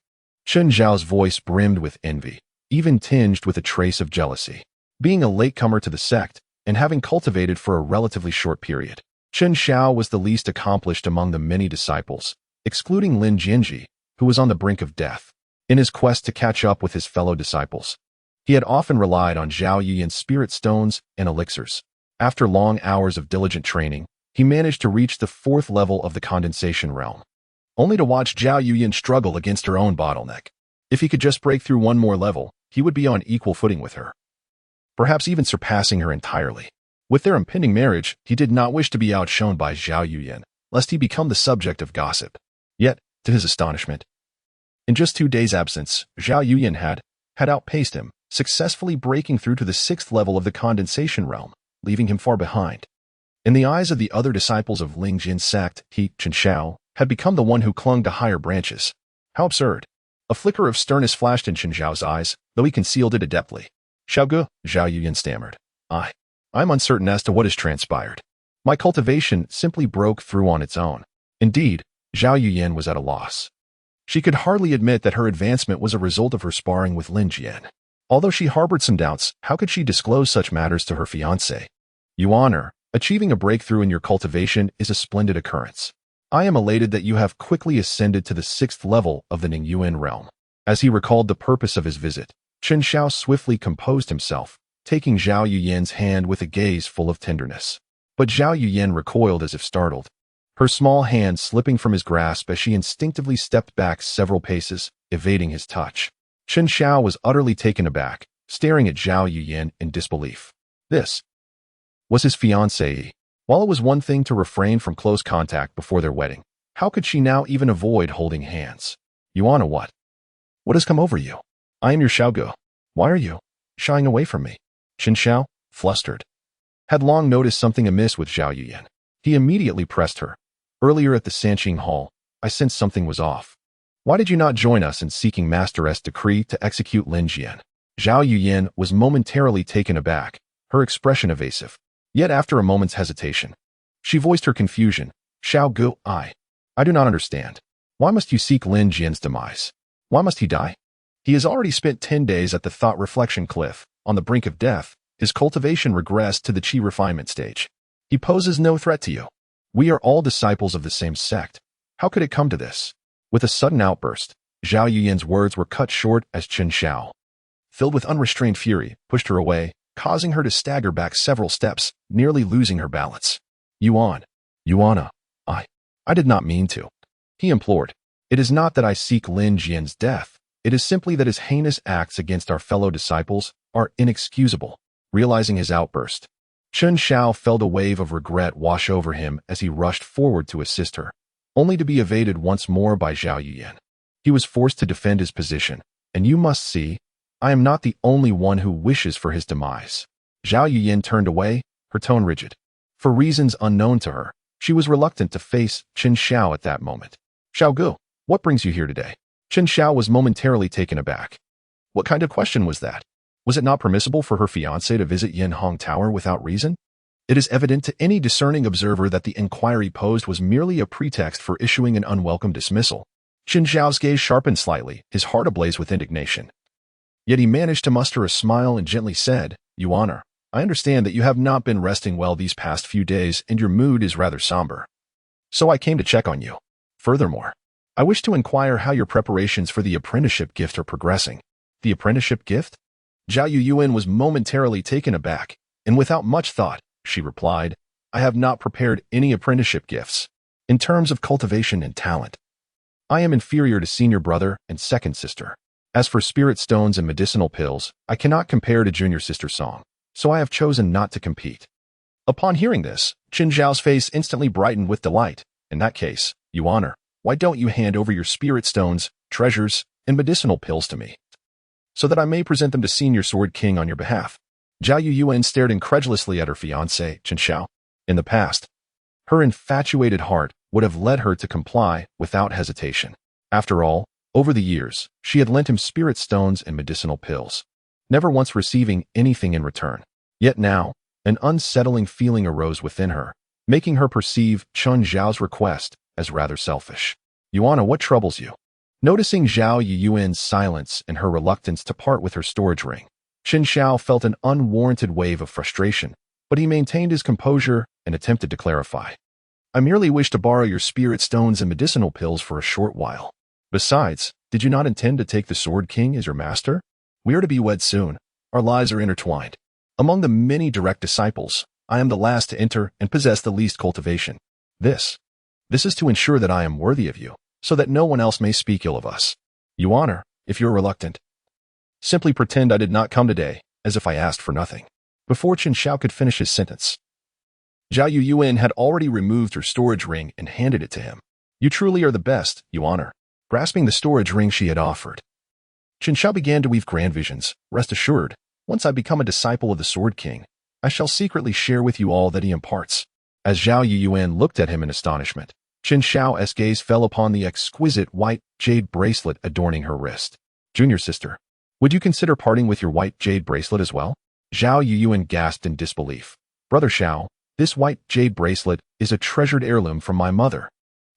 Qin Xiao's voice brimmed with envy, even tinged with a trace of jealousy. Being a latecomer to the sect, and having cultivated for a relatively short period, Qin Xiao was the least accomplished among the many disciples, excluding Lin Jianzhi, who was on the brink of death. In his quest to catch up with his fellow disciples, he had often relied on Zhao Yuyan's spirit stones and elixirs. After long hours of diligent training, he managed to reach the 4th level of the condensation realm, only to watch Zhao Yuyan struggle against her own bottleneck. If he could just break through one more level, he would be on equal footing with her, perhaps even surpassing her entirely. With their impending marriage, he did not wish to be outshone by Zhao Yuyan, lest he become the subject of gossip. Yet, to his astonishment, in just 2 days' absence, Zhao Yuyan had outpaced him, successfully breaking through to the 6th level of the condensation realm, leaving him far behind. In the eyes of the other disciples of Lingjian Sect, he, Qin Xiao, had become the one who clung to higher branches. How absurd. A flicker of sternness flashed in Chen Zhao's eyes, though he concealed it adeptly. Xiaogu, Zhao Yuyan stammered. I'm uncertain as to what has transpired. My cultivation simply broke through on its own. Indeed, Zhao Yuyan was at a loss. She could hardly admit that her advancement was a result of her sparring with Lin Jian. Although she harbored some doubts, how could she disclose such matters to her fiancé? Yuan, achieving a breakthrough in your cultivation is a splendid occurrence. I am elated that you have quickly ascended to the 6th level of the Ningyuan realm. As he recalled the purpose of his visit, Chen Xiao swiftly composed himself, taking Zhao Yuyan's hand with a gaze full of tenderness. But Zhao Yuyan recoiled as if startled, her small hand slipping from his grasp as she instinctively stepped back several paces, evading his touch. Chen Xiao was utterly taken aback, staring at Zhao Yuyan in disbelief. This was his fiancée. While it was one thing to refrain from close contact before their wedding, how could she now even avoid holding hands? Yuan, what? What has come over you? I am your Xiaogu. Why are you shying away from me? Chen Xiao, flustered, had long noticed something amiss with Zhao Yuyan. He immediately pressed her. Earlier at the Sanqing Hall, I sensed something was off. Why did you not join us in seeking Master's decree to execute Lin Jian? Zhao Yuyan was momentarily taken aback, her expression evasive. Yet after a moment's hesitation, she voiced her confusion. Xiaogu, I do not understand. Why must you seek Lin Jian's demise? Why must he die? He has already spent 10 days at the thought reflection cliff, on the brink of death. His cultivation regressed to the qi refinement stage. He poses no threat to you. We are all disciples of the same sect. How could it come to this? With a sudden outburst, Zhao Yuyan's words were cut short as Chen Xiao, filled with unrestrained fury, pushed her away, causing her to stagger back several steps, nearly losing her balance. Yuan, I did not mean to. He implored. It is not that I seek Lin Jian's death. It is simply that his heinous acts against our fellow disciples are inexcusable. Realizing his outburst, Chen Xiao felt a wave of regret wash over him as he rushed forward to assist her, only to be evaded once more by Zhao Yuyan. He was forced to defend his position, and you must see, I am not the only one who wishes for his demise. Zhao Yuyan turned away, her tone rigid. For reasons unknown to her, she was reluctant to face Chen Xiao at that moment. Xiaogu, what brings you here today? Chen Xiao was momentarily taken aback. What kind of question was that? Was it not permissible for her fiancé to visit Yinhong Tower without reason? It is evident to any discerning observer that the inquiry posed was merely a pretext for issuing an unwelcome dismissal. Chen Xiao's gaze sharpened slightly, his heart ablaze with indignation. Yet he managed to muster a smile and gently said, Yuan, I understand that you have not been resting well these past few days and your mood is rather somber. So I came to check on you. Furthermore, I wish to inquire how your preparations for the apprenticeship gift are progressing. The apprenticeship gift? Zhao Yuyan was momentarily taken aback, and without much thought, she replied, I have not prepared any apprenticeship gifts. In terms of cultivation and talent, I am inferior to senior brother and second sister. As for spirit stones and medicinal pills, I cannot compare to junior sister Song, so I have chosen not to compete. Upon hearing this, Chen Zhao's face instantly brightened with delight. In that case, Yuan, why don't you hand over your spirit stones, treasures, and medicinal pills to me, so that I may present them to Senior Sword King on your behalf? Zhao Yuyan stared incredulously at her fiancé, Chen Xiao. In the past, her infatuated heart would have led her to comply without hesitation. After all, over the years, she had lent him spirit stones and medicinal pills, never once receiving anything in return. Yet now, an unsettling feeling arose within her, making her perceive Chen Zhao's request as rather selfish. Yuan, what troubles you? Noticing Zhao Yuyan's silence and her reluctance to part with her storage ring, Chen Xiao felt an unwarranted wave of frustration, but he maintained his composure and attempted to clarify. I merely wish to borrow your spirit stones and medicinal pills for a short while. Besides, did you not intend to take the Sword King as your master? We are to be wed soon. Our lives are intertwined. Among the many direct disciples, I am the last to enter and possess the least cultivation. This is to ensure that I am worthy of you, so that no one else may speak ill of us. Yuan, if you're reluctant, simply pretend I did not come today, as if I asked for nothing. Before Chen Xiao could finish his sentence, Zhao Yuyan had already removed her storage ring and handed it to him. You truly are the best, Yuan. Grasping the storage ring she had offered, Chen Xiao began to weave grand visions. Rest assured, once I become a disciple of the Sword King, I shall secretly share with you all that he imparts. As Zhao Yuyan looked at him in astonishment, Qin Xiao's gaze fell upon the exquisite white jade bracelet adorning her wrist. Junior sister, would you consider parting with your white jade bracelet as well? Zhao Yuyuan gasped in disbelief. Brother Xiao, this white jade bracelet is a treasured heirloom from my mother.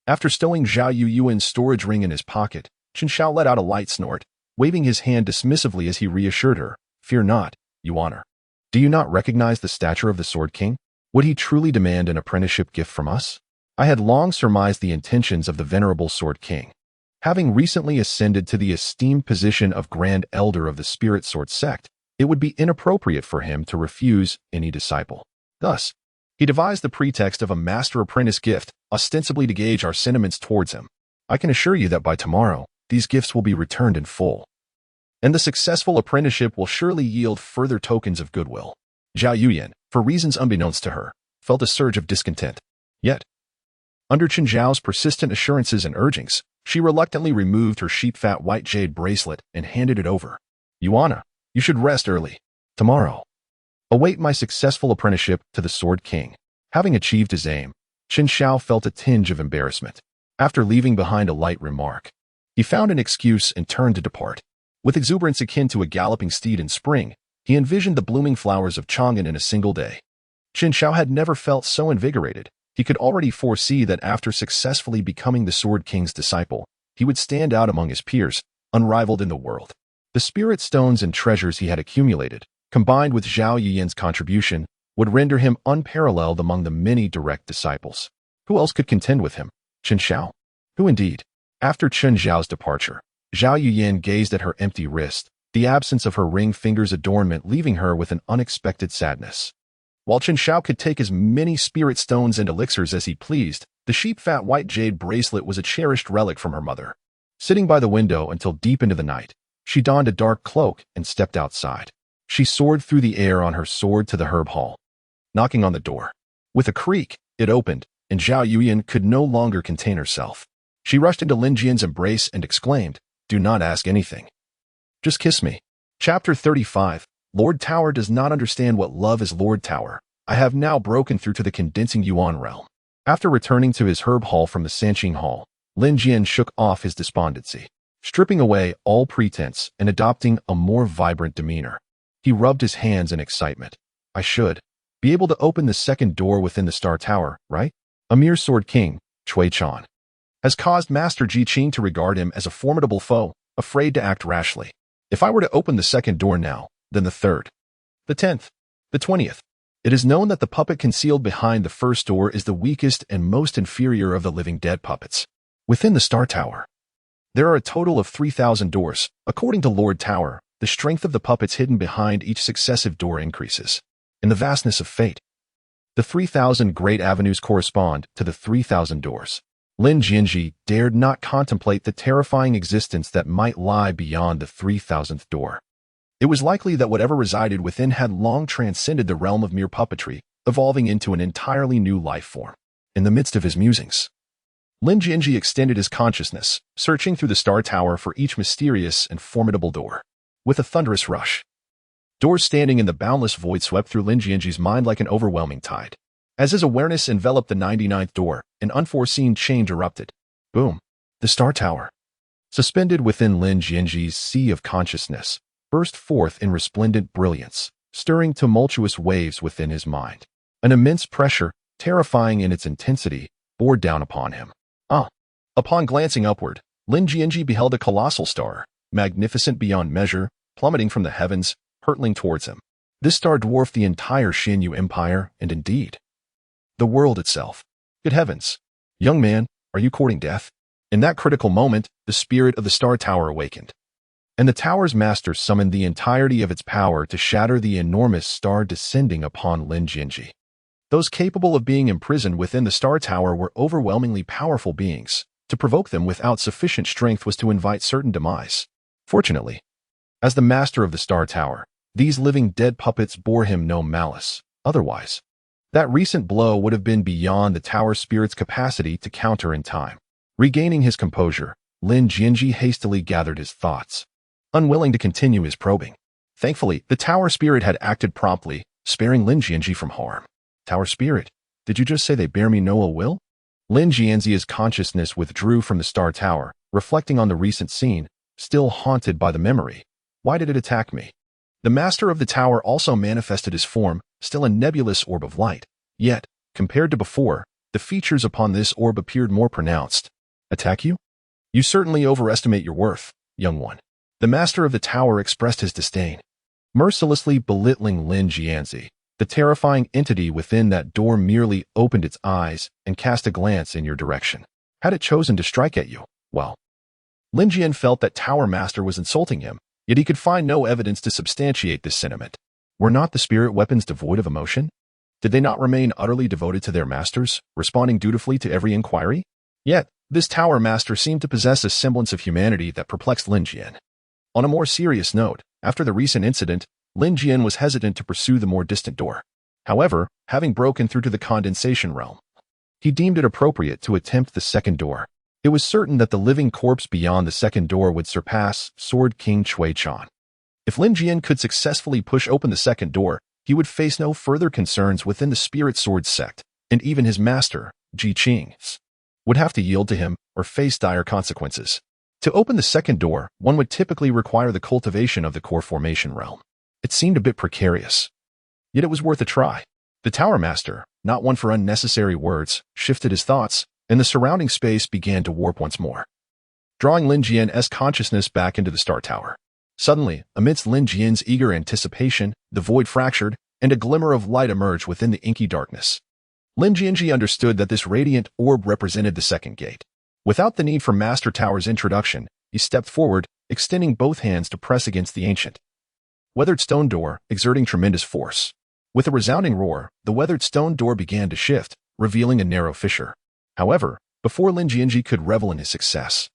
After stowing Zhao Yuyuan's storage ring in his pocket, Qin Xiao let out a light snort, waving his hand dismissively as he reassured her. Fear not, you honor. Do you not recognize the stature of the Sword King? Would he truly demand an apprenticeship gift from us? I had long surmised the intentions of the venerable Sword King. Having recently ascended to the esteemed position of Grand Elder of the Spirit Sword Sect, it would be inappropriate for him to refuse any disciple. Thus, he devised the pretext of a master-apprentice gift, ostensibly to gauge our sentiments towards him. I can assure you that by tomorrow, these gifts will be returned in full, and the successful apprenticeship will surely yield further tokens of goodwill. Zhao Yuyan, for reasons unbeknownst to her, felt a surge of discontent. Yet, under Qin Zhao's persistent assurances and urgings, she reluctantly removed her sheep-fat white jade bracelet and handed it over. Yuana, you should rest early. Tomorrow, await my successful apprenticeship to the Sword King. Having achieved his aim, Qin Xiao felt a tinge of embarrassment. After leaving behind a light remark, he found an excuse and turned to depart. With exuberance akin to a galloping steed in spring, he envisioned the blooming flowers of Chang'an in a single day. Qin Xiao had never felt so invigorated. He could already foresee that after successfully becoming the Sword King's disciple, he would stand out among his peers, unrivaled in the world. The spirit stones and treasures he had accumulated, combined with Zhao Yuyan's contribution, would render him unparalleled among the many direct disciples. Who else could contend with him? Qin Xiao? Who indeed? After Qin Zhao's departure, Zhao Yuyan gazed at her empty wrist, the absence of her ring finger's adornment leaving her with an unexpected sadness. While Qin Xiao could take as many spirit stones and elixirs as he pleased, the sheep-fat white jade bracelet was a cherished relic from her mother. Sitting by the window until deep into the night, she donned a dark cloak and stepped outside. She soared through the air on her sword to the herb hall, knocking on the door. With a creak, it opened, and Zhao Yuyan could no longer contain herself. She rushed into Lin Jian's embrace and exclaimed, "Do not ask anything. Just kiss me." Chapter 35. Lord Tower does not understand what love is. Lord Tower, I have now broken through to the condensing Yuan realm. After returning to his herb hall from the Sanqing Hall, Lin Jian shook off his despondency, stripping away all pretense and adopting a more vibrant demeanor. He rubbed his hands in excitement. I should be able to open the second door within the Star Tower, right? A mere Sword King, Cui Chan, has caused Master Ji Qing to regard him as a formidable foe, afraid to act rashly. If I were to open the second door now, then the third, the 10th, the 20th. It is known that the puppet concealed behind the first door is the weakest and most inferior of the living dead puppets. Within the Star Tower, there are a total of 3,000 doors. According to Lord Tower, the strength of the puppets hidden behind each successive door increases. In the vastness of fate, the 3,000 great avenues correspond to the 3,000 doors. Lin Jianzhi dared not contemplate the terrifying existence that might lie beyond the 3,000th door. It was likely that whatever resided within had long transcended the realm of mere puppetry, evolving into an entirely new life form. In the midst of his musings, Lin Jianzhi extended his consciousness, searching through the Star Tower for each mysterious and formidable door. With a thunderous rush, doors standing in the boundless void swept through Lin Jianzhi's mind like an overwhelming tide. As his awareness enveloped the 99th door, an unforeseen change erupted. Boom! The Star Tower, suspended within Lin Jianzhi's sea of consciousness, burst forth in resplendent brilliance, stirring tumultuous waves within his mind. An immense pressure, terrifying in its intensity, bore down upon him. Upon glancing upward, Lin Jianzhi beheld a colossal star, magnificent beyond measure, plummeting from the heavens, hurtling towards him. This star dwarfed the entire Xianyu Empire, and indeed, the world itself. Good heavens! Young man, are you courting death? In that critical moment, the spirit of the Star Tower awakened, and the tower's master summoned the entirety of its power to shatter the enormous star descending upon Lin Jianzhi. Those capable of being imprisoned within the Star Tower were overwhelmingly powerful beings. To provoke them without sufficient strength was to invite certain demise. Fortunately, as the master of the Star Tower, these living dead puppets bore him no malice. Otherwise, that recent blow would have been beyond the tower spirit's capacity to counter in time. Regaining his composure, Lin Jianzhi hastily gathered his thoughts, unwilling to continue his probing. Thankfully, the tower spirit had acted promptly, sparing Lin Jianzhi from harm. Tower spirit, did you just say they bear me no ill will? Lin Jianzhi's consciousness withdrew from the Star Tower, reflecting on the recent scene, still haunted by the memory. Why did it attack me? The master of the tower also manifested his form, still a nebulous orb of light. Yet, compared to before, the features upon this orb appeared more pronounced. Attack you? You certainly overestimate your worth, young one. The master of the tower expressed his disdain, mercilessly belittling Lin Jianzhi. The terrifying entity within that door merely opened its eyes and cast a glance in your direction. Had it chosen to strike at you, well. Lin Jian felt that Tower Master was insulting him, yet he could find no evidence to substantiate this sentiment. Were not the spirit weapons devoid of emotion? Did they not remain utterly devoted to their masters, responding dutifully to every inquiry? Yet, this Tower Master seemed to possess a semblance of humanity that perplexed Lin Jian. On a more serious note, after the recent incident, Lin Jian was hesitant to pursue the more distant door. However, having broken through to the condensation realm, he deemed it appropriate to attempt the second door. It was certain that the living corpse beyond the second door would surpass Sword King Cui Chan. If Lin Jian could successfully push open the second door, he would face no further concerns within the Spirit Sword Sect, and even his master, Ji Qing, would have to yield to him or face dire consequences. To open the second door, one would typically require the cultivation of the core formation realm. It seemed a bit precarious. Yet it was worth a try. The Tower Master, not one for unnecessary words, shifted his thoughts, and the surrounding space began to warp once more, drawing Lin Jian's consciousness back into the Star Tower. Suddenly, amidst Lin Jian's eager anticipation, the void fractured, and a glimmer of light emerged within the inky darkness. Lin Jianzhi understood that this radiant orb represented the second gate. Without the need for Master Tower's introduction, he stepped forward, extending both hands to press against the ancient, weathered stone door, exerting tremendous force. With a resounding roar, the weathered stone door began to shift, revealing a narrow fissure. However, before Lin Jianzhi could revel in his success,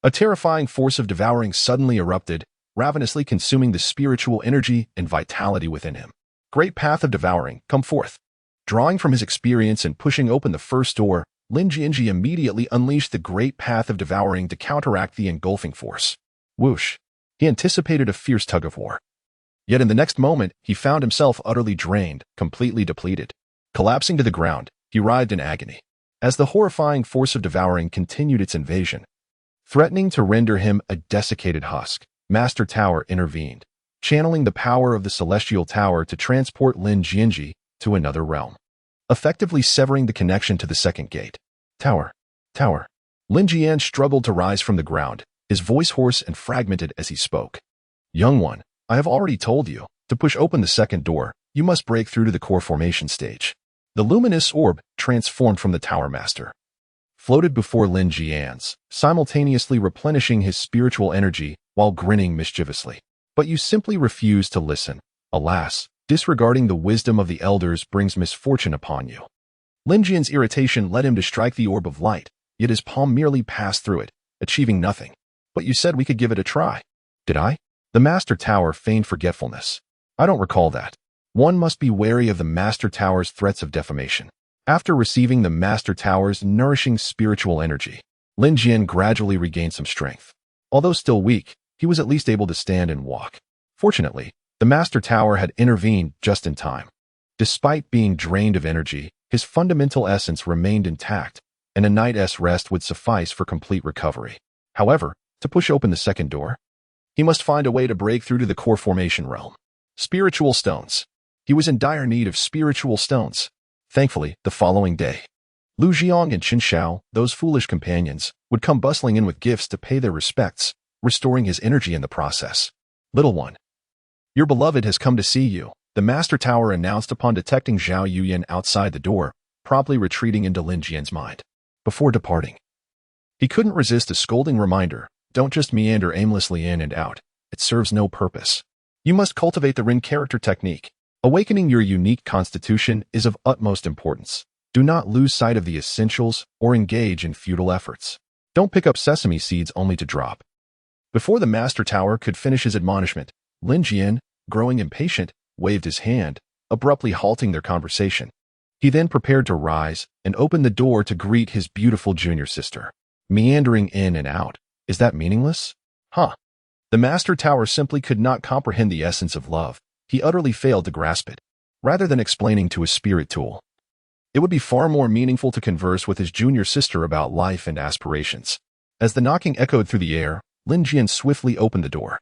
a terrifying force of devouring suddenly erupted, ravenously consuming the spiritual energy and vitality within him. Great path of devouring, come forth. Drawing from his experience and pushing open the first door, Lin Jianzhi immediately unleashed the great path of devouring to counteract the engulfing force. Whoosh! He anticipated a fierce tug-of-war. Yet in the next moment, he found himself utterly drained, completely depleted. Collapsing to the ground, he writhed in agony. As the horrifying force of devouring continued its invasion, threatening to render him a desiccated husk, Master Tower intervened, channeling the power of the Celestial Tower to transport Lin Jianzhi to another realm, effectively severing the connection to the second gate. Tower. Lin Jian struggled to rise from the ground, his voice hoarse and fragmented as he spoke. Young one, I have already told you, to push open the second door, you must break through to the core formation stage. The luminous orb, transformed from the Tower Master, floated before Lin Jian's, simultaneously replenishing his spiritual energy while grinning mischievously. But you simply refuse to listen. Alas, disregarding the wisdom of the elders brings misfortune upon you. Lin Jian's irritation led him to strike the orb of light, yet his palm merely passed through it, achieving nothing. But you said we could give it a try. Did I? The Master Tower feigned forgetfulness. I don't recall that. One must be wary of the Master Tower's threats of defamation. After receiving the Master Tower's nourishing spiritual energy, Lin Jian gradually regained some strength. Although still weak, he was at least able to stand and walk. Fortunately, the Master Tower had intervened just in time. Despite being drained of energy, his fundamental essence remained intact, and a night's rest would suffice for complete recovery. However, to push open the second door, he must find a way to break through to the core formation realm. Spiritual stones. He was in dire need of spiritual stones. Thankfully, the following day, Lu Jiang and Qin Shao, those foolish companions, would come bustling in with gifts to pay their respects, restoring his energy in the process. Little one, your beloved has come to see you, the Master Tower announced upon detecting Zhao Yuyan outside the door, promptly retreating into Lin Jian's mind. Before departing, he couldn't resist a scolding reminder. Don't just meander aimlessly in and out. It serves no purpose. You must cultivate the Rin character technique. Awakening your unique constitution is of utmost importance. Do not lose sight of the essentials or engage in futile efforts. Don't pick up sesame seeds only to drop. Before the Master Tower could finish his admonishment, Lin Jian, growing impatient, waved his hand, abruptly halting their conversation. He then prepared to rise and open the door to greet his beautiful junior sister. Meandering in and out. Is that meaningless? Huh. The Master Tower simply could not comprehend the essence of love. He utterly failed to grasp it. Rather than explaining to his spirit tool, It would be far more meaningful to converse with his junior sister about life and aspirations. As the knocking echoed through the air, Lingjian swiftly opened the door,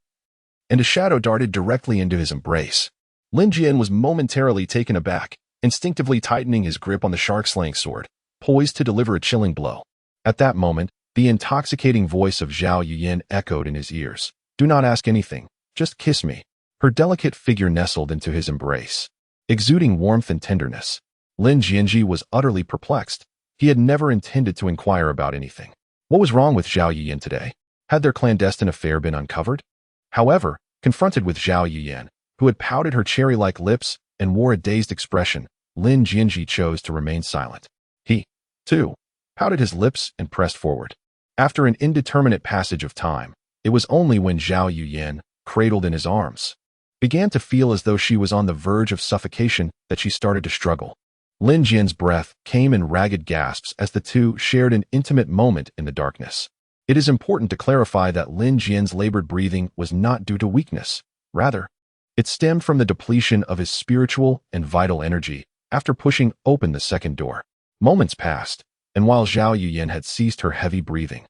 and a shadow darted directly into his embrace. Lingjian was momentarily taken aback, instinctively tightening his grip on the shark-slaying sword, poised to deliver a chilling blow. At that moment, the intoxicating voice of Zhao Yuyan echoed in his ears. "Do not ask anything, just kiss me." Her delicate figure nestled into his embrace, exuding warmth and tenderness. Lin Jianzhi was utterly perplexed. He had never intended to inquire about anything. What was wrong with Zhao Yuyan today? Had their clandestine affair been uncovered? However, confronted with Zhao Yuyan, who had pouted her cherry-like lips and wore a dazed expression, Lin Jianzhi chose to remain silent. He, too, pouted his lips and pressed forward. After an indeterminate passage of time, it was only when Zhao Yuyan, cradled in his arms, began to feel as though she was on the verge of suffocation that she started to struggle. Lin Jian's breath came in ragged gasps as the two shared an intimate moment in the darkness. It is important to clarify that Lin Jian's labored breathing was not due to weakness. Rather, it stemmed from the depletion of his spiritual and vital energy after pushing open the second door. Moments passed, and while Zhao Yuyan had ceased her heavy breathing,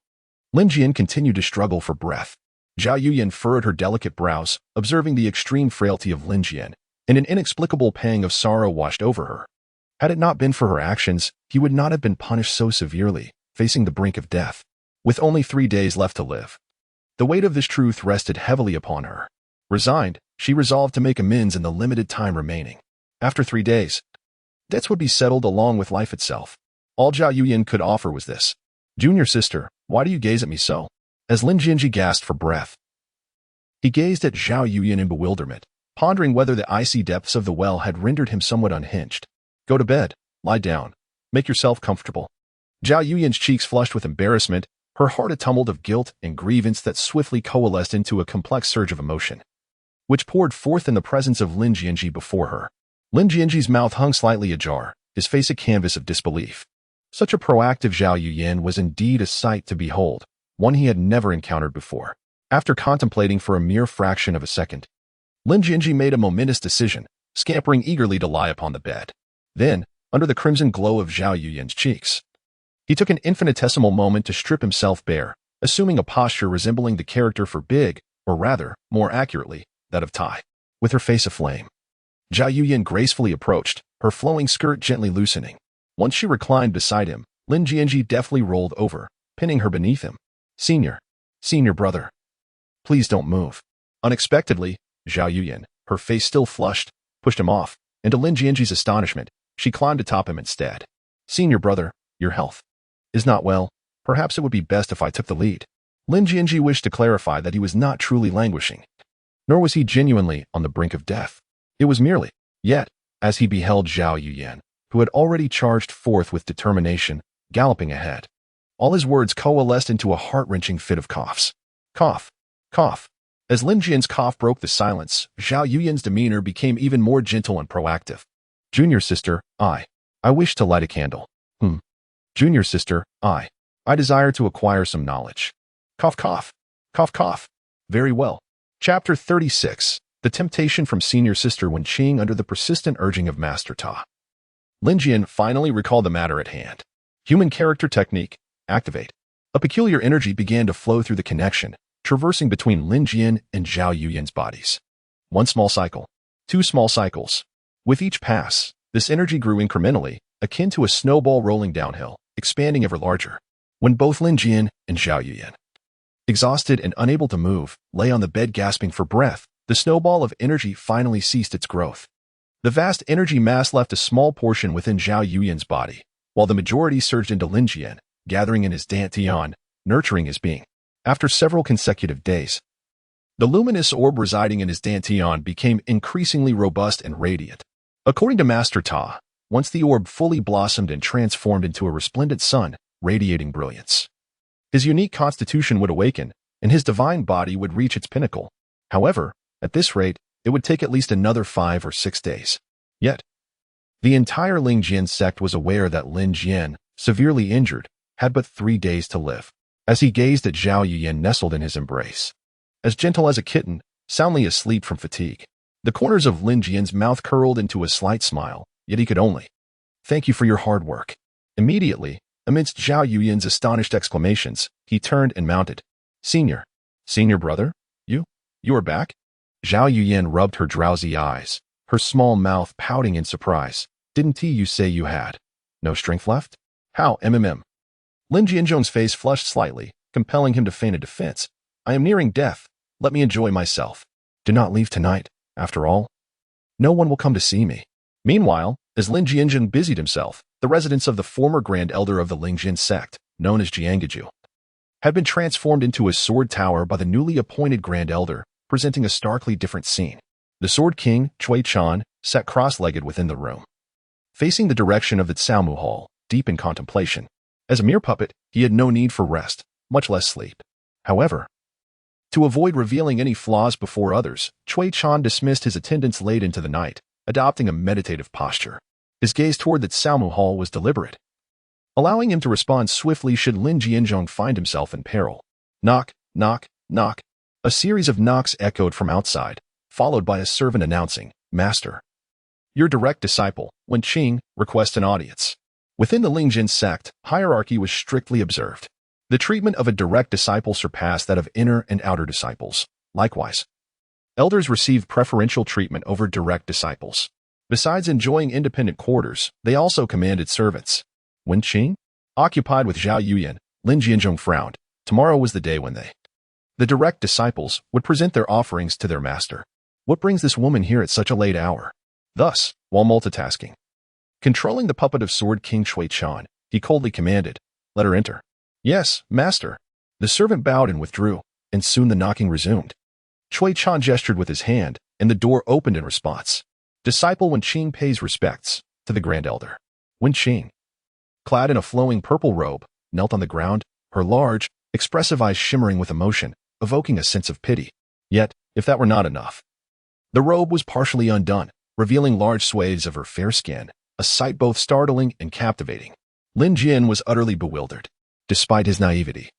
Lin Jian continued to struggle for breath. Zhao Yuyan furrowed her delicate brows, observing the extreme frailty of Lin Jian, and an inexplicable pang of sorrow washed over her. Had it not been for her actions, he would not have been punished so severely, facing the brink of death. With only 3 days left to live, the weight of this truth rested heavily upon her. Resigned, she resolved to make amends in the limited time remaining. After 3 days, debts would be settled along with life itself. All Zhao Yuyan could offer was this. "Junior sister, why do you gaze at me so?" As Lin Jianzhi gasped for breath, he gazed at Zhao Yuyan in bewilderment, pondering whether the icy depths of the well had rendered him somewhat unhinged. "Go to bed, lie down, make yourself comfortable." Zhao Yuyan's cheeks flushed with embarrassment, her heart a tumult of guilt and grievance that swiftly coalesced into a complex surge of emotion, which poured forth in the presence of Lin Jianzhi before her. Lin Jianzhi's mouth hung slightly ajar, his face a canvas of disbelief. Such a proactive Zhao Yuyan was indeed a sight to behold, one he had never encountered before. After contemplating for a mere fraction of a second, Lin Jianzhi made a momentous decision, scampering eagerly to lie upon the bed. Then, under the crimson glow of Zhao Yuyan's cheeks, he took an infinitesimal moment to strip himself bare, assuming a posture resembling the character for Big, or rather, more accurately, that of Tai. With her face aflame, Zhao Yuyan gracefully approached, her flowing skirt gently loosening. Once she reclined beside him, Lin Jianzhi deftly rolled over, pinning her beneath him. Senior brother, please don't move." Unexpectedly, Zhao Yuyan, her face still flushed, pushed him off, and to Lin Jianzhi's astonishment, she climbed atop him instead. "Senior brother, your health is not well. Perhaps it would be best if I took the lead." Lin Jianzhi wished to clarify that he was not truly languishing, nor was he genuinely on the brink of death. It was merely, yet, as he beheld Zhao Yuyan, who had already charged forth with determination, galloping ahead, all his words coalesced into a heart-wrenching fit of coughs. Cough, cough. As Lin Jian's cough broke the silence, Zhao Yuyan's demeanor became even more gentle and proactive. "Junior sister, I wish to light a candle." Junior sister, I desire to acquire some knowledge." Cough, cough. Cough, cough. Very well. Chapter 36. The Temptation from Senior Sister when Qing under the persistent urging of Master Ta. Lin Jian finally recalled the matter at hand. Human character technique, activate. A peculiar energy began to flow through the connection, traversing between Lin Jian and Zhao Yuyan's bodies. One small cycle. 2 small cycles. With each pass, this energy grew incrementally, akin to a snowball rolling downhill, expanding ever larger. When both Lin Jian and Zhao Yuyan, exhausted and unable to move, lay on the bed gasping for breath, the snowball of energy finally ceased its growth. The vast energy mass left a small portion within Zhao Yuyan's body, while the majority surged into Lin Jian, gathering in his dantian, nurturing his being. After several consecutive days, the luminous orb residing in his dantian became increasingly robust and radiant. According to Master Ta, once the orb fully blossomed and transformed into a resplendent sun, radiating brilliance, his unique constitution would awaken, and his divine body would reach its pinnacle. However, at this rate, it would take at least another 5 or 6 days. Yet, the entire Lingjian Sect was aware that Lin Jian, severely injured, had but 3 days to live. As he gazed at Zhao Yuyan nestled in his embrace, as gentle as a kitten, soundly asleep from fatigue, the corners of Lin Jian's mouth curled into a slight smile, yet he could only Thank you for your hard work. Immediately, amidst Zhao Yuyan's astonished exclamations, he turned and mounted. Senior. Senior brother? You are back? Zhao Yuyan rubbed her drowsy eyes, her small mouth pouting in surprise. Didn't you say you had no strength left? How, Lin Jianzhi's face flushed slightly, compelling him to feign a defense. I am nearing death. Let me enjoy myself. Do not leave tonight, after all. No one will come to see me. Meanwhile, as Lin Jianzhi busied himself, the residence of the former Grand Elder of the Lingjian Sect, known as Jiangaju, had been transformed into a sword tower by the newly appointed Grand Elder, presenting a starkly different scene. The Sword King, Cui Chan, sat cross-legged within the room, facing the direction of the Tsaomu Hall, deep in contemplation. As a mere puppet, he had no need for rest, much less sleep. However, to avoid revealing any flaws before others, Cui Chan dismissed his attendants late into the night, adopting a meditative posture. His gaze toward the Tsaomu Hall was deliberate, allowing him to respond swiftly should Lin Jianzhi find himself in peril. Knock, knock, knock. A series of knocks echoed from outside, followed by a servant announcing, Master, your direct disciple, Wen Qing, requests an audience. Within the Lingjian Sect, hierarchy was strictly observed. The treatment of a direct disciple surpassed that of inner and outer disciples. Likewise, elders received preferential treatment over direct disciples. Besides enjoying independent quarters, they also commanded servants. Wen Qing, occupied with Zhao Yuyan, Lin Jianzhi frowned. Tomorrow was the day when the direct disciples, would present their offerings to their master. What brings this woman here at such a late hour? Thus, while multitasking, controlling the puppet of Sword King Cui Chan, he coldly commanded, Let her enter. Yes, master. The servant bowed and withdrew, and soon the knocking resumed. Cui Chan gestured with his hand, and the door opened in response. Disciple Wen Qing pays respects to the Grand Elder. Wen Qing, clad in a flowing purple robe, knelt on the ground, her large, expressive eyes shimmering with emotion, evoking a sense of pity. Yet, if that were not enough, the robe was partially undone, revealing large swathes of her fair skin, a sight both startling and captivating. Lin Jian was utterly bewildered. Despite his naivety,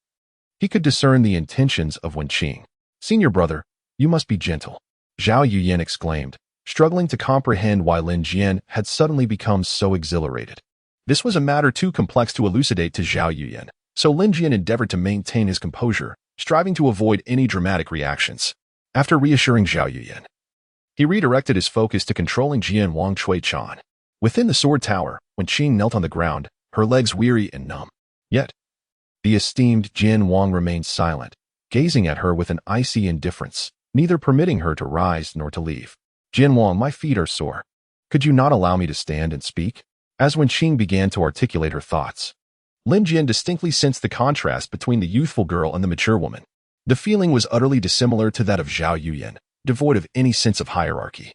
he could discern the intentions of Wen Qing. Senior brother, you must be gentle, Zhao Yuyan exclaimed, struggling to comprehend why Lin Jian had suddenly become so exhilarated. This was a matter too complex to elucidate to Zhao Yuyan, so Lin Jian endeavored to maintain his composure, striving to avoid any dramatic reactions. After reassuring Zhao Yuyan, he redirected his focus to controlling Jian Wang Cui Chan. Within the sword tower, Wen Qing knelt on the ground, her legs weary and numb. Yet, the esteemed Jian Wang remained silent, gazing at her with an icy indifference, neither permitting her to rise nor to leave. Jian Wang, my feet are sore. Could you not allow me to stand and speak? As Wen Qing began to articulate her thoughts, Lin Jian distinctly sensed the contrast between the youthful girl and the mature woman. The feeling was utterly dissimilar to that of Zhao Yuyan, devoid of any sense of hierarchy.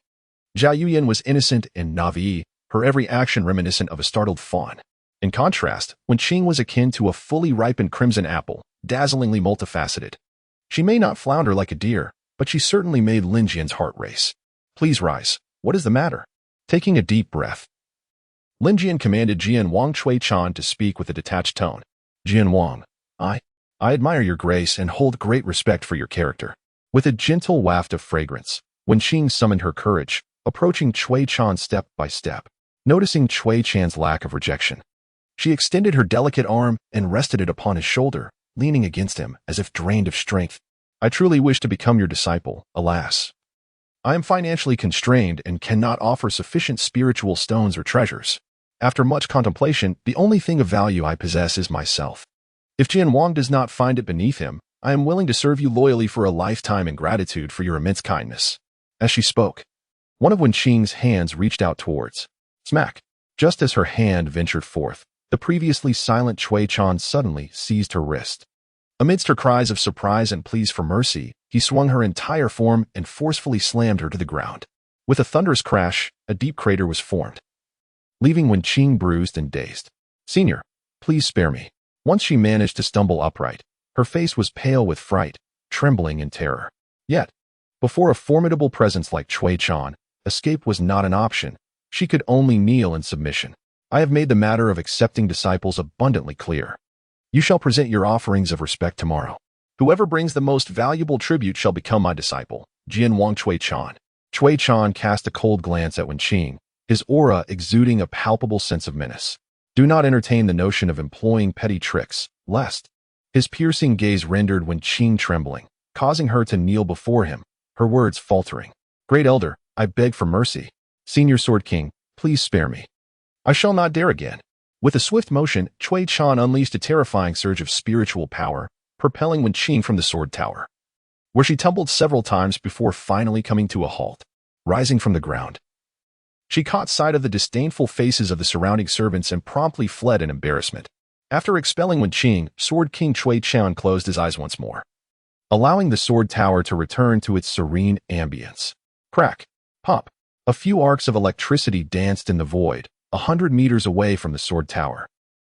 Zhao Yuyan was innocent and naive, her every action reminiscent of a startled fawn. In contrast, Wen Qing was akin to a fully ripened crimson apple, dazzlingly multifaceted. She may not flounder like a deer, but she certainly made Lin Jian's heart race. Please rise. What is the matter? Taking a deep breath, Lin Jian commanded Jian Wang Cui Chan to speak with a detached tone. Jian Wang, I admire your grace and hold great respect for your character. With a gentle waft of fragrance, Wen Qing summoned her courage, approaching Cui Chan step by step. Noticing Cui Chan's lack of rejection, she extended her delicate arm and rested it upon his shoulder, leaning against him as if drained of strength. I truly wish to become your disciple, alas. I am financially constrained and cannot offer sufficient spiritual stones or treasures. After much contemplation, the only thing of value I possess is myself. If Jian Wang does not find it beneath him, I am willing to serve you loyally for a lifetime in gratitude for your immense kindness. As she spoke, one of Wen Qing's hands reached out towards. Smack! Just as her hand ventured forth, the previously silent Cui Chan suddenly seized her wrist. Amidst her cries of surprise and pleas for mercy, he swung her entire form and forcefully slammed her to the ground. With a thunderous crash, a deep crater was formed, leaving Wen Qing bruised and dazed. Senior, please spare me. Once she managed to stumble upright, her face was pale with fright, trembling in terror. Yet, before a formidable presence like Cui Chan, escape was not an option. She could only kneel in submission. I have made the matter of accepting disciples abundantly clear. You shall present your offerings of respect tomorrow. Whoever brings the most valuable tribute shall become my disciple. Jian Wang Cui Chan. Cui Chan cast a cold glance at Wen Qing, his aura exuding a palpable sense of menace. Do not entertain the notion of employing petty tricks, lest. His piercing gaze rendered Wen Qing trembling, causing her to kneel before him, her words faltering. Great Elder, I beg for mercy. Senior Sword King, please spare me. I shall not dare again. With a swift motion, Cui Chan unleashed a terrifying surge of spiritual power, propelling Wen Qing from the sword tower, where she tumbled several times before finally coming to a halt. Rising from the ground, she caught sight of the disdainful faces of the surrounding servants and promptly fled in embarrassment. After expelling Wen Qing, Sword King Cui Chan closed his eyes once more, allowing the sword tower to return to its serene ambience. Crack, pop. A few arcs of electricity danced in the void, 100 meters away from the sword tower,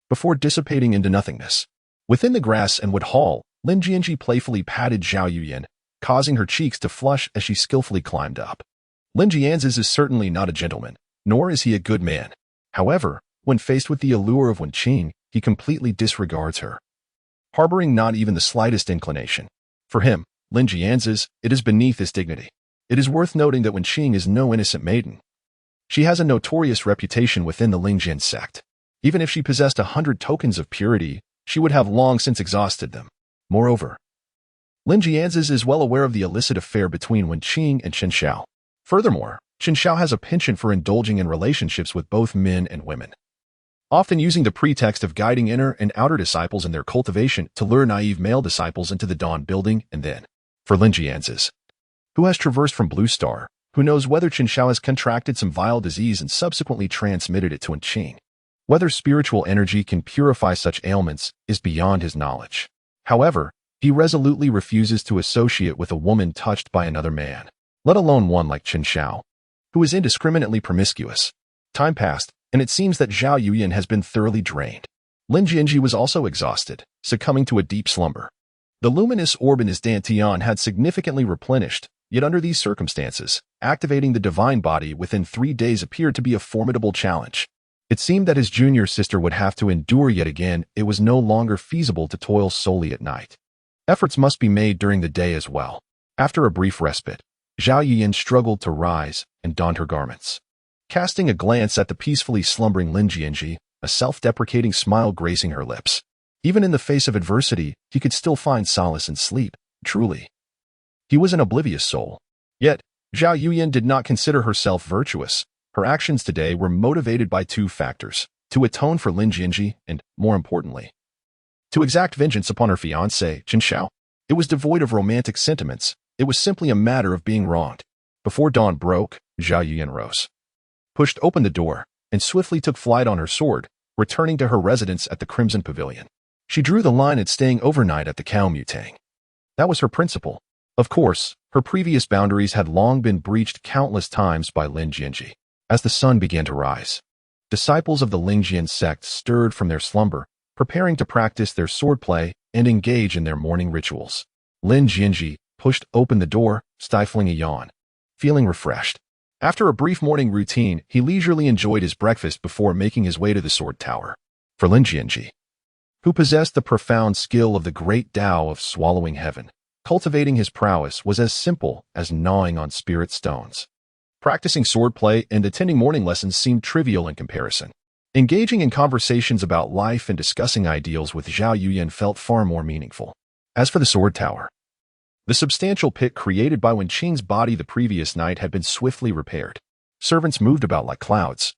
before dissipating into nothingness. Within the grass and wood hall, Lin Jianzhi playfully patted Zhao Yuyan, causing her cheeks to flush as she skillfully climbed up. Lin Jianzhi is certainly not a gentleman, nor is he a good man. However, when faced with the allure of Wen Qing, he completely disregards her, harboring not even the slightest inclination. For him, Lin Jianzhi, it is beneath his dignity. It is worth noting that Wen Qing is no innocent maiden. She has a notorious reputation within the Lingjian Sect. Even if she possessed 100 tokens of purity, she would have long since exhausted them. Moreover, Lin Jianzhi is well aware of the illicit affair between Wen Qing and Chen Xiao. Furthermore, Chen Xiao has a penchant for indulging in relationships with both men and women, often using the pretext of guiding inner and outer disciples in their cultivation to lure naive male disciples into the Dawn building. And then, for Lin Jianzhi, who has traversed from Blue Star, who knows whether Chen Xiao has contracted some vile disease and subsequently transmitted it to Wen Qing. Whether spiritual energy can purify such ailments is beyond his knowledge. However, he resolutely refuses to associate with a woman touched by another man, let alone one like Chen Xiao, who is indiscriminately promiscuous. Time passed, and it seems that Zhao Yuyan has been thoroughly drained. Lin Jianzhi was also exhausted, succumbing to a deep slumber. The luminous orb in his dantian had significantly replenished, yet under these circumstances, activating the divine body within 3 days appeared to be a formidable challenge. It seemed that his junior sister would have to endure yet again. It was no longer feasible to toil solely at night. Efforts must be made during the day as well. After a brief respite, Zhao Yuyan struggled to rise and donned her garments. Casting a glance at the peacefully slumbering Lin Jianzhi, a self-deprecating smile gracing her lips. Even in the face of adversity, he could still find solace in sleep. Truly, he was an oblivious soul. Yet, Zhao Yuyan did not consider herself virtuous. Her actions today were motivated by 2 factors: to atone for Lin Jianzhi and, more importantly, to exact vengeance upon her fiancé, Chen Xiao. It was devoid of romantic sentiments. It was simply a matter of being wronged. Before dawn broke, Zhao Yuyan rose, pushed open the door, and swiftly took flight on her sword, returning to her residence at the Crimson Pavilion. She drew the line at staying overnight at the Cow Mutang. That was her principle. Of course, her previous boundaries had long been breached countless times by Lin Jianzhi. As the sun began to rise, disciples of the Lingjian Sect stirred from their slumber, preparing to practice their swordplay and engage in their morning rituals. Lin Jianzhi pushed open the door, stifling a yawn, feeling refreshed. After a brief morning routine, he leisurely enjoyed his breakfast before making his way to the sword tower. For Lin Jianzhi, who possessed the profound skill of the great Tao of swallowing heaven, cultivating his prowess was as simple as gnawing on spirit stones. Practicing swordplay and attending morning lessons seemed trivial in comparison. Engaging in conversations about life and discussing ideals with Zhao Yuyan felt far more meaningful. As for the sword tower, the substantial pit created by Wen Qing's body the previous night had been swiftly repaired. Servants moved about like clouds,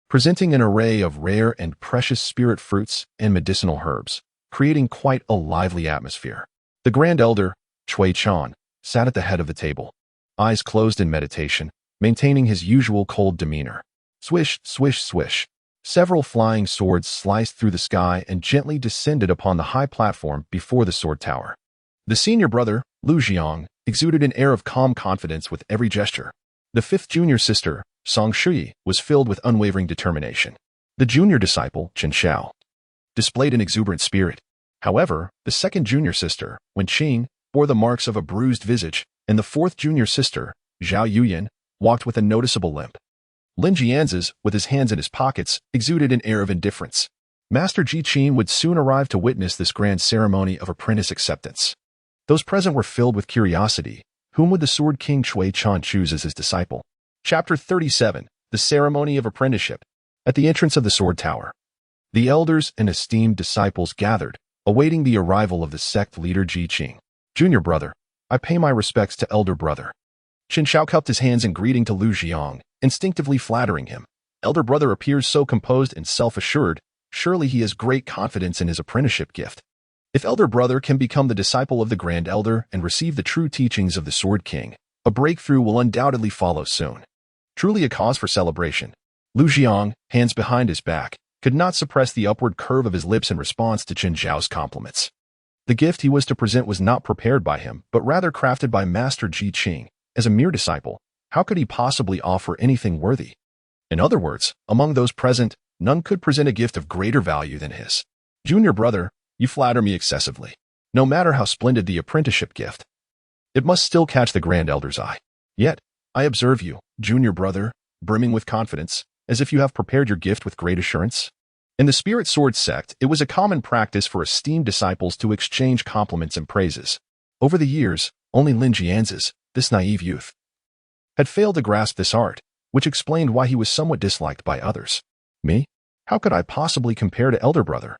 presenting an array of rare and precious spirit fruits and medicinal herbs, creating quite a lively atmosphere. The Grand Elder, Cui Chan, sat at the head of the table, eyes closed in meditation, maintaining his usual cold demeanor. Swish, swish, swish. Several flying swords sliced through the sky and gently descended upon the high platform before the sword tower. The senior brother, Lu Jiang, exuded an air of calm confidence with every gesture. The 5th junior sister, Song Shui, was filled with unwavering determination. The junior disciple, Chen Xiao, displayed an exuberant spirit. However, the 2nd junior sister, Wen Qing, bore the marks of a bruised visage, and the 4th junior sister, Zhao Yuyan, walked with a noticeable limp. Lin Jianzhi, with his hands in his pockets, exuded an air of indifference. Master Ji Qin would soon arrive to witness this grand ceremony of apprentice acceptance. Those present were filled with curiosity. Whom would the Sword King Cui Chan choose as his disciple? Chapter 37. The ceremony of apprenticeship. At the entrance of the Sword Tower, the elders and esteemed disciples gathered, awaiting the arrival of the sect leader Ji Qing. Junior brother, I pay my respects to elder brother. Chen Xiao cupped his hands in greeting to Lu Jiang, instinctively flattering him. Elder brother appears so composed and self-assured, surely he has great confidence in his apprenticeship gift. If elder brother can become the disciple of the Grand Elder and receive the true teachings of the Sword King, a breakthrough will undoubtedly follow soon. Truly a cause for celebration. Lu Jiang, hands behind his back, could not suppress the upward curve of his lips in response to Chen Xiao's compliments. The gift he was to present was not prepared by him, but rather crafted by Master Ji Qing. As a mere disciple, how could he possibly offer anything worthy? In other words, among those present, none could present a gift of greater value than his. Junior brother, you flatter me excessively. No matter how splendid the apprenticeship gift, it must still catch the Grand Elder's eye. Yet, I observe you, junior brother, brimming with confidence, as if you have prepared your gift with great assurance. In the Spirit Sword Sect, it was a common practice for esteemed disciples to exchange compliments and praises. Over the years, only Lin Jianzhi, this naive youth, had failed to grasp this art, which explained why he was somewhat disliked by others. Me? How could I possibly compare to elder brother?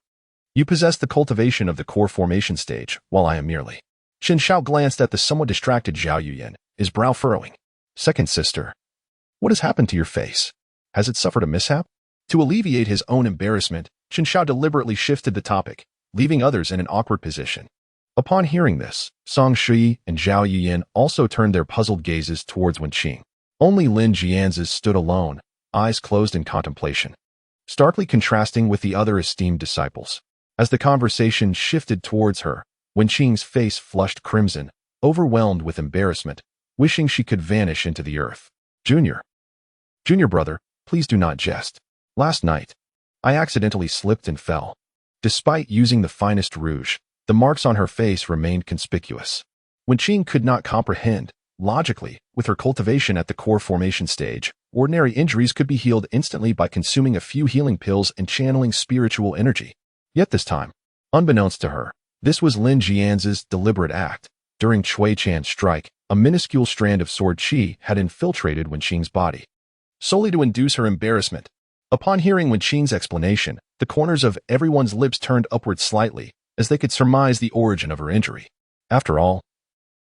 You possess the cultivation of the core formation stage, while I am merely. Chen Xiao glanced at the somewhat distracted Zhao Yuyan, his brow furrowing. Second sister, what has happened to your face? Has it suffered a mishap? To alleviate his own embarrassment, Chen Xiao deliberately shifted the topic, leaving others in an awkward position. Upon hearing this, Song Shui and Zhao Yuyan also turned their puzzled gazes towards Wenqing. Only Lin Jianzhi stood alone, eyes closed in contemplation, starkly contrasting with the other esteemed disciples. As the conversation shifted towards her, Wenqing's face flushed crimson, overwhelmed with embarrassment, wishing she could vanish into the earth. Junior brother, please do not jest. Last night, I accidentally slipped and fell. Despite using the finest rouge, the marks on her face remained conspicuous. Wenqing could not comprehend, logically, with her cultivation at the core formation stage, ordinary injuries could be healed instantly by consuming a few healing pills and channeling spiritual energy. Yet this time, unbeknownst to her, this was Lin Jianzhi's deliberate act. During Cui Chan's strike, a minuscule strand of sword qi had infiltrated Wenqing's body, solely to induce her embarrassment. Upon hearing Wenqing's explanation, the corners of everyone's lips turned upward slightly, as they could surmise the origin of her injury. After all,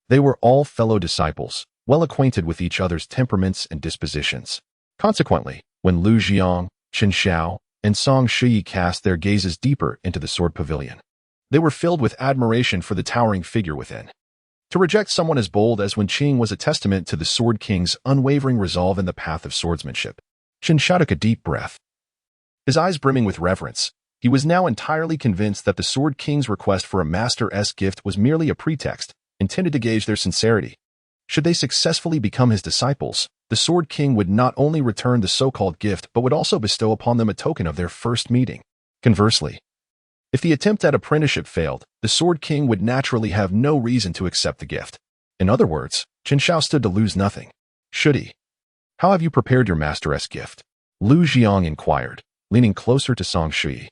they were all fellow disciples, well acquainted with each other's temperaments and dispositions. Consequently, when Lu Jiang, Chen Xiao, and Song Shui cast their gazes deeper into the sword pavilion, they were filled with admiration for the towering figure within. To reject someone as bold as Wenqing was a testament to the Sword King's unwavering resolve in the path of swordsmanship. Chen Xiao took a deep breath. His eyes brimming with reverence, he was now entirely convinced that the Sword King's request for a Master-S gift was merely a pretext, intended to gauge their sincerity. Should they successfully become his disciples, the Sword King would not only return the so-called gift but would also bestow upon them a token of their first meeting. Conversely, if the attempt at apprenticeship failed, the Sword King would naturally have no reason to accept the gift. In other words, Chen Xiao stood to lose nothing. Should he? How have you prepared your Master-S gift? Lu Jiang inquired, leaning closer to Song Shui,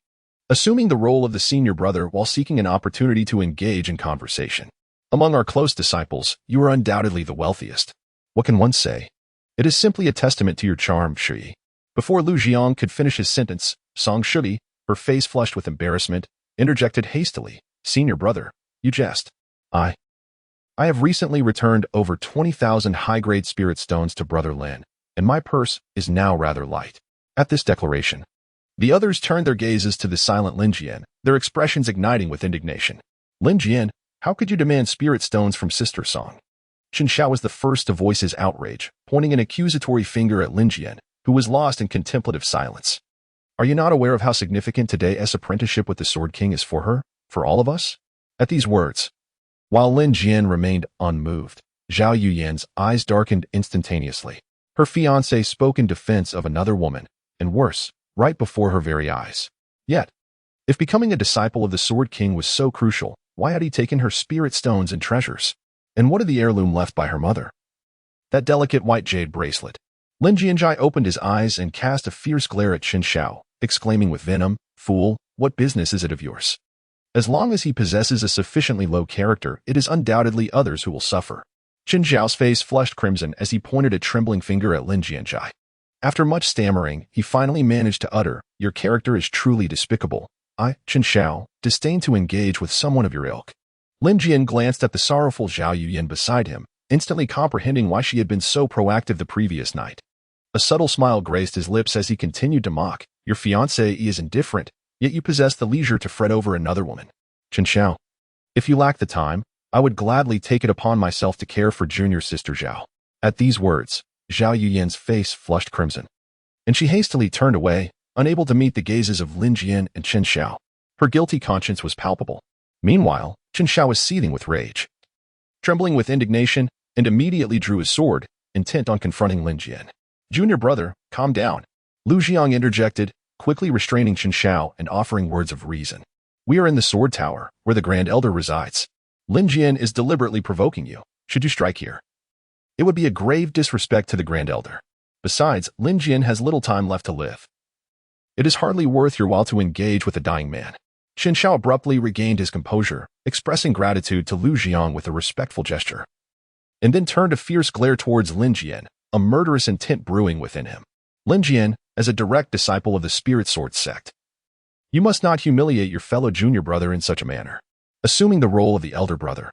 assuming the role of the senior brother while seeking an opportunity to engage in conversation. Among our close disciples, you are undoubtedly the wealthiest. What can one say? It is simply a testament to your charm, Shui. Before Lu Jiang could finish his sentence, Song Shui, her face flushed with embarrassment, interjected hastily, Senior brother, you jest. I have recently returned over 20,000 high-grade spirit stones to Brother Lin, and my purse is now rather light. At this declaration, the others turned their gazes to the silent Lin Jian, their expressions igniting with indignation. Lin Jian, how could you demand spirit stones from Sister Song? Chen Xiao was the first to voice his outrage, pointing an accusatory finger at Lin Jian, who was lost in contemplative silence. Are you not aware of how significant today's apprenticeship with the Sword King is for her, for all of us? At these words, while Lin Jian remained unmoved, Zhao Yuyan's eyes darkened instantaneously. Her fiancé spoke in defense of another woman, and worse, right before her very eyes. Yet, if becoming a disciple of the Sword King was so crucial, why had he taken her spirit stones and treasures? And what of the heirloom left by her mother? That delicate white jade bracelet. Lin Jianzhi opened his eyes and cast a fierce glare at Chen Xiao, exclaiming with venom, "Fool, what business is it of yours? As long as he possesses a sufficiently low character, it is undoubtedly others who will suffer." Chen Xiao's face flushed crimson as he pointed a trembling finger at Lin Jianzhi. After much stammering, he finally managed to utter, "Your character is truly despicable. I, Chen Xiao, disdain to engage with someone of your ilk." Lin Jian glanced at the sorrowful Zhao Yuyan beside him, instantly comprehending why she had been so proactive the previous night. A subtle smile graced his lips as he continued to mock, "Your fiancée is indifferent, yet you possess the leisure to fret over another woman. Chen Xiao, if you lack the time, I would gladly take it upon myself to care for junior sister Zhao." At these words, Zhao Yuyan's face flushed crimson, and she hastily turned away, unable to meet the gazes of Lin Jian and Chen Xiao. Her guilty conscience was palpable. Meanwhile, Chen Xiao was seething with rage, trembling with indignation, and immediately drew his sword, intent on confronting Lin Jian. "Junior brother, calm down," Lu Jiang interjected, quickly restraining Chen Xiao and offering words of reason. "We are in the Sword Tower, where the Grand Elder resides. Lin Jian is deliberately provoking you. Should you strike here, it would be a grave disrespect to the Grand Elder. Besides, Lin Jian has little time left to live. It is hardly worth your while to engage with a dying man." Chen Xiao abruptly regained his composure, expressing gratitude to Lu Jiang with a respectful gesture, and then turned a fierce glare towards Lin Jian, a murderous intent brewing within him. "Lin Jian, as a direct disciple of the Spirit Sword Sect, you must not humiliate your fellow junior brother in such a manner." Assuming the role of the elder brother,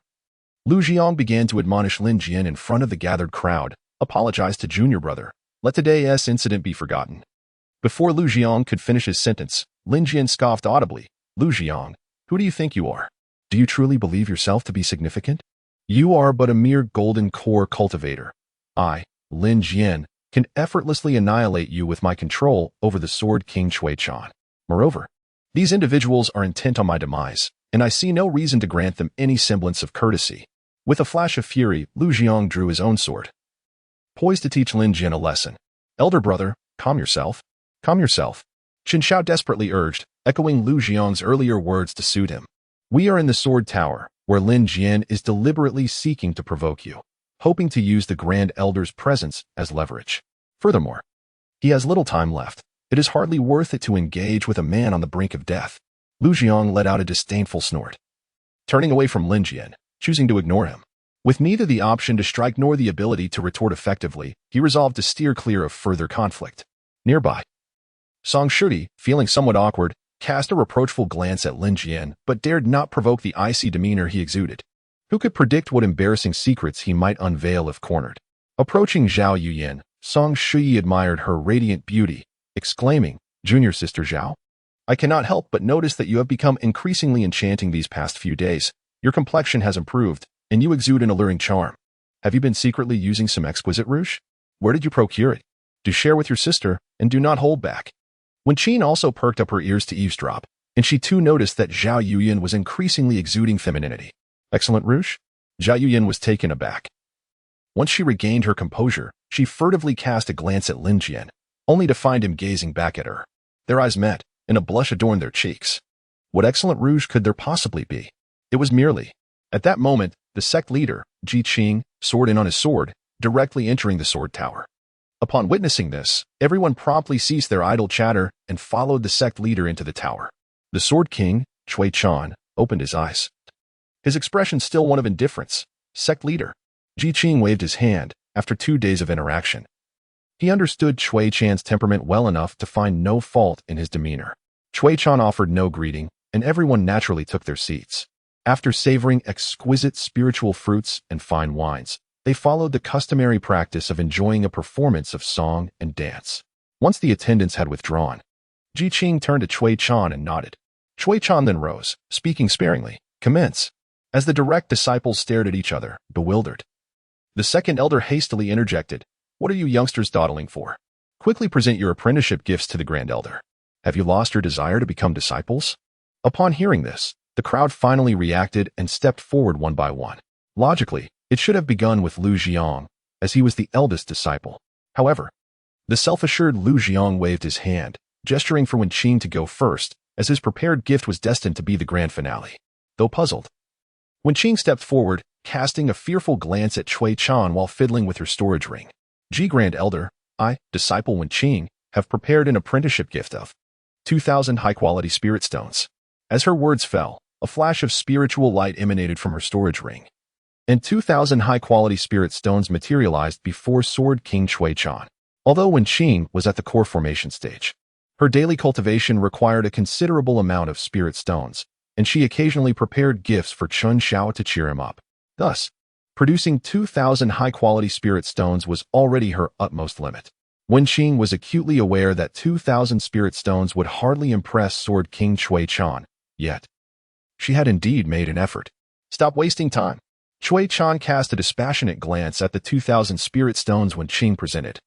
Lu Jiang began to admonish Lin Jian in front of the gathered crowd. "Apologize to junior brother. Let today's incident be forgotten." Before Lu Jiang could finish his sentence, Lin Jian scoffed audibly. "Lu Jiang, who do you think you are? Do you truly believe yourself to be significant? You are but a mere golden core cultivator. I, Lin Jian, can effortlessly annihilate you with my control over the Sword King Cui Chan. Moreover, these individuals are intent on my demise, and I see no reason to grant them any semblance of courtesy." With a flash of fury, Lu Jiang drew his own sword, poised to teach Lin Jian a lesson. "Elder brother, calm yourself. Calm yourself," Chen Xiao desperately urged, echoing Lu Jiang's earlier words to suit him. "We are in the Sword Tower, where Lin Jian is deliberately seeking to provoke you, hoping to use the Grand Elder's presence as leverage. Furthermore, he has little time left. It is hardly worth it to engage with a man on the brink of death." Lu Jiang let out a disdainful snort, turning away from Lin Jian, choosing to ignore him. With neither the option to strike nor the ability to retort effectively, he resolved to steer clear of further conflict. Nearby, Song Shudi, feeling somewhat awkward, cast a reproachful glance at Lin Jian, but dared not provoke the icy demeanor he exuded. Who could predict what embarrassing secrets he might unveil if cornered? Approaching Zhao Yuyan, Song Shudi admired her radiant beauty, exclaiming, "Junior sister Zhao, I cannot help but notice that you have become increasingly enchanting these past few days. Your complexion has improved, and you exude an alluring charm. Have you been secretly using some exquisite rouge? Where did you procure it? Do share with your sister, and do not hold back." Wen Qin also perked up her ears to eavesdrop, and she too noticed that Zhao Yuyan was increasingly exuding femininity. "Excellent rouge?" Zhao Yuyan was taken aback. Once she regained her composure, she furtively cast a glance at Lin Jian, only to find him gazing back at her. Their eyes met, and a blush adorned their cheeks. What excellent rouge could there possibly be? It was merely, at that moment, the sect leader, Ji Qing, sword in on his sword, directly entering the sword tower. Upon witnessing this, everyone promptly ceased their idle chatter and followed the sect leader into the tower. The Sword King, Cui Chan, opened his eyes, his expression still one of indifference. "Sect leader." Ji Qing waved his hand. After 2 days of interaction, he understood Cui Chan's temperament well enough to find no fault in his demeanor. Cui Chan offered no greeting, and everyone naturally took their seats. After savoring exquisite spiritual fruits and fine wines, they followed the customary practice of enjoying a performance of song and dance. Once the attendants had withdrawn, Ji Qing turned to Cui Chan and nodded. Cui Chan then rose, speaking sparingly, "Commence." As the direct disciples stared at each other, bewildered, the second elder hastily interjected, "What are you youngsters dawdling for? Quickly present your apprenticeship gifts to the Grand Elder. Have you lost your desire to become disciples?" Upon hearing this, the crowd finally reacted and stepped forward one by one. Logically, it should have begun with Lu Jiang, as he was the eldest disciple. However, the self-assured Lu Jiang waved his hand, gesturing for Wen Qing to go first, as his prepared gift was destined to be the grand finale. Though puzzled, Wen Qing stepped forward, casting a fearful glance at Cui Chan while fiddling with her storage ring. "G Grand Elder, I, disciple Wen Qing, have prepared an apprenticeship gift of 2,000 high-quality spirit stones." As her words fell, a flash of spiritual light emanated from her storage ring, and 2,000 high-quality spirit stones materialized before Sword King Cui Chan. Although Wen Qing was at the core formation stage, her daily cultivation required a considerable amount of spirit stones, and she occasionally prepared gifts for Chun Xiao to cheer him up. Thus, producing 2,000 high-quality spirit stones was already her utmost limit. Wen Qing was acutely aware that 2,000 spirit stones would hardly impress Sword King Cui Chan, yet she had indeed made an effort. Stop wasting time. Cui Chan cast a dispassionate glance at the 2,000 spirit stones Wen Qing presented,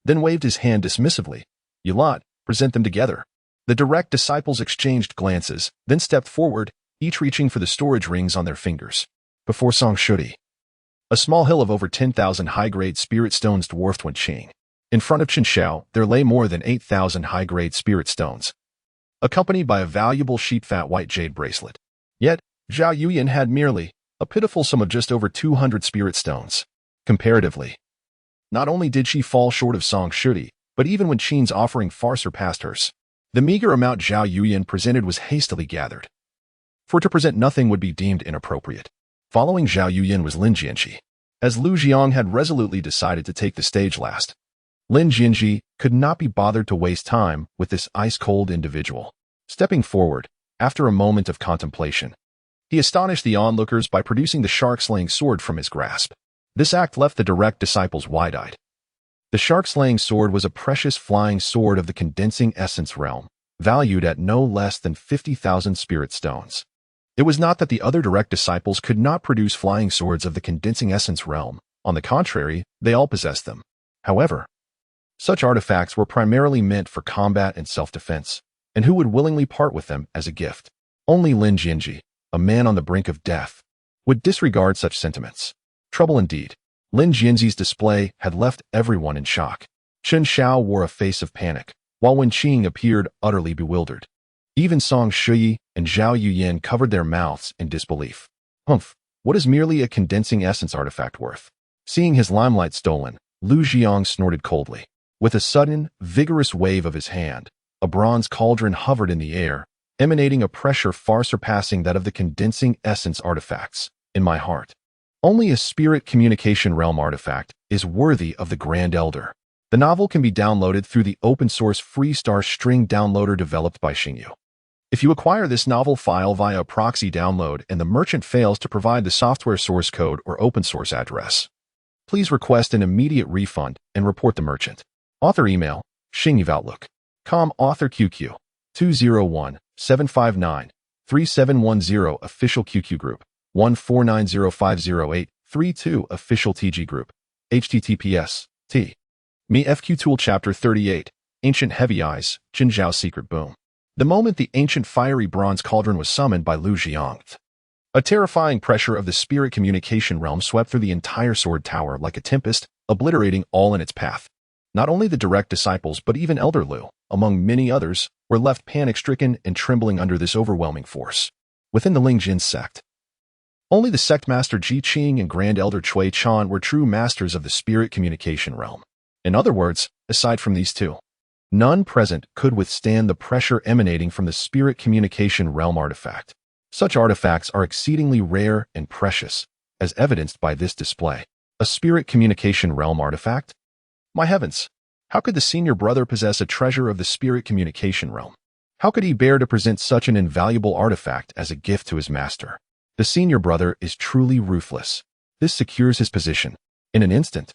then waved his hand dismissively. You lot, present them together. The direct disciples exchanged glances, then stepped forward, each reaching for the storage rings on their fingers. Before Song Shuti, a small hill of over 10,000 high-grade spirit stones dwarfed Wen Qing. In front of Chen Xiao, there lay more than 8,000 high-grade spirit stones, accompanied by a valuable sheep-fat white jade bracelet. Yet, Zhao Yuyan had merely a pitiful sum of just over 200 spirit stones. Comparatively, not only did she fall short of Song Shuti, but even when Qing's offering far surpassed hers. The meager amount Zhao Yuyan presented was hastily gathered, for to present nothing would be deemed inappropriate. Following Zhao Yuyan was Lin Jianzhi. As Lu Jiang had resolutely decided to take the stage last, Lin Jianzhi could not be bothered to waste time with this ice-cold individual. Stepping forward, after a moment of contemplation, he astonished the onlookers by producing the shark-slaying sword from his grasp. This act left the direct disciples wide-eyed. The shark-slaying sword was a precious flying sword of the condensing essence realm, valued at no less than 50,000 spirit stones. It was not that the other direct disciples could not produce flying swords of the condensing essence realm. On the contrary, they all possessed them. However, such artifacts were primarily meant for combat and self-defense, and who would willingly part with them as a gift? Only Lin Jianzhi, a man on the brink of death, would disregard such sentiments. Trouble indeed. Lin Jianzhi's display had left everyone in shock. Chen Xiao wore a face of panic, while Wen Qing appeared utterly bewildered. Even Song Shuyi and Zhao Yuyan covered their mouths in disbelief. Humph, what is merely a condensing essence artifact worth? Seeing his limelight stolen, Lu Jiang snorted coldly. With a sudden, vigorous wave of his hand, a bronze cauldron hovered in the air, emanating a pressure far surpassing that of the condensing essence artifacts. In my heart, only a spirit communication realm artifact is worthy of the Grand Elder. The novel can be downloaded through the open-source free Star String downloader developed by Xingyu. If you acquire this novel file via a proxy download and the merchant fails to provide the software source code or open-source address, please request an immediate refund and report the merchant. Author email, xingyuoutlook.com. Author QQ, 201-759-3710. Official QQ Group, 149050832. Official TG Group, https, t. Me FQ Tool Chapter 38, Ancient Heavy Eyes, Jinzhao Secret Boom. The moment the ancient fiery bronze cauldron was summoned by Lu Jiang, a terrifying pressure of the spirit communication realm swept through the entire sword tower like a tempest, obliterating all in its path. Not only the direct disciples but even Elder Lu, among many others, were left panic-stricken and trembling under this overwhelming force. Within the Lingjian Sect, only the sect master Ji Qing and Grand Elder Cui Chan were true masters of the spirit communication realm. In other words, aside from these two, none present could withstand the pressure emanating from the spirit communication realm artifact. Such artifacts are exceedingly rare and precious, as evidenced by this display. A spirit communication realm artifact? My heavens! How could the senior brother possess a treasure of the spirit communication realm? How could he bear to present such an invaluable artifact as a gift to his master? The senior brother is truly ruthless. This secures his position. In an instant,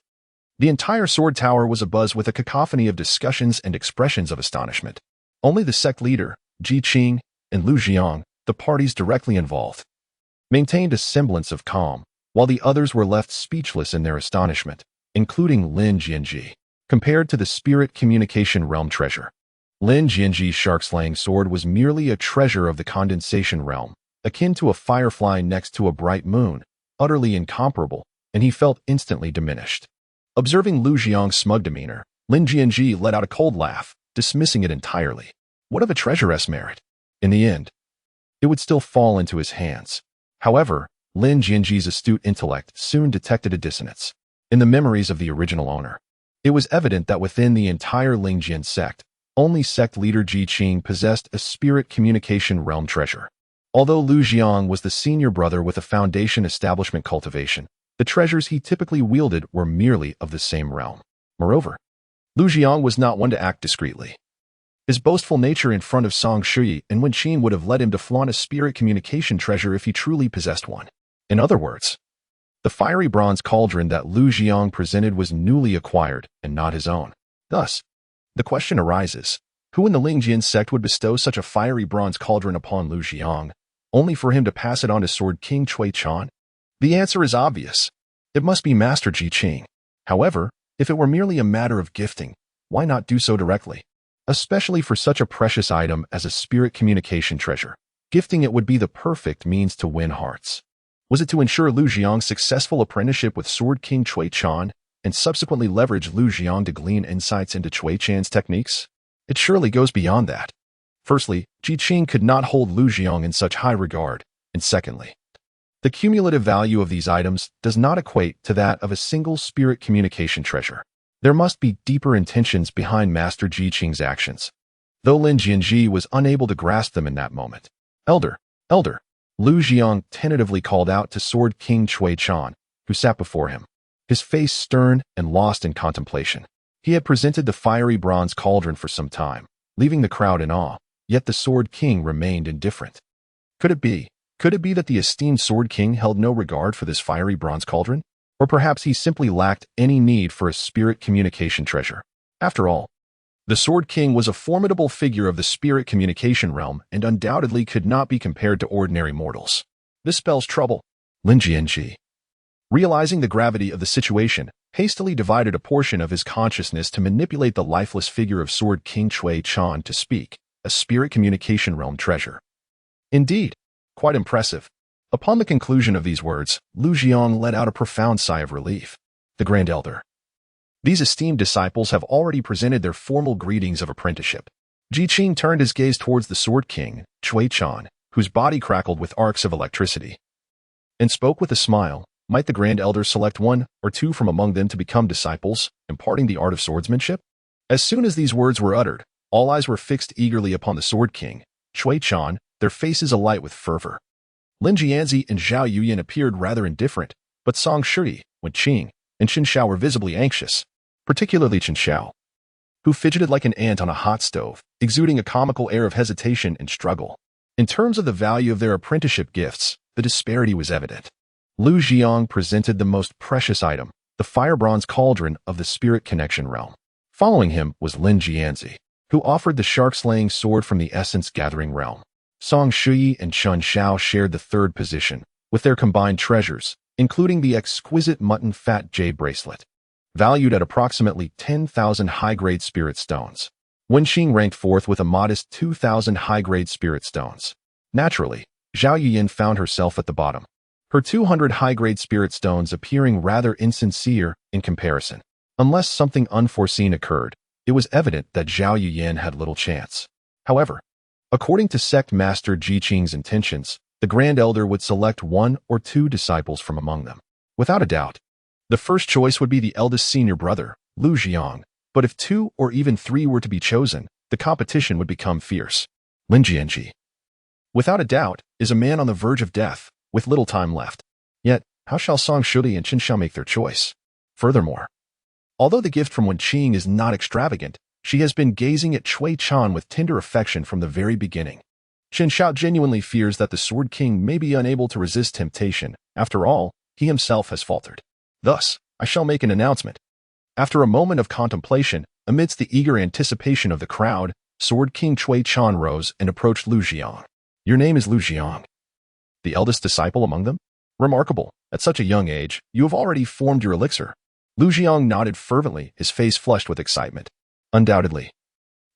the entire sword tower was abuzz with a cacophony of discussions and expressions of astonishment. Only the sect leader, Ji Qing, and Lu Jiang, the parties directly involved, maintained a semblance of calm, while the others were left speechless in their astonishment, including Lin Jianzhi. Compared to the spirit communication realm treasure, Lin Jianzhi's shark-slaying sword was merely a treasure of the condensation realm, akin to a firefly next to a bright moon, utterly incomparable, and he felt instantly diminished. Observing Lu Jiang's smug demeanor, Lin Jianzhi let out a cold laugh, dismissing it entirely. What of a treasuress merit? In the end, it would still fall into his hands. However, Lin Jianzhi's astute intellect soon detected a dissonance in the memories of the original owner. It was evident that within the entire Lingjian Sect, only sect leader Ji Qing possessed a spirit communication realm treasure. Although Lu Jiang was the senior brother with a foundation establishment cultivation, the treasures he typically wielded were merely of the same realm. Moreover, Lu Jiang was not one to act discreetly. His boastful nature in front of Song Shui and Wen Qing would have led him to flaunt a spirit communication treasure if he truly possessed one. In other words, the fiery bronze cauldron that Lu Jiang presented was newly acquired and not his own. Thus, the question arises, who in the Lingjian Sect would bestow such a fiery bronze cauldron upon Lu Jiang, only for him to pass it on to Sword King Cui Chan? The answer is obvious. It must be Master Ji Qing. However, if it were merely a matter of gifting, why not do so directly? Especially for such a precious item as a spirit communication treasure. Gifting it would be the perfect means to win hearts. Was it to ensure Lu Jiang's successful apprenticeship with Sword King Cui Chan and subsequently leverage Lu Jiang to glean insights into Cui Chan's techniques? It surely goes beyond that. Firstly, Ji Qing could not hold Lu Jiang in such high regard, and secondly, the cumulative value of these items does not equate to that of a single spirit communication treasure. There must be deeper intentions behind Master Ji Qing's actions, though Lin Jianzhi was unable to grasp them in that moment. Elder, Lu Jiang tentatively called out to Sword King Cui Chan, who sat before him, his face stern and lost in contemplation. He had presented the fiery bronze cauldron for some time, leaving the crowd in awe, yet the Sword King remained indifferent. Could it be that the esteemed Sword King held no regard for this fiery bronze cauldron? Or perhaps he simply lacked any need for a spirit communication treasure. After all, the Sword King was a formidable figure of the spirit communication realm and undoubtedly could not be compared to ordinary mortals. This spells trouble. Lin Jianzhi, realizing the gravity of the situation, hastily divided a portion of his consciousness to manipulate the lifeless figure of Sword King Cui Chan to speak, a spirit communication realm treasure. Indeed, quite impressive. Upon the conclusion of these words, Lu Jiang let out a profound sigh of relief. The Grand Elder. These esteemed disciples have already presented their formal greetings of apprenticeship. Ji Qing turned his gaze towards the Sword King, Cui Chan, whose body crackled with arcs of electricity, and spoke with a smile. Might the Grand Elder select one or two from among them to become disciples, imparting the art of swordsmanship? As soon as these words were uttered, all eyes were fixed eagerly upon the Sword King, Cui Chan, their faces alight with fervor. Lin Jianzhi and Zhao Yuyan appeared rather indifferent, but Song Shui, Wen Qing, and Chen Xiao were visibly anxious, particularly Chen Xiao, who fidgeted like an ant on a hot stove, exuding a comical air of hesitation and struggle. In terms of the value of their apprenticeship gifts, the disparity was evident. Lu Jiang presented the most precious item, the fire bronze cauldron of the spirit connection realm. Following him was Lin Jianzhi, who offered the shark-slaying sword from the essence-gathering realm. Song Shui and Chen Xiao shared the third position, with their combined treasures, including the exquisite mutton fat jade bracelet, valued at approximately 10,000 high-grade spirit stones. Wen Qing ranked fourth with a modest 2,000 high-grade spirit stones. Naturally, Zhao Yuyan found herself at the bottom, her 200 high-grade spirit stones appearing rather insincere in comparison. Unless something unforeseen occurred, it was evident that Zhao Yuyan had little chance. However, according to Sect Master Ji Qing's intentions, the Grand Elder would select one or two disciples from among them. Without a doubt, the first choice would be the eldest senior brother, Lu Jiang, but if two or even three were to be chosen, the competition would become fierce. Lin Jianzhi, without a doubt, is a man on the verge of death, with little time left. Yet, how shall Song Shui and Chen Xiao make their choice? Furthermore, although the gift from Wen Qing is not extravagant, she has been gazing at Cui Chan with tender affection from the very beginning. Chen Xiao genuinely fears that the Sword King may be unable to resist temptation. After all, he himself has faltered. Thus, I shall make an announcement. After a moment of contemplation, amidst the eager anticipation of the crowd, Sword King Cui Chan rose and approached Lu Jiang. Your name is Lu Jiang, the eldest disciple among them? Remarkable. At such a young age, you have already formed your elixir. Lu Jiang nodded fervently, his face flushed with excitement. Undoubtedly.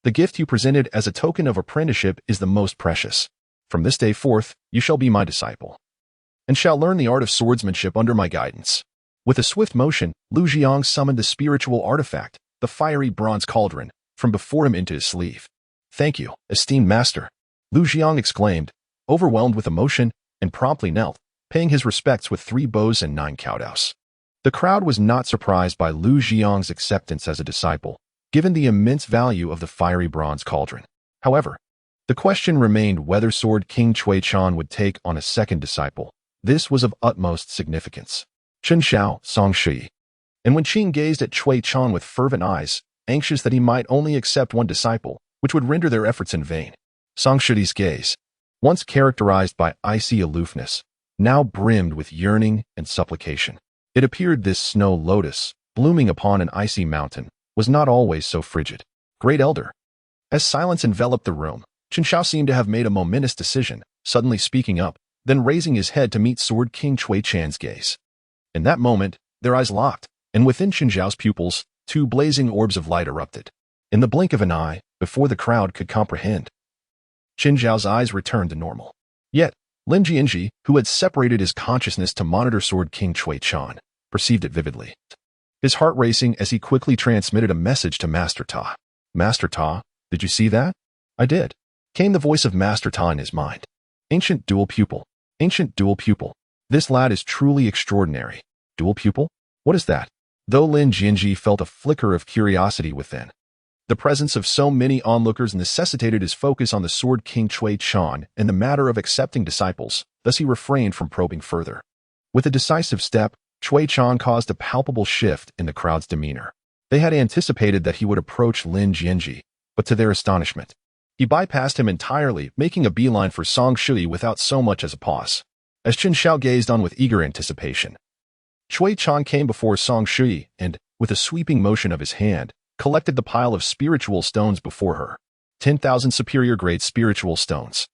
The gift you presented as a token of apprenticeship is the most precious. From this day forth, you shall be my disciple, and shall learn the art of swordsmanship under my guidance. With a swift motion, Lu Jiang summoned the spiritual artifact, the fiery bronze cauldron, from before him into his sleeve. Thank you, esteemed master, Lu Jiang exclaimed, overwhelmed with emotion, and promptly knelt, paying his respects with 3 bows and 9 kowtows. The crowd was not surprised by Lu Jiang's acceptance as a disciple, given the immense value of the fiery bronze cauldron. However, the question remained whether Sword King Cui Chan would take on a second disciple. This was of utmost significance. Chen Xiao, Song Shui, and Wen Qing gazed at Cui Chan with fervent eyes, anxious that he might only accept one disciple, which would render their efforts in vain. Song Shudi's gaze, once characterized by icy aloofness, now brimmed with yearning and supplication. It appeared this snow lotus, blooming upon an icy mountain, was not always so frigid. Great Elder. As silence enveloped the room, Chen Xiao seemed to have made a momentous decision, suddenly speaking up, then raising his head to meet Sword King Cui Chan's gaze. In that moment, their eyes locked, and within Chen Xiao's pupils, two blazing orbs of light erupted. In the blink of an eye, before the crowd could comprehend, Chen Xiao's eyes returned to normal. Yet, Lin Jianzhi, who had separated his consciousness to monitor Sword King Cui Chan, perceived it vividly. His heart racing as he quickly transmitted a message to Master Ta. Master Ta, did you see that? I did. Came the voice of Master Ta in his mind. Ancient dual pupil. Ancient dual pupil. This lad is truly extraordinary. Dual pupil? What is that? Though Lin Jianzhi felt a flicker of curiosity within, the presence of so many onlookers necessitated his focus on the Sword King Cui Chan and the matter of accepting disciples, thus he refrained from probing further. With a decisive step, Cui Chan caused a palpable shift in the crowd's demeanor. They had anticipated that he would approach Lin Jianzhi, but to their astonishment, he bypassed him entirely, making a beeline for Song Shui without so much as a pause. As Chen Xiao gazed on with eager anticipation, Cui Chan came before Song Shui and, with a sweeping motion of his hand, collected the pile of spiritual stones before her. 10,000 superior-grade spiritual stones.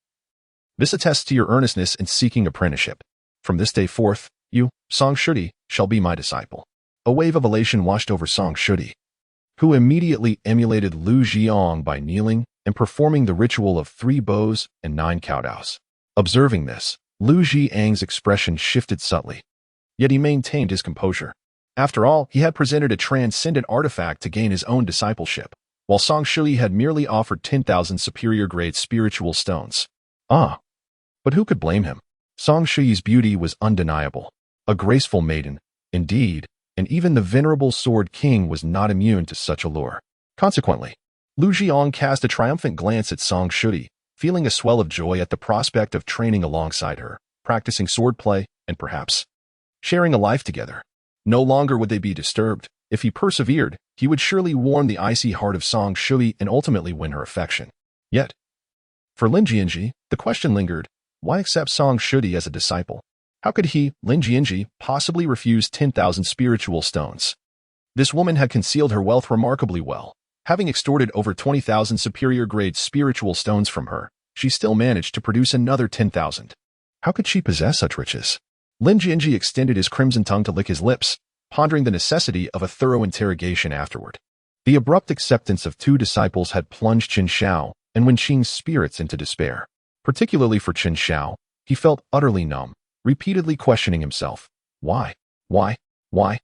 This attests to your earnestness in seeking apprenticeship. From this day forth, you, Song Shui, shall be my disciple. A wave of elation washed over Song Shui, who immediately emulated Lu Jiang by kneeling and performing the ritual of 3 bows and 9 kowtows. Observing this, Lu Jiang's expression shifted subtly, yet he maintained his composure. After all, he had presented a transcendent artifact to gain his own discipleship, while Song Shui had merely offered 10,000 superior-grade spiritual stones. Ah! But who could blame him? Song Shui's beauty was undeniable. A graceful maiden, indeed, and even the venerable Sword King was not immune to such allure. Consequently, Lu Jiang cast a triumphant glance at Song Shui, feeling a swell of joy at the prospect of training alongside her, practicing swordplay, and perhaps sharing a life together. No longer would they be disturbed. If he persevered, he would surely warm the icy heart of Song Shui and ultimately win her affection. Yet, for Lin Jianzhi, the question lingered, why accept Song Shui as a disciple? How could he, Lin Jianzhi, possibly refuse 10,000 spiritual stones? This woman had concealed her wealth remarkably well. Having extorted over 20,000 superior-grade spiritual stones from her, she still managed to produce another 10,000. How could she possess such riches? Lin Jianzhi extended his crimson tongue to lick his lips, pondering the necessity of a thorough interrogation afterward. The abrupt acceptance of 2 disciples had plunged Chen Xiao and Wenqing's spirits into despair. Particularly for Chen Xiao, he felt utterly numb, repeatedly questioning himself. Why? Why? Why?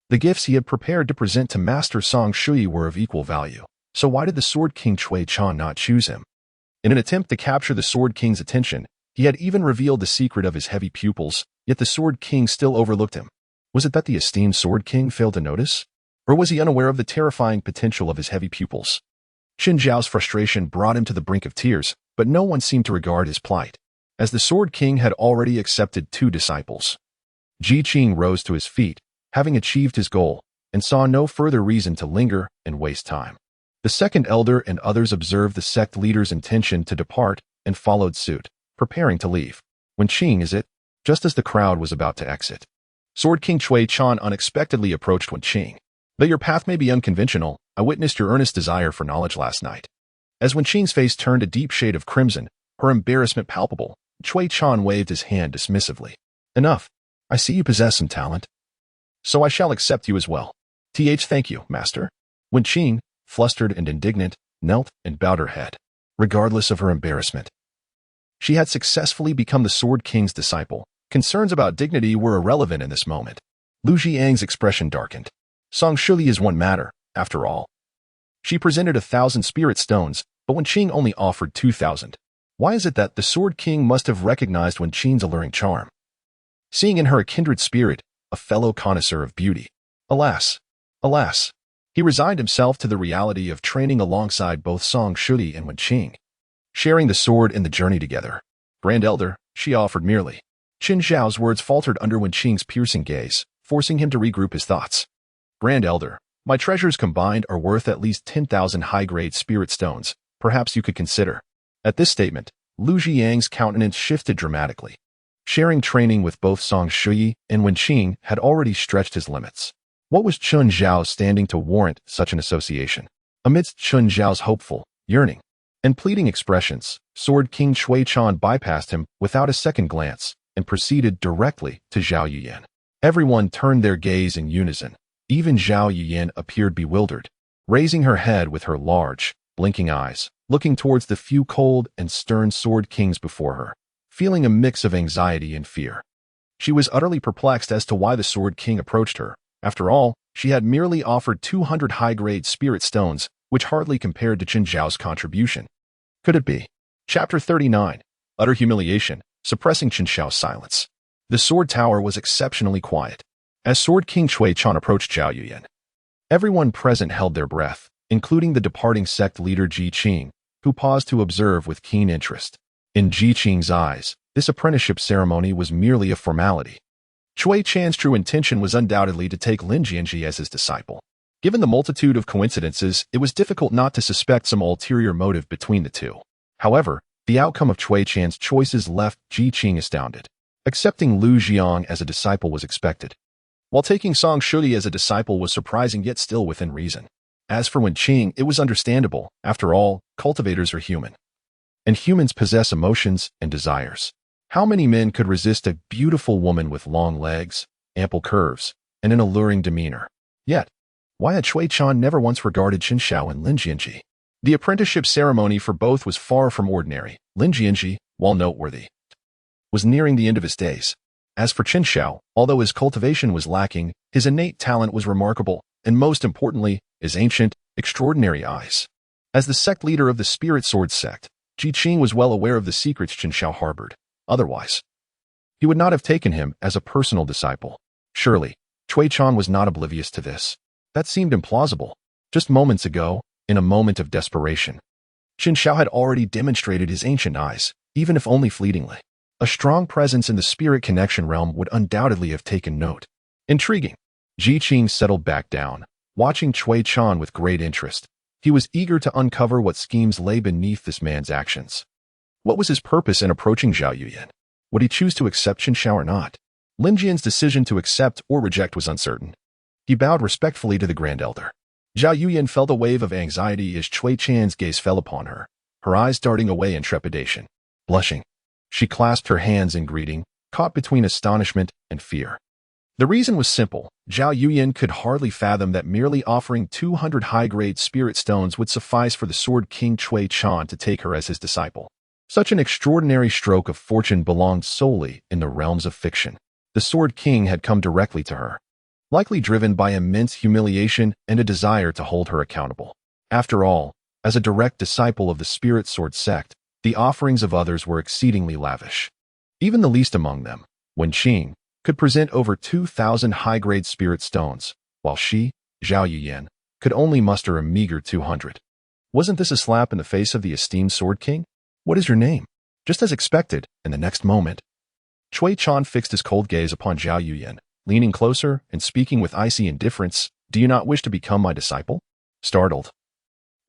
The gifts he had prepared to present to Master Song Shui were of equal value, so why did the Sword King Cui Chan not choose him? In an attempt to capture the Sword King's attention, he had even revealed the secret of his heavy pupils, yet the Sword King still overlooked him. Was it that the esteemed Sword King failed to notice? Or was he unaware of the terrifying potential of his heavy pupils? Chen Zhao's frustration brought him to the brink of tears, but no one seemed to regard his plight, as the Sword King had already accepted 2 disciples. Ji Qing rose to his feet, having achieved his goal, and saw no further reason to linger and waste time. The second elder and others observed the sect leader's intention to depart and followed suit, preparing to leave. Wenqing is it? Just as the crowd was about to exit, Sword King Cui Chan unexpectedly approached Wenqing. Though your path may be unconventional, I witnessed your earnest desire for knowledge last night. As Wenqing's face turned a deep shade of crimson, her embarrassment palpable, Cui Chan waved his hand dismissively. Enough. I see you possess some talent. So I shall accept you as well. Thank you, master. Wenqing, flustered and indignant, knelt and bowed her head, regardless of her embarrassment. She had successfully become the Sword King's disciple. Concerns about dignity were irrelevant in this moment. Lu Jiang's expression darkened. Song Shui is one matter, after all. She presented 1,000 spirit stones, but Wenqing only offered 2,000. Why is it that the Sword King must have recognized Wenqing's alluring charm, seeing in her a kindred spirit, a fellow connoisseur of beauty? Alas, alas, he resigned himself to the reality of training alongside both Song Shui and Wenqing, sharing the sword and the journey together. Grand Elder, she offered merely. Chen Zhao's words faltered under Wenqing's piercing gaze, forcing him to regroup his thoughts. Grand Elder, My treasures combined are worth at least 10,000 high-grade spirit stones. Perhaps you could consider. At this statement, Lu Jiang's countenance shifted dramatically. Sharing training with both Song Shuyi and Wen Qing had already stretched his limits. What was Chun Zhao standing to warrant such an association? Amidst Chun Zhao's hopeful, yearning, and pleading expressions, Sword King Cui Chan bypassed him without a second glance and proceeded directly to Zhao Yuyan. Everyone turned their gaze in unison. Even Zhao Yuyan appeared bewildered, raising her head with her large, blinking eyes, looking towards the few cold and stern Sword Kings before her, feeling a mix of anxiety and fear. She was utterly perplexed as to why the Sword King approached her. After all, she had merely offered 200 high-grade spirit stones, which hardly compared to Qin Zhao's contribution. Could it be? Chapter 39. Utter humiliation, suppressing Qin Zhao's silence. The sword tower was exceptionally quiet. As Sword King Cui Chan approached Zhao Yuyan, everyone present held their breath, including the departing sect leader Ji Qing, who paused to observe with keen interest. In Ji Qing's eyes, this apprenticeship ceremony was merely a formality. Cui Chan's true intention was undoubtedly to take Lin Jianzhi as his disciple. Given the multitude of coincidences, it was difficult not to suspect some ulterior motive between the two. However, the outcome of Cui Chan's choices left Ji Qing astounded. Accepting Lu Jiang as a disciple was expected, while taking Song Shuyi as a disciple was surprising yet still within reason. As for Wen Qing, it was understandable. After all, cultivators are human, and humans possess emotions and desires. How many men could resist a beautiful woman with long legs, ample curves, and an alluring demeanor? Yet, why had Cui Chan never once regarded Qin Zhao and Lin Jianzhi? The apprenticeship ceremony for both was far from ordinary. Lin Jianzhi, while noteworthy, was nearing the end of his days. As for Qin Zhao, although his cultivation was lacking, his innate talent was remarkable, and most importantly, his ancient, extraordinary eyes. As the sect leader of the Spirit Sword Sect, Ji Qing was well aware of the secrets Qin Zhao harbored. Otherwise, he would not have taken him as a personal disciple. Surely, Cui Chan was not oblivious to this. That seemed implausible. Just moments ago, in a moment of desperation, Qin Zhao had already demonstrated his ancient eyes, even if only fleetingly. A strong presence in the spirit connection realm would undoubtedly have taken note. Intriguing. Ji Qing settled back down, watching Cui Chan with great interest. He was eager to uncover what schemes lay beneath this man's actions. What was his purpose in approaching Zhao Yuyan? Would he choose to accept Qin Zhao or not? Lin Jian's decision to accept or reject was uncertain. He bowed respectfully to the Grand Elder. Zhao Yuyan felt a wave of anxiety as Cui Chan's gaze fell upon her, her eyes darting away in trepidation. Blushing, she clasped her hands in greeting, caught between astonishment and fear. The reason was simple. Zhao Yuyan could hardly fathom that merely offering 200 high-grade spirit stones would suffice for the Sword King Cui Chan to take her as his disciple. Such an extraordinary stroke of fortune belonged solely in the realms of fiction. The Sword King had come directly to her, likely driven by immense humiliation and a desire to hold her accountable. After all, as a direct disciple of the Spirit Sword Sect, the offerings of others were exceedingly lavish. Even the least among them, Wen Qing, could present over 2,000 high-grade spirit stones, while she, Zhao Yuyan, could only muster a meager 200. Wasn't this a slap in the face of the esteemed Sword King? What is your name? Just as expected, in the next moment, Cui Chan fixed his cold gaze upon Zhao Yuyan, leaning closer and speaking with icy indifference. Do you not wish to become my disciple? Startled,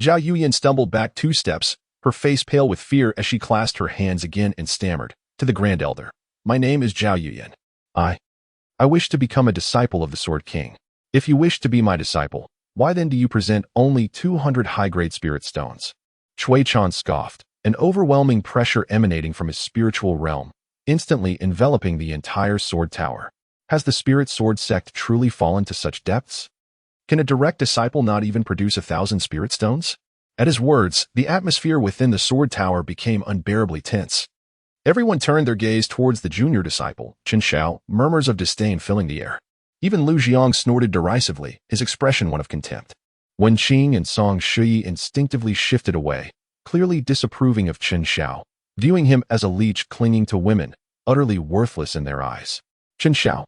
Zhao Yuyan stumbled back 2 steps, her face pale with fear as she clasped her hands again and stammered, to the Grand Elder. My name is Zhao Yuyan. I wish to become a disciple of the Sword King. If you wish to be my disciple, why then do you present only 200 high-grade spirit stones? Cui Chan scoffed, an overwhelming pressure emanating from his spiritual realm, instantly enveloping the entire sword tower. Has the Spirit Sword Sect truly fallen to such depths? Can a direct disciple not even produce 1,000 spirit stones? At his words, the atmosphere within the sword tower became unbearably tense. Everyone turned their gaze towards the junior disciple, Qin Zhao, murmurs of disdain filling the air. Even Lu Jiang snorted derisively, his expression one of contempt. Wen Qing and Song Shuyi instinctively shifted away, clearly disapproving of Qin Zhao, viewing him as a leech clinging to women, utterly worthless in their eyes. Qin Zhao,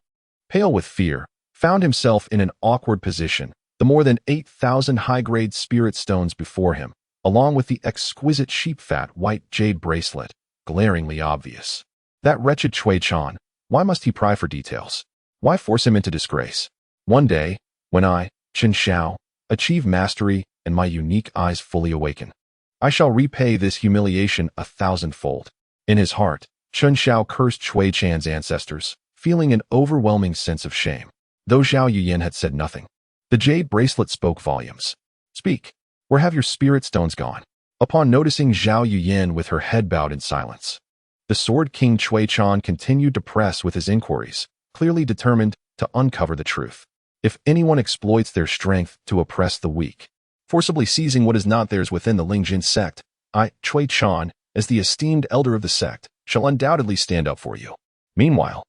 pale with fear, found himself in an awkward position. The more than 8,000 high-grade spirit stones before him, along with the exquisite sheep-fat white jade bracelet, glaringly obvious. That wretched Cui Chan, why must he pry for details? Why force him into disgrace? One day, when I, Chen Xiao, achieve mastery, and my unique eyes fully awaken. I shall repay this humiliation 1,000-fold. In his heart, Chen Xiao cursed Cui Chan's ancestors, feeling an overwhelming sense of shame. Though Zhao Yuyan had said nothing, the jade bracelet spoke volumes. Speak. Where have your spirit stones gone? Upon noticing Zhao Yuyan with her head bowed in silence, the Sword King Cui Chan continued to press with his inquiries, clearly determined to uncover the truth. If anyone exploits their strength to oppress the weak, forcibly seizing what is not theirs within the Lingjian Sect, I, Cui Chan, as the esteemed elder of the sect, shall undoubtedly stand up for you. Meanwhile,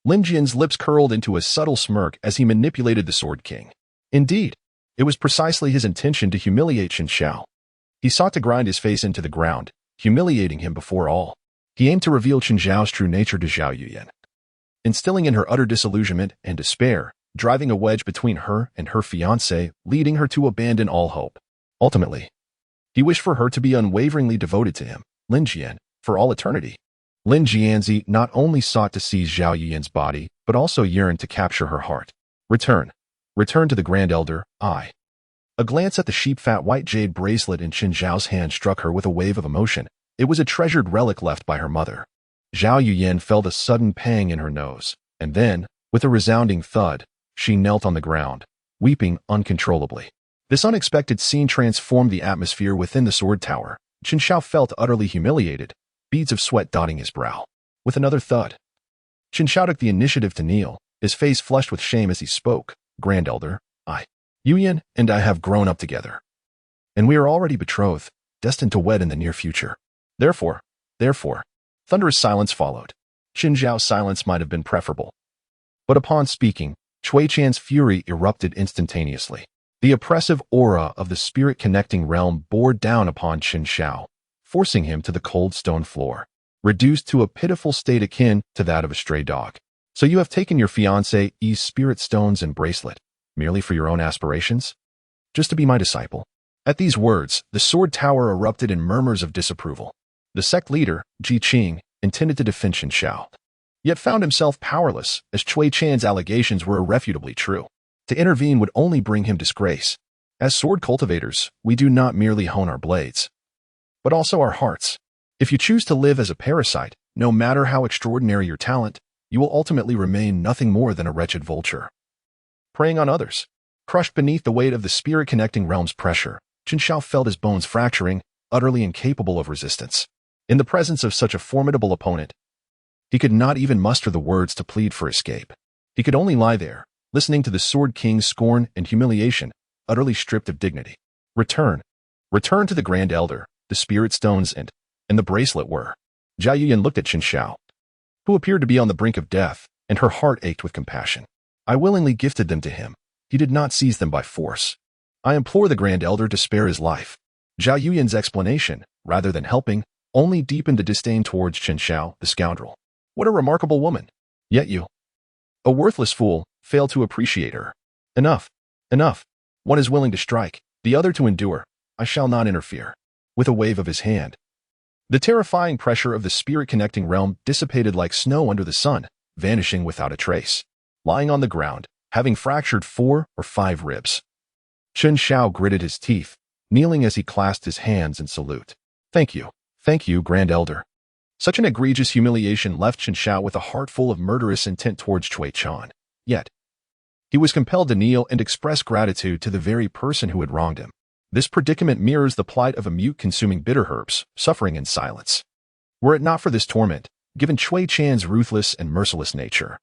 Lin Jian's lips curled into a subtle smirk as he manipulated the Sword King. Indeed, it was precisely his intention to humiliate Chen Xiao. He sought to grind his face into the ground, humiliating him before all. He aimed to reveal Chen Xiao's true nature to Zhao Yuyan, instilling in her utter disillusionment and despair, driving a wedge between her and her fiancé, leading her to abandon all hope. Ultimately, he wished for her to be unwaveringly devoted to him, Lin Jian, for all eternity. Lin Jianzhi not only sought to seize Zhao Yuyan's body, but also yearned to capture her heart. Return to the Grand Elder, I. A glance at the sheep-fat white jade bracelet in Chen Zhao's hand struck her with a wave of emotion. It was a treasured relic left by her mother. Zhao Yuyan felt a sudden pang in her nose, and then, with a resounding thud, she knelt on the ground, weeping uncontrollably. This unexpected scene transformed the atmosphere within the sword tower. Chen Xiao felt utterly humiliated, beads of sweat dotting his brow. With another thud, Chen Xiao took the initiative to kneel, his face flushed with shame as he spoke. Grand Elder, Yuyan and I have grown up together, and we are already betrothed, destined to wed in the near future. Therefore, thunderous silence followed. Chen Zhao's silence might have been preferable, but upon speaking, Cui Chan's fury erupted instantaneously. The oppressive aura of the spirit-connecting realm bore down upon Chen Xiao, forcing him to the cold stone floor, reduced to a pitiful state akin to that of a stray dog. So you have taken your fiancée's spirit stones and bracelet, merely for your own aspirations? Just to be my disciple? At these words, the sword tower erupted in murmurs of disapproval. The sect leader, Ji Qing, intended to defend Chen Xiao, yet found himself powerless as Cui Chan's allegations were irrefutably true. To intervene would only bring him disgrace. As sword cultivators, we do not merely hone our blades, but also our hearts. If you choose to live as a parasite, no matter how extraordinary your talent, you will ultimately remain nothing more than a wretched vulture, preying on others. Crushed beneath the weight of the spirit-connecting realm's pressure, Chen Xiao felt his bones fracturing, utterly incapable of resistance. In the presence of such a formidable opponent, he could not even muster the words to plead for escape. He could only lie there, listening to the Sword King's scorn and humiliation, utterly stripped of dignity. Return to the Grand Elder, the spirit stones and the bracelet were. Zhao Yuyan looked at Chen Xiao, who appeared to be on the brink of death, and her heart ached with compassion. I willingly gifted them to him. He did not seize them by force. I implore the Grand Elder to spare his life. Zhao Yuyan's explanation, rather than helping, only deepened the disdain towards Chen Xiao, the scoundrel. What a remarkable woman. Yet you, a worthless fool, fail to appreciate her. Enough. One is willing to strike, the other to endure. I shall not interfere. With a wave of his hand, the terrifying pressure of the spirit-connecting realm dissipated like snow under the sun, vanishing without a trace. Lying on the ground, having fractured 4 or 5 ribs, Chen Xiao gritted his teeth, kneeling as he clasped his hands in salute. Thank you, Grand Elder. Such an egregious humiliation left Chen Xiao with a heart full of murderous intent towards Cui Chan. Yet, he was compelled to kneel and express gratitude to the very person who had wronged him. This predicament mirrors the plight of a mute consuming bitter herbs, suffering in silence. Were it not for this torment, given Cui Chan's ruthless and merciless nature,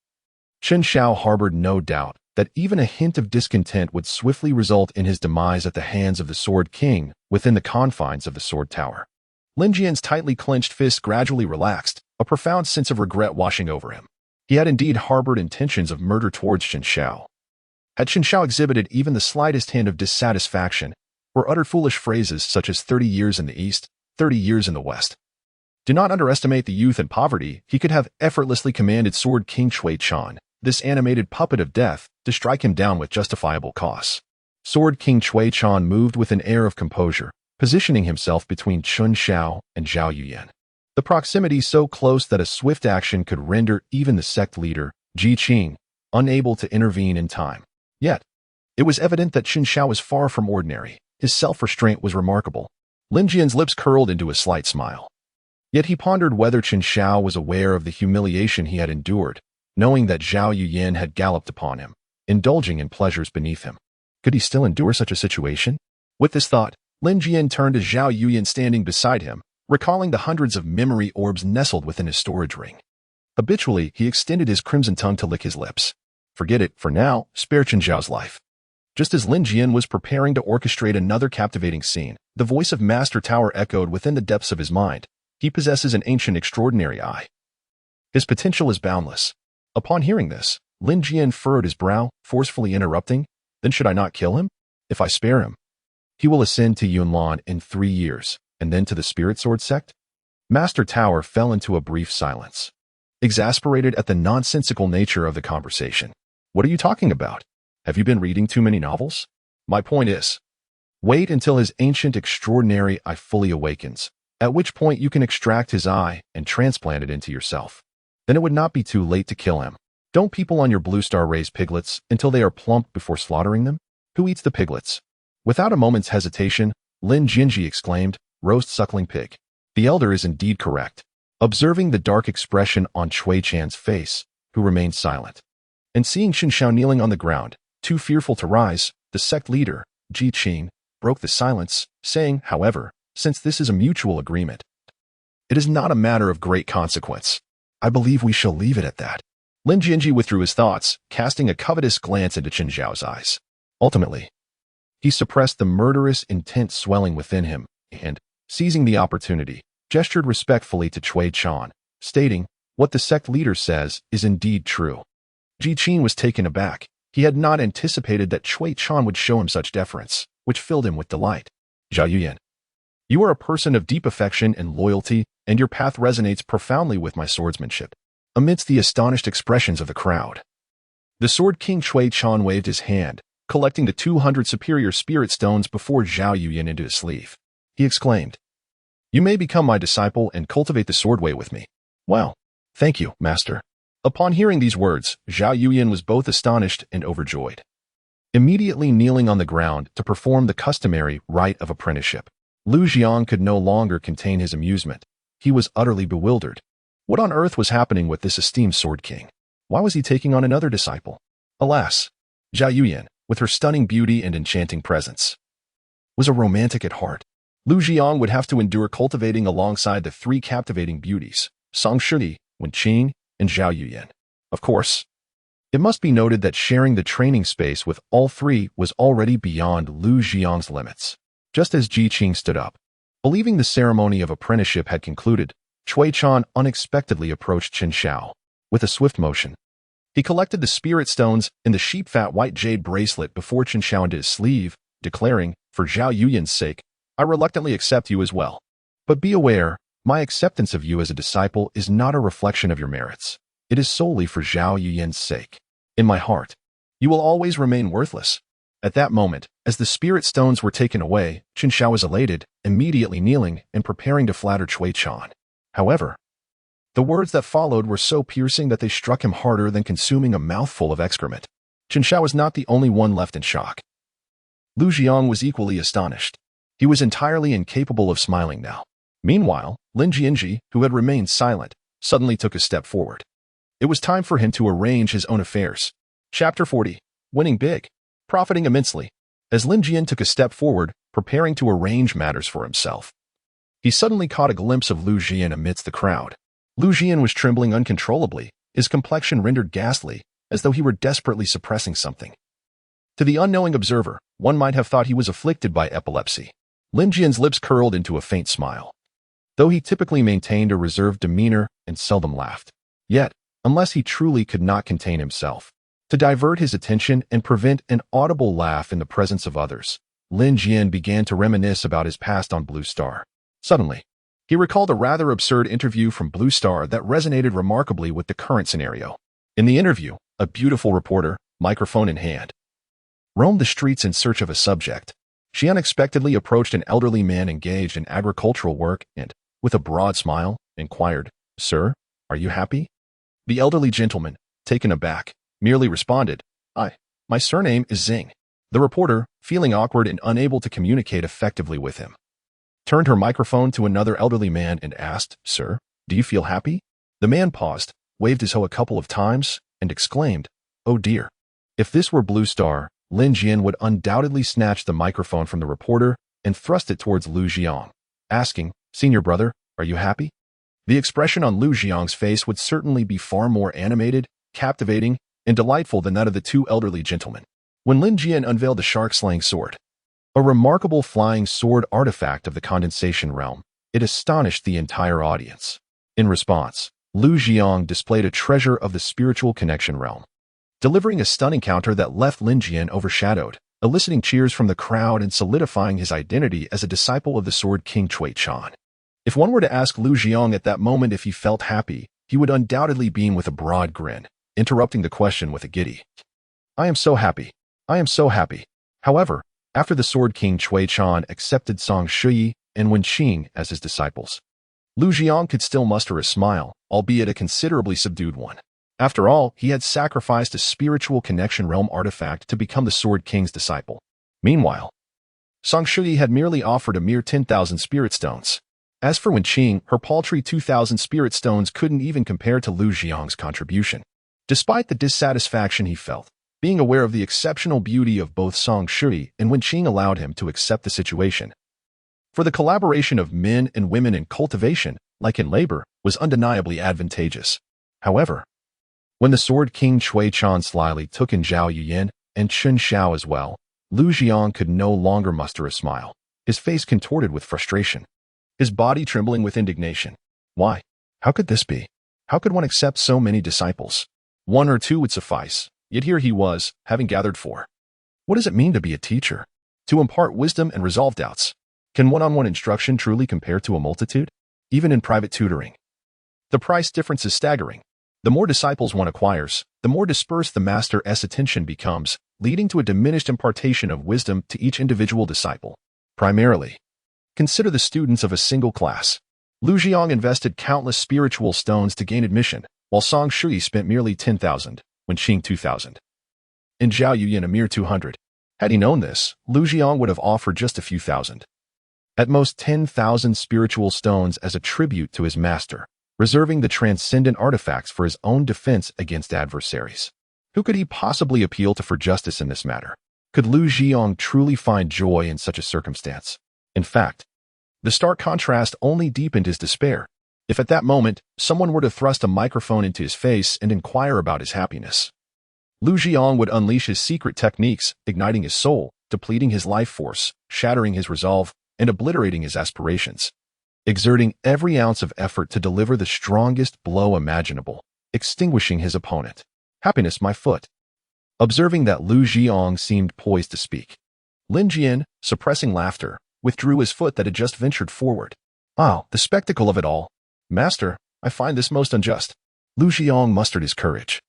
Chen Xiao harbored no doubt that even a hint of discontent would swiftly result in his demise at the hands of the Sword King within the confines of the Sword Tower. Lin Jian's tightly clenched fists gradually relaxed, a profound sense of regret washing over him. He had indeed harbored intentions of murder towards Chen Xiao. Had Chen Xiao exhibited even the slightest hint of dissatisfaction, or uttered foolish phrases such as 30 years in the East, 30 years in the West. Do not underestimate the youth and poverty. He could have effortlessly commanded Sword King Cui Chan, this animated puppet of death, to strike him down with justifiable costs. Sword King Cui Chan moved with an air of composure, positioning himself between Chen Xiao and Zhao Yuyan. The proximity so close that a swift action could render even the sect leader, Ji Qing, unable to intervene in time. Yet, It was evident that Qin Xiao was far from ordinary. His self-restraint was remarkable. Lin Jian's lips curled into a slight smile. Yet he pondered whether Qin Xiao was aware of the humiliation he had endured, knowing that Zhao Yuyan had galloped upon him, indulging in pleasures beneath him. Could he still endure such a situation? With this thought, Lin Jian turned to Zhao Yuyan standing beside him, recalling the hundreds of memory orbs nestled within his storage ring. Habitually, he extended his crimson tongue to lick his lips. Forget it, for now, spare Qin Xiao's life. Just as Lin Jian was preparing to orchestrate another captivating scene, the voice of Master Tower echoed within the depths of his mind. He possesses an ancient extraordinary eye. His potential is boundless. Upon hearing this, Lin Jian furrowed his brow, forcefully interrupting, "Then should I not kill him? If I spare him, he will ascend to Yunlan in 3 years, and then to the Spirit Sword Sect?" Master Tower fell into a brief silence, exasperated at the nonsensical nature of the conversation. "What are you talking about? Have you been reading too many novels? My point is, wait until his ancient extraordinary eye fully awakens, at which point you can extract his eye and transplant it into yourself. Then it would not be too late to kill him. Don't people on your blue star raise piglets until they are plump before slaughtering them? Who eats the piglets?" Without a moment's hesitation, Lin Jianzhi exclaimed, "Roast suckling pig." The elder is indeed correct. Observing the dark expression on Cui Chan's face, who remained silent, and seeing Qin Xiao kneeling on the ground, too fearful to rise, the sect leader, Ji Qing, broke the silence, saying, "However, since this is a mutual agreement, it is not a matter of great consequence. I believe we shall leave it at that." Lin Jianzhi withdrew his thoughts, casting a covetous glance into Qin Xiao's eyes. Ultimately, he suppressed the murderous intent swelling within him and, seizing the opportunity, gestured respectfully to Cui Chan, stating, "What the sect leader says is indeed true." Ji Qing was taken aback. He had not anticipated that Cui Chan would show him such deference, which filled him with delight. "Zhao Yuyan, you are a person of deep affection and loyalty, and your path resonates profoundly with my swordsmanship." Amidst the astonished expressions of the crowd, the Sword King Cui Chan waved his hand, collecting the 200 superior spirit stones before Zhao Yuyan into his sleeve. He exclaimed, "You may become my disciple and cultivate the sword way with me." "Well, thank you, master." Upon hearing these words, Zhao Yuyan was both astonished and overjoyed. Immediately kneeling on the ground to perform the customary rite of apprenticeship, Lu Jiang could no longer contain his amusement. He was utterly bewildered. What on earth was happening with this esteemed Sword King? Why was he taking on another disciple? Alas, Zhao Yuyan, with her stunning beauty and enchanting presence, was a romantic at heart. Lu Jiang would have to endure cultivating alongside the 3 captivating beauties, Song Shili, Wen Qing, and Zhao Yuyan. Of course, it must be noted that sharing the training space with all 3 was already beyond Lu Jiang's limits. Just as Ji Qing stood up, believing the ceremony of apprenticeship had concluded, Cui Chan unexpectedly approached Qin Xiao. With a swift motion, he collected the spirit stones in the sheep-fat white jade bracelet before Qin Xiao into his sleeve, declaring, "For Zhao Yuyan's sake, I reluctantly accept you as well. But be aware, my acceptance of you as a disciple is not a reflection of your merits. It is solely for Zhao Yuyan's sake. In my heart, you will always remain worthless." At that moment, as the spirit stones were taken away, Qin Xiao was elated, immediately kneeling and preparing to flatter Cui Chan. However, the words that followed were so piercing that they struck him harder than consuming a mouthful of excrement. Qin Xiao was not the only one left in shock. Lu Jiang was equally astonished. He was entirely incapable of smiling now. Meanwhile, Lin Jianzhi, who had remained silent, suddenly took a step forward. It was time for him to arrange his own affairs. Chapter 40. Winning Big. Profiting immensely. As Lin Jian took a step forward, preparing to arrange matters for himself, he suddenly caught a glimpse of Lu Jian amidst the crowd. Lu Jian was trembling uncontrollably, his complexion rendered ghastly, as though he were desperately suppressing something. To the unknowing observer, one might have thought he was afflicted by epilepsy. Lin Jian's lips curled into a faint smile. Though he typically maintained a reserved demeanor and seldom laughed, yet, unless he truly could not contain himself, to divert his attention and prevent an audible laugh in the presence of others, Lin Jian began to reminisce about his past on Blue Star. Suddenly, he recalled a rather absurd interview from Blue Star that resonated remarkably with the current scenario. In the interview, a beautiful reporter, microphone in hand, roamed the streets in search of a subject. She unexpectedly approached an elderly man engaged in agricultural work and, with a broad smile, inquired, "Sir, are you happy?" The elderly gentleman, taken aback, merely responded, "My surname is Zing." The reporter, feeling awkward and unable to communicate effectively with him, turned her microphone to another elderly man and asked, "Sir, do you feel happy?" The man paused, waved his hoe a couple of times, and exclaimed, "Oh dear." If this were Blue Star, Lin Jian would undoubtedly snatch the microphone from the reporter and thrust it towards Lu Jiang, asking, "Senior brother, are you happy?" The expression on Lu Jiang's face would certainly be far more animated, captivating, and delightful than that of the two elderly gentlemen. When Lin Jian unveiled the shark-slaying sword, a remarkable flying sword artifact of the condensation realm, it astonished the entire audience. In response, Lu Jiang displayed a treasure of the spiritual connection realm, delivering a stunning counter that left Lin Jian overshadowed, eliciting cheers from the crowd and solidifying his identity as a disciple of the Sword King Cui Chan. If one were to ask Lu Jiang at that moment if he felt happy, he would undoubtedly beam with a broad grin, interrupting the question with a giddy, "I am so happy. I am so happy." However, after the Sword King Cui Chan accepted Song Shuyi and Wen Qing as his disciples, Lu Jiang could still muster a smile, albeit a considerably subdued one. After all, he had sacrificed a spiritual connection realm artifact to become the Sword King's disciple. Meanwhile, Song Shuyi had merely offered a mere 10,000 spirit stones. As for Wen Qing, her paltry 2,000 spirit stones couldn't even compare to Lu Jiang's contribution. Despite the dissatisfaction he felt, being aware of the exceptional beauty of both Song Shuyi and Wen Qing allowed him to accept the situation. For the collaboration of men and women in cultivation, like in labor, was undeniably advantageous. However, when the Sword King Cui Chan slyly took in Zhao Yuyan and Chun Shao as well, Lu Jiang could no longer muster a smile, his face contorted with frustration, his body trembling with indignation. Why? How could this be? How could one accept so many disciples? One or two would suffice, yet here he was, having gathered 4. What does it mean to be a teacher? To impart wisdom and resolve doubts. Can one-on-one instruction truly compare to a multitude? Even in private tutoring, the price difference is staggering. The more disciples one acquires, the more dispersed the master's attention becomes, leading to a diminished impartation of wisdom to each individual disciple. Primarily, consider the students of a single class. Lu Jiang invested countless spiritual stones to gain admission, while Song Shuyi spent merely 10,000, Wen Qing 2,000, and Zhao Yuyan a mere 200. Had he known this, Lu Jiang would have offered just a few thousand. At most 10,000 spiritual stones as a tribute to his master, reserving the transcendent artifacts for his own defense against adversaries. Who could he possibly appeal to for justice in this matter? Could Lu Jiang truly find joy in such a circumstance? In fact, the stark contrast only deepened his despair. If at that moment, someone were to thrust a microphone into his face and inquire about his happiness, Lu Jiang would unleash his secret techniques, igniting his soul, depleting his life force, shattering his resolve, and obliterating his aspirations, exerting every ounce of effort to deliver the strongest blow imaginable, extinguishing his opponent. "Happiness, my foot." Observing that Lu Jiang seemed poised to speak, Lin Jian, suppressing laughter, withdrew his foot that had just ventured forward. "Ah, the spectacle of it all. Master, I find this most unjust." Lu Jiang mustered his courage.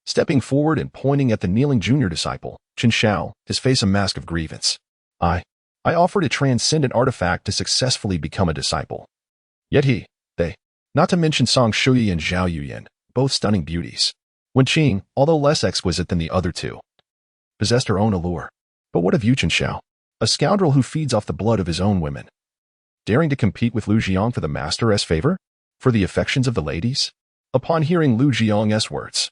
Stepping forward and pointing at the kneeling junior disciple, Chun Shao, his face a mask of grievance. I offered a transcendent artifact to successfully become a disciple. Yet they, not to mention Song Shuyi and Zhao Yuyan, both stunning beauties. Wen Qing, although less exquisite than the other two, possessed her own allure. But what of you, Chun Shao? A scoundrel who feeds off the blood of his own women, daring to compete with Lu Jiang for the master's favor? For the affections of the ladies? Upon hearing Lu Jiang's words,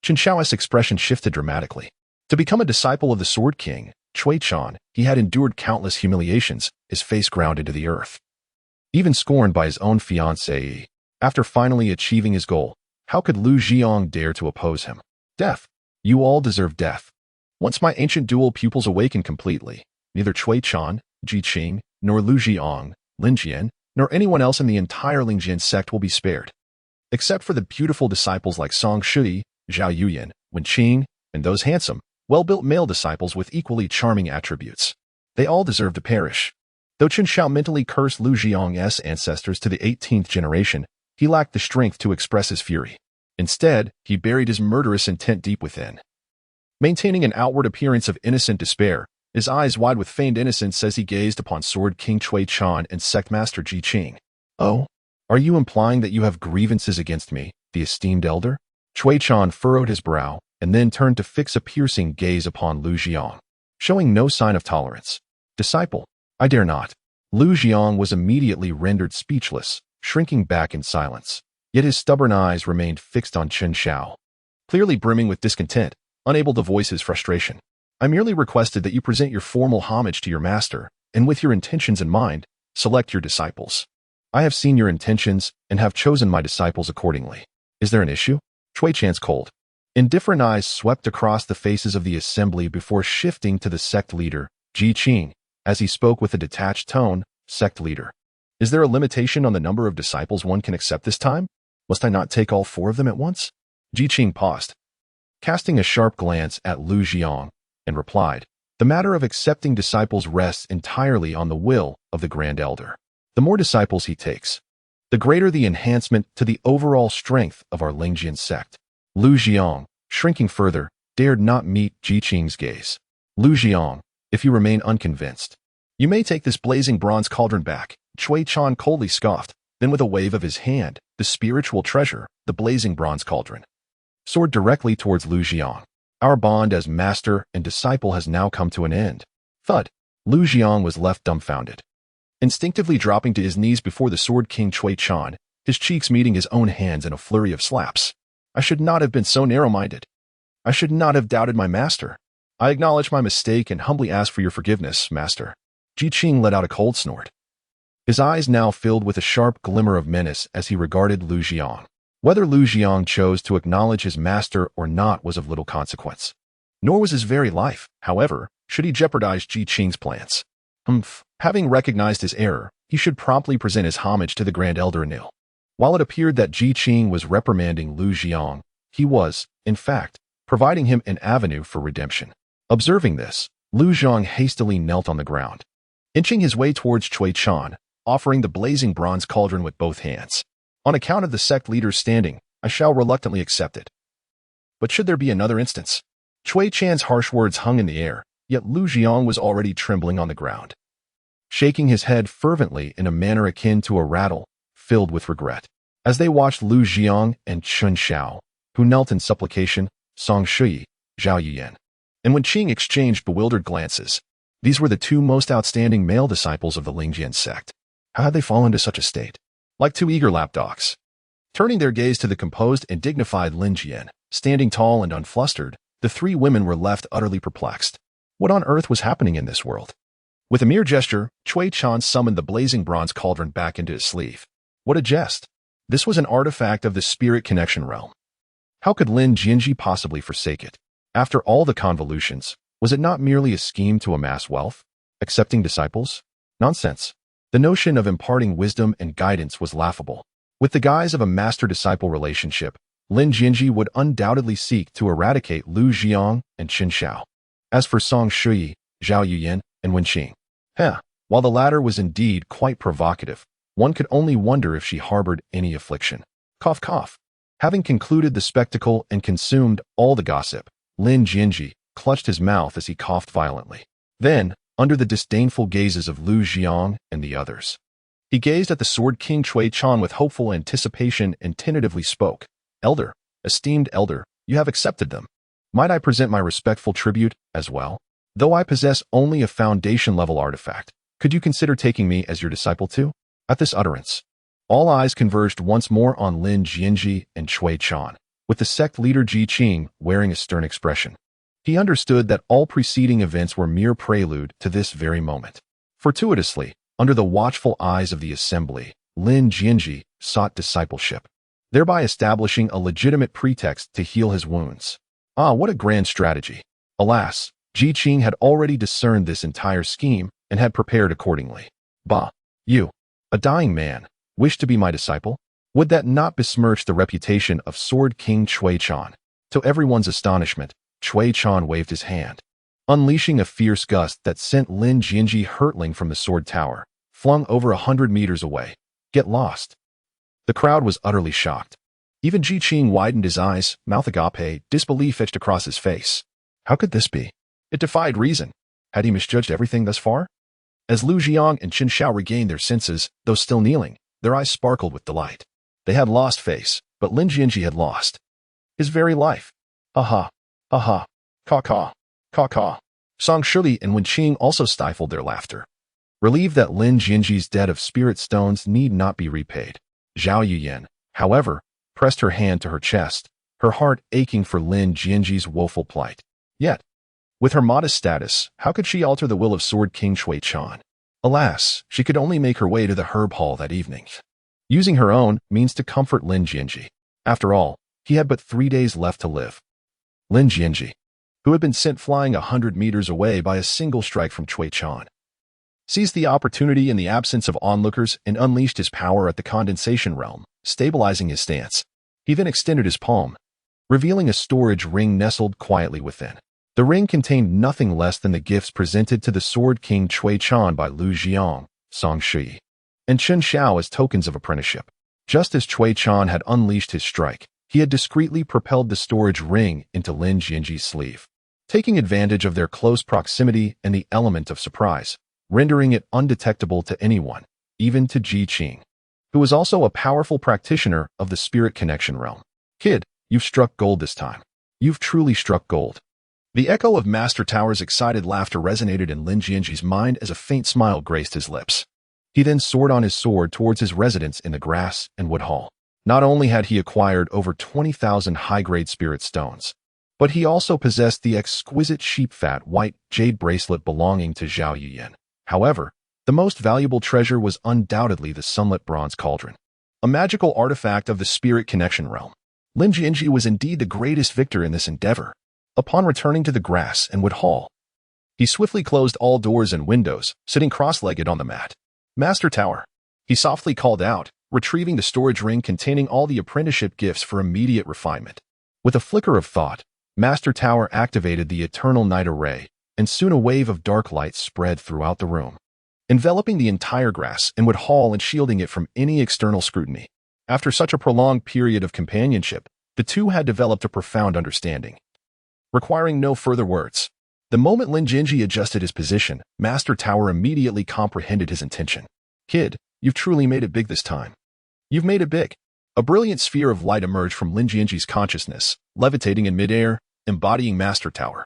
Chun Shao's expression shifted dramatically. To become a disciple of the Sword King, Cui Chan, he had endured countless humiliations, his face ground into the earth. Even scorned by his own fiancée, after finally achieving his goal, how could Lu Jiang dare to oppose him? Death. You all deserve death. Once my ancient dual pupils awaken completely, neither Cui Chan, Ji Qing, nor Lu Jiang, Lin Jian, nor anyone else in the entire Lingjian Sect will be spared. Except for the beautiful disciples like Song Shuyi, Zhao Yuyan, Wen Qing, and those handsome, well-built male disciples with equally charming attributes. They all deserve to perish. Though Chun Shao mentally cursed Lu Jiang's ancestors to the 18th generation, he lacked the strength to express his fury. Instead, he buried his murderous intent deep within. Maintaining an outward appearance of innocent despair, his eyes wide with feigned innocence as he gazed upon Sword King Cui Chan and Sect Master Ji Qing. "Oh, are you implying that you have grievances against me, the esteemed elder?" Cui Chan furrowed his brow, and then turned to fix a piercing gaze upon Lu Jiang. showing no sign of tolerance. Disciple, I dare not. Lu Jiang was immediately rendered speechless, shrinking back in silence. Yet his stubborn eyes remained fixed on Chen Xiao, clearly brimming with discontent, unable to voice his frustration. I merely requested that you present your formal homage to your master, and with your intentions in mind, select your disciples. I have seen your intentions and have chosen my disciples accordingly. Is there an issue? Cui Chan's cold, indifferent eyes swept across the faces of the assembly before shifting to the sect leader, Ji Qing, as he spoke with a detached tone. Sect leader, is there a limitation on the number of disciples one can accept this time? Must I not take all 4 of them at once? Ji Qing paused, casting a sharp glance at Lu Jiang, and replied, the matter of accepting disciples rests entirely on the will of the Grand Elder. The more disciples he takes, the greater the enhancement to the overall strength of our Lingjian Sect. Lu Jiang, shrinking further, dared not meet Ji Qing's gaze. Lu Jiang, if you remain unconvinced, you may take this blazing bronze cauldron back. Cui Chan coldly scoffed, then with a wave of his hand, the spiritual treasure, the blazing bronze cauldron, soared directly towards Lu Jiang. Our bond as master and disciple has now come to an end. Thud. Lu Jiang was left dumbfounded, instinctively dropping to his knees before the Sword King Cui Chan, his cheeks meeting his own hands in a flurry of slaps. I should not have been so narrow-minded. I should not have doubted my master. I acknowledge my mistake and humbly ask for your forgiveness, master. Ji Qing let out a cold snort, his eyes now filled with a sharp glimmer of menace as he regarded Lu Jiang. Whether Lu Jiang chose to acknowledge his master or not was of little consequence. Nor was his very life, however, should he jeopardize Ji Qing's plans. Having recognized his error, he should promptly present his homage to the Grand Elder Anil. While it appeared that Ji Qing was reprimanding Lu Jiang, he was, in fact, providing him an avenue for redemption. Observing this, Lu Jiang hastily knelt on the ground, inching his way towards Cui Chan, offering the blazing bronze cauldron with both hands. On account of the sect leader's standing, I shall reluctantly accept it. But should there be another instance? Cui Chan's harsh words hung in the air, yet Lu Jiang was already trembling on the ground, shaking his head fervently in a manner akin to a rattle, filled with regret. As they watched Lu Jiang and Chen Xiao, who knelt in supplication, Song Shui, Zhao Yuyan, and when Qing exchanged bewildered glances, these were the 2 most outstanding male disciples of the Lingjian Sect. How had they fallen to such a state? Like 2 eager lapdogs. Turning their gaze to the composed and dignified Lin Jian, standing tall and unflustered, the 3 women were left utterly perplexed. What on earth was happening in this world? With a mere gesture, Cui Chan summoned the blazing bronze cauldron back into his sleeve. What a jest! This was an artifact of the spirit connection realm. How could Lin Jianzhi possibly forsake it? After all the convolutions, was it not merely a scheme to amass wealth? Accepting disciples? Nonsense. The notion of imparting wisdom and guidance was laughable. With the guise of a master-disciple relationship, Lin Jianzhi would undoubtedly seek to eradicate Lu Jiang and Chen Xiao. As for Song Shui, Zhao Yuyan, and Wen Qing, while the latter was indeed quite provocative, one could only wonder if she harbored any affliction. Cough, cough. Having concluded the spectacle and consumed all the gossip, Lin Jianzhi clutched his mouth as he coughed violently. Then, under the disdainful gazes of Lu Jiang and the others, he gazed at the Sword King Cui Chan with hopeful anticipation and tentatively spoke. Elder, esteemed elder, you have accepted them. Might I present my respectful tribute as well? Though I possess only a foundation-level artifact, could you consider taking me as your disciple too? At this utterance, all eyes converged once more on Lin Jianzhi and Cui Chan, with the sect leader Ji Qing wearing a stern expression. He understood that all preceding events were mere prelude to this very moment. Fortuitously, under the watchful eyes of the assembly, Lin Jianzhi sought discipleship, thereby establishing a legitimate pretext to heal his wounds. Ah, what a grand strategy! Alas, Ji Qing had already discerned this entire scheme and had prepared accordingly. Bah! You, a dying man, wish to be my disciple? Would that not besmirch the reputation of Sword King Cui Chan? To everyone's astonishment, Cui Chan waved his hand, unleashing a fierce gust that sent Lin Jianzhi hurtling from the sword tower, flung over 100 meters away. Get lost. The crowd was utterly shocked. Even Ji Qing widened his eyes, mouth agape, disbelief etched across his face. How could this be? It defied reason. Had he misjudged everything thus far? As Lu Jiang and Chen Xiao regained their senses, though still kneeling, their eyes sparkled with delight. They had lost face, but Lin Jianzhi had lost his very life. Ha ha, ha ha, caw caw, caw caw. Song Shui and Wenqing also stifled their laughter. Relieved that Lin Jianzhi's debt of spirit stones need not be repaid, Zhao Yuyan, however, pressed her hand to her chest, her heart aching for Lin Jianzhi's woeful plight. Yet, with her modest status, how could she alter the will of Sword King Cui Chan? Alas, she could only make her way to the herb hall that evening, using her own means to comfort Lin Jianzhi. After all, he had but 3 days left to live. Lin Jianzhi, who had been sent flying 100 meters away by a single strike from Cui Chan, seized the opportunity in the absence of onlookers and unleashed his power at the condensation realm, stabilizing his stance. He then extended his palm, revealing a storage ring nestled quietly within. The ring contained nothing less than the gifts presented to the Sword King Cui Chan by Lu Jiang, Song Shui, and Chen Xiao as tokens of apprenticeship. Just as Cui Chan had unleashed his strike, he had discreetly propelled the storage ring into Lin Jianzhi's sleeve, taking advantage of their close proximity and the element of surprise, rendering it undetectable to anyone, even to Ji Qing, who was also a powerful practitioner of the spirit connection realm. Kid, you've struck gold this time. You've truly struck gold. The echo of Master Tower's excited laughter resonated in Lin Jianzhi's mind as a faint smile graced his lips. He then soared on his sword towards his residence in the grass and wood hall. Not only had he acquired over 20,000 high-grade spirit stones, but he also possessed the exquisite sheep-fat white jade bracelet belonging to Zhao Yuyan. However, the most valuable treasure was undoubtedly the sunlit bronze cauldron, a magical artifact of the spirit connection realm. Lin Jianzhi was indeed the greatest victor in this endeavor. Upon returning to the grass and wood hall, he swiftly closed all doors and windows, sitting cross-legged on the mat. Master Tower, he softly called out, retrieving the storage ring containing all the apprenticeship gifts for immediate refinement. With a flicker of thought, Master Tower activated the Eternal Night Array, and soon a wave of dark light spread throughout the room, enveloping the entire grass and wood hall and shielding it from any external scrutiny. After such a prolonged period of companionship, the two had developed a profound understanding. Requiring no further words, the moment Lin Jianzhi adjusted his position, Master Tower immediately comprehended his intention. Kid, you've truly made it big this time. You've made it big. A brilliant sphere of light emerged from Lin Jianzhi's consciousness, levitating in midair, embodying Master Tower.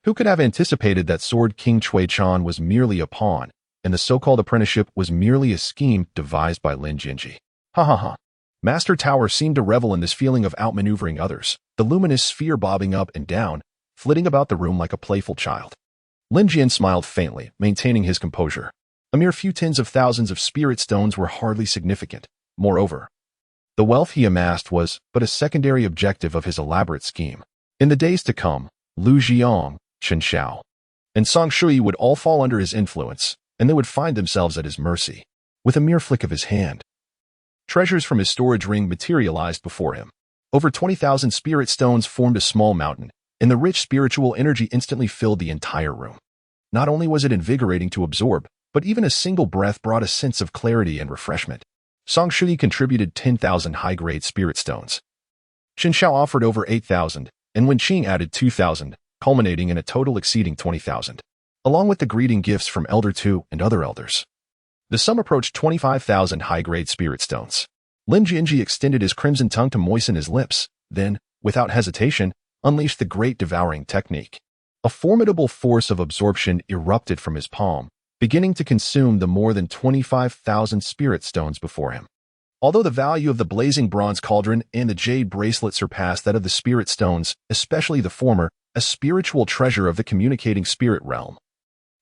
Who could have anticipated that Sword King Cui Chan was merely a pawn, and the so-called apprenticeship was merely a scheme devised by Lin Jianzhi? Ha ha ha. Master Tower seemed to revel in this feeling of outmaneuvering others, the luminous sphere bobbing up and down, flitting about the room like a playful child. Lin Jian smiled faintly, maintaining his composure. A mere few tens of thousands of spirit stones were hardly significant. Moreover, the wealth he amassed was but a secondary objective of his elaborate scheme. In the days to come, Lu Jiang, Chen Xiao, and Song Shui would all fall under his influence, and they would find themselves at his mercy. With a mere flick of his hand, treasures from his storage ring materialized before him. Over 20,000 spirit stones formed a small mountain, and the rich spiritual energy instantly filled the entire room. Not only was it invigorating to absorb, but even a single breath brought a sense of clarity and refreshment. Song Shui contributed 10,000 high-grade spirit stones. Chen Xiao offered over 8,000, and Wenqing added 2,000, culminating in a total exceeding 20,000, along with the greeting gifts from Elder Tu and other elders. The sum approached 25,000 high-grade spirit stones. Lin Jianzhi extended his crimson tongue to moisten his lips, then, without hesitation, unleashed the great devouring technique. A formidable force of absorption erupted from his palm, beginning to consume the more than 25,000 spirit stones before him. Although the value of the blazing bronze cauldron and the jade bracelet surpassed that of the spirit stones, especially the former, a spiritual treasure of the communicating spirit realm,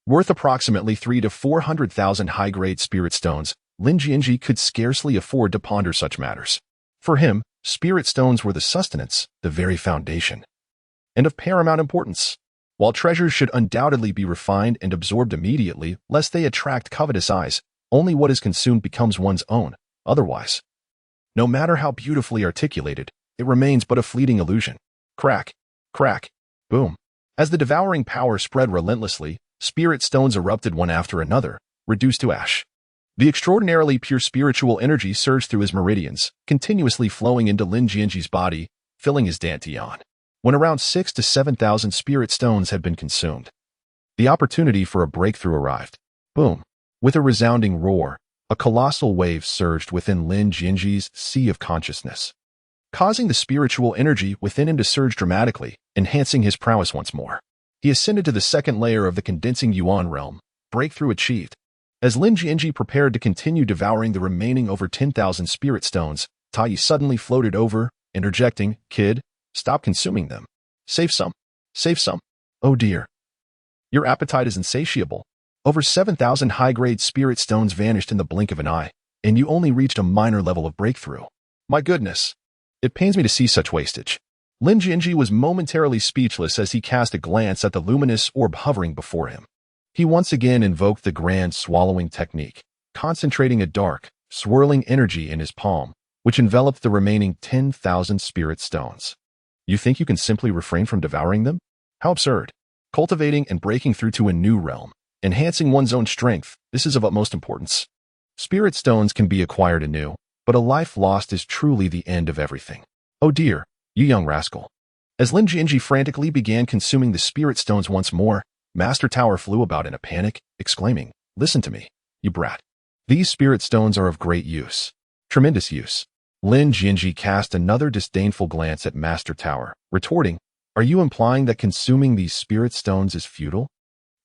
worth approximately 300,000 to 400,000 high-grade spirit stones, Lin Jianzhi could scarcely afford to ponder such matters. For him, spirit stones were the sustenance, the very foundation, and of paramount importance. While treasures should undoubtedly be refined and absorbed immediately, lest they attract covetous eyes, only what is consumed becomes one's own. Otherwise, no matter how beautifully articulated, it remains but a fleeting illusion. Crack, crack, boom. As the devouring power spread relentlessly, spirit stones erupted one after another, reduced to ash. The extraordinarily pure spiritual energy surged through his meridians, continuously flowing into Lin Jianzhi's body, filling his dantian. When around 6,000 to 7,000 spirit stones had been consumed, the opportunity for a breakthrough arrived. Boom. With a resounding roar, a colossal wave surged within Lin Jianzhi's sea of consciousness, causing the spiritual energy within him to surge dramatically, enhancing his prowess once more. He ascended to the second layer of the condensing yuan realm. Breakthrough achieved. As Lin Jianzhi prepared to continue devouring the remaining over 10,000 spirit stones, Tai suddenly floated over, interjecting, "Kid, stop consuming them. Save some. Save some. Oh dear. Your appetite is insatiable." Over 7,000 high-grade spirit stones vanished in the blink of an eye, and you only reached a minor level of breakthrough. My goodness. It pains me to see such wastage. Lin Jianzhi was momentarily speechless as he cast a glance at the luminous orb hovering before him. He once again invoked the grand swallowing technique, concentrating a dark, swirling energy in his palm, which enveloped the remaining 10,000 spirit stones. You think you can simply refrain from devouring them? How absurd. Cultivating and breaking through to a new realm, enhancing one's own strength, this is of utmost importance. Spirit stones can be acquired anew, but a life lost is truly the end of everything. Oh dear, you young rascal. As Lin Jianzhi frantically began consuming the spirit stones once more, Master Tower flew about in a panic, exclaiming, "Listen to me, you brat. These spirit stones are of great use. Tremendous use." Lin Jianzhi cast another disdainful glance at Master Tower, retorting, "Are you implying that consuming these spirit stones is futile?"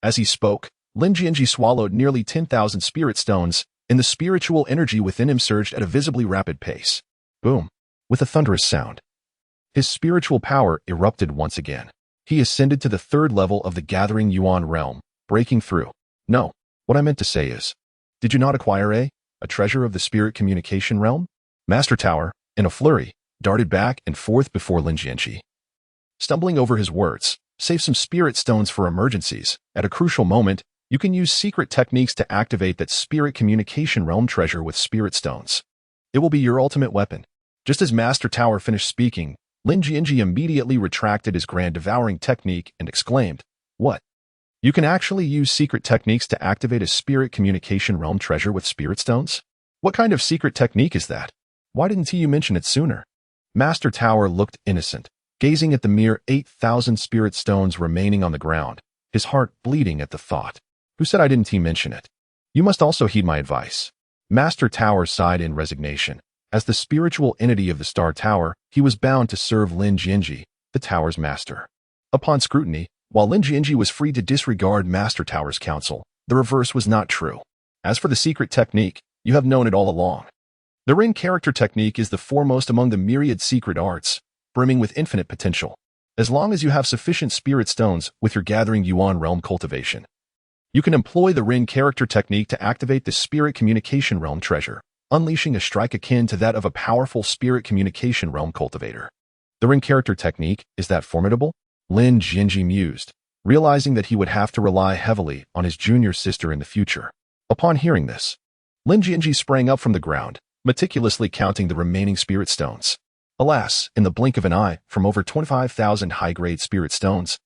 As he spoke, Lin Jianzhi swallowed nearly 10,000 spirit stones, and the spiritual energy within him surged at a visibly rapid pace. Boom! With a thunderous sound. His spiritual power erupted once again. He ascended to the third level of the gathering yuan realm, breaking through. No, what I meant to say is, did you not acquire a treasure of the spirit communication realm? Master Tower, in a flurry, darted back and forth before Lin Jianzhi. Stumbling over his words, "Save some spirit stones for emergencies. At a crucial moment, you can use secret techniques to activate that spirit communication realm treasure with spirit stones. It will be your ultimate weapon." Just as Master Tower finished speaking, Lin Jianzhi immediately retracted his grand devouring technique and exclaimed, "What? You can actually use secret techniques to activate a spirit communication realm treasure with spirit stones? What kind of secret technique is that? Why didn't you mention it sooner?" Master Tower looked innocent, gazing at the mere 8,000 spirit stones remaining on the ground, his heart bleeding at the thought. "Who said I didn't mention it? You must also heed my advice." Master Tower sighed in resignation. As the spiritual entity of the Star Tower, he was bound to serve Lin Jianzhi, the Tower's master. Upon scrutiny, while Lin Jianzhi was free to disregard Master Tower's counsel, the reverse was not true. As for the secret technique, you have known it all along. The Ring character technique is the foremost among the myriad secret arts, brimming with infinite potential. As long as you have sufficient spirit stones with your gathering yuan realm cultivation, you can employ the Ring character technique to activate the spirit communication realm treasure, unleashing a strike akin to that of a powerful spirit communication realm cultivator. The Ring character technique, is that formidable? Lin Jianzhi mused, realizing that he would have to rely heavily on his junior sister in the future. Upon hearing this, Lin Jianzhi sprang up from the ground, meticulously counting the remaining spirit stones. Alas, in the blink of an eye, from over 25,000 high-grade spirit stones,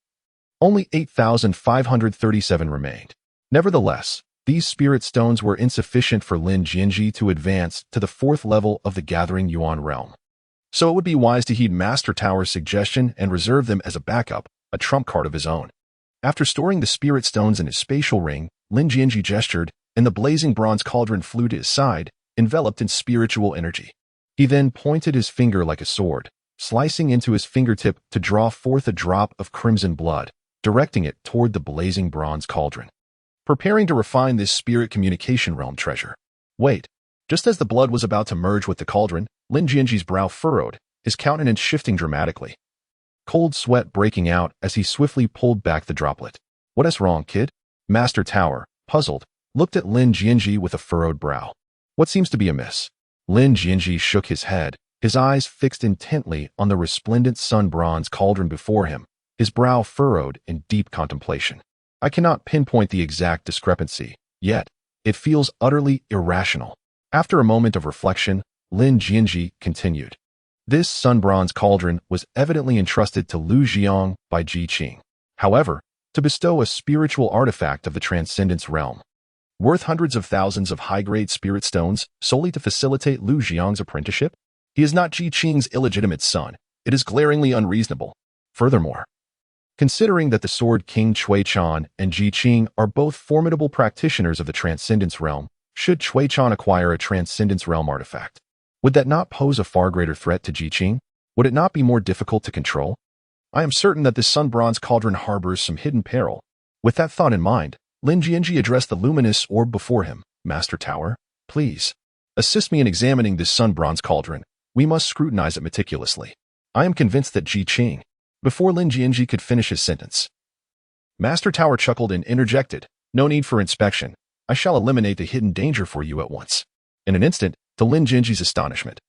only 8,537 remained. Nevertheless, these spirit stones were insufficient for Lin Jianzhi to advance to the fourth level of the gathering yuan realm. So it would be wise to heed Master Tower's suggestion and reserve them as a backup, a trump card of his own. After storing the spirit stones in his spatial ring, Lin Jianzhi gestured, and the blazing bronze cauldron flew to his side, enveloped in spiritual energy. He then pointed his finger like a sword, slicing into his fingertip to draw forth a drop of crimson blood, directing it toward the blazing bronze cauldron. Preparing to refine this spirit communication realm treasure. Wait, just as the blood was about to merge with the cauldron, Lin Jianzhi's brow furrowed, his countenance shifting dramatically. Cold sweat breaking out as he swiftly pulled back the droplet. "What is wrong, kid?" Master Tower, puzzled, looked at Lin Jianzhi with a furrowed brow. "What seems to be amiss?" Lin Jianzhi shook his head, his eyes fixed intently on the resplendent sun-bronze cauldron before him, his brow furrowed in deep contemplation. "I cannot pinpoint the exact discrepancy, yet it feels utterly irrational." After a moment of reflection, Lin Jianzhi continued. This sun-bronze cauldron was evidently entrusted to Lu Jiang by Ji Qing. However, to bestow a spiritual artifact of the transcendence realm, worth hundreds of thousands of high-grade spirit stones solely to facilitate Lu Jiang's apprenticeship? He is not Ji Qing's illegitimate son. It is glaringly unreasonable. Furthermore, considering that the Sword King Cui Chan and Ji Qing are both formidable practitioners of the Transcendence Realm, should Cui Chan acquire a Transcendence Realm artifact, would that not pose a far greater threat to Ji Qing? Would it not be more difficult to control? I am certain that this sun-bronze cauldron harbors some hidden peril. With that thought in mind, Lin Jianzhi addressed the luminous orb before him. Master Tower, please, assist me in examining this sun-bronze cauldron. We must scrutinize it meticulously. I am convinced that Ji Qing. Before Lin Jianzhi could finish his sentence, Master Tower chuckled and interjected, no need for inspection. I shall eliminate the hidden danger for you at once. In an instant, to Lin Jianzhi's astonishment,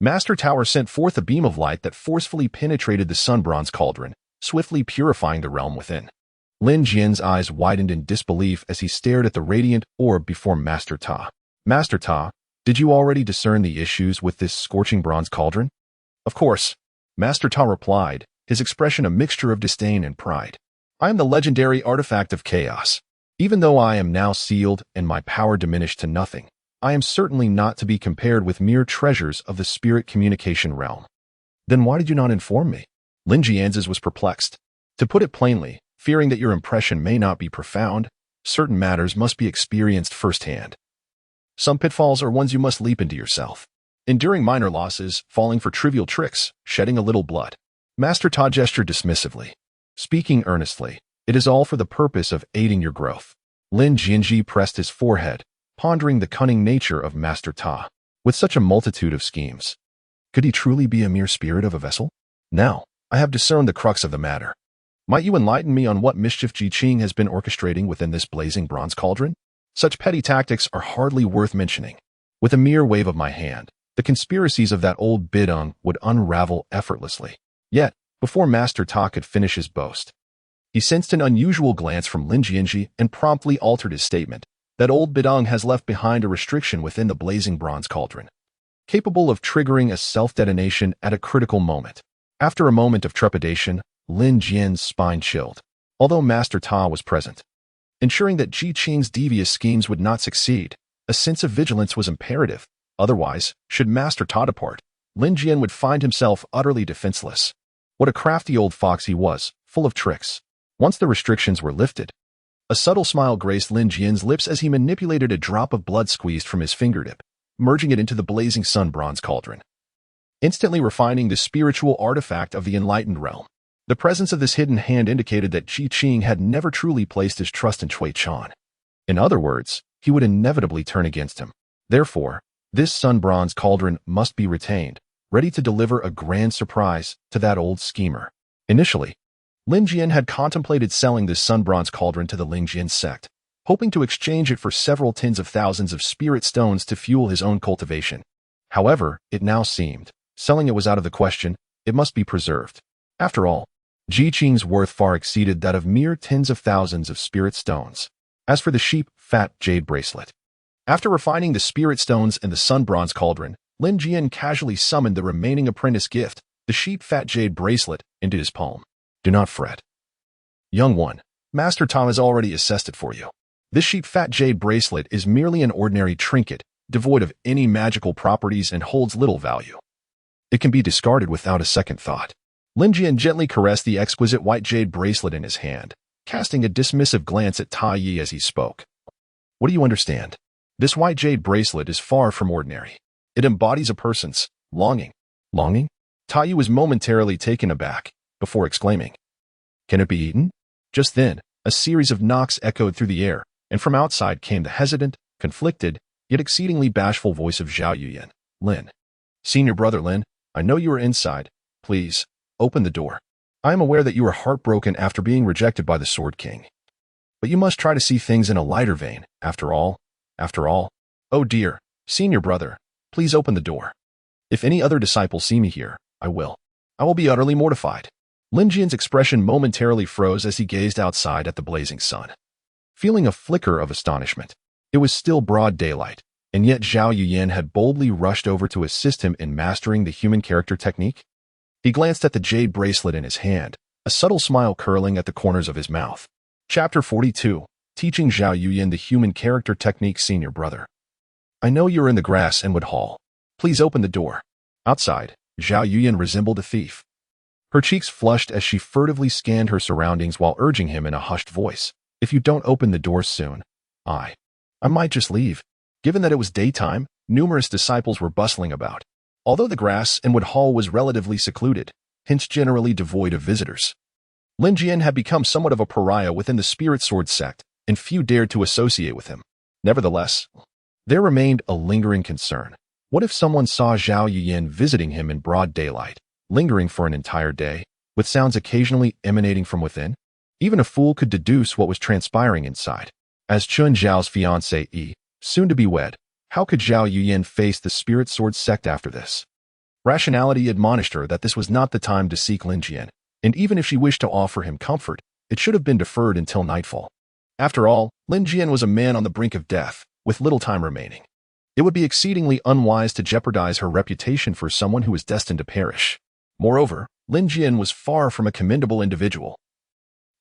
Master Tower sent forth a beam of light that forcefully penetrated the sun-bronze cauldron, swiftly purifying the realm within. Lin Jian's eyes widened in disbelief as he stared at the radiant orb before Master Ta. Master Ta, did you already discern the issues with this scorching bronze cauldron? Of course, Master Ta replied, his expression a mixture of disdain and pride. I am the legendary artifact of chaos. Even though I am now sealed and my power diminished to nothing, I am certainly not to be compared with mere treasures of the spirit communication realm. Then why did you not inform me? Lin Jianzhi was perplexed. To put it plainly, fearing that your impression may not be profound, certain matters must be experienced firsthand. Some pitfalls are ones you must leap into yourself. Enduring minor losses, falling for trivial tricks, shedding a little blood. Master Ta gestured dismissively. Speaking earnestly, it is all for the purpose of aiding your growth. Lin Jianzhi pressed his forehead, pondering the cunning nature of Master Ta. With such a multitude of schemes, could he truly be a mere spirit of a vessel? Now, I have discerned the crux of the matter. Might you enlighten me on what mischief Ji Qing has been orchestrating within this blazing bronze cauldron? Such petty tactics are hardly worth mentioning. With a mere wave of my hand, the conspiracies of that old bidung would unravel effortlessly. Yet, before Master Ta could finish his boast, he sensed an unusual glance from Lin Jianzhi and promptly altered his statement. That old bidung has left behind a restriction within the blazing bronze cauldron, capable of triggering a self-detonation at a critical moment. After a moment of trepidation, Lin Jian's spine chilled, although Master Ta was present. Ensuring that Ji Qing's devious schemes would not succeed, a sense of vigilance was imperative. Otherwise, should Master Ta depart, Lin Jian would find himself utterly defenseless. What a crafty old fox he was, full of tricks. Once the restrictions were lifted, a subtle smile graced Lin Jian's lips as he manipulated a drop of blood squeezed from his fingertip, merging it into the blazing sun-bronze cauldron, instantly refining the spiritual artifact of the enlightened realm. The presence of this hidden hand indicated that Ji Qing had never truly placed his trust in Cui Chan. In other words, he would inevitably turn against him. Therefore, this sun-bronze cauldron must be retained, ready to deliver a grand surprise to that old schemer. Initially, Lin Jian had contemplated selling this sun-bronze cauldron to the Lingjian Sect, hoping to exchange it for several tens of thousands of spirit stones to fuel his own cultivation. However, it now seemed, selling it was out of the question. It must be preserved. After all, Ji Qing's worth far exceeded that of mere tens of thousands of spirit stones. As for the sheep-fat jade bracelet, after refining the spirit stones in the sun-bronze cauldron, Lin Jian casually summoned the remaining apprentice gift, the sheep-fat jade bracelet, into his palm. Do not fret, young one. Master Tom has already assessed it for you. This sheep-fat jade bracelet is merely an ordinary trinket, devoid of any magical properties and holds little value. It can be discarded without a second thought. Lin Jian gently caressed the exquisite white jade bracelet in his hand, casting a dismissive glance at Tai Yi as he spoke. What do you understand? This white jade bracelet is far from ordinary. It embodies a person's longing. Longing? Tai Yi was momentarily taken aback, before exclaiming, Can it be eaten? Just then, a series of knocks echoed through the air, and from outside came the hesitant, conflicted, yet exceedingly bashful voice of Zhao Yuyan. Lin. Senior brother Lin, I know you are inside. Please, open the door. I am aware that you are heartbroken after being rejected by the Sword King. But you must try to see things in a lighter vein, after all. Oh dear, senior brother, please open the door. If any other disciples see me here, I will be utterly mortified. Lin Jian's expression momentarily froze as he gazed outside at the blazing sun. Feeling a flicker of astonishment, it was still broad daylight, and yet Zhao Yuyan had boldly rushed over to assist him in mastering the human character technique. He glanced at the jade bracelet in his hand, a subtle smile curling at the corners of his mouth. Chapter 42, Teaching Zhao Yuyan the Human Character Technique. Senior brother, I know you are in the grass and wood hall. Please open the door. Outside, Zhao Yuyan resembled a thief. Her cheeks flushed as she furtively scanned her surroundings while urging him in a hushed voice. If you don't open the door soon, I might just leave. Given that it was daytime, numerous disciples were bustling about. Although the grass and wood hall was relatively secluded, hence generally devoid of visitors. Lingjian had become somewhat of a pariah within the Spirit Sword sect, and few dared to associate with him. Nevertheless, there remained a lingering concern. What if someone saw Zhao Yuyan visiting him in broad daylight, lingering for an entire day, with sounds occasionally emanating from within? Even a fool could deduce what was transpiring inside. As Chun Zhao's fiancée, soon to be wed, how could Zhao Yuyan face the Spirit Sword sect after this? Rationality admonished her that this was not the time to seek Lingjian, and even if she wished to offer him comfort, it should have been deferred until nightfall. After all, Lingjian was a man on the brink of death, with little time remaining. It would be exceedingly unwise to jeopardize her reputation for someone who was destined to perish. Moreover, Lingjian was far from a commendable individual.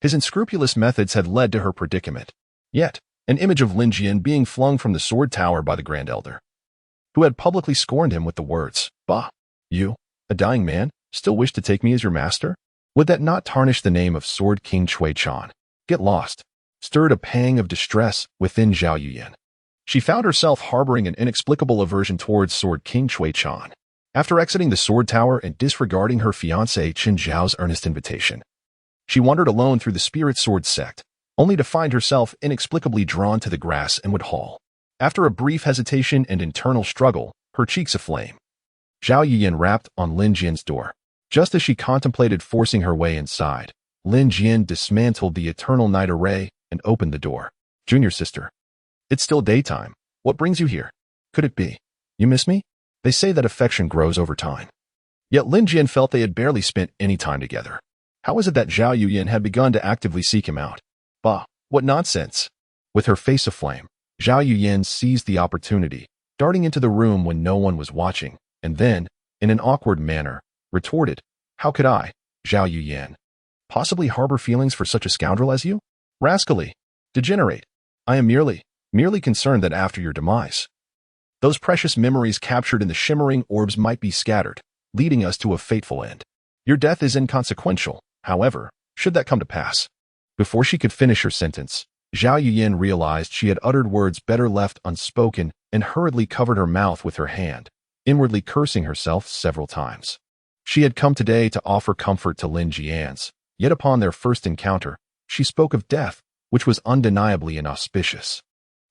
His unscrupulous methods had led to her predicament. Yet, an image of Lingjian being flung from the sword tower by the Grand Elder, who had publicly scorned him with the words, "Bah, you, a dying man, still wish to take me as your master?" Would that not tarnish the name of Sword King Cui Chan? Get lost, stirred a pang of distress within Zhao Yuyan. She found herself harboring an inexplicable aversion towards Sword King Cui Chan. After exiting the sword tower and disregarding her fiancé Qin Zhao's earnest invitation, she wandered alone through the Spirit Sword sect, only to find herself inexplicably drawn to the grass and wood hall. After a brief hesitation and internal struggle, her cheeks aflame, Zhao Yuyan rapped on Lin Jian's door. Just as she contemplated forcing her way inside, Lin Jian dismantled the eternal night array and opened the door. "Junior sister, it's still daytime. What brings you here? Could it be you miss me? They say that affection grows over time." Yet Lin Jian felt they had barely spent any time together. How was it that Zhao Yuyan had begun to actively seek him out? Bah, what nonsense! With her face aflame, Zhao Yuyan seized the opportunity, darting into the room when no one was watching, and then, in an awkward manner, retorted, "How could I, Zhao Yuyan, possibly harbor feelings for such a scoundrel as you? Rascally, degenerate. I am merely concerned that after your demise, those precious memories captured in the shimmering orbs might be scattered, leading us to a fateful end. Your death is inconsequential, however, should that come to pass." Before she could finish her sentence, Zhao Yuyan realized she had uttered words better left unspoken and hurriedly covered her mouth with her hand, inwardly cursing herself several times. She had come today to offer comfort to Lin Jianzhi, yet upon their first encounter, she spoke of death, which was undeniably inauspicious.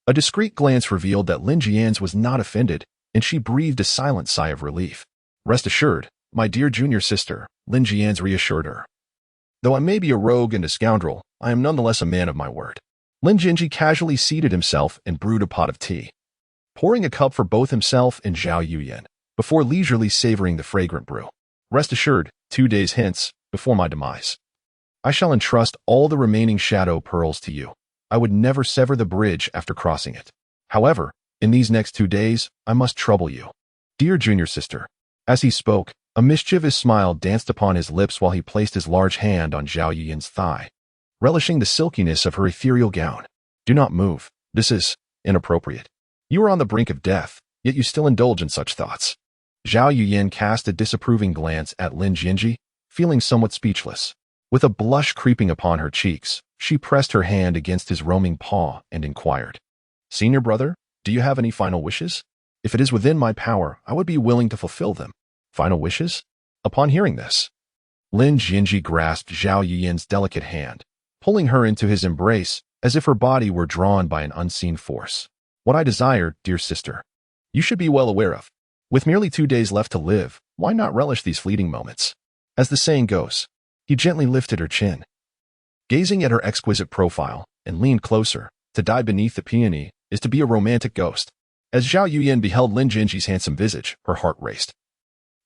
A discreet glance revealed that Lin Jianzhi was not offended, and she breathed a silent sigh of relief. "Rest assured, my dear junior sister," Lin Jianzhi reassured her. "Though I may be a rogue and a scoundrel, I am nonetheless a man of my word." Lin Jianzhi casually seated himself and brewed a pot of tea, pouring a cup for both himself and Zhao Yuyan, before leisurely savoring the fragrant brew. "Rest assured, 2 days hence, before my demise, I shall entrust all the remaining shadow pearls to you. I would never sever the bridge after crossing it. However, in these next 2 days, I must trouble you, dear junior sister." As he spoke, a mischievous smile danced upon his lips while he placed his large hand on Zhao Yuyan's thigh, relishing the silkiness of her ethereal gown. "Do not move. This is inappropriate. You are on the brink of death, yet you still indulge in such thoughts." Zhao Yuyan cast a disapproving glance at Lin Jianzhi, feeling somewhat speechless. With a blush creeping upon her cheeks, she pressed her hand against his roaming paw and inquired, "Senior brother, do you have any final wishes? If it is within my power, I would be willing to fulfill them." "Final wishes?" Upon hearing this, Lin Jianzhi grasped Zhao Yuyan's delicate hand, pulling her into his embrace as if her body were drawn by an unseen force. "What I desire, dear sister, you should be well aware of. With merely 2 days left to live, why not relish these fleeting moments? As the saying goes." He gently lifted her chin, gazing at her exquisite profile, and leaned closer. To die beneath the peony is to be a romantic ghost. As Zhao Yuyan beheld Lin Jianzhi's handsome visage, her heart raced,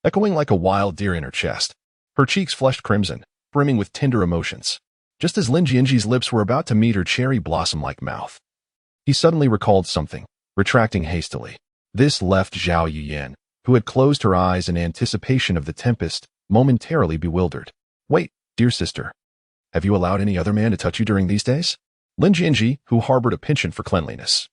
echoing like a wild deer in her chest. Her cheeks flushed crimson, brimming with tender emotions. Just as Lin Jianzhi's lips were about to meet her cherry blossom-like mouth, he suddenly recalled something, retracting hastily. This left Zhao Yuyan, who had closed her eyes in anticipation of the tempest, momentarily bewildered. "Wait, dear sister. Have you allowed any other man to touch you during these days?" Lin Jianzhi, who harbored a penchant for cleanliness,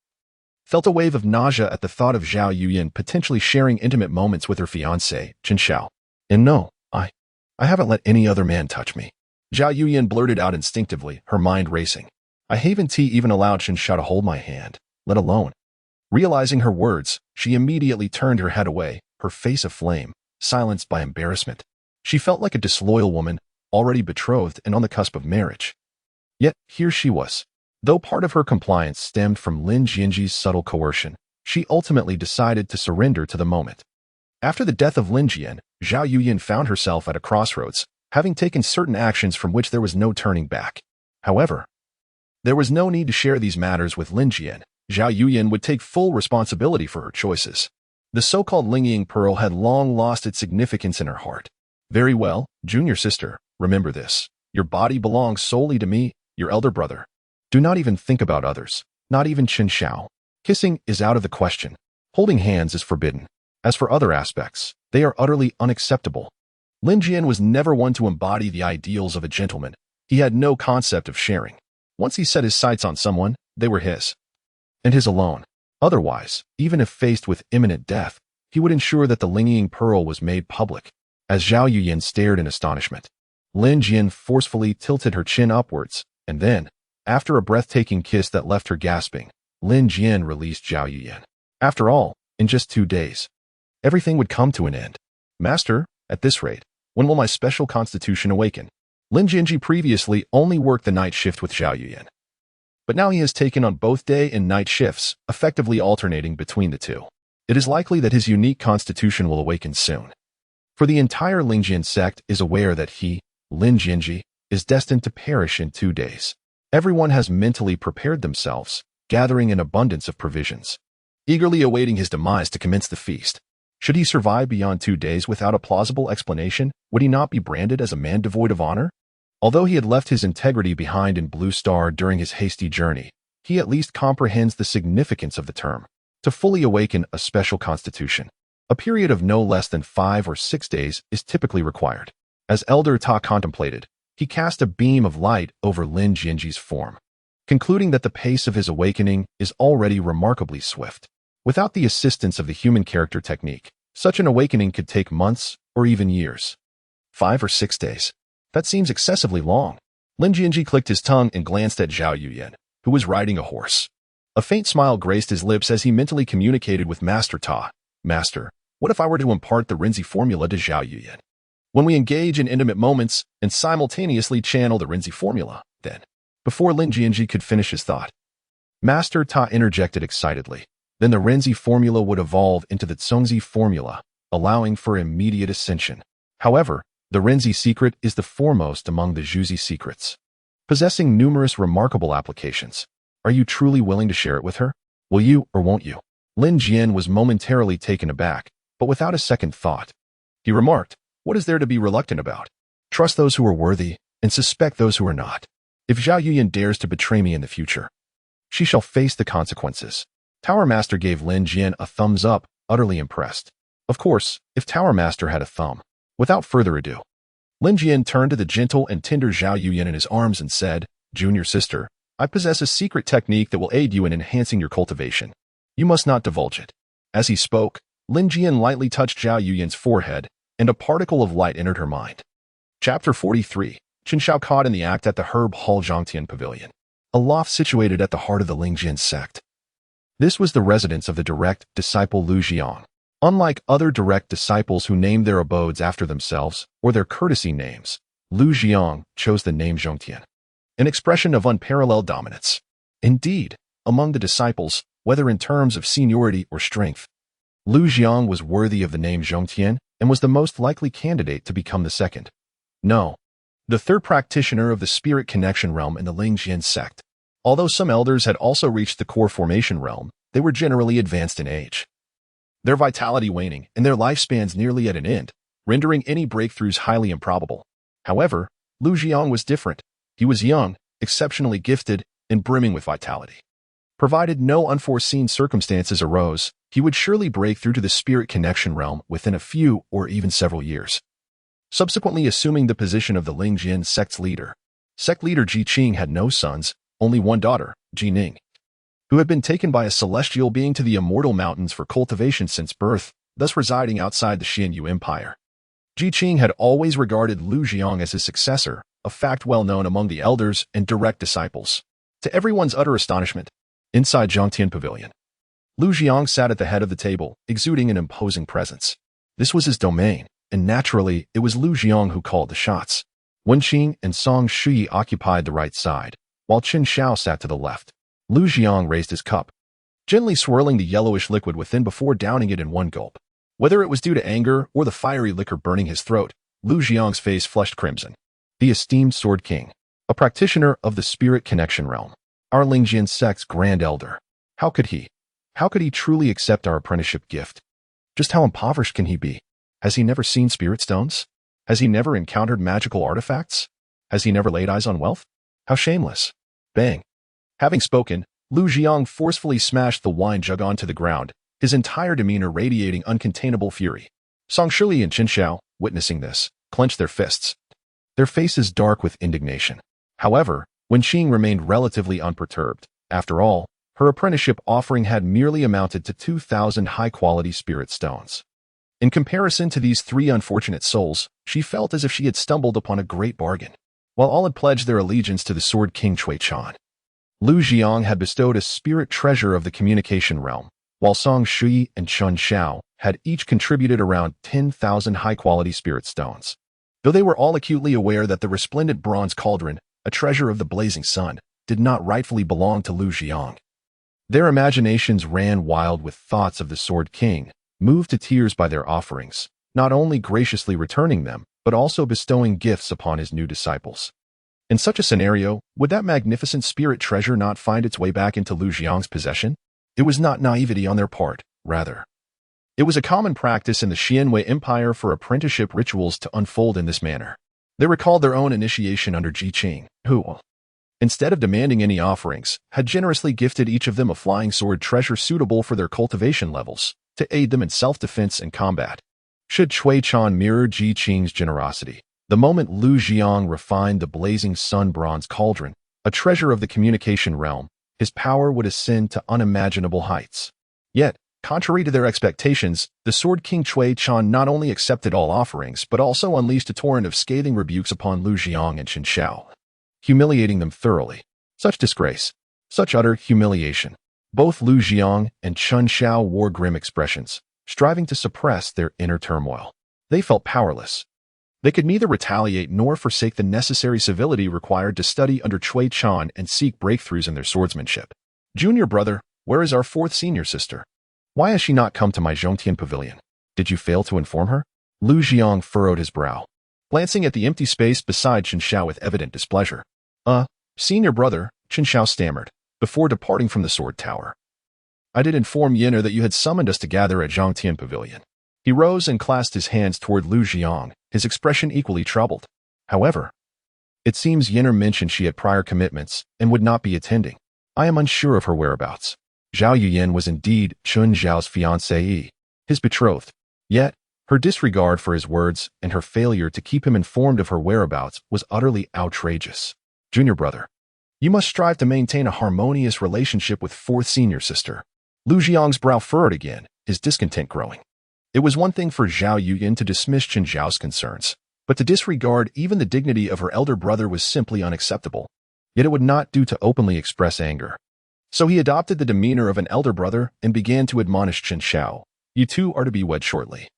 felt a wave of nausea at the thought of Zhao Yuyan potentially sharing intimate moments with her fiancé, Chen Xiao. "And no, I haven't let any other man touch me." Zhao Yuyan blurted out instinctively, her mind racing. "I haven't even allowed Chen Xiao to hold my hand, let alone." Realizing her words, she immediately turned her head away, her face aflame, silenced by embarrassment. She felt like a disloyal woman, already betrothed and on the cusp of marriage. Yet, here she was. Though part of her compliance stemmed from Lin Jianzhi's subtle coercion, she ultimately decided to surrender to the moment. After the death of Lin Jian, Zhao Yuyan found herself at a crossroads, having taken certain actions from which there was no turning back. However, there was no need to share these matters with Lin Jian. Zhao Yuyan would take full responsibility for her choices. The so-called Lingyiang pearl had long lost its significance in her heart. Very well, junior sister, remember this. Your body belongs solely to me, your elder brother. Do not even think about others, not even Qin Shao. Kissing is out of the question. Holding hands is forbidden. As for other aspects, they are utterly unacceptable. Lin Jian was never one to embody the ideals of a gentleman. He had no concept of sharing. Once he set his sights on someone, they were his. And his alone. Otherwise, even if faced with imminent death, he would ensure that the Lingyiang pearl was made public. As Zhao Yuyan stared in astonishment, Lin Jian forcefully tilted her chin upwards, and then, after a breathtaking kiss that left her gasping, Lin Jian released Zhao Yuyan. After all, in just 2 days, everything would come to an end. Master, at this rate, when will my special constitution awaken? Lin Jianzhi previously only worked the night shift with Zhao Yuyan. But now he has taken on both day and night shifts, effectively alternating between the two. It is likely that his unique constitution will awaken soon. For the entire Lingjian Sect is aware that he, Lin Jianzhi, is destined to perish in 2 days. Everyone has mentally prepared themselves, gathering an abundance of provisions, eagerly awaiting his demise to commence the feast. Should he survive beyond 2 days without a plausible explanation, would he not be branded as a man devoid of honor? Although he had left his integrity behind in Blue Star during his hasty journey, he at least comprehends the significance of the term. To fully awaken a special constitution, a period of no less than 5 or 6 days is typically required. As Elder Ta contemplated, he cast a beam of light over Lin Jianzhi's form, concluding that the pace of his awakening is already remarkably swift. Without the assistance of the human character technique, such an awakening could take months or even years. 5 or 6 days. That seems excessively long. Lin Jianzhi clicked his tongue and glanced at Zhao Yuyan, who was riding a horse. A faint smile graced his lips as he mentally communicated with Master Ta. Master, what if I were to impart the Rinzi formula to Zhao Yuyan? When we engage in intimate moments and simultaneously channel the Rinzi formula, then, before Lin Jianzhi could finish his thought, Master Ta interjected excitedly. Then the Rinzi formula would evolve into the Zongzi formula, allowing for immediate ascension. However, the Rinzi secret is the foremost among the Zhuzi secrets, possessing numerous remarkable applications. Are you truly willing to share it with her? Will you or won't you? Lin Jian was momentarily taken aback, but without a second thought. He remarked, what is there to be reluctant about? Trust those who are worthy and suspect those who are not. If Zhao Yuyan dares to betray me in the future, she shall face the consequences. Tower Master gave Lin Jian a thumbs up, utterly impressed. Of course, if Tower Master had a thumb. Without further ado, Lin Jian turned to the gentle and tender Zhao Yuyan in his arms and said, Junior sister, I possess a secret technique that will aid you in enhancing your cultivation. You must not divulge it. As he spoke, Lin Jian lightly touched Zhao Yuyan's forehead, and a particle of light entered her mind. Chapter 43. Qin Shao caught in the act at the Herb Hall Zhangtian Pavilion, a loft situated at the heart of the Lingjian Sect. This was the residence of the direct disciple Lu Jiang. Unlike other direct disciples who named their abodes after themselves or their courtesy names, Lu Jiang chose the name Zhongtian, an expression of unparalleled dominance. Indeed, among the disciples, whether in terms of seniority or strength, Lu Jiang was worthy of the name Zhongtian and was the most likely candidate to become the second. No, the third practitioner of the spirit connection realm in the Lingjian Sect. Although some elders had also reached the core formation realm, they were generally advanced in age, their vitality waning and their lifespans nearly at an end, rendering any breakthroughs highly improbable. However, Lu Jiang was different. He was young, exceptionally gifted, and brimming with vitality. Provided no unforeseen circumstances arose, he would surely break through to the spirit connection realm within a few or even several years. Subsequently assuming the position of the Lingjian Sect's leader, Sect leader Ji Qing had no sons, only one daughter, Ji Ning, who had been taken by a celestial being to the immortal mountains for cultivation since birth, thus residing outside the Xianyu Empire. Ji Qing had always regarded Lu Jiang as his successor, a fact well known among the elders and direct disciples. To everyone's utter astonishment, inside Zhangtian Pavilion, Lu Jiang sat at the head of the table, exuding an imposing presence. This was his domain, and naturally, it was Lu Jiang who called the shots. Wen Qing and Song Shui occupied the right side, while Qin Xiao sat to the left. Lu Jiang raised his cup, gently swirling the yellowish liquid within before downing it in one gulp. Whether it was due to anger or the fiery liquor burning his throat, Lu Jiang's face flushed crimson. The esteemed Sword King, a practitioner of the spirit connection realm, our Lingjian Sect's Grand Elder. How could he truly accept our apprenticeship gift? Just how impoverished can he be? Has he never seen spirit stones? Has he never encountered magical artifacts? Has he never laid eyes on wealth? How shameless. Bang. Having spoken, Lu Jiang forcefully smashed the wine jug onto the ground, his entire demeanor radiating uncontainable fury. Song Shui and Qin Xiao, witnessing this, clenched their fists, their faces dark with indignation. However, Wen Qing remained relatively unperturbed. After all, her apprenticeship offering had merely amounted to 2,000 high-quality spirit stones. In comparison to these three unfortunate souls, she felt as if she had stumbled upon a great bargain. While all had pledged their allegiance to the Sword King Cui Chan, Lu Jiang had bestowed a spirit treasure of the communication realm, while Song Shui and Qin Xiao had each contributed around 10,000 high-quality spirit stones. Though they were all acutely aware that the resplendent bronze cauldron, a treasure of the blazing sun, did not rightfully belong to Lu Jiang, their imaginations ran wild with thoughts of the Sword King, moved to tears by their offerings, not only graciously returning them, but also bestowing gifts upon his new disciples. In such a scenario, would that magnificent spirit treasure not find its way back into Lu Jiang's possession? It was not naivety on their part, rather. It was a common practice in the Xianwei Empire for apprenticeship rituals to unfold in this manner. They recalled their own initiation under Ji Qing, who, instead of demanding any offerings, had generously gifted each of them a flying sword treasure suitable for their cultivation levels, to aid them in self-defense and combat. Should Cui Chan mirror Ji Qing's generosity, the moment Lu Jiang refined the blazing sun bronze cauldron, a treasure of the communication realm, his power would ascend to unimaginable heights. Yet, contrary to their expectations, the Sword King Cui Chan not only accepted all offerings but also unleashed a torrent of scathing rebukes upon Lu Jiang and Qin Xiao, humiliating them thoroughly. Such disgrace, such utter humiliation. Both Lu Jiang and Qin Xiao wore grim expressions, striving to suppress their inner turmoil. They felt powerless. They could neither retaliate nor forsake the necessary civility required to study under Cui Chan and seek breakthroughs in their swordsmanship. Junior brother, where is our fourth senior sister? Why has she not come to my Zhongtian pavilion? Did you fail to inform her? Lu Jiang furrowed his brow, glancing at the empty space beside Qin Xiao with evident displeasure. Senior brother, Qin Xiao stammered, before departing from the sword tower. I did inform Yenner that you had summoned us to gather at Zhongtian pavilion. He rose and clasped his hands toward Lu Jiang, his expression equally troubled. However, it seems Yenner mentioned she had prior commitments and would not be attending. I am unsure of her whereabouts. Zhao Yuyan was indeed Chun Zhao's fiancée, his betrothed. Yet, her disregard for his words and her failure to keep him informed of her whereabouts was utterly outrageous. Junior brother, you must strive to maintain a harmonious relationship with fourth senior sister. Lu Jiang's brow furrowed again, his discontent growing. It was one thing for Zhao Yuyan to dismiss Qin Zhao's concerns, but to disregard even the dignity of her elder brother was simply unacceptable. Yet it would not do to openly express anger. So he adopted the demeanor of an elder brother and began to admonish Qin Xiao. You two are to be wed shortly,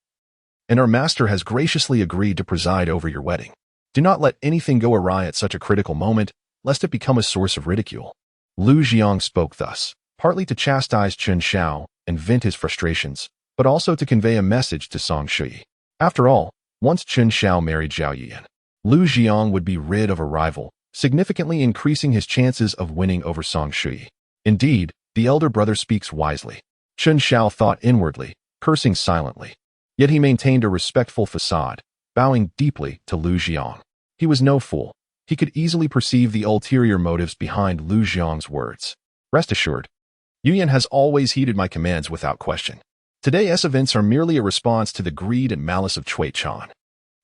and our master has graciously agreed to preside over your wedding. Do not let anything go awry at such a critical moment, lest it become a source of ridicule. Lu Jiang spoke thus, partly to chastise Qin Xiao and vent his frustrations, but also to convey a message to Song Shui. After all, once Qin Xiao married Zhao Yuyan, Lu Jiang would be rid of a rival, significantly increasing his chances of winning over Song Shui. Indeed, the elder brother speaks wisely. Qin Xiao thought inwardly, cursing silently. Yet he maintained a respectful facade, bowing deeply to Lu Jiang. He was no fool. He could easily perceive the ulterior motives behind Lu Jiang's words. Rest assured, Yuyan has always heeded my commands without question. Today's events are merely a response to the greed and malice of Cui Chan.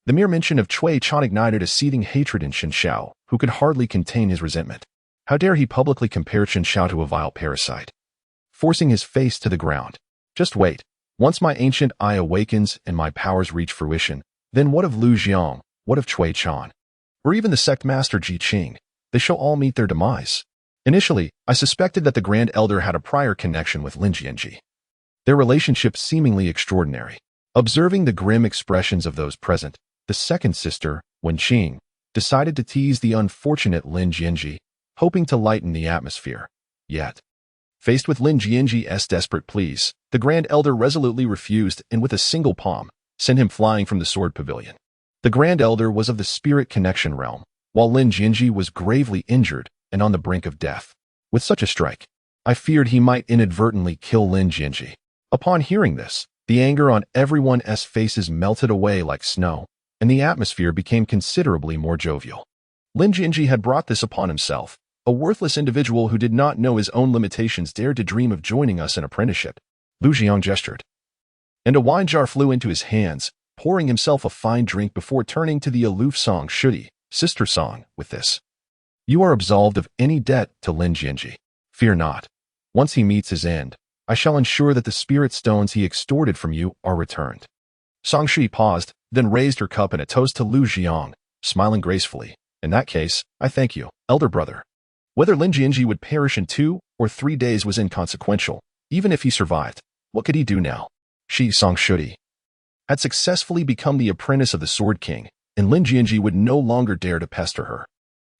The mere mention of Cui Chan ignited a seething hatred in Qin Xiao, who could hardly contain his resentment. How dare he publicly compare Qin Xiao to a vile parasite? Forcing his face to the ground. Just wait. Once my ancient eye awakens and my powers reach fruition, then what of Lu Jiang, what of Cui Chan? Or even the sect master Ji Qing? They shall all meet their demise. Initially, I suspected that the Grand Elder had a prior connection with Lin Jianzhi. Their relationship seemingly extraordinary. Observing the grim expressions of those present, the second sister, Wen Qing, decided to tease the unfortunate Lin Jianzhi, hoping to lighten the atmosphere. Yet, faced with Lin Jianzhi's desperate pleas, the Grand Elder resolutely refused and with a single palm, sent him flying from the sword pavilion. The Grand Elder was of the spirit connection realm, while Lin Jianzhi was gravely injured and on the brink of death. With such a strike, I feared he might inadvertently kill Lin Jianzhi. Upon hearing this, the anger on everyone's faces melted away like snow, and the atmosphere became considerably more jovial. Lin Jianzhi had brought this upon himself. A worthless individual who did not know his own limitations dared to dream of joining us in apprenticeship. Lu Jiang gestured, and a wine jar flew into his hands, pouring himself a fine drink before turning to the aloof Song Shuti, sister Song, with this. You are absolved of any debt to Lin Jianzhi. Fear not. Once he meets his end, I shall ensure that the spirit stones he extorted from you are returned. Song Shuti paused, then raised her cup in a toast to Lu Jiang, smiling gracefully. In that case, I thank you, elder brother. Whether Lin Jianzhi would perish in 2 or 3 days was inconsequential. Even if he survived, what could he do now? She, Song Shuti, had successfully become the apprentice of the Sword King, and Lin Jianzhi would no longer dare to pester her.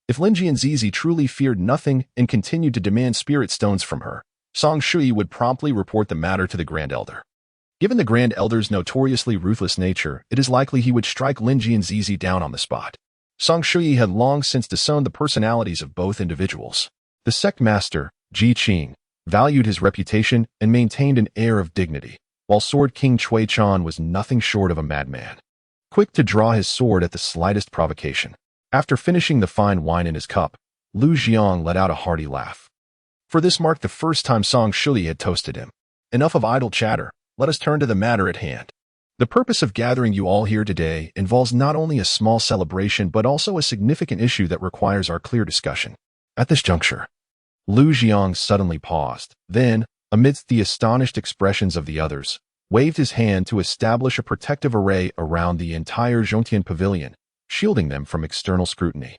If Lin Jianzhi truly feared nothing and continued to demand spirit stones from her, Song Shuti would promptly report the matter to the Grand Elder. Given the Grand Elder's notoriously ruthless nature, it is likely he would strike Lin Jianzhi down on the spot. Song Shuti had long since disowned the personalities of both individuals. The sect master, Ji Qing, valued his reputation and maintained an air of dignity, while Sword King Cui Chan was nothing short of a madman, quick to draw his sword at the slightest provocation. After finishing the fine wine in his cup, Lu Jiang let out a hearty laugh. For this marked the first time Song Shuti had toasted him. Enough of idle chatter, let us turn to the matter at hand. The purpose of gathering you all here today involves not only a small celebration but also a significant issue that requires our clear discussion. At this juncture, Lu Jiang suddenly paused, then, amidst the astonished expressions of the others, waved his hand to establish a protective array around the entire Zhongtian pavilion, shielding them from external scrutiny.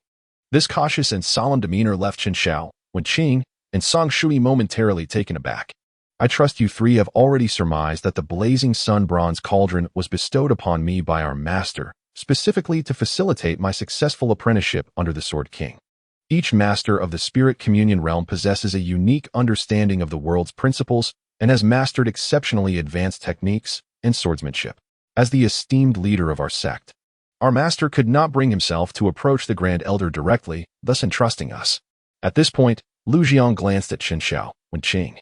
This cautious and solemn demeanor left Chen Xiao, Wen Qing, and Song Shuti momentarily taken aback. I trust you three have already surmised that the blazing sun bronze cauldron was bestowed upon me by our master, specifically to facilitate my successful apprenticeship under the Sword King. Each master of the spirit communion realm possesses a unique understanding of the world's principles and has mastered exceptionally advanced techniques and swordsmanship. As the esteemed leader of our sect, our master could not bring himself to approach the Grand Elder directly, thus entrusting us. At this point, Lu Jiang glanced at Chen Xiao, Wen Qing,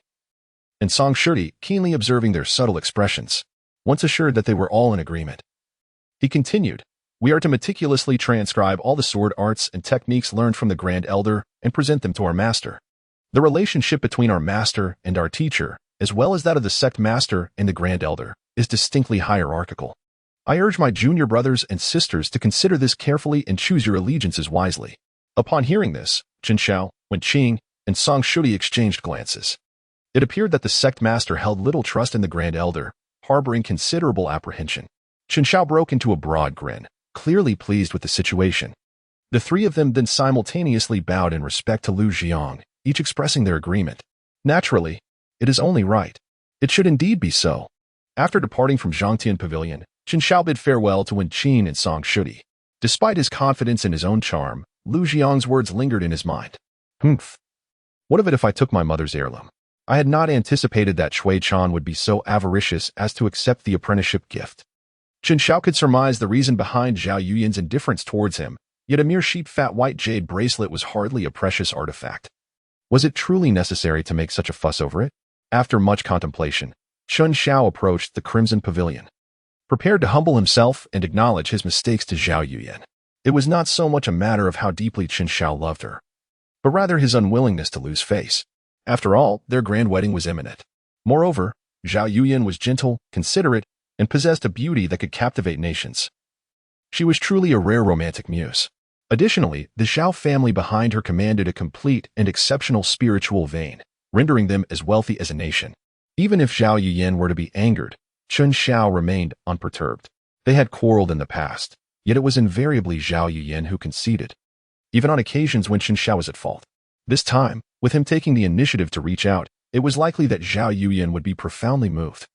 and Song Shuti, keenly observing their subtle expressions. Once assured that they were all in agreement, he continued, we are to meticulously transcribe all the sword arts and techniques learned from the Grand Elder and present them to our master. The relationship between our master and our teacher, as well as that of the sect master and the Grand Elder, is distinctly hierarchical. I urge my junior brothers and sisters to consider this carefully and choose your allegiances wisely. Upon hearing this, Chen Xiao, Wen Qing, and Song Shuti exchanged glances. It appeared that the sect master held little trust in the Grand Elder, harboring considerable apprehension. Chen Xiao broke into a broad grin, clearly pleased with the situation. The three of them then simultaneously bowed in respect to Lu Jiang, each expressing their agreement. Naturally, it is only right. It should indeed be so. After departing from Zhongtian Pavilion, Chen Xiao bid farewell to Wen Qing and Song Shuti. Despite his confidence in his own charm, Lu Jiang's words lingered in his mind. Humph. What of it if I took my mother's heirloom? I had not anticipated that Cui Chan would be so avaricious as to accept the apprenticeship gift. Chen Xiao could surmise the reason behind Zhao Yuyan's indifference towards him, yet a mere sheep-fat white jade bracelet was hardly a precious artifact. Was it truly necessary to make such a fuss over it? After much contemplation, Chen Xiao approached the Crimson Pavilion, prepared to humble himself and acknowledge his mistakes to Zhao Yuyan. It was not so much a matter of how deeply Chen Xiao loved her, but rather his unwillingness to lose face. After all, their grand wedding was imminent. Moreover, Zhao Yuyan was gentle, considerate, and possessed a beauty that could captivate nations. She was truly a rare romantic muse. Additionally, the Zhao family behind her commanded a complete and exceptional spiritual vein, rendering them as wealthy as a nation. Even if Zhao Yuyan were to be angered, Chen Xiao remained unperturbed. They had quarreled in the past, yet it was invariably Zhao Yuyan who conceded, even on occasions when Chen Xiao was at fault. This time, with him taking the initiative to reach out, it was likely that Zhao Yuyan would be profoundly moved,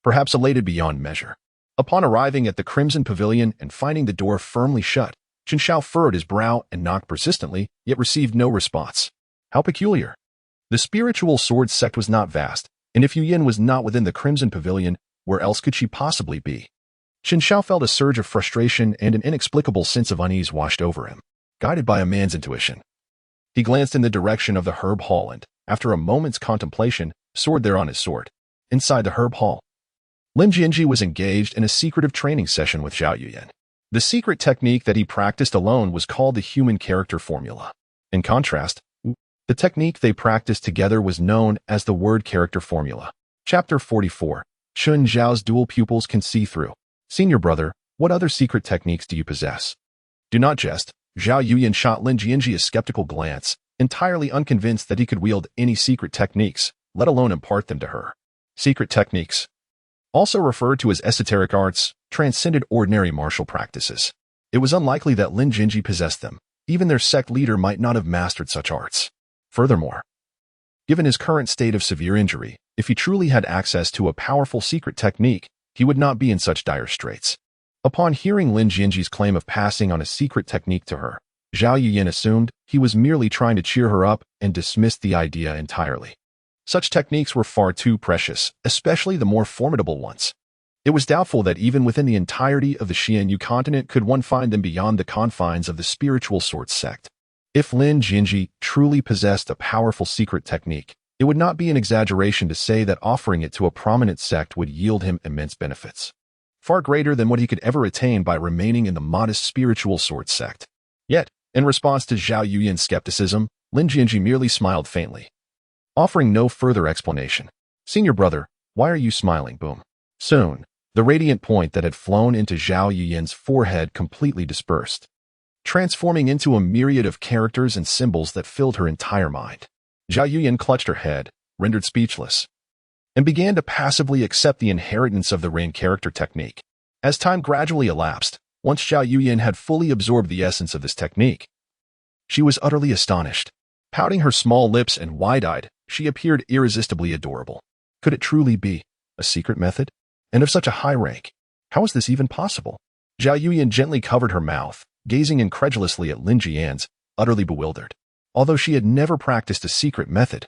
perhaps elated beyond measure. Upon arriving at the Crimson Pavilion and finding the door firmly shut, Chen Xiao furrowed his brow and knocked persistently, yet received no response. How peculiar. The spiritual sword sect was not vast, and if Yu Yin was not within the Crimson Pavilion, where else could she possibly be? Chen Xiao felt a surge of frustration and an inexplicable sense of unease washed over him, guided by a man's intuition. He glanced in the direction of the herb hall and, after a moment's contemplation, soared there on his sword. Inside the herb hall, Lin Jianzhi was engaged in a secretive training session with Zhao Yuyan. The secret technique that he practiced alone was called the human character formula. In contrast, the technique they practiced together was known as the word character formula. Chapter 44. Chun Zhao's dual pupils can see through. Senior brother, what other secret techniques do you possess? Do not jest. Zhao Yuyan shot Lin Jianzhi a skeptical glance, entirely unconvinced that he could wield any secret techniques, let alone impart them to her. Secret techniques, also referred to as esoteric arts, transcended ordinary martial practices. It was unlikely that Lin Jianzhi possessed them. Even their sect leader might not have mastered such arts. Furthermore, given his current state of severe injury, if he truly had access to a powerful secret technique, he would not be in such dire straits. Upon hearing Lin Jianzhi's claim of passing on a secret technique to her, Zhao Yuyan assumed he was merely trying to cheer her up and dismissed the idea entirely. Such techniques were far too precious, especially the more formidable ones. It was doubtful that even within the entirety of the Xianyu continent could one find them beyond the confines of the spiritual sword sect. If Lin Jianzhi truly possessed a powerful secret technique, it would not be an exaggeration to say that offering it to a prominent sect would yield him immense benefits, far greater than what he could ever attain by remaining in the modest spiritual sword sect. Yet, in response to Zhao Yuyan's skepticism, Lin Jianzhi merely smiled faintly, offering no further explanation. Senior brother, why are you smiling? Boom. Soon, the radiant point that had flown into Zhao Yuyan's forehead completely dispersed, transforming into a myriad of characters and symbols that filled her entire mind. Zhao Yuyan clutched her head, rendered speechless, and began to passively accept the inheritance of the Ren character technique. As time gradually elapsed, once Zhao Yuyan had fully absorbed the essence of this technique, she was utterly astonished. Pouting her small lips and wide-eyed, she appeared irresistibly adorable. Could it truly be a secret method? And of such a high rank? How was this even possible? Zhao Yuyan gently covered her mouth, gazing incredulously at Lin Jianzhi, utterly bewildered. Although she had never practiced a secret method,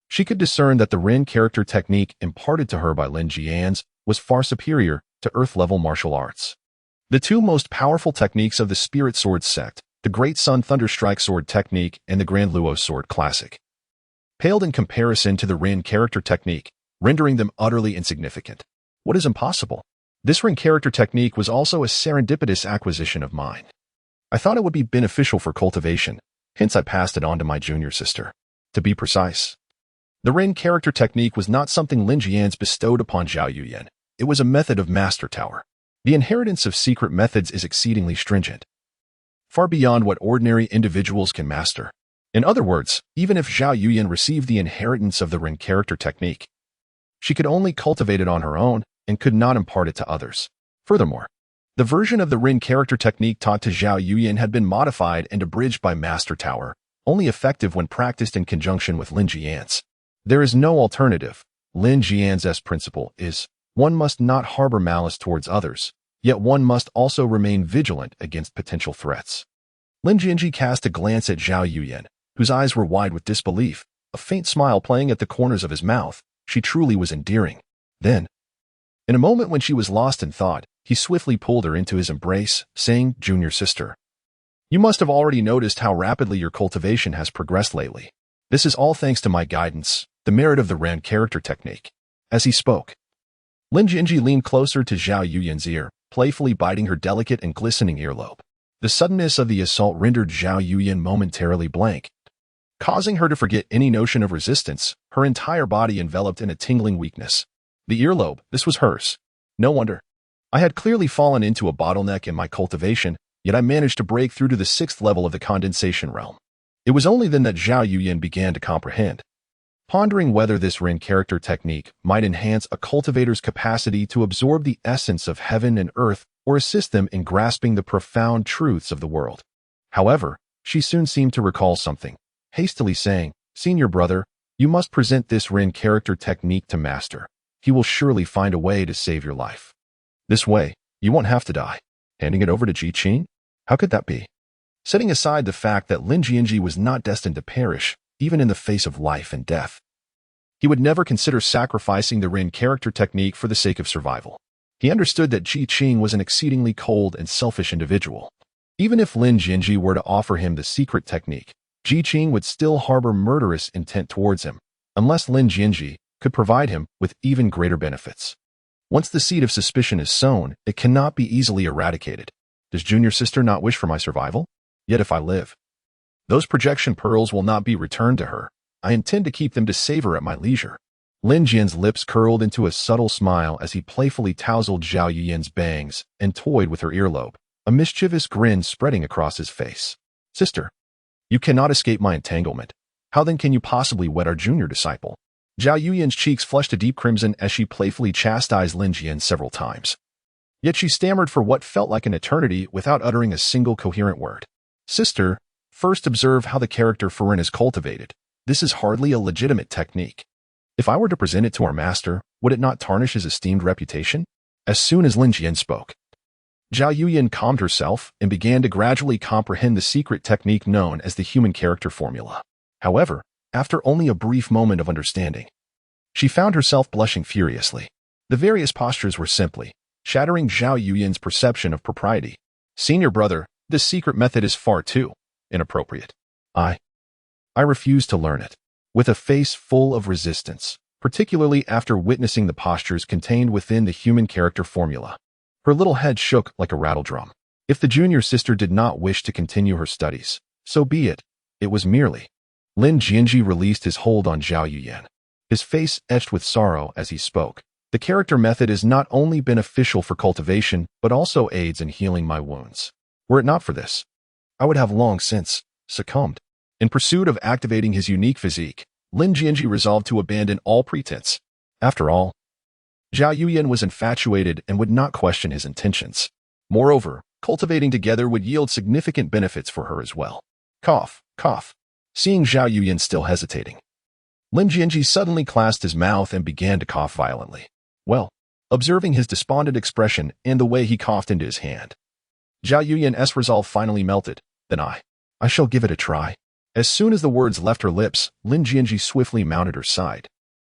she could discern that the Ren character technique imparted to her by Lin Jianzhi was far superior to earth-level martial arts. The two most powerful techniques of the Spirit Sword sect, the Great Sun Thunderstrike Sword technique and the Grand Luo Sword classic, paled in comparison to the Ren character technique, rendering them utterly insignificant. What is impossible? This Ren character technique was also a serendipitous acquisition of mine. I thought it would be beneficial for cultivation, hence I passed it on to my junior sister. To be precise, the Ren character technique was not something Lin Jianzhi bestowed upon Zhao Yuyan. It was a method of Master Tower. The inheritance of secret methods is exceedingly stringent, far beyond what ordinary individuals can master. In other words, even if Zhao Yuyan received the inheritance of the Ren character technique, she could only cultivate it on her own and could not impart it to others. Furthermore, the version of the Ren character technique taught to Zhao Yuyan had been modified and abridged by Master Tower, only effective when practiced in conjunction with Lin Jianzhi. There is no alternative. Lin Jianzhi's principle is, one must not harbor malice towards others, yet one must also remain vigilant against potential threats. Lin Jianzhi cast a glance at Zhao Yuyan, whose eyes were wide with disbelief, a faint smile playing at the corners of his mouth. She truly was endearing. Then, in a moment when she was lost in thought, he swiftly pulled her into his embrace, saying, "Junior sister, you must have already noticed how rapidly your cultivation has progressed lately. This is all thanks to my guidance, the merit of the Ren character technique." As he spoke, Lin Jianzhi leaned closer to Zhao Yuyan's ear, playfully biting her delicate and glistening earlobe. The suddenness of the assault rendered Zhao Yuyan momentarily blank, causing her to forget any notion of resistance, her entire body enveloped in a tingling weakness. The earlobe, this was hers. No wonder. I had clearly fallen into a bottleneck in my cultivation, yet I managed to break through to the 6th level of the condensation realm. It was only then that Zhao Yuyan began to comprehend, pondering whether this Ren character technique might enhance a cultivator's capacity to absorb the essence of heaven and earth or assist them in grasping the profound truths of the world. However, she soon seemed to recall something, hastily saying, "Senior brother, you must present this Ren character technique to Master. He will surely find a way to save your life." This way, you won't have to die. Handing it over to Ji Qing? How could that be? Setting aside the fact that Lin Jianzhi was not destined to perish, even in the face of life and death. He would never consider sacrificing the Rin character technique for the sake of survival. He understood that Ji Qing was an exceedingly cold and selfish individual. Even if Lin Jianzhi were to offer him the secret technique, Ji Qing would still harbor murderous intent towards him, unless Lin Jianzhi could provide him with even greater benefits. Once the seed of suspicion is sown, it cannot be easily eradicated. Does junior sister not wish for my survival? Yet if I live, those projection pearls will not be returned to her. I intend to keep them to savor at my leisure. Lin Jian's lips curled into a subtle smile as he playfully tousled Zhao Yuyan's bangs and toyed with her earlobe, a mischievous grin spreading across his face. Sister, you cannot escape my entanglement. How then can you possibly wed our junior disciple? Zhao Yuyan's cheeks flushed a deep crimson as she playfully chastised Lin Jian several times. Yet she stammered for what felt like an eternity without uttering a single coherent word. Sister, first observe how the character Farin is cultivated. This is hardly a legitimate technique. If I were to present it to our master, would it not tarnish his esteemed reputation? As soon as Lin Jian spoke, Zhao Yuyan calmed herself and began to gradually comprehend the secret technique known as the human character formula. However, after only a brief moment of understanding, she found herself blushing furiously. The various postures were simply shattering Zhao Yuyan's perception of propriety. Senior brother, this secret method is far too inappropriate. I refuse to learn it. With a face full of resistance, particularly after witnessing the postures contained within the human character formula, her little head shook like a rattledrum. If the junior sister did not wish to continue her studies, so be it. It was merely. Lin Jianzhi released his hold on Zhao Yuyan, his face etched with sorrow as he spoke. The character method is not only beneficial for cultivation, but also aids in healing my wounds. Were it not for this, I would have long since succumbed. In pursuit of activating his unique physique, Lin Jianzhi resolved to abandon all pretense. After all, Zhao Yuyan was infatuated and would not question his intentions. Moreover, cultivating together would yield significant benefits for her as well. Cough, cough. Seeing Zhao Yuyan still hesitating, Lin Jianzhi suddenly clasped his mouth and began to cough violently. Well, observing his despondent expression and the way he coughed into his hand, Zhao Yuyan's resolve finally melted. Then I shall give it a try. As soon as the words left her lips, Lin Jianzhi swiftly mounted her side.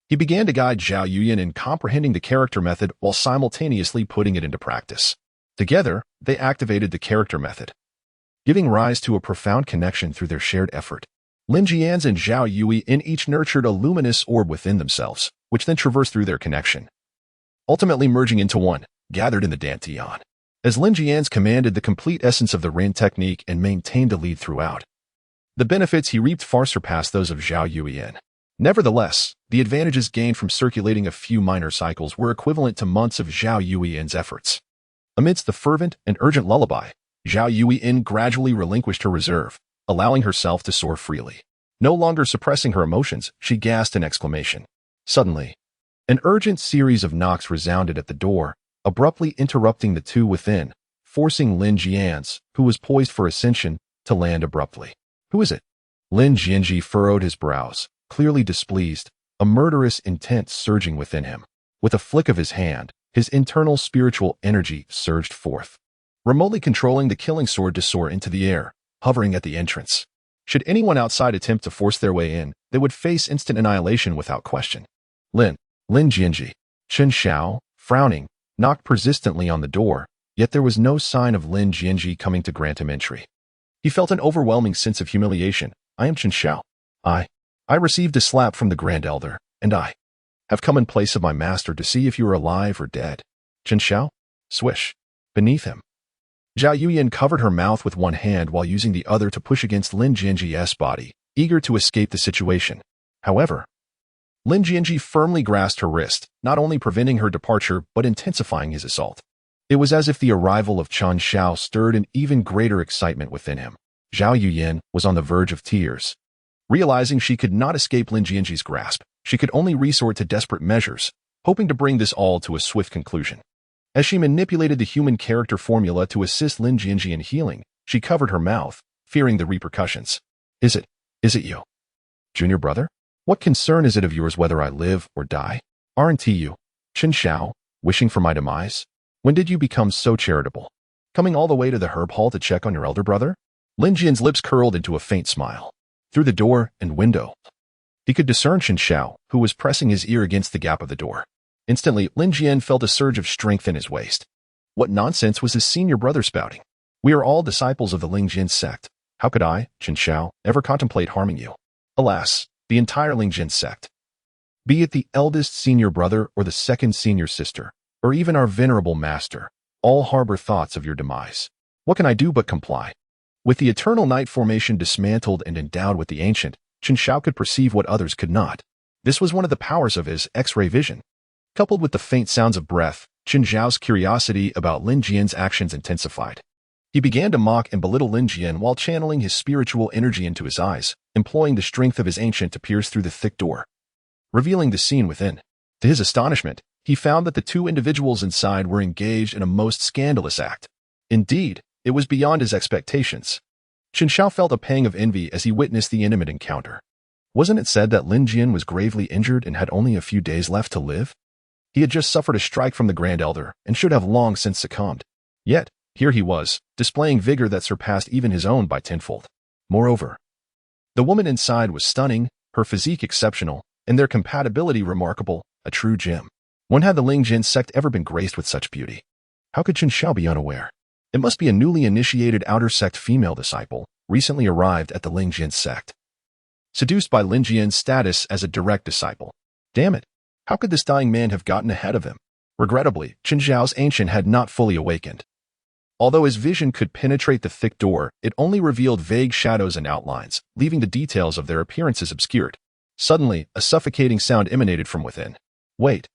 He began to guide Zhao Yuyan in comprehending the character method while simultaneously putting it into practice. Together, they activated the character method, giving rise to a profound connection through their shared effort. Lin Jian's and Zhao Yuyan each nurtured a luminous orb within themselves, which then traversed through their connection, ultimately merging into one, gathered in the dantian. As Lin Jian's commanded the complete essence of the Rin technique and maintained the lead throughout, the benefits he reaped far surpassed those of Zhao Yuyan. Nevertheless, the advantages gained from circulating a few minor cycles were equivalent to months of Zhao Yuyan's efforts. Amidst the fervent and urgent lullaby, Zhao Yuyan gradually relinquished her reserve, allowing herself to soar freely. No longer suppressing her emotions, she gasped an exclamation. Suddenly, an urgent series of knocks resounded at the door, abruptly interrupting the two within, forcing Lin Jian's, who was poised for ascension, to land abruptly. Who is it? Lin Jianzhi furrowed his brows, clearly displeased, a murderous intent surging within him. With a flick of his hand, his internal spiritual energy surged forth, remotely controlling the killing sword to soar into the air, hovering at the entrance. Should anyone outside attempt to force their way in, they would face instant annihilation without question. Lin Jianzhi, Chen Xiao, frowning, knocked persistently on the door, yet there was no sign of Lin Jianzhi coming to grant him entry. He felt an overwhelming sense of humiliation. I am Chen Xiao. I received a slap from the Grand Elder, and I have come in place of my master to see if you are alive or dead. Chen Xiao? Swish. Beneath him, Zhao Yuyan covered her mouth with one hand while using the other to push against Lin Jianzhi's body, eager to escape the situation. However, Lin Jianzhi firmly grasped her wrist, not only preventing her departure but intensifying his assault. It was as if the arrival of Chen Xiao stirred an even greater excitement within him. Zhao Yuyan was on the verge of tears. Realizing she could not escape Lin Jianzhi's grasp, she could only resort to desperate measures, hoping to bring this all to a swift conclusion. As she manipulated the human character formula to assist Lin Jianzhi in healing, she covered her mouth, fearing the repercussions. Is it you? Junior brother? What concern is it of yours whether I live or die? Aren't you, Chen Xiao, wishing for my demise? When did you become so charitable? Coming all the way to the herb hall to check on your elder brother? Lin Jian's lips curled into a faint smile. Through the door and window, he could discern Chen Xiao, who was pressing his ear against the gap of the door. Instantly, Lin Jian felt a surge of strength in his waist. What nonsense was his senior brother spouting? We are all disciples of the Lingjian Sect. How could I, Chen Xiao, ever contemplate harming you? Alas, the entire Lingjian Sect, be it the eldest senior brother or the second senior sister, or even our venerable master, all harbor thoughts of your demise. What can I do but comply? With the eternal night formation dismantled and endowed with the ancient, Chen Xiao could perceive what others could not. This was one of the powers of his X-ray vision. Coupled with the faint sounds of breath, Chen Xiao's curiosity about Lin Jian's actions intensified. He began to mock and belittle Lin Jian while channeling his spiritual energy into his eyes, employing the strength of his ancient to pierce through the thick door, revealing the scene within. To his astonishment, he found that the two individuals inside were engaged in a most scandalous act. Indeed, it was beyond his expectations. Chen Xiao felt a pang of envy as he witnessed the intimate encounter. Wasn't it said that Lin Jian was gravely injured and had only a few days left to live? He had just suffered a strike from the Grand Elder and should have long since succumbed. Yet, here he was, displaying vigor that surpassed even his own by tenfold. Moreover, the woman inside was stunning, her physique exceptional, and their compatibility remarkable, a true gem. When had the Lingjian Sect ever been graced with such beauty? How could Chen Xiao be unaware? It must be a newly initiated outer sect female disciple, recently arrived at the Lingjian Sect, seduced by Lin Jian's status as a direct disciple. Damn it! How could this dying man have gotten ahead of him? Regrettably, Chen Xiao's ancient had not fully awakened. Although his vision could penetrate the thick door, it only revealed vague shadows and outlines, leaving the details of their appearances obscured. Suddenly, a suffocating sound emanated from within. Wait.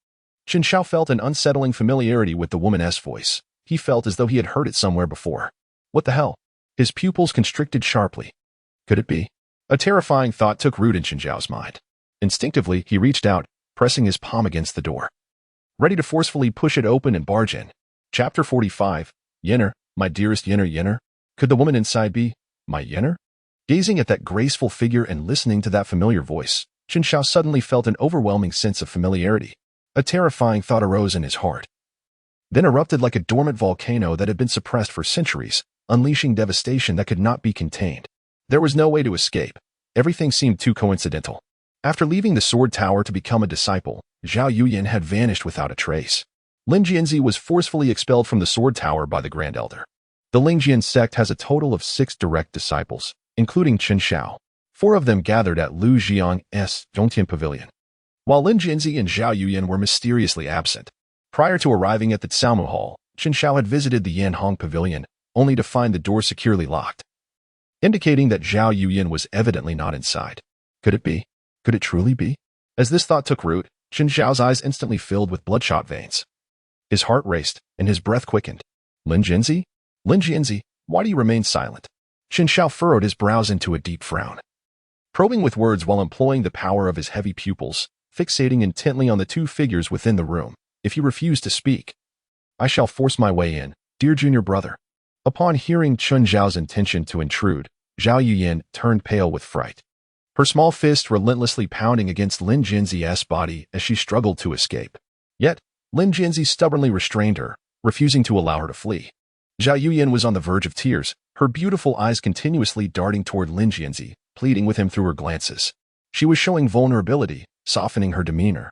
Chen Xiao felt an unsettling familiarity with the woman's voice. He felt as though he had heard it somewhere before. What the hell? His pupils constricted sharply. Could it be? A terrifying thought took root in Chen Xiao's mind. Instinctively, he reached out, pressing his palm against the door, ready to forcefully push it open and barge in. Chapter 45. Yenner, my dearest Yenner Yenner. Could the woman inside be my Yenner? Gazing at that graceful figure and listening to that familiar voice, Chen Xiao suddenly felt an overwhelming sense of familiarity. A terrifying thought arose in his heart, then erupted like a dormant volcano that had been suppressed for centuries, unleashing devastation that could not be contained. There was no way to escape. Everything seemed too coincidental. After leaving the Sword Tower to become a disciple, Zhao Yuyan had vanished without a trace. Lin Jianzhi was forcefully expelled from the Sword Tower by the Grand Elder. The Lingjian Sect has a total of 6 direct disciples, including Chen Xiao. 4 of them gathered at Lu Jiang's Dongtian Pavilion, while Lin Jianzhi and Zhao Yuyan were mysteriously absent. Prior to arriving at the Tsaomu Hall, Chen Xiao had visited the Yanhong Pavilion, only to find the door securely locked, indicating that Zhao Yuyan was evidently not inside. Could it be? Could it truly be? As this thought took root, Chen Xiao's eyes instantly filled with bloodshot veins. His heart raced, and his breath quickened. Lin Jianzhi? Lin Jianzhi, why do you remain silent? Chen Xiao furrowed his brows into a deep frown, probing with words while employing the power of his heavy pupils, fixating intently on the 2 figures within the room. If you refuse to speak, I shall force my way in, dear junior brother. Upon hearing Chen Xiao's intention to intrude, Zhao Yuyan turned pale with fright, her small fist relentlessly pounding against Lin Jianzhi's body as she struggled to escape. Yet, Lin Jianzhi stubbornly restrained her, refusing to allow her to flee. Zhao Yuyan was on the verge of tears, her beautiful eyes continuously darting toward Lin Jianzhi, pleading with him through her glances. She was showing vulnerability, softening her demeanor,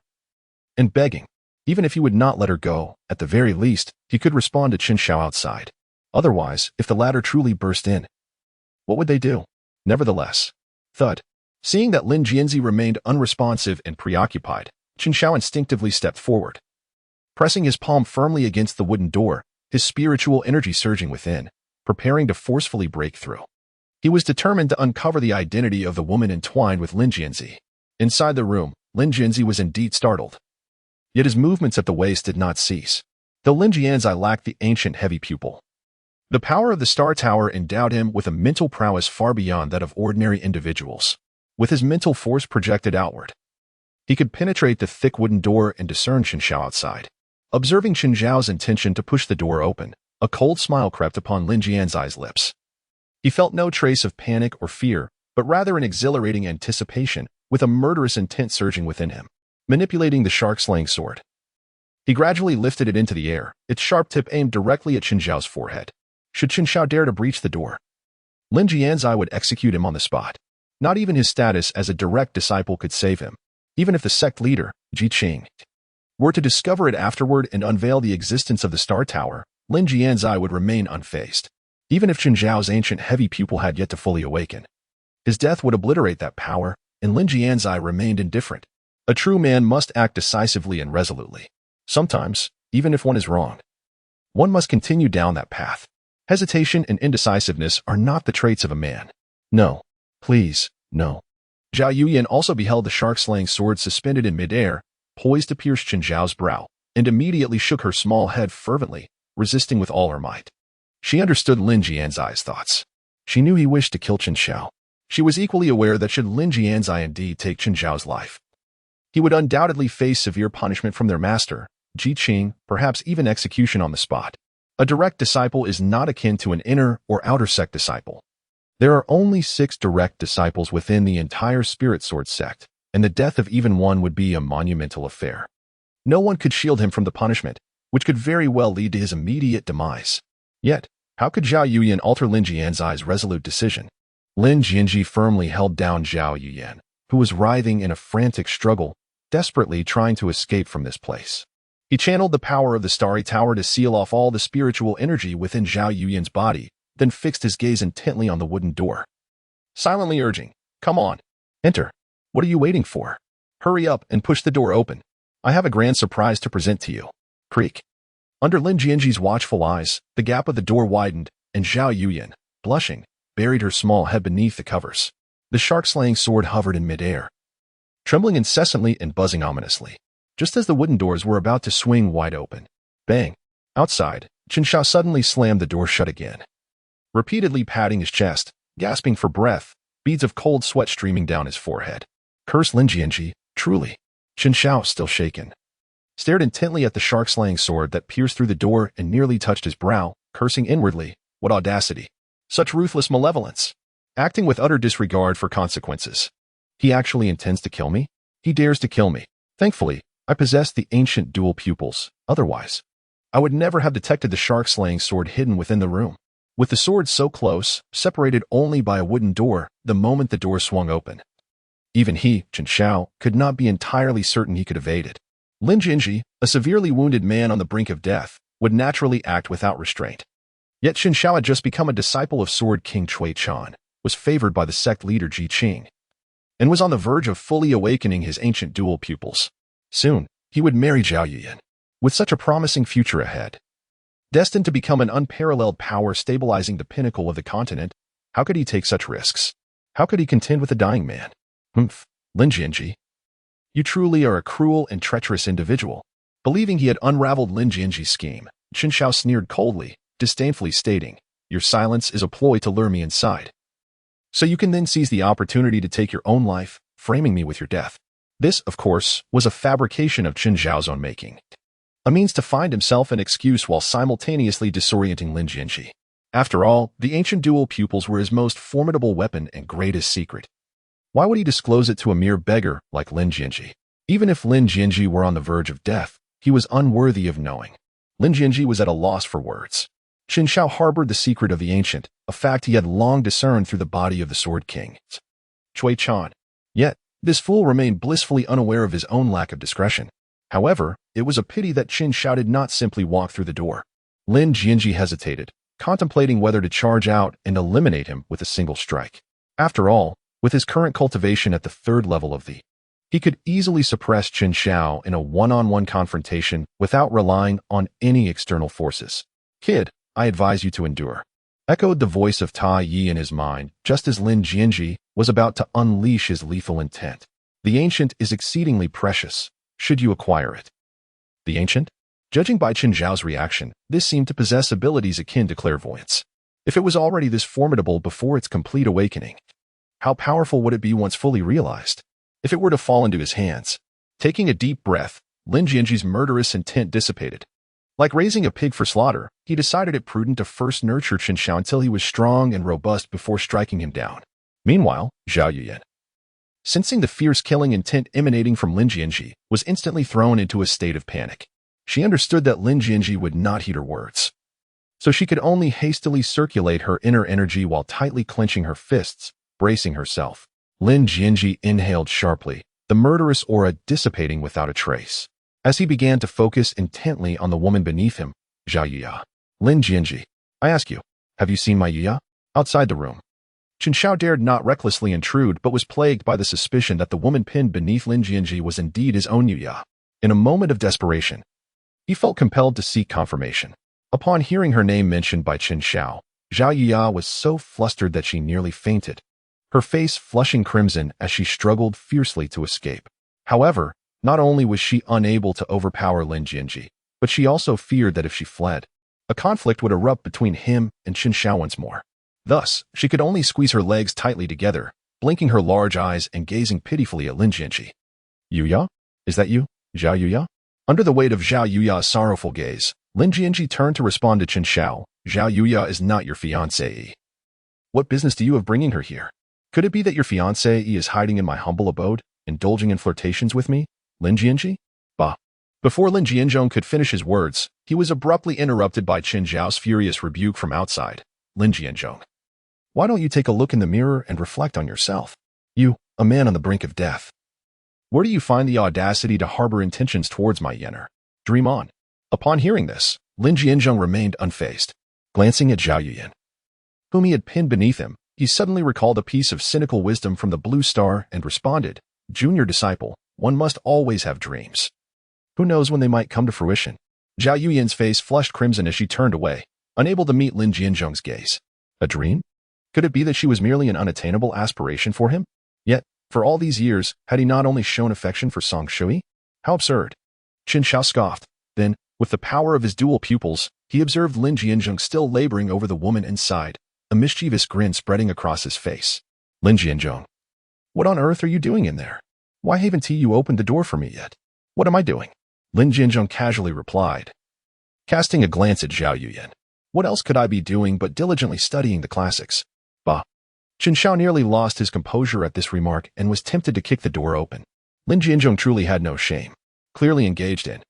and begging. Even if he would not let her go, at the very least, he could respond to Chen Xiao outside. Otherwise, if the latter truly burst in, what would they do? Nevertheless, thud. Seeing that Lin Jianzhi remained unresponsive and preoccupied, Chen Xiao instinctively stepped forward, pressing his palm firmly against the wooden door, his spiritual energy surging within, preparing to forcefully break through. He was determined to uncover the identity of the woman entwined with Lin Jianzhi. Inside the room, Lin Jianzhi was indeed startled. Yet his movements at the waist did not cease, though Lin Jianzhi lacked the ancient heavy pupil. The power of the Star Tower endowed him with a mental prowess far beyond that of ordinary individuals. With his mental force projected outward, he could penetrate the thick wooden door and discern Chen Xiao outside. Observing Chen Xiao's intention to push the door open, a cold smile crept upon Lin Jianzhi's lips. He felt no trace of panic or fear, but rather an exhilarating anticipation, with a murderous intent surging within him. Manipulating the shark-slaying sword, He gradually lifted it into the air, its sharp tip aimed directly at Qin Zhao's forehead. Should Qin Zhao dare to breach the door, Lin Jianzhi would execute him on the spot. Not even his status as a direct disciple could save him. Even if the sect leader, Ji Qing, were to discover it afterward and unveil the existence of the Star Tower, Lin Jianzhi would remain unfazed. Even if Qin Zhao's ancient heavy pupil had yet to fully awaken, his death would obliterate that power, and Lin Jianzhi remained indifferent. A true man must act decisively and resolutely. Sometimes, even if one is wrong, one must continue down that path. Hesitation and indecisiveness are not the traits of a man. No. Please, no. Zhao Yuyan also beheld the shark-slaying sword suspended in midair, poised to pierce Qin Zhao's brow, and immediately shook her small head fervently, resisting with all her might. She understood Lin Jianzhi's thoughts. She knew he wished to kill Qin Zhao. She was equally aware that should Lin Jianzhi indeed take Qin Zhao's life, he would undoubtedly face severe punishment from their master, Ji Qing, perhaps even execution on the spot. A direct disciple is not akin to an inner or outer sect disciple. There are only 6 direct disciples within the entire Spirit Sword sect, and the death of even one would be a monumental affair. No one could shield him from the punishment, which could very well lead to his immediate demise. Yet, how could Zhao Yuyan alter Lin Jianzhi's resolute decision? Lin Jianzhi firmly held down Zhao Yuyan, who was writhing in a frantic struggle, desperately trying to escape from this place. He channeled the power of the Starry Tower to seal off all the spiritual energy within Zhao Yuyan's body, then fixed his gaze intently on the wooden door, silently urging, "Come on, enter. What are you waiting for? Hurry up and push the door open. I have a grand surprise to present to you." Creak. Under Lin Jianzhi's watchful eyes, the gap of the door widened, and Zhao Yuyan, blushing, buried her small head beneath the covers. The shark-slaying sword hovered in midair, trembling incessantly and buzzing ominously. Just as the wooden doors were about to swing wide open. Bang! Outside, Qin Zhao suddenly slammed the door shut again. Repeatedly patting his chest, gasping for breath, beads of cold sweat streaming down his forehead. Curse Lin Jianzhi, truly. Qin Zhao, still shaken, stared intently at the shark-slaying sword that pierced through the door and nearly touched his brow, cursing inwardly. What audacity! Such ruthless malevolence! Acting with utter disregard for consequences. He actually intends to kill me? He dares to kill me. Thankfully, I possess the ancient dual pupils. Otherwise, I would never have detected the shark-slaying sword hidden within the room. With the sword so close, separated only by a wooden door, the moment the door swung open, even he, Qin Zhao, could not be entirely certain he could evade it. Lin Jianzhi, a severely wounded man on the brink of death, would naturally act without restraint. Yet Qin Zhao had just become a disciple of Sword King Cui Chan, was favored by the sect leader Ji Qing, and was on the verge of fully awakening his ancient dual pupils. Soon, he would marry Zhao Yuyan. With such a promising future ahead, destined to become an unparalleled power stabilizing the pinnacle of the continent, how could he take such risks? How could he contend with a dying man? Humph, Lin Jianzhi, you truly are a cruel and treacherous individual. Believing he had unraveled Lin Jianzhi's scheme, Qin Zhao sneered coldly, disdainfully stating, "Your silence is a ploy to lure me inside, so you can then seize the opportunity to take your own life, framing me with your death." This, of course, was a fabrication of Qin Zhao's own making, a means to find himself an excuse while simultaneously disorienting Lin Jianzhi. After all, the ancient dual pupils were his most formidable weapon and greatest secret. Why would he disclose it to a mere beggar like Lin Jianzhi? Even if Lin Jianzhi were on the verge of death, he was unworthy of knowing. Lin Jianzhi was at a loss for words. Qin Zhao harbored the secret of the ancient, a fact he had long discerned through the body of the Sword King, Cui Chan. Yet, this fool remained blissfully unaware of his own lack of discretion. However, it was a pity that Qin Zhao did not simply walk through the door. Lin Jianzhi hesitated, contemplating whether to charge out and eliminate him with a single strike. After all, with his current cultivation at the 3rd level of the, he could easily suppress Qin Zhao in a one-on-one confrontation without relying on any external forces. "Kid, I advise you to endure," echoed the voice of Tai Yi in his mind, just as Lin Jianzhi was about to unleash his lethal intent. "The ancient is exceedingly precious, should you acquire it." The ancient? Judging by Qin Zhao's reaction, this seemed to possess abilities akin to clairvoyance. If it was already this formidable before its complete awakening, how powerful would it be once fully realized? If it were to fall into his hands? Taking a deep breath, Lin Jianzhi's murderous intent dissipated. Like raising a pig for slaughter, he decided it prudent to first nurture Qin Zhao until he was strong and robust before striking him down. Meanwhile, Zhao Yuyan, sensing the fierce killing intent emanating from Lin Jianzhi, was instantly thrown into a state of panic. She understood that Lin Jianzhi would not heed her words, so she could only hastily circulate her inner energy while tightly clenching her fists, bracing herself. Lin Jianzhi inhaled sharply, the murderous aura dissipating without a trace. As he began to focus intently on the woman beneath him, Zhao Yuya. Lin Jianzhi, I ask you, have you seen my Yuya? Outside the room. Chen Xiao dared not recklessly intrude but was plagued by the suspicion that the woman pinned beneath Lin Jianzhi was indeed his own Yuya. In a moment of desperation, he felt compelled to seek confirmation. Upon hearing her name mentioned by Chen Xiao, Zhao Yuya was so flustered that she nearly fainted, her face flushing crimson as she struggled fiercely to escape. However, not only was she unable to overpower Lin Jianzhi, but she also feared that if she fled, a conflict would erupt between him and Chen Xiao once more. Thus, she could only squeeze her legs tightly together, blinking her large eyes and gazing pitifully at Lin Jianzhi. Yuya? Is that you, Zhao Yuya? Under the weight of Zhao Yuya's sorrowful gaze, Lin Jianzhi turned to respond to Chen Xiao. Zhao Yuya is not your fiancée. What business do you have bringing her here? Could it be that your fiancée is hiding in my humble abode, indulging in flirtations with me, Lin Jianzhi? Bah. Before Lin Jianzhong could finish his words, he was abruptly interrupted by Chen Zhao's furious rebuke from outside. Lin Jianzhong, why don't you take a look in the mirror and reflect on yourself? You, a man on the brink of death. Where do you find the audacity to harbor intentions towards my yener? Dream on. Upon hearing this, Lin Jianzhong remained unfazed. Glancing at Zhao Yuyan, whom he had pinned beneath him, he suddenly recalled a piece of cynical wisdom from the Blue Star and responded, Junior disciple, one must always have dreams. Who knows when they might come to fruition? Zhao Yuyan's face flushed crimson as she turned away, unable to meet Lin Jianzhong's gaze. A dream? Could it be that she was merely an unattainable aspiration for him? Yet, for all these years, had he not only shown affection for Song Shui? How absurd. Chen Xiao scoffed. Then, with the power of his dual pupils, he observed Lin Jianzhong still laboring over the woman inside, a mischievous grin spreading across his face. Lin Jianzhong, what on earth are you doing in there? Why haven't you opened the door for me yet? What am I doing? Lin Jianzhong casually replied, casting a glance at Zhao Yuyan. What else could I be doing but diligently studying the classics? Bah. Chen Xiao nearly lost his composure at this remark and was tempted to kick the door open. Lin Jianzhong truly had no shame, clearly engaged in.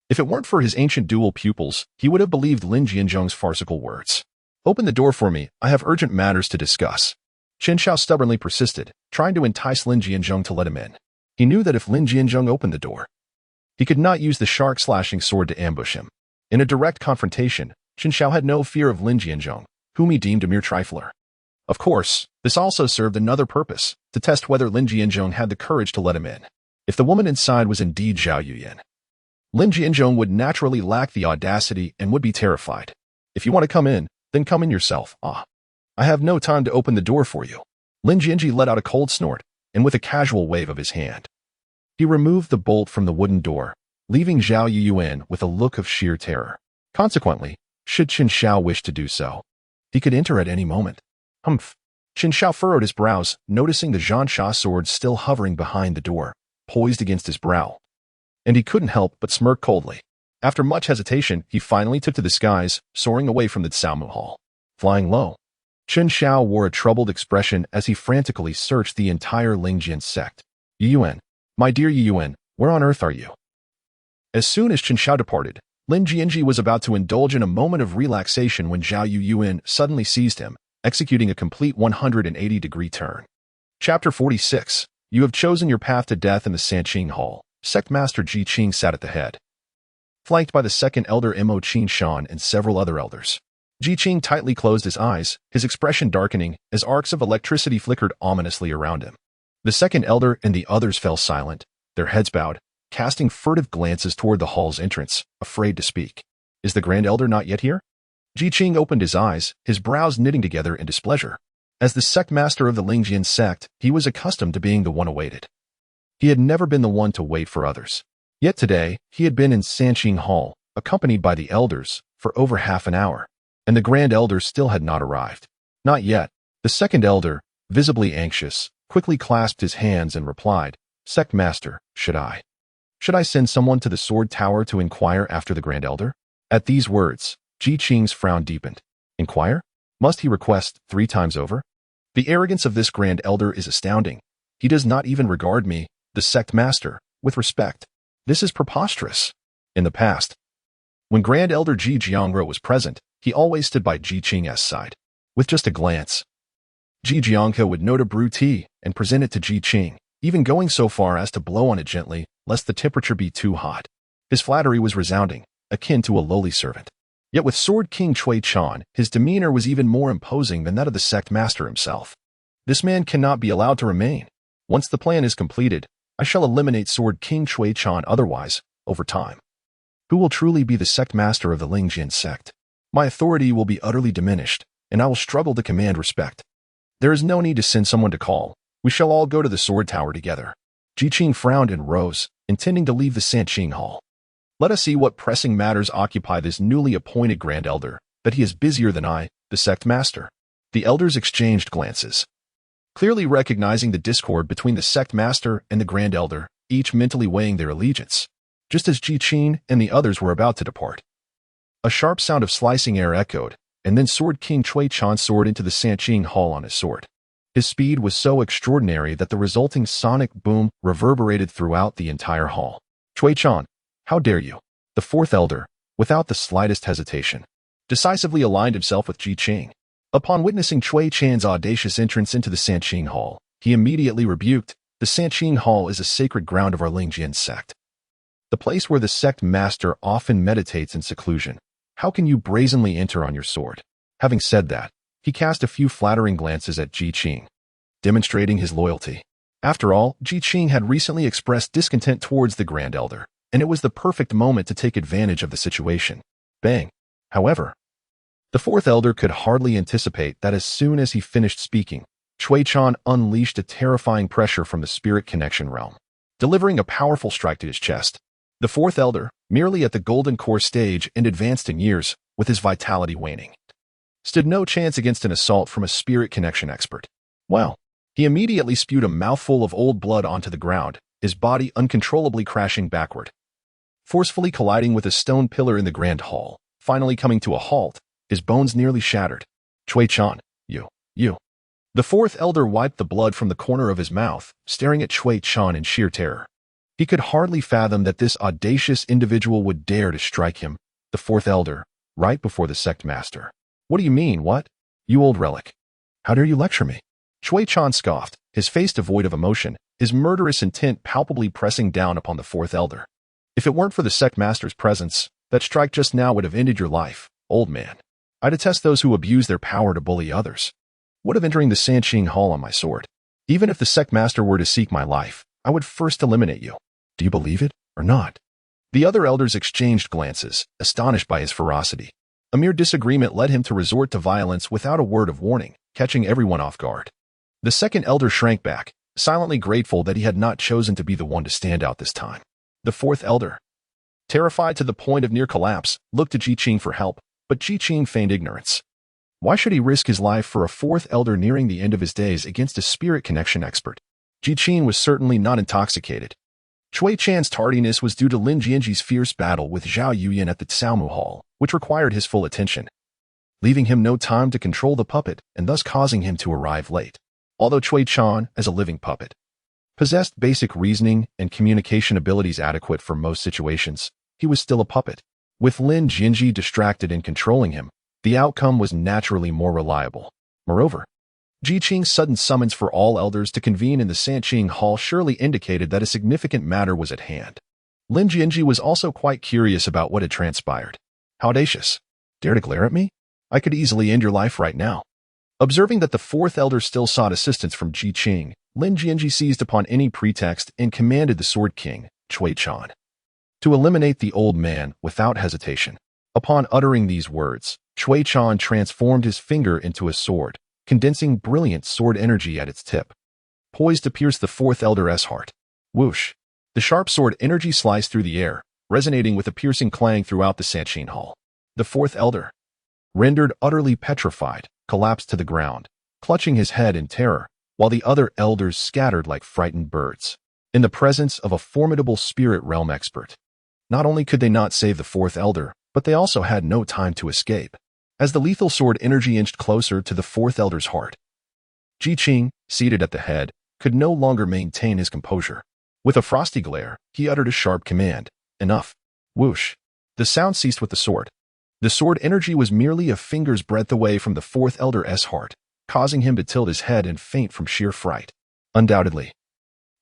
If it weren't for his ancient dual pupils, he would have believed Lin Jianzhong's farcical words. Open the door for me, I have urgent matters to discuss. Chen Xiao stubbornly persisted, trying to entice Lin Jianzhong to let him in. He knew that if Lin Jianzhong opened the door, he could not use the shark-slashing sword to ambush him. In a direct confrontation, Chen Xiao had no fear of Lin Jianzhong, whom he deemed a mere trifler. Of course, this also served another purpose, to test whether Lin Jianzhong had the courage to let him in. If the woman inside was indeed Zhao Yuyan, Lin Jianzhong would naturally lack the audacity and would be terrified. If you want to come in, then come in yourself. I have no time to open the door for you. Lin Jianzhi let out a cold snort, and with a casual wave of his hand, he removed the bolt from the wooden door, leaving Zhao Yuyan with a look of sheer terror. Consequently, should Chen Xiao wish to do so, he could enter at any moment. Humph. Chen Xiao furrowed his brows, noticing the Zhansha sword still hovering behind the door, poised against his brow. And he couldn't help but smirk coldly. After much hesitation, he finally took to the skies, soaring away from the Tsamu Hall. Flying low, Chen Xiao wore a troubled expression as he frantically searched the entire Lingjian Sect. Yuan, my dear Yuan, where on earth are you? As soon as Chen Xiao departed, Lin Jianzhi was about to indulge in a moment of relaxation when Zhao Yuyan suddenly seized him, executing a complete 180-degree turn. Chapter 46. You have chosen your path to death in the Sanqing Hall. Sect Master Ji Qing sat at the head, flanked by the second elder Mo Qin Shan and several other elders. Ji Qing tightly closed his eyes, his expression darkening as arcs of electricity flickered ominously around him. The second elder and the others fell silent, their heads bowed, casting furtive glances toward the hall's entrance, afraid to speak. Is the grand elder not yet here? Ji Qing opened his eyes, his brows knitting together in displeasure. As the sect master of the Lingjian Sect, he was accustomed to being the one awaited. He had never been the one to wait for others. Yet today, he had been in Sanqing Hall, accompanied by the elders, for over half an hour, and the grand elder still had not arrived. Not yet. The second elder, visibly anxious, quickly clasped his hands and replied, Sect Master, should I send someone to the Sword Tower to inquire after the grand elder? At these words, Ji Qing's frown deepened. Inquire? Must he request 3 times over? The arrogance of this grand elder is astounding. He does not even regard me, the sect master, with respect. This is preposterous. In the past, When Grand Elder Ji Jiangro was present, he always stood by Ji Qing's side. With just a glance, Ji Jiangke would note a brew tea and present it to Ji Qing, even going so far as to blow on it gently, lest the temperature be too hot. His flattery was resounding, akin to a lowly servant. Yet with Sword King Cui Chan, his demeanor was even more imposing than that of the sect master himself. This man cannot be allowed to remain. Once the plan is completed, I shall eliminate Sword King Cui Chan otherwise, over time. Who will truly be the sect master of the Lingjian Sect? My authority will be utterly diminished, and I will struggle to command respect. There is no need to send someone to call. We shall all go to the sword tower together. Ji Qing frowned and rose, intending to leave the Sanqing Hall. Let us see what pressing matters occupy this newly appointed Grand Elder, that he is busier than I, the sect master. The elders exchanged glances. Clearly recognizing the discord between the sect master and the Grand Elder, each mentally weighing their allegiance, just as Ji Qing and the others were about to depart. A sharp sound of slicing air echoed, and then Sword King Cui Chan soared into the Sanqing Hall on his sword. His speed was so extraordinary that the resulting sonic boom reverberated throughout the entire hall. Cui Chan, how dare you? The fourth elder, without the slightest hesitation, decisively aligned himself with Ji Qing. Upon witnessing Cui Chan's audacious entrance into the Sanqing Hall, he immediately rebuked, "The Sanqing Hall is a sacred ground of our Lingjian Sect. The place where the sect master often meditates in seclusion. How can you brazenly enter on your sword?" Having said that, he cast a few flattering glances at Ji Qing, demonstrating his loyalty. After all, Ji Qing had recently expressed discontent towards the Grand Elder, and it was the perfect moment to take advantage of the situation. Bang! However, the fourth elder could hardly anticipate that as soon as he finished speaking, Cui Chan unleashed a terrifying pressure from the spirit connection realm, delivering a powerful strike to his chest. The fourth elder, merely at the golden core stage and advanced in years, with his vitality waning, stood no chance against an assault from a spirit connection expert. Well, he immediately spewed a mouthful of old blood onto the ground, his body uncontrollably crashing backward, forcefully colliding with a stone pillar in the grand hall, finally coming to a halt, his bones nearly shattered. Cui Chan, you. The fourth elder wiped the blood from the corner of his mouth, staring at Cui Chan in sheer terror. He could hardly fathom that this audacious individual would dare to strike him, the fourth elder, right before the sect master. What do you mean, what? You old relic. How dare you lecture me? Cui Chan scoffed, his face devoid of emotion, his murderous intent palpably pressing down upon the fourth elder. If it weren't for the sect master's presence, that strike just now would have ended your life, old man. I detest those who abuse their power to bully others. What of entering the Sanqing Hall on my sword? Even if the sect master were to seek my life, I would first eliminate you. Do you believe it, or not? The other elders exchanged glances, astonished by his ferocity. A mere disagreement led him to resort to violence without a word of warning, catching everyone off guard. The second elder shrank back, silently grateful that he had not chosen to be the one to stand out this time. The fourth elder, terrified to the point of near collapse, looked to Ji Qing for help, but Ji Qing feigned ignorance. Why should he risk his life for a fourth elder nearing the end of his days against a spirit connection expert? Ji Qing was certainly not intoxicated. Cui Chan's tardiness was due to Lin Jianzhi's fierce battle with Zhao Yuyan at the Xiaomu Hall, which required his full attention, leaving him no time to control the puppet and thus causing him to arrive late. Although Cui Chan, as a living puppet, possessed basic reasoning and communication abilities adequate for most situations, he was still a puppet. With Lin Jianzhi distracted and controlling him, the outcome was naturally more reliable. Moreover, Ji Qing's sudden summons for all elders to convene in the Sanqing Hall surely indicated that a significant matter was at hand. Lin Jianzhi was also quite curious about what had transpired. How audacious. Dare to glare at me? I could easily end your life right now. Observing that the fourth elder still sought assistance from Ji Qing, Lin Jianzhi seized upon any pretext and commanded the Sword King, Cui Chan, to eliminate the old man without hesitation. Upon uttering these words, Cui Chan transformed his finger into a sword, condensing brilliant sword energy at its tip, poised to pierce the fourth elder's heart. Whoosh! The sharp sword energy sliced through the air, resonating with a piercing clang throughout the Sanqing Hall. The fourth elder, rendered utterly petrified, collapsed to the ground, clutching his head in terror, while the other elders scattered like frightened birds. In the presence of a formidable spirit realm expert, not only could they not save the fourth elder, but they also had no time to escape. As the lethal sword energy inched closer to the fourth elder's heart, Ji Qing, seated at the head, could no longer maintain his composure. With a frosty glare, he uttered a sharp command. Enough. Whoosh! The sound ceased with the sword. The sword energy was merely a finger's breadth away from the fourth elder's heart, causing him to tilt his head and faint from sheer fright. Undoubtedly,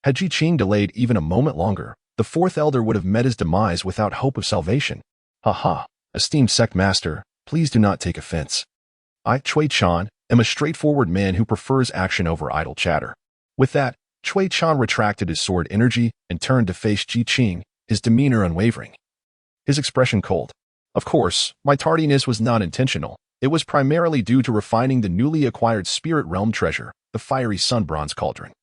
had Ji Qing delayed even a moment longer, the fourth elder would have met his demise without hope of salvation. Ha! Esteemed sect master, please do not take offense. I, Cui Chan, am a straightforward man who prefers action over idle chatter. With that, Cui Chan retracted his sword energy and turned to face Ji Qing, his demeanor unwavering, his expression cold. Of course, my tardiness was not intentional. It was primarily due to refining the newly acquired spirit realm treasure, the fiery sun bronze cauldron.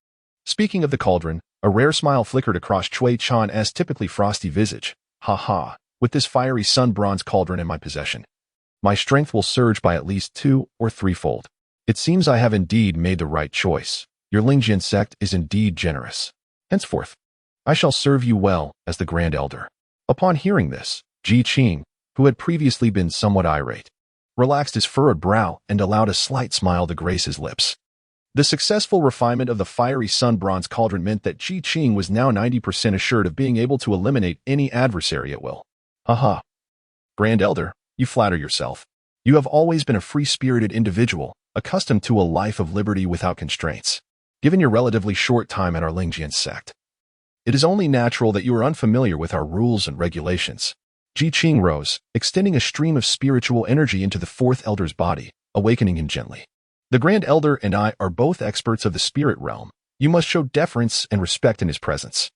Speaking of the cauldron, a rare smile flickered across Cui Chan's typically frosty visage. Ha! With this fiery sun bronze cauldron in my possession, my strength will surge by at least 2 or 3-fold. It seems I have indeed made the right choice. Your Lingjian Sect is indeed generous. Henceforth, I shall serve you well as the Grand Elder. Upon hearing this, Ji Qing, who had previously been somewhat irate, relaxed his furrowed brow and allowed a slight smile to grace his lips. The successful refinement of the fiery sun bronze cauldron meant that Ji Qing was now 90% assured of being able to eliminate any adversary at will. Ha! Grand Elder, you flatter yourself. You have always been a free-spirited individual, accustomed to a life of liberty without constraints. Given your relatively short time at our Lingjian Sect, it is only natural that you are unfamiliar with our rules and regulations. Ji Qing rose, extending a stream of spiritual energy into the fourth elder's body, awakening him gently. The Grand Elder and I are both experts of the spirit realm. You must show deference and respect in his presence.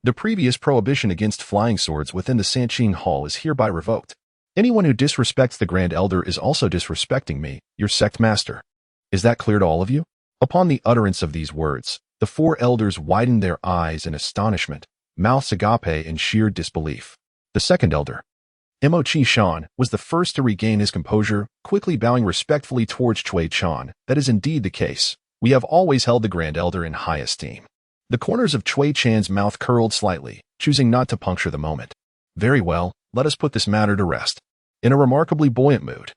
The previous prohibition against flying swords within the Sanqing Hall is hereby revoked. Anyone who disrespects the Grand Elder is also disrespecting me, your sect master. Is that clear to all of you? Upon the utterance of these words, the 4 elders widened their eyes in astonishment, mouths agape in sheer disbelief. The second elder, Mo Chi Shan, was the first to regain his composure, quickly bowing respectfully towards Cui Chan. That is indeed the case. We have always held the Grand Elder in high esteem. The corners of Cui Chan's mouth curled slightly, choosing not to puncture the moment. Very well, let us put this matter to rest. In a remarkably buoyant mood,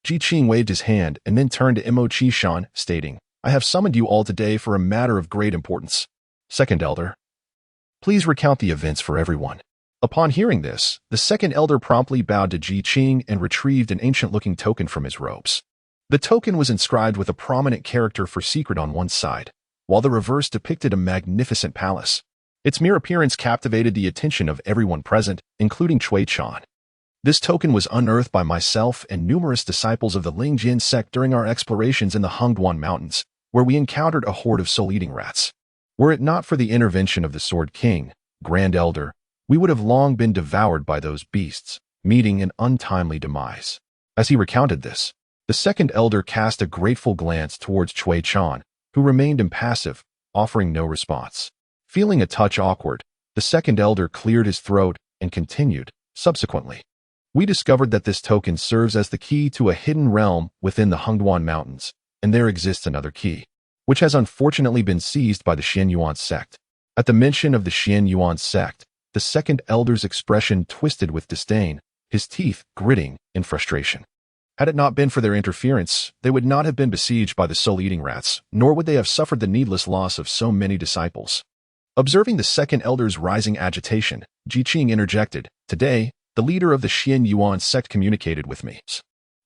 Ji Qing waved his hand and then turned to Mo Chi Shan, stating, I have summoned you all today for a matter of great importance. Second elder, please recount the events for everyone. Upon hearing this, the second elder promptly bowed to Ji Qing and retrieved an ancient-looking token from his robes. The token was inscribed with a prominent character for secret on one side, while the reverse depicted a magnificent palace. Its mere appearance captivated the attention of everyone present, including Cui Chan. This token was unearthed by myself and numerous disciples of the Lingjian Sect during our explorations in the Hongduan Mountains, where we encountered a horde of soul-eating rats. Were it not for the intervention of the Sword King, Grand Elder, we would have long been devoured by those beasts, meeting an untimely demise. As he recounted this, the second elder cast a grateful glance towards Cui Chan, who remained impassive, offering no response. Feeling a touch awkward, the second elder cleared his throat and continued. Subsequently, we discovered that this token serves as the key to a hidden realm within the Hongduan Mountains, and there exists another key, which has unfortunately been seized by the Xianyuan sect. At the mention of the Xianyuan sect, the second elder's expression twisted with disdain, his teeth gritting in frustration. Had it not been for their interference, they would not have been besieged by the soul-eating rats, nor would they have suffered the needless loss of so many disciples. Observing the second elder's rising agitation, Ji Qing interjected, Today, the leader of the Xianyuan sect communicated with me,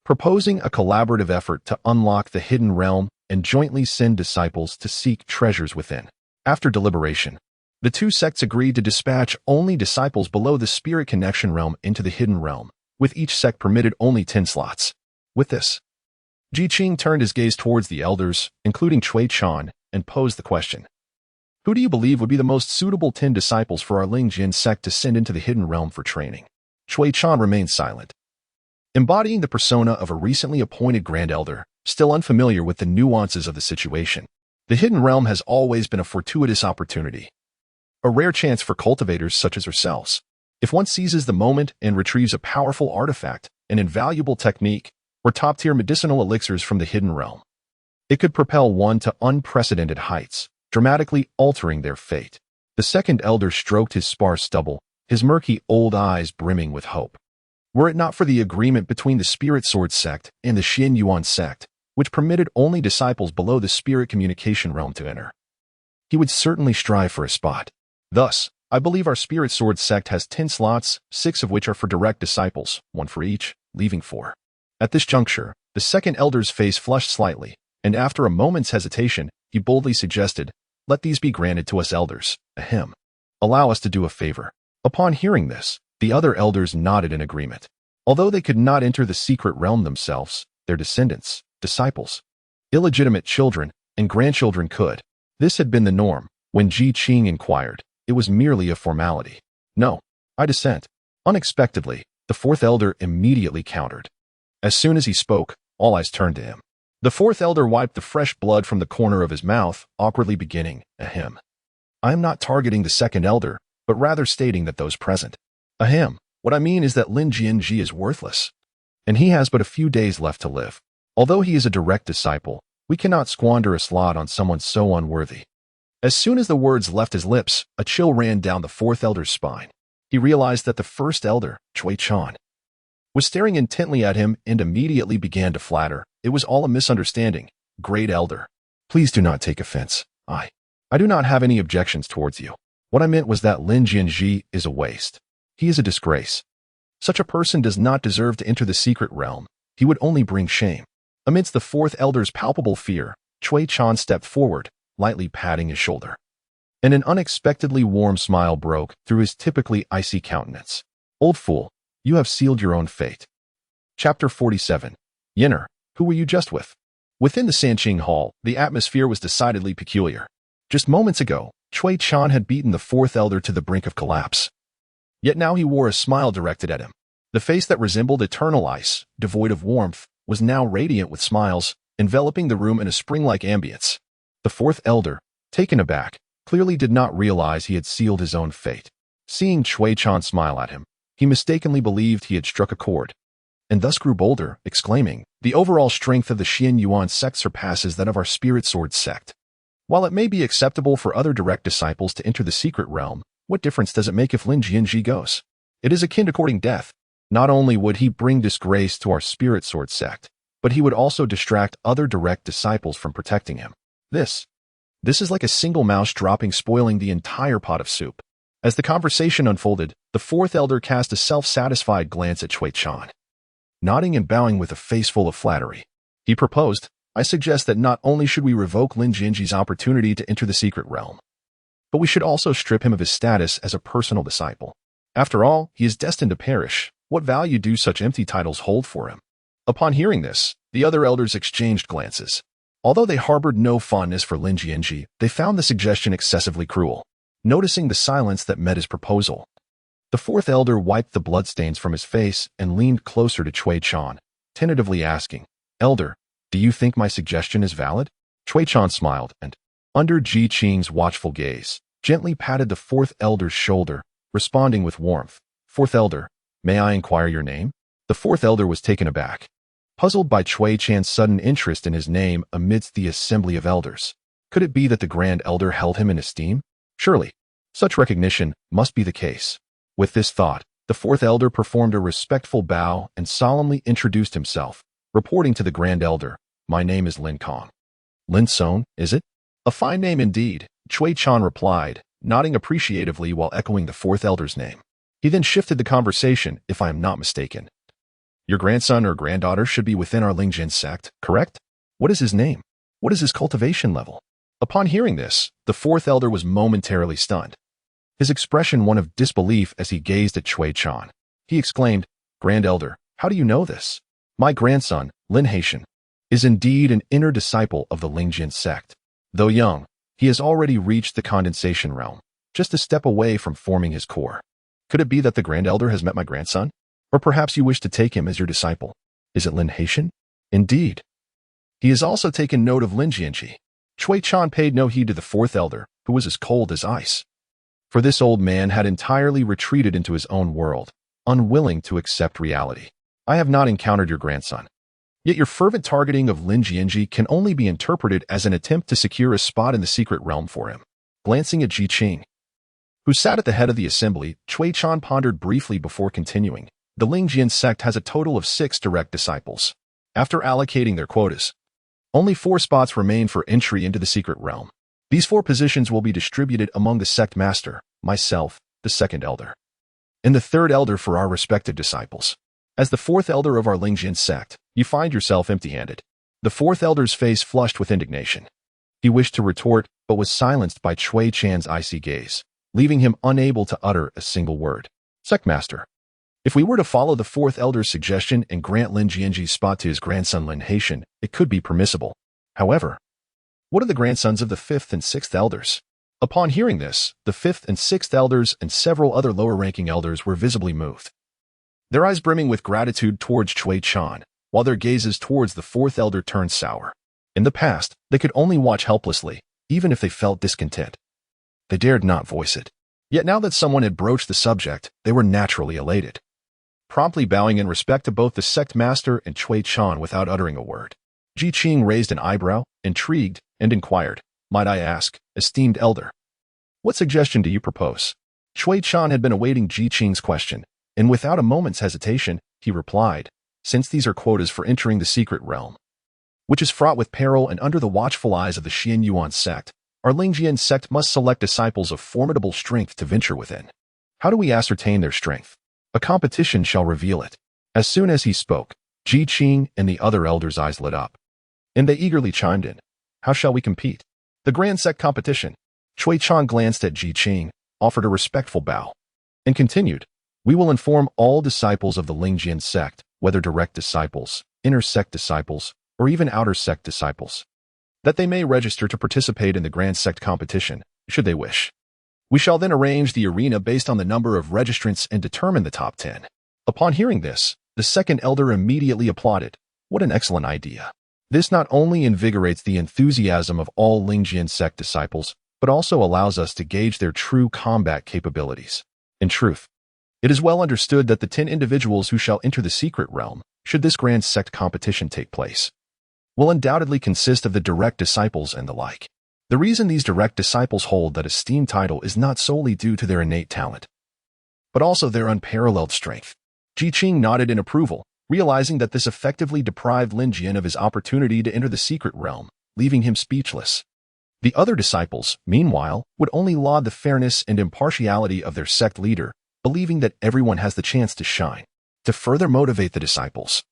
proposing a collaborative effort to unlock the hidden realm and jointly send disciples to seek treasures within. After deliberation, the two sects agreed to dispatch only disciples below the spirit connection realm into the hidden realm, with each sect permitted only 10 slots. With this, Ji Qing turned his gaze towards the elders, including Cui Chan, and posed the question. Who do you believe would be the most suitable 10 disciples for our Lingjian sect to send into the hidden realm for training? Cui Chan remained silent, embodying the persona of a recently appointed Grand Elder, still unfamiliar with the nuances of the situation. The hidden realm has always been a fortuitous opportunity, a rare chance for cultivators such as ourselves. If one seizes the moment and retrieves a powerful artifact, an invaluable technique, or top-tier medicinal elixirs from the hidden realm, it could propel one to unprecedented heights, dramatically altering their fate. The second elder stroked his sparse stubble, his murky old eyes brimming with hope. Were it not for the agreement between the Spirit Sword sect and the Xianyuan sect, which permitted only disciples below the spirit communication realm to enter, he would certainly strive for a spot. Thus, I believe our spirit sword sect has 10 slots, 6 of which are for direct disciples, 1 for each, leaving 4. At this juncture, the second elder's face flushed slightly, and after a moment's hesitation, he boldly suggested, "Let these be granted to us elders, ahem. Allow us to do a favor." Upon hearing this, the other elders nodded in agreement. Although they could not enter the secret realm themselves, their descendants, disciples, illegitimate children, and grandchildren could. This had been the norm. When Ji Qing inquired, it was merely a formality. "No, I dissent." Unexpectedly, the fourth elder immediately countered. As soon as he spoke, all eyes turned to him. The fourth elder wiped the fresh blood from the corner of his mouth, awkwardly beginning, "Ahem. I am not targeting the second elder, but rather stating that those present. Ahem. What I mean is that Lin Jianzhi is worthless, and he has but a few days left to live. Although he is a direct disciple, we cannot squander a slot on someone so unworthy." As soon as the words left his lips, a chill ran down the fourth elder's spine. He realized that the first elder, Cui Chan, was staring intently at him and immediately began to flatter. "It was all a misunderstanding, great elder. Please do not take offense. I do not have any objections towards you. What I meant was that Lin Jianzhi is a waste. He is a disgrace. Such a person does not deserve to enter the secret realm. He would only bring shame." Amidst the fourth elder's palpable fear, Cui Chan stepped forward, lightly patting his shoulder. And an unexpectedly warm smile broke through his typically icy countenance. "Old fool, you have sealed your own fate." Chapter 47. Yinner, who were you just with? Within the Sanqing Hall, the atmosphere was decidedly peculiar. Just moments ago, Cui Chan had beaten the fourth elder to the brink of collapse. Yet now he wore a smile directed at him. The face that resembled eternal ice, devoid of warmth, was now radiant with smiles, enveloping the room in a spring-like ambience. The fourth elder, taken aback, clearly did not realize he had sealed his own fate. Seeing Cui Chan smile at him, he mistakenly believed he had struck a chord, and thus grew bolder, exclaiming, "The overall strength of the Xianyuan sect surpasses that of our spirit sword sect. While it may be acceptable for other direct disciples to enter the secret realm, what difference does it make if Lin Jianzhi goes? It is akin to courting death. Not only would he bring disgrace to our spirit sword sect, but he would also distract other direct disciples from protecting him. This is like a single mouse dropping, spoiling the entire pot of soup." As the conversation unfolded, the fourth elder cast a self-satisfied glance at Cui Chan. Nodding and bowing with a face full of flattery, he proposed, "I suggest that not only should we revoke Lin Jianzhi's opportunity to enter the secret realm, but we should also strip him of his status as a personal disciple. After all, he is destined to perish. What value do such empty titles hold for him?" Upon hearing this, the other elders exchanged glances. Although they harbored no fondness for Lin Jianzhi, they found the suggestion excessively cruel. Noticing the silence that met his proposal, the fourth elder wiped the bloodstains from his face and leaned closer to Cui Chan, tentatively asking, "Elder, do you think my suggestion is valid?" Cui Chan smiled and, under Ji Qing's watchful gaze, gently patted the fourth elder's shoulder, responding with warmth, "Fourth elder, may I inquire your name?" The fourth elder was taken aback, puzzled by Cui Chan's sudden interest in his name amidst the assembly of elders. Could it be that the grand elder held him in esteem? Surely, such recognition must be the case. With this thought, the fourth elder performed a respectful bow and solemnly introduced himself, reporting to the grand elder, "My name is Lin Kong." "Lin Song, is it? A fine name indeed," Cui Chan replied, nodding appreciatively while echoing the fourth elder's name. He then shifted the conversation, "If I am not mistaken, your grandson or granddaughter should be within our Lingjian Sect, correct? What is his name? What is his cultivation level?" Upon hearing this, the fourth elder was momentarily stunned, his expression one of disbelief as he gazed at Cui Chan. He exclaimed, "Grand elder, how do you know this? My grandson, Lin Haitian, is indeed an inner disciple of the Lingjian Sect. Though young, he has already reached the condensation realm, just a step away from forming his core. Could it be that the grand elder has met my grandson? Or perhaps you wish to take him as your disciple? Is it Lin Haitian? Indeed. He has also taken note of Lin Jianzhi." Cui Chan paid no heed to the fourth elder, who was as cold as ice. For this old man had entirely retreated into his own world, unwilling to accept reality. "I have not encountered your grandson. Yet your fervent targeting of Lin Jianzhi can only be interpreted as an attempt to secure a spot in the secret realm for him." Glancing at Ji Qing, who sat at the head of the assembly, Cui Chan pondered briefly before continuing. The Lingjian Sect has a total of 6 direct disciples. After allocating their quotas, only 4 spots remain for entry into the secret realm. These 4 positions will be distributed among the sect master, myself, the second elder, and the third elder for our respective disciples. As the fourth elder of our Lingjian Sect, you find yourself empty-handed. The fourth elder's face flushed with indignation. He wished to retort, but was silenced by Cui Chan's icy gaze, leaving him unable to utter a single word. Sectmaster, if we were to follow the fourth elder's suggestion and grant Lin Jianzhi's spot to his grandson Lin Haitian, it could be permissible. However, what of the grandsons of the fifth and sixth elders? Upon hearing this, the fifth and sixth elders and several other lower-ranking elders were visibly moved, their eyes brimming with gratitude towards Cui Chan, while their gazes towards the fourth elder turned sour. In the past, they could only watch helplessly, even if they felt discontent. They dared not voice it. Yet now that someone had broached the subject, they were naturally elated. Promptly bowing in respect to both the sect master and Cui Chan without uttering a word, Ji Qing raised an eyebrow, intrigued, and inquired, "Might I ask, esteemed elder, what suggestion do you propose?" Cui Chan had been awaiting Ji Qing's question, and without a moment's hesitation, he replied, "Since these are quotas for entering the secret realm, which is fraught with peril and under the watchful eyes of the Xianyuan sect, our Lingjian sect must select disciples of formidable strength to venture within. How do we ascertain their strength? A competition shall reveal it." As soon as he spoke, Ji Qing and the other elders' eyes lit up, and they eagerly chimed in. "How shall we compete?" "The Grand Sect competition." Cui Chan glanced at Ji Qing, offered a respectful bow, and continued, "We will inform all disciples of the Lingjian sect, whether direct disciples, inner sect disciples, or even outer sect disciples, that they may register to participate in the Grand Sect competition, should they wish. We shall then arrange the arena based on the number of registrants and determine the top 10. Upon hearing this, the second elder immediately applauded. What an excellent idea. This not only invigorates the enthusiasm of all Lingjian Sect disciples, but also allows us to gauge their true combat capabilities. In truth, it is well understood that the 10 individuals who shall enter the secret realm, should this Grand Sect competition take place, will undoubtedly consist of the direct disciples and the like. The reason these direct disciples hold that esteemed title is not solely due to their innate talent, but also their unparalleled strength. Ji Qing nodded in approval, realizing that this effectively deprived Lin Jian of his opportunity to enter the secret realm, leaving him speechless. The other disciples, meanwhile, would only laud the fairness and impartiality of their sect leader, believing that everyone has the chance to shine. To further motivate the disciples,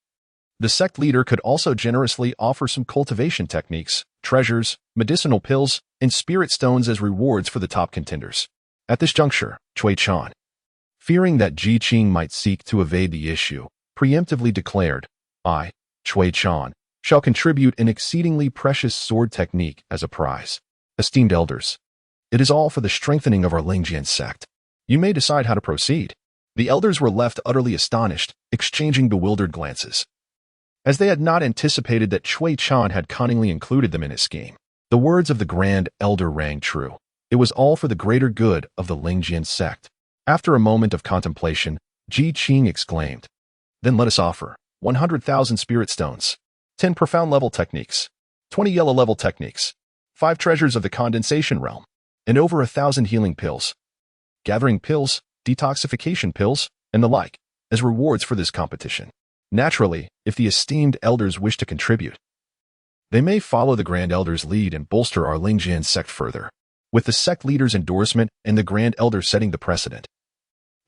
the sect leader could also generously offer some cultivation techniques, treasures, medicinal pills, and spirit stones as rewards for the top contenders. At this juncture, Cui Chan, fearing that Ji Qing might seek to evade the issue, preemptively declared, "I, Cui Chan, shall contribute an exceedingly precious sword technique as a prize. Esteemed elders, it is all for the strengthening of our Lingjian sect. You may decide how to proceed." The elders were left utterly astonished, exchanging bewildered glances, as they had not anticipated that Cui Chan had cunningly included them in his scheme. The words of the Grand Elder rang true. It was all for the greater good of the Lingjian sect. After a moment of contemplation, Ji Qing exclaimed, "Then let us offer 100,000 spirit stones, 10 profound level techniques, 20 yellow level techniques, 5 treasures of the condensation realm, and over 1,000 healing pills, gathering pills, detoxification pills, and the like, as rewards for this competition. Naturally, if the esteemed elders wish to contribute, they may follow the Grand Elder's lead and bolster our Lingjian sect further." With the sect leader's endorsement and the Grand Elder setting the precedent,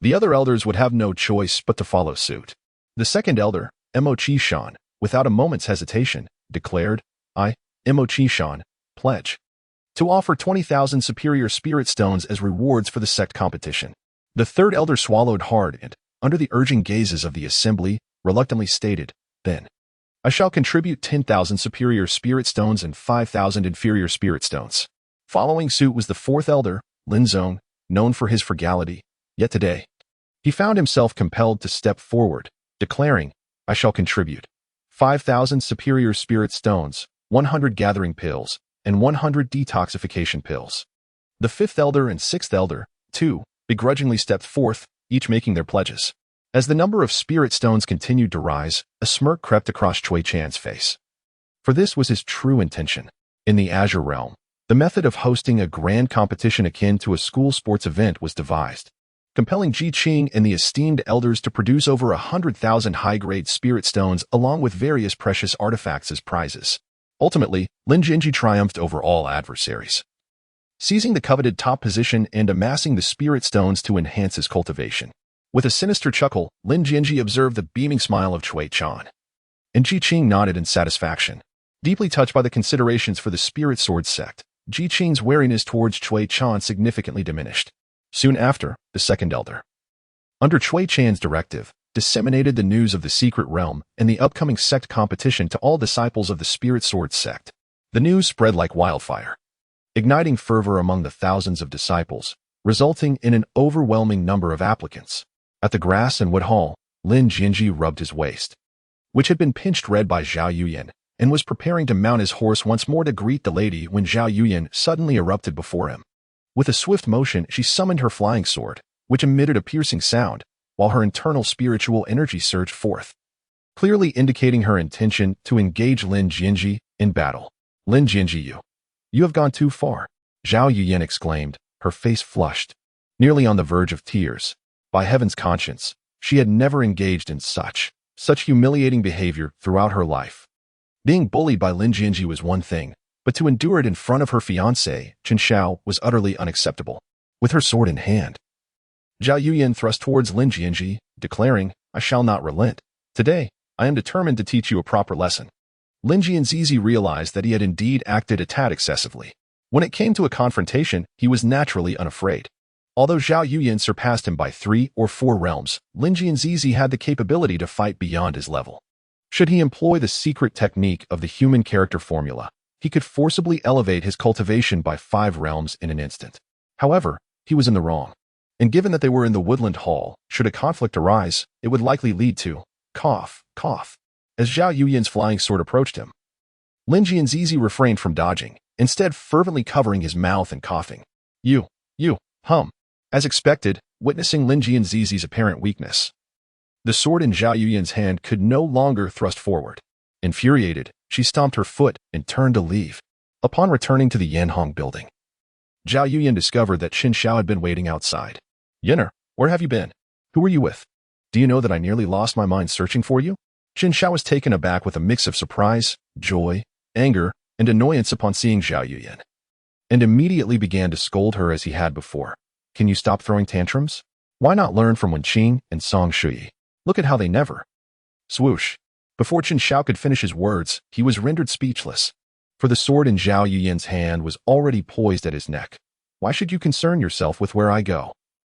the other elders would have no choice but to follow suit. The second elder, Mo Chi Shan, without a moment's hesitation, declared, "I, Mo Chi Shan, pledge to offer 20,000 superior spirit stones as rewards for the sect competition." The third elder swallowed hard and, under the urging gazes of the assembly, reluctantly stated, "Then, I shall contribute 10,000 superior spirit stones and 5,000 inferior spirit stones." Following suit was the fourth elder, Lin Zong, known for his frugality, yet today, he found himself compelled to step forward, declaring, "I shall contribute 5,000 superior spirit stones, 100 gathering pills, and 100 detoxification pills." The fifth elder and sixth elder, too, begrudgingly stepped forth, each making their pledges. As the number of spirit stones continued to rise, a smirk crept across Cui Chan's face. For this was his true intention. In the Azure Realm, the method of hosting a grand competition akin to a school sports event was devised, compelling Ji Qing and the esteemed elders to produce over 100,000 high-grade spirit stones along with various precious artifacts as prizes. Ultimately, Lin Jianzhi triumphed over all adversaries. seizing the coveted top position and amassing the spirit stones to enhance his cultivation. With a sinister chuckle, Lin Jianzhi observed the beaming smile of Cui Chan. And Ji Qing nodded in satisfaction. Deeply touched by the considerations for the spirit sword sect, Ji Qing's wariness towards Cui Chan significantly diminished. Soon after, the second elder, under Cui Chan's directive, disseminated the news of the secret realm and the upcoming sect competition to all disciples of the spirit sword sect. The news spread like wildfire, igniting fervor among the thousands of disciples, resulting in an overwhelming number of applicants. At the grass and wood hall, Lin Jianzhi rubbed his waist, which had been pinched red by Zhao Yuyan, and was preparing to mount his horse once more to greet the lady when Zhao Yuyan suddenly erupted before him. With a swift motion, she summoned her flying sword, which emitted a piercing sound, while her internal spiritual energy surged forth, clearly indicating her intention to engage Lin Jianzhi in battle. Lin Jianzhi, you have gone too far, Zhao Yuyan exclaimed, her face flushed, nearly on the verge of tears. By heaven's conscience, she had never engaged in such humiliating behavior throughout her life. Being bullied by Lin Jianzhi was one thing, but to endure it in front of her fiancé, Chen Xiao, was utterly unacceptable. With her sword in hand, Zhao Yuyan thrust towards Lin Jianzhi, declaring, I shall not relent. Today, I am determined to teach you a proper lesson. Lin Jianzhi realized that he had indeed acted a tad excessively. When it came to a confrontation, he was naturally unafraid. Although Zhao Yuyan surpassed him by 3 or 4 realms, Lin Jianzhi had the capability to fight beyond his level. Should he employ the secret technique of the human character formula, he could forcibly elevate his cultivation by 5 realms in an instant. However, he was in the wrong. And given that they were in the woodland hall, should a conflict arise, it would likely lead to cough, cough. As Zhao Yuyan's flying sword approached him, Lin Jianzhi refrained from dodging, instead fervently covering his mouth and coughing. You, hum. As expected, witnessing Lin Jianzhi's apparent weakness, the sword in Zhao Yuyan's hand could no longer thrust forward. Infuriated, she stomped her foot and turned to leave. Upon returning to the Yanhong building, Zhao Yuyan discovered that Chen Xiao had been waiting outside. Yenner, where have you been? Who were you with? Do you know that I nearly lost my mind searching for you? Chen Xiao was taken aback with a mix of surprise, joy, anger, and annoyance upon seeing Zhao Yuyan, and immediately began to scold her as he had before. Can you stop throwing tantrums? Why not learn from Wen Qing and Song Shui? Look at how they never. Swoosh. Before Chen Xiao could finish his words, he was rendered speechless, for the sword in Zhao Yuyan's hand was already poised at his neck. Why should you concern yourself with where I go?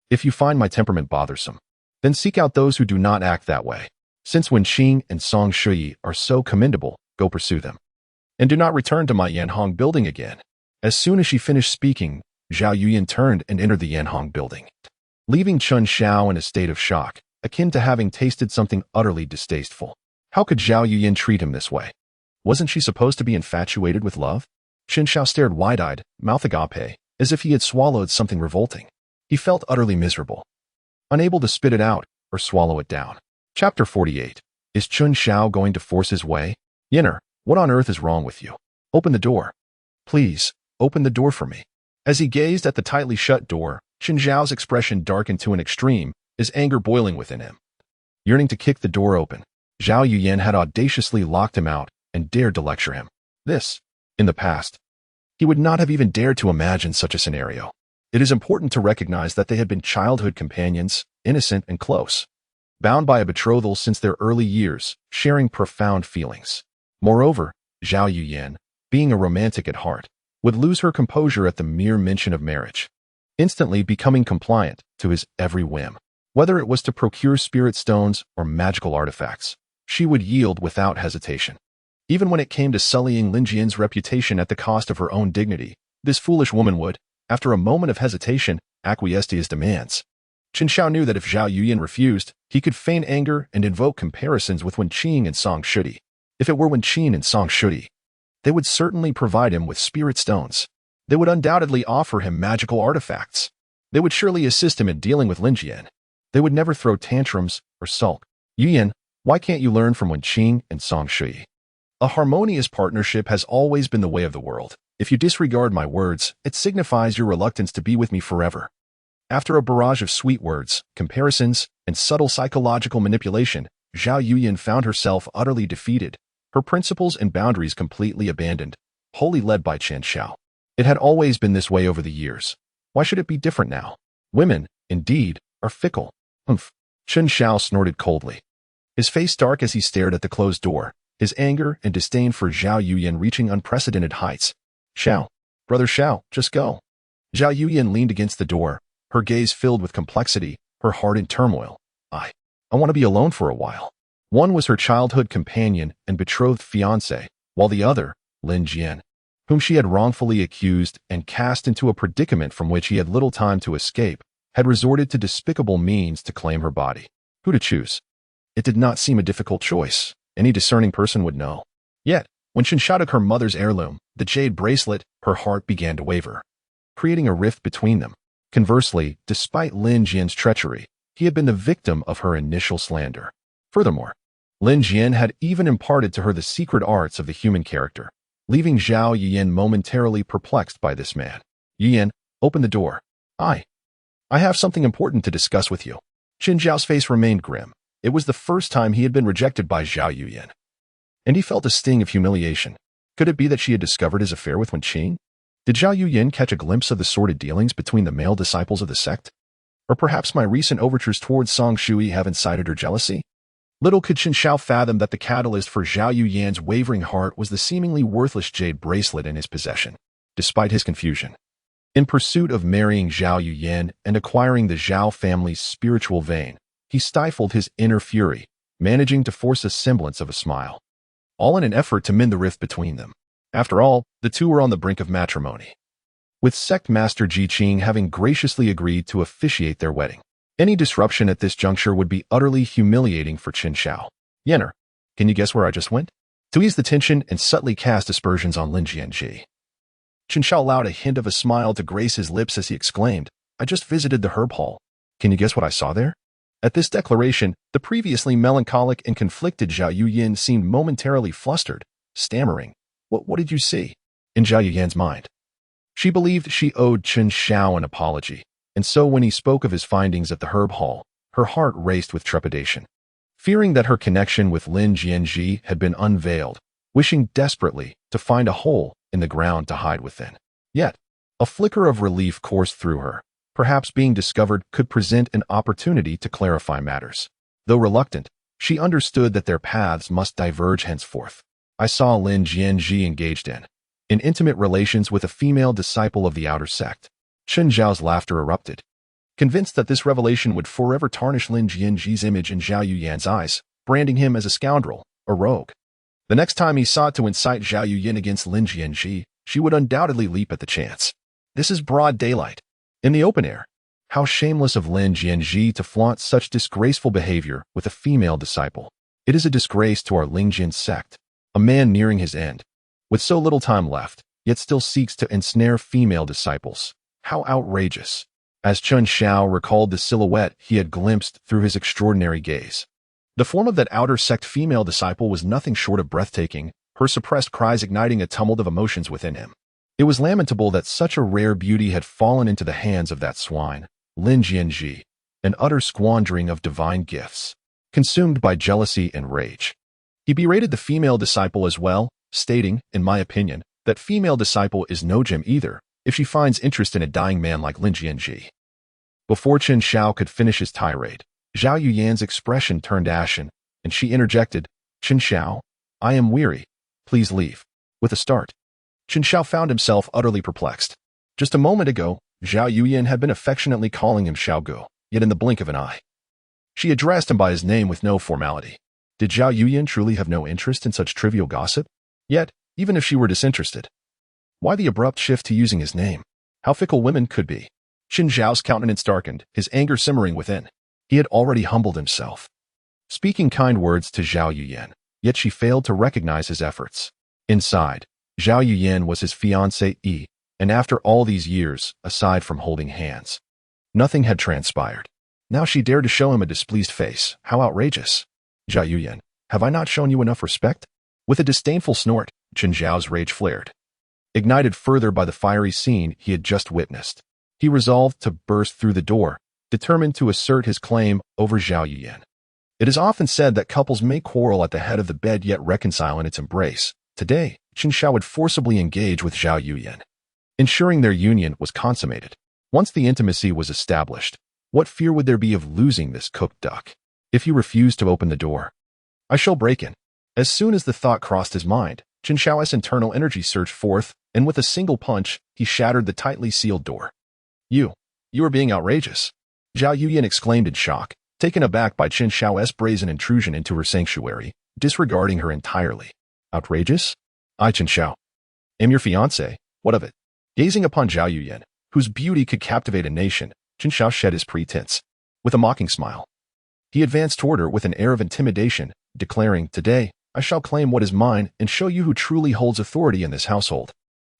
If you find my temperament bothersome, then seek out those who do not act that way. Since Wen Qing and Song Shui are so commendable, go pursue them. And do not return to my Yanhong building again. As soon as she finished speaking, Zhao Yuyan turned and entered the Yanhong building, leaving Chen Xiao in a state of shock, akin to having tasted something utterly distasteful. How could Zhao Yuyan treat him this way? Wasn't she supposed to be infatuated with love? Chen Xiao stared wide-eyed, mouth agape, as if he had swallowed something revolting. He felt utterly miserable, unable to spit it out or swallow it down. Chapter 48. Is Chen Xiao going to force his way? Yenner, what on earth is wrong with you? Open the door. Please, open the door for me. As he gazed at the tightly shut door, Chen Xiao's expression darkened to an extreme, his anger boiling within him. Yearning to kick the door open, Zhao Yuyan had audaciously locked him out and dared to lecture him. In the past, he would not have even dared to imagine such a scenario. It is important to recognize that they had been childhood companions, innocent and close, bound by a betrothal since their early years, sharing profound feelings. Moreover, Zhao Yuyan, being a romantic at heart, would lose her composure at the mere mention of marriage, instantly becoming compliant to his every whim. Whether it was to procure spirit stones or magical artifacts, she would yield without hesitation. Even when it came to sullying Lin Jian's reputation at the cost of her own dignity, this foolish woman would, after a moment of hesitation, acquiesce to his demands. Chen Xiao knew that if Zhao Yuyan refused, he could feign anger and invoke comparisons with Wen Qing and Song Shui. If it were Wen Qing and Song Shui, they would certainly provide him with spirit stones. They would undoubtedly offer him magical artifacts. They would surely assist him in dealing with Lin Jian. They would never throw tantrums or sulk. Yuyan, why can't you learn from Wen Qing and Song Shui? A harmonious partnership has always been the way of the world. If you disregard my words, it signifies your reluctance to be with me forever. After a barrage of sweet words, comparisons, and subtle psychological manipulation, Zhao Yuyan found herself utterly defeated, her principles and boundaries completely abandoned, wholly led by Chen Xiao. It had always been this way over the years. Why should it be different now? Women, indeed, are fickle. Humph. Chen Xiao snorted coldly, his face dark as he stared at the closed door, his anger and disdain for Zhao Yuyan reaching unprecedented heights. Xiao, brother Xiao, just go. Zhao Yuyan leaned against the door, her gaze filled with complexity, her heart in turmoil. I want to be alone for a while. One was her childhood companion and betrothed fiancé, while the other, Lin Jian, whom she had wrongfully accused and cast into a predicament from which he had little time to escape, had resorted to despicable means to claim her body. Who to choose? It did not seem a difficult choice. Any discerning person would know. Yet, when Chen Xiao took her mother's heirloom, the jade bracelet, her heart began to waver, creating a rift between them. Conversely, despite Lin Jian's treachery, he had been the victim of her initial slander. Furthermore, Lin Jian had even imparted to her the secret arts of the human character, leaving Zhao Yuyan momentarily perplexed by this man. Yuyan, open the door. I have something important to discuss with you. Qin Zhao's face remained grim. It was the first time he had been rejected by Zhao Yuyan, and he felt a sting of humiliation. Could it be that she had discovered his affair with Wen Qing? Did Zhao Yuyan catch a glimpse of the sordid dealings between the male disciples of the sect? Or perhaps my recent overtures towards Song Shui have incited her jealousy? Little could Qin Xiao fathom that the catalyst for Zhao Yuyan's wavering heart was the seemingly worthless jade bracelet in his possession. Despite his confusion, in pursuit of marrying Zhao Yuyan and acquiring the Zhao family's spiritual vein, he stifled his inner fury, managing to force a semblance of a smile, all in an effort to mend the rift between them. After all, the two were on the brink of matrimony, with sect master Ji Qing having graciously agreed to officiate their wedding. Any disruption at this juncture would be utterly humiliating for Qin Xiao. Yenner, can you guess where I just went? To ease the tension and subtly cast aspersions on Lin Jianzhi. Qin Xiao allowed a hint of a smile to grace his lips as he exclaimed, I just visited the herb hall. Can you guess what I saw there? At this declaration, the previously melancholic and conflicted Zhao Yuyan seemed momentarily flustered, stammering. What did you see? In Zhao Yuyan's mind, she believed she owed Qin Xiao an apology, and so when he spoke of his findings at the herb hall, her heart raced with trepidation. Fearing that her connection with Lin Jianzhi had been unveiled, wishing desperately to find a hole in the ground to hide within. Yet, a flicker of relief coursed through her. Perhaps being discovered could present an opportunity to clarify matters. Though reluctant, she understood that their paths must diverge henceforth. I saw Lin Jianzhi engaged in intimate relations with a female disciple of the outer sect. Chen Zhao's laughter erupted. Convinced that this revelation would forever tarnish Lin Jianzhi's image in Zhao Yuyan's eyes, branding him as a scoundrel, a rogue. The next time he sought to incite Zhao Yuyan against Lin Jianzhi, she would undoubtedly leap at the chance. This is broad daylight, in the open air. How shameless of Lin Jianzhi to flaunt such disgraceful behavior with a female disciple. It is a disgrace to our Lingjian Sect. A man nearing his end, with so little time left, yet still seeks to ensnare female disciples. How outrageous! As Chen Xiao recalled the silhouette he had glimpsed through his extraordinary gaze. The form of that outer sect female disciple was nothing short of breathtaking, her suppressed cries igniting a tumult of emotions within him. It was lamentable that such a rare beauty had fallen into the hands of that swine, Lin Jianzhi, an utter squandering of divine gifts, consumed by jealousy and rage. He berated the female disciple as well, stating, in my opinion, that female disciple is no gem either, if she finds interest in a dying man like Lin Jianzhi. Before Chen Xiao could finish his tirade, Zhao Yuyan's expression turned ashen, and she interjected, Chen Xiao, I am weary. Please leave. With a start, Chen Xiao found himself utterly perplexed. Just a moment ago, Zhao Yuyan had been affectionately calling him Xiao Gu, yet in the blink of an eye, she addressed him by his name with no formality. Did Zhao Yuyan truly have no interest in such trivial gossip? Yet, even if she were disinterested, why the abrupt shift to using his name? How fickle women could be. Qin Zhao's countenance darkened, his anger simmering within. He had already humbled himself, speaking kind words to Zhao Yuyan, yet she failed to recognize his efforts. Inside, Zhao Yuyan was his fiancée, and after all these years, aside from holding hands, nothing had transpired. Now she dared to show him a displeased face. How outrageous! Zhao Yuyan, have I not shown you enough respect? With a disdainful snort, Chen Zhao's rage flared. Ignited further by the fiery scene he had just witnessed, he resolved to burst through the door, determined to assert his claim over Zhao Yuyan. It is often said that couples may quarrel at the head of the bed yet reconcile in its embrace. Today, Qin Xiao would forcibly engage with Zhao Yuyan. ensuring their union was consummated. Once the intimacy was established, what fear would there be of losing this cooked duck? If you refuse to open the door, I shall break in. As soon as the thought crossed his mind, Chen Xiao's internal energy surged forth, and with a single punch, he shattered the tightly sealed door. You are being outrageous, Zhao Yuyan exclaimed in shock, taken aback by Chen Xiao's brazen intrusion into her sanctuary, disregarding her entirely. Outrageous? I, Chen Xiao, am your fiancé. What of it? Gazing upon Zhao Yuyan, whose beauty could captivate a nation, Chen Xiao shed his pretense. With a mocking smile, he advanced toward her with an air of intimidation, declaring, "Today, I shall claim what is mine and show you who truly holds authority in this household."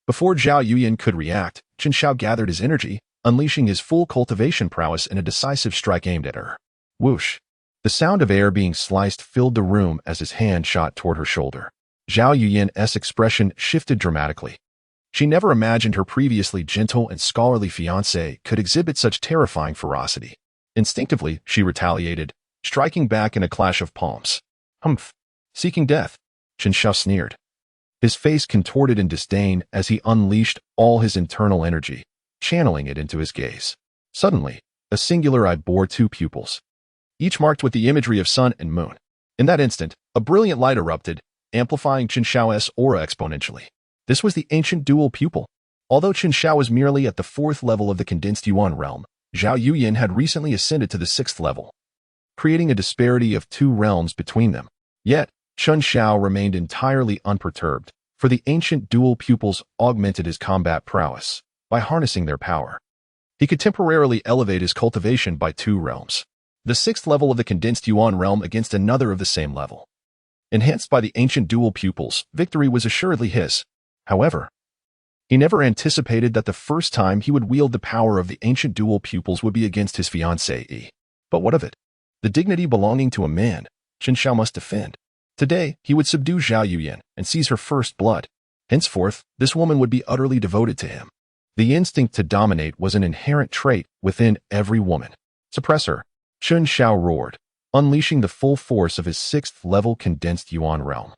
Before Zhao Yuyan could react, Chen Xiao gathered his energy, unleashing his full cultivation prowess in a decisive strike aimed at her. Whoosh! The sound of air being sliced filled the room as his hand shot toward her shoulder. Zhao Yuyan's expression shifted dramatically. She never imagined her previously gentle and scholarly fiancé could exhibit such terrifying ferocity. Instinctively, she retaliated, striking back in a clash of palms. Humph! Seeking death, Chen Xiao sneered. His face contorted in disdain as he unleashed all his internal energy, channeling it into his gaze. Suddenly, a singular eye bore two pupils, each marked with the imagery of sun and moon. In that instant, a brilliant light erupted, amplifying Chen Xiao's aura exponentially. This was the ancient dual pupil. Although Chen Xiao was merely at the 4th level of the condensed yuan realm, Zhao Yuyan had recently ascended to the 6th level, creating a disparity of 2 realms between them. Yet, Chen Xiao remained entirely unperturbed, for the ancient dual pupils augmented his combat prowess. By harnessing their power, he could temporarily elevate his cultivation by 2 realms. The 6th level of the condensed yuan realm against another of the same level. Enhanced by the ancient dual pupils, victory was assuredly his. However, he never anticipated that the first time he would wield the power of the ancient dual pupils would be against his fiancée. But what of it? The dignity belonging to a man, Chen Xiao must defend. Today, he would subdue Zhao Yuyan and seize her first blood. Henceforth, this woman would be utterly devoted to him. The instinct to dominate was an inherent trait within every woman. Suppress her, Chen Xiao roared, unleashing the full force of his 6th level condensed yuan realm.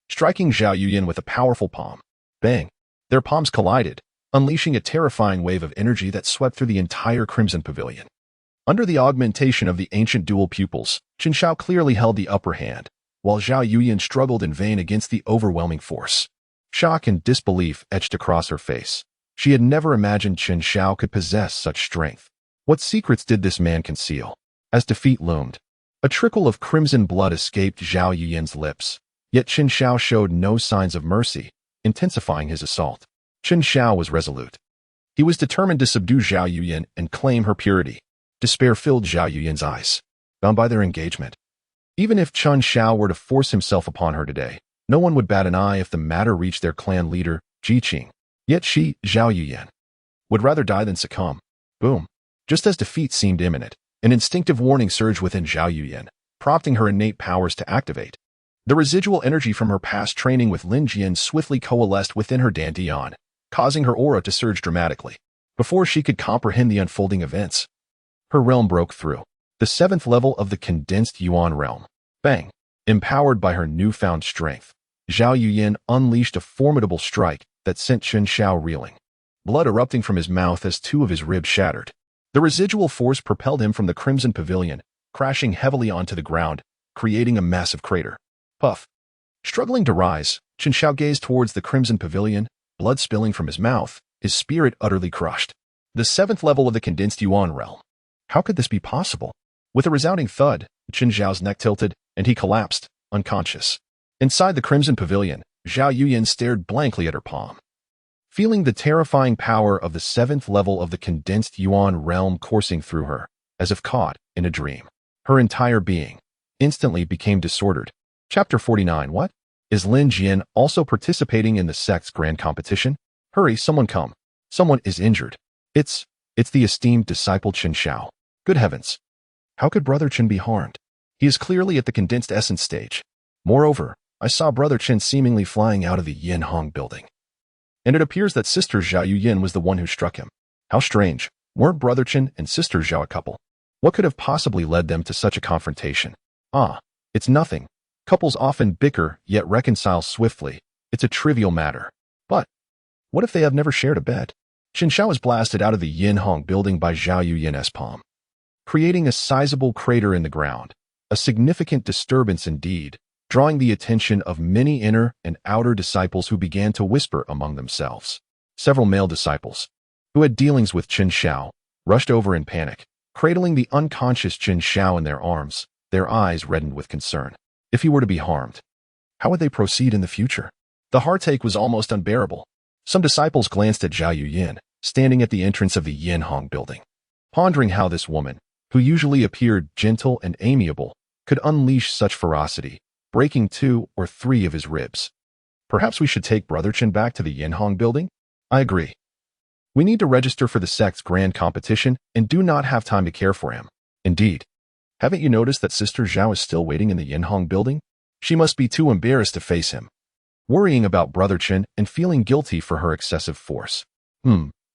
Striking Zhao Yuyan with a powerful palm. Bang! Their palms collided, unleashing a terrifying wave of energy that swept through the entire Crimson Pavilion. Under the augmentation of the ancient dual pupils, Chen Xiao clearly held the upper hand, while Zhao Yuyan struggled in vain against the overwhelming force. Shock and disbelief etched across her face. She had never imagined Chen Xiao could possess such strength. What secrets did this man conceal? As defeat loomed, a trickle of crimson blood escaped Zhao Yuyan's lips, yet Chen Xiao showed no signs of mercy, intensifying his assault. Chen Xiao was resolute. He was determined to subdue Zhao Yuyan and claim her purity. Despair filled Zhao Yuyan's eyes, bound by their engagement. Even if Chen Xiao were to force himself upon her today, no one would bat an eye if the matter reached their clan leader, Jiqing. Yet she, Zhao Yuyan, would rather die than succumb. Boom. Just as defeat seemed imminent, an instinctive warning surged within Zhao Yuyan, prompting her innate powers to activate. The residual energy from her past training with Lin Jianzhi swiftly coalesced within her dantian, causing her aura to surge dramatically. Before she could comprehend the unfolding events, her realm broke through. The 7th level of the condensed yuan realm. Bang! Empowered by her newfound strength, Zhao Yuyan unleashed a formidable strike that sent Chen Xiao reeling, blood erupting from his mouth as 2 of his ribs shattered. The residual force propelled him from the Crimson Pavilion, crashing heavily onto the ground, creating a massive crater. Puff! Struggling to rise, Chen Xiao gazed towards the Crimson Pavilion, blood spilling from his mouth, his spirit utterly crushed. The 7th level of the condensed yuan realm. How could this be possible? With a resounding thud, Chen Xiao's neck tilted, and he collapsed, unconscious. Inside the Crimson Pavilion, Zhao Yuyan stared blankly at her palm. Feeling the terrifying power of the 7th level of the condensed yuan realm coursing through her, as if caught in a dream, her entire being instantly became disordered. Chapter 49. What? Is Lin Jian also participating in the sect's grand competition? Hurry, someone come. Someone is injured. It's the esteemed disciple Chen Xiao. Good heavens. How could Brother Chen be harmed? He is clearly at the condensed essence stage. Moreover, I saw Brother Chen seemingly flying out of the Yin Hong building. And it appears that Sister Zhao Yuyan was the one who struck him. How strange. Weren't Brother Chen and Sister Zhao a couple? What could have possibly led them to such a confrontation? Ah, it's nothing. Couples often bicker, yet reconcile swiftly. It's a trivial matter. But what if they have never shared a bed? Chen Xiao was blasted out of the Yinhong building by Zhao Yuyan's palm, creating a sizable crater in the ground, a significant disturbance indeed, drawing the attention of many inner and outer disciples who began to whisper among themselves. Several male disciples, who had dealings with Chen Xiao, rushed over in panic, cradling the unconscious Chen Xiao in their arms, their eyes reddened with concern. If he were to be harmed, how would they proceed in the future? The heartache was almost unbearable. Some disciples glanced at Zhao Yuyan, standing at the entrance of the Yinhong building, pondering how this woman, who usually appeared gentle and amiable, could unleash such ferocity, breaking 2 or 3 of his ribs. Perhaps we should take Brother Chen back to the Yinhong building? I agree. We need to register for the sect's grand competition and do not have time to care for him. Indeed. Haven't you noticed that Sister Zhao is still waiting in the Yinhong building? She must be too embarrassed to face him, worrying about Brother Chen and feeling guilty for her excessive force.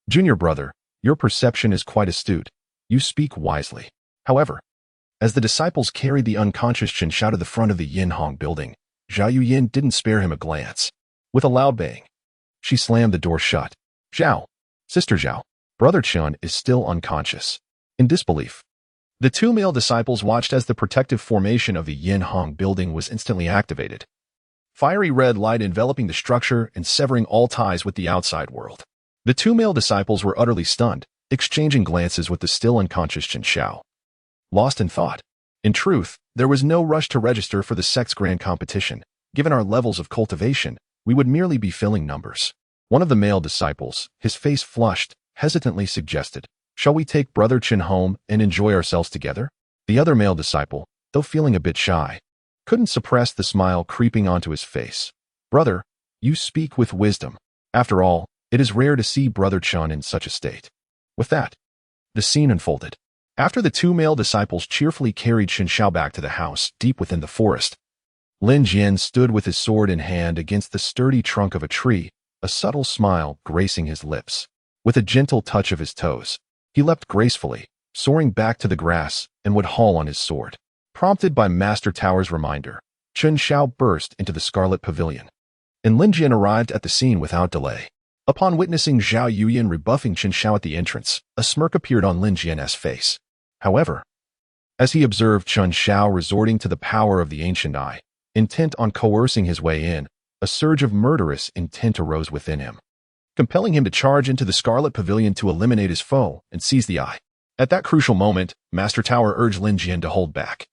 Junior brother, your perception is quite astute. You speak wisely. However, as the disciples carried the unconscious Chen Xiao to the front of the Yinhong building, Zhao Yuyan didn't spare him a glance. With a loud bang, she slammed the door shut. Zhao, Sister Zhao, Brother Chen is still unconscious. In disbelief, the 2 male disciples watched as the protective formation of the Yinhong building was instantly activated. Fiery red light enveloping the structure and severing all ties with the outside world. The 2 male disciples were utterly stunned, exchanging glances with the still unconscious Chen Xiao, lost in thought. In truth, there was no rush to register for the sect's grand competition. Given our levels of cultivation, we would merely be filling numbers. One of the male disciples, his face flushed, hesitantly suggested, "Shall we take Brother Chen home and enjoy ourselves together?" The other male disciple, though feeling a bit shy, couldn't suppress the smile creeping onto his face. "Brother, you speak with wisdom. After all, it is rare to see Brother Chen in such a state." With that, the scene unfolded. After the 2 male disciples cheerfully carried Chen Xiao back to the house deep within the forest, Lin Jian stood with his sword in hand against the sturdy trunk of a tree, a subtle smile gracing his lips. With a gentle touch of his toes, he leapt gracefully, soaring back to the grass, and would haul on his sword. Prompted by Master Tower's reminder, Chen Xiao burst into the Scarlet Pavilion, and Lin Jian arrived at the scene without delay. Upon witnessing Zhao Yuyan rebuffing Chen Xiao at the entrance, a smirk appeared on Lin Jian's face. However, as he observed Chen Xiao resorting to the power of the ancient eye, intent on coercing his way in, a surge of murderous intent arose within him, compelling him to charge into the Scarlet Pavilion to eliminate his foe and seize the eye. At that crucial moment, Master Tower urged Lin Jian to hold back,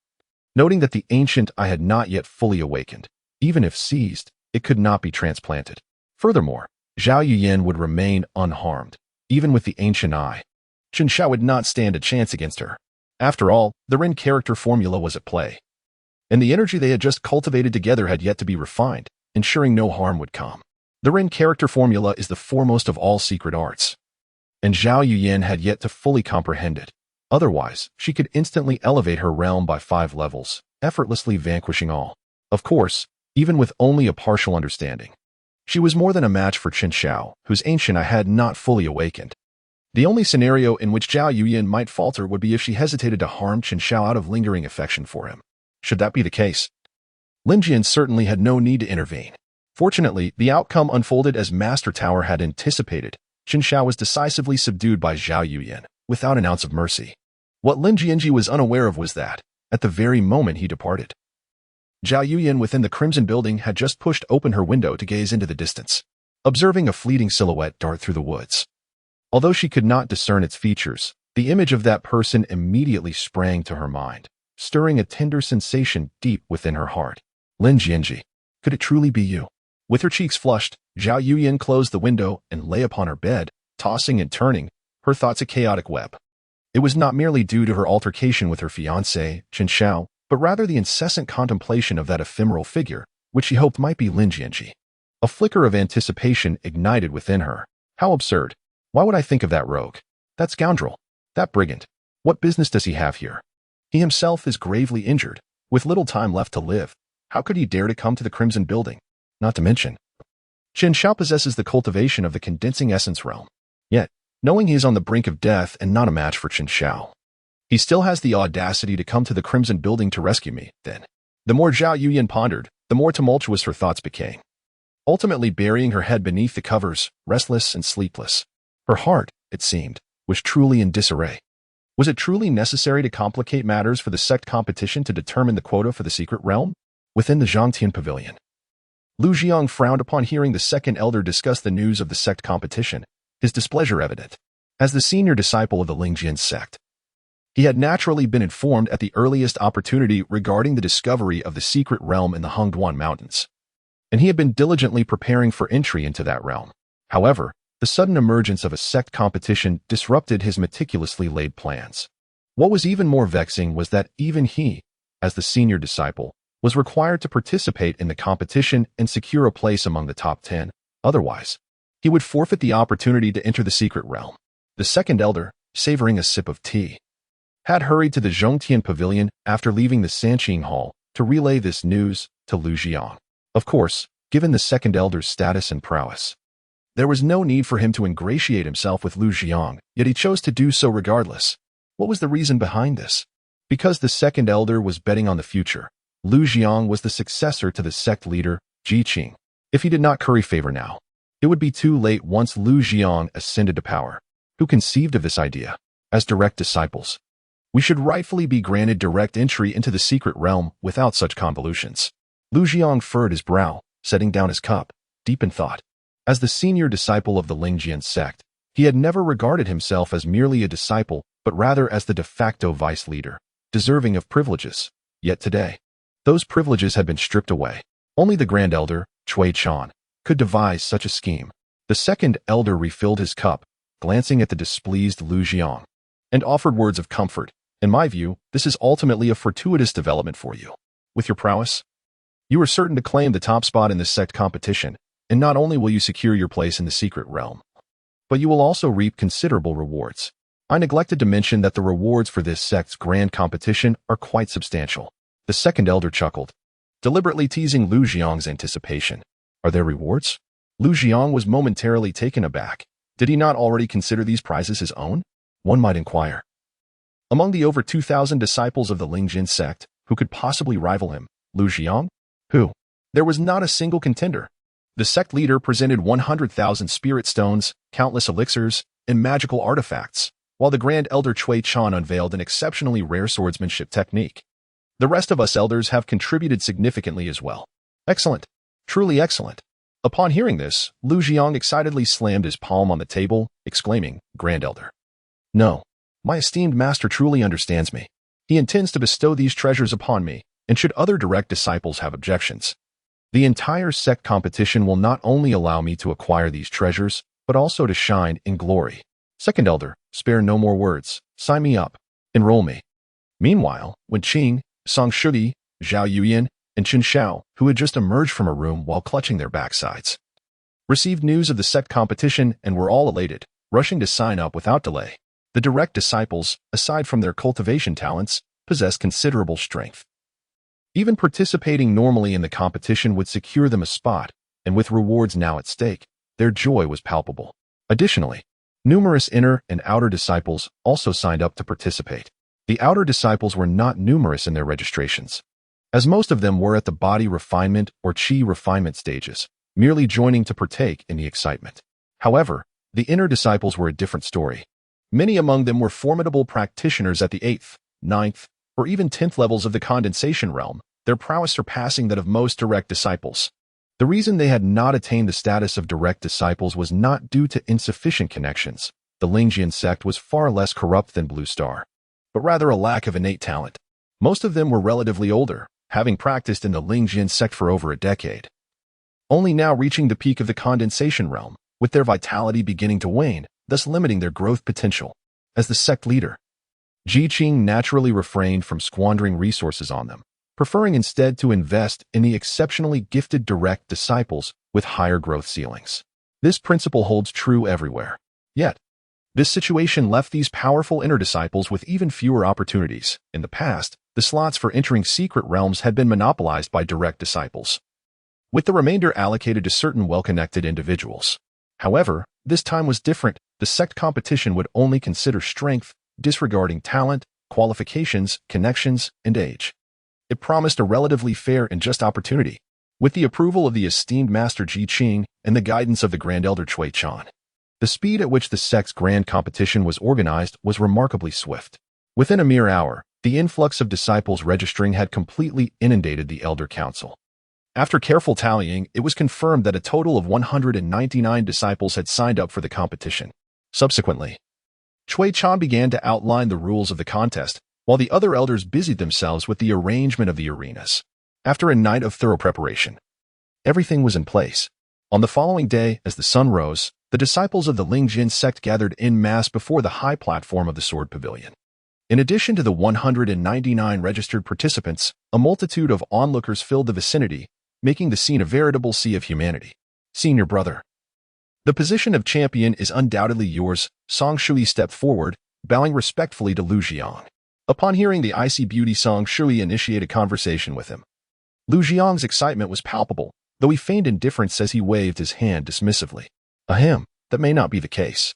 noting that the ancient eye had not yet fully awakened. Even if seized, it could not be transplanted. Furthermore, Zhao Yuyan would remain unharmed. Even with the ancient eye, Chen Xiao would not stand a chance against her. After all, the Ren character formula was at play, and the energy they had just cultivated together had yet to be refined, ensuring no harm would come. The Ren character formula is the foremost of all secret arts, and Zhao Yuyan had yet to fully comprehend it. Otherwise, she could instantly elevate her realm by 5 levels, effortlessly vanquishing all. Of course, even with only a partial understanding, she was more than a match for Chen Xiao, whose ancient eye had not fully awakened. The only scenario in which Zhao Yuyan might falter would be if she hesitated to harm Chen Xiao out of lingering affection for him. Should that be the case, Lin Jian certainly had no need to intervene. Fortunately, the outcome unfolded as Master Tower had anticipated. Chen Xiao was decisively subdued by Zhao Yuyan, without an ounce of mercy. What Lin Jianzhi was unaware of was that, at the very moment he departed, Zhao Yuyan within the Crimson Building had just pushed open her window to gaze into the distance, observing a fleeting silhouette dart through the woods. Although she could not discern its features, the image of that person immediately sprang to her mind, stirring a tender sensation deep within her heart. Lin Jianzhi, could it truly be you? With her cheeks flushed, Zhao Yuyan closed the window and lay upon her bed, tossing and turning, her thoughts a chaotic web. It was not merely due to her altercation with her fiancé, Chen Xiao, but rather the incessant contemplation of that ephemeral figure, which she hoped might be Lin Jianzhi. A flicker of anticipation ignited within her. How absurd. Why would I think of that rogue? That scoundrel? That brigand? What business does he have here? He himself is gravely injured, with little time left to live. How could he dare to come to the Crimson Building? Not to mention, Chen Xiao possesses the cultivation of the condensing essence realm. Yet, knowing he is on the brink of death and not a match for Chen Xiao, he still has the audacity to come to the Crimson Building to rescue me. Then, the more Zhao Yuyan pondered, the more tumultuous her thoughts became, ultimately burying her head beneath the covers, restless and sleepless. Her heart, it seemed, was truly in disarray. Was it truly necessary to complicate matters for the sect competition to determine the quota for the secret realm? Within the Zhangtian pavilion, Lu Jiang frowned upon hearing the second elder discuss the news of the sect competition, his displeasure evident. As the senior disciple of the Lingjian Sect, he had naturally been informed at the earliest opportunity regarding the discovery of the secret realm in the Hongduan Mountains, and he had been diligently preparing for entry into that realm. However, the sudden emergence of a sect competition disrupted his meticulously laid plans. What was even more vexing was that even he, as the senior disciple, was required to participate in the competition and secure a place among the top 10. Otherwise, he would forfeit the opportunity to enter the secret realm. The second elder, savoring a sip of tea, had hurried to the Zhongtian pavilion after leaving the Sanqing hall to relay this news to Lu Jiang. Of course, given the second elder's status and prowess, there was no need for him to ingratiate himself with Lu Jiang, yet he chose to do so regardless. What was the reason behind this? Because the second elder was betting on the future. Lu Jiang was the successor to the sect leader, Ji Qing. If he did not curry favor now, it would be too late once Lu Jiang ascended to power. Who conceived of this idea? As direct disciples, we should rightfully be granted direct entry into the secret realm without such convolutions. Lu Jiang furrowed his brow, setting down his cup, deep in thought. As the senior disciple of the Lingjian Sect, he had never regarded himself as merely a disciple, but rather as the de facto vice leader, deserving of privileges. Yet today, those privileges had been stripped away. Only the Grand Elder, Cui Chan, could devise such a scheme. The second elder refilled his cup, glancing at the displeased Lu Jiang, and offered words of comfort. In my view, this is ultimately a fortuitous development for you. With your prowess, you are certain to claim the top spot in this sect competition, and not only will you secure your place in the secret realm, but you will also reap considerable rewards. I neglected to mention that the rewards for this sect's grand competition are quite substantial. The second elder chuckled, deliberately teasing Lu Jiang's anticipation. Are there rewards? Lu Jiang was momentarily taken aback. Did he not already consider these prizes his own? One might inquire. Among the over 2,000 disciples of the Lingjian Sect, who could possibly rival him? Lu Jiang? Who? There was not a single contender. The sect leader presented 100,000 spirit stones, countless elixirs, and magical artifacts, while the Grand Elder Cui Chan unveiled an exceptionally rare swordsmanship technique. The rest of us elders have contributed significantly as well. Excellent. Truly excellent. Upon hearing this, Lu Jiang excitedly slammed his palm on the table, exclaiming, Grand Elder. No, my esteemed master truly understands me. He intends to bestow these treasures upon me, and should other direct disciples have objections, the entire sect competition will not only allow me to acquire these treasures, but also to shine in glory. Second Elder, spare no more words. Sign me up. Enroll me. Meanwhile, when Qing, Song Shuyi, Zhao Yuyan, and Chen Xiao, who had just emerged from a room while clutching their backsides, received news of the sect competition and were all elated, rushing to sign up without delay. The direct disciples, aside from their cultivation talents, possess considerable strength. Even participating normally in the competition would secure them a spot, and with rewards now at stake, their joy was palpable. Additionally, numerous inner and outer disciples also signed up to participate. The outer disciples were not numerous in their registrations, as most of them were at the body refinement or chi refinement stages, merely joining to partake in the excitement. However, the inner disciples were a different story. Many among them were formidable practitioners at the 8th, 9th, or even 10th levels of the condensation realm, their prowess surpassing that of most direct disciples. The reason they had not attained the status of direct disciples was not due to insufficient connections. The Lingjian Sect was far less corrupt than Blue Star, but rather a lack of innate talent. Most of them were relatively older, having practiced in the Lingjian Sect for over a decade, only now reaching the peak of the condensation realm, with their vitality beginning to wane, thus limiting their growth potential. As the sect leader, Ji Qing naturally refrained from squandering resources on them, preferring instead to invest in the exceptionally gifted direct disciples with higher growth ceilings. This principle holds true everywhere. Yet, this situation left these powerful inner disciples with even fewer opportunities. In the past, the slots for entering secret realms had been monopolized by direct disciples, with the remainder allocated to certain well-connected individuals. However, this time was different. The sect competition would only consider strength, disregarding talent, qualifications, connections, and age. It promised a relatively fair and just opportunity. With the approval of the esteemed Master Ji Qing and the guidance of the Grand Elder Cui Chan, The speed at which the sect's grand competition was organized was remarkably swift. Within a mere hour, the influx of disciples registering had completely inundated the Elder Council. After careful tallying, it was confirmed that a total of 199 disciples had signed up for the competition. Subsequently, Cui Chan began to outline the rules of the contest, while the other elders busied themselves with the arrangement of the arenas. After a night of thorough preparation, everything was in place. On the following day, as the sun rose, the disciples of the Lingjian Sect gathered en masse before the high platform of the Sword Pavilion. In addition to the 199 registered participants, a multitude of onlookers filled the vicinity, making the scene a veritable sea of humanity. Senior brother. The position of champion is undoubtedly yours. Song Shui stepped forward, bowing respectfully to Lu Jiang. Upon hearing the icy beauty, Song Shui initiated conversation with him. Lu Jiang's excitement was palpable, though he feigned indifference as he waved his hand dismissively. Ahem, that may not be the case.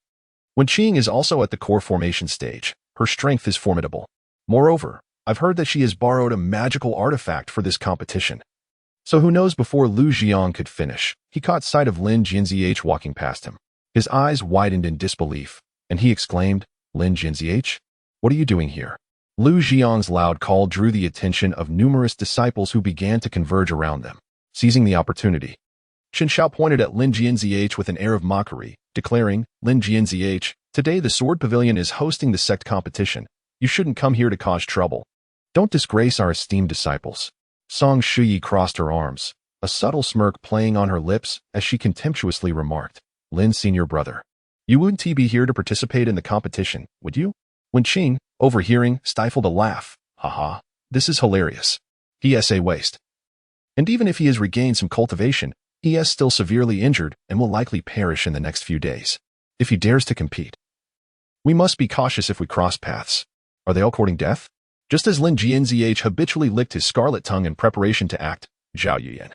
Wen Qing is also at the core formation stage. Her strength is formidable. Moreover, I've heard that she has borrowed a magical artifact for this competition. So who knows? Before Lu Jiang could finish, he caught sight of Lin Jianzhi walking past him. His eyes widened in disbelief, and he exclaimed, Lin Jianzhi, what are you doing here? Lu Jiang's loud call drew the attention of numerous disciples who began to converge around them. Seizing the opportunity, Chen Xiao pointed at Lin Jianzhi with an air of mockery, declaring, Lin Jianzhi, today the Sword Pavilion is hosting the sect competition. You shouldn't come here to cause trouble. Don't disgrace our esteemed disciples. Song Shui crossed her arms, a subtle smirk playing on her lips as she contemptuously remarked, Lin, senior brother, you wouldn't be here to participate in the competition, would you? Wen Qing, overhearing, stifled a laugh. Haha, this is hilarious. He is a waste. And even if he has regained some cultivation, he is still severely injured and will likely perish in the next few days. If he dares to compete, we must be cautious if we cross paths. Are they all courting death? Just as Lin Jianzhi habitually licked his scarlet tongue in preparation to act, Zhao Yuyan,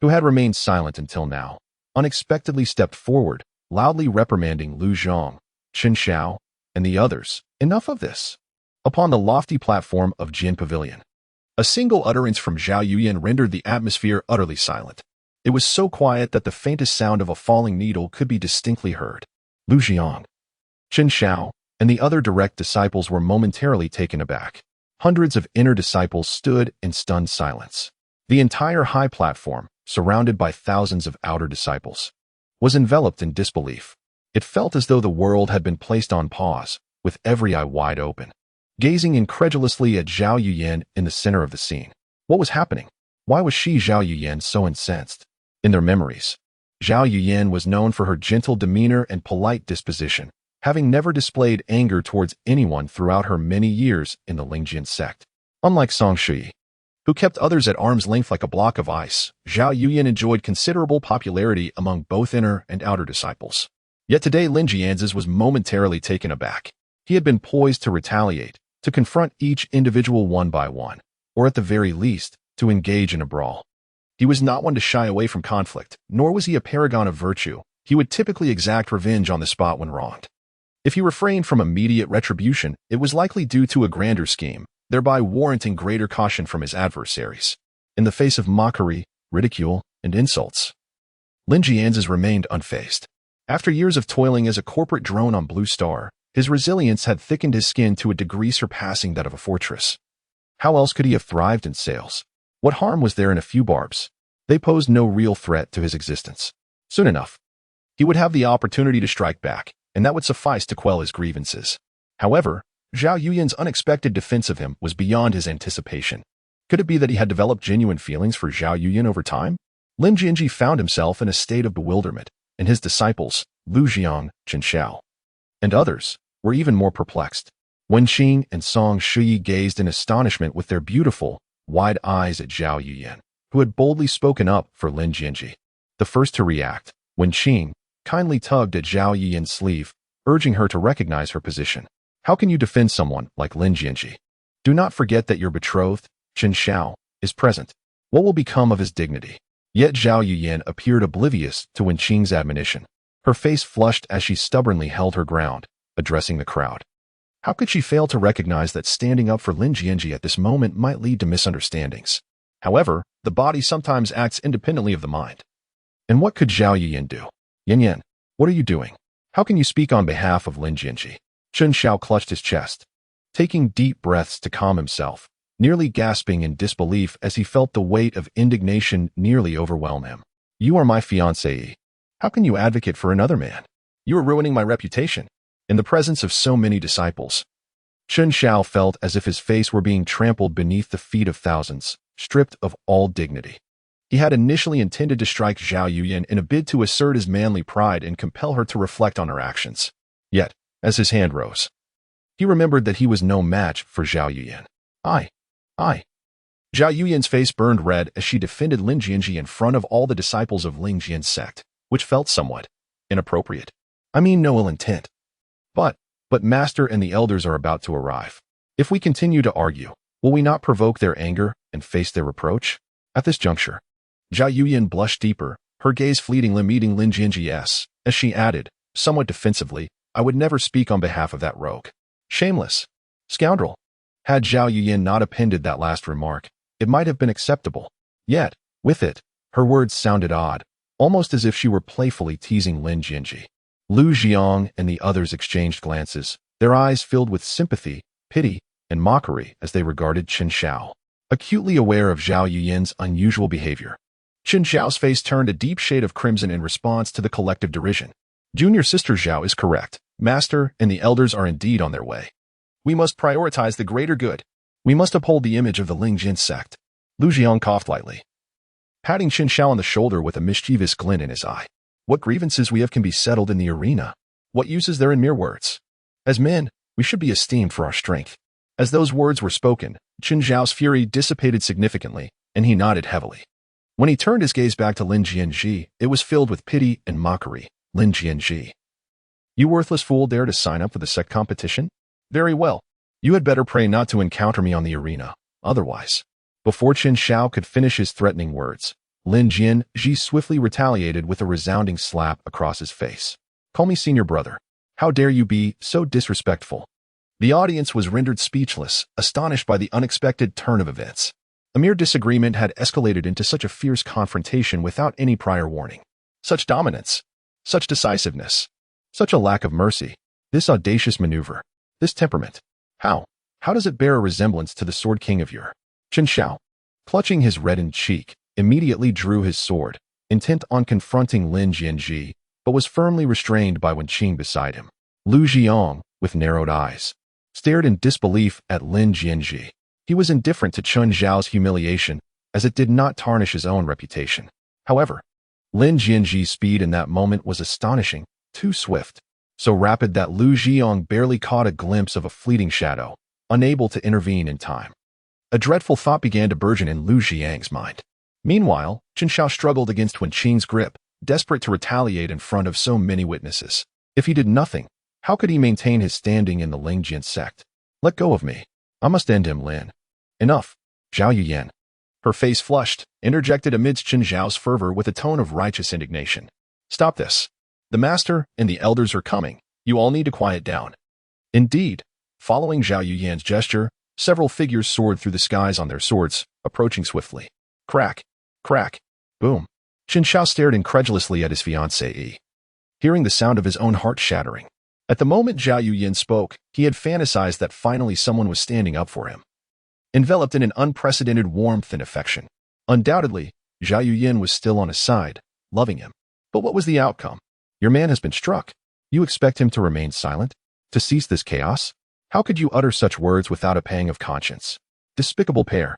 who had remained silent until now, unexpectedly stepped forward, loudly reprimanding Lu Zhang, Chen Xiao, and the others. Enough of this. Upon the lofty platform of Jin Pavilion, a single utterance from Zhao Yuyan rendered the atmosphere utterly silent. It was so quiet that the faintest sound of a falling needle could be distinctly heard. Lu Jiang, Chen Xiao, and the other direct disciples were momentarily taken aback. Hundreds of inner disciples stood in stunned silence. The entire high platform, surrounded by thousands of outer disciples, was enveloped in disbelief. It felt as though the world had been placed on pause, with every eye wide open, gazing incredulously at Zhao Yuyan in the center of the scene. What was happening? Why was Zhao Yuyan so incensed? In their memories, Zhao Yuyan was known for her gentle demeanor and polite disposition, having never displayed anger towards anyone throughout her many years in the Lingjian Sect. Unlike Song Shui, who kept others at arm's length like a block of ice, Zhao Yuyan enjoyed considerable popularity among both inner and outer disciples. Yet today Lin Jianzhi was momentarily taken aback. He had been poised to retaliate, to confront each individual one by one, or at the very least, to engage in a brawl. He was not one to shy away from conflict, nor was he a paragon of virtue. He would typically exact revenge on the spot when wronged. If he refrained from immediate retribution, it was likely due to a grander scheme, thereby warranting greater caution from his adversaries. In the face of mockery, ridicule, and insults, Lin Jianzhi remained unfazed. After years of toiling as a corporate drone on Blue Star, his resilience had thickened his skin to a degree surpassing that of a fortress. How else could he have thrived in sales? What harm was there in a few barbs? They posed no real threat to his existence. Soon enough, he would have the opportunity to strike back, and that would suffice to quell his grievances. However, Zhao Yuyan's unexpected defense of him was beyond his anticipation. Could it be that he had developed genuine feelings for Zhao Yuyan over time? Lin Jianzhi found himself in a state of bewilderment, and his disciples, Lu Jiang, Chen Xiao, and others, were even more perplexed. Wen Qing and Song Shui gazed in astonishment with their beautiful, wide eyes at Zhao Yuyan, who had boldly spoken up for Lin Jianzhi. The first to react, Wen Qing kindly tugged at Zhao Yuyan's sleeve, urging her to recognize her position. How can you defend someone like Lin Jianzhi? Do not forget that your betrothed, Chen Xiao, is present. What will become of his dignity? Yet Zhao Yuyan appeared oblivious to Wen Qing's admonition. Her face flushed as she stubbornly held her ground, addressing the crowd. How could she fail to recognize that standing up for Lin Jianzhi at this moment might lead to misunderstandings? However, the body sometimes acts independently of the mind. And what could Zhao Yuyan do? Yan Yan, what are you doing? How can you speak on behalf of Lin Jianzhi? Chen Xiao clutched his chest, taking deep breaths to calm himself, nearly gasping in disbelief as he felt the weight of indignation nearly overwhelm him. You are my fiancée. How can you advocate for another man? You are ruining my reputation. In the presence of so many disciples, Chen Xiao felt as if his face were being trampled beneath the feet of thousands, stripped of all dignity. He had initially intended to strike Zhao Yuyan in a bid to assert his manly pride and compel her to reflect on her actions. Yet, as his hand rose, he remembered that he was no match for Zhao Yuyan. I. Zhao Yuyan's face burned red as she defended Lin Jianzhi in front of all the disciples of Lingjian Sect, which felt somewhat inappropriate. I mean no ill intent. But Master and the elders are about to arrive. If we continue to argue, will we not provoke their anger and face their reproach? At this juncture, Zhao Yuyan blushed deeper, her gaze fleetingly meeting Lin Jianzhi's, as she added, somewhat defensively, I would never speak on behalf of that rogue. Shameless scoundrel. Had Zhao Yuyan not appended that last remark, it might have been acceptable. Yet, with it, her words sounded odd, almost as if she were playfully teasing Lin Jianzhi. Lu Jiang and the others exchanged glances, their eyes filled with sympathy, pity, and mockery as they regarded Chen Xiao. Acutely aware of Zhao Yuyan's unusual behavior, Chen Xiao's face turned a deep shade of crimson in response to the collective derision. Junior sister Zhao is correct. Master and the elders are indeed on their way. We must prioritize the greater good. We must uphold the image of the Lingjian Sect. Lu Jiang coughed lightly, patting Chen Xiao on the shoulder with a mischievous glint in his eye. What grievances we have can be settled in the arena. What use is there in mere words? As men, we should be esteemed for our strength. As those words were spoken, Chen Xiao's fury dissipated significantly, and he nodded heavily. When he turned his gaze back to Lin Jianzhi, it was filled with pity and mockery. Lin Jianzhi. You worthless fool dare to sign up for the sect competition? Very well. You had better pray not to encounter me on the arena, otherwise. Before Chen Xiao could finish his threatening words, Lin Jianzhi swiftly retaliated with a resounding slap across his face. Call me senior brother. How dare you be so disrespectful? The audience was rendered speechless, astonished by the unexpected turn of events. A mere disagreement had escalated into such a fierce confrontation without any prior warning. Such dominance, such decisiveness, such a lack of mercy, this audacious maneuver, this temperament. How does it bear a resemblance to the Sword King of Ur? Chen Xiao, clutching his reddened cheek, immediately drew his sword, intent on confronting Lin Jianzhi, but was firmly restrained by Wen Qing beside him. Lu Jiang, with narrowed eyes, stared in disbelief at Lin Jianzhi. He was indifferent to Chen Xiao's humiliation, as it did not tarnish his own reputation. However, Lin Jianzhi's speed in that moment was astonishing, too swift, so rapid that Lu Jiang barely caught a glimpse of a fleeting shadow, unable to intervene in time. A dreadful thought began to burgeon in Lu Jiang's mind. Meanwhile, Chen Xiao struggled against Wen Qing's grip, desperate to retaliate in front of so many witnesses. If he did nothing, how could he maintain his standing in the Lingjian Sect? Let go of me. I must end him, Lin. Enough. Zhao Yuyan, her face flushed, interjected amidst Chen Xiao's fervor with a tone of righteous indignation. Stop this. The master and the elders are coming. You all need to quiet down. Indeed, following Zhao Yuyan's gesture, several figures soared through the skies on their swords, approaching swiftly. Crack. Crack. Boom. Chen Xiao stared incredulously at his fiancée, hearing the sound of his own heart shattering. At the moment Zhao Yuyan spoke, he had fantasized that finally someone was standing up for him, enveloped in an unprecedented warmth and affection. Undoubtedly, Zhao Yuyan was still on his side, loving him. But what was the outcome? Your man has been struck. You expect him to remain silent? To cease this chaos? How could you utter such words without a pang of conscience? Despicable pair.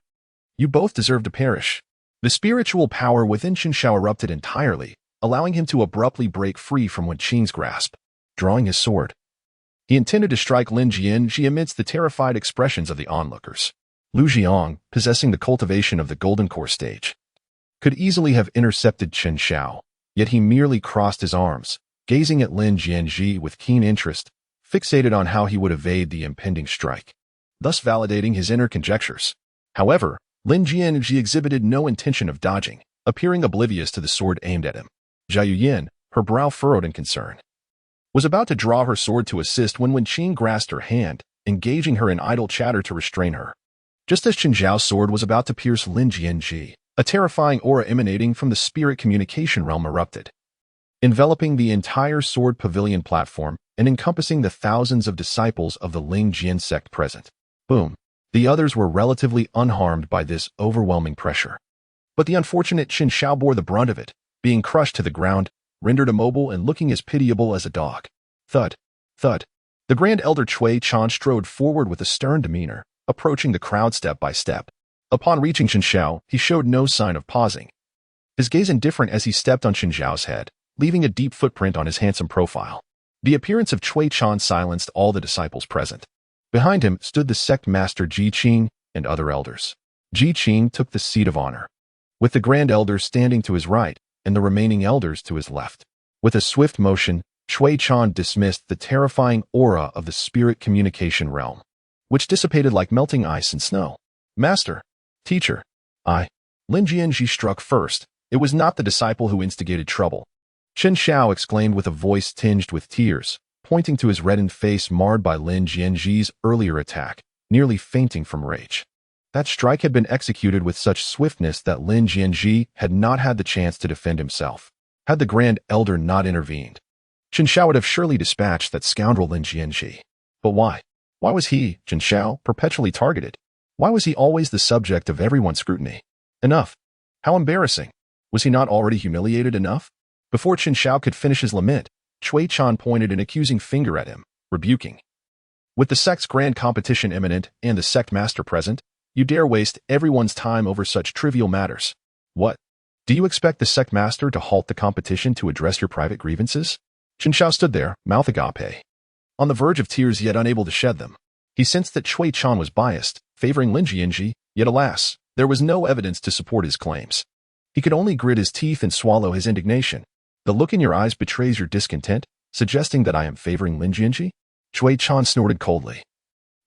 You both deserve to perish. The spiritual power within Chen Xiao erupted entirely, allowing him to abruptly break free from Wen Qing's grasp. Drawing his sword, he intended to strike Lin Jianzhi amidst the terrified expressions of the onlookers. Lu Jiang, possessing the cultivation of the Golden Core stage, could easily have intercepted Chen Xiao, yet he merely crossed his arms, gazing at Lin Jianzhi with keen interest, fixated on how he would evade the impending strike, thus validating his inner conjectures. However, Lin Jianzhi exhibited no intention of dodging, appearing oblivious to the sword aimed at him. Zhao Yuyan, her brow furrowed in concern, was about to draw her sword to assist when Wen Qing grasped her hand, engaging her in idle chatter to restrain her. Just as Chen Xiao's sword was about to pierce Lin Jianzhi, a terrifying aura emanating from the spirit communication realm erupted. enveloping the entire sword pavilion platform and encompassing the thousands of disciples of the Lingjian Sect present. Boom. The others were relatively unharmed by this overwhelming pressure. But the unfortunate Chen Xiao bore the brunt of it, being crushed to the ground, rendered immobile and looking as pitiable as a dog. Thud. Thud. The Grand Elder Cui Chan strode forward with a stern demeanor, approaching the crowd step by step. Upon reaching Chen Xiao, he showed no sign of pausing, his gaze indifferent as he stepped on Chen Xiao's head, leaving a deep footprint on his handsome profile. The appearance of Cui Chan silenced all the disciples present. Behind him stood the sect master Ji Qing and other elders. Ji Qing took the seat of honor, with the Grand Elder standing to his right and the remaining elders to his left. With a swift motion, Cui Chan dismissed the terrifying aura of the spirit communication realm, which dissipated like melting ice and snow. Master, teacher, Lin Jianzhi struck first. It was not the disciple who instigated trouble. Chen Xiao exclaimed with a voice tinged with tears, pointing to his reddened face marred by Lin Jianzhi's earlier attack, nearly fainting from rage. That strike had been executed with such swiftness that Lin Jianzhi had not had the chance to defend himself. Had the Grand Elder not intervened, Chen Xiao would have surely dispatched that scoundrel Lin Jianzhi. But why? Why was he, Chen Xiao, perpetually targeted? Why was he always the subject of everyone's scrutiny? Enough. How embarrassing. Was he not already humiliated enough? Before Chen Xiao could finish his lament, Cui Chan pointed an accusing finger at him, rebuking. With the sect's grand competition imminent and the sect master present, you dare waste everyone's time over such trivial matters. What? Do you expect the sect master to halt the competition to address your private grievances? Chen Xiao stood there, mouth agape, on the verge of tears yet unable to shed them. He sensed that Cui Chan was biased, favoring Lin Jianzhi, yet alas, there was no evidence to support his claims. He could only grit his teeth and swallow his indignation. The look in your eyes betrays your discontent, suggesting that I am favoring Lin Jianzhi? Cui Chan snorted coldly.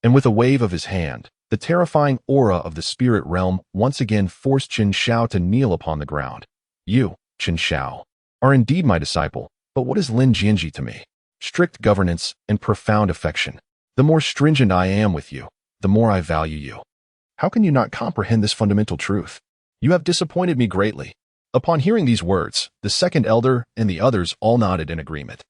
And with a wave of his hand, the terrifying aura of the spirit realm once again forced Chen Xiao to kneel upon the ground. You, Chen Xiao, are indeed my disciple, but what is Lin Jianzhi to me? Strict governance and profound affection. The more stringent I am with you, the more I value you. How can you not comprehend this fundamental truth? You have disappointed me greatly. Upon hearing these words, the second elder and the others all nodded in agreement.